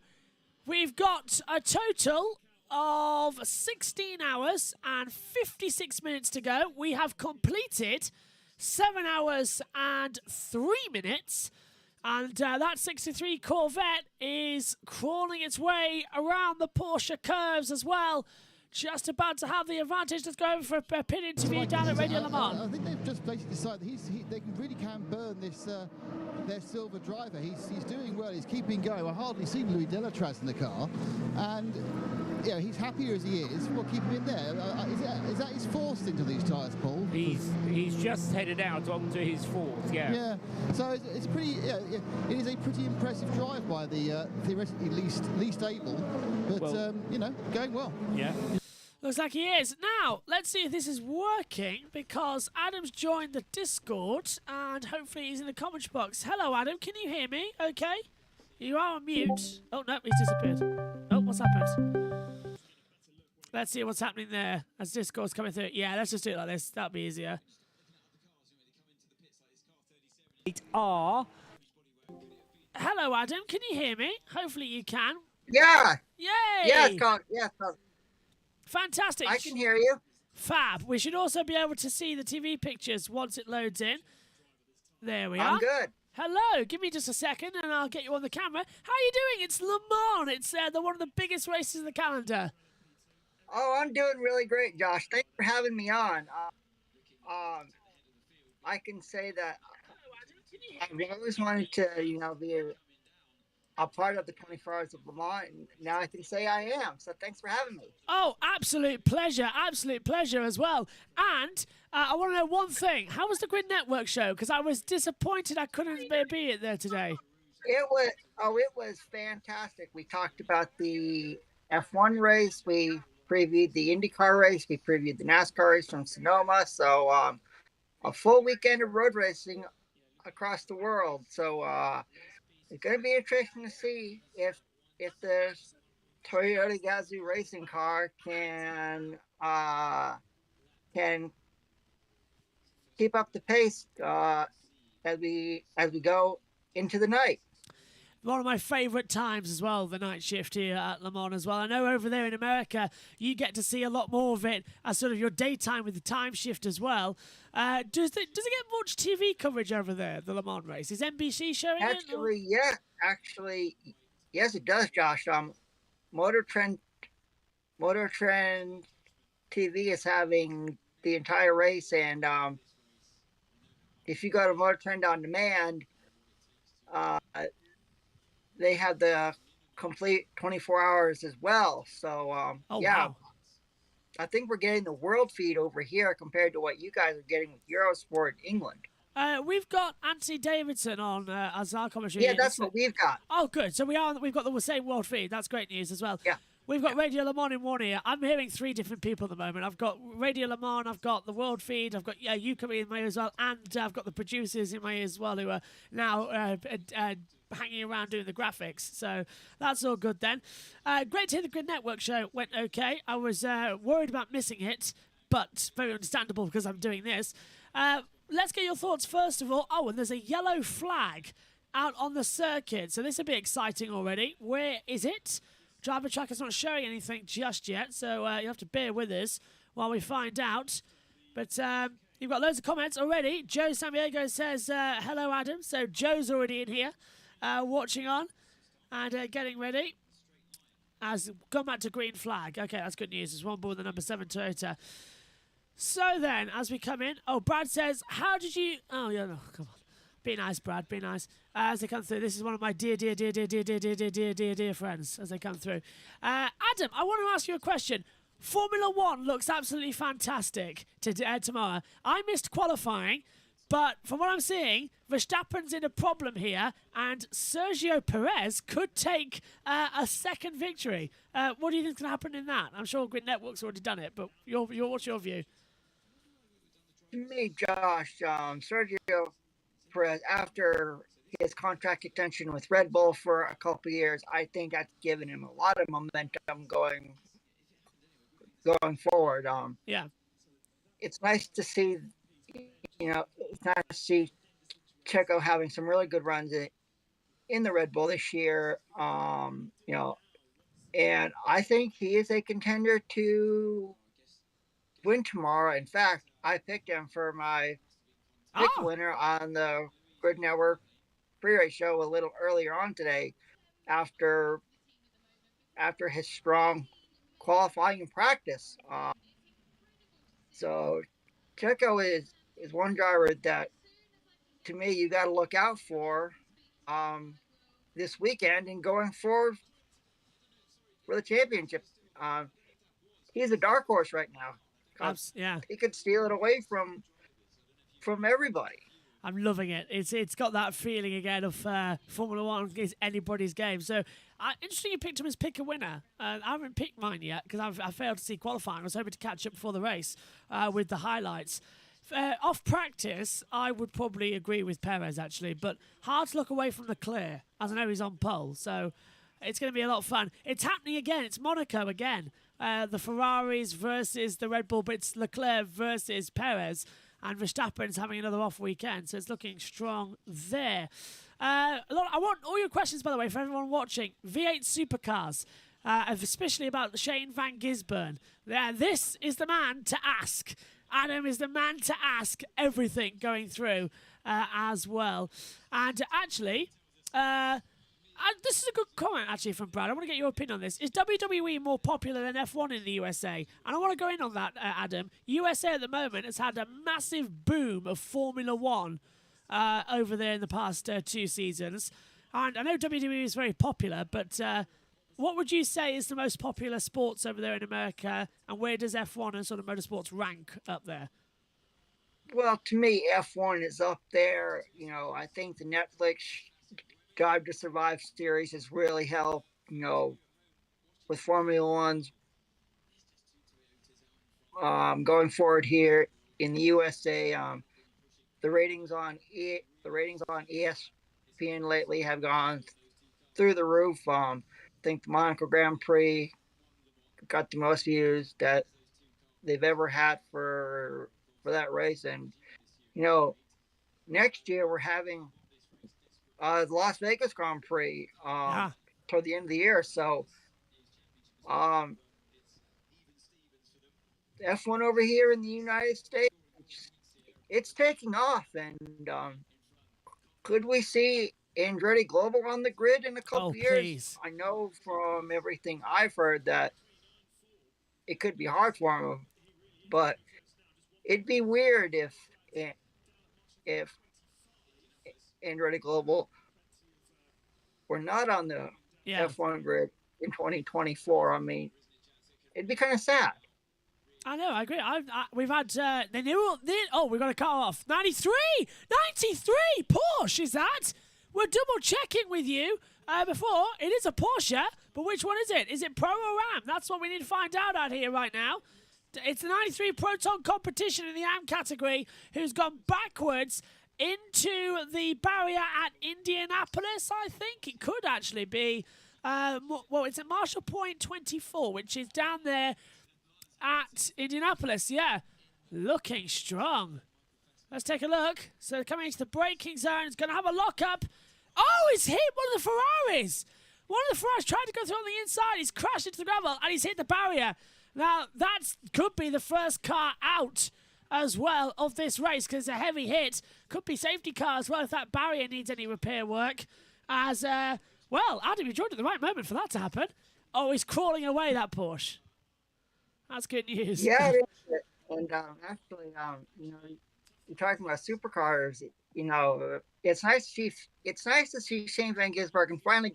we've got a total of 16 hours and 56 minutes to go. We have completed 7 hours and 3 minutes. And that 63 Corvette is crawling its way around the Porsche curves as well. Just about to have the advantage. Let's go over for a pit interview down at Radio Le Mans. I think they've just basically decided they really can burn this their silver driver. He's doing well. He's keeping going. I hardly seen Louis Delatraz in the car, and he's happier as he is. We'll keep him in there. Is that his fourth stint of these tyres, Paul? He's just headed out onto his fourth. Yeah. Yeah. So it's pretty. It is a pretty impressive drive by the theoretically least able, but going well. Yeah. Looks like he is. Now, let's see if this is working, because Adam's joined the Discord, and hopefully he's in the comments box. Hello, Adam. Can you hear me? Okay. You are on mute. Oh, no, he's disappeared. Oh, what's happened? Let's see what's happening there as Discord's coming through. Yeah, let's just do it like this. That'll be easier. Hello, Adam. Can you hear me? Hopefully you can. Yeah. Yay! Yeah, it's gone. Yeah, it's gone. Fantastic. I can hear you. Fab. We should also be able to see the TV pictures once it loads in. There we are. I'm good. Hello. Give me just a second and I'll get you on the camera. How are you doing? It's Le Mans. It's one of the biggest races in the calendar. Oh, I'm doing really great, Josh. Thanks for having me on. I can say that I've always wanted to, be a part of the 24 Hours of Le Mans, and now I can say I am. So thanks for having me. Oh, absolute pleasure as well. And I want to know one thing. How was the Grid Network show? Because I was disappointed I couldn't be there today. It was fantastic. We talked about the F1 race. We previewed the IndyCar race. We previewed the NASCAR race from Sonoma. So a full weekend of road racing across the world. So it's going to be interesting to see if the Toyota Gazoo racing car can keep up the pace as we go into the night. One of my favourite times as well, the night shift here at Le Mans as well. I know over there in America, you get to see a lot more of it as sort of your daytime with the time shift as well. Does it get much TV coverage over there, the Le Mans race? Is NBC showing it? Actually, yes, it does, Josh. Motor Trend TV is having the entire race, and if you go to Motor Trend on demand, they have the complete 24 hours as well. So, wow. I think we're getting the world feed over here compared to what you guys are getting with Eurosport England. We've got Anthony Davidson on as our commentary. Yeah, that's what we've got. Oh, good. So we've got the same world feed. That's great news as well. Yeah. We've got Radio Le Mans in one ear. I'm hearing 3 different people at the moment. I've got Radio Le Mans, I've got the world feed, I've got you coming in my ear as well, and I've got the producers in my ear as well who are now hanging around doing the graphics. So that's all good then. Great to hear the Grid Network show went okay. I was worried about missing it, but very understandable because I'm doing this. Let's get your thoughts first of all. Oh, and there's a yellow flag out on the circuit. So this will be exciting already. Where is it? Driver Track is not showing anything just yet, so you have to bear with us while we find out. But you've got loads of comments already. Joe Sambiego says, hello, Adam. So Joe's already in here watching on and getting ready. As gone back to green flag. Okay, that's good news. There's one ball with the number 7 Toyota. So then, as we come in, Brad says, how did you... Oh, yeah, no, come on. Be nice, Brad, be nice. As they come through, this is one of my dear friends as they come through. Adam, I want to ask you a question. Formula One looks absolutely fantastic tomorrow. I missed qualifying, but from what I'm seeing, Verstappen's in a problem here, and Sergio Perez could take a second victory. What do you think is going to happen in that? I'm sure Grid Network's already done it, but what's your view? To me, Josh, Sergio Perez, after his contract extension with Red Bull for a couple of years, I think that's given him a lot of momentum going forward. Yeah, it's nice to see, it's nice to see Checo having some really good runs in the Red Bull this year. And I think he is a contender to win tomorrow. In fact, I picked him for my pick winner on the Grid Network pre-race show a little earlier on today, after his strong qualifying practice. So Checo is one driver that, to me, you got to look out for this weekend and going forward for the championship. He's a dark horse right now. Yeah, he could steal it away from everybody. I'm loving it. It's got that feeling again of Formula One is anybody's game. So interesting you picked him as pick a winner. I haven't picked mine yet because I failed to see qualifying. I was hoping to catch up before the race with the highlights. Off practice, I would probably agree with Perez actually, but hard to look away from the clear as I know he's on pole. So it's going to be a lot of fun. It's happening again. It's Monaco again. The Ferraris versus the Red Bull, but it's Leclerc versus Perez. And Verstappen's having another off weekend, so it's looking strong there. I want all your questions, by the way, for everyone watching. V8 supercars, especially about Shane Van Gisbergen. This is the man to ask. Adam is the man to ask everything going through as well. And actually, this is a good comment actually from Brad. I want to get your opinion on this. Is WWE more popular than F1 in the USA? And I want to go in on that, Adam. USA at the moment has had a massive boom of Formula One over there in the past 2 seasons. And I know WWE is very popular, but what would you say is the most popular sports over there in America? And where does F1 and sort of motorsports rank up there? Well, to me, F1 is up there. I think the Netflix Drive to Survive series has really helped, with Formula One's going forward here in the USA. The ratings on ESPN lately have gone through the roof. I think the Monaco Grand Prix got the most views that they've ever had for that race, and next year we're having the Las Vegas Grand Prix toward the end of the year. So F1 over here in the United States, it's taking off. And could we see Andretti Global on the grid in a couple years? Please. I know from everything I've heard that it could be hard for him, but it'd be weird if Andretti Global were not on the F1 grid in 2024. I mean, it'd be kind of sad. I know, I agree. We've had we've got to cut off. 93 Porsche, is that? We're double checking with you before. It is a Porsche, but which one is it? Is it Pro or Ram? That's what we need to find out here right now. It's the 93 Proton competition in the AM category, who's gone backwards into the barrier at Indianapolis. I think it could actually be, it's at Marshall Point 24, which is down there at Indianapolis. Yeah, looking strong. Let's take a look. So coming into the braking zone, it's going to have a lockup. Oh, he's hit one of the Ferraris. One of the Ferraris tried to go through on the inside. He's crashed into the gravel and he's hit the barrier. Now, that could be the first car out as well of this race because it's a heavy hit. Could be safety car as well if that barrier needs any repair work. As, Adam, you joined at the right moment for that to happen. Oh, he's crawling away, that Porsche. That's good news. Yeah, it is. And actually, you're talking about supercars. It's nice to see Shane Van Gisbergen finally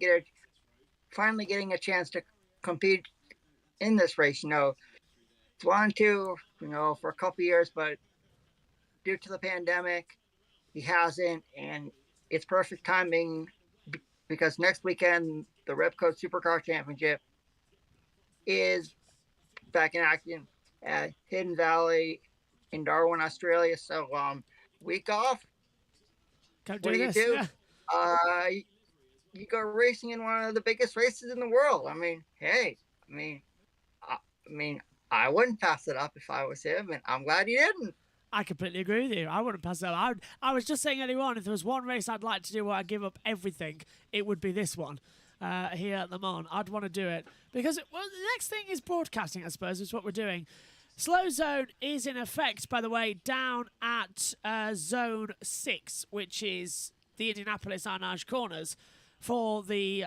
getting a chance to compete in this race. It's wanted to, for a couple years, but due to the pandemic, he hasn't, and it's perfect timing because next weekend the Repco Supercar Championship is back in action at Hidden Valley in Darwin, Australia. So week off. Can't What do do you this. do? Yeah. You go racing in one of the biggest races in the world. I mean, hey, I mean, I wouldn't pass it up if I was him, and I'm glad he didn't. I completely agree with you. I wouldn't pass that up. I was just saying earlier on, if there was one race I'd like to do where I give up everything, it would be this one here at Le Mans. I'd want to do it because the next thing is broadcasting, I suppose, is what we're doing. Slow zone is in effect, by the way, down at zone 6, which is the Indianapolis Arnage corners for the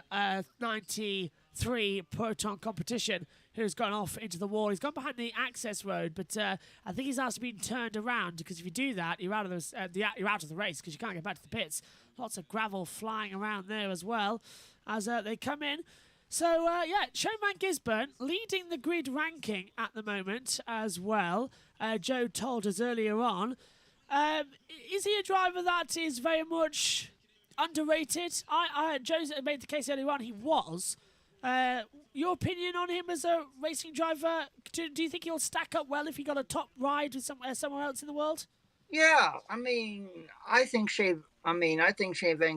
93 Proton competition, who's gone off into the wall. He's gone behind the access road, but I think he's asked to be turned around, because if you do that, you're out of you're out of the race because you can't get back to the pits. Lots of gravel flying around there as well as they come in. So, yeah, Shane Van Gisbergen leading the grid ranking at the moment as well. Joe told us earlier on. Is he a driver that is very much underrated? Joe made the case earlier on he was. Your opinion on him as a racing driver? Do you think he'll stack up well if he got a top ride with somewhere else in the world? Yeah, I think Shane Van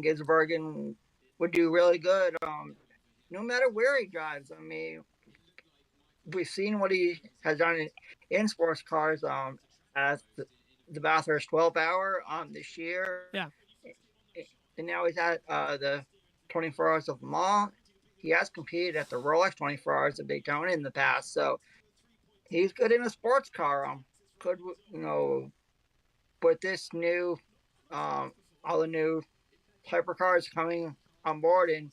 Gisbergen would do really good. No matter where he drives. We've seen what he has done in sports cars. At the Bathurst 12-hour this year. Yeah. And now he's at the 24 Hours of Le Mans. He has competed at the Rolex 24 Hours of Daytona in the past, so he's good in a sports car. With this new, all the new hypercars coming on board in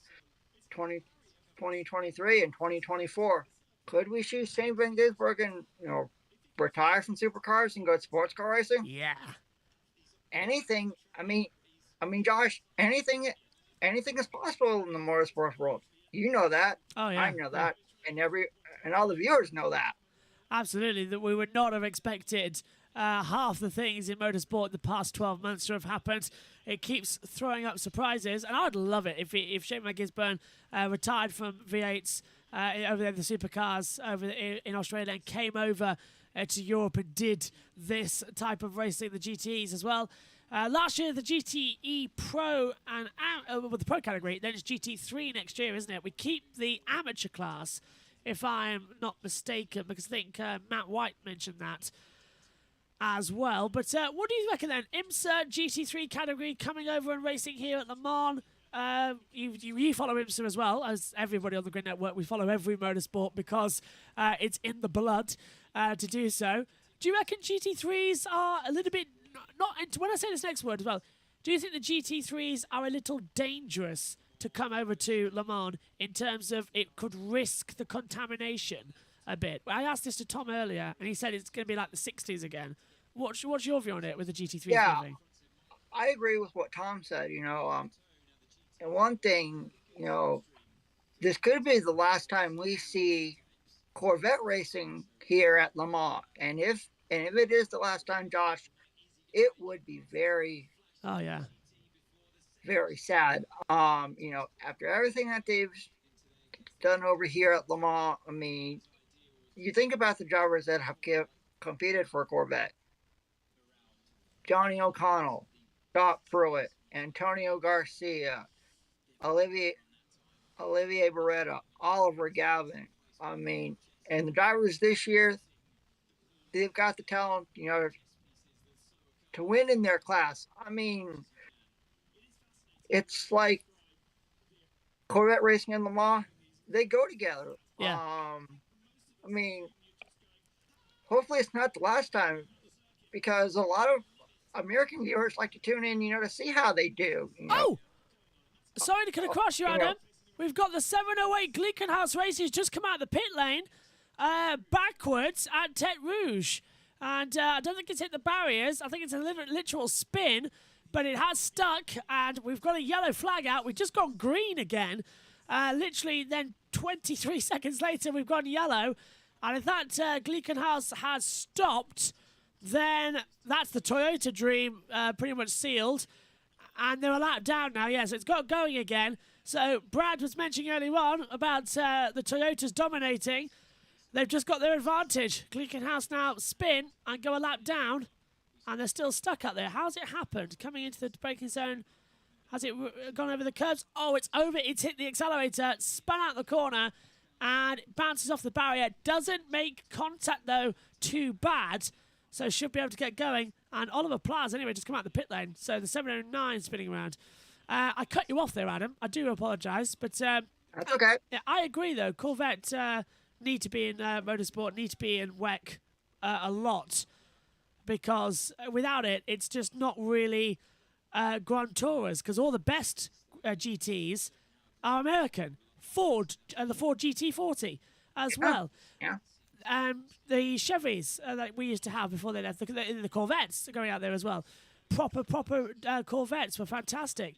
2023 and 2024, could we see Shane Van Gisbergen, retire from supercars and go to sports car racing? Yeah. Anything. Josh, anything is possible in the motorsports world. You know that. Oh yeah. I know that, and all the viewers know that. Absolutely, that we would not have expected half the things in motorsport the past 12 months to have happened. It keeps throwing up surprises, and I'd love it if Shane Van Gisbergen retired from V8s over there, the supercars over in Australia, and came over to Europe and did this type of racing, the GTEs as well. Last year, the GTE Pro and with the Pro category, then it's GT3 next year, isn't it? We keep the amateur class, if I'm not mistaken, because I think Matt White mentioned that as well. But what do you reckon then? IMSA GT3 category coming over and racing here at Le Mans. You follow IMSA as well, as everybody on the Grid Network. We follow every motorsport because it's in the blood to do so. Do you reckon GT3s are a little bit... when I say this next word as well, do you think the GT3s are a little dangerous to come over to Le Mans in terms of it could risk the contamination a bit? I asked this to Tom earlier, and he said it's going to be like the 60s again. What's your view on it with the GT3s? Yeah, moving? I agree with what Tom said. And one thing, this could be the last time we see Corvette racing here at Le Mans, and if it is the last time, Josh, it would be very, very sad. After everything that they've done over here at Le Mans, you think about the drivers that have competed for Corvette: Johnny O'Connell, Scott Pruitt, Antonio Garcia, Olivier Beretta, Oliver Galvin. And the drivers this year, they've got the talent, to win in their class. It's like Corvette racing and Le Mans, they go together. Yeah. Hopefully it's not the last time, because a lot of American viewers like to tune in, to see how they do. Oh! Sorry to cut across you, Adam. We've got the 708 Glickenhaus races just come out of the pit lane backwards at Tete Rouge. And I don't think it's hit the barriers. I think it's a literal spin, but it has stuck, and we've got a yellow flag out. We've just gone green again. Literally, then 23 seconds later, we've gone yellow. And if that Glickenhaus has stopped, then that's the Toyota dream pretty much sealed. And they're allowed down now, so it's got going again. So Brad was mentioning earlier on about the Toyotas dominating. they've just got their advantage. Glickenhaus now spin and go a lap down, and they're still stuck out there. How's it happened? Coming into the braking zone, has it gone over the curbs? Oh, it's over. It's hit the accelerator, spun out the corner, and bounces off the barrier. Doesn't make contact, though, too bad, so should be able to get going. And Oliver Plas, anyway, just come out the pit lane. So the 709 spinning around. I cut you off there, Adam. I do apologise, but that's okay. I agree, though. Corvette need to be in motorsport, need to be in WEC a lot, because without it, it's just not really Grand Tourers, because all the best GTs are American. Ford, the Ford GT40 as well. Yeah. The Chevys that we used to have before they left, the Corvettes going out there as well. Proper Corvettes were fantastic.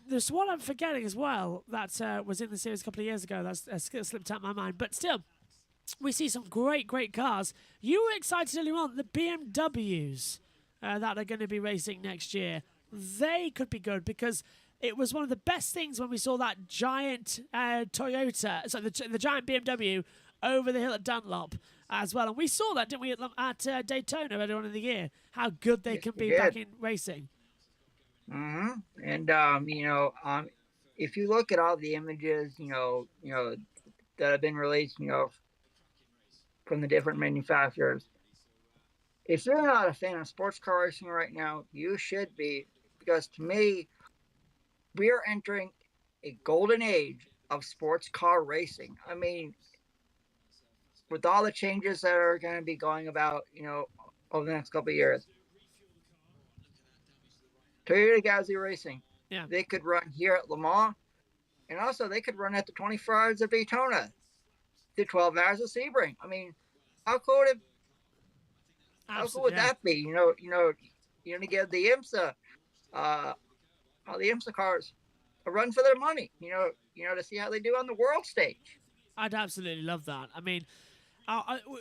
There's one I'm forgetting as well that was in the series a couple of years ago. That's slipped out my mind. But still, we see some great cars. You were excited earlier on, the BMWs that are going to be racing next year. They could be good, because it was one of the best things when we saw that giant Toyota, so the giant BMW over the hill at Dunlop as well. And we saw that, didn't we, at Daytona earlier on in the year, how good they can be back in racing. Mm-hmm. And, if you look at all the images, that have been released, from the different manufacturers, if you're not a fan of sports car racing right now, you should be, because to me, we are entering a golden age of sports car racing. I mean, with all the changes that are going to be going about, over the next couple of years, Toyota Gazoo Racing, they could run here at Le Mans, and also they could run at the 24 Hours of Daytona, the 12 Hours of Sebring. I mean, how cool would that be? You're gonna give the IMSA, all the IMSA cars a run for their money. To see how they do on the world stage. I'd absolutely love that. I mean,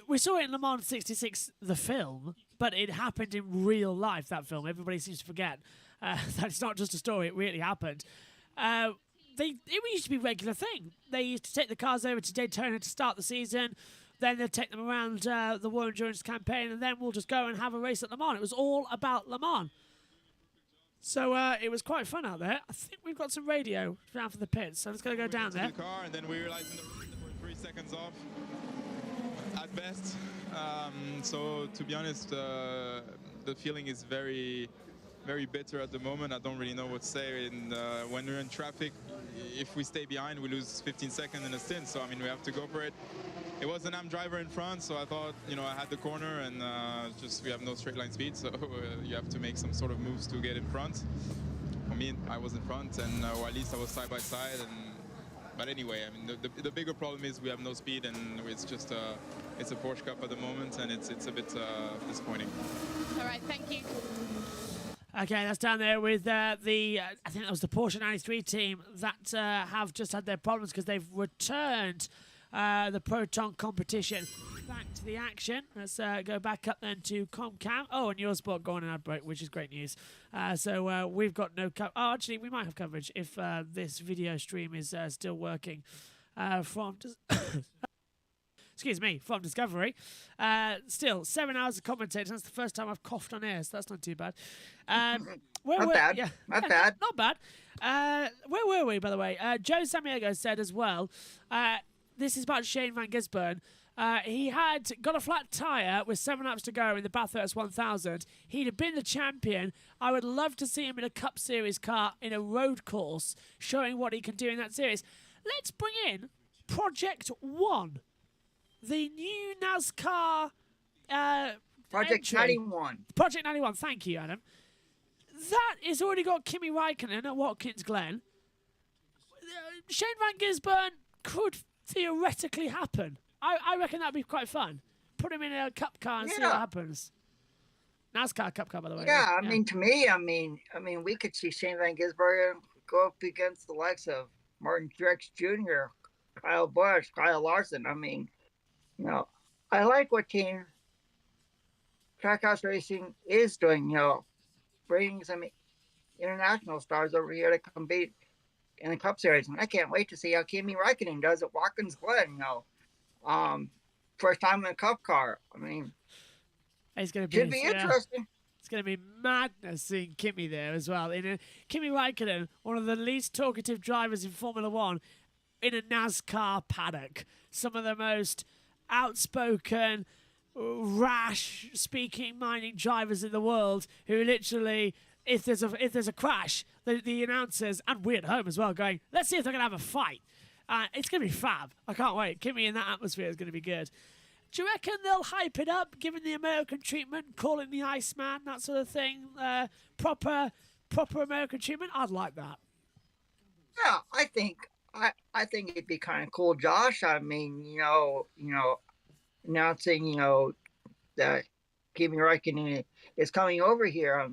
we saw it in Le Mans 66, the film, but it happened in real life, that film. Everybody seems to forget that it's not just a story, it really happened. It used to be a regular thing. They used to take the cars over to Daytona to start the season, then they'd take them around the War Endurance campaign, and then we'll just go and have a race at Le Mans. It was all about Le Mans. So it was quite fun out there. I think we've got some radio down for the pits, so I'm just going to go down there. The car, and then we realized in the race that we're 3 seconds off at best. So to be honest, the feeling is very bitter at the moment. I don't really know what to say. And when we're in traffic, if we stay behind, we lose 15 seconds in a stint. So I mean, we have to go for it. It was an AM driver in front, so I thought, I had the corner, and we have no straight line speed, so you have to make some sort of moves to get in front. For me, I was in front, and or at least I was side by side. But anyway, I mean, the bigger problem is we have no speed, and it's just it's a Porsche Cup at the moment, and it's a bit disappointing. All right, thank you. Okay, that's down there with I think that was the Porsche 93 team that have just had their problems because they've returned the Proton competition back to the action. Let's go back up then to Comcam. Oh, and Eurosport going on ad break, which is great news. So we've got no oh, actually, we might have coverage if this video stream is still working from... Excuse me, from Discovery. Still, 7 hours of commentating. That's the first time I've coughed on air, so that's not too bad. Not bad. Yeah, not bad. Not bad. Where were we, by the way? Joe Samiego said as well, this is about Shane Van Gisbergen. He had got a flat tyre with 7 laps to go in the Bathurst 1000. He'd have been the champion. I would love to see him in a Cup Series car in a road course, showing what he can do in that series. Let's bring in Project One, the new NASCAR Project entry. 91. Project 91, thank you, Adam. That has already got Kimi Raikkonen at Watkins Glen. Shane Van Gisbergen could theoretically happen. I reckon that'd be quite fun. Put him in a cup car and see what happens. NASCAR cup car, by the way. Yeah, I mean, to me, I mean, we could see Shane Van Gisbergen go up against the likes of Martin Truex Jr., Kyle Busch, Kyle Larson. I mean, I like what Team Trackhouse Racing is doing, bringing some international stars over here to compete in the Cup Series. And I can't wait to see how Kimi Raikkonen does at Watkins Glen, First time in a Cup car. I mean, it's going to be should be interesting. It's going to be madness seeing Kimi there as well. Kimi Raikkonen, one of the least talkative drivers in Formula One, in a NASCAR paddock. Some of the most outspoken, rash speaking, minding drivers in the world who literally, if there's a crash, the announcers, and we at home as well, going, let's see if they're going to have a fight. It's going to be fab. I can't wait. Kimi in that atmosphere is going to be good. Do you reckon they'll hype it up, given the American treatment, calling the Iceman, that sort of thing? Proper American treatment? I'd like that. Yeah, I think it'd be kind of cool, Josh. I mean, announcing, that Kimi Raikkonen is coming over here.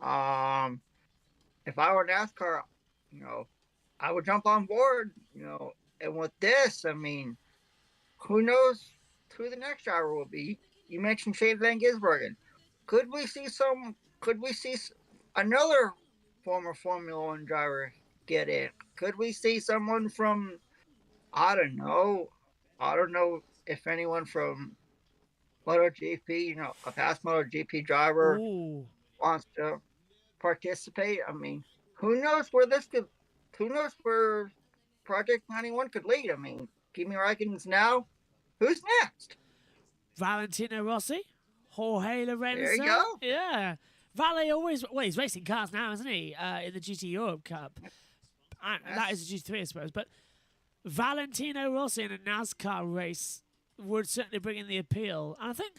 If I were NASCAR, I would jump on board, and with this, I mean, who knows who the next driver will be? You mentioned Shane Van Gisbergen. Could we see another former Formula One driver get in? Could we see someone from, I don't know if anyone from MotoGP, a past MotoGP driver wants to participate? I mean, who knows where Project 91 could lead? I mean, Kimi Raikkonen's now. Who's next? Valentino Rossi, Jorge Lorenzo. There you go. Yeah. He's racing cars now, isn't he? In the GT Europe Cup. That is a GT3, I suppose. But Valentino Rossi in a NASCAR race would certainly bring in the appeal. And I think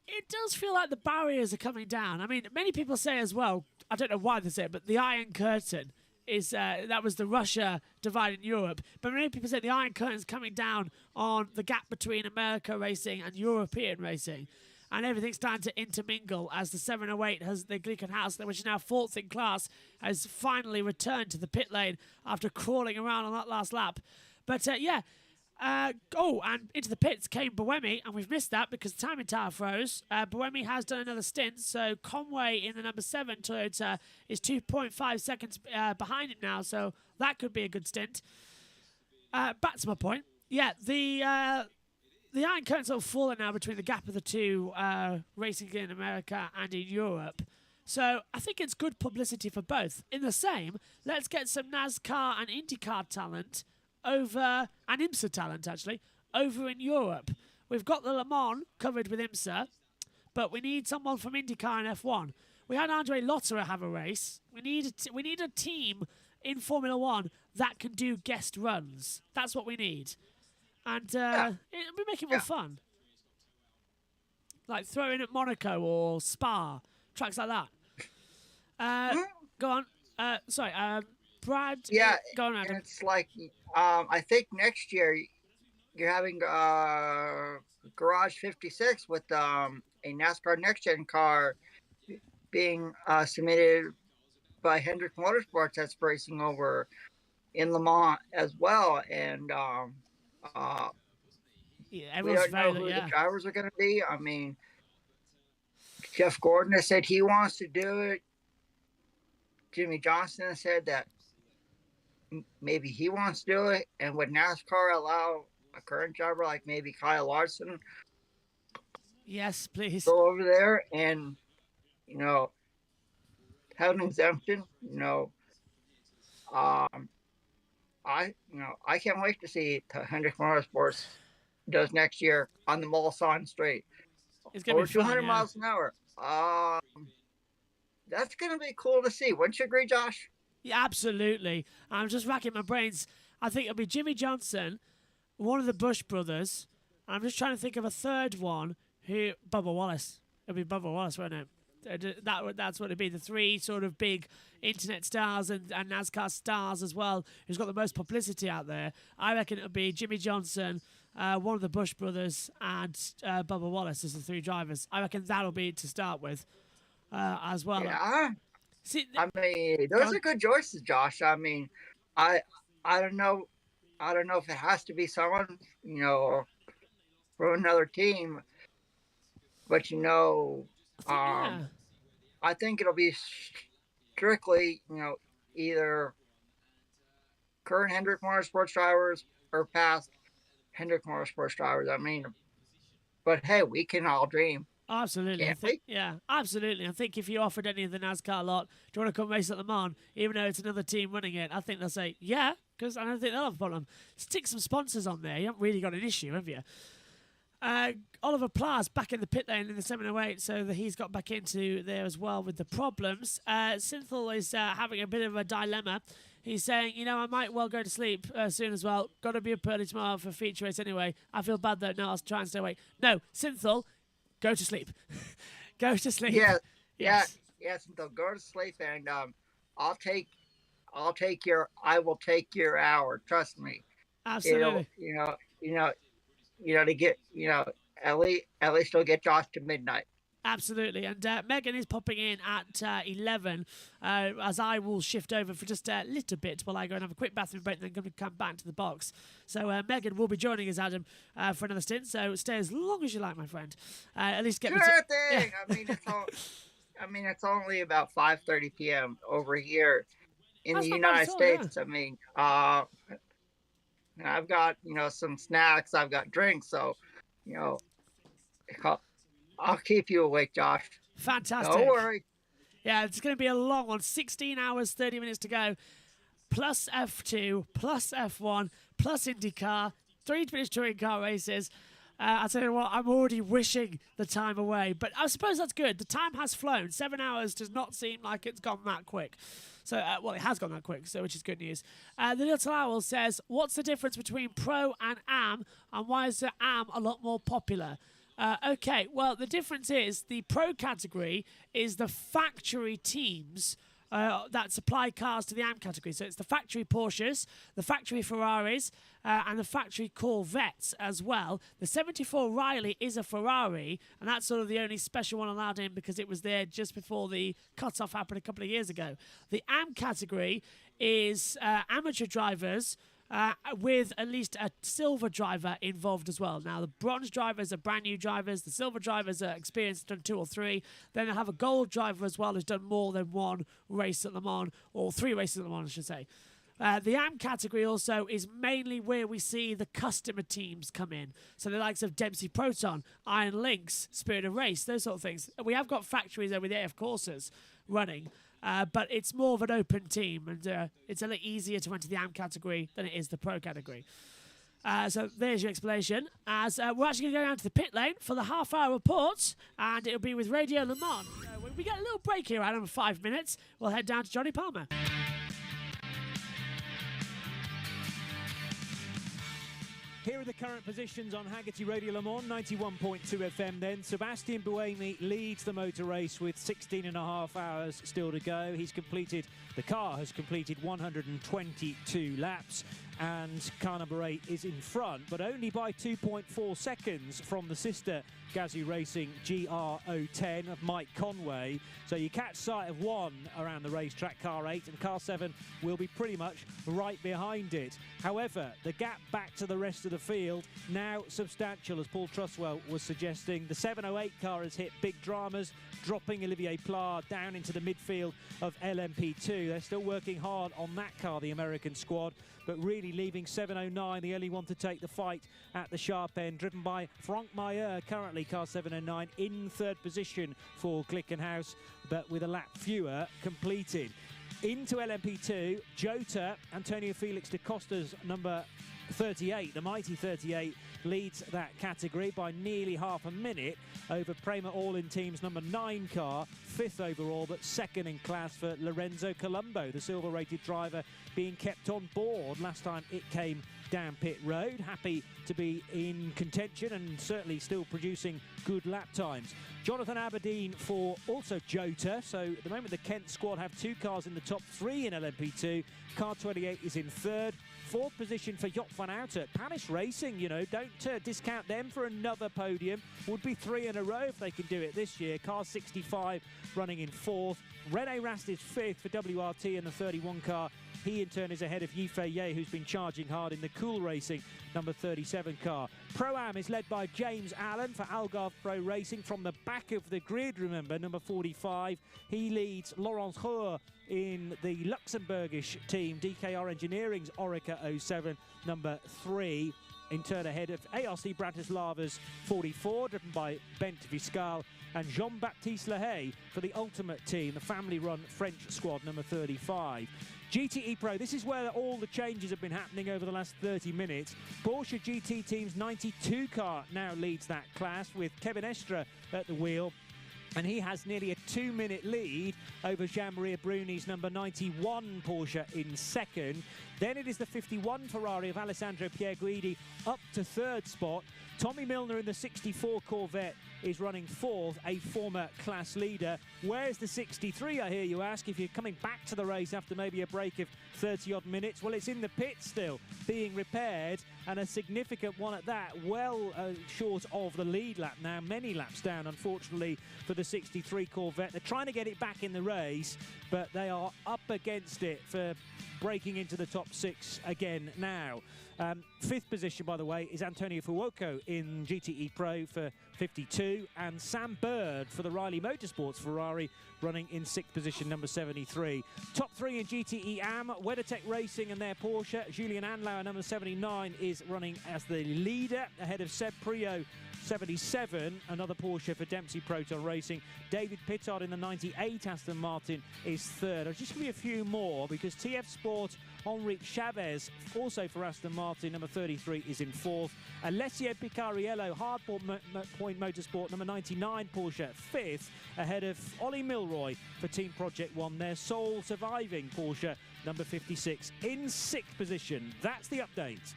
it does feel like the barriers are coming down. I mean, many people say as well, I don't know why they say it, but the Iron Curtain is that was the Russia divide in Europe. But many people say the Iron Curtain's coming down on the gap between America racing and European racing. And everything's starting to intermingle as the 708 has the Glickenhaus, which is now fourth in class, has finally returned to the pit lane after crawling around on that last lap. But and into the pits came Buemi, and we've missed that because the timing tower froze. Buemi has done another stint, so Conway in the number 7 Toyota is 2.5 seconds behind him now, so that could be a good stint. Back to my point. Yeah, the Iron Curtain's sort of fallen now between the gap of the two racing in America and in Europe. So I think it's good publicity for both. In the same, let's get some NASCAR and IndyCar talent over, and IMSA talent actually, over in Europe. We've got the Le Mans covered with IMSA, but we need someone from IndyCar and F1. We had Andre Lotterer have a race. We need a team in Formula One that can do guest runs. That's what we need. And it'll be making more fun. Like throwing at Monaco or Spa, tracks like that. Go on. Brad. Yeah, go on, Adam. It's like, I think next year you're having Garage 56 with a NASCAR Next Gen car being submitted by Hendrick Motorsports that's racing over in Le Mans as well. And we don't know who the drivers are going to be. I mean, Jeff Gordon has said he wants to do it. Jimmy Johnson has said that maybe he wants to do it. And would NASCAR allow a current driver like maybe Kyle Larson? Yes, please. Go over there and, have an exemption. I can't wait to see what Hendrick Motorsports does next year on the Mulsanne Straight. It's going to be 200 miles an hour. That's going to be cool to see. Wouldn't you agree, Josh? Yeah, absolutely. I'm just racking my brains. I think it'll be Jimmy Johnson, one of the Bush brothers. I'm just trying to think of a third one. Bubba Wallace. It'll be Bubba Wallace, won't it? That's what it'd be. The three sort of big internet stars and NASCAR stars as well, who's got the most publicity out there. I reckon it'll be Jimmy Johnson, one of the Bush brothers, and Bubba Wallace as the three drivers. I reckon that'll be it to start with as well. Yeah. See, I mean, those are good choices, Josh. I mean, I don't know if it has to be someone, from another team, but I think it'll be strictly, either current Hendrick Motorsports drivers or past Hendrick Motorsports drivers. I mean, but hey, we can all dream. Absolutely. Can't we? Yeah, absolutely. I think if you offered any of the NASCAR lot, do you want to come race at Le Mans, even though it's another team running it, I think they'll say, yeah, because I don't think they'll have a problem. Stick some sponsors on there. You haven't really got an issue, have you? Oliver Pla's back in the pit lane in the 708, so that he's got back into there as well with the problems. Synthol is having a bit of a dilemma. He's saying, you know, I might well go to sleep soon as well. Got to be up early tomorrow for a feature race anyway. I feel bad though. No, I'll try and stay awake. No, Synthol, go to sleep. Go to sleep. Yeah, yes. Synthol, go to sleep, and I will take your hour. Trust me. Absolutely. To get, at least we'll get Josh to midnight. Absolutely. And Megan is popping in at 11 as I will shift over for just a little bit while I go and have a quick bathroom break and then going to come back to the box. So Megan will be joining us, Adam, for another stint. So stay as long as you like, my friend. At least get sure me to... thing. Yeah. It's only about 5:30 p.m. over here in That's the not bad United at all, States. yeah. I mean, I've got, some snacks. I've got drinks. So, I'll keep you awake, Josh. Fantastic. Don't worry. Yeah, it's going to be a long one. 16 hours, 30 minutes to go. Plus F2, plus F1, plus IndyCar, 3 British touring car races. I tell you what, I'm already wishing the time away. But I suppose that's good. The time has flown. 7 hours does not seem like it's gone that quick. So, it has gone that quick, so which is good news. The Little Owl says, what's the difference between Pro and AM, and why is the AM a lot more popular? Okay, well, the difference is the Pro category is the factory teams that supply cars to the AM category. So it's the factory Porsches, the factory Ferraris, and the factory Corvettes as well. The 74 Riley is a Ferrari, and that's sort of the only special one allowed in because it was there just before the cut-off happened a couple of years ago. The AM category is amateur drivers, with at least a silver driver involved as well. Now, the bronze drivers are brand new drivers. The silver drivers are experienced, done 2 or 3. Then they'll have a gold driver as well who's done more than 1 race at Le Mans, or 3 races at Le Mans, I should say. The AM category also is mainly where we see the customer teams come in. So the likes of Dempsey Proton, Iron Lynx, Spirit of Race, those sort of things. We have got factories over there, of course, running. But it's more of an open team, and it's a little easier to enter the AM category than it is the Pro category. So there's your explanation. As we're actually going to go down to the pit lane for the half-hour report, and it'll be with Radio Le Mans. When we get a little break here, Adam, 5 minutes, we'll head down to Johnny Palmer. Here are the current positions on Haggerty Radio Le Mans, 91.2 FM then. Sebastian Buemi leads the motor race with 16.5 hours still to go. The car has completed 122 laps, and car number 8 is in front, but only by 2.4 seconds from the sister Gazoo Racing GR010 of Mike Conway. So you catch sight of 1 around the racetrack, car 8, and car 7 will be pretty much right behind it. However, the gap back to the rest of the field now substantial, as Paul Truswell was suggesting. The 708 car has hit big dramas, dropping Olivier Pla down into the midfield of LMP2. They're still working hard on that car, the American squad, but really leaving 709, the only one to take the fight at the sharp end, driven by Franck Mayer, currently car 709 in 3rd position for Glickenhaus, but with a lap fewer completed. Into LMP2, Jota, Antonio Felix da Costa's number 38, the mighty 38, leads that category by nearly half a minute over Prema All-In Team's number 9 car, 5th overall, but 2nd in class for Lorenzo Colombo, the silver-rated driver being kept on board last time it came down pit road. Happy to be in contention and certainly still producing good lap times. Jonathan Aberdeen for also Jota. So at the moment the Kent squad have 2 cars in the top 3 in LMP2. Car 28 is in 3rd. 4th position for Joop van Houten. Palace Racing, don't discount them for another podium. Would be 3 in a row if they can do it this year. Car 65 running in 4th. Rene Rast is 5th for WRT in the 31 car. He in turn is ahead of Yifei Ye, who's been charging hard in the Cool Racing number 37 car. Pro-Am is led by James Allen for Algarve Pro Racing from the back of the grid, remember, number 45. He leads Laurence Hoare in the Luxembourgish team, DKR Engineering's Orica 07, number 3. in turn ahead of ARC Bratislava's 44, driven by Bent Viscal, and Jean-Baptiste Lehay for the Ultimate Team, the family-run French squad, number 35. GTE Pro, this is where all the changes have been happening over the last 30 minutes. Porsche GT Team's 92 car now leads that class with Kevin Estra at the wheel. And he has nearly a 2-minute lead over Jean-Maria Bruni's number 91 Porsche in second. Then it is the 51 Ferrari of Alessandro Pierguidi up to third spot. Tommy Milner in the 64 Corvette is running fourth, a former class leader. Where's the 63, I hear you ask, if you're coming back to the race after maybe a break of 30-odd minutes? Well, it's in the pit still, being repaired, and a significant one at that, well short of the lead lap now, many laps down, unfortunately, for the 63 Corvette. They're trying to get it back in the race, but they are up against it for breaking into the top 6 again now. Fifth position, by the way, is Antonio Fuoco in GTE Pro for 52, and Sam Bird for the Riley Motorsports Ferrari running in 6th position, number 73. Top 3 in GTE AM, WeatherTech Racing and their Porsche. Julian Anlauer, number 79, is running as the leader ahead of Seb Prio, 77, another Porsche for Dempsey Proton Racing. David Pittard in the 98 Aston Martin is third. I'll just give you a few more because TF Sport, Enrique Chavez, also for Aston Martin, number 33, is in fourth. Alessio Picariello, Hardpoint Motorsport, number 99 Porsche, fifth, ahead of Ollie Milroy for Team Project One, their sole surviving Porsche, number 56, in 6th position. That's the update.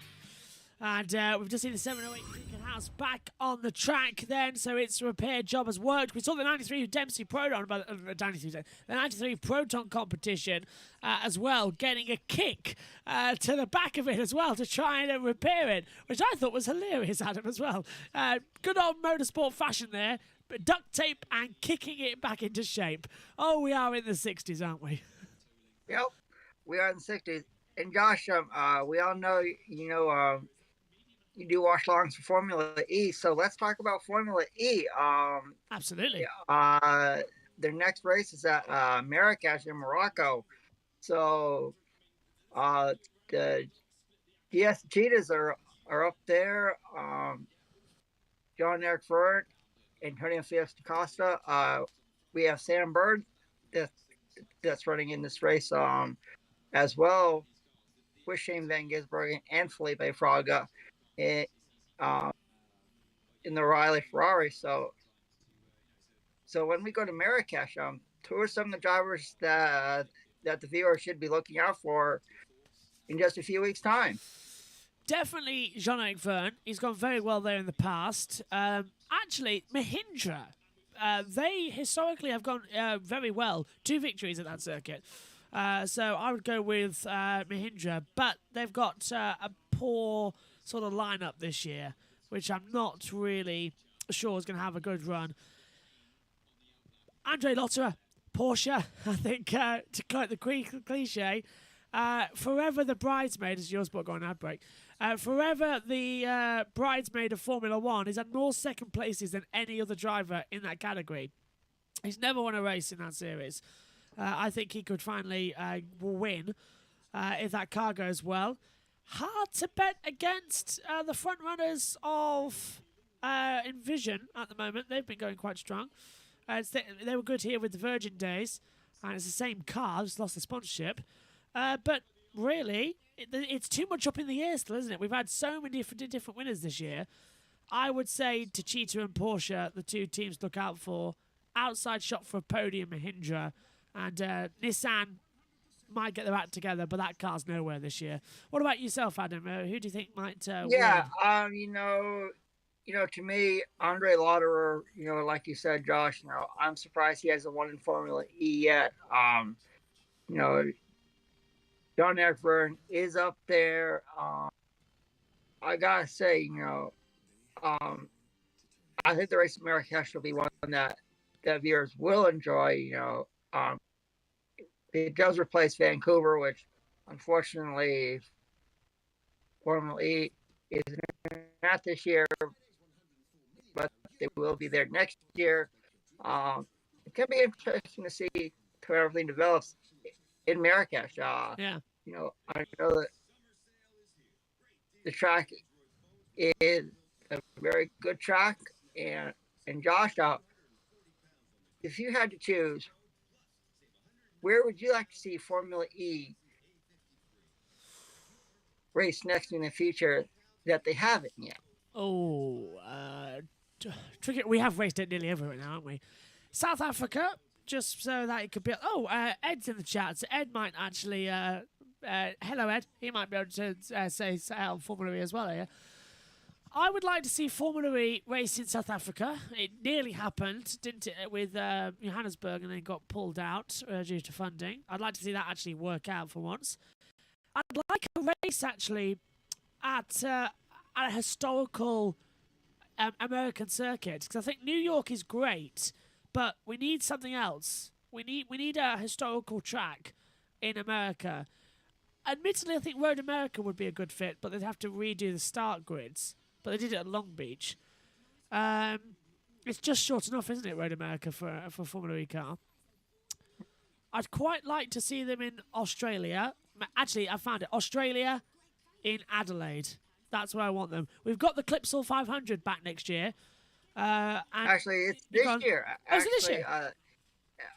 And we've just seen the 708 Beacon House back on the track then, so its repair job has worked. We saw the 93 Dempsey Proton, the 93 Proton competition as well, getting a kick to the back of it as well to try and repair it, which I thought was hilarious, Adam, as well. Good old motorsport fashion there, but duct tape and kicking it back into shape. Oh, we are in the 60s, aren't we? Yep, we are in the 60s. And Josh, we all know, you do watch longs for Formula E, so let's talk about Formula E. Absolutely. Their next race is at Marrakesh in Morocco. So the DS Cheetahs are up there. John-Eric Vergne, Antonio Felix da Costa. We have Sam Bird that's running in this race as well, with Shane Van Gisbergen and Felipe Fraga in the Riley Ferrari. So when we go to Marrakesh, who are some of the drivers that the viewers should be looking out for in just a few weeks' time? Definitely Jean-Eric Vergne. He's gone very well there in the past. Actually, Mahindra, they historically have gone very well. 2 victories at that circuit. So I would go with Mahindra, but they've got a poor sort of lineup this year, which I'm not really sure is going to have a good run. Andre Lotterer, Porsche, I think, to quote the cliche, forever the bridesmaid, as your sport going ad break, forever the bridesmaid of Formula One. He's had more second places than any other driver in that category. He's never won a race in that series. I think he could finally win if that car goes well. Hard to bet against the front runners of Envision at the moment. They've been going quite strong. They were good here with the Virgin days, and it's the same car, just lost the sponsorship. But really, it's too much up in the air still, isn't it? We've had so many different winners this year. I would say to Cheetah and Porsche, the 2 teams to look out for. Outside shot for a podium, Mahindra. And Nissan might get their act together, but that car's nowhere this year. What about yourself, Adam? Who do you think might win? To me, Andre Lotterer, like you said, Josh, I'm surprised he hasn't won in Formula E yet. John-Eric Vergne is up there. I gotta say, I think the race at Marrakesh will be one that viewers will enjoy. It does replace Vancouver, which unfortunately Formula E is not this year, but they will be there next year. It can be interesting to see how everything develops in Marrakesh. Yeah. I know that the track is a very good track. And Josh, if you had to choose, where would you like to see Formula E race next in the future that they haven't yet? Oh, tricky. We have raced it nearly everywhere now, haven't we? South Africa, just so that it could be. Oh, Ed's in the chat. So Ed might actually. Hello, Ed. He might be able to say on Formula E as well here. I would like to see Formula E race in South Africa. It nearly happened, didn't it, with Johannesburg, and then got pulled out due to funding. I'd like to see that actually work out for once. I'd like a race actually at a historical American circuit, because I think New York is great, but we need something else. We need a historical track in America. Admittedly, I think Road America would be a good fit, but they'd have to redo the start grids. But they did it at Long Beach. It's just short enough, isn't it, Road America for a Formula E car? I'd quite like to see them in Australia. Actually, I found it. Australia in Adelaide. That's where I want them. We've got the Clipsal 500 back next year. Actually, it's this year. Oh, is it this year?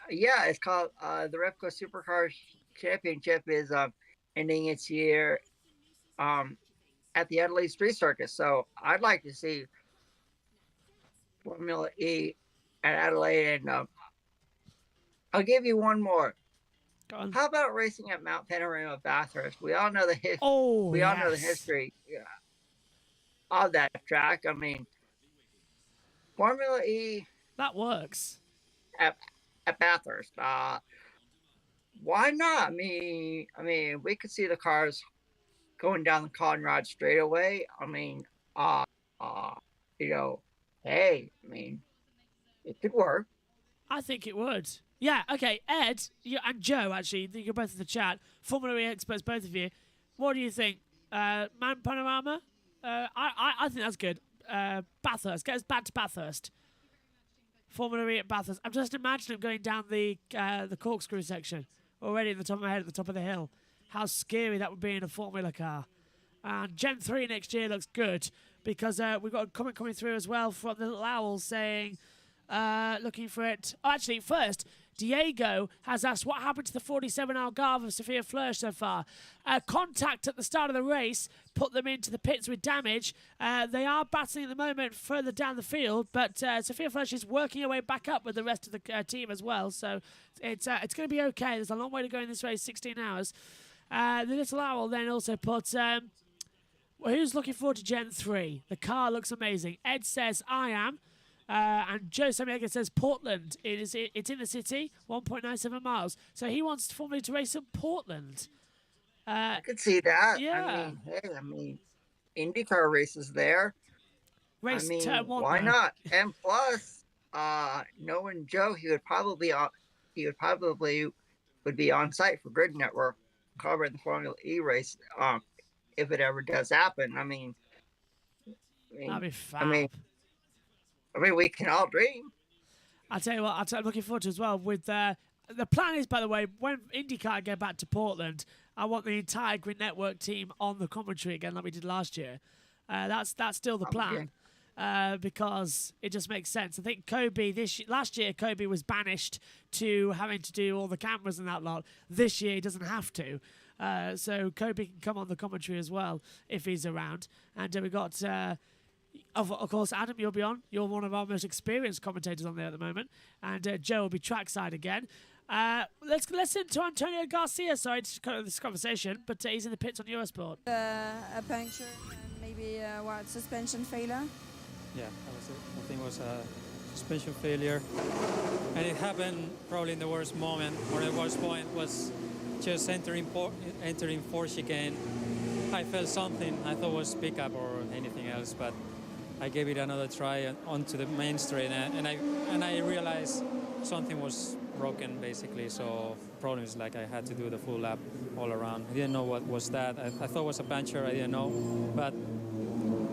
Yeah, it's called the Repco Supercars Championship is ending its year at the Adelaide Street Circus. So I'd like to see Formula E at Adelaide, and I'll give you one more. How about racing at Mount Panorama Bathurst? We all know the all know the history of that track. I mean, Formula E that works at Bathurst. Why not? I mean, we could see the cars going down the Conrad straightaway. I mean, hey, I mean, it could work. I think it would. Yeah, okay, Ed and Joe, actually, you're both in the chat. Formula E experts, both of you. What do you think? Mount Panorama? I think that's good. Bathurst. Get us back to Bathurst. Formula E at Bathurst. I'm just imagining going down the corkscrew section already in the top of my head at the top of the hill. How scary that would be in a Formula car. And Gen 3 next year looks good, because we've got a comment coming through as well from the Little Owl saying, looking for it. Oh, actually, first, Diego has asked what happened to the 47 Algarve of Sophia Flörsch so far. Contact at the start of the race put them into the pits with damage. They are battling at the moment further down the field, but Sophia Flörsch is working her way back up with the rest of the team as well. So it's going to be okay. There's a long way to go in this race, 16 hours. The Little Owl then also put, who's looking forward to Gen 3? The car looks amazing. Ed says, I am. And Joe Samiega says Portland. It's in the city, 1.97 miles. So he wants Formula to race at Portland. I could see that. Yeah. I mean, IndyCar races there. Race turn one, why though. not? And plus, knowing Joe, he would probably would be on site for Grid Network covering the Formula E race if it ever does happen. I mean, that'd be fab. I mean, we can all dream. I'll tell you what, I'm looking forward to as well. With the plan is, by the way, when IndyCar get back to Portland, I want the entire Grid Network team on the commentary again, like we did last year. That's still the plan, because it just makes sense. I think Kobe last year Kobe was banished to having to do all the cameras and that lot. This year he doesn't have to. So Kobe can come on the commentary as well if he's around. And we got. Of course, Adam, you'll be on. You're one of our most experienced commentators on there at the moment. And Joe will be trackside again. Let's listen to Antonio Garcia. Sorry to cut this conversation, but he's in the pits on Eurosport. A puncture and maybe suspension failure? Yeah, that was it. I think it was a suspension failure. And it happened probably in the worst moment, or the worst point was just entering fourth chicane. I felt something. I thought it was pickup or anything else, but I gave it another try onto the main straight, and I realized something was broken basically. So the problem is like I had to do the full lap all around. I didn't know what was that. I thought it was a puncture. I didn't know, but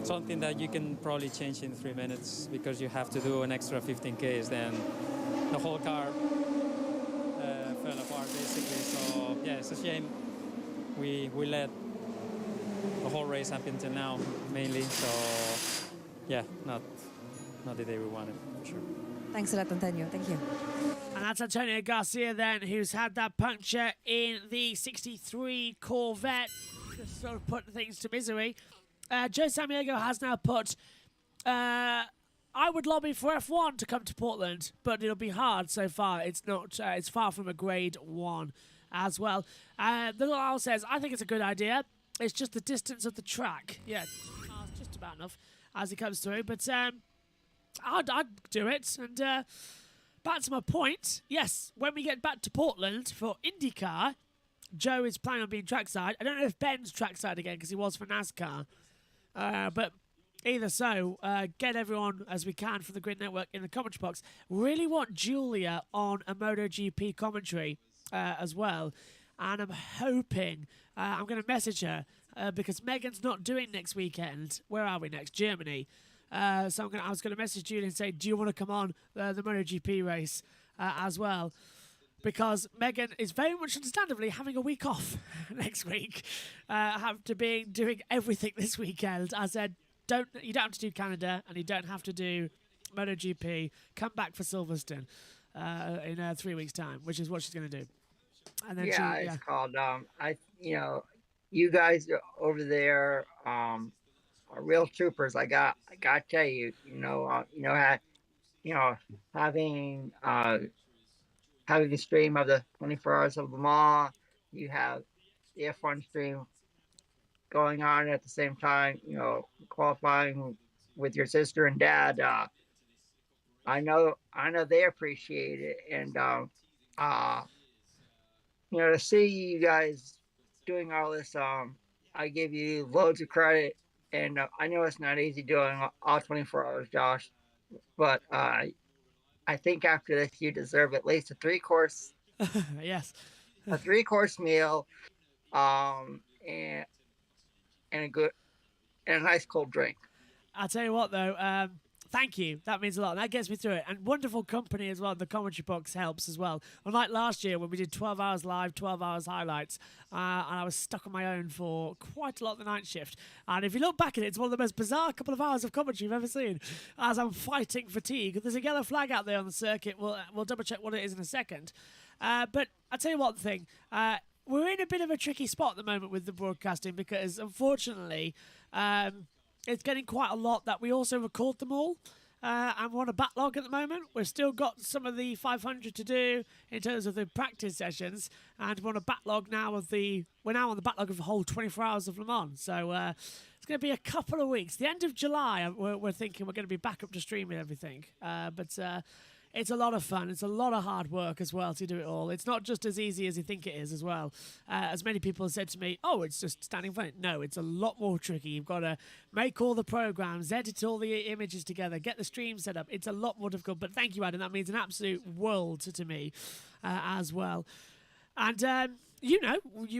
something that you can probably change in 3 minutes, because you have to do an extra 15 Ks. Then the whole car fell apart basically. So yeah, it's a shame. We let the whole race up until now, mainly. So, yeah, not the day we wanted, for sure. Thanks a lot, Antonio. Thank you. And that's Antonio Garcia then, who's had that puncture in the 63 Corvette. Just sort of put things to misery. Joe Samaniego has now put, I would lobby for F1 to come to Portland, but it'll be hard so far. It's not. It's far from a grade 1 as well. The little owl says, I think it's a good idea. It's just the distance of the track. Yeah, it's just about enough as it comes through. But I'd do it. And back to my point. Yes, when we get back to Portland for IndyCar, Joe is planning on being trackside. I don't know if Ben's trackside again because he was for NASCAR. But either so, get everyone as we can from the Grid Network in the commentary box. Really want Julia on a MotoGP commentary as well. And I'm hoping I'm going to message her because Megan's not doing next weekend. Where are we next? Germany. So I was going to message Julia and say, do you want to come on the MotoGP race as well? Because Megan is very much understandably having a week off next week after doing everything this weekend. I said, you don't have to do Canada and you don't have to do MotoGP. Come back for Silverstone in 3 weeks' time, which is what she's going to do. And then it's called. You guys over there are real troopers. I got to tell you, having the stream of the 24 Hours of Le Mans, you have the F1 stream going on at the same time, qualifying with your sister and dad. I know they appreciate it, and to see you guys doing all this, I give you loads of credit, and I know it's not easy doing all 24 hours, Josh, but I think after this you deserve at least a 3-course yes, a 3-course meal, and a nice cold drink. I'll tell you what though, thank you. That means a lot. That gets me through it. And wonderful company as well. The commentary box helps as well. Unlike last year when we did 12 hours live, 12 hours highlights, and I was stuck on my own for quite a lot of the night shift. And if you look back at it, it's one of the most bizarre couple of hours of commentary you've ever seen. As I'm fighting fatigue. There's a yellow flag out there on the circuit. We'll double check what it is in a second. But I'll tell you one thing. We're in a bit of a tricky spot at the moment with the broadcasting because, unfortunately, it's getting quite a lot that we also record them all. And we're on a backlog at the moment. We've still got some of the 500 to do in terms of the practice sessions. And we're on a backlog now we're now on the backlog of the whole 24 Hours of Le Mans. So it's going to be a couple of weeks. The end of July, we're thinking we're going to be back up to streaming everything. But it's a lot of fun. It's a lot of hard work as well to do it all. It's not just as easy as you think it is as well. As many people have said to me, oh, it's just standing in front. No, it's a lot more tricky. You've got to make all the programs, edit all the images together, get the stream set up. It's a lot more difficult. But thank you, Adam. That means an absolute world to me as well. And you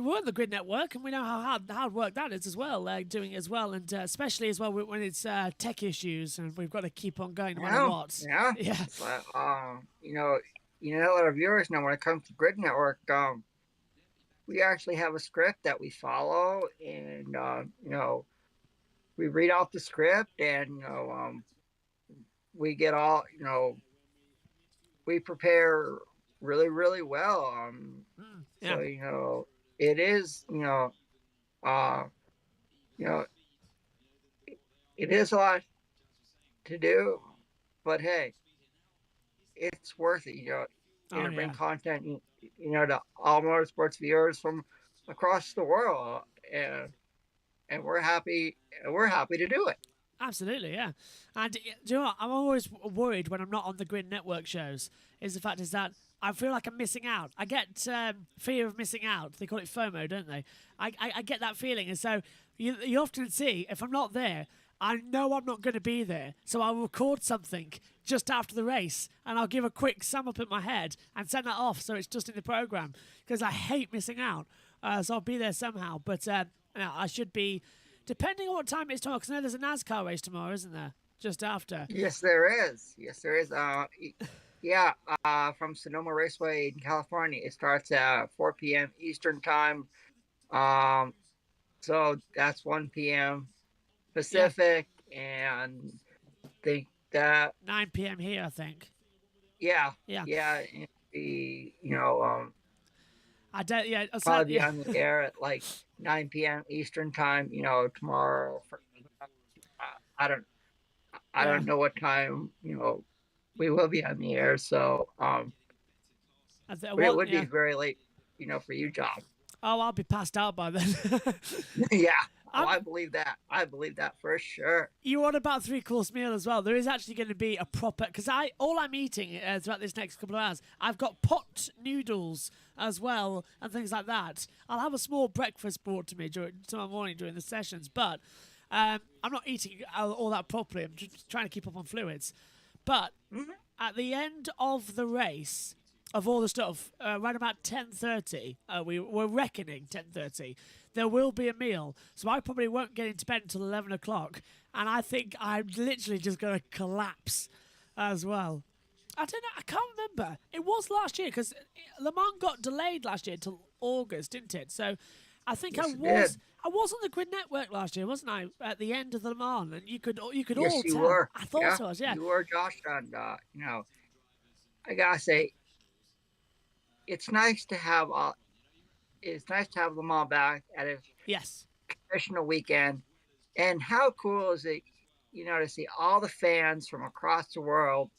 were on the Grid Network, and we know how hard work that is as well, doing it as well, and especially as well when it's tech issues, and we've got to keep on going no matter what. Yeah. Let our viewers know when it comes to Grid Network, we actually have a script that we follow, and we read off the script, and we get all we prepare really, really well. So it is it is a lot to do, but hey, it's worth it. Bring content to all motorsports viewers from across the world, and we're happy to do it. Absolutely, yeah. And do you know what? I'm always worried when I'm not on the Grid Network shows. The fact is that I feel like I'm missing out. I get fear of missing out. They call it FOMO, don't they? I get that feeling. And so you often see, if I'm not there, I know I'm not going to be there. So I'll record something just after the race, and I'll give a quick sum up in my head and send that off so it's just in the program, because I hate missing out. So I'll be there somehow. But I should be, depending on what time it's tomorrow, because I know there's a NASCAR race tomorrow, isn't there? Just after. Yes, there is. From Sonoma Raceway in California. It starts at 4 p.m. Eastern time. So that's 1 p.m. Pacific, and think that 9 p.m. here, I think. yeah, Yeah. it'd be, I don't. Yeah, probably be yeah. on the air at like 9 p.m. Eastern time. Tomorrow. I don't. I Yeah. don't know what time. We will be on the air. So it would be very late. For you, John. Oh, I'll be passed out by then. Yeah. I believe that. I believe that for sure. You want about 3-course meal as well. There is actually going to be a proper, because all I'm eating throughout this next couple of hours, I've got pot noodles as well and things like that. I'll have a small breakfast brought to me tomorrow morning during the sessions, but I'm not eating all that properly. I'm just trying to keep up on fluids. But at the end of the race, of all the stuff, right about 10:30, we're reckoning 10:30, there will be a meal. So I probably won't get into bed until 11 o'clock. And I think I'm literally just going to collapse as well. I don't know. I can't remember. It was last year because Le Mans got delayed last year till August, didn't it? So I think Yes, I was on the Grid Network last year, wasn't I? At the end of the Le Mans, and you could Yes, all you tell. were. I thought so. Yeah. You were, Josh. And I gotta say, it's nice to have Le Mans back at its traditional weekend. And how cool is it, to see all the fans from across the world,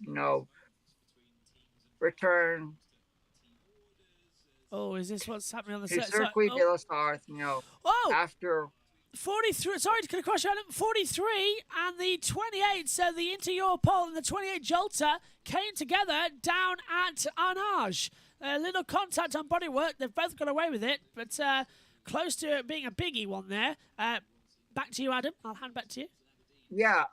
return. Oh, is this what's happening on the Circuit de la Sarthe, after 43, sorry to cut across you, Adam. 43 and the 28, so the Inter-Europol and the 28 Jolter came together down at Arnage. A little contact on bodywork. They've both got away with it, but close to it being a biggie one there. Back to you, Adam. I'll hand back to you. Yeah,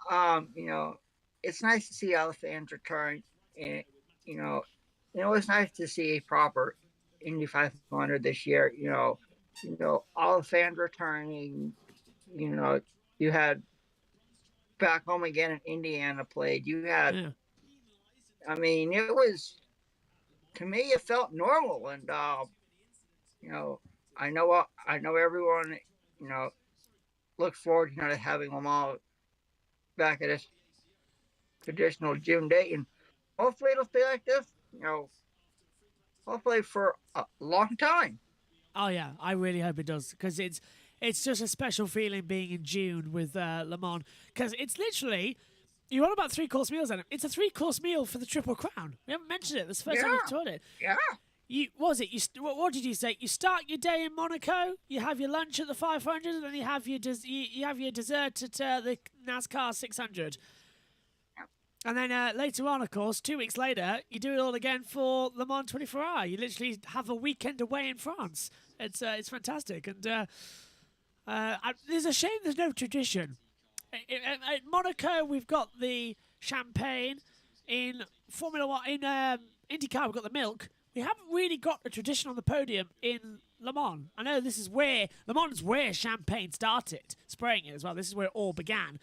it's nice to see all the fans return. And, it was nice to see a proper Indy 500 this year. All the fans returning. You had back home again in Indiana played. You had, I mean, it was, to me, it felt normal. And, I know everyone, looks forward, to having them all back at this traditional June date. And hopefully it'll stay like this, hopefully for a long time. Oh, yeah, I really hope it does, because it's just a special feeling being in June with Le Mans, because it's literally, you're on about 3-course meals, Adam. It's a 3-course meal for the Triple Crown. We haven't mentioned it. This is the first time we've taught it. Yeah. What did you say? You start your day in Monaco, you have your lunch at the 500, and then you have your dessert at the NASCAR 600. And then later on, of course, 2 weeks later, you do it all again for Le Mans 24 Hours. You literally have a weekend away in France. It's fantastic. And there's a shame there's no tradition. At Monaco, we've got the champagne. In Formula One, in IndyCar, we've got the milk. We haven't really got a tradition on the podium in Le Mans. I know this is where Le Mans is where champagne started, spraying it as well. This is where it all began.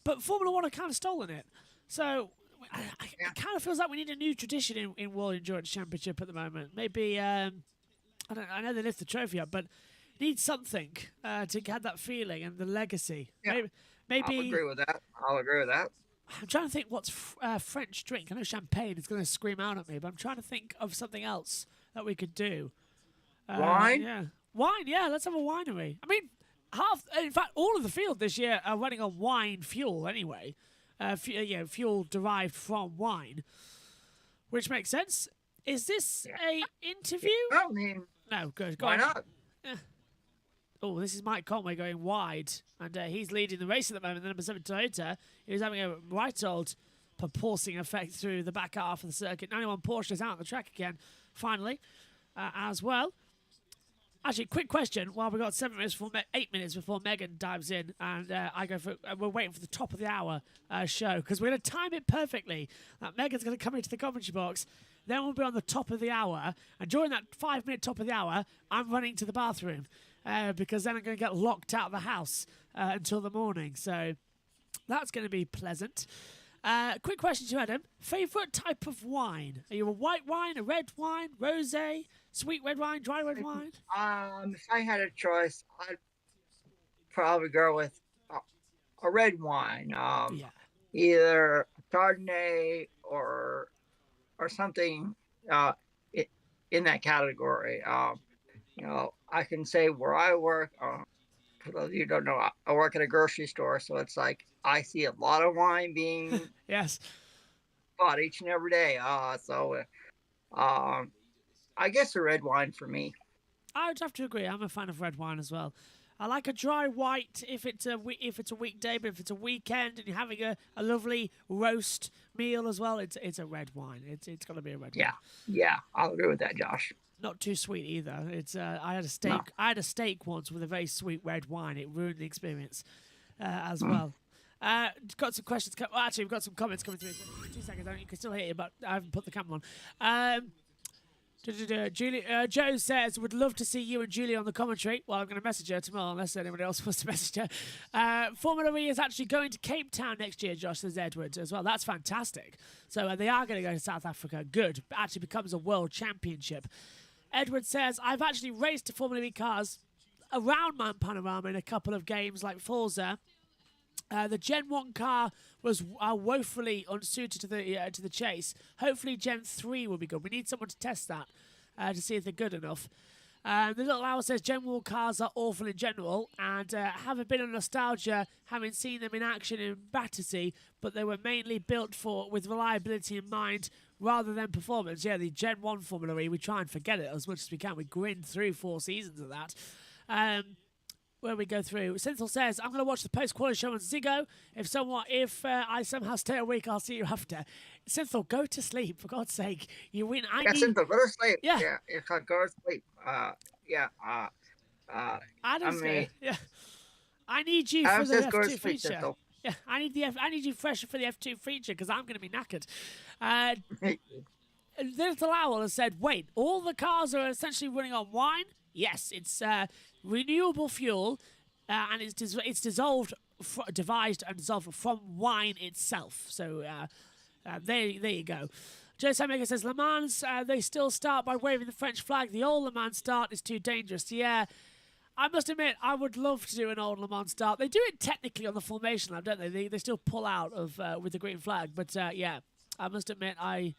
But Formula One have kind of stolen it. So it kind of feels like we need a new tradition in World Endurance Championship at the moment. Maybe I know they lift the trophy up, but need something to get that feeling and the legacy. Yeah. Maybe I'll agree with that. I'm trying to think what's French drink. I know champagne is going to scream out at me, but I'm trying to think of something else that we could do. Wine? Yeah. Wine, yeah. Let's have a winery. I mean, in fact, all of the field this year are running on wine fuel anyway. Fuel derived from wine, which makes sense. Is this a interview? I mean, no, good. Why not? Oh, this is Mike Conway going wide, and he's leading the race at the moment. The number 7 Toyota, who's having a right old propulsing effect through the back half of the circuit. 91 Porsche is out on the track again, finally, as well. Actually, quick question. While we've got 8 minutes before Megan dives in, and we're waiting for the top of the hour show, because we're going to time it perfectly. Megan's going to come into the commentary box. Then we'll be on the top of the hour, and during that 5-minute top of the hour, I'm running to the bathroom. Because then I'm going to get locked out of the house until the morning. So that's going to be pleasant. Quick question to Adam. Favourite type of wine? Are you a white wine, a red wine, rosé, sweet red wine, dry red wine? If I had a choice, probably go with a red wine. Yeah. Either Chardonnay or something in that category. I can say where I work. For those of you who don't know, I work at a grocery store, so it's like I see a lot of wine being yes bought each and every day. I guess a red wine for me. I would have to agree. I'm a fan of red wine as well. I like a dry white if it's a weekday, but if it's a weekend and you're having a lovely roast meal as well, it's a red wine. It's got to be a red wine. Yeah, I'll agree with that, Josh. Not too sweet either. It's I had a steak. No. I had a steak once with a very sweet red wine. It ruined the experience as well. Got some questions. Actually, we've got some comments coming through. 2 seconds. You can still hear it, but I haven't put the camera on. Joe says, would love to see you and Julie on the commentary. Well, I'm going to message her tomorrow unless anybody else wants to message her. Formula E is actually going to Cape Town next year, Josh, says Edward, as well. That's fantastic. So they are going to go to South Africa. Good. It actually becomes a world championship. Edward says, I've actually raced Formula E cars around Mount Panorama in a couple of games like Forza. The Gen 1 car was woefully unsuited to the chase. Hopefully Gen 3 will be good. We need someone to test that to see if they're good enough. The little owl says Gen 1 cars are awful in general and have a bit of nostalgia having seen them in action in Battersea, but they were mainly built with reliability in mind rather than performance. Yeah, the Gen 1 Formula E, we try and forget it as much as we can. We grinned through 4 seasons of that. Where we go through. Synthel says, I'm going to watch the post-quality show on Ziggo. If I somehow stay awake, I'll see you after. Synthel, go to sleep, for God's sake. You win. Synthel, go to sleep. Yeah. If I go to sleep. I need you for the F2 feature. Yeah, I need you fresh for the F2 feature because I'm going to be knackered. Little Owl has said, wait, all the cars are essentially running on wine? Yes, it's renewable fuel, and it's devised and dissolved from wine itself. So there you go. Joe Samaker says, Le Mans, they still start by waving the French flag. The old Le Mans start is too dangerous. Yeah, I must admit, I would love to do an old Le Mans start. They do it technically on the formation lap, don't they? They still pull out of with the green flag. But yeah, I must admit, I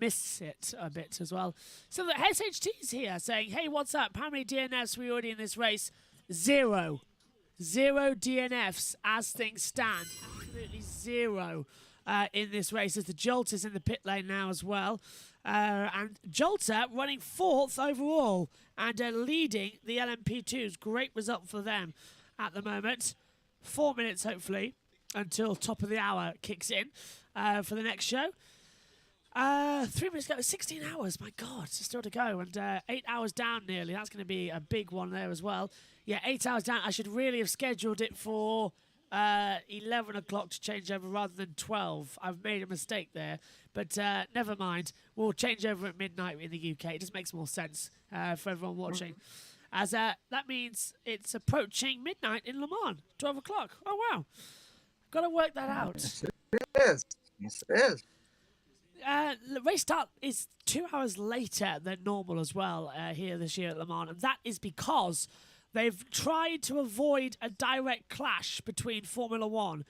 miss it a bit as well. So the SHT's here saying, hey, what's up? How many DNFs were we already in this race? 0. 0 DNFs as things stand. Absolutely 0 in this race as the Jolt is in the pit lane now as well. And Jolter running 4th overall and leading the LMP2s. Great result for them at the moment. 4 minutes, hopefully, until top of the hour kicks in for the next show. 3 minutes ago, 16 hours, my God, still to go. And 8 hours down nearly. That's going to be a big one there as well. Yeah, 8 hours down. I should really have scheduled it for 11 o'clock to change over rather than 12. I've made a mistake there. But never mind. We'll change over at midnight in the UK. It just makes more sense for everyone watching. As that means it's approaching midnight in Le Mans, 12 o'clock. Oh, wow. Got to work that out. Yes, it is. Yes, it is. The race start is 2 hours later than normal as well here this year at Le Mans, and that is because they've tried to avoid a direct clash between Formula One.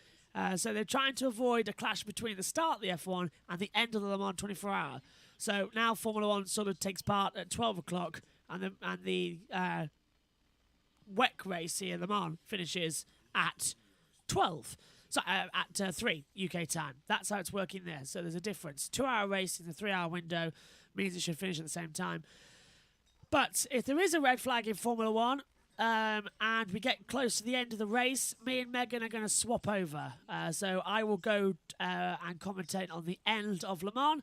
So they're trying to avoid a clash between the start of the F1 and the end of the Le Mans 24-hour. So now Formula One sort of takes part at 12 o'clock, and the WEC race here, Le Mans, finishes at 12. So at 3 UK time. That's how it's working there. So there's a difference. 2 hour race in the 3 hour window means it should finish at the same time. But if there is a red flag in Formula One and we get close to the end of the race, me and Megan are going to swap over. So I will go and commentate on the end of Le Mans,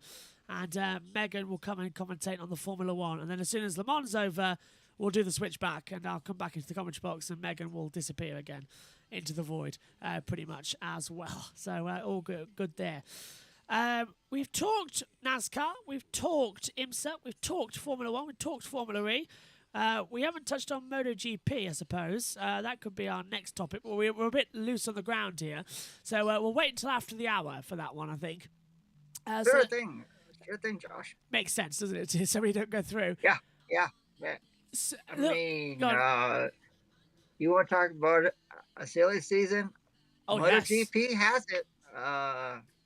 and Megan will come and commentate on the Formula One. And then as soon as Le Mans is over, we'll do the switch back, and I'll come back into the commentary box, and Megan will disappear again into the void, pretty much as well. So all good there. We've talked NASCAR, we've talked IMSA, we've talked Formula One, we've talked Formula E. We haven't touched on MotoGP, I suppose. That could be our next topic. But we're a bit loose on the ground here, so we'll wait until after the hour for that one, I think. Sure thing, Josh. Makes sense, doesn't it? So we don't go through. Yeah. So, you want to talk about a silly season? Oh, yes. MotoGP has it.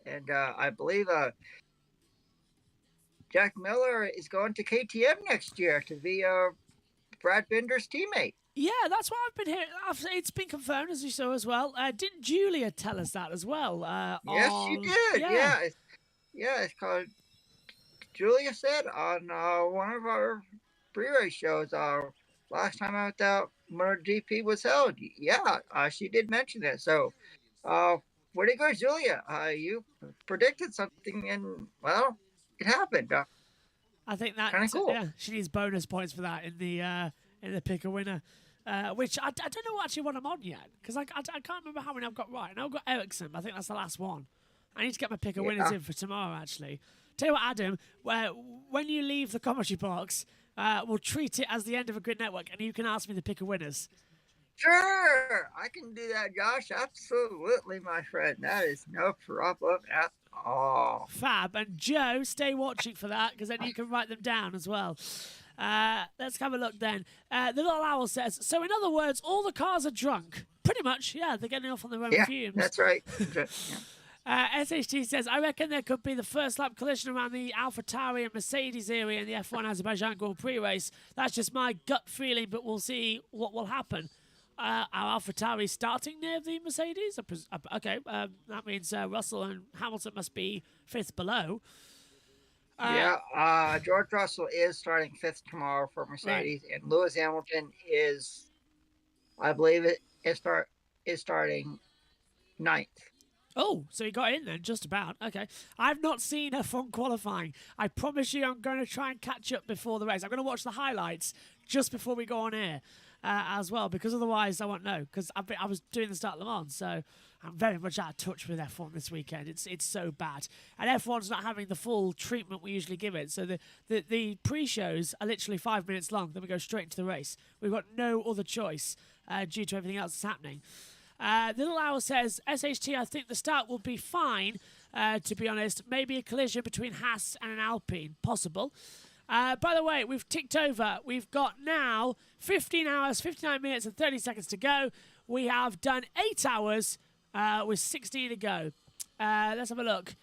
And I believe Jack Miller is going to KTM next year to be Brad Binder's teammate. Yeah, that's what I've been hearing. It's been confirmed, as you saw as well. Didn't Julia tell us that as well? Yes, she did. Yeah, it's called. Julia said on one of our pre-race shows last time out that MotoGP was held. Yeah, she did mention it. So, where do you go, Julia? You predicted something, and well, it happened. I think that kind of cool. Yeah, she needs bonus points for that in the pick a winner. Which I don't know actually what I'm on yet, because I can't remember how many I've got right. Now I've got Ericsson. I think that's the last one. I need to get my pick a winners in for tomorrow, actually. Tell you what, Adam, when you leave the commentary box, we'll treat it as the end of a Grid Network, and you can ask me the pick a winners. Sure, I can do that, Josh. Absolutely, my friend. That is no problem at all. Fab. And Joe, stay watching for that, because then you can write them down as well. Let's have a look then. The little owl says, so in other words, all the cars are drunk. Pretty much, yeah, they're getting off on their own fumes. That's right. SHT says, I reckon there could be the first lap collision around the AlphaTauri and Mercedes area in the F1 Azerbaijan Grand Prix race. That's just my gut feeling, but we'll see what will happen. Are AlphaTauri starting near the Mercedes? Okay, that means Russell and Hamilton must be fifth below. George Russell is starting fifth tomorrow for Mercedes, and Lewis Hamilton is, I believe, is starting ninth. Oh, so he got in then, just about. Okay. I've not seen F1 qualifying. I promise you I'm going to try and catch up before the race. I'm going to watch the highlights just before we go on air as well, because otherwise I won't know, because I was doing the start of Le Mans, so I'm very much out of touch with F1 this weekend. It's so bad. And F1's not having the full treatment we usually give it. So the pre-shows are literally 5 minutes long, then we go straight into the race. We've got no other choice due to everything else that's happening. Little Owl says, SHT, I think the start will be fine, to be honest. Maybe a collision between Haas and an Alpine. Possible. By the way, we've ticked over. We've got now 15 hours, 59 minutes and 30 seconds to go. We have done 8 hours with 16 to go. Let's have a look.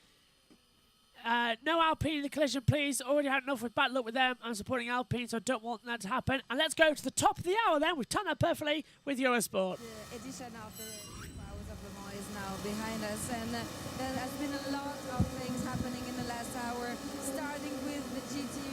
No Alpine in the collision, please. Already had enough with bad luck with them. I'm supporting Alpine, so I don't want that to happen. And let's go to the top of the hour then. We've done that perfectly with Eurosport. The edition of the 24 Hours of Le Mans is now behind us, and there has been a lot of things happening in the last hour, starting with the GTE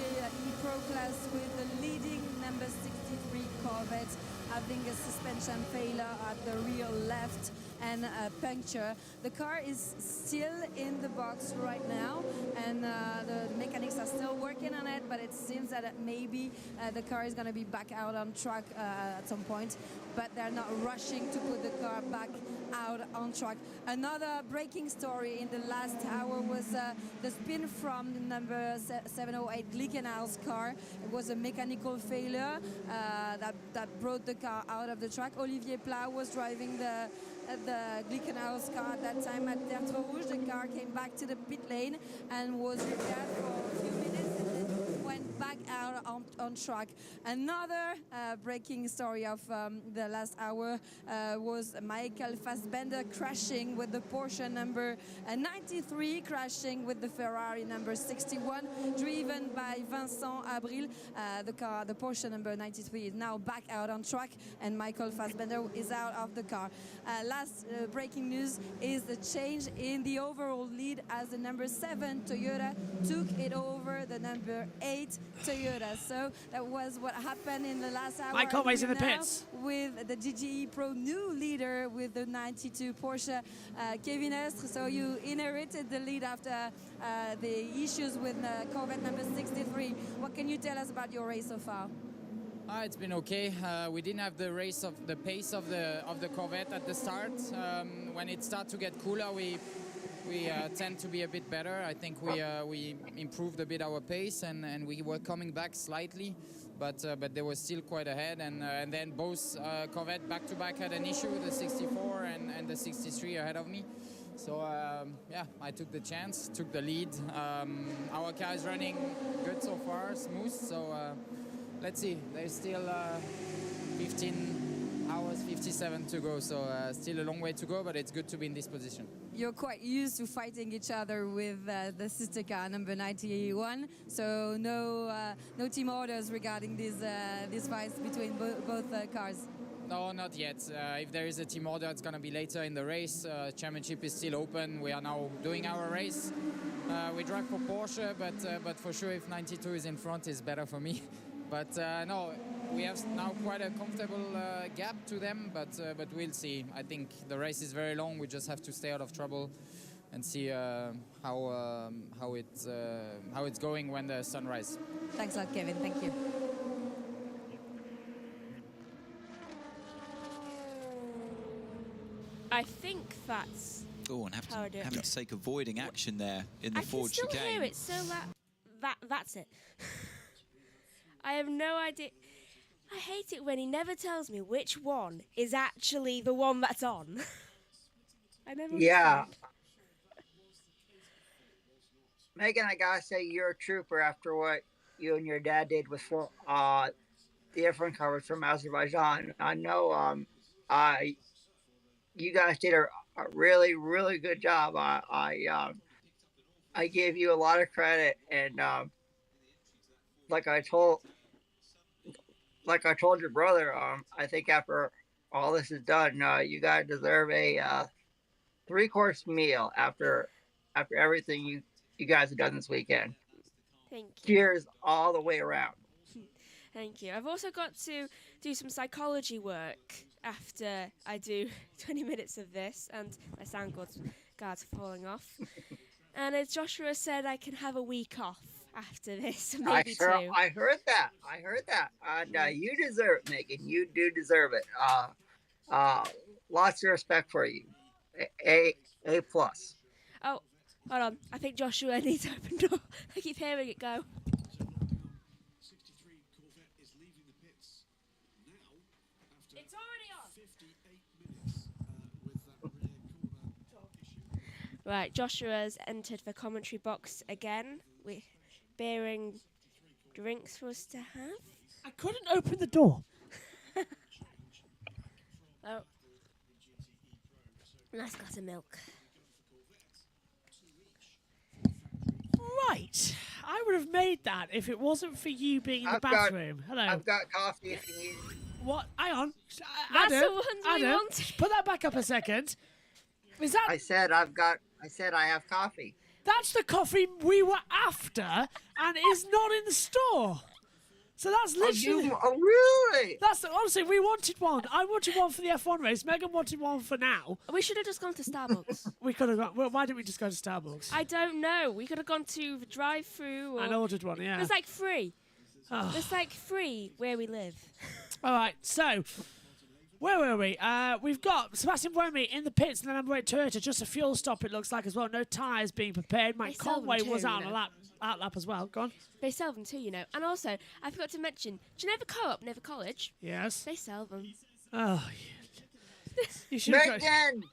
Pro class with the leading number 63 Corvette having a suspension failure at the rear left and a puncture. The car is still in the box right now, and the mechanics are still working on it, but it seems that maybe the car is going to be back out on track at some point, but they're not rushing to put the car back out on track. Another breaking story in the last hour was the spin from the number 708 Glickenhaus car. It was a mechanical failure that brought the car out of the track. Olivier Pla was driving the Glickenhaus car at that time at Tertre Rouge. The car came back to the pit lane and was repaired for a few minutes and then went back out on track. Another breaking story of the last hour was Michael Fassbender crashing with the Porsche number 93, crashing with the Ferrari number 61, driven by Vincent Abril. The Porsche number 93 is now back out on track, and Michael Fassbender is out of the car. Last breaking news is the change in the overall lead, as the number 7 Toyota took it over the number 8 Toyota. So that was what happened in the last hour. Mike Conway's in the pits with the GTE Pro new leader with the 92 Porsche, Kevin Estre. So you inherited the lead after the issues with Corvette number 63. What can you tell us about your race so far? It's been okay. We didn't have the pace of the Corvette at the start. When it started to get cooler, we tend to be a bit better. I think we improved a bit our pace, and we were coming back slightly, but they were still quite ahead. And then both Corvette back-to-back had an issue, the 64 and the 63 ahead of me. So yeah, I took the chance, took the lead. Our car is running good so far, smooth. So let's see. There's still 15 hours, 15 57 to go, so still a long way to go, but it's good to be in this position. You're quite used to fighting each other with the sister car number 91, so no team orders regarding these fights between both cars. No, not yet. If there is a team order, it's going to be later in the race. Championship is still open. We are now doing our race. We drive for Porsche, but for sure, if 92 is in front, it's better for me. But no, we have now quite a comfortable gap to them, but we'll see. I think the race is very long. We just have to stay out of trouble and see how it's going when the sun rises. Thanks a lot, Kevin. Thank you. I think that's. Oh, and how I do it. having to take avoiding action there in the I Ford can still chicane. hear it, so that's it. I have no idea. I hate it when he never tells me which one is actually the one that's on. I never. Yeah. understand. Megan, I gotta say you're a trooper after what you and your dad did with the F1 coverage from Azerbaijan. I know you guys did a really, really good job. I give you a lot of credit, and like I told your brother, I think after all this is done, you guys deserve a 3-course meal after everything you guys have done this weekend. Thank you. Cheers all the way around. Thank you. I've also got to do some psychology work after I do 20 minutes of this, and my sound guards are falling off. And as Joshua said, I can have a week off after this, maybe two. I heard that. And you deserve it, Megan. You do deserve it. Lots of respect for you. A plus. Oh, hold on. I think Joshua needs to open door. I keep hearing it go. It's already on. Right, Joshua's entered the commentary box again with bearing drinks for us to have. I couldn't open the door. Oh. Nice glass of milk. Right. I would have made that if it wasn't for you being in the I've bathroom. Hello. I've got coffee if you need it. What? Hang on. That's Adam, the ones we Adam, wanted. put that back up a second. Is that? I said I have coffee. That's the coffee we were after, and is not in the store. So that's literally. Oh, really? That's honestly, we wanted one. I wanted one for the F1 race. Megan wanted one for now. We should have just gone to Starbucks. We could have gone. Well, why didn't we just go to Starbucks? I don't know. We could have gone to the drive-through. And ordered one. Yeah. There's like free. Oh. There's like free where we live. All right. So. Where were we? We've got Sebastian Buemi in the pits, and the number 8 Toyota. Just a fuel stop, it looks like, as well. No tyres being prepared. Mike sell them Conway too, was out you on know. a lap as well. Go on. They sell them too, you know. And also, I forgot to mention, Geneva Co-op, Never College. Yes. They sell them. Oh, you should go. Megan,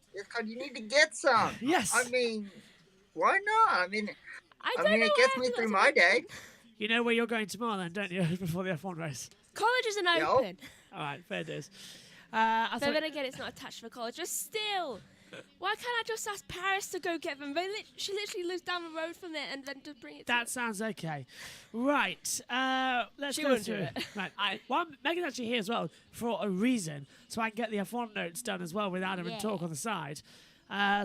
you need to get some. Yes. I mean, why not? I mean, don't know it why gets I me forgot through to my day. You know where you're going tomorrow, then, don't you? Before the F1 race. College isn't open. All right, fair dues. So then again, it's not attached to the college. But still, why can't I just ask Paris to go get them? She literally lives down the road from there, and then just bring it. That sounds okay. Right, let's She go wouldn't through do it. it. Right, Megan's actually here as well for a reason, so I can get the F1 notes done as well with Adam and talk on the side.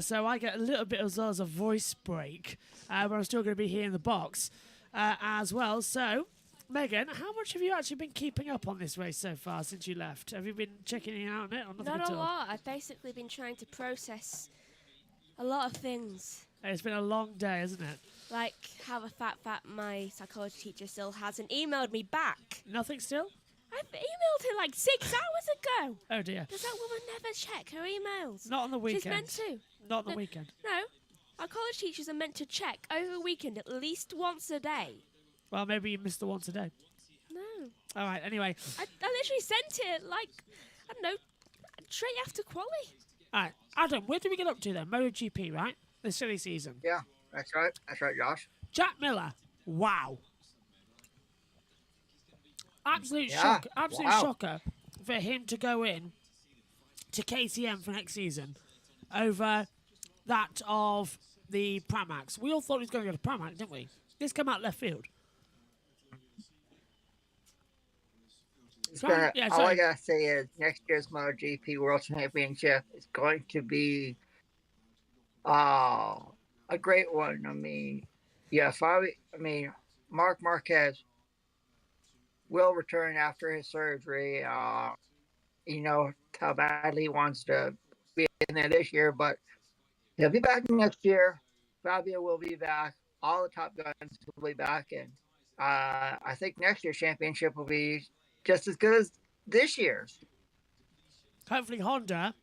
So I get a little bit as well as a voice break, but I'm still going to be here in the box as well. So, Megan, how much have you actually been keeping up on this race so far since you left? Have you been checking out on it or nothing Not at a all? lot. I've basically been trying to process a lot of things. It's been a long day, isn't it? Like how the fact that my psychology teacher still hasn't emailed me back. Nothing still? I've emailed her like 6 hours ago. Oh dear. Does that woman never check her emails? Not on the weekend. She's meant to. Not on the weekend. No. Our college teachers are meant to check over the weekend at least once a day. Well, maybe you missed the once a day. No. All right, anyway. I literally sent it like, I don't know, straight after quali. All right, Adam, where do we get up to then? MotoGP, right? This silly season. Yeah, that's right. That's right, Josh. Jack Miller, wow. Absolute Yeah, shock. Absolute wow. shocker for him to go in to KTM for next season over that of the Pramacs. We all thought he was going to go to Pramac, didn't we? This came out left field. All I gotta say is next year's MotoGP World Championship is going to be a great one. I mean, Mark Marquez will return after his surgery. You know how badly he wants to be in there this year, but he'll be back next year. Fabio will be back. All the top guns will be back, and I think next year's championship will be just as good as this year's. Hopefully Honda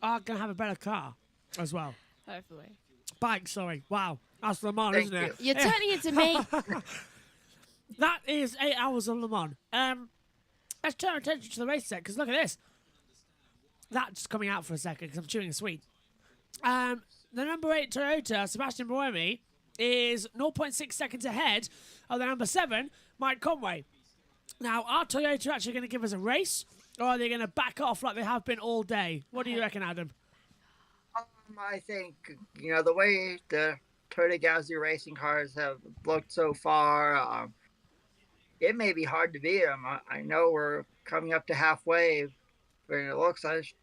are going to have a better car as well. Hopefully. Bike, sorry. Wow. That's Le Mans, isn't it? You're turning into me. That is 8 hours of Le Mans. Let's turn our attention to the race set, because look at this. That's coming out for a second, because I'm chewing a sweet. The number 8 Toyota, Sebastian Buemi, is 0.6 seconds ahead of the number 7, Mike Conway. Now, are Toyota actually going to give us a race, or are they going to back off like they have been all day? What do you reckon, Adam? I think, the way the Toyota Gazoo racing cars have looked so far, it may be hard to beat them. I know we're coming up to halfway, but it looks like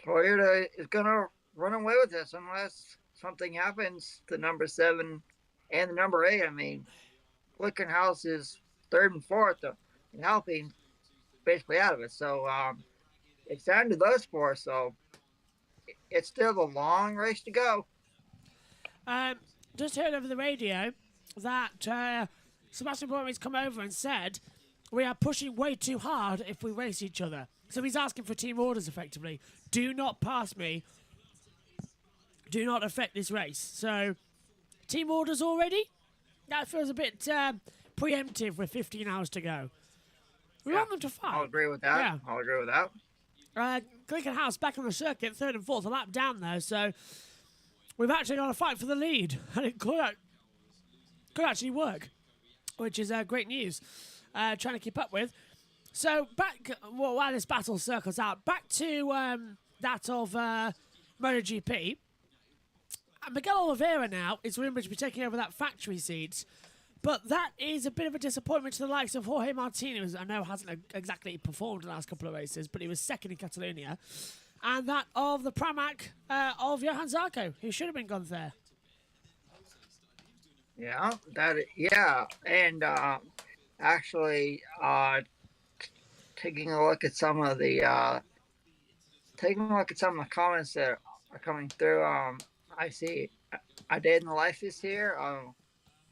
Toyota is going to run away with this unless something happens to number 7 and the number 8. I mean, Glickenhaus is 3rd and 4th, and Alpine basically out of it. So it's down to those 4. So it's still a long race to go. Just heard over the radio that Sebastian Buemi's come over and said we are pushing way too hard if we race each other. So he's asking for team orders, effectively. Do not pass me. Do not affect this race. So, team orders already? That feels a bit preemptive with 15 hours to go. We want them to fight. I'll agree with that. Yeah. I'll agree with that. Glickenhaus back on the circuit, 3rd and 4th, a lap down though. So, we've actually got to fight for the lead. And it could actually work, which is great news. Trying to keep up with. So, while this battle circles out, back to that of MotoGP. Miguel Oliveira now is rumoured to be taking over that factory seat, but that is a bit of a disappointment to the likes of Jorge Martinez, who I know hasn't exactly performed the last couple of races, but he was 2nd in Catalonia, and that of the Pramac of Johan Zarco, who should have been gone there. Yeah, and actually, taking a look at some of the comments that are coming through. I see A Day in the Life is here.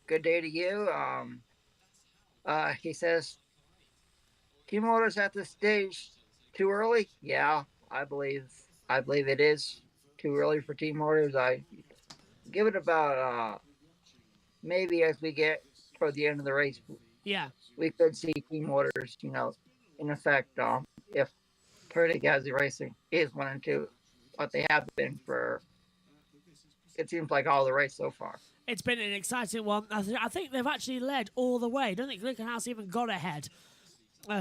Good day to you. He says, team orders at this stage too early. Yeah, I believe it is too early for team orders. I give it about maybe as we get toward the end of the race. Yeah, we could see team orders, in effect, if Toyota Gazoo Racing is 1 and 2, what they have been for, it seems like all the race so far. It's been an exciting one. I think they've actually led all the way. I don't think Glickenhaus even got ahead.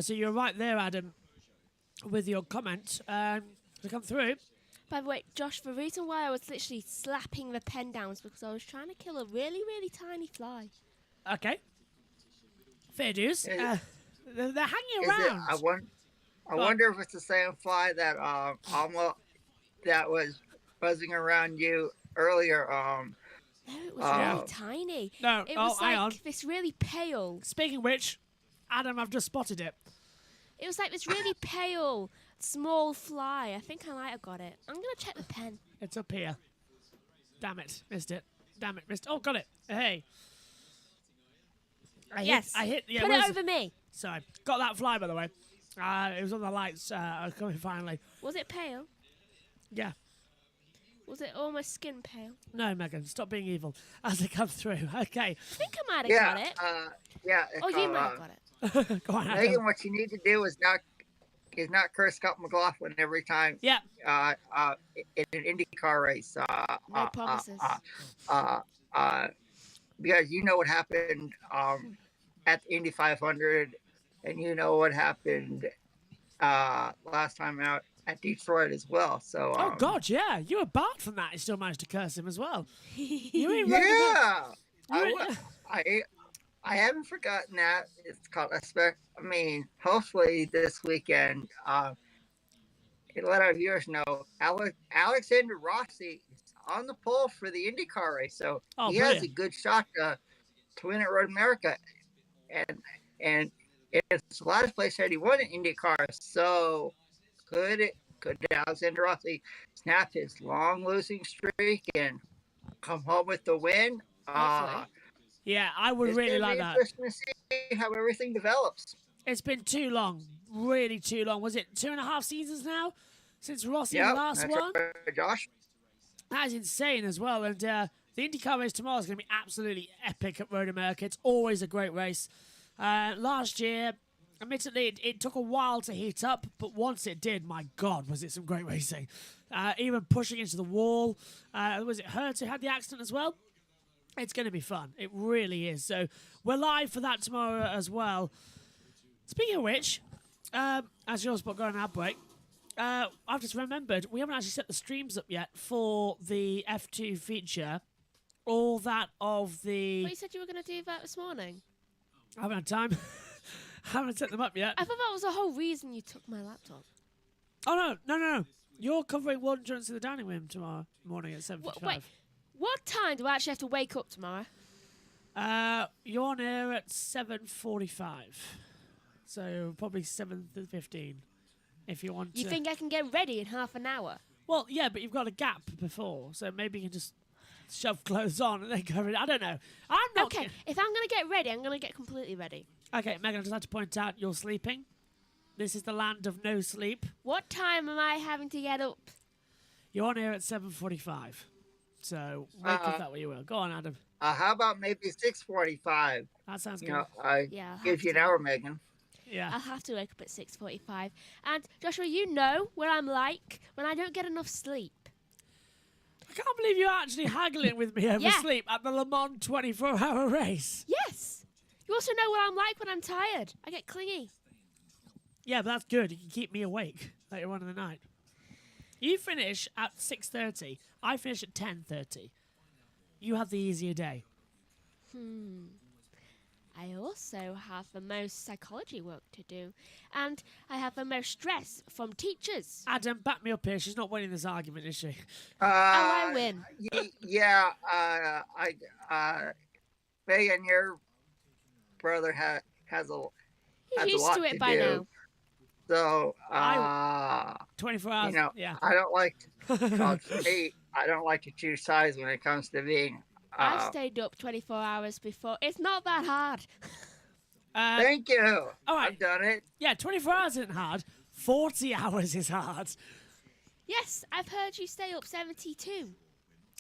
So you're right there, Adam, with your comment to come through. By the way, Josh, the reason why I was literally slapping the pen down was because I was trying to kill a really, really tiny fly. Okay. Fair dues. They're hanging around. I wonder if it's the same fly that that was buzzing around you earlier. No, it was really tiny. No, it was hang on. This really pale. Speaking of which, Adam, I've just spotted it. It was like this really pale, small fly. I think I might have got it. I'm going to check the pen. It's up here. Damn it. Missed it. Damn it. Missed. Oh, got it. Hey. Yes. Put it over me. Sorry. Got that fly, by the way. It was on the lights coming finally. Was it pale? Yeah. Was it almost skin pale? No, Megan, stop being evil as they come through. Okay. I think I might have got it. You might have got it. Go on, Megan, Adam. what you need to do is not curse Scott McLaughlin every time. Yeah. In an IndyCar race. No promises. Because you know what happened at the Indy 500, and you know what happened last time out at Detroit as well. So oh God, yeah, you were barred from that. You still managed to curse him as well. You ain't yeah, I I haven't forgotten that. It's called I mean, hopefully this weekend, it'll let our viewers know Alexander Rossi is on the pole for the IndyCar race, so he has a good shot to win at Road America, and it's the last place that he won an IndyCar. So could Alexander Rossi snap his long losing streak and come home with the win? Yeah, I would really like that. It's interesting to see how everything develops. It's been too long, really too long. Was it 2.5 seasons now since Rossi's last one? Right, Josh. That is insane as well. And the IndyCar race tomorrow is going to be absolutely epic at Road America. It's always a great race. Last year, admittedly, it took a while to heat up, but once it did, my God, was it some great racing. Even pushing into the wall. Was it Hertz who had the accident as well? It's going to be fun. It really is. So we're live for that tomorrow as well. Speaking of which, as yours but going ad break, I've just remembered we haven't actually set the streams up yet for the F2 feature. All that of the... Well, you said you were going to do that this morning. I haven't had time. Haven't set them up yet. I thought that was the whole reason you took my laptop. Oh, no. You're covering World Endurance in the dining room tomorrow morning at 7:55. Wait, what time do I actually have to wake up tomorrow? You're on air at 7:45. So probably 7:15 if you want to. You think I can get ready in half an hour? Well, yeah, but you've got a gap before, so maybe you can just shove clothes on and then go ready. I don't know. I'm not... Okay, if I'm going to get ready, I'm going to get completely ready. Okay, Megan, I just have to point out you're sleeping. This is the land of no sleep. What time am I having to get up? You're on here at 7:45. So wake up that way you will. Go on, Adam. How about maybe 6:45? That sounds good. Gives you an hour, Megan. Yeah. I'll have to wake up at 6:45. And Joshua, you know what I'm like when I don't get enough sleep. I can't believe you're actually haggling with me over sleep at the Le Mans 24-hour race. Yes. You also know what I'm like when I'm tired. I get clingy. Yeah, but that's good. You can keep me awake later on in the night. You finish at 6:30. I finish at 10:30. You have the easier day. I also have the most psychology work to do. And I have the most stress from teachers. Adam, back me up here. She's not winning this argument, is she? I win. Yeah. Megan, your brother has a He's used lot to it to by do. now. So, 24 hours. Yeah. I don't like I don't like to choose sides when it comes to being. I've stayed up 24 hours before. It's not that hard. Thank you. All right. I've done it. Yeah, 24 hours isn't hard. 40 hours is hard. Yes, I've heard you stay up 72.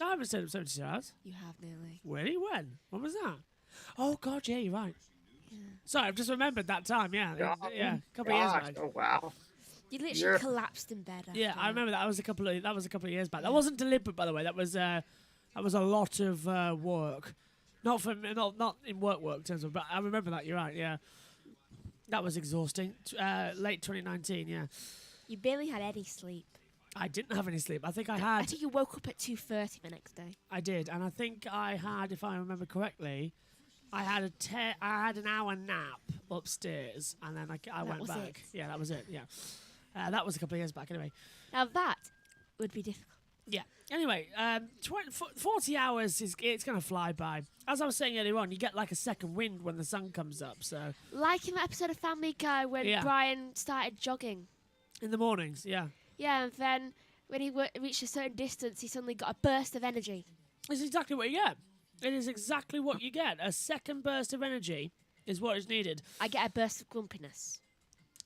I haven't stayed up 72 hours. You have nearly. Really? When? When was that? Oh, God, yeah, you're right. Yeah. Sorry, I've just remembered that time, yeah. Yeah, a couple of years back. Oh, wow. You literally collapsed in bed. Yeah, I remember that. That was a couple of years back. That wasn't deliberate, by the way. That was a lot of work. Not in work terms, but I remember that. You're right. Yeah, that was exhausting. Late 2019. Yeah. You barely had any sleep. I didn't have any sleep. I think you woke up at 2:30 the next day. I did, and I think I had, if I remember correctly, I had an hour nap upstairs, and then I went back. It. Yeah, that was it. Yeah, that was a couple of years back. Anyway. Now that would be difficult. Yeah. Anyway, 40 hours it's going to fly by. As I was saying earlier on, you get like a second wind when the sun comes up. So. Like in that episode of Family Guy when Brian started jogging. In the mornings, yeah. Yeah, and then when he reached a certain distance, he suddenly got a burst of energy. It's exactly what you get. It is exactly what you get. A second burst of energy is what is needed. I get a burst of grumpiness.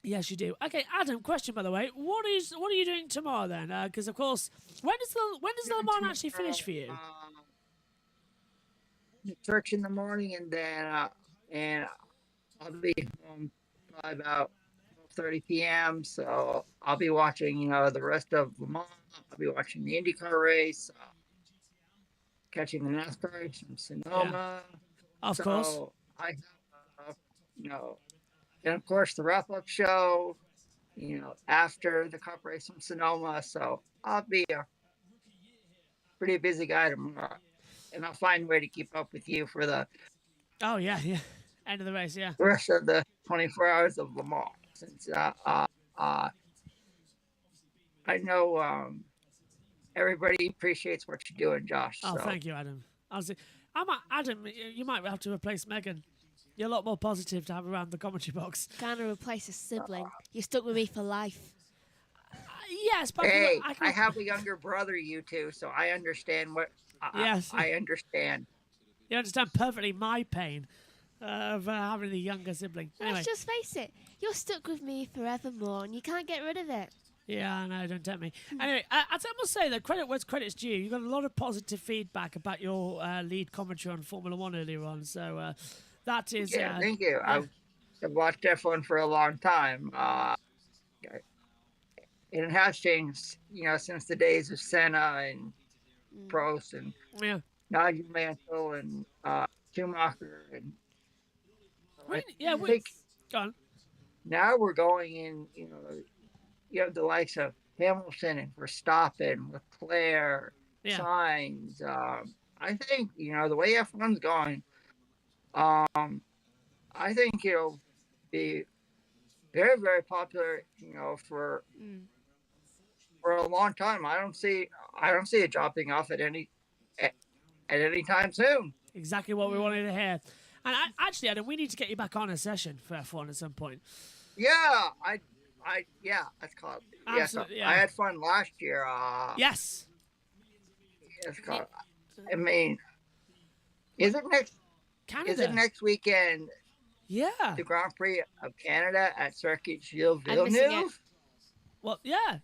Yes, you do. Okay, Adam. Question, by the way, what are you doing tomorrow then? Because of course, when does the Le Mans actually finish for you? Church in the morning, and then I'll be home by about 12:30 p.m. So I'll be watching, the rest of Le Mans. I'll be watching the IndyCar race, catching the NASCAR race from Sonoma. Yeah. Of course. I have, and of course the wrap-up show, after the Cup race from Sonoma. So I'll be a pretty busy guy tomorrow, and I'll find a way to keep up with you for the Oh, yeah. End of the race, yeah. rest of the 24 hours of Le Mans. Since I know everybody appreciates what you're doing, Josh. Oh, so. thank you, Adam. Adam, you might have to replace Megan. You're a lot more positive to have around the commentary box. Kind of replace a sibling. You're stuck with me for life. Yes, but hey, I have a younger brother, you two, so I understand what. Yes, I understand. You understand perfectly my pain of having a younger sibling. Anyway. Let's just face it. You're stuck with me forevermore, and you can't get rid of it. Yeah, I know, don't tempt me. Anyway, I must say that credit where credit's due. You got a lot of positive feedback about your lead commentary on Formula One earlier on, so that is. Yeah, thank you. Yeah. I've watched F1 for a long time. It has changed, since the days of Senna and Prost and Nigel Mansell and Schumacher and. Go on. Now we're going in, you have the likes of Hamilton and Verstappen, Leclerc, Sainz. I think, the way F1's going, I think it'll be very, very popular, for a long time. I don't see it dropping off at any time soon. Exactly what we wanted to hear. And actually, Adam, we need to get you back on a session for F1 at some point. Yeah, that's called. Absolutely, I had fun last year. Yes. It's called. I mean, is it next? Canada. Is it next weekend? Yeah. The Grand Prix of Canada at Circuit Gilles Villeneuve. Well, yeah.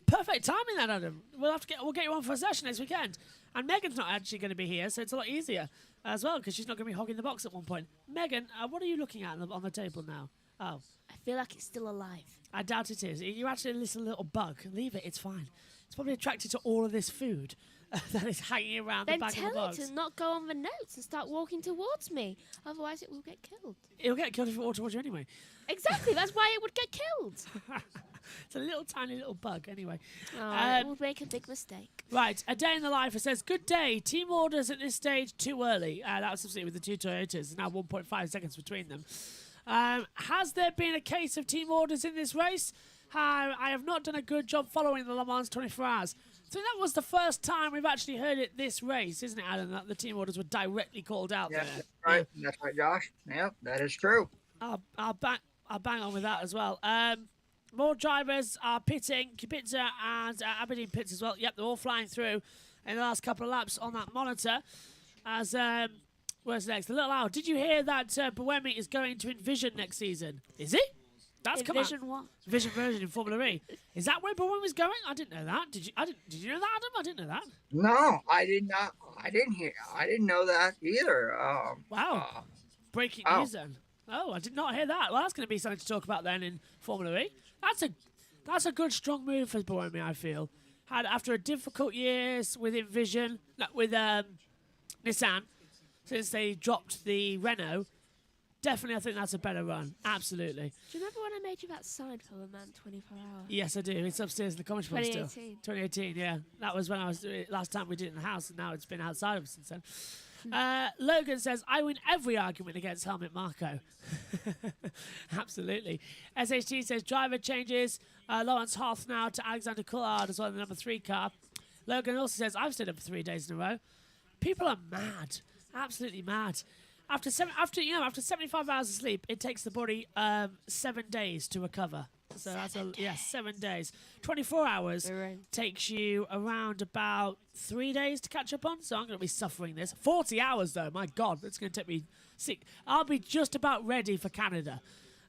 Perfect timing, then, Adam. We'll get you on for a session next weekend. And Megan's not actually going to be here, so it's a lot easier as well because she's not going to be hogging the box at one point. Megan, what are you looking at on the table now? Oh. I feel like it's still alive. I doubt it is. You're actually a little bug. Leave it. It's fine. It's probably attracted to all of this food that is hanging around the back of the box. Then tell it to not go on the notes and start walking towards me. Otherwise, it will get killed. It'll get killed if it walks towards you anyway. Exactly. That's why it would get killed. It's a tiny little bug anyway. It would make a big mistake. Right. A day in the life. It says, good day. Team orders at this stage too early. That was obviously with the two Toyotas. There's now 1.5 seconds between them. Has there been a case of team orders in this race? I have not done a good job following the Le Mans 24 Hours. So that was the first time we've actually heard it this race, isn't it, Alan? That the team orders were directly called out there. That's right. That's right, Josh. Yep, that is true. I'll bang on with that as well. More drivers are pitting. Kubica and Aberdeen pits as well. Yep, they're all flying through in the last couple of laps on that monitor. As where's next? The little owl. Did you hear that Buemi is going to Envision next season? Is it? That's Envision what? Vision version in Formula E. Is that where Buemi's going? I didn't know that. Did you know that, Adam? I didn't know that. No, I did not. I didn't know that either. Wow. Breaking news then. Oh, I did not hear that. Well, that's going to be something to talk about then in Formula E. That's a good, strong move for Buemi, I feel. After a difficult years with Envision, with Nissan, since they dropped the Renault, definitely I think that's a better run. Absolutely. Do you remember when I made you that sign for Le Mans 24 Hours? Yes, I do. It's upstairs in the commentary box still. 2018. 2018, yeah. That was when I was doing it last time we did it in the house, and now it's been outside of since then. Logan says, I win every argument against Helmut Marko. Absolutely. SHT says, driver changes. Lawrence Hoth now to Alexander Coulthard as well in the number 3 car. Logan also says, I've stayed up for 3 days in a row. People are mad. Absolutely mad. After 75 hours of sleep, it takes the body 7 days to recover. So that's 7 days. 24 hours takes you around about 3 days to catch up on. So I'm going to be suffering this. 40 hours though, my God, it's going to take me 6. I'll be just about ready for Canada.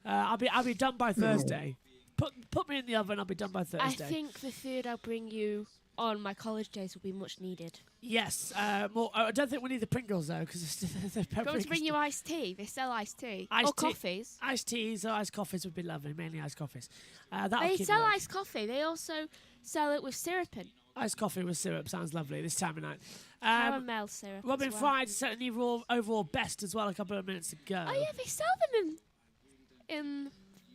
I'll be done by Thursday. Put me in the oven. I'll be done by Thursday. I think the food I'll bring you on my college days will be much needed. Yes, more. I don't think we need the Pringles though, because they're going to bring you iced tea. They sell iced tea coffees. Iced teas or iced coffees would be lovely. Mainly iced coffees. They sell iced coffee. They also sell it with syrup in. Iced coffee with syrup sounds lovely this time of night. Caramel syrup. Robin Fry to set a new overall best as well. A couple of minutes ago. Oh yeah, they sell them in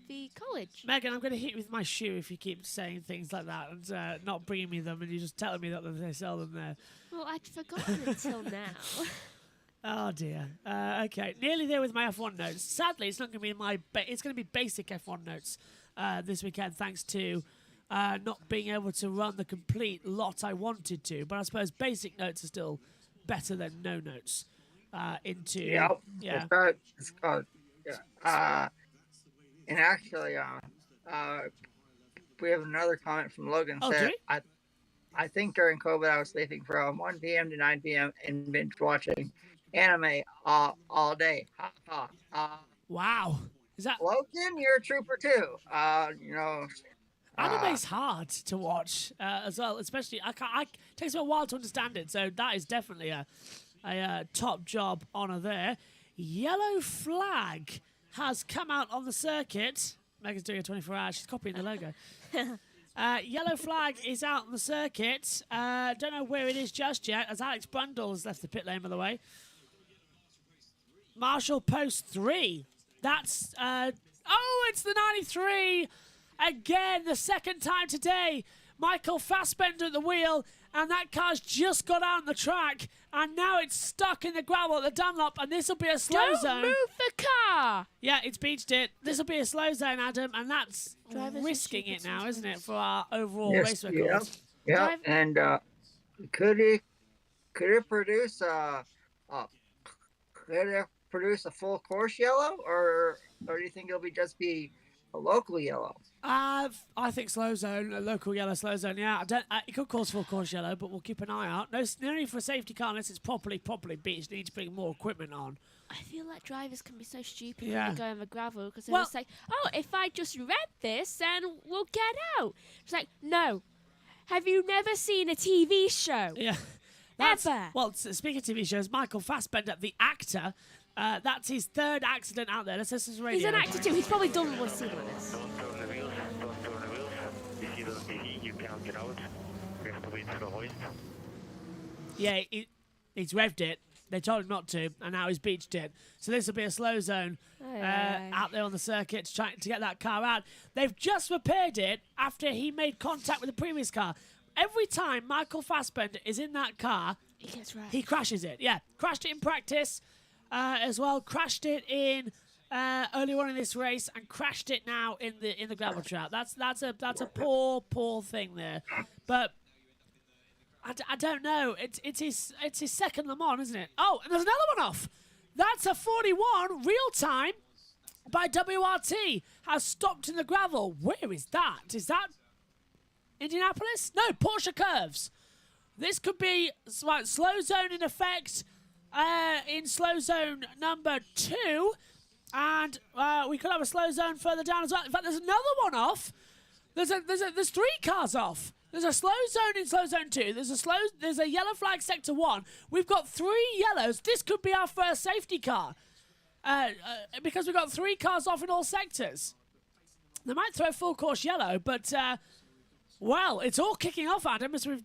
the college. Megan, I'm going to hit you with my shoe if you keep saying things like that and not bringing me them, and you're just telling me that they sell them there. Well, I'd forgotten until now. Oh dear. Okay, nearly there with my F1 notes. Sadly, it's not going to be it's going to be basic F1 notes this weekend, thanks to not being able to run the complete lot I wanted to. But I suppose basic notes are still better than no notes. Yeah. And actually, we have another comment from Logan. Oh, said, do we? I think during COVID I was sleeping from 1 p.m. to 9 p.m. and binge watching anime all day. Ha ha. Wow. Is that Logan? You're a trooper too. Anime's hard to watch as well, especially it takes me a while to understand it. So that is definitely a top job honour there. Yellow Flag has come out on the circuit. Megan's doing a 24 hours. She's copying the logo. Yellow Flag is out on the circuit. Don't know where it is just yet, as Alex Brundle has left the pit lane, by the way. Marshall Post 3. That's... it's the 93. Again, the second time today. Michael Fassbender at the wheel, and that car's just got out on the track, and now it's stuck in the gravel at the Dunlop, and this will be a slow zone. Don't move the car! Yeah, it's beached it. This will be a slow zone, Adam, and that's risking it now, isn't it, for our overall race record? Yeah, and could it produce a full course yellow, or do you think it'll just be a local yellow? I think slow zone, a local yellow slow zone. Yeah, it could cause full course yellow, but we'll keep an eye out. No need for a safety car unless it's properly beached. Need to bring more equipment on. I feel like drivers can be so stupid Yeah. when they go on the gravel because they're just like, oh, if I just read this, then we'll get out. It's like, no. Have you never seen a TV show? Yeah. Ever. Well, speaking of TV shows, Michael Fassbender, the actor, that's his third accident out there. Let's listen to radio. He's an actor too. He's probably done one scene like this. Don't turn the wheels. If you don't see, you cannot get out. We have to wait for the hoist. Yeah, he's revved it. They told him not to, and now he's beached it. So this will be a slow zone out there on the circuit trying to get that car out. They've just repaired it after he made contact with the previous car. Every time Michael Fassbender is in that car, he crashes it. Yeah, crashed it in practice as well. Crashed it in earlier on in this race, and crashed it now in the gravel trap. That's a poor thing there, but. I don't know. It's his second Le Mans, isn't it? Oh, and there's another one off. That's a 41 real time by WRT. Has stopped in the gravel. Where is that? Is that Indianapolis? No, Porsche Curves. This could be slow zone in effect in slow zone number 2. And we could have a slow zone further down as well. In fact, there's another one off. There's 3 cars off. There's a slow zone in slow zone 2. There's a yellow flag sector 1. We've got 3 yellows. This could be our first safety car because we've got 3 cars off in all sectors. They might throw full course yellow, but well, it's all kicking off, Adam. As we've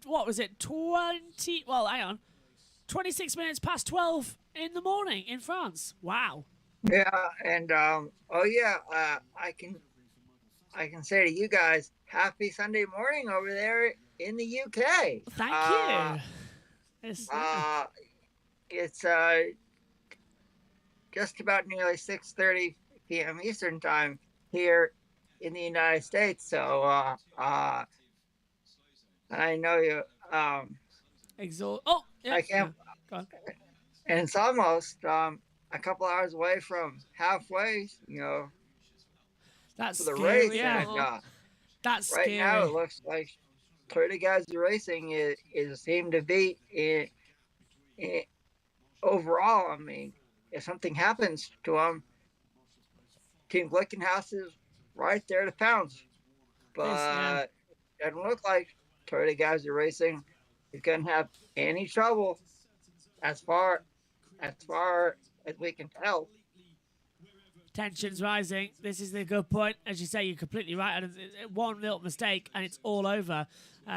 26 minutes past 12 in the morning in France. Wow. Yeah, and I can say to you guys, happy Sunday morning over there in the UK. Thank you. It's just about nearly 6:30 p.m. Eastern time here in the United States. So I know you. Oh, yeah. I can't. Go on. And it's almost a couple hours away from halfway. That's for the scary, race. yeah. And, that's right scary. now it looks like Toyota guys racing is seem to be in overall. I mean, if something happens to them, Team Glickenhaus is right there to pounce. But it doesn't look like Toyota guys racing is going to have any trouble as far as we can tell. Tensions rising. This is the good point. As you say, you're completely right. And one little mistake and it's all over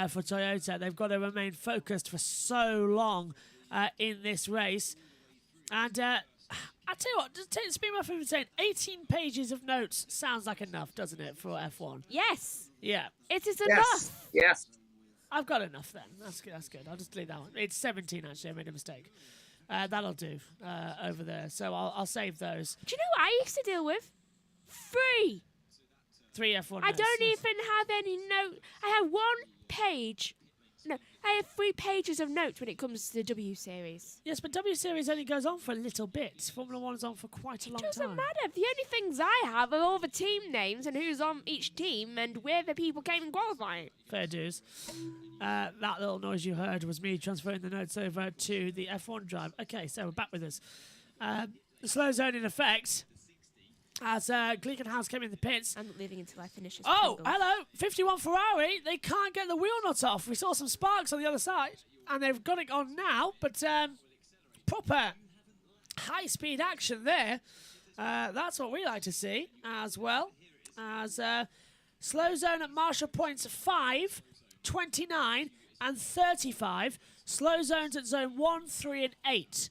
for Toyota. They've got to remain focused for so long in this race. And I tell you what, just take speed my food saying 18 pages of notes sounds like enough, doesn't it, for F1? Yes. Yeah. It is enough. Yes. I've got enough then. That's good. That's good. I'll just delete that one. It's 17 actually. I made a mistake. That'll do over there. So I'll save those. Do you know what I used to deal with? 3 F1 I notes, don't yes. even have any note. I have 1 page. No, I have 3 pages of notes when it comes to the W Series. Yes, but W Series only goes on for a little bit. Formula One's on for quite a long time. It doesn't matter. The only things I have are all the team names and who's on each team and where the people came in qualifying. Fair dues. That little noise you heard was me transferring the notes over to the F1 drive. Okay, so we're back with us. The slow zone in effect as Glickenhaus came in the pits. I'm not leaving until I finish this. Oh, Pringles. hello. 51 Ferrari. They can't get the wheel nut off. We saw some sparks on the other side. And they've got it on now. But proper high-speed action there. That's what we like to see as well. As slow zone at Marshall points 5, 29 and 35. Slow zones at zone 1, 3 and 8.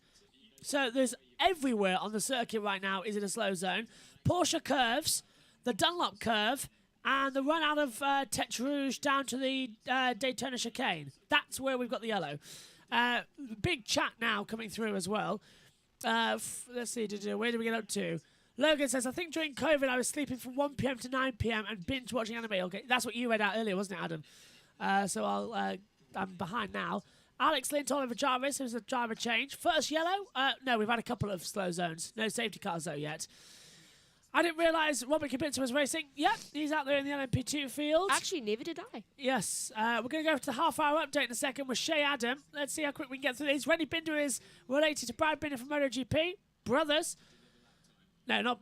So there's everywhere on the circuit right now is in a slow zone. Porsche curves, the Dunlop curve, and the run out of Tete Rouge down to the Daytona chicane. That's where we've got the yellow. Big chat now coming through as well. Let's see, where did we get up to? Logan says, I think during COVID I was sleeping from 1 p.m. to 9 p.m. and binge watching anime. Okay, that's what you read out earlier, wasn't it, Adam? So I'm behind now. Alex Lint, Oliver Jarvis, who's a driver change. First yellow? No, we've had a couple of slow zones. No safety cars, though, yet. I didn't realise Robert Kubica was racing. Yep, he's out there in the LMP2 field. Actually, neither did I. Yes. We're going to go to the half-hour update in a second with Shea Adam. Let's see how quick we can get through these. Rennie Binder is related to Brad Binder from MotoGP. Brothers. No, not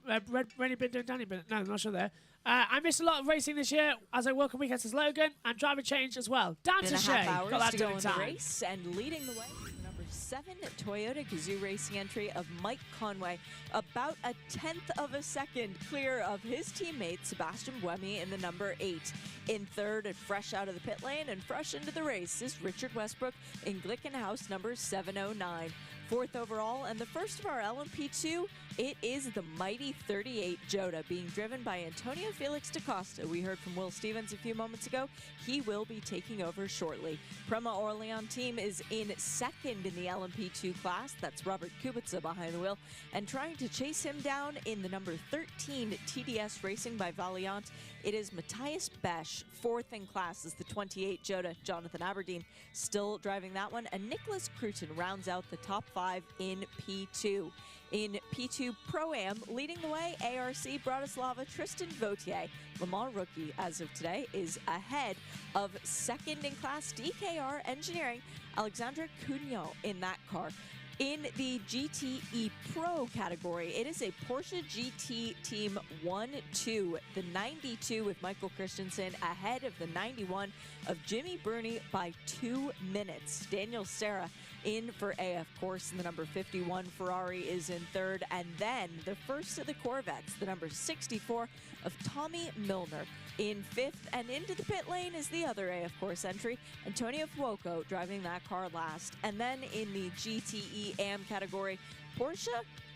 Rennie Binder and Danny Binder. No, I'm not sure there. I missed a lot of racing this year as I work on weekends as Logan and driver change as well. Down to Shea. Got that to go done in in the time. race, and leading the way is the number 7 Toyota Gazoo Racing entry of Mike Conway, about a 1/10 of a second clear of his teammate Sebastian Buemi in the number 8. In third and fresh out of the pit lane and fresh into the race is Richard Westbrook in Glickenhaus number 709. Fourth overall, and the first of our LMP2, it is the mighty 38 Jota, being driven by Antonio Felix da Costa. We heard from Will Stevens a few moments ago. He will be taking over shortly. Prema Orlean team is in second in the LMP2 class. That's Robert Kubica behind the wheel. And trying to chase him down in the number 13 TDS Racing by Valiant, it is Matthias Besch. Fourth in class is the 28 Jota, Jonathan Aberdeen, still driving that one. And Nicholas Cruton rounds out the top 5 in P2. In P2 Pro-Am, leading the way, ARC Bratislava Tristan Vautier, Le Mans rookie as of today, is ahead of second in class DKR Engineering, Alexandre Cugno in that car. In the GTE Pro category, it is a Porsche GT Team 1-2, the 92 with Michael Christensen ahead of the 91 of Jimmy Burney by 2 minutes. Daniel Serra in for AF Course, and the number 51 Ferrari is in third. And then the first of the Corvettes, the number 64 of Tommy Milner, in fifth. And into the pit lane is the other AF Course entry, Antonio Fuoco, driving that car last. And then in the GTE AM category, Porsche,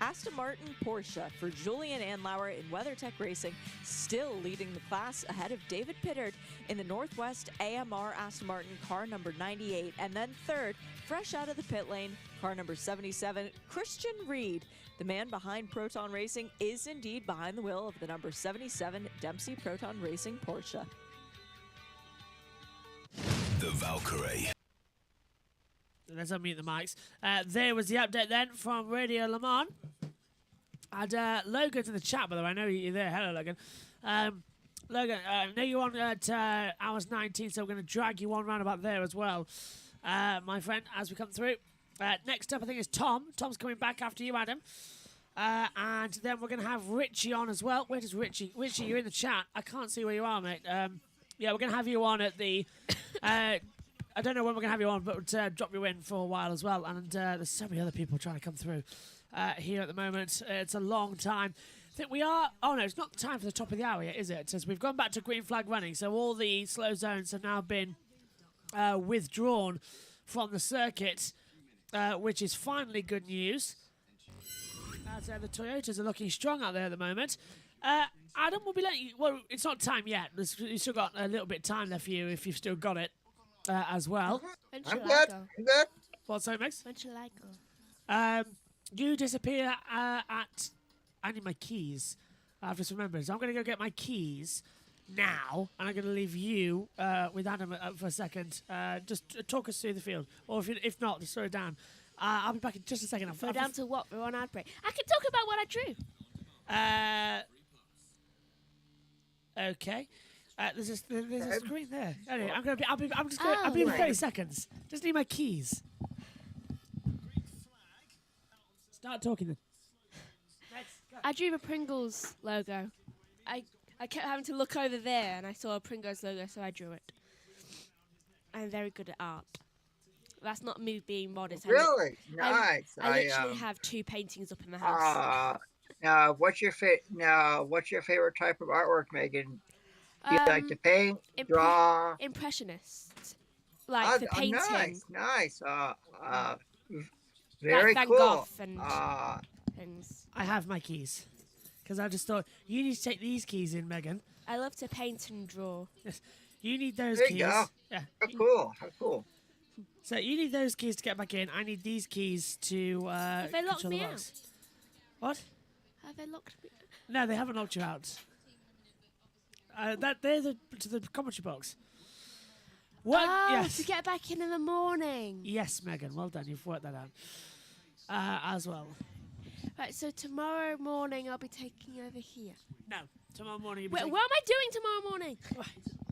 Aston Martin, Porsche for Julian Andlauer in WeatherTech Racing, still leading the class ahead of David Pittard in the Northwest AMR Aston Martin car number 98. And then third, fresh out of the pit lane, car number 77, Christian Reed. The man behind Proton Racing is indeed behind the wheel of the number 77 Dempsey Proton Racing Porsche. The Valkyrie. Let's unmute the mics. There was the update then from Radio Le Mans. And Logan's in the chat, by the way. I know you're there. Hello, Logan. Logan, I know you're on at hours 19, so we're going to drag you on round about there as well, my friend, as we come through. Next up, I think, is Tom. Tom's coming back after you, Adam. And then we're going to have Richie on as well. Where is Richie? Richie, you're in the chat. I can't see where you are, mate. Yeah, we're going to have you on at the... I don't know when we're going to have you on, but drop you in for a while as well. And there's so many other people trying to come through here at the moment. It's a long time. I think we are... Oh, no, it's not time for the top of the hour yet, is it? It says we've gone back to green flag running, so all the slow zones have now been withdrawn from the circuit, which is finally good news. As the Toyotas are looking strong out there at the moment. Adam, we'll be letting you... Well, it's not time yet. You've still got a little bit of time left for you if you've still got it as well. When I'm shall I good. go? I'm good. What's that, Max? When shall I go? You disappear at... I need my keys. I've just remembered. So I'm going to go get my keys now, and I'm going to leave you with Adam for a second. Just talk us through the field. Or if not, just slow it down. I'll be back in just a second. Go down to what? We're on ad break. I can talk about what I drew. Okay. There's a screen there. Anyway, I'll be in 30 seconds. Just need my keys. Start talking then. I drew the Pringles logo. I kept having to look over there, and I saw a Pringles logo, so I drew it. I'm very good at art. That's not me being modest. Really? Nice. I literally have 2 paintings up in the house. What's your favorite type of artwork, Megan? Do you like to paint, draw? Impressionist. Like the painting. Nice. Very like Van cool. Gogh and things. I have my keys. Because I just thought, you need to take these keys in, Megan. I love to paint and draw. Yes. You need those There keys. you go. Yeah. How cool. So you need those keys to get back in. I need these keys to Have they locked control me the out? box. What? Have they locked me? No, they haven't locked you out. They're to the commentary box. What? Oh, Yes. to get back in the morning. Yes, Megan. Well done. You've worked that out. As well. Right, so tomorrow morning I'll be taking over here. No, tomorrow morning. You'll be Wait, taking- what am I doing tomorrow morning?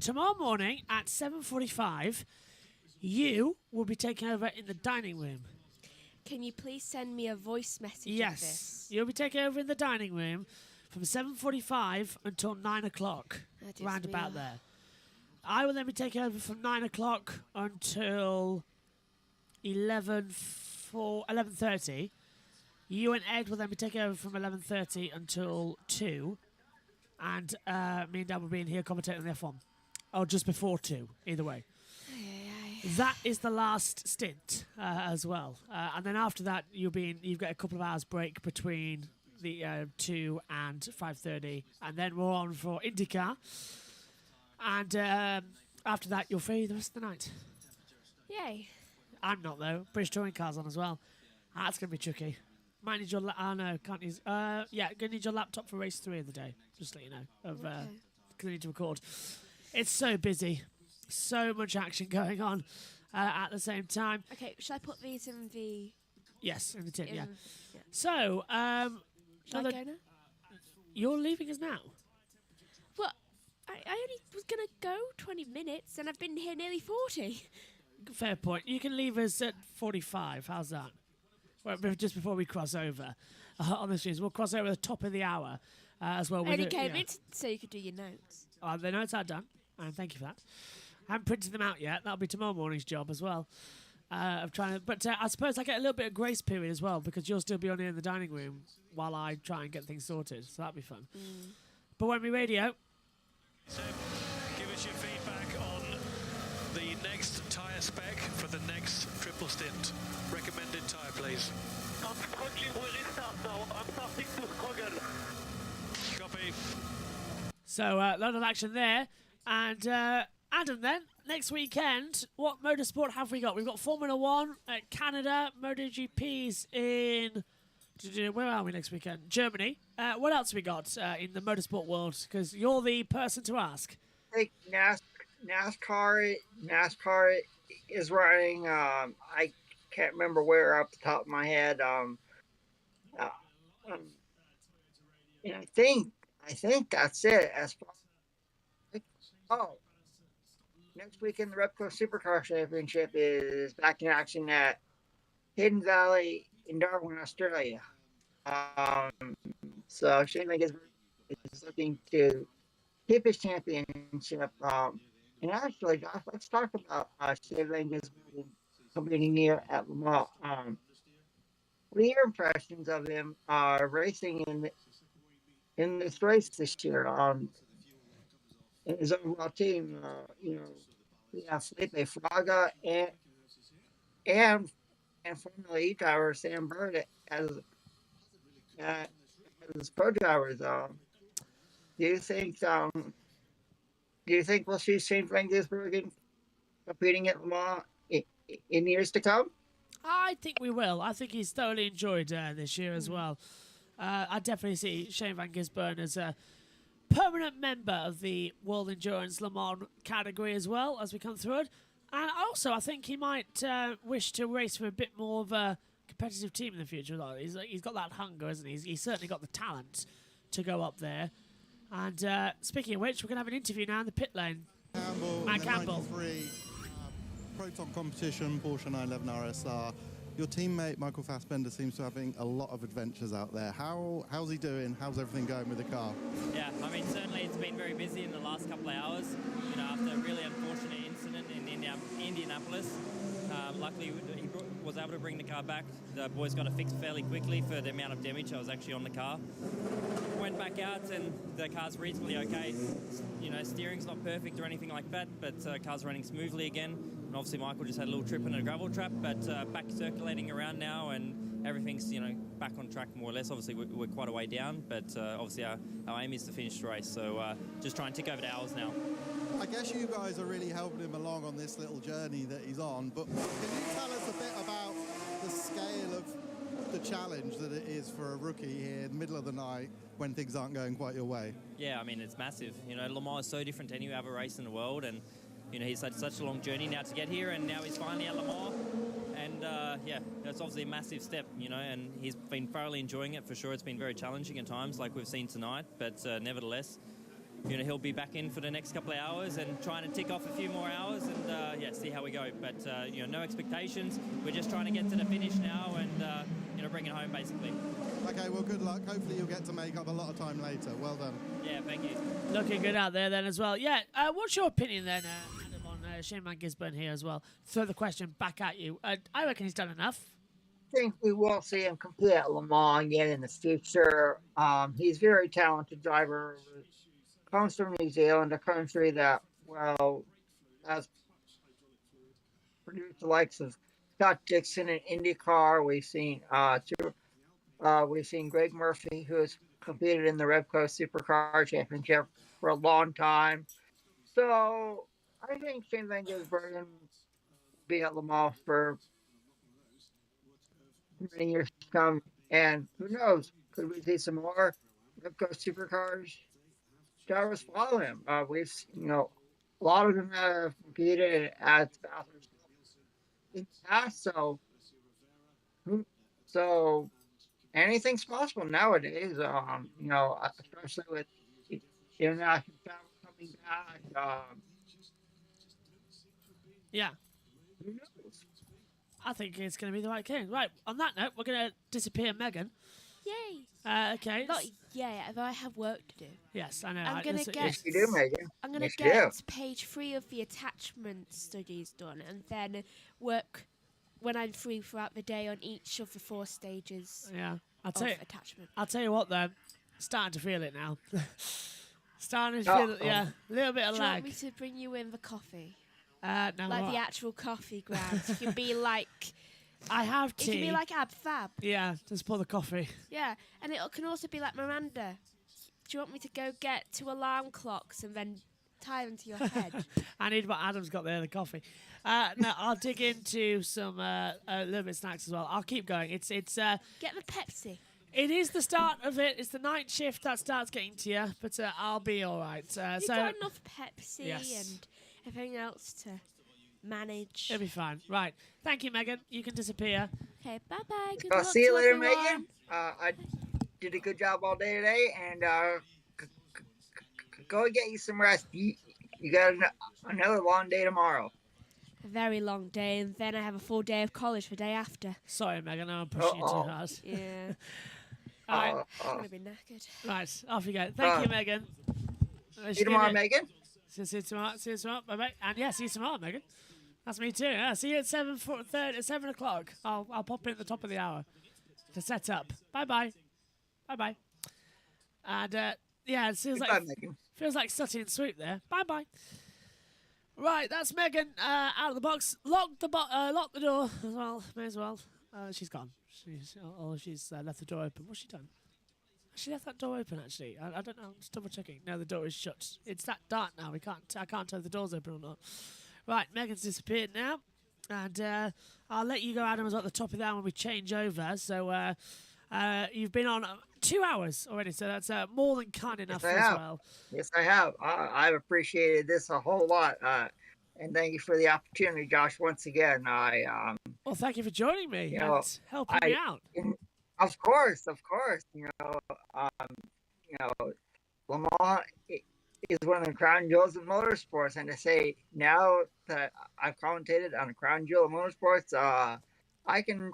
Tomorrow morning at 7:45, you will be taking over in the dining room. Can you please send me a voice message of Yes, this? you'll be taking over in the dining room from 7:45 until 9 o'clock, That is round about real. there. I will then be taking over from 9 o'clock until 11:30. You and Ed will then be taking over from 11:30 until 2. And me and Dad will be in here commentating on the F1. Or just before 2, either way. That is the last stint as well. And then after that, you've got a couple of hours break between the 2 and 5:30. And then we're on for IndyCar. And after that, you're free the rest of the night. Yay. I'm not, though. British Touring Car's on as well. That's going to be tricky. Might need your... no, can't use... going to need your laptop for race 3 of the day. Just to let you know. Because I need to record. It's so busy. So much action going on at the same time. Okay, should I put these in the... Yes, in the tin, yeah. yeah. So, Should I go now? You're leaving us now? Well, I only was going to go 20 minutes, and I've been here nearly 40. Fair point. You can leave us at 45. How's that? Well, just before we cross over on the streams. We'll cross over at the top of the hour as well. I only came in so you could do your notes. The notes are done, and thank you for that. I haven't printed them out yet. That'll be tomorrow morning's job as well. Of trying to, but I suppose I get a little bit of grace period as well because you'll still be on here in the dining room while I try and get things sorted. So that'll be fun. But when we radio, So, give us your feedback on the next tyre spec for the next triple stint. Recommended tyre, please. I'm struggling with restart now. I'm starting to struggle. Copy. so a lot of action there. And Adam, then next weekend, what motorsport have we got? We've got Formula One at Canada, MotoGP's in. Where are we next weekend? Germany. What else have we got in the motorsport world? Because you're the person to ask. I think NASCAR is running. I can't remember where off the top of my head. And I think that's it. As far next weekend the Repco Supercar Championship is back in action at Hidden Valley in Darwin, Australia. So Shane is looking to keep his championship. And actually, Josh, let's talk about Shane Lange's competing here at Le Mans. What are your impressions of him racing in this race this year? In his overall team, we have Felipe Fraga and Formula E driver Sam Bird as uh, as pro drivers, do you think we'll see Shane Van Gisbergen competing at Le Mans in years to come? I think we will. I think he's thoroughly enjoyed this year as well. I definitely see Shane Van Gisbergen as a permanent member of the World Endurance Le Mans category as well as we come through it. And also, I think he might wish to race for a bit more of a competitive team in the future. He's got that hunger, hasn't he? He's certainly got the talent to go up there. And speaking of which, we're going to have an interview now in the pit lane. Matt Campbell. Proton competition, Porsche 911 RSR. Your teammate Michael Fassbender seems to be having a lot of adventures out there. How's he doing? How's everything going with the car? Yeah, I mean, certainly it's been very busy in the last couple of hours. You know, after a really unfortunate incident in Indianapolis. Luckily, he was able to bring the car back. The boys got it fixed fairly quickly for the amount of damage that was actually on the car. Went back out and the car's reasonably okay. You know, steering's not perfect or anything like that, but car's running smoothly again. And obviously Michael just had a little trip in a gravel trap, but back circulating around now and everything's, you know, back on track more or less. Obviously we're quite a way down, but obviously our aim is to finish the race. So just try and tick over the hours now. I guess you guys are really helping him along on this little journey that he's on, but can you tell us a bit about the scale of the challenge that it is for a rookie here in the middle of the night when things aren't going quite your way? Yeah, I mean, it's massive. You know, Le Mans is so different to any other race in the world, and, you know, he's had such a long journey now to get here, and now he's finally at Le Mans. And, yeah, it's obviously a massive step, you know, and he's been thoroughly enjoying it for sure. It's been very challenging at times, like we've seen tonight, but nevertheless, you know, he'll be back in for the next couple of hours and trying to tick off a few more hours and, yeah, see how we go. But, you know, no expectations. We're just trying to get to the finish now and, you know, bring it home, basically. Okay, well, good luck. Hopefully you'll get to make up a lot of time later. Well done. Yeah, thank you. Looking good out there then as well. Yeah, what's your opinion then, Adam, on Shane Van Gisbergen here as well? Throw the question back at you. I reckon he's done enough. I think we will see him compete at Le Mans again in the future. He's a very talented driver. Comes from New Zealand, a country that, well, has produced the likes of Scott Dixon in IndyCar. We've seen Greg Murphy, who has competed in the Repco Supercar Championship for a long time. So I think Shane Van Gisbergen will be at Le Mans for many years to come. And who knows, could we see some more Repco Supercars drivers follow him? We've, you know, a lot of them have competed at Bathurst in the past, so anything's possible nowadays. You know, especially with international travel coming back. Yeah. Who knows? I think it's going to be the right thing. Right, on that note, we're going to disappear Megan. Yay! Okay. Not yay, I have work to do. Yes, I know. I'm gonna get. Yes, you do, Megan. I'm gonna Yes, you get page 3 of the attachment studies done, and then work when I'm free throughout the day on each of the 4 stages. Yeah, of attachment. I'll tell you what though, starting to feel it now. Starting to feel it. Yeah, a little bit of Do you lag. want me to bring you in the coffee? No, Like the actual coffee grounds. It can be like. I have tea. It can be like Ab Fab. Yeah, just pour the coffee. Yeah, and it can also be like Miranda. Do you want me to go get 2 alarm clocks and then tie them to your head? I need what Adam's got there, the coffee. No, I'll dig into some a little bit of snacks as well. I'll keep going. It's Get the Pepsi. It is the start of it. It's the night shift that starts getting to you, but I'll be all right. You've got enough Pepsi Yes. and everything else to manage. It'll be fine. Right. Thank you, Megan. You can disappear. Okay, bye-bye. Good I'll luck see you to later, everyone. Megan. I did a good job all day today, and go and get you some rest. You got another long day tomorrow. A very long day, and then I have a full day of college the day after. Sorry, Megan. I'm pushing you too hard. Yeah. All right. I'm going to be knackered. Right. Off you go. Thank you, Megan. See you tomorrow, Megan. See you tomorrow. See you tomorrow. Bye-bye. And yeah, see you tomorrow, Megan. That's me too. Yeah, see you at 7 o'clock. I'll pop in at the top of the hour to set up. Bye-bye. Bye-bye. And yeah, it feels Goodbye, like Megan. feels like Sutty and Sweep there. Bye-bye. Right, that's Megan out of the box. Lock the door as well. May as well. She's gone. She's left the door open. What's she done? She left that door open. Actually, I don't know. I'm just double checking. No, the door is shut. It's that dark now. I can't tell if the door's open or not. Right, Megan's disappeared now, and I'll let you go, Adam, as at the top of that when we change over. So you've been on 2 hours already, so that's more than kind enough Yes, I as have. well. Yes, I have. I've appreciated this a whole lot. And thank you for the opportunity, Josh. Once again, Well, thank you for joining me you know, and helping me out. Of course. Le Mans is one of the crown jewels of motorsports, and to say now that I've commentated on a crown jewel of motorsports, I can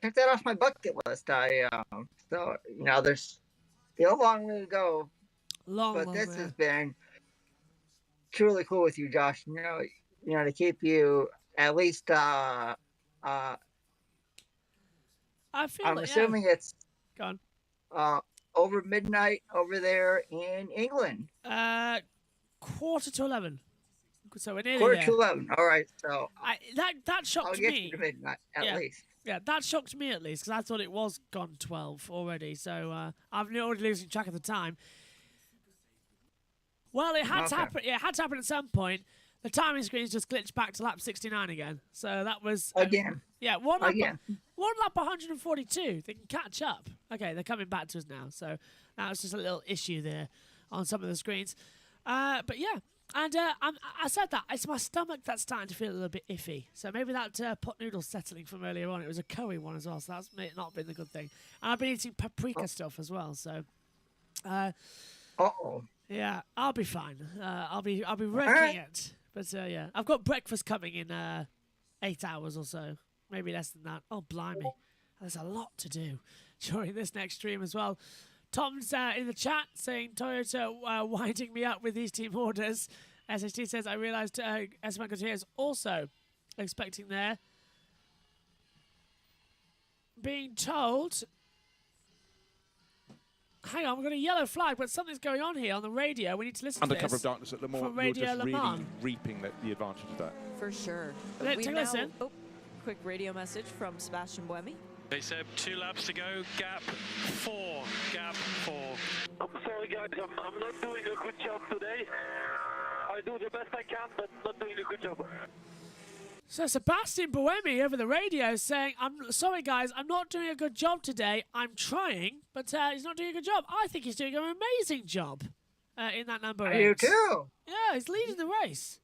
check that off my bucket list. So there's still a long way to go, but this has been truly cool with you, Josh. To keep you at least. I feel I'm it, assuming yeah. it's gone over midnight over there in England. 11:15. So we're nearly Quarter there. to 11. All right. So that shocked I'll get me. you to midnight at least. Yeah, that shocked me at least because I thought it was gone 12 already. So I'm already losing track of the time. Well, it had to happen. Yeah, it had to happen at some point. The timing screens just glitched back to lap 69 again. So that was again. Yeah, one lap 142. They can catch up. Okay, they're coming back to us now. So that was just a little issue there on some of the screens. But yeah, and I said that it's my stomach that's starting to feel a little bit iffy. So maybe that pot noodle settling from earlier on. It was a curry one as well, so that's not been the good thing. And I've been eating paprika stuff as well. So. Yeah, I'll be fine. I'll be wrecking it. But yeah, I've got breakfast coming in 8 hours or so, maybe less than that. Oh, blimey, there's a lot to do during this next stream as well. Tom's in the chat saying Toyota winding me up with these team orders. SHT says I realised Esteban Gutierrez is also expecting there. Being told. Hang on, we've got a yellow flag, but something's going on here on the radio. We need to listen Under to cover this. of darkness at Le Mans, From you're Radio just Le really Mans. reaping the advantage of that. For sure. Take a listen. Oh, quick radio message from Sebastian Buemi. They said 2 laps to go, gap 4. I'm sorry guys, I'm not doing a good job today. I do the best I can, but not doing a good job. So Sebastian Buemi over the radio saying, I'm sorry guys, I'm not doing a good job today. I'm trying, but he's not doing a good job. I think he's doing an amazing job in that number 8. I do too. Yeah, he's leading the race.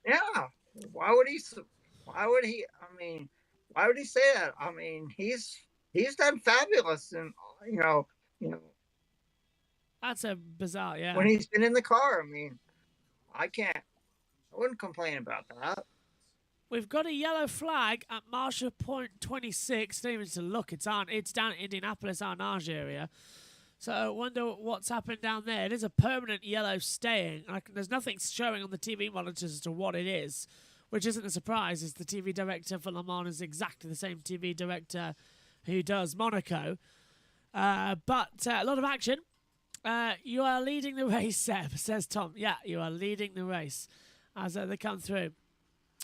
Yeah. Why would he say that? I mean, he's done fabulous, and you know. That's a bizarre, yeah. When he's been in the car, I mean, I wouldn't complain about that. We've got a yellow flag at Marshall Point 26. Don't even to look. It's down at Indianapolis, Arnage area. So I wonder what's happened down there. It is a permanent yellow staying. There's nothing showing on the TV monitors as to what it is, which isn't a surprise, as the TV director for Le Mans is exactly the same TV director who does Monaco. But a lot of action. You are leading the race, Seb, says Tom. Yeah, you are leading the race as they come through.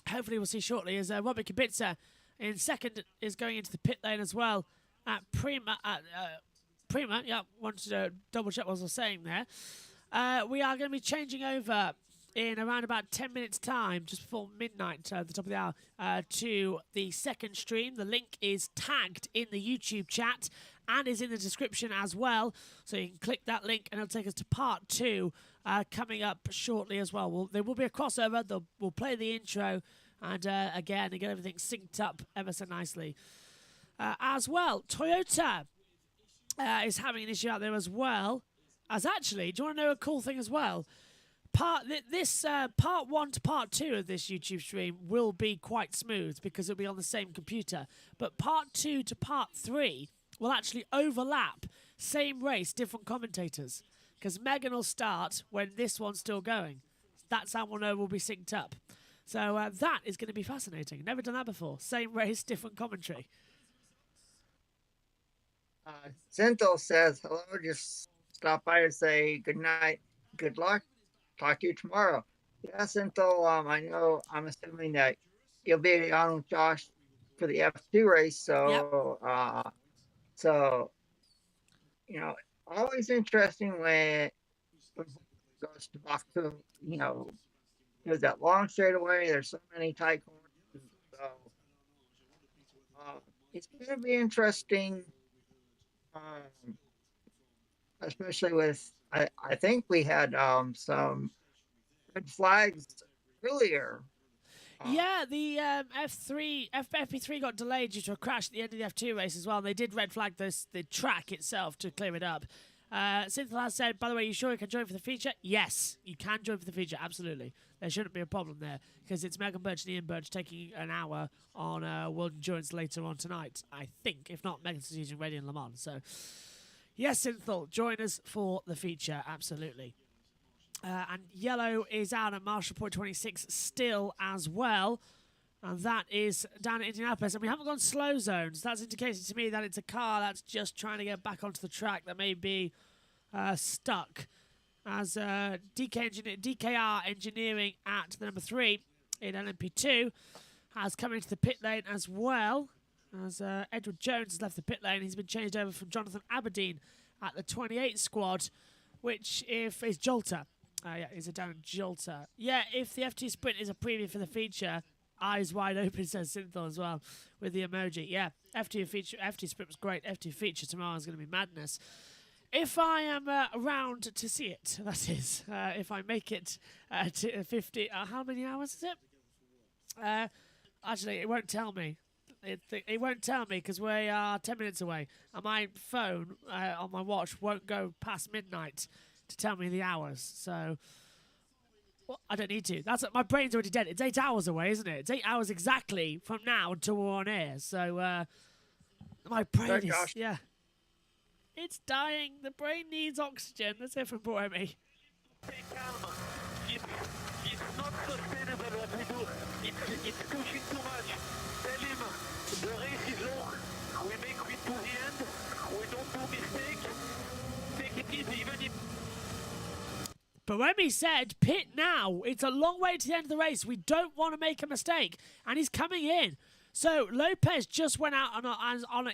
Hopefully we'll see shortly as Robert Kubica in second is going into the pit lane as well at Prima. Yeah, wanted to double check what I was saying there. We are going to be changing over in around about 10 minutes time, just before midnight at the top of the hour, to the second stream. The link is tagged in the YouTube chat and is in the description as well. So you can click that link and it'll take us to part 2 coming up shortly as well. There will be a crossover. We'll play the intro and again, get everything synced up ever so nicely. As well, Toyota is having an issue out there as well. As actually, do you want to know a cool thing as well? Part 1 to part 2 of this YouTube stream will be quite smooth because it'll be on the same computer. But part 2 to part 3 will actually overlap. Same race, different commentators. Because Megan will start when this one's still going. That's how we'll know we'll be synced up. So that is going to be fascinating. Never done that before. Same race, different commentary. Zintel says, hello, just stop by to say good night, good luck. Talk to you tomorrow. Yes, Zintel, I'm assuming that you'll be on with Josh for the F2 race. So, yep. So always interesting when it goes to Baku, there's that long straightaway. There's so many tight corners. So it's going to be interesting, um, especially with, I think we had some red flags earlier. Yeah, the FP3 got delayed due to a crash at the end of the F2 race as well. And they did red flag the track itself to clear it up. Cynthia has said, by the way, you sure you can join for the feature? Yes, you can join for the feature, absolutely. There shouldn't be a problem there, because it's Megan Birch and Ian Birch taking an hour on World Endurance later on tonight, I think. If not, Megan's using Radio in Le Mans. So, yes, Cynthia, join us for the feature, absolutely. And yellow is out at Marshall Point 26 still as well. And that is down at Indianapolis. And we haven't gone slow zones. That's indicating to me that it's a car that's just trying to get back onto the track that may be stuck. As DKR Engineering at the number 3 in LMP2 has come into the pit lane as well. As Edward Jones has left the pit lane. He's been changed over from Jonathan Aberdeen at the 28 squad, which if is Jolter. Yeah, is it down Jolter? Yeah, if the FT Sprint is a preview for the feature, eyes wide open, says Synthol as well, with the emoji. Yeah, FT Sprint was great. FT feature tomorrow is going to be madness. If I am around to see it, that is. If I make it to 50, how many hours is it? Actually, it won't tell me. It won't tell me because we are 10 minutes away. And my phone on my watch won't go past midnight to tell me the hours. So, well, I don't need to. My brain's already dead. It's 8 hours away, isn't it? It's 8 hours exactly from now until we're on air. So, my brain is... Yeah. It's dying. The brain needs oxygen. Let's hear from Boemi. It's not sustainable what we do. It's pushing too much. Tell him the race is long. We make it to the end. We don't do mistakes. Take it easy, even if... Boemi said, pit now. It's a long way to the end of the race. We don't want to make a mistake. And he's coming in. So Lopez just went out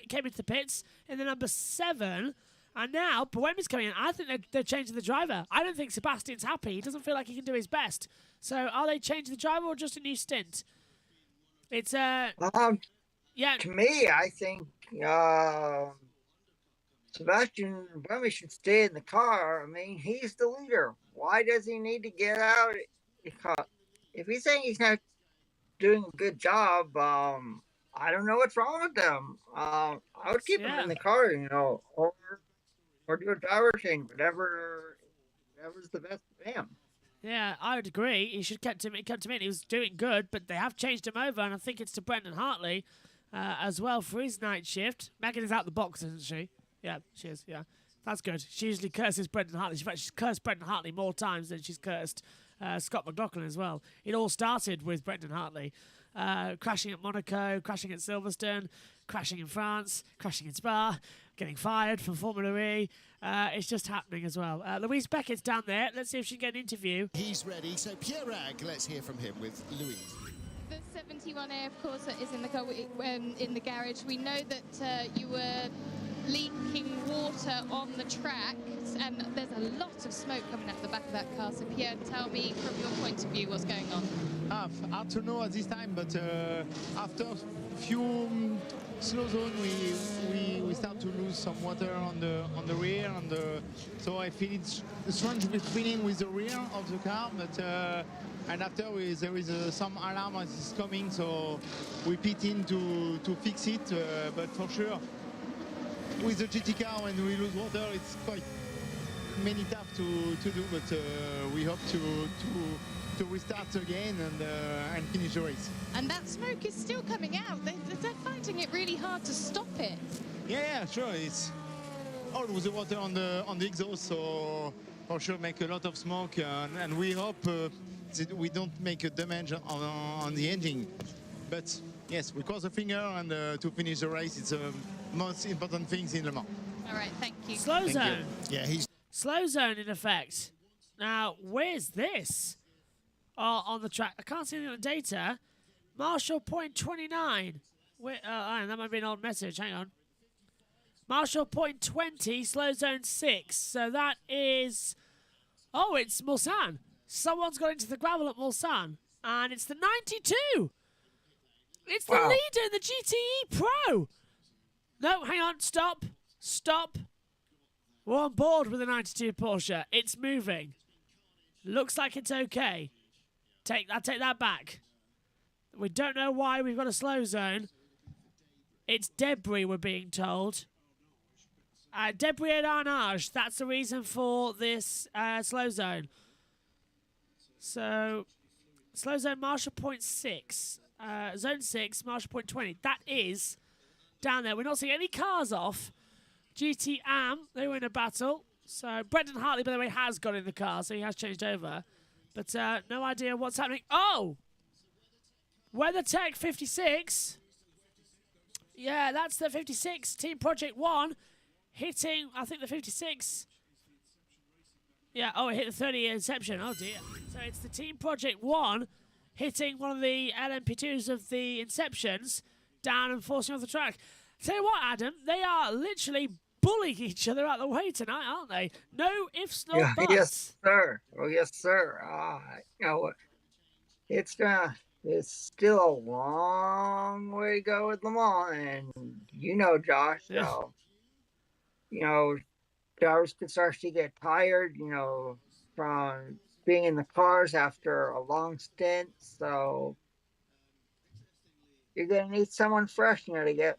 came into the pits in the number 7. And now Boemi's coming in. I think they're changing the driver. I don't think Sebastian's happy. He doesn't feel like he can do his best. So are they changing the driver or just a new stint? It's yeah. To me, I think Sebastian Boemi should stay in the car. I mean, he's the leader. Why does he need to get out? If he's saying he's not doing a good job, I don't know what's wrong with them. I would keep him in the car, or do a driver change, whatever's the best for him. Yeah, I would agree. He should kept him in. He was doing good, but they have changed him over, and I think it's to Brendan Hartley as well for his night shift. Megan is out the box, isn't she? Yeah, she is. Yeah, that's good. She usually curses Brendan Hartley. In fact, she's cursed Brendan Hartley more times than she's cursed Scott McLaughlin as well. It all started with Brendan Hartley crashing at Monaco, crashing at Silverstone, crashing in France, crashing in Spa, getting fired from Formula E. It's just happening as well. Louise Beckett's down there. Let's see if she can get an interview. He's ready. So Pierre Rag, let's hear from him with Louise. The 71A, of course, is in the car, in the garage. We know that you were leaking water on the track, and there's a lot of smoke coming out the back of that car. So Pierre, tell me from your point of view what's going on. Hard to know at this time, but after a few slow zone, we start to lose some water on the rear, so I feel it's a strange feeling with the rear of the car, but and after there is some alarm as it's coming, so we pit in to fix it, but for sure with the GT car when we lose water it's quite many tough to do, but we hope to restart again and finish the race. And that smoke is still coming out. They're finding it really hard to stop it. Yeah, sure. It's all with the water on the exhaust, so for sure make a lot of smoke, and we hope that we don't make a damage on the engine. But yes, we cross the finger, and to finish the race, it's the most important things in Le Mans. All right, thank you. Slow zone. Yeah, he's slow zone in effect. Now, where's this? On the track. I can't see anything on the data. Marshall Point 29. That might be an old message. Hang on. Marshall point 20, slow zone 6. So that is... Oh, it's Mulsanne. Someone's got into the gravel at Mulsanne. And it's the 92. It's the leader in the GTE Pro. No, hang on. Stop. Stop. We're on board with the 92 Porsche. It's moving. Looks like it's okay. Take that back. We don't know why we've got a slow zone. It's debris, we're being told. Debris et arnage. That's the reason for this slow zone. So, slow zone Marshall point 6. Zone 6, Marshall point 20. That is down there. We're not seeing any cars off. GT Am, they were in a battle. So, Brendan Hartley, by the way, has got in the car, so he has changed over. But no idea what's happening. Oh! WeatherTech 56. Yeah, that's the 56. Team Project 1 hitting, I think, the 56. Yeah, oh, it hit the 30 Inception. Oh, dear. So it's the Team Project 1 hitting one of the LMP2s of the Inceptions down and forcing off the track. Tell you what, Adam, they are literally bullying each other out of the way tonight, aren't they? No ifs, no buts. Yes, sir. Oh, yes, sir. You know, it's still a long way to go with Le Mans, and you know, Josh. Yeah. So, you know, drivers could start to get tired, you know, from being in the cars after a long stint. So you're going to need someone fresh, you know, to get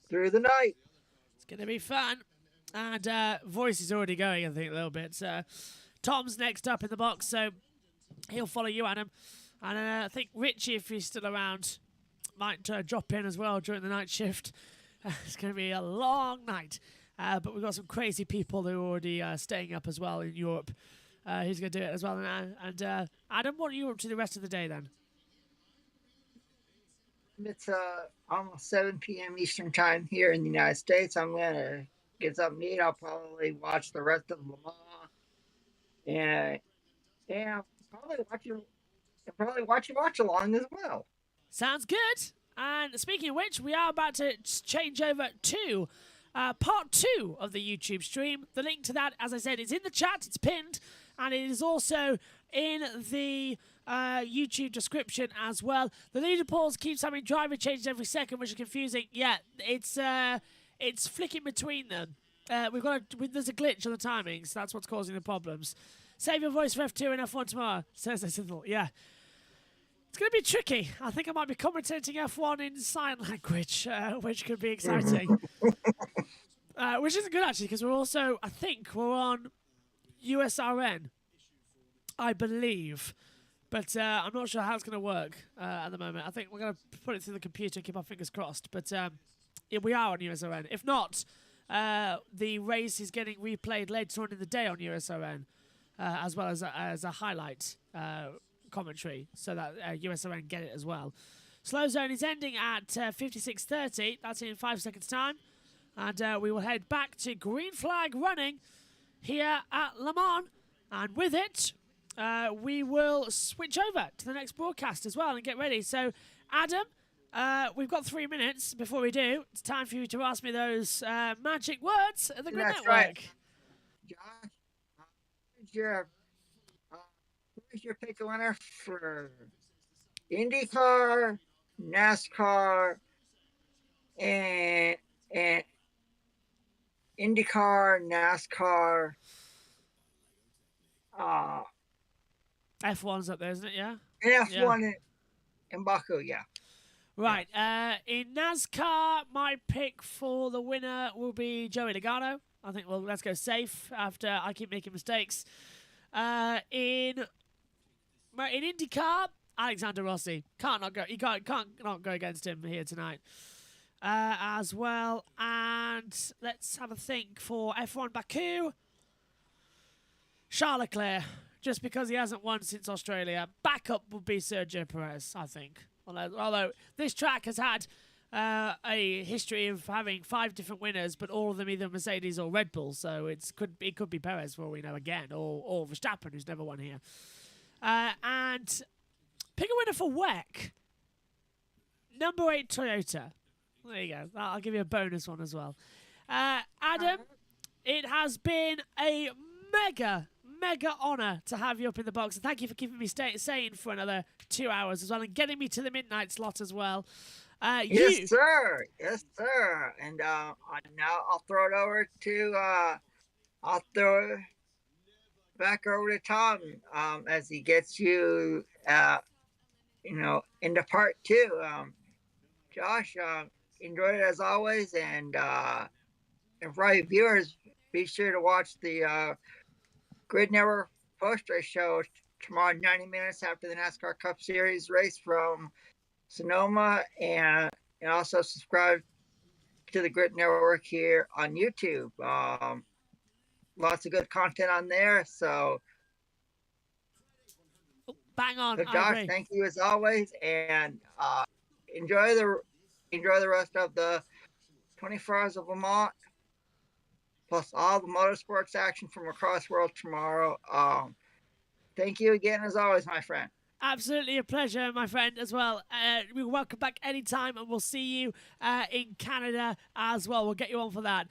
through the night. It's going to be fun. And voice is already going, I think, a little bit. Tom's next up in the box, so he'll follow you, Adam. And I think Richie, if he's still around, might drop in as well during the night shift. It's going to be a long night. But we've got some crazy people who are already staying up as well in Europe. Who's going to do it as well. And Adam, what are you up to the rest of the day then? It's almost 7 p.m. Eastern time here in the United States. I'm going to get something to eat. I'll probably watch the rest of Le Mans. And probably watch along as well. Sounds good. And speaking of which, we are about to change over to part 2 of the YouTube stream. The link to that, as I said, is in the chat. It's pinned. And it is also in the YouTube description as well. The leaderboards keeps having driver changes every second, which is confusing. Yeah, it's flicking between them. There's a glitch on the timings. That's what's causing the problems. Save your voice for F2 and F1 tomorrow, says Simple. Yeah. It's going to be tricky. I think I might be commentating F1 in sign language, which could be exciting. Which isn't good, actually, because I think we're on USRN, I believe. But I'm not sure how it's going to work at the moment. I think we're going to put it through the computer and keep our fingers crossed. But yeah, we are on USRN. If not, the race is getting replayed later on in the day on USRN, as well as a highlight commentary, so that USRN get it as well. Slow zone is ending at 56:30. That's in 5 seconds' time. And we will head back to green flag running here at Le Mans. And with it, we will switch over to the next broadcast as well and get ready. So, Adam, we've got 3 minutes. Before we do, it's time for you to ask me those magic words at the Grid Network. Right. Josh, who's your pick winner for IndyCar, NASCAR, and IndyCar, NASCAR? F1's up there, isn't it? Yeah. And F1 in Baku, yeah. Right. In NASCAR, my pick for the winner will be Joey Logano. I think let's go safe after I keep making mistakes. In IndyCar, Alexander Rossi. Can't not go against him here tonight. As well, and let's have a think for F1 Baku. Charles Leclerc, just because he hasn't won since Australia. Backup would be Sergio Perez, I think. Although this track has had a history of having 5 different winners, but all of them either Mercedes or Red Bull, so it could be Perez for all we know again, or Verstappen, who's never won here. And pick a winner for WEC. Number 8 Toyota. There you go. I'll give you a bonus one as well. Adam, it has been a mega honour to have you up in the box. And thank you for keeping me sane for another 2 hours as well and getting me to the midnight slot as well. Yes, sir. Yes, sir. And now I'll throw it over to I'll throw it back over to Tom as he gets you into part 2. Josh, enjoyed it as always, and for all you viewers, be sure to watch the Grid Network post-race show tomorrow, 90 minutes after the NASCAR Cup Series race from Sonoma, and also subscribe to the Grid Network here on YouTube. Lots of good content on there. So, bang on. So Josh, thank you as always, and enjoy the rest of the 24 Hours of Le Mans, plus all the motorsports action from across the world tomorrow. Thank you again as always, my friend. Absolutely a pleasure, my friend, as well. We're welcome back anytime, and we'll see you in Canada as well. We'll get you on for that.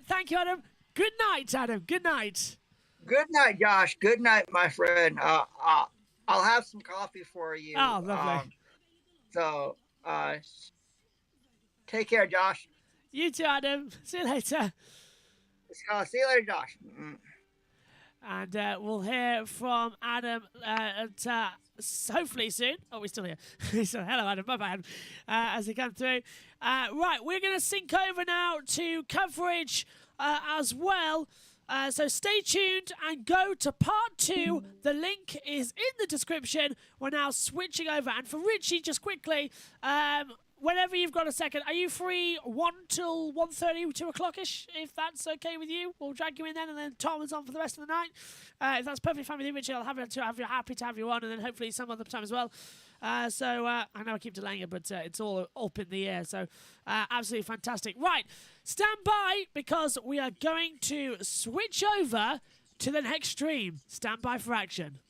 Thank you, Adam. Good night, Adam. Good night. Good night, Josh. Good night, my friend. I'll have some coffee for you. Oh, lovely. Take care, Josh. You too, Adam. See you later. See you later, Josh. And we'll hear from Adam hopefully soon. Oh, we're still here. So, hello, Adam. Bye-bye, Adam. As he comes through. Right, we're going to sync over now to coverage as well. So stay tuned and go to part 2. The link is in the description. We're now switching over. And for Richie, just quickly, whenever you've got a second, are you free 1 till 1:30, 2 o'clock-ish? If that's okay with you, we'll drag you in then, and then Tom is on for the rest of the night. If that's perfectly fine with you, Richie, I'll happy to have you on, and then hopefully some other time as well. I know I keep delaying it, but it's all up in the air, so absolutely fantastic. Right, stand by, because we are going to switch over to the next stream. Stand by for action.